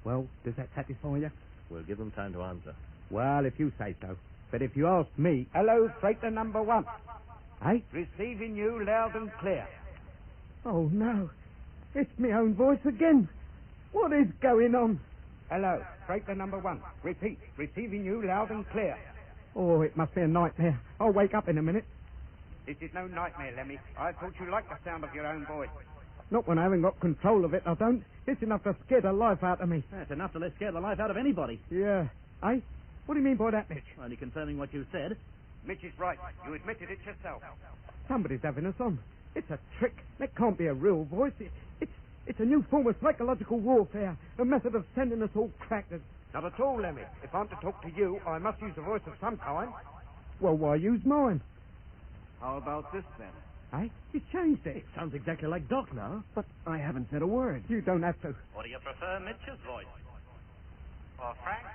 Well, does that satisfy you? We'll give them time to answer. Well, if you say so. But if you ask me... Hello, freighter number 1. Hey? Receiving you loud and clear. Oh, no. It's my own voice again. What is going on? Hello, freighter number 1. Repeat. Receiving you loud and clear. Oh, it must be a nightmare. I'll wake up in a minute. This is no nightmare, Lemmy. I thought you liked the sound of your own voice. Not when I haven't got control of it, I don't. It's enough to scare the life out of me. That's enough to let scare the life out of anybody. Yeah. Eh? What do you mean by that, Mitch? Only confirming what you said. Mitch is right. You admitted it yourself. Somebody's having us on. It's a trick. That can't be a real voice. It's a new form of psychological warfare. A method of sending us all crackers. Not at all, Lemmy. If I'm to talk to you, I must use a voice of some kind. Well, why use mine? How about this, then? Eh? You changed it. It sounds exactly like Doc now. But I haven't said a word. You don't have to. Or do you prefer Mitch's voice? Or Frank's?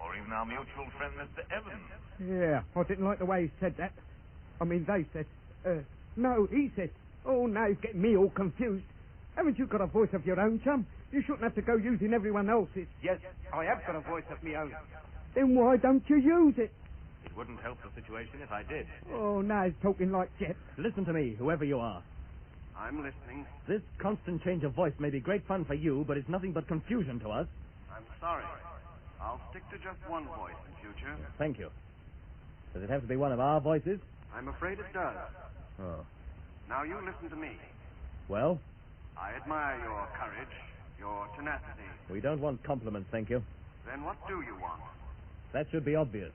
Or even our mutual friend, Mr. Evans? Yeah, I didn't like the way he said that. I mean, they said. No, he said. Oh, now he's getting me all confused. Haven't you got a voice of your own, chum? You shouldn't have to go using everyone else's. Yes, I have got a voice of my own. Then why don't you use it? It wouldn't help the situation if I did. Oh, now he's talking like Jet. Listen to me, whoever you are. I'm listening. This constant change of voice may be great fun for you, but it's nothing but confusion to us. I'm sorry. I'll stick to just one voice in future. Thank you. Does it have to be one of our voices? I'm afraid it does. Oh. Now you listen to me. Well? I admire your courage, your tenacity. We don't want compliments, thank you. Then what do you want? That should be obvious.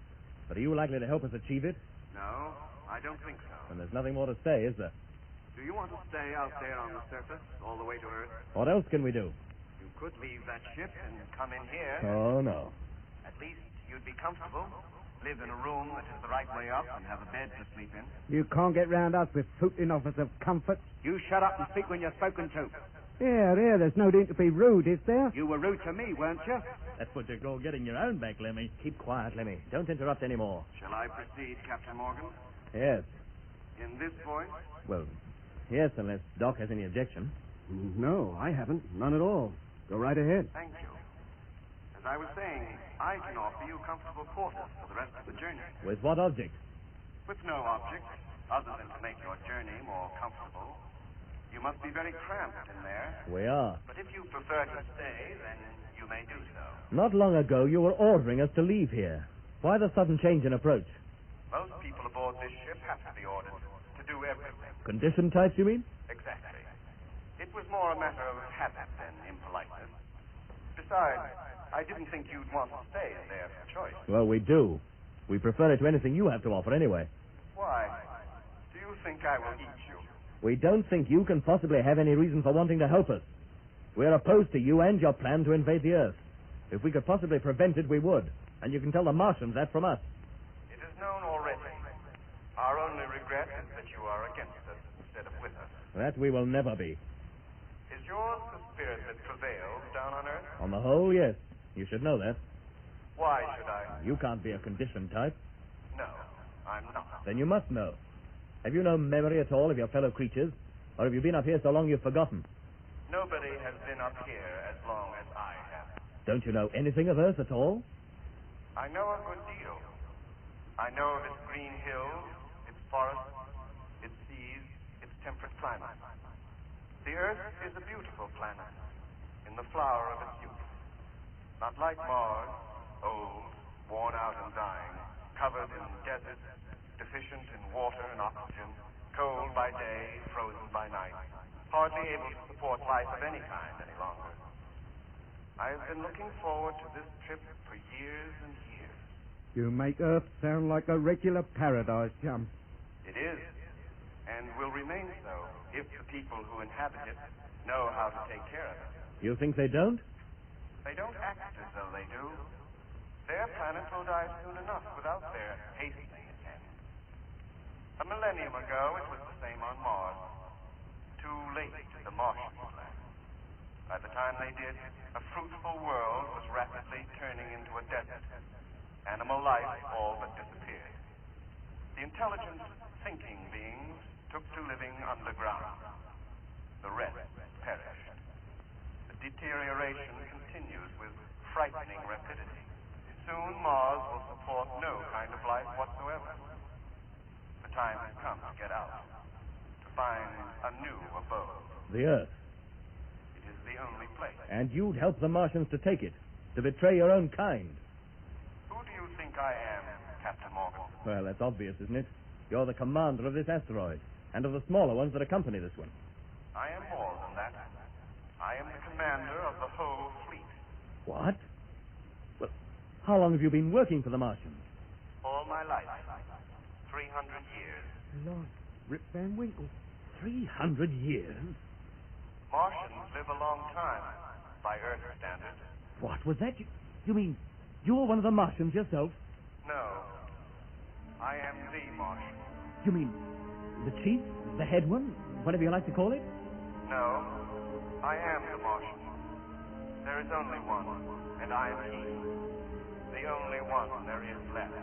But are you likely to help us achieve it? No, I don't think so. And there's nothing more to say, is there? Do you want to stay out there on the surface, all the way to Earth? What else can we do? You could leave that ship and come in here. Oh, no. At least you'd be comfortable. Live in a room that is the right way up and have a bed to sleep in. You can't get round us with footing offers of comfort. You shut up and speak when you're spoken to. Yeah, there's no need to be rude, is there? You were rude to me, weren't you? That's what you call getting your own back, Lemmy. Keep quiet, Lemmy. Don't interrupt any more. Shall I proceed, Captain Morgan? Yes. In this voice? Well, yes, unless Doc has any objection. No, I haven't. None at all. Go right ahead. Thank you. As I was saying, I can offer you comfortable quarters for the rest of the journey. With what object? With no object, other than to make your journey more comfortable. You must be very cramped in there. We are. But if you prefer to stay, then you may do so. Not long ago, you were ordering us to leave here. Why the sudden change in approach? Most people aboard this ship have to be ordered to do everything. Condition types, you mean? Exactly. It was more a matter of habit than impoliteness. Besides, I didn't think you'd want to stay in there for choice. Well, we do. We prefer it to anything you have to offer anyway. Why? Do you think I will eat you? We don't think you can possibly have any reason for wanting to help us. We're opposed to you and your plan to invade the Earth. If we could possibly prevent it, we would. And you can tell the Martians that from us. It is known regret is that you are against us instead of with us. That we will never be. Is yours the spirit that prevails down on Earth? On the whole, yes. You should know that. Why should I? You can't be a conditioned type. No, I'm not. Then you must know. Have you no memory at all of your fellow creatures? Or have you been up here so long you've forgotten? Nobody has been up here as long as I have. Don't you know anything of Earth at all? I know a good deal. I know of its green hills, its forests, its seas, its temperate climate. The Earth is a beautiful planet, in the flower of its youth. Not like Mars, old, worn out and dying, covered in deserts, deficient in water and oxygen, cold by day, frozen by night, hardly able to support life of any kind any longer. I have been looking forward to this trip for years and years. You make Earth sound like a regular paradise, chum. It is, and will remain so, if the people who inhabit it know how to take care of it. You think they don't? They don't act as though they do. Their planet will die soon enough without their hastening its end. A millennium ago, it was the same on Mars. Too late did the Martians land. By the time they did, a fruitful world was rapidly turning into a desert. Animal life all but disappeared. The intelligent, thinking beings took to living underground. The rest perished. The deterioration continues with frightening rapidity. Soon Mars will support no kind of life whatsoever. The time has come to get out, to find a new abode. The Earth. It is the only place. And you'd help the Martians to take it, to betray your own kind. Who do you think I am, Captain Morgan? Well, that's obvious, isn't it? You're the commander of this asteroid, and of the smaller ones that accompany this one. I am more than that. I am the commander of the whole fleet. What? Well, how long have you been working for the Martians? All my life. 300 years. Lord, Rip Van Winkle. 300 years? Martians live a long time, by Earth standards. What was that? You mean you're one of the Martians yourself? No. I am the Martian. You mean the chief, the head one, whatever you like to call it? No. I am the Martian. There is only one, and I am he. The only one there is left.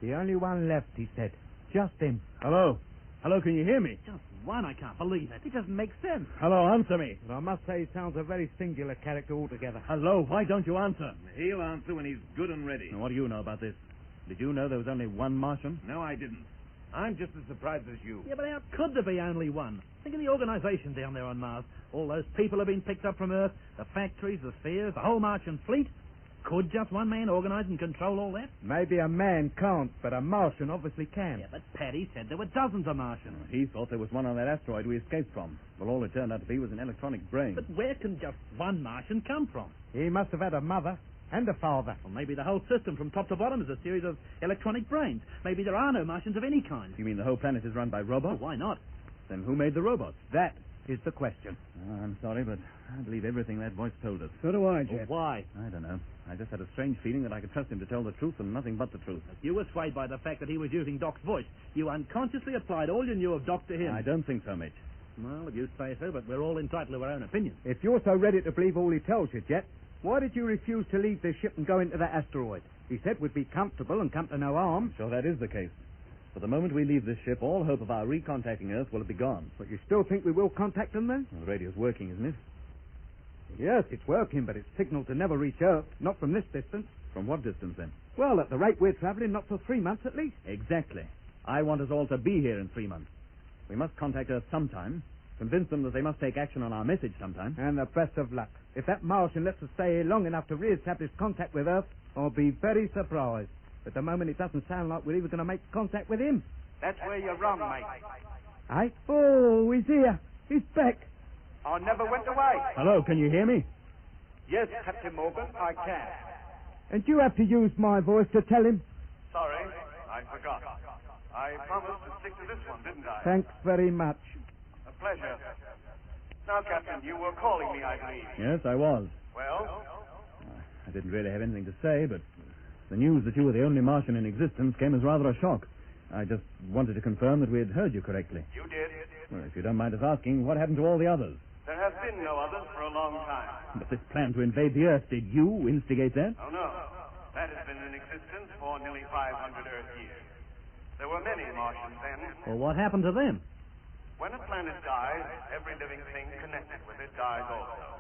The only one left, he said. Just him. Hello? Hello, can you hear me? Just one, I can't believe it. It doesn't make sense. Hello, answer me. But I must say he sounds a very singular character altogether. Hello, why don't you answer? He'll answer when he's good and ready. Now, what do you know about this? Did you know there was only one Martian? No, I didn't. I'm just as surprised as you. Yeah, but how could there be only one? Think of the organization down there on Mars. All those people have been picked up from Earth, the factories, the spheres, the whole Martian fleet. Could just one man organize and control all that? Maybe a man can't, but a Martian obviously can. Yeah, but Paddy said there were dozens of Martians. He thought there was one on that asteroid we escaped from. Well, all it turned out to be was an electronic brain. But where can just one Martian come from? He must have had a mother and a father. Well, maybe the whole system from top to bottom is a series of electronic brains. Maybe there are no Martians of any kind. You mean the whole planet is run by robots? Well, why not? Then who made the robots? That is the question. Oh, I'm sorry, but I believe everything that voice told us. So do I, Jet. Why? I don't know. I just had a strange feeling that I could trust him to tell the truth and nothing but the truth. If you were swayed by the fact that he was using Doc's voice, you unconsciously applied all you knew of Doc to him. I don't think so, Mitch. Well, if you say so, but we're all entitled to our own opinions. If you're so ready to believe all he tells you, Jet, why did you refuse to leave this ship and go into that asteroid? He said we'd be comfortable and come to no harm. I'm sure that is the case. But the moment we leave this ship, all hope of our recontacting Earth will be gone. But you still think we will contact them then? Well, the radio's working, isn't it? Yes, it's working, but it's signaled to never reach Earth. Not from this distance. From what distance, then? Well, at the rate we're traveling, not for 3 months at least. Exactly. I want us all to be here in 3 months. We must contact Earth sometime, convince them that they must take action on our message sometime. And the best of luck. If that Martian lets us stay here long enough to re-establish contact with Earth, I'll be very surprised. At the moment, it doesn't sound like we're even going to make contact with him. That's where you're wrong, mate. Hey? Oh, he's here. He's back. I never went away. Hello, can you hear me? Yes, Captain Morgan, I can. And you have to use my voice to tell him? Sorry, I forgot. I promised to stick to this one, didn't I? Thanks very much. A pleasure. Now, Captain, you were calling me, I believe. Yes, I was. Well? I didn't really have anything to say, but the news that you were the only Martian in existence came as rather a shock. I just wanted to confirm that we had heard you correctly. You did. Well, if you don't mind us asking, what happened to all the others? There have been no others for a long time. But this plan to invade the Earth, did you instigate that? Oh, no. That has been in existence for nearly 500 Earth years. There were many Martians then. Well, what happened to them? When a planet dies, every living thing connected with it dies also.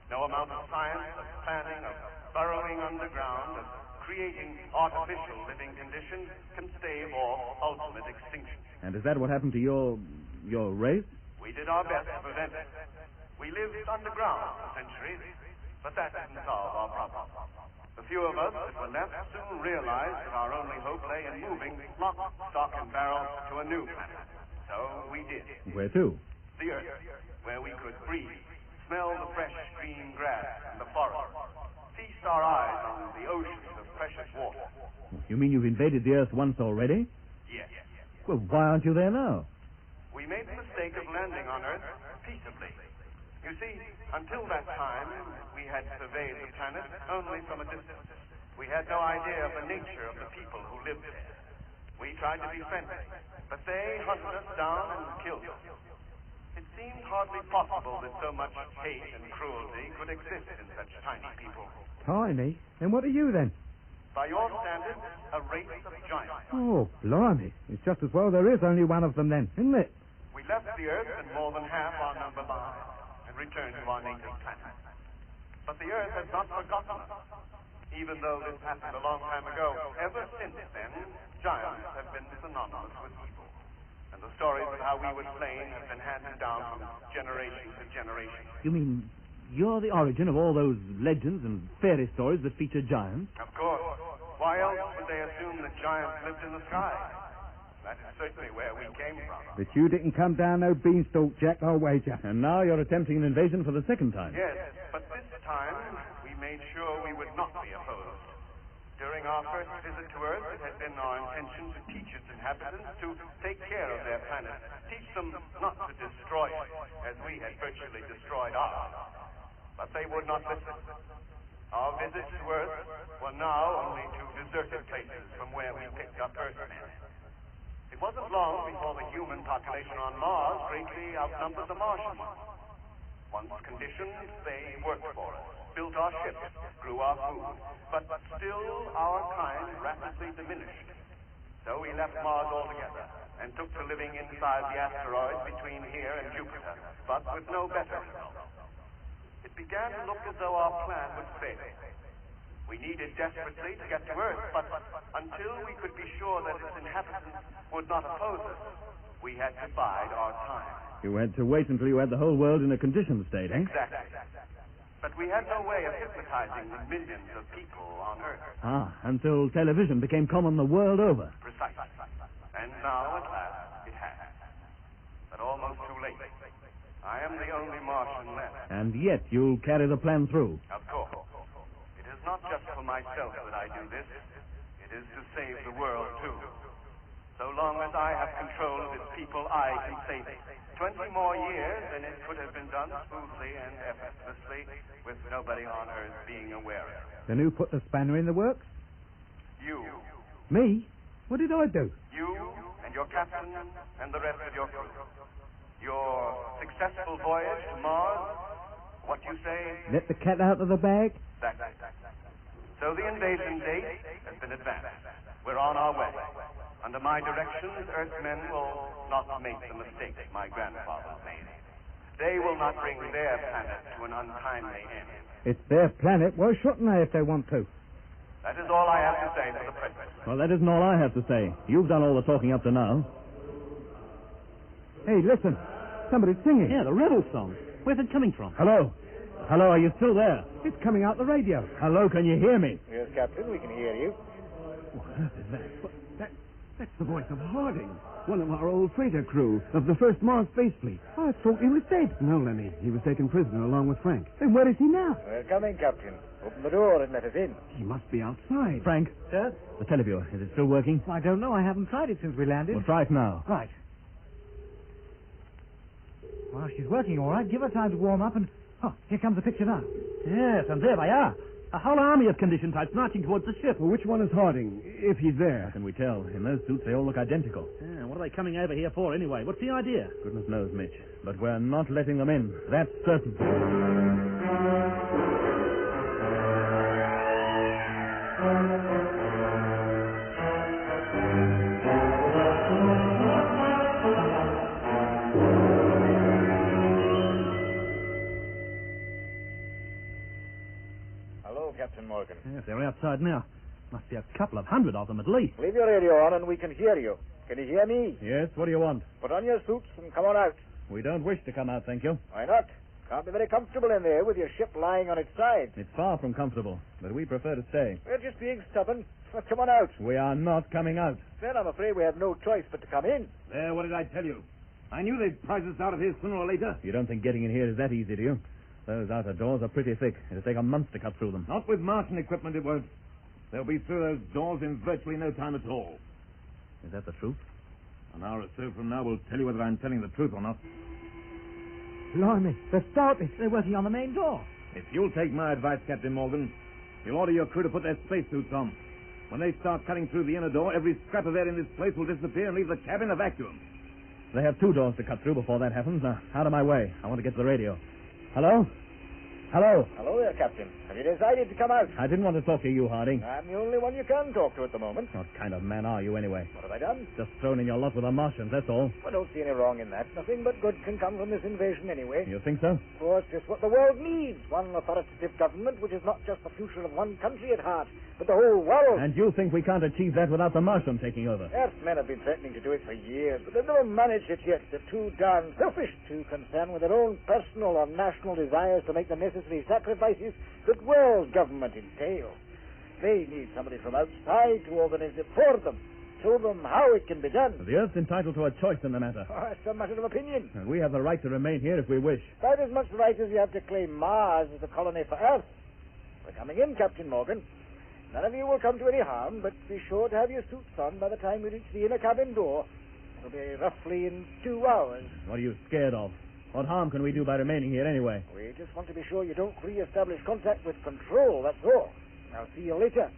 No amount of science, of planning, of burrowing underground, of creating artificial living conditions can stave off ultimate extinction. And is that what happened to your race? We did our best to prevent it. We lived underground for centuries, but that didn't solve our problem. The few of us that were left soon realized that our only hope lay in moving lock, stock, and barrel to a new planet. So we did. Where to? The Earth, where we could breathe, smell the fresh green grass and the forest, feast our eyes on the oceans of precious water. You mean you've invaded the Earth once already? Yes. Well, why aren't you there now? We made the mistake of landing on Earth peaceably. You see, until that time, we had surveyed the planet only from a distance. We had no idea of the nature of the people who lived there. We tried to be friendly, but they hunted us down and killed us. It seemed hardly possible that so much hate and cruelty could exist in such tiny people. Tiny? And what are you then? By your standards, a race of giants. Oh, blimey. It's just as well there is only one of them then, isn't it? We left the Earth and more than half our number behind and returned to our native planet. But the Earth has not forgotten us. Even though this happened a long time ago, ever since then, giants have been synonymous with evil. And the stories of how we were slain have been handed down from generation to generation. You mean you're the origin of all those legends and fairy stories that feature giants? Of course. Why else would they assume that giants lived in the sky? That is certainly where we came from. But you didn't come down no beanstalk, Jack, I'll wager. And now you're attempting an invasion for the second time. Yes, but this time we made sure we would not be opposed. During our first visit to Earth, it had been our intention to teach its inhabitants to take care of their planet, teach them not to destroy it, as we had virtually destroyed ours. But they would not listen. Our visits to Earth were now only to deserted places from where we picked up Earthmen. It wasn't long before the human population on Mars greatly outnumbered the Martian one. Once conditioned, they worked for us, built our ships, grew our food, but still our kind rapidly diminished. So we left Mars altogether and took to living inside the asteroids between here and Jupiter, but with no better result. It began to look as though our plan would fail. We needed desperately to get to Earth, but until we could be sure that its inhabitants would not oppose us, we had to bide our time. You had to wait until you had the whole world in a conditioned state, eh? Exactly. But we had no way of hypnotizing the millions of people on Earth. Ah, until television became common the world over. Precisely. And now, at last, it has. But almost too late. I am the only Martian left. And yet you'll carry the plan through. Of course. It is not just for myself that I do this. It is to save the world, too. So long as I have control of its people, I can save it. 20 more years, and it could have been done smoothly and effortlessly, with nobody on Earth being aware of it. Then who put the spanner in the works? You. Me? What did I do? You and your captain and the rest of your crew. Your successful voyage to Mars, what you say? Let the cat out of the bag? That's it. So the invasion date has been advanced. We're on our way. Under my directions, Earthmen will not make the mistakes my grandfather made. They will not bring their planet to an untimely end. It's their planet. Why shouldn't they if they want to? That is all I have to say for the present. Well, that isn't all I have to say. You've done all the talking up to now. Hey, listen. Somebody's singing. Yeah, the rebel song. Where's it coming from? Hello? Hello, are you still there? It's coming out the radio. Hello, can you hear me? Yes, Captain, we can hear you. What on earth is that? That's the voice of Harding, one of our old freighter crew of the first Mars Space Fleet. I thought he was dead. No, Lemmy. He was taken prisoner along with Frank. And where is he now? We're coming, Captain. Open the door and let us in. He must be outside. Frank, Sir? the televiewer, is it still working? I don't know. I haven't tried it since we landed. We'll try it now. Right. Well, she's working all right. Give her time to warm up and... Oh, here comes the picture now. Yes, and there they are. A whole army of condition types marching towards the ship. Well, which one is Harding, if he's there? How can we tell? In those suits, they all look identical. Yeah, what are they coming over here for anyway? What's the idea? Goodness knows, Mitch. But we're not letting them in. That's certain. Captain Morgan. Yes, they're outside now. Must be a couple of hundred of them at least. Leave your radio on and we can hear you. Can you hear me? Yes, what do you want? Put on your suits and come on out. We don't wish to come out, thank you. Why not? Can't be very comfortable in there with your ship lying on its side. It's far from comfortable, but we prefer to stay. We're just being stubborn. Come on out. We are not coming out. Then I'm afraid we have no choice but to come in. There, what did I tell you? I knew they'd prize us out of here sooner or later. You don't think getting in here is that easy, do you? Those outer doors are pretty thick. It'll take a month to cut through them. Not with Martian equipment, it won't. They'll be through those doors in virtually no time at all. Is that the truth? An hour or so from now, we'll tell you whether I'm telling the truth or not. Blimey, they've started. They're working on the main door. If you'll take my advice, Captain Morgan, you'll order your crew to put their spacesuits on. When they start cutting through the inner door, every scrap of air in this place will disappear and leave the cabin a vacuum. They have two doors to cut through before that happens. Now, out of my way. I want to get to the radio. Hello? Hello? Hello there, Captain. Have you decided to come out? I didn't want to talk to you, Harding. I'm the only one you can talk to at the moment. What kind of man are you, anyway? What have I done? Just thrown in your lot with the Martians, that's all. I don't see any wrong in that. Nothing but good can come from this invasion anyway. You think so? Of course, just what the world needs. One authoritative government which is not just the future of one country at heart, but the whole world. And you think we can't achieve that without the Martian taking over? Earthmen have been threatening to do it for years, but they've never managed it yet. They're too darn selfish, too concerned with their own personal or national desires to make the necessary sacrifices that world government entails. They need somebody from outside to organize it for them, show them how it can be done. The Earth's entitled to a choice in the matter. Oh, it's a matter of opinion. And we have the right to remain here if we wish. About as much right as you have to claim Mars as a colony for Earth. We're coming in, Captain Morgan. None of you will come to any harm, but be sure to have your suits on by the time we reach the inner cabin door. It'll be roughly in 2 hours. What are you scared of? What harm can we do by remaining here anyway? We just want to be sure you don't re-establish contact with Control, that's all. I'll see you later.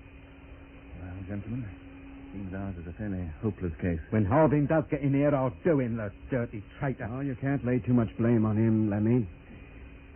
Well, gentlemen, seems ours is a fairly hopeless case. When Harding does get in here, I'll do him, the dirty traitor. Oh, you can't lay too much blame on him, Lemmy.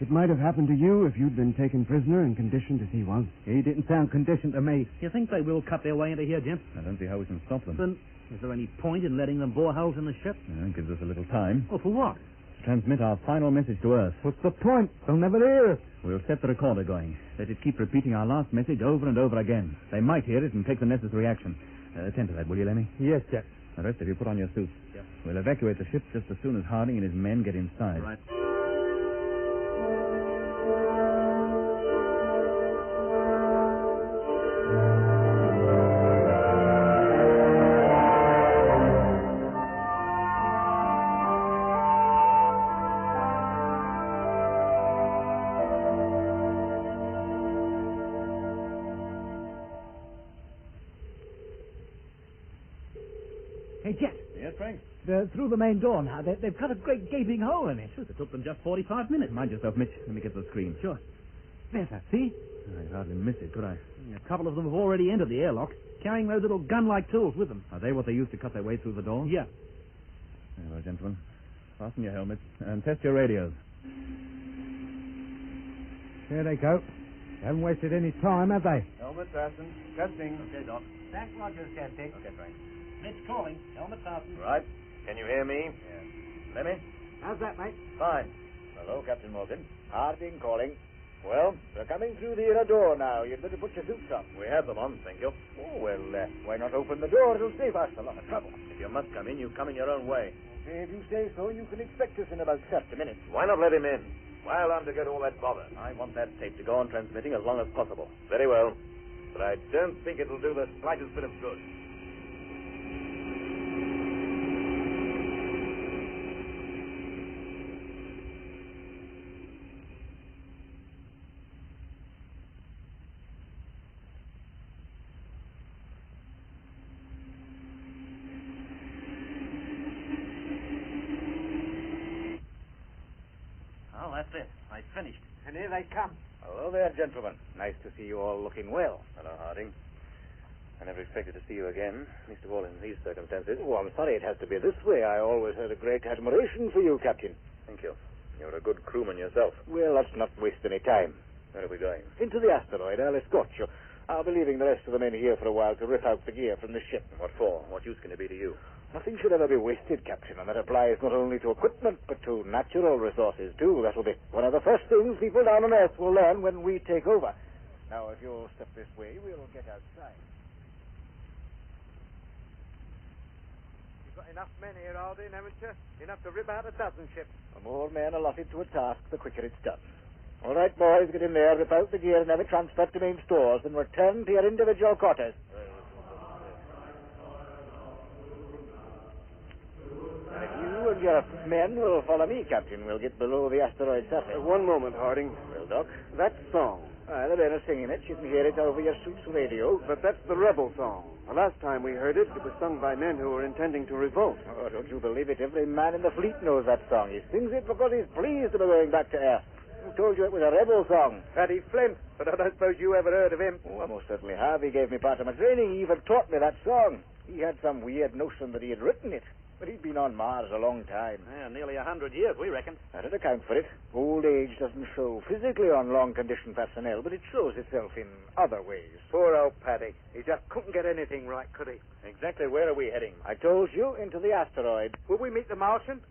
It might have happened to you if you'd been taken prisoner and conditioned as he was. He didn't sound conditioned to me. You think they will cut their way into here, Jim? I don't see how we can stop them. Then, is there any point in letting them bore holes in the ship? It gives us a little time. Oh, for what? To transmit our final message to Earth. What's the point? They'll never hear us. We'll set the recorder going. Let it keep repeating our last message over and over again. They might hear it and take the necessary action. Attend to that, will you, Lemmy? Yes, Jack. The rest of you put on your suits. Yeah. We'll evacuate the ship just as soon as Harding and his men get inside. Right. Hey, Jet. Yes, Frank? They're through the main door now. They've cut a great gaping hole in it. Sure, it took them just 45 minutes. Mind yourself, Mitch. Let me get the screen. Sure. There's that, see? I'd hardly miss it, could I? A couple of them have already entered the airlock, carrying those little gun-like tools with them. Are they what they used to cut their way through the door? Yeah. Very well, gentlemen. Fasten your helmets and test your radios. Here they go. They haven't wasted any time, have they? Helmet fastened. Testing. Okay, Doc. Frank Rogers testing. Okay, Frank. Mitch calling. Helmet fastened. Right. Can you hear me? Yes. Lemmy? How's that, mate? Fine. Hello, Captain Morgan. Harding calling. Well, they're coming through the inner door now. You'd better put your suits on. We have them on, thank you. Oh, well, why not open the door? It'll save us a lot of trouble. If you must come in, you come in your own way. Okay, if you say so, you can expect us in about 30 minutes. Why not let him in? Why allow him to go to all that bother? I want that tape to go on transmitting as long as possible. Very well. But I don't think it'll do the slightest bit of good. finished. And here they come. Hello there, gentlemen. Nice to see you all looking well. Hello, Harding. I never expected to see you again, least of all in these circumstances. Oh, I'm sorry it has to be this way. I always had a great admiration for you, Captain. Thank you. You're a good crewman yourself. Well, let's not waste any time. Where are we going? Into the asteroid. I'll escort you. I'll be leaving the rest of the men here for a while to rip out the gear from the ship. What for? What use can it be to you? Nothing should ever be wasted, Captain, and that applies not only to equipment, but to natural resources, too. That will be one of the first things people down on Earth will learn when we take over. Now, if you'll step this way, we'll get outside. You've got enough men here, Harding, haven't you? Enough to rip out a dozen ships. The more men allotted to a task, the quicker it's done. All right, boys, get in there, rip out the gear, and have it transferred to main stores, and return to your individual quarters. You and your men will follow me, Captain. We'll get below the asteroid surface. One moment, Harding. Well, Doc? That song. The men are singing it. You can hear it over your suit's radio. But that's the rebel song. The last time we heard it, it was sung by men who were intending to revolt. Oh, don't you believe it? Every man in the fleet knows that song. He sings it because he's pleased to be going back to Earth. Who told you it was a rebel song? Paddy Flint, but I don't suppose you ever heard of him. Oh, I most certainly have. He gave me part of my training. He even taught me that song. He had some weird notion that he had written it. But he'd been on Mars a long time. Yeah, nearly 100 years, we reckon. That'd account for it. Old age doesn't show physically on long-conditioned personnel, but it shows itself in other ways. Poor old Paddy. He just couldn't get anything right, could he? Exactly where are we heading? I told you, into the asteroid. Will we meet the Martian?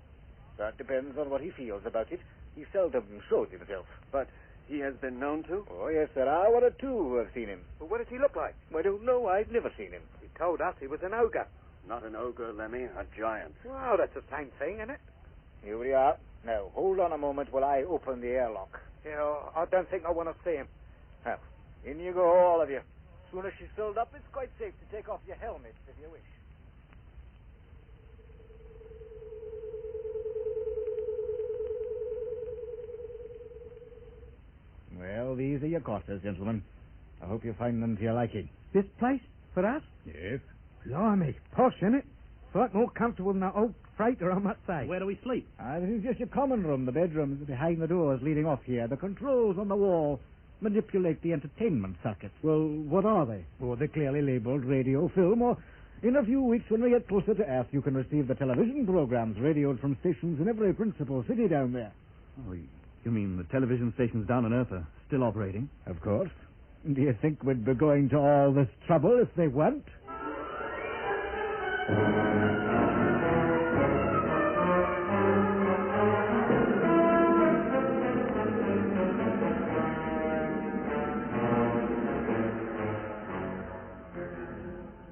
That depends on what he feels about it. He seldom shows himself. But he has been known to? Oh, yes, there are one or two who have seen him. Well, what does he look like? I don't know. I've never seen him. He told us he was an ogre. Not an ogre, Lemmy, a giant. Well, that's the same thing, isn't it? Here we are. Now, hold on a moment while I open the airlock. Yeah, I don't think I want to see him. Well, in you go, all of you. As soon as she's filled up, it's quite safe to take off your helmets if you wish. Well, these are your quarters, gentlemen. I hope you find them to your liking. This place? For us? Yes. Blimey, posh, isn't it? It's like more comfortable than that old freighter, I must say. Where do we sleep? This is just your common room. The bedrooms are behind the doors leading off here. The controls on the wall manipulate the entertainment circuits. Well, what are they? Oh, they're clearly labeled radio, film, or in a few weeks when we get closer to Earth, you can receive the television programs radioed from stations in every principal city down there. Oh, you mean the television stations down on Earth are still operating? Of course. Do you think we'd be going to all this trouble if they weren't?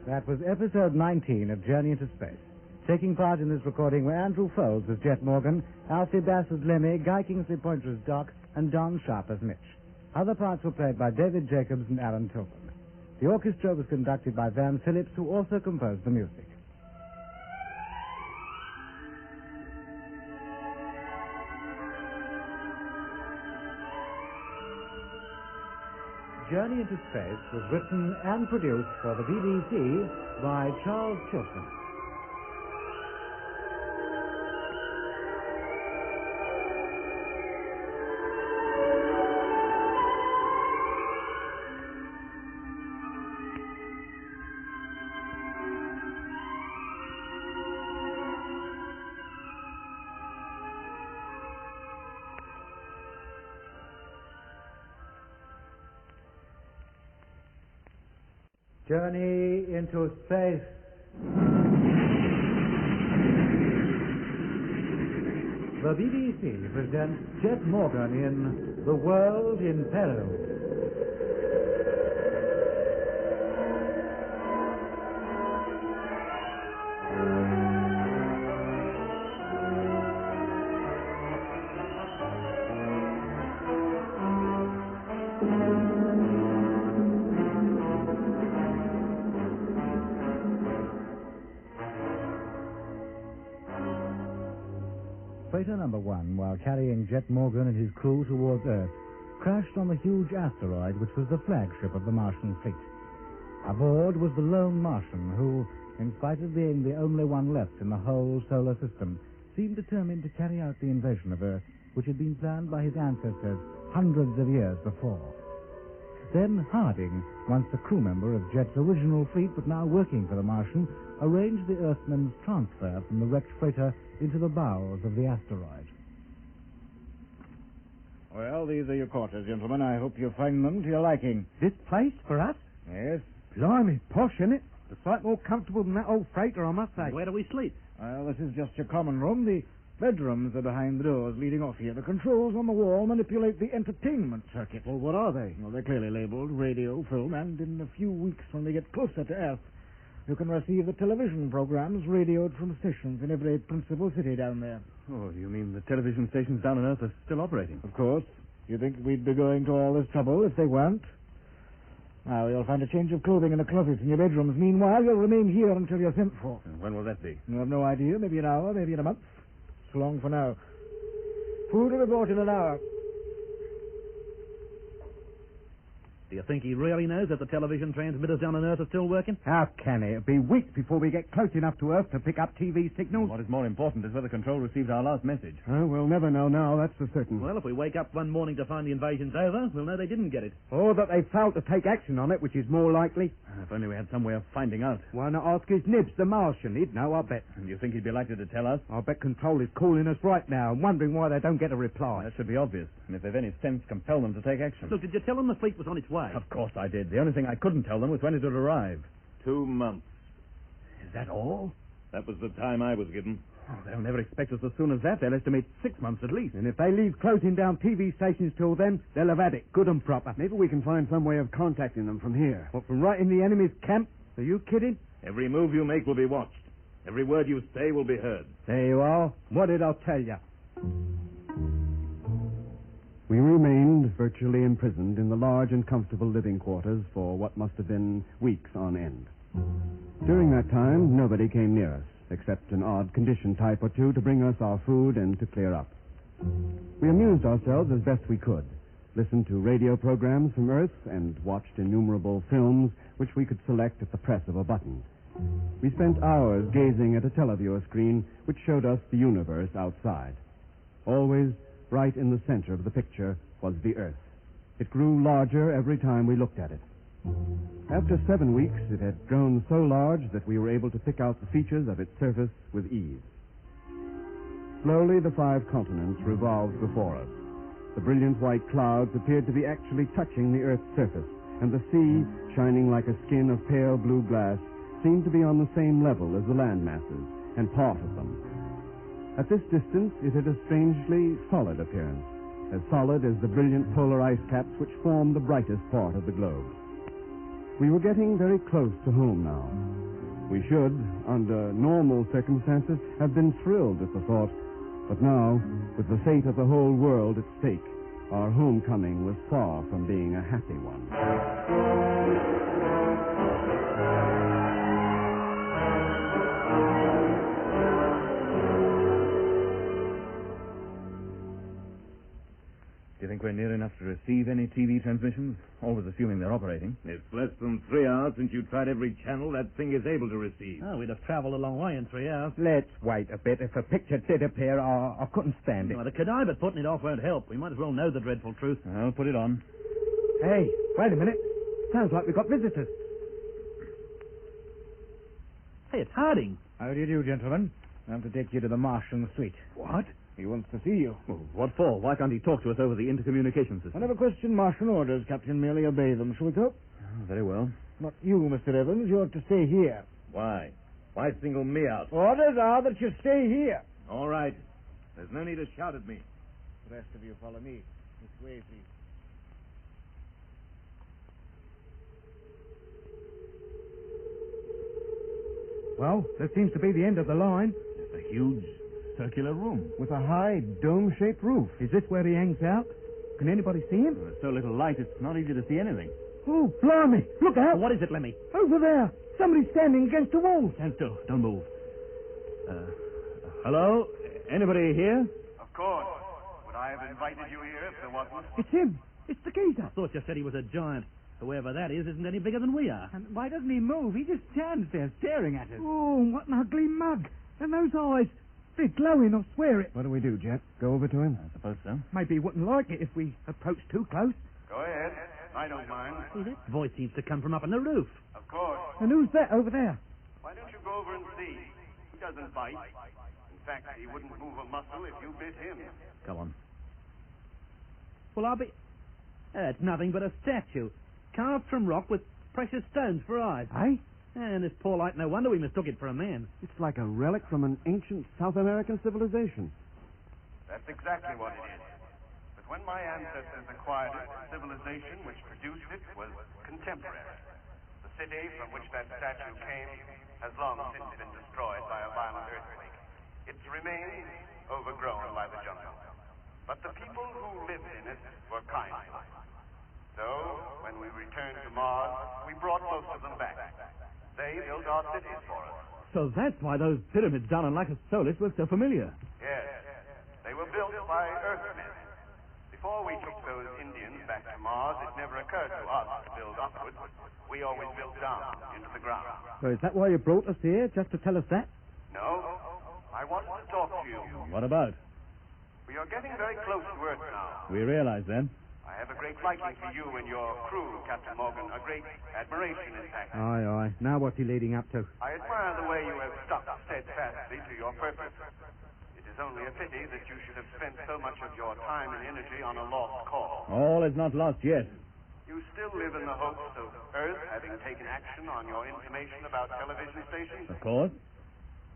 That was episode 19 of Journey into Space. Taking part in this recording were Andrew Foulds as Jet Morgan, Alfie Bass as Lemmy, Guy Kingsley Pointer as Doc, and Don Sharp as Mitch. Other parts were played by David Jacobs and Alan Tilton. The orchestra was conducted by Van Phillips, who also composed the music. Journey into Space was written and produced for the BBC by Charles Chilton. Journey into Space. The BBC presents Jet Morgan in The World in Peril. Freighter number 1, while carrying Jet Morgan and his crew towards Earth, crashed on the huge asteroid which was the flagship of the Martian fleet. Aboard was the lone Martian who, in spite of being the only one left in the whole solar system, seemed determined to carry out the invasion of Earth which had been planned by his ancestors hundreds of years before. Then Harding, once a crew member of Jet's original fleet but now working for the Martian, arranged the Earthman's transfer from the wrecked freighter into the bowels of the asteroid. Well, these are your quarters, gentlemen. I hope you find them to your liking. This place for us? Yes. Blimey, posh, isn't it? A sight more comfortable than that old freighter, I must say. Where do we sleep? Well, this is just your common room. The bedrooms are behind the doors leading off here. The controls on the wall manipulate the entertainment circuit. Well, what are they? Well, they're clearly labeled radio, film, and in a few weeks when we get closer to Earth, you can receive the television programs radioed from stations in every principal city down there. Oh, you mean the television stations down on Earth are still operating? Of course. You think we'd be going to all this trouble if they weren't? Now, you'll find a change of clothing in the closets in your bedrooms. Meanwhile, you'll remain here until you're sent for. And when will that be? You have no idea. Maybe an hour, maybe in a month. So long for now. Food will be brought in an hour. Do you think he really knows that the television transmitters down on Earth are still working? How can he? It'll be weeks before we get close enough to Earth to pick up TV signals. What is more important is whether Control received our last message. We'll never know now, that's for certain. Well, if we wake up one morning to find the invasion's over, we'll know they didn't get it. Or that they failed to take action on it, which is more likely. If only we had some way of finding out. Why not ask his nibs, the Martian? He'd know, I bet. And you think he'd be likely to tell us? I bet Control is calling us right now and wondering why they don't get a reply. That should be obvious. And if they've any sense, compel them to take action. Look, did you tell them the fleet was on its way? Of course I did. The only thing I couldn't tell them was when it would arrive. 2 months. Is that all? That was the time I was given. Oh, they'll never expect us as soon as that. They'll estimate 6 months at least. And if they leave closing down TV stations till then, they'll have had it, good and proper. Maybe we can find some way of contacting them from here. What, from right in the enemy's camp? Are you kidding? Every move you make will be watched. Every word you say will be heard. There you are. What did I tell you? We remained virtually imprisoned in the large and comfortable living quarters for what must have been weeks on end. During that time, nobody came near us, except an odd condition type or two to bring us our food and to clear up. We amused ourselves as best we could, listened to radio programs from Earth, and watched innumerable films which we could select at the press of a button. We spent hours gazing at a televiewer screen which showed us the universe outside. Always right in the center of the picture was the Earth. It grew larger every time we looked at it. After 7 weeks, it had grown so large that we were able to pick out the features of its surface with ease. Slowly, the 5 continents revolved before us. The brilliant white clouds appeared to be actually touching the Earth's surface, and the sea, shining like a skin of pale blue glass, seemed to be on the same level as the land masses, and part of them. At this distance, it had a strangely solid appearance, as solid as the brilliant polar ice caps which form the brightest part of the globe. We were getting very close to home now. We should, under normal circumstances, have been thrilled at the thought, but now, with the fate of the whole world at stake, our homecoming was far from being a happy one. Do you think we're near enough to receive any TV transmissions? Always assuming they're operating. It's less than 3 hours since you tried every channel that thing is able to receive. Oh, we'd have travelled a long way in 3 hours. Let's wait a bit. If a picture did appear, I couldn't stand it. Well, the cadaver putting it off won't help. We might as well know the dreadful truth. I'll put it on. Hey, wait a minute. Sounds like we've got visitors. Hey, it's Harding. How do you do, gentlemen? I'm to take you to the Martian suite. What? He wants to see you. Well, what for? Why can't he talk to us over the intercommunication system? I never question Martian orders, Captain. Merely obey them. Shall we go? Oh, very well. Not you, Mr. Evans. You're to stay here. Why? Why single me out? Orders are that you stay here. All right. There's no need to shout at me. The rest of you follow me. This way, please. Well, that seems to be the end of the line. It's a huge circular room. With a high, dome-shaped roof. Is this where he hangs out? Can anybody see him? Well, there's so little light, it's not easy to see anything. Oh, blimey! Look out! What is it, Lemmy? Over there! Somebody's standing against the wall. Stand still. Don't move. Hello? Anybody here? Of course. Would I have invited you here if there wasn't? It's him. It's the geezer. I thought you said he was a giant. Whoever that is isn't any bigger than we are. And why doesn't he move? He just stands there staring at us. Oh, what an ugly mug. And those eyes. They're glowing, I swear it. What do we do, Jet? Go over to him? I suppose so. Maybe he wouldn't like it if we approached too close. Go ahead. I don't mind. See, that voice seems to come from up on the roof. Of course. And who's that over there? Why don't you go over and see? He doesn't bite. In fact, he wouldn't move a muscle if you bit him. Go on. Well, I'll be... It's nothing but a statue, carved from rock with precious stones for eyes. Eh? And this poor light, no wonder we mistook it for a man. It's like a relic from an ancient South American civilization. That's exactly what it is. But when my ancestors acquired it, the civilization which produced it was contemporary. The city from which that statue came has long since been destroyed by a violent earthquake. Its remains overgrown by the jungle. But the people who lived in it were kind to us. So, when we returned to Mars, we brought most of them back. They built our cities for us. So that's why those pyramids down on Lacus Solis look so familiar. Yes, they were built by Earthmen. Before we took those Indians back to Mars, it never occurred to us to build upward. We always built down into the ground. So is that why you brought us here, just to tell us that? No, I wanted to talk to you. What about? We are getting very close to Earth now. We realize then. I have a great liking for you and your crew, Captain Morgan. A great admiration, in fact. Aye, aye. Now what's he leading up to? I admire the way you have stuck steadfastly to your purpose. It is only a pity that you should have spent so much of your time and energy on a lost cause. All is not lost yet. You still live in the hopes of Earth having taken action on your information about television stations? Of course.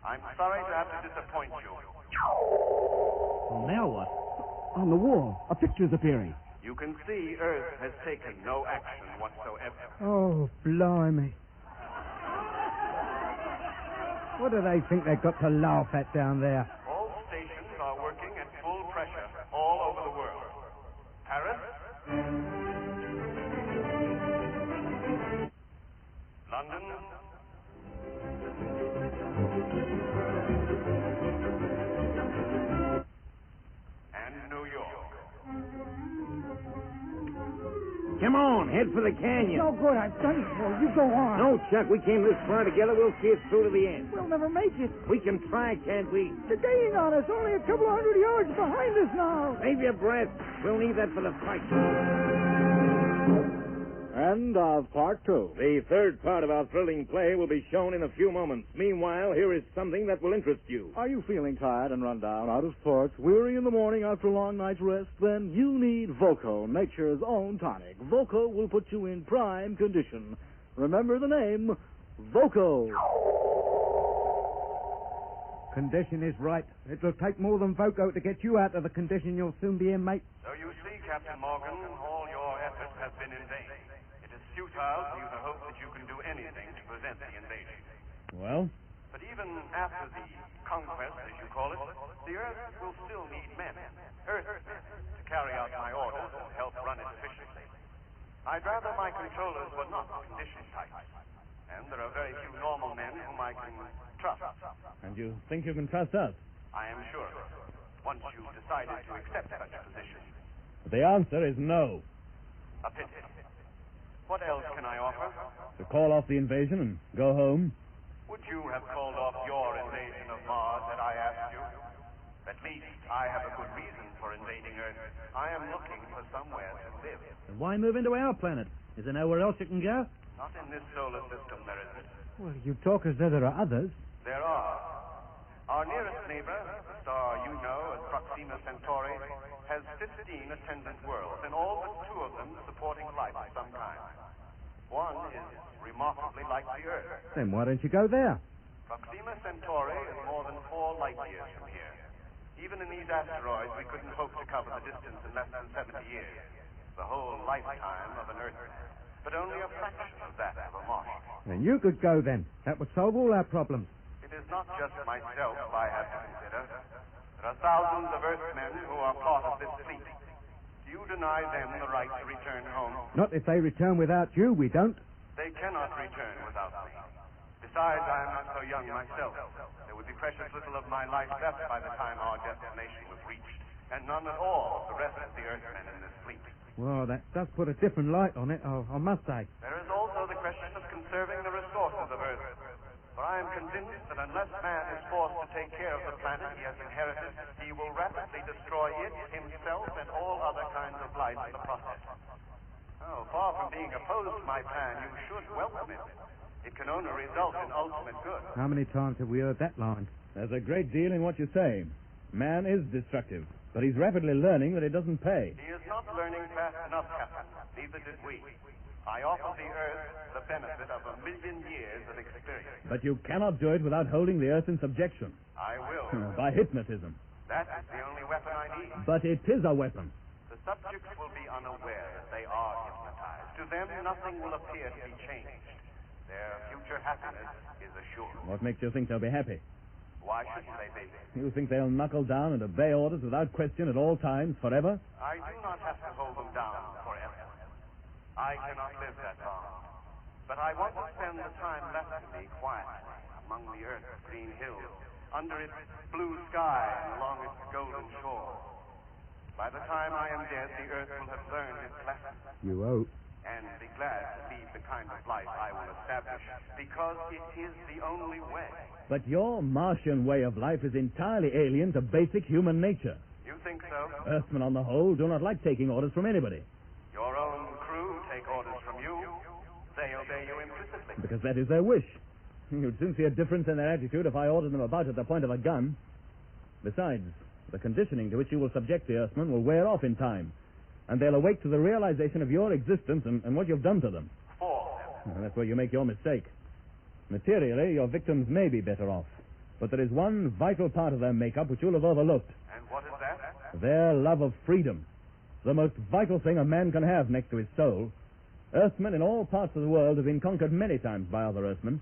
I'm sorry to have to disappoint you. Well, now what? On the wall, a picture's appearing. You can see Earth has taken no action whatsoever. Oh, blimey. What do they think they've got to laugh at down there? All stations are working at full pressure all over the world. Paris, London, and New York. Come on, head for the canyon. No good. I've done it for you. Go on. No, Chuck, we came this far together. We'll see it through to the end. We'll never make it. We can try, can't we? They're gaining on us. Only a couple of 100 yards behind us now. Save your breath. We'll need that for the fight. End of part 2. The third part of our thrilling play will be shown in a few moments. Meanwhile, here is something that will interest you. Are you feeling tired and run down, out of sorts, weary in the morning after a long night's rest? Then you need Voco, nature's own tonic. Voco will put you in prime condition. Remember the name, Voco. Condition is right. It will take more than Voco to get you out of the condition you'll soon be in, mate. So you see, Captain Morgan, all your efforts have been in vain. It is futile for you to hope that you can do anything to prevent the invasion. Well? But even after the conquest, as you call it, the Earth will still need men, Earthmen, to carry out my orders and help run it efficiently. I'd rather my controllers were not condition types. And there are very few normal men whom I can trust. And you think you can trust us? I am sure of it, once you've decided to accept such a position. But the answer is no. A pity. What else can I offer? To call off the invasion and go home? Would you have called off your invasion of Mars had I asked you? At least I have a good reason for invading Earth. I am looking for somewhere to live. And why move into our planet? Is there nowhere else you can go? Not in this solar system, there isn't. Well, you talk as though there are others. There are. Our nearest neighbor, the star you know as Proxima Centauri, has 15 attendant worlds, and all but 2 of them supporting life of some kind. One is remarkably like the Earth. Then why don't you go there? Proxima Centauri is more than 4 light years from here. Even in these asteroids, we couldn't hope to cover the distance in less than 70 years. The whole lifetime of an Earthman. But only a fraction of that of a Martian. Then you could go then. That would solve all our problems. It is not just myself I have to consider. There are thousands of Earthmen who are part of this fleet. Do you deny them the right to return home? Not if they return without you, we don't. They cannot return without me. Besides, I am not so young myself. There would be precious little of my life left by the time our destination was reached, and none at all of the rest of the Earthmen in this fleet. Well, that does put a different light on it, I must say. There is also the question of conserving the resources of Earth. For I I am convinced that unless man is forced to take care of the planet he has inherited, he will rapidly destroy it, himself, and all other kinds of life in the process. Oh, far from being opposed to my plan, you should welcome it. It can only result in ultimate good. How many times have we heard that line? There's a great deal in what you say. Man is destructive, but he's rapidly learning that it doesn't pay. He is not learning fast enough, Captain. Neither did we. I offer the Earth the benefit of 1,000,000 years of experience. But you cannot do it without holding the Earth in subjection. I will. By hypnotism. That is the only weapon I need. But it is a weapon. The subjects will be unaware that they are hypnotized. To them, nothing will appear to be changed. Their future happiness is assured. What makes you think they'll be happy? Why shouldn't they be? You think they'll knuckle down and obey orders without question at all times, forever? I do not have to hold them down forever. I cannot live that long. But I want to spend the time left to me quietly among the Earth's green hills, under its blue sky and along its golden shore. By the time I am dead, the Earth will have learned its lesson. You hope. And be glad to lead the kind of life I will establish, because it is the only way. But your Martian way of life is entirely alien to basic human nature. You think so? Earthmen, on the whole, do not like taking orders from anybody. Your own crew take orders from you. They obey you implicitly. Because that is their wish. You'd soon see a difference in their attitude if I ordered them about at the point of a gun. Besides, the conditioning to which you will subject the Earthmen will wear off in time, and they'll awake to the realization of your existence and what you've done to them. And that's where you make your mistake. Materially, your victims may be better off, but there is one vital part of their makeup which you'll have overlooked. And what is that? Their love of freedom. The most vital thing a man can have next to his soul. Earthmen in all parts of the world have been conquered many times by other Earthmen.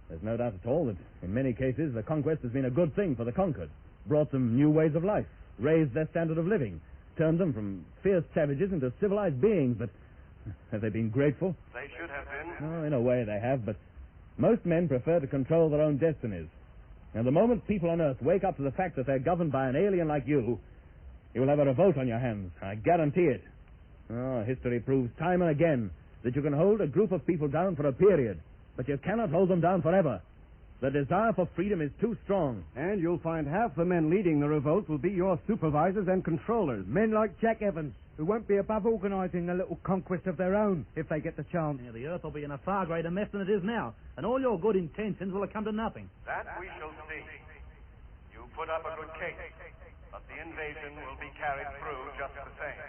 There's no doubt at all that in many cases the conquest has been a good thing for the conquered, brought them new ways of life, raised their standard of living, turned them from fierce savages into civilized beings. But have they been grateful? They should have been. Oh, in a way they have, but most men prefer to control their own destinies. And the moment people on Earth wake up to the fact that they're governed by an alien like you will have a revolt on your hands. I guarantee it. Oh, history proves time and again that you can hold a group of people down for a period, but you cannot hold them down forever. The desire for freedom is too strong. And you'll find half the men leading the revolt will be your supervisors and controllers. Men like Jack Evans, who won't be above organizing a little conquest of their own if they get the chance. Yeah, the Earth will be in a far greater mess than it is now, and all your good intentions will have come to nothing. That we shall see. You put up a good case, but the invasion will be carried through just the same.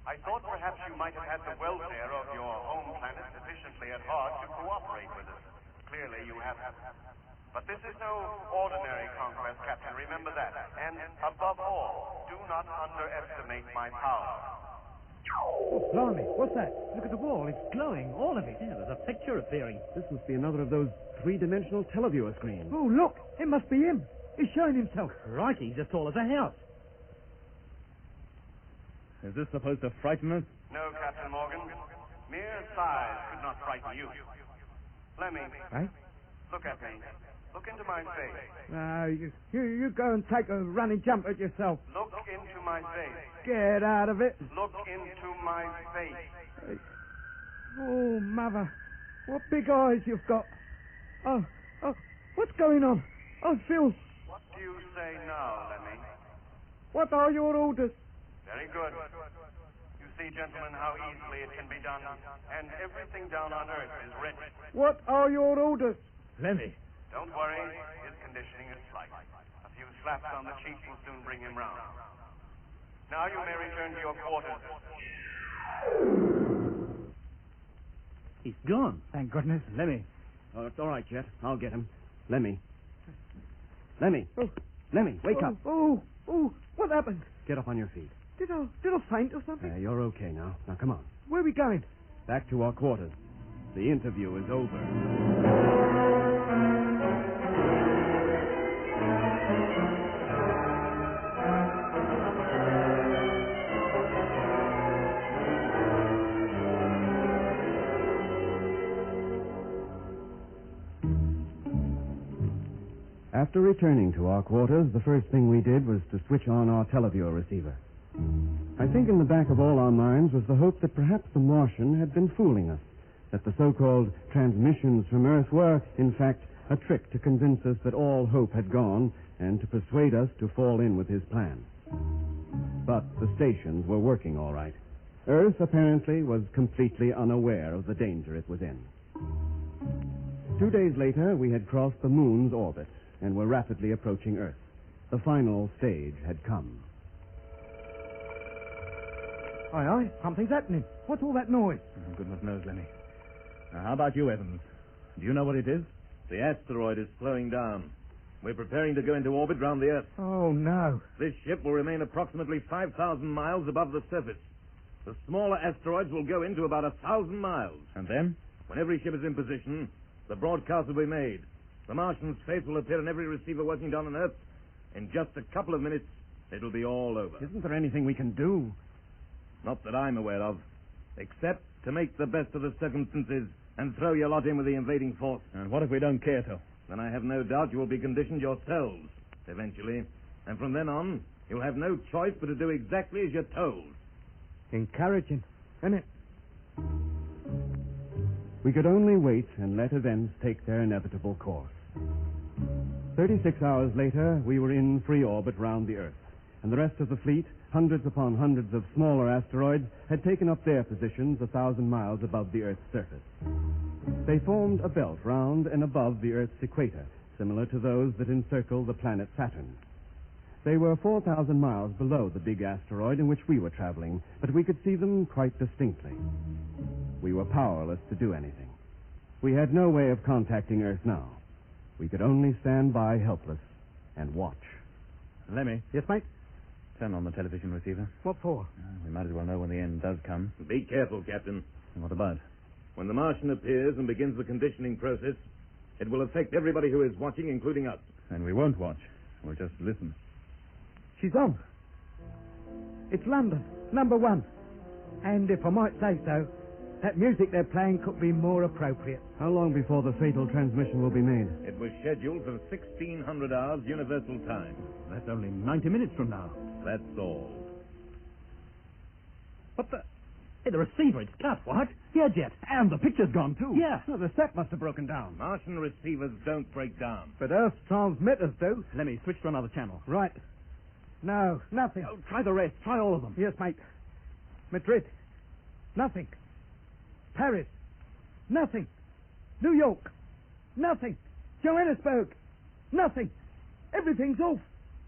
I thought perhaps you might have had the welfare of your home planet sufficiently at heart to cooperate with us. Clearly you haven't. But this is no ordinary conquest, Captain. Remember that. And above all, do not underestimate my power. Oh, blimey, what's that? Look at the wall. It's glowing, all of it. Yeah, there's a picture appearing. This must be another of those three-dimensional televiewer screens. Oh, look. It must be him. He's showing himself. Crikey, he's as tall as a house. Is this supposed to frighten us? No, Captain Morgan. Mere size could not frighten you. Lemmy, Right? look at me. Look into my face. No, you go and take a running jump at yourself. Look into my face. Get out of it. Look into my face. Oh, Mother. What big eyes you've got. Oh, what's going on? Oh, Phil. What do you say now, Lemmy? What are your orders? Very good. You see, gentlemen, how easily it can be done. And everything down on Earth is ready. What are your orders? Lemmy. Don't worry. His conditioning is slight. A few slaps on the cheek will soon bring him round. Now you may return to your quarters. He's gone. Thank goodness. Lemmy. Oh, it's all right, Jet. I'll get him. Lemmy. Lemmy. Oh. Lemmy, wake up. Oh, what happened? Get up on your feet. Did I faint or something? You're okay now. Now, come on. Where are we going? Back to our quarters. The interview is over. After returning to our quarters, the first thing we did was to switch on our televiewer receiver. I think in the back of all our minds was the hope that perhaps the Martian had been fooling us, that the so-called transmissions from Earth were, in fact, a trick to convince us that all hope had gone and to persuade us to fall in with his plan. But the stations were working all right. Earth apparently was completely unaware of the danger it was in. 2 days later, we had crossed the moon's orbit and were rapidly approaching Earth. The final stage had come. Aye, aye, something's happening. What's all that noise? Goodness knows, Lemmy. Now, how about you, Evans? Do you know what it is? The asteroid is slowing down. We're preparing to go into orbit round the Earth. Oh, no. This ship will remain approximately 5,000 miles above the surface. The smaller asteroids will go into about 1,000 miles. And then? When every ship is in position, the broadcast will be made. The Martian's face will appear on every receiver working down on Earth. In just a couple of minutes, it'll be all over. Isn't there anything we can do? Not that I'm aware of, except to make the best of the circumstances and throw your lot in with the invading force. And what if we don't care to? Then I have no doubt you will be conditioned yourselves, eventually. And from then on, you'll have no choice but to do exactly as you're told. Encouraging, isn't it? We could only wait and let events take their inevitable course. 36 hours later, we were in free orbit round the Earth, and the rest of the fleet, hundreds upon hundreds of smaller asteroids, had taken up their positions 1,000 miles above the Earth's surface. They formed a belt round and above the Earth's equator, similar to those that encircle the planet Saturn. They were 4,000 miles below the big asteroid in which we were traveling, but we could see them quite distinctly. We were powerless to do anything. We had no way of contacting Earth now. We could only stand by helpless and watch. Lemmy. Yes, mate? Turn on the television receiver. What for? We might as well know when the end does come. Be careful, Captain. And what about? When the Martian appears and begins the conditioning process, it will affect everybody who is watching, including us. And we won't watch. We'll just listen. She's on. It's London, number 1. And if I might say so, that music they're playing could be more appropriate. How long before the fatal transmission will be made? It was scheduled for 1600 hours Universal Time. That's only 90 minutes from now. That's all. What the... Hey, the receiver, it's cut. What? Yeah, Jet. And the picture's gone, too. Yeah. Well, the set must have broken down. Martian receivers don't break down. But Earth's transmitters do. Let me switch to another channel. Right. No, nothing. Oh, try the rest. Try all of them. Yes, mate. Madrid. Nothing. Paris. Nothing. New York. Nothing. Johannesburg. Nothing. Everything's off.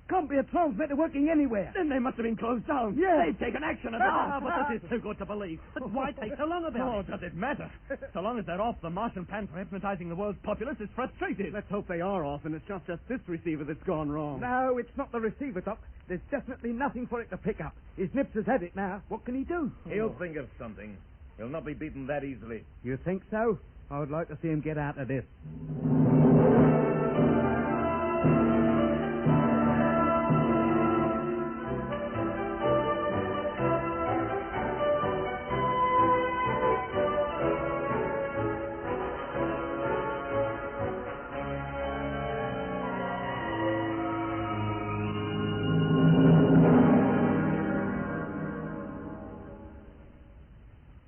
Can't be a transmitter working anywhere. Then they must have been closed down. Yeah. They've taken action at last. But this is too good to believe. But why take so long about it? Does it matter? So long as they're off, the Martian plan for hypnotizing the world's populace is frustrated. Let's hope they are off, and it's not just this receiver that's gone wrong. No, it's not the receiver, Doc. There's definitely nothing for it to pick up. His nips has had it now. What can he do? He'll think of something. He'll not be beaten that easily. You think so? I would like to see him get out of this.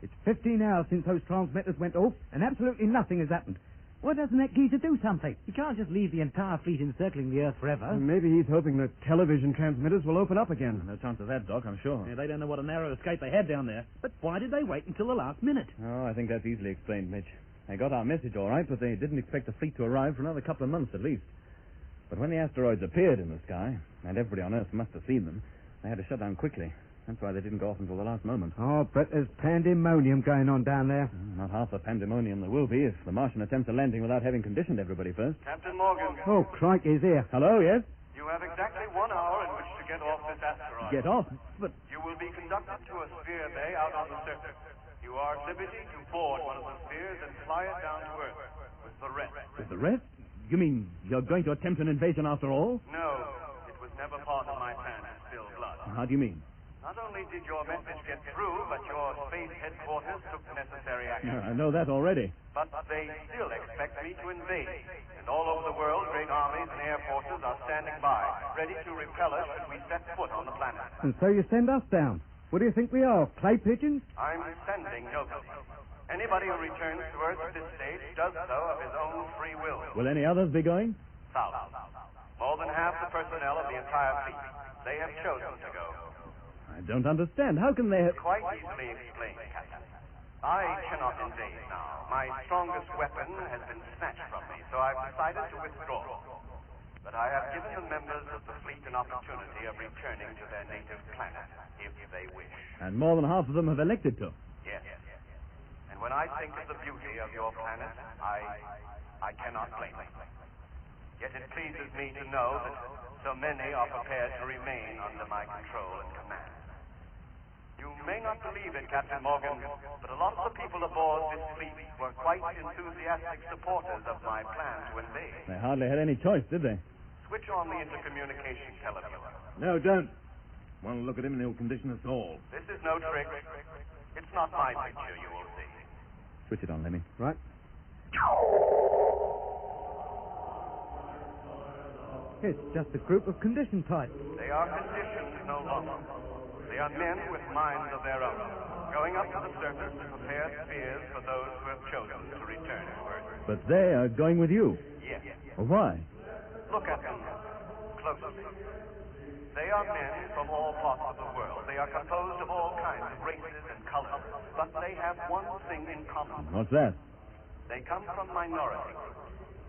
It's 15 hours since those transmitters went off, and absolutely nothing has happened. Why doesn't that geezer do something? He can't just leave the entire fleet encircling the Earth forever. Maybe he's hoping that television transmitters will open up again. No chance of that, Doc, I'm sure. Yeah, they don't know what a narrow escape they had down there. But why did they wait until the last minute? Oh, I think that's easily explained, Mitch. They got our message all right, but they didn't expect the fleet to arrive for another couple of months at least. But when the asteroids appeared in the sky, and everybody on Earth must have seen them, they had to shut down quickly. That's why they didn't go off until the last moment. Oh, but there's pandemonium going on down there. Not half the pandemonium there will be if the Martian attempts a landing without having conditioned everybody first. Captain Morgan. Oh, crikey, he's here. Hello, yes? You have exactly 1 hour in which to get off this asteroid. Get off? But... You will be conducted to a sphere bay out on the surface. You are at liberty to board one of the spheres and fly it down to Earth with the rest. With the rest? You mean you're going to attempt an invasion after all? No, it was never part of my plan to spill blood. How do you mean? Not only did your message get through, but your space headquarters took the necessary action. I know that already. But they still expect me to invade. And all over the world, great armies and air forces are standing by, ready to repel us should we set foot on the planet. And so you send us down. What do you think we are, clay pigeons? I'm sending nobody. Anybody who returns to Earth at this stage does so of his own free will. Will any others be going? Thousands. More than half the personnel of the entire fleet. They have chosen to go. I don't understand. How can they have... Quite easily explained, Captain. I cannot invade now. My strongest weapon has been snatched from me, so I've decided to withdraw. But I have given the members of the fleet an opportunity of returning to their native planet, if they wish. And more than half of them have elected to. Yes. And when I think of the beauty of your planet, I cannot blame them. Yet it pleases me to know that so many are prepared to remain under my control and command. You may not believe it, Captain Morgan, but a lot of the people aboard this fleet were quite enthusiastic supporters of my plan to invade. They hardly had any choice, did they? Switch on the intercommunication television. No, don't. One look at him and he'll condition us all. This is no trick. It's not my picture, you will see. Switch it on, Lemmy. Right. It's just a group of condition types. They are conditioned no longer. They are men with minds of their own, going up to the surface to prepare spheres for those who have chosen to return to Earth. But they are going with you. Yes. Well, why? Look at them closely. They are men from all parts of the world. They are composed of all kinds of races and colors, but they have one thing in common. What's that? They come from minority groups.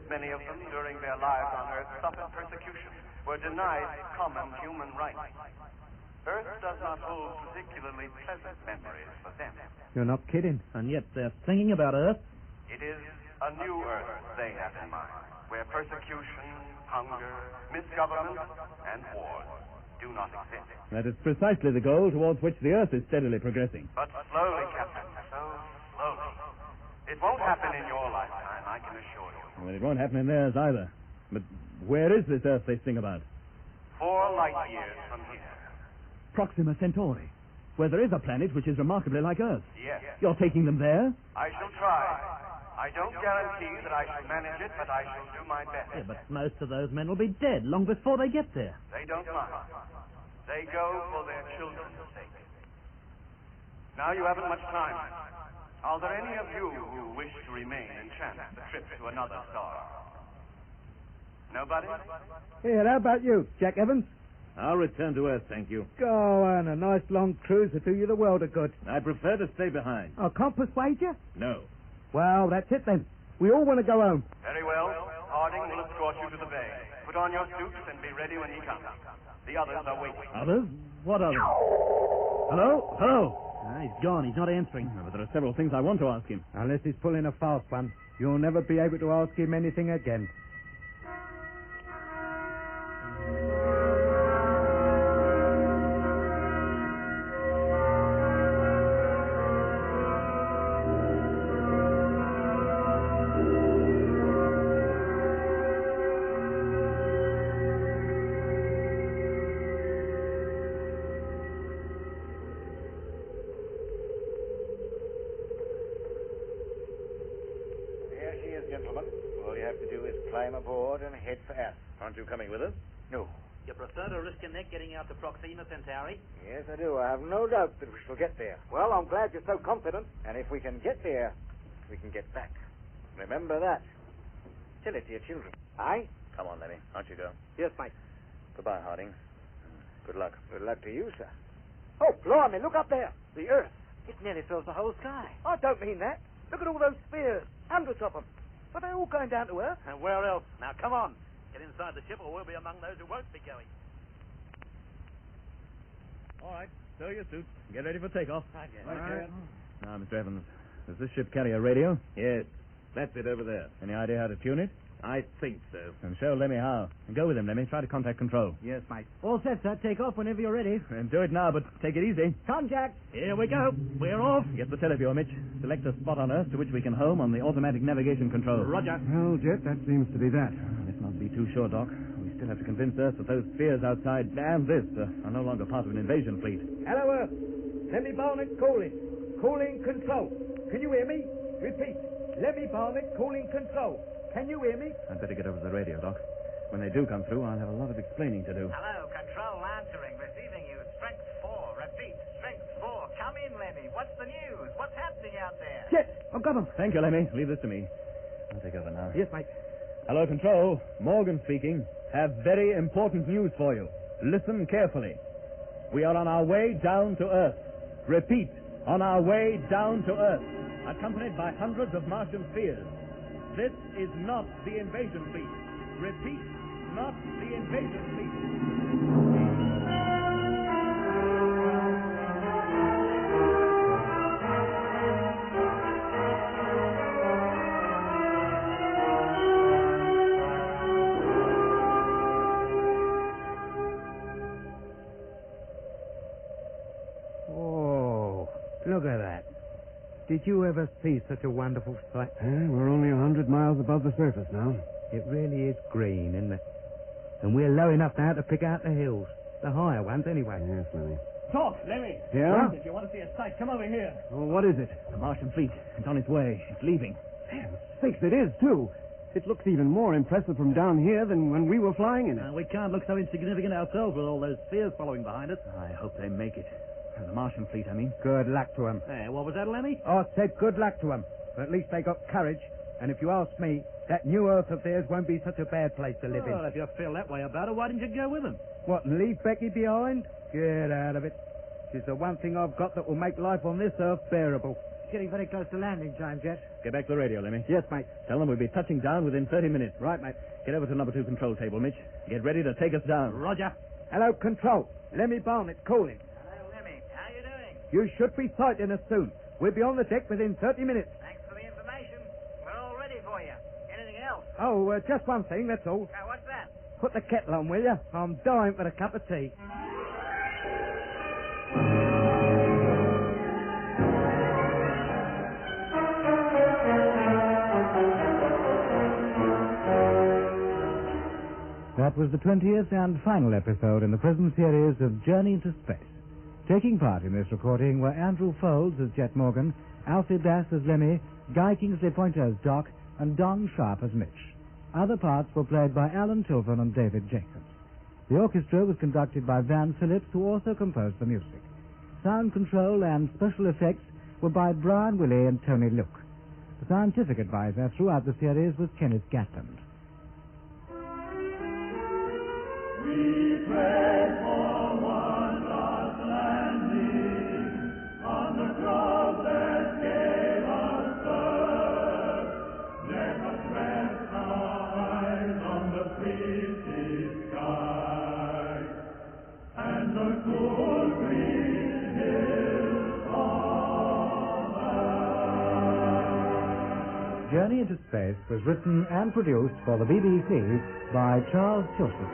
Many of them, during their lives on Earth, suffered persecution, were denied common human rights. Earth does not hold particularly pleasant memories for them. You're not kidding. And yet they're singing about Earth. It is a new Earth they have in mind, where persecution, hunger, misgovernment, and wars do not exist. That is precisely the goal towards which the Earth is steadily progressing. But slowly, Captain, so slowly. It won't happen in your lifetime, I can assure you. Well, it won't happen in theirs either. But where is this Earth they sing about? 4 light years from here. Proxima Centauri, where there is a planet which is remarkably like Earth. Yes. You're taking them there? I shall try. I don't guarantee that I shall manage it, but I shall do my best. Yeah, but most of those men will be dead long before they get there. They don't mind. They go for their children's sake. Now you haven't much time. Are there any of you who wish to remain and chance the trip to another star? Nobody? Here, how about you, Jack Evans? I'll return to Earth, thank you. Go on, a nice long cruise will do you the world of good. I prefer to stay behind. I can't persuade you? No. Well, that's it then. We all want to go home. Very well. Harding will escort you to the bay. Put on your suits and be ready when he comes. The others are waiting. Others? What others? Hello? Hello? He's gone. He's not answering. No, but there are several things I want to ask him. Unless he's pulling a fast one, you'll never be able to ask him anything again. Here she is, gentlemen. All you have to do is climb aboard and head for Earth. Aren't you coming with us? No. You prefer to risk your neck getting out to Proxima Centauri? Yes, I do. I have no doubt that we shall get there. Well, I'm glad you're so confident. And if we can get there, we can get back. Remember that. Tell it to your children. Aye? Come on, Lemmy. Aren't you go? Yes, mate. Goodbye, Harding. Good luck. Good luck to you, sir. Oh, blimey, look up there. The Earth. It nearly fills the whole sky. I don't mean that. Look at all those spheres. Hundreds of them. But they're all going down to Earth. And where else? Now, come on. Get inside the ship or we'll be among those who won't be going. All right. Stow your suits. Get ready for takeoff. Okay. Now, Mr. Evans, does this ship carry a radio? Yes. That's it over there. Any idea how to tune it? I think so. And show Lemmy how. And go with him, Lemmy. Try to contact control. Yes, mate. All set, sir. Take off whenever you're ready. And do it now, but take it easy. Come, Jack. Here we go. We're off. Get the televiewer, Mitch. Select a spot on Earth to which we can home on the automatic navigation control. Roger. Well, Jet, that seems to be that. Let's not be too sure, Doc. We still have to convince Earth that those spheres outside and this are no longer part of an invasion fleet. Hello, Earth. Lemmy Barnett calling. Calling control. Can you hear me? Repeat. Lemmy Barnett calling control. Can you hear me? I'd better get over to the radio, Doc. When they do come through, I'll have a lot of explaining to do. Hello, control answering, receiving you. Strength 4. Repeat, strength 4. Come in, Lemmy. What's the news? What's happening out there. Jet, I've got him. Thank you, Lemmy. Leave this to me. I'll take over now. Yes, mate. Hello, Control. Morgan speaking. Have very important news for you. Listen carefully. We are on our way down to Earth. Repeat, on our way down to Earth, accompanied by hundreds of Martian spheres. This is not the invasion fleet. Repeat, not the invasion fleet. Oh, look at that. Did you ever see such a wonderful sight? We're only 100 miles above the surface now. It really is green, isn't it? And we're low enough now to pick out the hills. The higher ones, anyway. Yes, Lemmy. Talk, Lemmy. Yeah? If you want to see a sight, come over here. Oh, what is it? The Martian fleet. It's on its way. It's leaving. Sakes, it is, too. It looks even more impressive from down here than when we were flying in it. We can't look so insignificant ourselves with all those spheres following behind us. I hope they make it. The Martian fleet, I mean. Good luck to 'em. Hey, what was that, Lemmy? I said good luck to 'em. But at least they got courage. And if you ask me, that new Earth of theirs won't be such a bad place to live Well, in. if you feel that way about it, why didn't you go with them? What, and leave Becky behind? Get out of it. She's the one thing I've got that will make life on this Earth bearable. It's getting very close to landing time, Jet. Get back to the radio, Lemmy. Yes, mate. Tell them we'll be touching down within 30 minutes. Right, mate. Get over to number 2 control table, Mitch. Get ready to take us down. Roger. Hello, Control. Lemmy Barnett calling. Hello, Lemmy. How you doing? You should be sighting us soon. We'll be on the deck within 30 minutes. Thanks for the information. We're all ready for you. Anything else? Oh, just one thing, that's all. What's that? Put the kettle on, will you? I'm dying for a cup of tea. That was the 20th and final episode in the present series of Journey into Space. Taking part in this recording were Andrew Folds as Jet Morgan, Alfie Bass as Lemmy, Guy Kingsley Pointer as Doc, and Don Sharp as Mitch. Other parts were played by Alan Tilton and David Jacobs. The orchestra was conducted by Van Phillips, who also composed the music. Sound control and special effects were by Brian Willey and Tony Luke. The scientific advisor throughout the series was Kenneth Gatland. We pray for one last landing on the crowd that gave us birth. Let us rest our eyes on the pretty sky and the cool green hills of earth. Journey into Space was written and produced for the BBC by Charles Tilson.